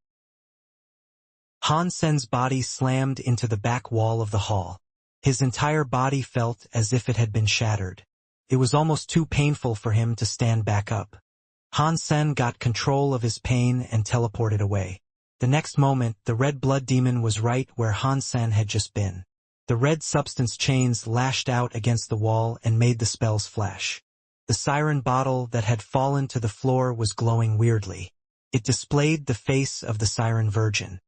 Han Sen's body slammed into the back wall of the hall. His entire body felt as if it had been shattered. It was almost too painful for him to stand back up. Han Sen got control of his pain and teleported away. The next moment, the red blood demon was right where Han Sen had just been. The red substance chains lashed out against the wall and made the spells flash. The siren bottle that had fallen to the floor was glowing weirdly. It displayed the face of the Siren Virgin.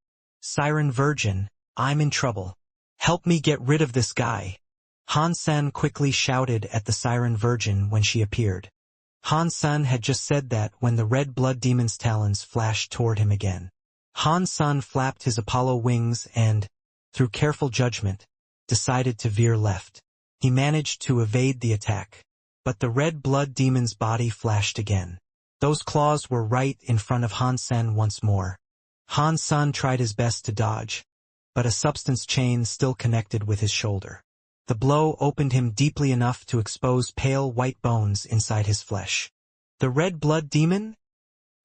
Siren Virgin, I'm in trouble. Help me get rid of this guy. Han Sen quickly shouted at the Siren Virgin when she appeared. Han Sen had just said that when the red blood demon's talons flashed toward him again. Han Sen flapped his Apollo wings and, through careful judgment, decided to veer left. He managed to evade the attack, but the red blood demon's body flashed again. Those claws were right in front of Han Sen once more. Han Sen tried his best to dodge, but a substance chain still connected with his shoulder. The blow opened him deeply enough to expose pale white bones inside his flesh. The red blood demon?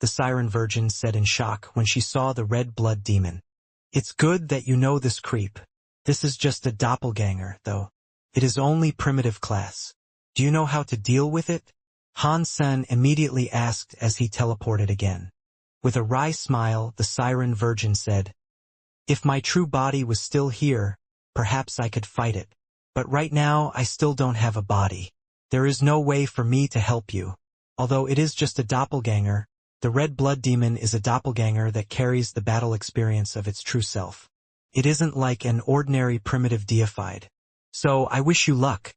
The Siren Virgin said in shock when she saw the red blood demon. It's good that you know this creep. This is just a doppelganger, though. It is only primitive class. Do you know how to deal with it? Han Sen immediately asked as he teleported again. With a wry smile, the Siren Virgin said, If my true body was still here, perhaps I could fight it. But right now I still don't have a body. There is no way for me to help you. Although it is just a doppelganger, the red blood demon is a doppelganger that carries the battle experience of its true self. It isn't like an ordinary primitive deified. So I wish you luck.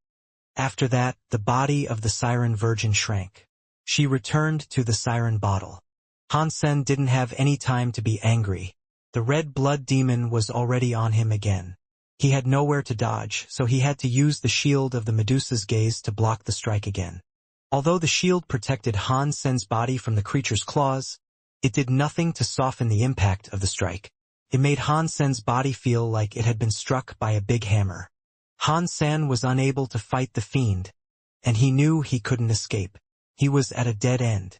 After that, the body of the Siren Virgin shrank. She returned to the siren bottle. Han Sen didn't have any time to be angry. The red blood demon was already on him again. He had nowhere to dodge, so he had to use the shield of the Medusa's gaze to block the strike again. Although the shield protected Han Sen's body from the creature's claws, it did nothing to soften the impact of the strike. It made Han Sen's body feel like it had been struck by a big hammer. Han Sen was unable to fight the fiend, and he knew he couldn't escape. He was at a dead end.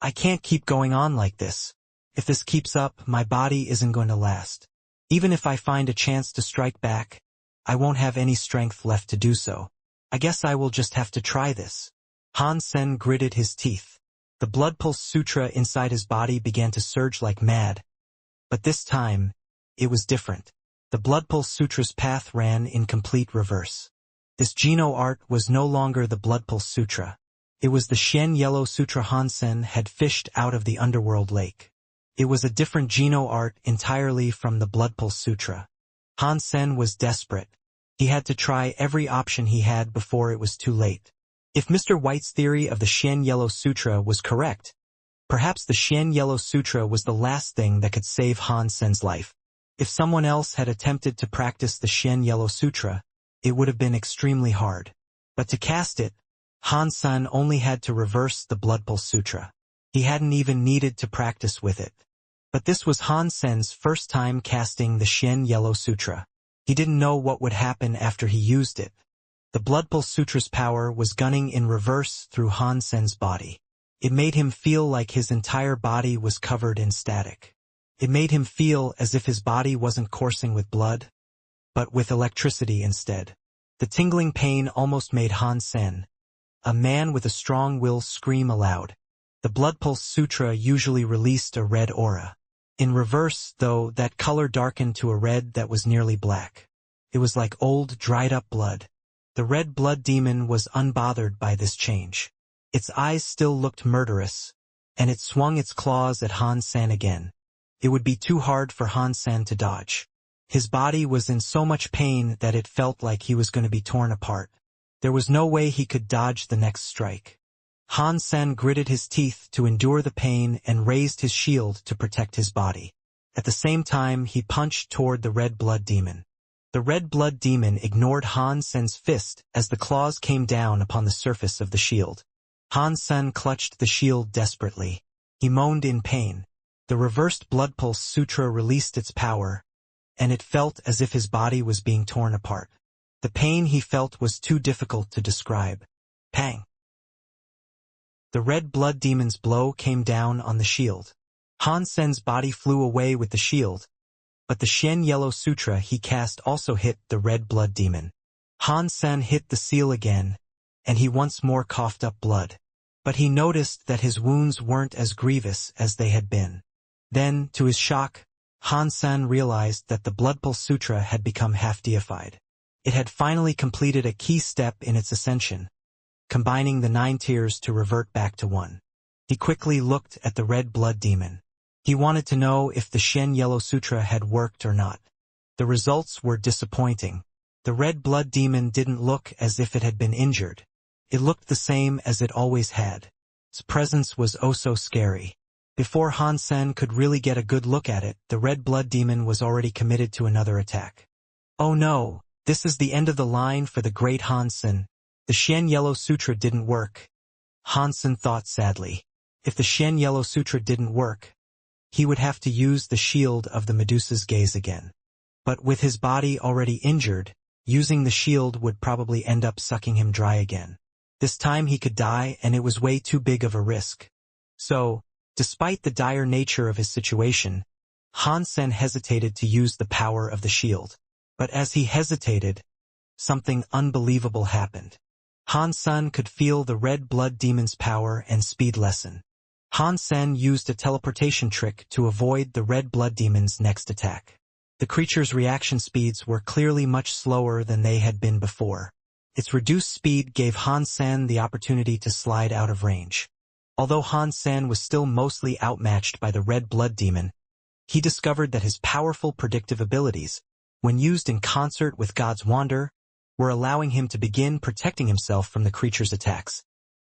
I can't keep going on like this. If this keeps up, my body isn't going to last. Even if I find a chance to strike back, I won't have any strength left to do so. I guess I will just have to try this. Han Sen gritted his teeth. The blood pulse sutra inside his body began to surge like mad. But this time, it was different. The blood pulse sutra's path ran in complete reverse. This Geno art was no longer the blood pulse sutra. It was the Shen Yellow Sutra Han Sen had fished out of the underworld lake. It was a different Geno art entirely from the Blood Pulse Sutra. Han Sen was desperate. He had to try every option he had before it was too late. If Mr. White's theory of the Shen Yellow Sutra was correct, perhaps the Shen Yellow Sutra was the last thing that could save Han Sen's life. If someone else had attempted to practice the Shen Yellow Sutra, it would have been extremely hard. But to cast it, Han Sen only had to reverse the Blood Pulse Sutra. He hadn't even needed to practice with it. But this was Han Sen's first time casting the Xian Yellow Sutra. He didn't know what would happen after he used it. The Blood Pulse Sutra's power was gunning in reverse through Han Sen's body. It made him feel like his entire body was covered in static. It made him feel as if his body wasn't coursing with blood, but with electricity instead. The tingling pain almost made Han Sen, a man with a strong will, scream aloud. The Blood Pulse Sutra usually released a red aura. In reverse, though, that color darkened to a red that was nearly black. It was like old, dried-up blood. The red blood demon was unbothered by this change. Its eyes still looked murderous, and it swung its claws at Han Sen again. It would be too hard for Han Sen to dodge. His body was in so much pain that it felt like he was going to be torn apart. There was no way he could dodge the next strike. Han Sen gritted his teeth to endure the pain and raised his shield to protect his body. At the same time, he punched toward the red blood demon. The red blood demon ignored Han Sen's fist as the claws came down upon the surface of the shield. Han Sen clutched the shield desperately. He moaned in pain. The reversed Blood Pulse Sutra released its power, and it felt as if his body was being torn apart. The pain he felt was too difficult to describe. Pang! The red blood demon's blow came down on the shield. Han Sen's body flew away with the shield, but the Xian Yellow Sutra he cast also hit the red blood demon. Han Sen hit the seal again, and he once more coughed up blood. But he noticed that his wounds weren't as grievous as they had been. Then, to his shock, Han Sen realized that the Blood Pulse Sutra had become half-deified. It had finally completed a key step in its ascension, combining the 9 tiers to revert back to 1. He quickly looked at the red blood demon. He wanted to know if the Xian Yellow Sutra had worked or not. The results were disappointing. The red blood demon didn't look as if it had been injured. It looked the same as it always had. Its presence was oh so scary. Before Han Sen could really get a good look at it, the red blood demon was already committed to another attack. Oh no, this is the end of the line for the great Han Sen. The Xian Yellow Sutra didn't work. Han Sen thought sadly. If the Xian Yellow Sutra didn't work, he would have to use the shield of the Medusa's gaze again. But with his body already injured, using the shield would probably end up sucking him dry again. This time he could die, and it was way too big of a risk. So, despite the dire nature of his situation, Han Sen hesitated to use the power of the shield. But as he hesitated, something unbelievable happened. Han Sen could feel the red blood demon's power and speed lessen. Han Sen used a teleportation trick to avoid the red blood demon's next attack. The creature's reaction speeds were clearly much slower than they had been before. Its reduced speed gave Han Sen the opportunity to slide out of range. Although Han Sen was still mostly outmatched by the red blood demon, he discovered that his powerful predictive abilities, when used in concert with God's wonder, were allowing him to begin protecting himself from the creature's attacks.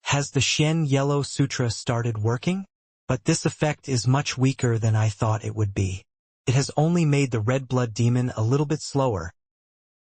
Has the Xian Yellow Sutra started working? But this effect is much weaker than I thought it would be. It has only made the red blood demon a little bit slower.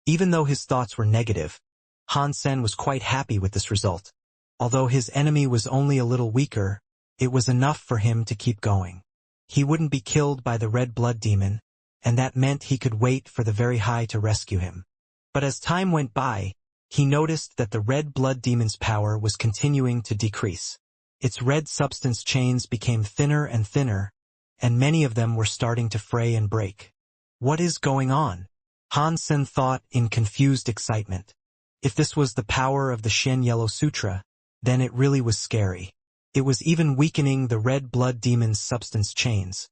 Even though his thoughts were negative, Han Sen was quite happy with this result. Although his enemy was only a little weaker, it was enough for him to keep going. He wouldn't be killed by the red blood demon, and that meant he could wait for the very high to rescue him. But as time went by, he noticed that the red blood demon's power was continuing to decrease. Its red substance chains became thinner and thinner, and many of them were starting to fray and break. What is going on? Han Sen thought in confused excitement. If this was the power of the Xian Yellow Sutra, then it really was scary. It was even weakening the red blood demon's substance chains,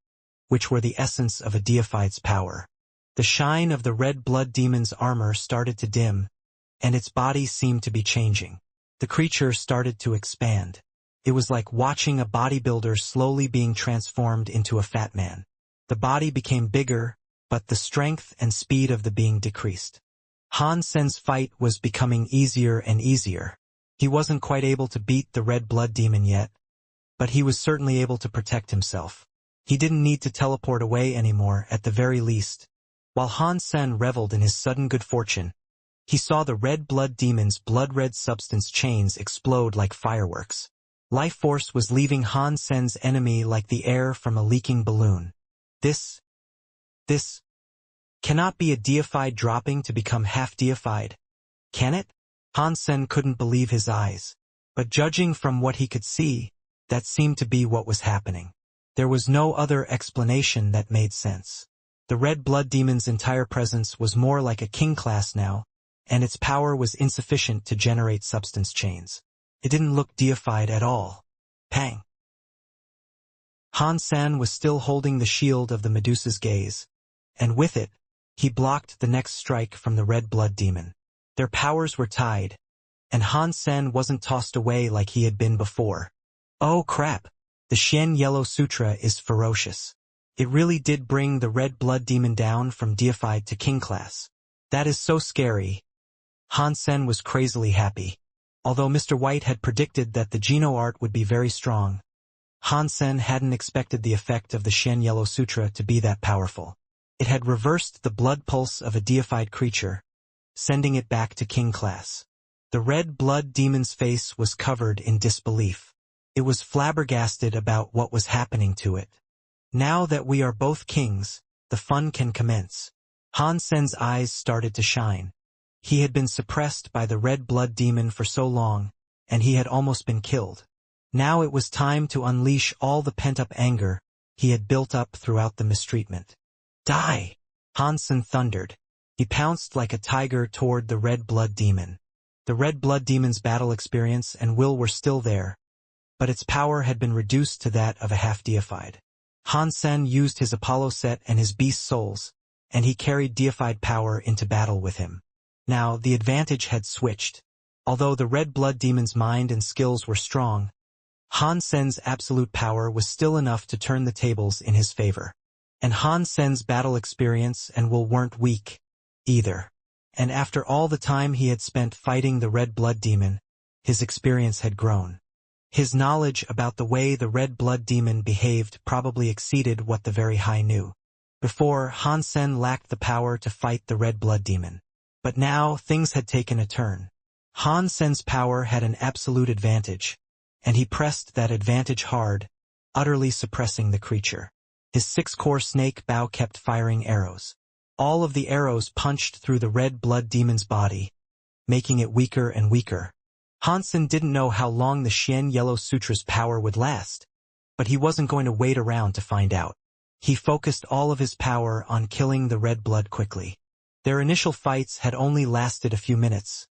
which were the essence of a deified's power. The shine of the red blood demon's armor started to dim, and its body seemed to be changing. The creature started to expand. It was like watching a bodybuilder slowly being transformed into a fat man. The body became bigger, but the strength and speed of the being decreased. Han Sen's fight was becoming easier and easier. He wasn't quite able to beat the red blood demon yet, but he was certainly able to protect himself. He didn't need to teleport away anymore, at the very least. While Han Sen reveled in his sudden good fortune, He saw the red blood demon's blood-red substance chains explode like fireworks. Life force was leaving Han Sen's enemy like the air from a leaking balloon. This cannot be a deified dropping to become half-deified, can it? Han Sen couldn't believe his eyes. But judging from what he could see, that seemed to be what was happening. There was no other explanation that made sense. The red blood demon's entire presence was more like a king class now, and its power was insufficient to generate substance chains. It didn't look deified at all. Pang! Han Sen was still holding the shield of the Medusa's gaze, and with it, he blocked the next strike from the red blood demon. Their powers were tied, and Han Sen wasn't tossed away like he had been before. Oh crap! The Xian Yellow Sutra is ferocious. It really did bring the red blood demon down from deified to king class. That is so scary. Han Sen was crazily happy. Although Mr. White had predicted that the Geno art would be very strong, Han Sen hadn't expected the effect of the Xian Yellow Sutra to be that powerful. It had reversed the blood pulse of a deified creature, sending it back to king class. The red blood demon's face was covered in disbelief. It was flabbergasted about what was happening to it. Now that we are both kings, the fun can commence. Han Sen's eyes started to shine. He had been suppressed by the red blood demon for so long, and he had almost been killed. Now it was time to unleash all the pent-up anger he had built up throughout the mistreatment. Die! Han Sen thundered. He pounced like a tiger toward the red blood demon. The red blood demon's battle experience and will were still there, but its power had been reduced to that of a half-deified. Han Sen used his Apollo set and his beast souls, and he carried deified power into battle with him. Now, the advantage had switched. Although the red blood demon's mind and skills were strong, Han Sen's absolute power was still enough to turn the tables in his favor. And Han Sen's battle experience and will weren't weak, either. And after all the time he had spent fighting the red blood demon, his experience had grown. His knowledge about the way the red blood demon behaved probably exceeded what the very high knew. Before, Han Sen lacked the power to fight the red blood demon. But now, things had taken a turn. Han Sen's power had an absolute advantage, and he pressed that advantage hard, utterly suppressing the creature. His 6-core snake bow kept firing arrows. All of the arrows punched through the red blood demon's body, making it weaker and weaker. Han Sen didn't know how long the Xian Yellow Sutra's power would last, but he wasn't going to wait around to find out. He focused all of his power on killing the red blood quickly. Their initial fights had only lasted a few minutes,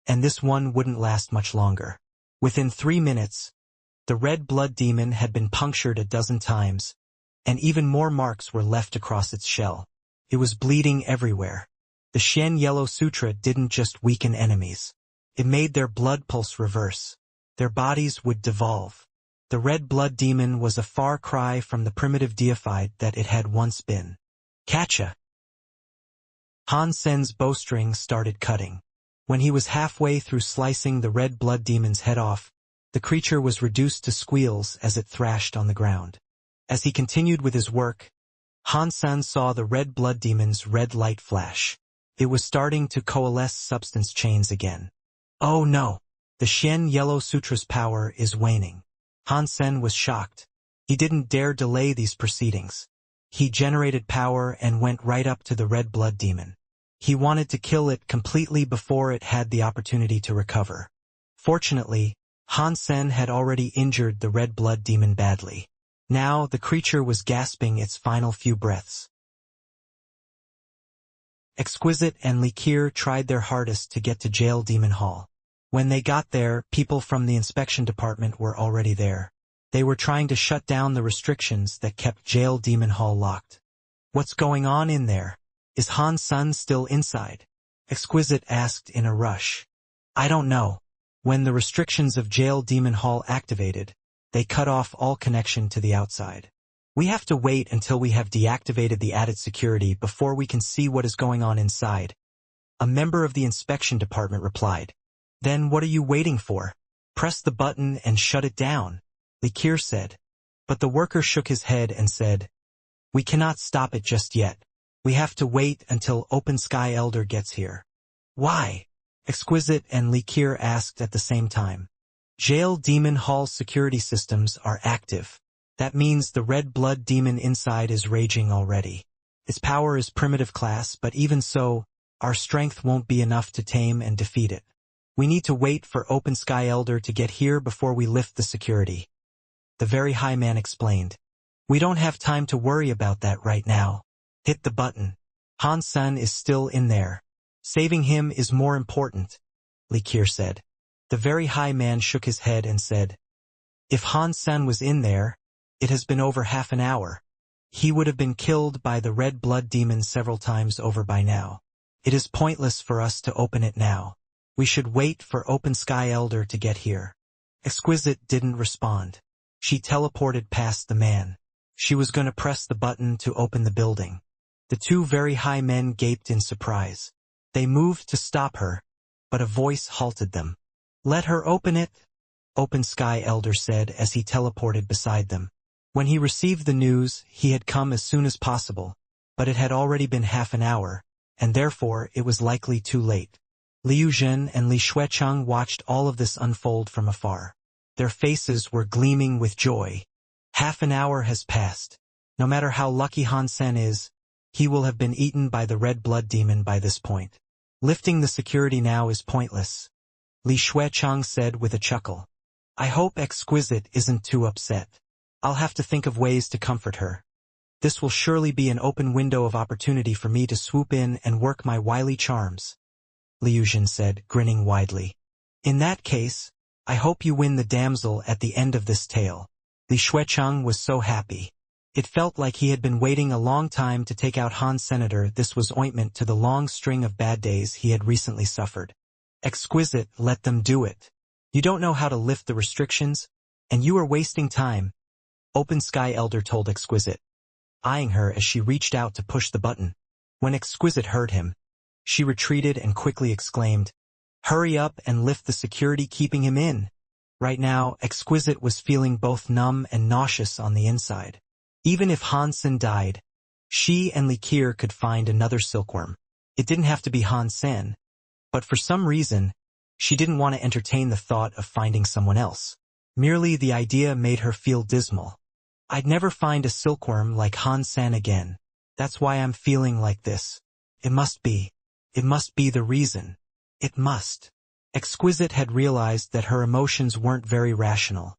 and this one wouldn't last much longer. Within 3 minutes, the red blood demon had been punctured a dozen times, and even more marks were left across its shell. It was bleeding everywhere. The Xian Yellow Sutra didn't just weaken enemies. It made their blood pulse reverse. Their bodies would devolve. The red blood demon was a far cry from the primitive deified that it had once been. Catcha! Han Sen's bowstring started cutting. When he was halfway through slicing the red blood demon's head off, the creature was reduced to squeals as it thrashed on the ground. As he continued with his work, Han Sen saw the red blood demon's red light flash. It was starting to coalesce substance chains again. Oh no! The Xian Yellow Sutra's power is waning. Han Sen was shocked. He didn't dare delay these proceedings. He generated power and went right up to the red blood demon. He wanted to kill it completely before it had the opportunity to recover. Fortunately, Han Sen had already injured the red blood demon badly. Now the creature was gasping its final few breaths. Exquisite and Likir tried their hardest to get to Jail Demon Hall. When they got there, people from the inspection department were already there. They were trying to shut down the restrictions that kept Jail Demon Hall locked. What's going on in there? Is Han Sen still inside? Exquisite asked in a rush. I don't know. When the restrictions of Jail Demon Hall activated, they cut off all connection to the outside. We have to wait until we have deactivated the added security before we can see what is going on inside. A member of the inspection department replied. Then what are you waiting for? Press the button and shut it down, Likir said. But the worker shook his head and said, we cannot stop it just yet. We have to wait until Open Sky Elder gets here. Why? Exquisite and Likir asked at the same time. Jail Demon Hall's security systems are active. That means the red blood demon inside is raging already. Its power is primitive class, but even so, our strength won't be enough to tame and defeat it. We need to wait for Open Sky Elder to get here before we lift the security. The very high man explained. We don't have time to worry about that right now. Hit the button. Han Sen is still in there. Saving him is more important, Likir said. The very high man shook his head and said, if Han Sen was in there, it has been over half an hour. He would have been killed by the red blood demon several times over by now. It is pointless for us to open it now. We should wait for Open Sky Elder to get here. Exquisite didn't respond. She teleported past the man. She was going to press the button to open the building. The two very high men gaped in surprise. They moved to stop her, but a voice halted them. Let her open it, Open Sky Elder said as he teleported beside them. When he received the news, he had come as soon as possible, but it had already been half an hour, and therefore it was likely too late. Liu Zhen and Li Xuecheng watched all of this unfold from afar. Their faces were gleaming with joy. Half an hour has passed. No matter how lucky Han Sen is, he will have been eaten by the red blood demon by this point. Lifting the security now is pointless, Li Xuecheng said with a chuckle. I hope Exquisite isn't too upset. I'll have to think of ways to comfort her. This will surely be an open window of opportunity for me to swoop in and work my wily charms, Liu Zhen said, grinning widely. In that case, I hope you win the damsel at the end of this tale. Li Xuecheng was so happy. It felt like he had been waiting a long time to take out Han Senator. This was ointment to the long string of bad days he had recently suffered. Exquisite, let them do it. You don't know how to lift the restrictions, and you are wasting time, Open Sky Elder told Exquisite, eyeing her as she reached out to push the button. When Exquisite heard him, she retreated and quickly exclaimed, hurry up and lift the security keeping him in. Right now, Exquisite was feeling both numb and nauseous on the inside. Even if Han Sen died, she and Likir could find another silkworm. It didn't have to be Han Sen, but for some reason, she didn't want to entertain the thought of finding someone else. Merely the idea made her feel dismal. I'd never find a silkworm like Han Sen again. That's why I'm feeling like this. It must be the reason. It must. Exquisite had realized that her emotions weren't very rational,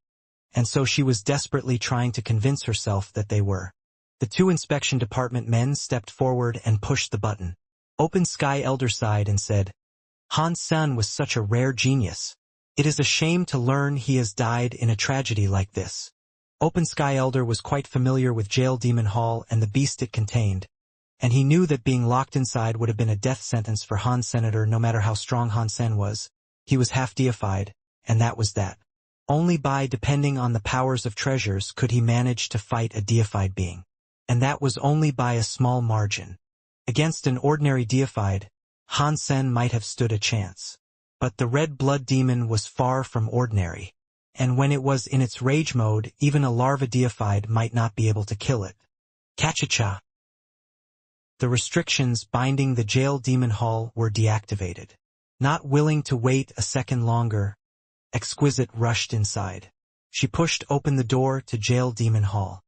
and so she was desperately trying to convince herself that they were. The two inspection department men stepped forward and pushed the button. Open Sky Elder sighed and said, Han Sen was such a rare genius. It is a shame to learn he has died in a tragedy like this. Open Sky Elder was quite familiar with Jail Demon Hall and the beast it contained, and he knew that being locked inside would have been a death sentence for Han Senator no matter how strong Han Sen was. He was half deified, and that was that. Only by depending on the powers of treasures could he manage to fight a deified being. And that was only by a small margin. Against an ordinary deified, Han Sen might have stood a chance. But the red blood demon was far from ordinary. And when it was in its rage mode, even a larva deified might not be able to kill it. Kachacha. The restrictions binding the Jail Demon Hall were deactivated. Not willing to wait a second longer, Exquisite rushed inside. She pushed open the door to Jail Demon Hall.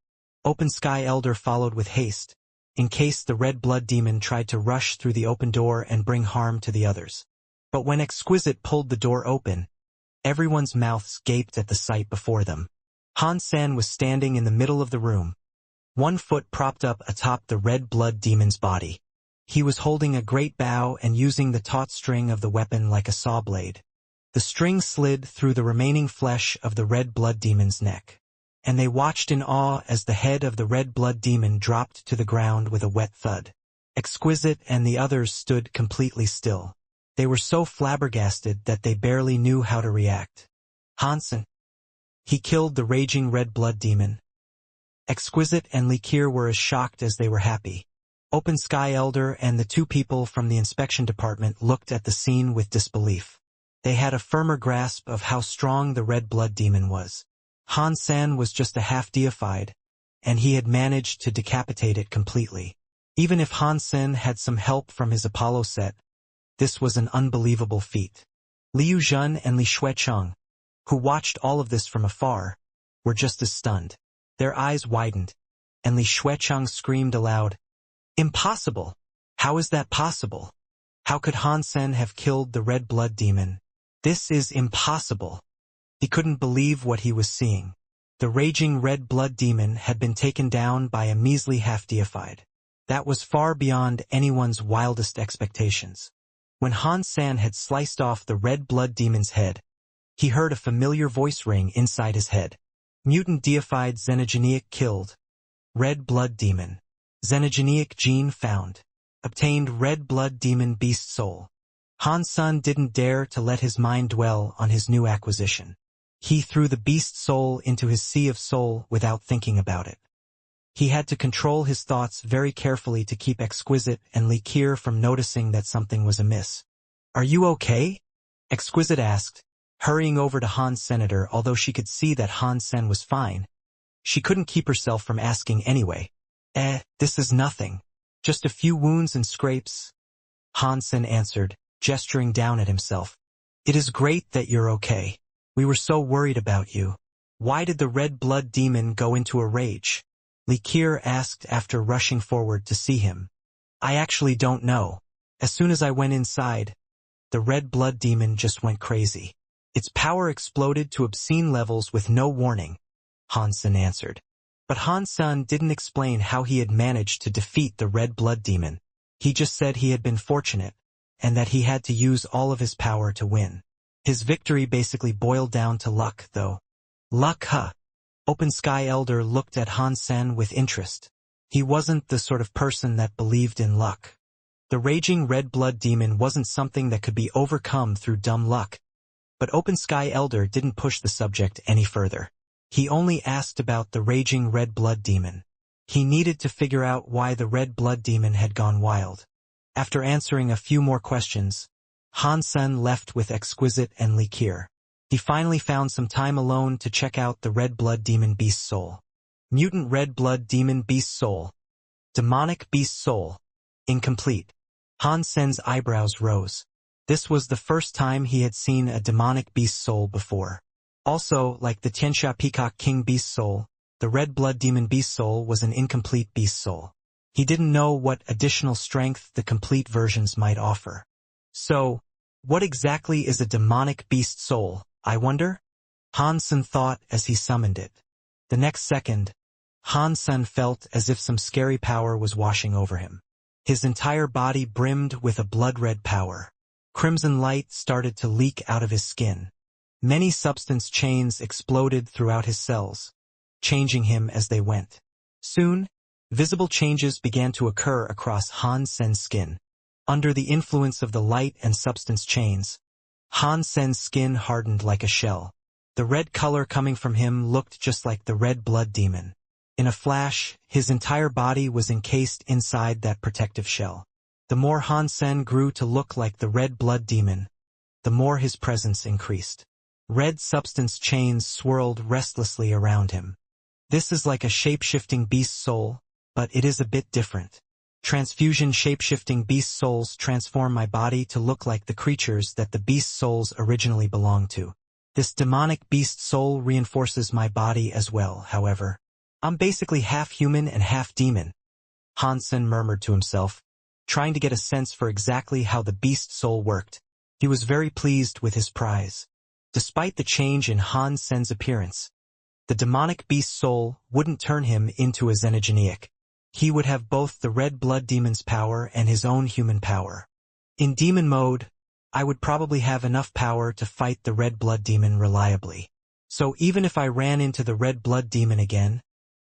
Open Sky Elder followed with haste, in case the red blood demon tried to rush through the open door and bring harm to the others. But when Exquisite pulled the door open, everyone's mouths gaped at the sight before them. Han Sen was standing in the middle of the room, one foot propped up atop the red blood demon's body. He was holding a great bow and using the taut string of the weapon like a saw blade. The string slid through the remaining flesh of the red blood demon's neck, and they watched in awe as the head of the red blood demon dropped to the ground with a wet thud. Exquisite and the others stood completely still. They were so flabbergasted that they barely knew how to react. Hansen. He killed the raging red blood demon. Exquisite and Likir were as shocked as they were happy. Open Sky Elder and the two people from the inspection department looked at the scene with disbelief. They had a firmer grasp of how strong the red blood demon was. Han Sen was just a half-deified, and he had managed to decapitate it completely. Even if Han Sen had some help from his Apollo set, This was an unbelievable feat. Liu Zhen and Li Xuecheng, who watched all of this from afar, were just as stunned. Their eyes widened, and Li Xuecheng screamed aloud, "Impossible! How is that possible? How could Han Sen have killed the red blood demon? This is impossible." He couldn't believe what he was seeing. The raging red blood demon had been taken down by a measly half-deified. That was far beyond anyone's wildest expectations. When Han Sen had sliced off the red blood demon's head, he heard a familiar voice ring inside his head. Mutant deified xenogeneic killed. Red blood demon. Xenogeneic gene found. Obtained red blood demon beast soul. Han Sen didn't dare to let his mind dwell on his new acquisition. He threw the beast soul into his sea of soul without thinking about it. He had to control his thoughts very carefully to keep Exquisite and Li Qier from noticing that something was amiss. "Are you okay?" Exquisite asked, hurrying over to Han's senator. Although she could see that Han Sen was fine, she couldn't keep herself from asking anyway. This is nothing. Just a few wounds and scrapes," Han Sen answered, gesturing down at himself. "It is great that you're okay. We were so worried about you. Why did the red blood demon go into a rage?" Li Qier asked after rushing forward to see him. "I actually don't know. As soon as I went inside, the red blood demon just went crazy. Its power exploded to obscene levels with no warning," Han Sen answered. But Han Sen didn't explain how he had managed to defeat the red blood demon. He just said he had been fortunate, and that he had to use all of his power to win. His victory basically boiled down to luck, though. Luck, huh? Open Sky Elder looked at Han Sen with interest. He wasn't the sort of person that believed in luck. The raging red blood demon wasn't something that could be overcome through dumb luck. But Open Sky Elder didn't push the subject any further. He only asked about the raging red blood demon. He needed to figure out why the red blood demon had gone wild. After answering a few more questions, Han Sen left with Exquisite and Li Qier. He finally found some time alone to check out the red blood demon beast soul. Mutant red blood demon beast soul. Demonic beast soul. Incomplete. Han Sen's eyebrows rose. This was the first time he had seen a demonic beast soul before. Also, like the Tianxia Peacock King beast soul, the red blood demon beast soul was an incomplete beast soul. He didn't know what additional strength the complete versions might offer. So, what exactly is a demonic beast soul, I wonder? Han Sen thought as he summoned it. The next second, Han Sen felt as if some scary power was washing over him. His entire body brimmed with a blood-red power. Crimson light started to leak out of his skin. Many substance chains exploded throughout his cells, changing him as they went. Soon, visible changes began to occur across Han Sen's skin. Under the influence of the light and substance chains, Han Sen's skin hardened like a shell. The red color coming from him looked just like the red blood demon. In a flash, his entire body was encased inside that protective shell. The more Han Sen grew to look like the red blood demon, the more his presence increased. Red substance chains swirled restlessly around him. This is like a shape-shifting beast soul, but it is a bit different. Transfusion shape-shifting beast souls transform my body to look like the creatures that the beast souls originally belonged to. This demonic beast soul reinforces my body as well, however. I'm basically half human and half demon, Han Sen murmured to himself, trying to get a sense for exactly how the beast soul worked. He was very pleased with his prize. Despite the change in Han Sen's appearance, the demonic beast soul wouldn't turn him into a xenogeneic. He would have both the red blood demon's power and his own human power. In demon mode, I would probably have enough power to fight the red blood demon reliably. So even if I ran into the red blood demon again,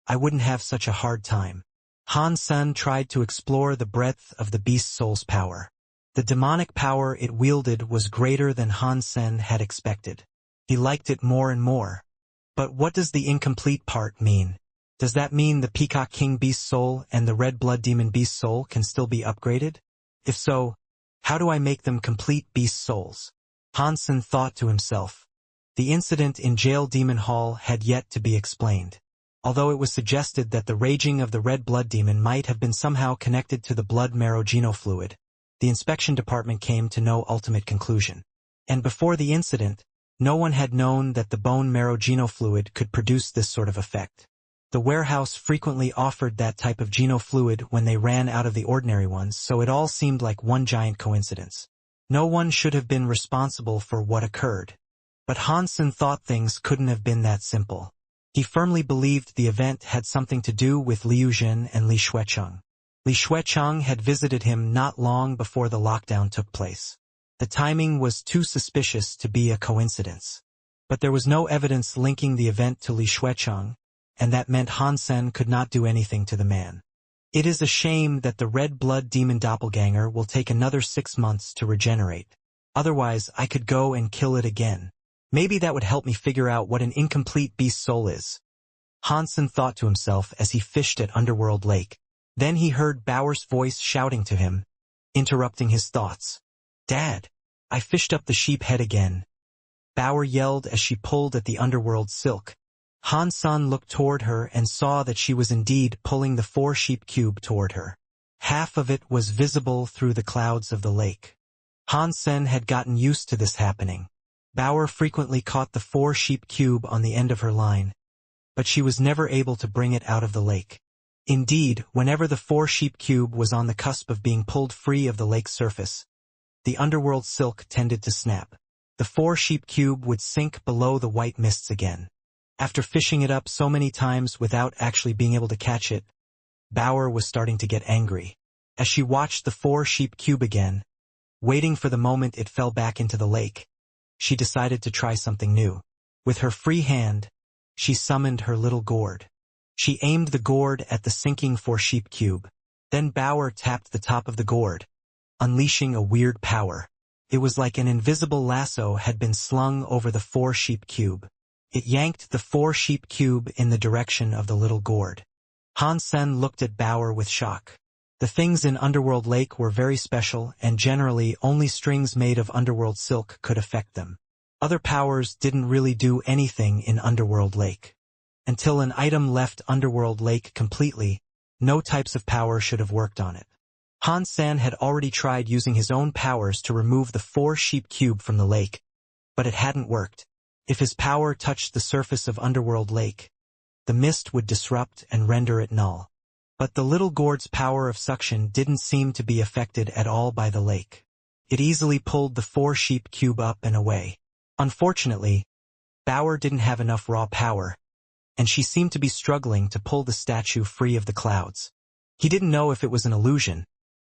I wouldn't have such a hard time. Han Sen tried to explore the breadth of the beast soul's power. The demonic power it wielded was greater than Han Sen had expected. He liked it more and more. But what does the incomplete part mean? Does that mean the Peacock King beast soul and the red blood demon beast soul can still be upgraded? If so, how do I make them complete beast souls? Han Sen thought to himself. The incident in Jail Demon Hall had yet to be explained. Although it was suggested that the raging of the red blood demon might have been somehow connected to the blood marrow genofluid, the inspection department came to no ultimate conclusion. And before the incident, no one had known that the bone marrow genofluid could produce this sort of effect. The warehouse frequently offered that type of genofluid when they ran out of the ordinary ones, so it all seemed like one giant coincidence. No one should have been responsible for what occurred. But Hansen thought things couldn't have been that simple. He firmly believed the event had something to do with Liu Jin and Li Xuecheng. Li Xuecheng had visited him not long before the lockdown took place. The timing was too suspicious to be a coincidence. But there was no evidence linking the event to Li Xuecheng, and that meant Hansen could not do anything to the man. It is a shame that the red blood demon doppelganger will take another 6 months to regenerate. Otherwise, I could go and kill it again. Maybe that would help me figure out what an incomplete beast soul is. Hansen thought to himself as he fished at Underworld Lake. Then he heard Bauer's voice shouting to him, interrupting his thoughts. "Dad, I fished up the sheep head again," Bauer yelled as she pulled at the underworld silk. Hansen looked toward her and saw that she was indeed pulling the 4-sheep cube toward her. Half of it was visible through the clouds of the lake. Hansen had gotten used to this happening. Bauer frequently caught the 4-sheep cube on the end of her line, but she was never able to bring it out of the lake. Indeed, whenever the 4-sheep cube was on the cusp of being pulled free of the lake's surface, the underworld silk tended to snap. The 4-sheep cube would sink below the white mists again. After fishing it up so many times without actually being able to catch it, Bauer was starting to get angry. As she watched the 4-sheep cube again, waiting for the moment it fell back into the lake, she decided to try something new. With her free hand, she summoned her little gourd. She aimed the gourd at the sinking 4-sheep cube. Then Bauer tapped the top of the gourd, unleashing a weird power. It was like an invisible lasso had been slung over the 4-sheep cube. It yanked the 4-sheep cube in the direction of the little gourd. Hansen looked at Bauer with shock. The things in Underworld Lake were very special, and generally only strings made of underworld silk could affect them. Other powers didn't really do anything in Underworld Lake. Until an item left Underworld Lake completely, no types of power should have worked on it. Hansen had already tried using his own powers to remove the 4-sheep cube from the lake, but it hadn't worked. If his power touched the surface of Underworld Lake, the mist would disrupt and render it null. But the little gourd's power of suction didn't seem to be affected at all by the lake. It easily pulled the 4-sheep cube up and away. Unfortunately, Bauer didn't have enough raw power, and she seemed to be struggling to pull the statue free of the clouds. He didn't know if it was an illusion,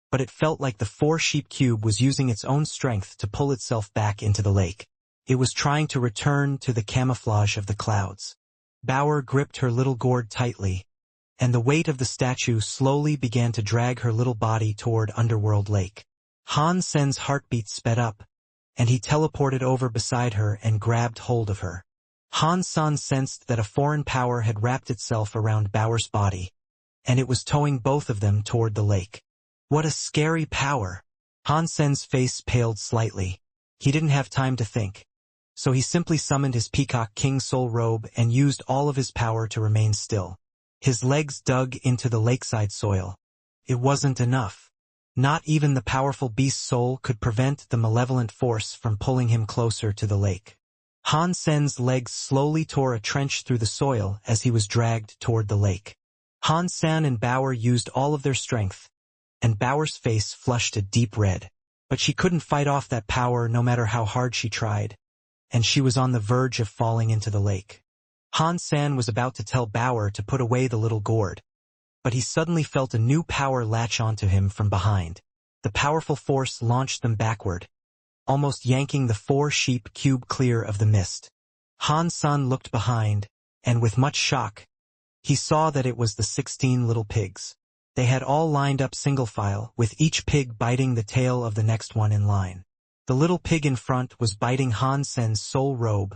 but it felt like the 4-sheep cube was using its own strength to pull itself back into the lake. It was trying to return to the camouflage of the clouds. Bauer gripped her little gourd tightly, and the weight of the statue slowly began to drag her little body toward Underworld Lake. Hansen's heartbeat sped up, and he teleported over beside her and grabbed hold of her. Hansen sensed that a foreign power had wrapped itself around Bauer's body, and it was towing both of them toward the lake. What a scary power! Hansen's face paled slightly. He didn't have time to think, so he simply summoned his Peacock King Soul robe and used all of his power to remain still. His legs dug into the lakeside soil. It wasn't enough. Not even the powerful beast soul could prevent the malevolent force from pulling him closer to the lake. Hansen's legs slowly tore a trench through the soil as he was dragged toward the lake. Hansen and Bauer used all of their strength, and Bauer's face flushed a deep red. But she couldn't fight off that power no matter how hard she tried, and she was on the verge of falling into the lake. Hansen was about to tell Bauer to put away the little gourd, but he suddenly felt a new power latch onto him from behind. The powerful force launched them backward, almost yanking the 4-sheep cube clear of the mist. Hansen looked behind, and with much shock, he saw that it was the 16 little pigs. They had all lined up single file, with each pig biting the tail of the next one in line. The little pig in front was biting Hansen's soul robe,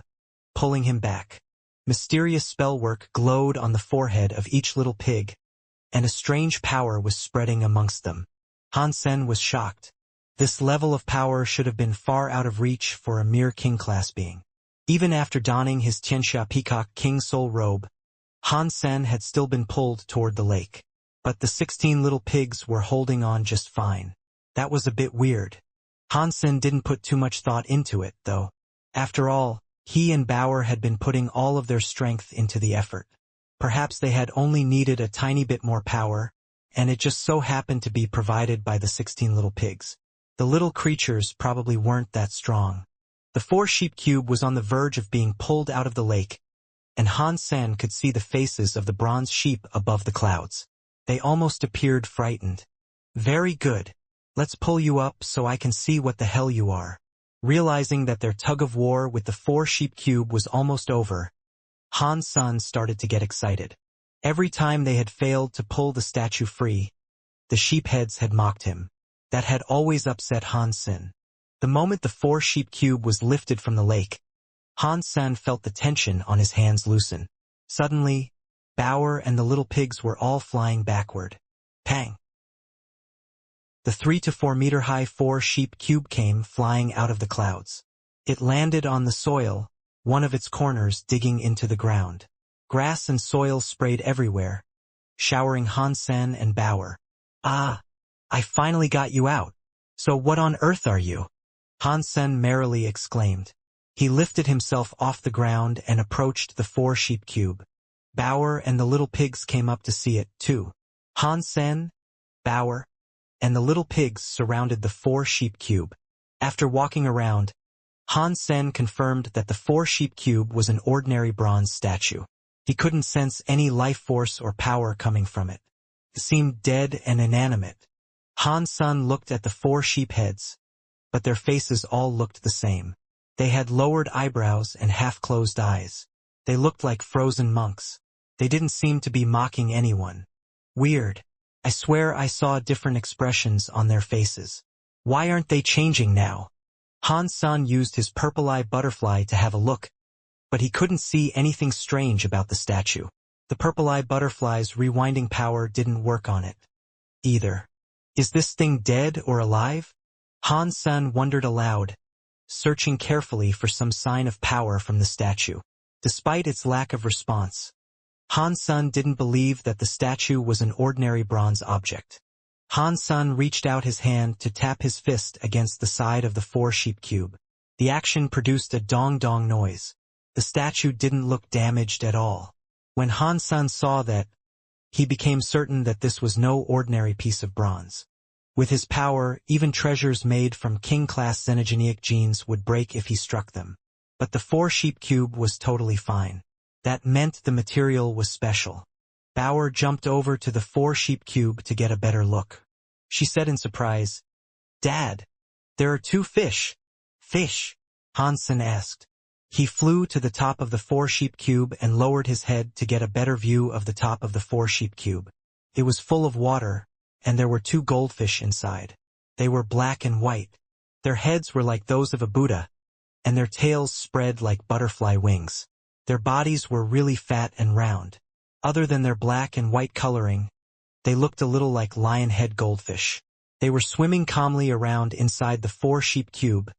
pulling him back. Mysterious spellwork glowed on the forehead of each little pig, and a strange power was spreading amongst them. Hansen was shocked. This level of power should have been far out of reach for a mere king-class being. Even after donning his Tianxia Peacock King Soul robe, Hansen had still been pulled toward the lake. But the 16 little pigs were holding on just fine. That was a bit weird. Hansen didn't put too much thought into it, though. After all, he and Bauer had been putting all of their strength into the effort. Perhaps they had only needed a tiny bit more power, and it just so happened to be provided by the 16 little pigs. The little creatures probably weren't that strong. The 4-sheep cube was on the verge of being pulled out of the lake, and Hansen could see the faces of the bronze sheep above the clouds. They almost appeared frightened. Very good. Let's pull you up so I can see what the hell you are. Realizing that their tug-of-war with the 4-sheep cube was almost over, Hansen started to get excited. Every time they had failed to pull the statue free, the sheepheads had mocked him. That had always upset Hansen. The moment the 4-sheep cube was lifted from the lake, Hansen felt the tension on his hands loosen. Suddenly, Bauer and the little pigs were all flying backward. Pang! The 3 to 4 meter high 4-sheep cube came flying out of the clouds. It landed on the soil, one of its corners digging into the ground. Grass and soil sprayed everywhere, showering Hansen and Bauer. Ah! I finally got you out. So what on earth are you? Hansen merrily exclaimed. He lifted himself off the ground and approached the 4-sheep cube. Bauer and the little pigs came up to see it, too. Hansen, Bauer, and the little pigs surrounded the 4-sheep cube. After walking around, Hansen confirmed that the 4-sheep cube was an ordinary bronze statue. He couldn't sense any life force or power coming from it. It seemed dead and inanimate. Hansen looked at the 4 sheep heads, but their faces all looked the same. They had lowered eyebrows and half-closed eyes. They looked like frozen monks. They didn't seem to be mocking anyone. Weird. I swear I saw different expressions on their faces. Why aren't they changing now? Hansen used his purple eye butterfly to have a look, but he couldn't see anything strange about the statue. The purple eye butterfly's rewinding power didn't work on it either. Is this thing dead or alive? Hansen wondered aloud, searching carefully for some sign of power from the statue. Despite its lack of response, Hansen didn't believe that the statue was an ordinary bronze object. Hansen reached out his hand to tap his fist against the side of the 4-sheep cube. The action produced a dong-dong noise. The statue didn't look damaged at all. When Hansen saw that, he became certain that this was no ordinary piece of bronze. With his power, even treasures made from king-class xenogeneic genes would break if he struck them. But the 4-sheep cube was totally fine. That meant the material was special. Bauer jumped over to the 4-sheep cube to get a better look. She said in surprise, "Dad, there are 2 fish." "Fish?" Hansen asked. He flew to the top of the 4-sheep cube and lowered his head to get a better view of the top of the 4-sheep cube. It was full of water, and there were 2 goldfish inside. They were black and white. Their heads were like those of a Buddha, and their tails spread like butterfly wings. Their bodies were really fat and round. Other than their black and white coloring, they looked a little like lion-head goldfish. They were swimming calmly around inside the 4-sheep cube,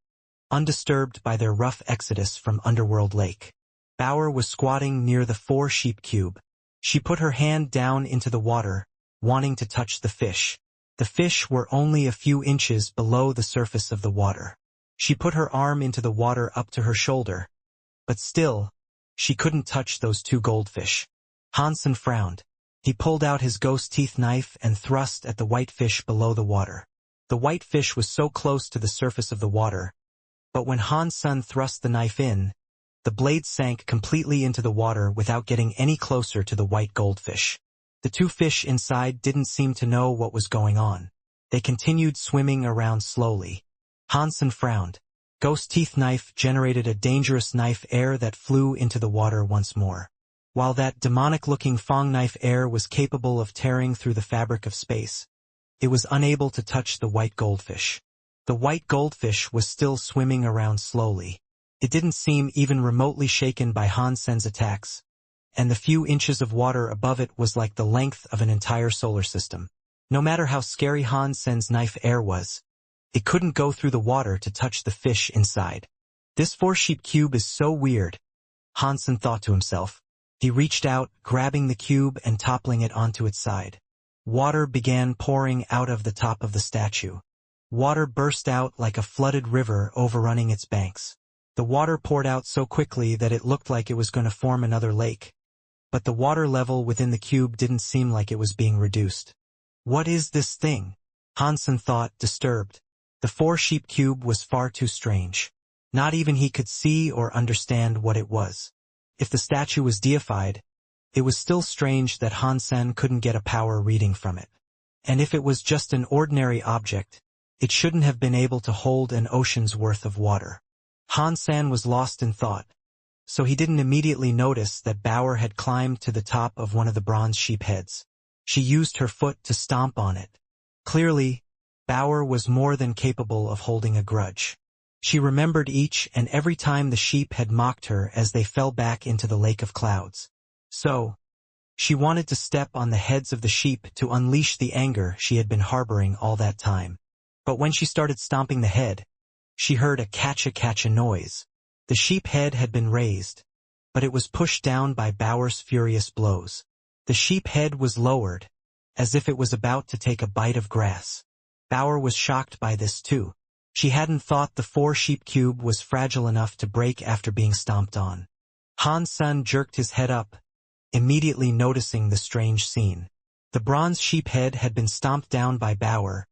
undisturbed by their rough exodus from Underworld Lake. Bauer was squatting near the 4-sheep cube. She put her hand down into the water, wanting to touch the fish. The fish were only a few inches below the surface of the water. She put her arm into the water up to her shoulder, but still, she couldn't touch those 2 goldfish. Hansen frowned. He pulled out his ghost teeth knife and thrust at the white fish below the water. The white fish was so close to the surface of the water, but when Hansen thrust the knife in, the blade sank completely into the water without getting any closer to the white goldfish. The 2 fish inside didn't seem to know what was going on. They continued swimming around slowly. Hansen frowned. Ghost teeth knife generated a dangerous knife air that flew into the water once more. While that demonic-looking Fong knife air was capable of tearing through the fabric of space, it was unable to touch the white goldfish. The white goldfish was still swimming around slowly. It didn't seem even remotely shaken by Hansen's attacks, and the few inches of water above it was like the length of an entire solar system. No matter how scary Hansen's knife air was, it couldn't go through the water to touch the fish inside. This 4-sheep cube is so weird, Hansen thought to himself. He reached out, grabbing the cube and toppling it onto its side. Water began pouring out of the top of the statue. Water burst out like a flooded river overrunning its banks. The water poured out so quickly that it looked like it was going to form another lake. But the water level within the cube didn't seem like it was being reduced. What is this thing? Hansen thought, disturbed. The four-sheep cube was far too strange. Not even he could see or understand what it was. If the statue was deified, it was still strange that Hansen couldn't get a power reading from it. And if it was just an ordinary object, it shouldn't have been able to hold an ocean's worth of water. Hansen was lost in thought, so he didn't immediately notice that Bauer had climbed to the top of one of the bronze sheep heads. She used her foot to stomp on it. Clearly, Bauer was more than capable of holding a grudge. She remembered each and every time the sheep had mocked her as they fell back into the lake of clouds. So, she wanted to step on the heads of the sheep to unleash the anger she had been harboring all that time. But when she started stomping the head, she heard a catcha-catcha noise. The sheep head had been raised, but it was pushed down by Bauer's furious blows. The sheep head was lowered, as if it was about to take a bite of grass. Bauer was shocked by this too. She hadn't thought the four-sheep cube was fragile enough to break after being stomped on. Hansen jerked his head up, immediately noticing the strange scene. The bronze sheep head had been stomped down by Bauer,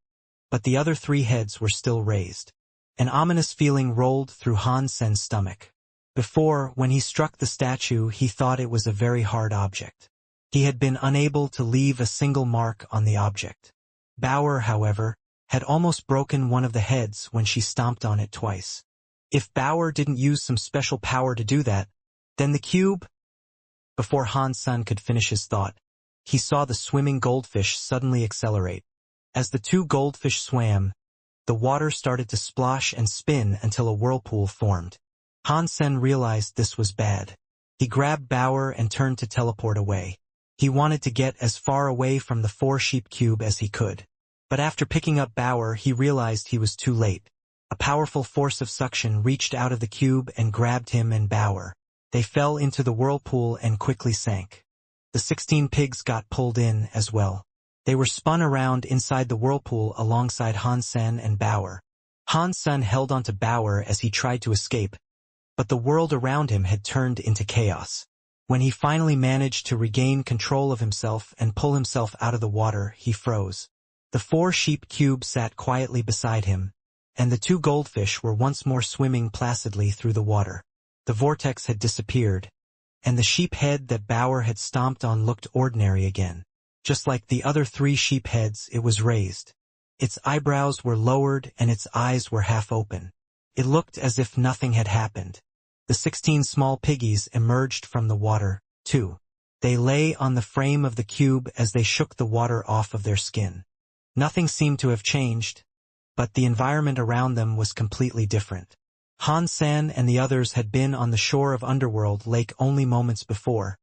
but the other three heads were still raised. An ominous feeling rolled through Hansen's stomach. Before, when he struck the statue, he thought it was a very hard object. He had been unable to leave a single mark on the object. Bauer, however, had almost broken one of the heads when she stomped on it twice. If Bauer didn't use some special power to do that, then the cube... Before Hansen could finish his thought, he saw the swimming goldfish suddenly accelerate. As the two goldfish swam, the water started to splosh and spin until a whirlpool formed. Hansen realized this was bad. He grabbed Bauer and turned to teleport away. He wanted to get as far away from the four-sheep cube as he could. But after picking up Bauer, he realized he was too late. A powerful force of suction reached out of the cube and grabbed him and Bauer. They fell into the whirlpool and quickly sank. The 16 pigs got pulled in as well. They were spun around inside the whirlpool alongside Hansen and Bauer. Hansen held onto Bauer as he tried to escape, but the world around him had turned into chaos. When he finally managed to regain control of himself and pull himself out of the water, he froze. The four-sheep cube sat quietly beside him, and the two goldfish were once more swimming placidly through the water. The vortex had disappeared, and the sheep head that Bauer had stomped on looked ordinary again. Just like the other three sheep heads, it was raised. Its eyebrows were lowered and its eyes were half open. It looked as if nothing had happened. The 16 small piggies emerged from the water, too. They lay on the frame of the cube as they shook the water off of their skin. Nothing seemed to have changed, but the environment around them was completely different. Hansen and the others had been on the shore of Underworld Lake only moments before,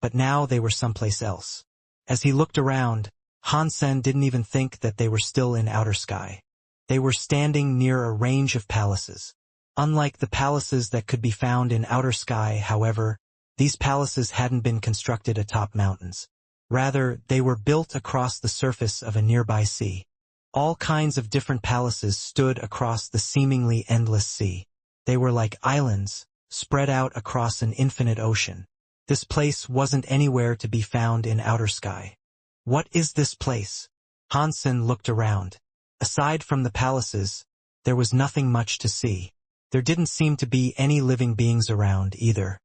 but now they were someplace else. As he looked around, Hansen didn't even think that they were still in outer sky. They were standing near a range of palaces. Unlike the palaces that could be found in outer sky, however, these palaces hadn't been constructed atop mountains. Rather, they were built across the surface of a nearby sea. All kinds of different palaces stood across the seemingly endless sea. They were like islands, spread out across an infinite ocean. This place wasn't anywhere to be found in outer sky. What is this place? Hansen looked around. Aside from the palaces, there was nothing much to see. There didn't seem to be any living beings around either.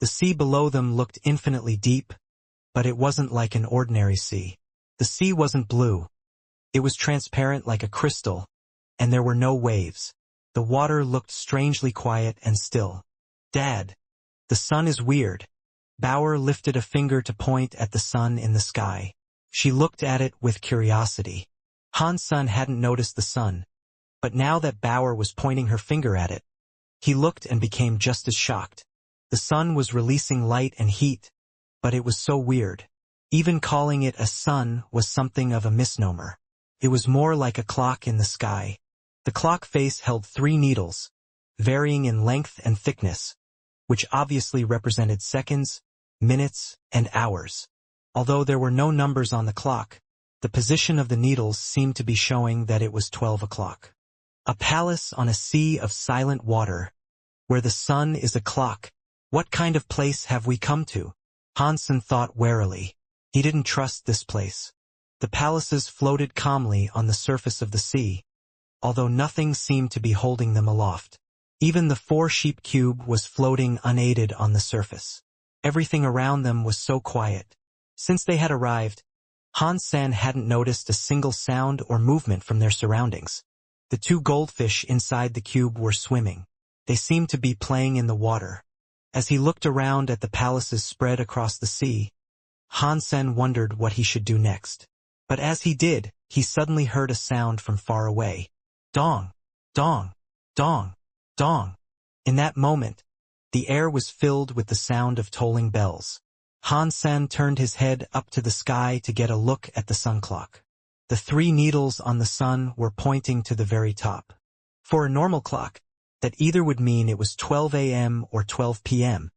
The sea below them looked infinitely deep, but it wasn't like an ordinary sea. The sea wasn't blue. It was transparent like a crystal, and there were no waves. The water looked strangely quiet and still. Dad, the sun is weird. Bauer lifted a finger to point at the sun in the sky. She looked at it with curiosity. Hansen hadn't noticed the sun, but now that Bauer was pointing her finger at it, he looked and became just as shocked. The sun was releasing light and heat, but it was so weird. Even calling it a sun was something of a misnomer. It was more like a clock in the sky. The clock face held 3 needles, varying in length and thickness, which obviously represented seconds, minutes, and hours. Although there were no numbers on the clock, The position of the needles seemed to be showing that it was 12 o'clock. A palace on a sea of silent water, where the sun is a clock. What kind of place have we come to? Hansen thought warily. He didn't trust this place. The palaces floated calmly on the surface of the sea, although nothing seemed to be holding them aloft. Even the four-sheep cube was floating unaided on the surface. Everything around them was so quiet. Since they had arrived, Hansen hadn't noticed a single sound or movement from their surroundings. The two goldfish inside the cube were swimming. They seemed to be playing in the water. As he looked around at the palaces spread across the sea, Hansen wondered what he should do next. But as he did, he suddenly heard a sound from far away. Dong! Dong! Dong! Dong! In that moment, the air was filled with the sound of tolling bells. Hansen turned his head up to the sky to get a look at the sun clock. The three needles on the sun were pointing to the very top. For a normal clock, that either would mean it was 12 a.m. or 12 p.m.,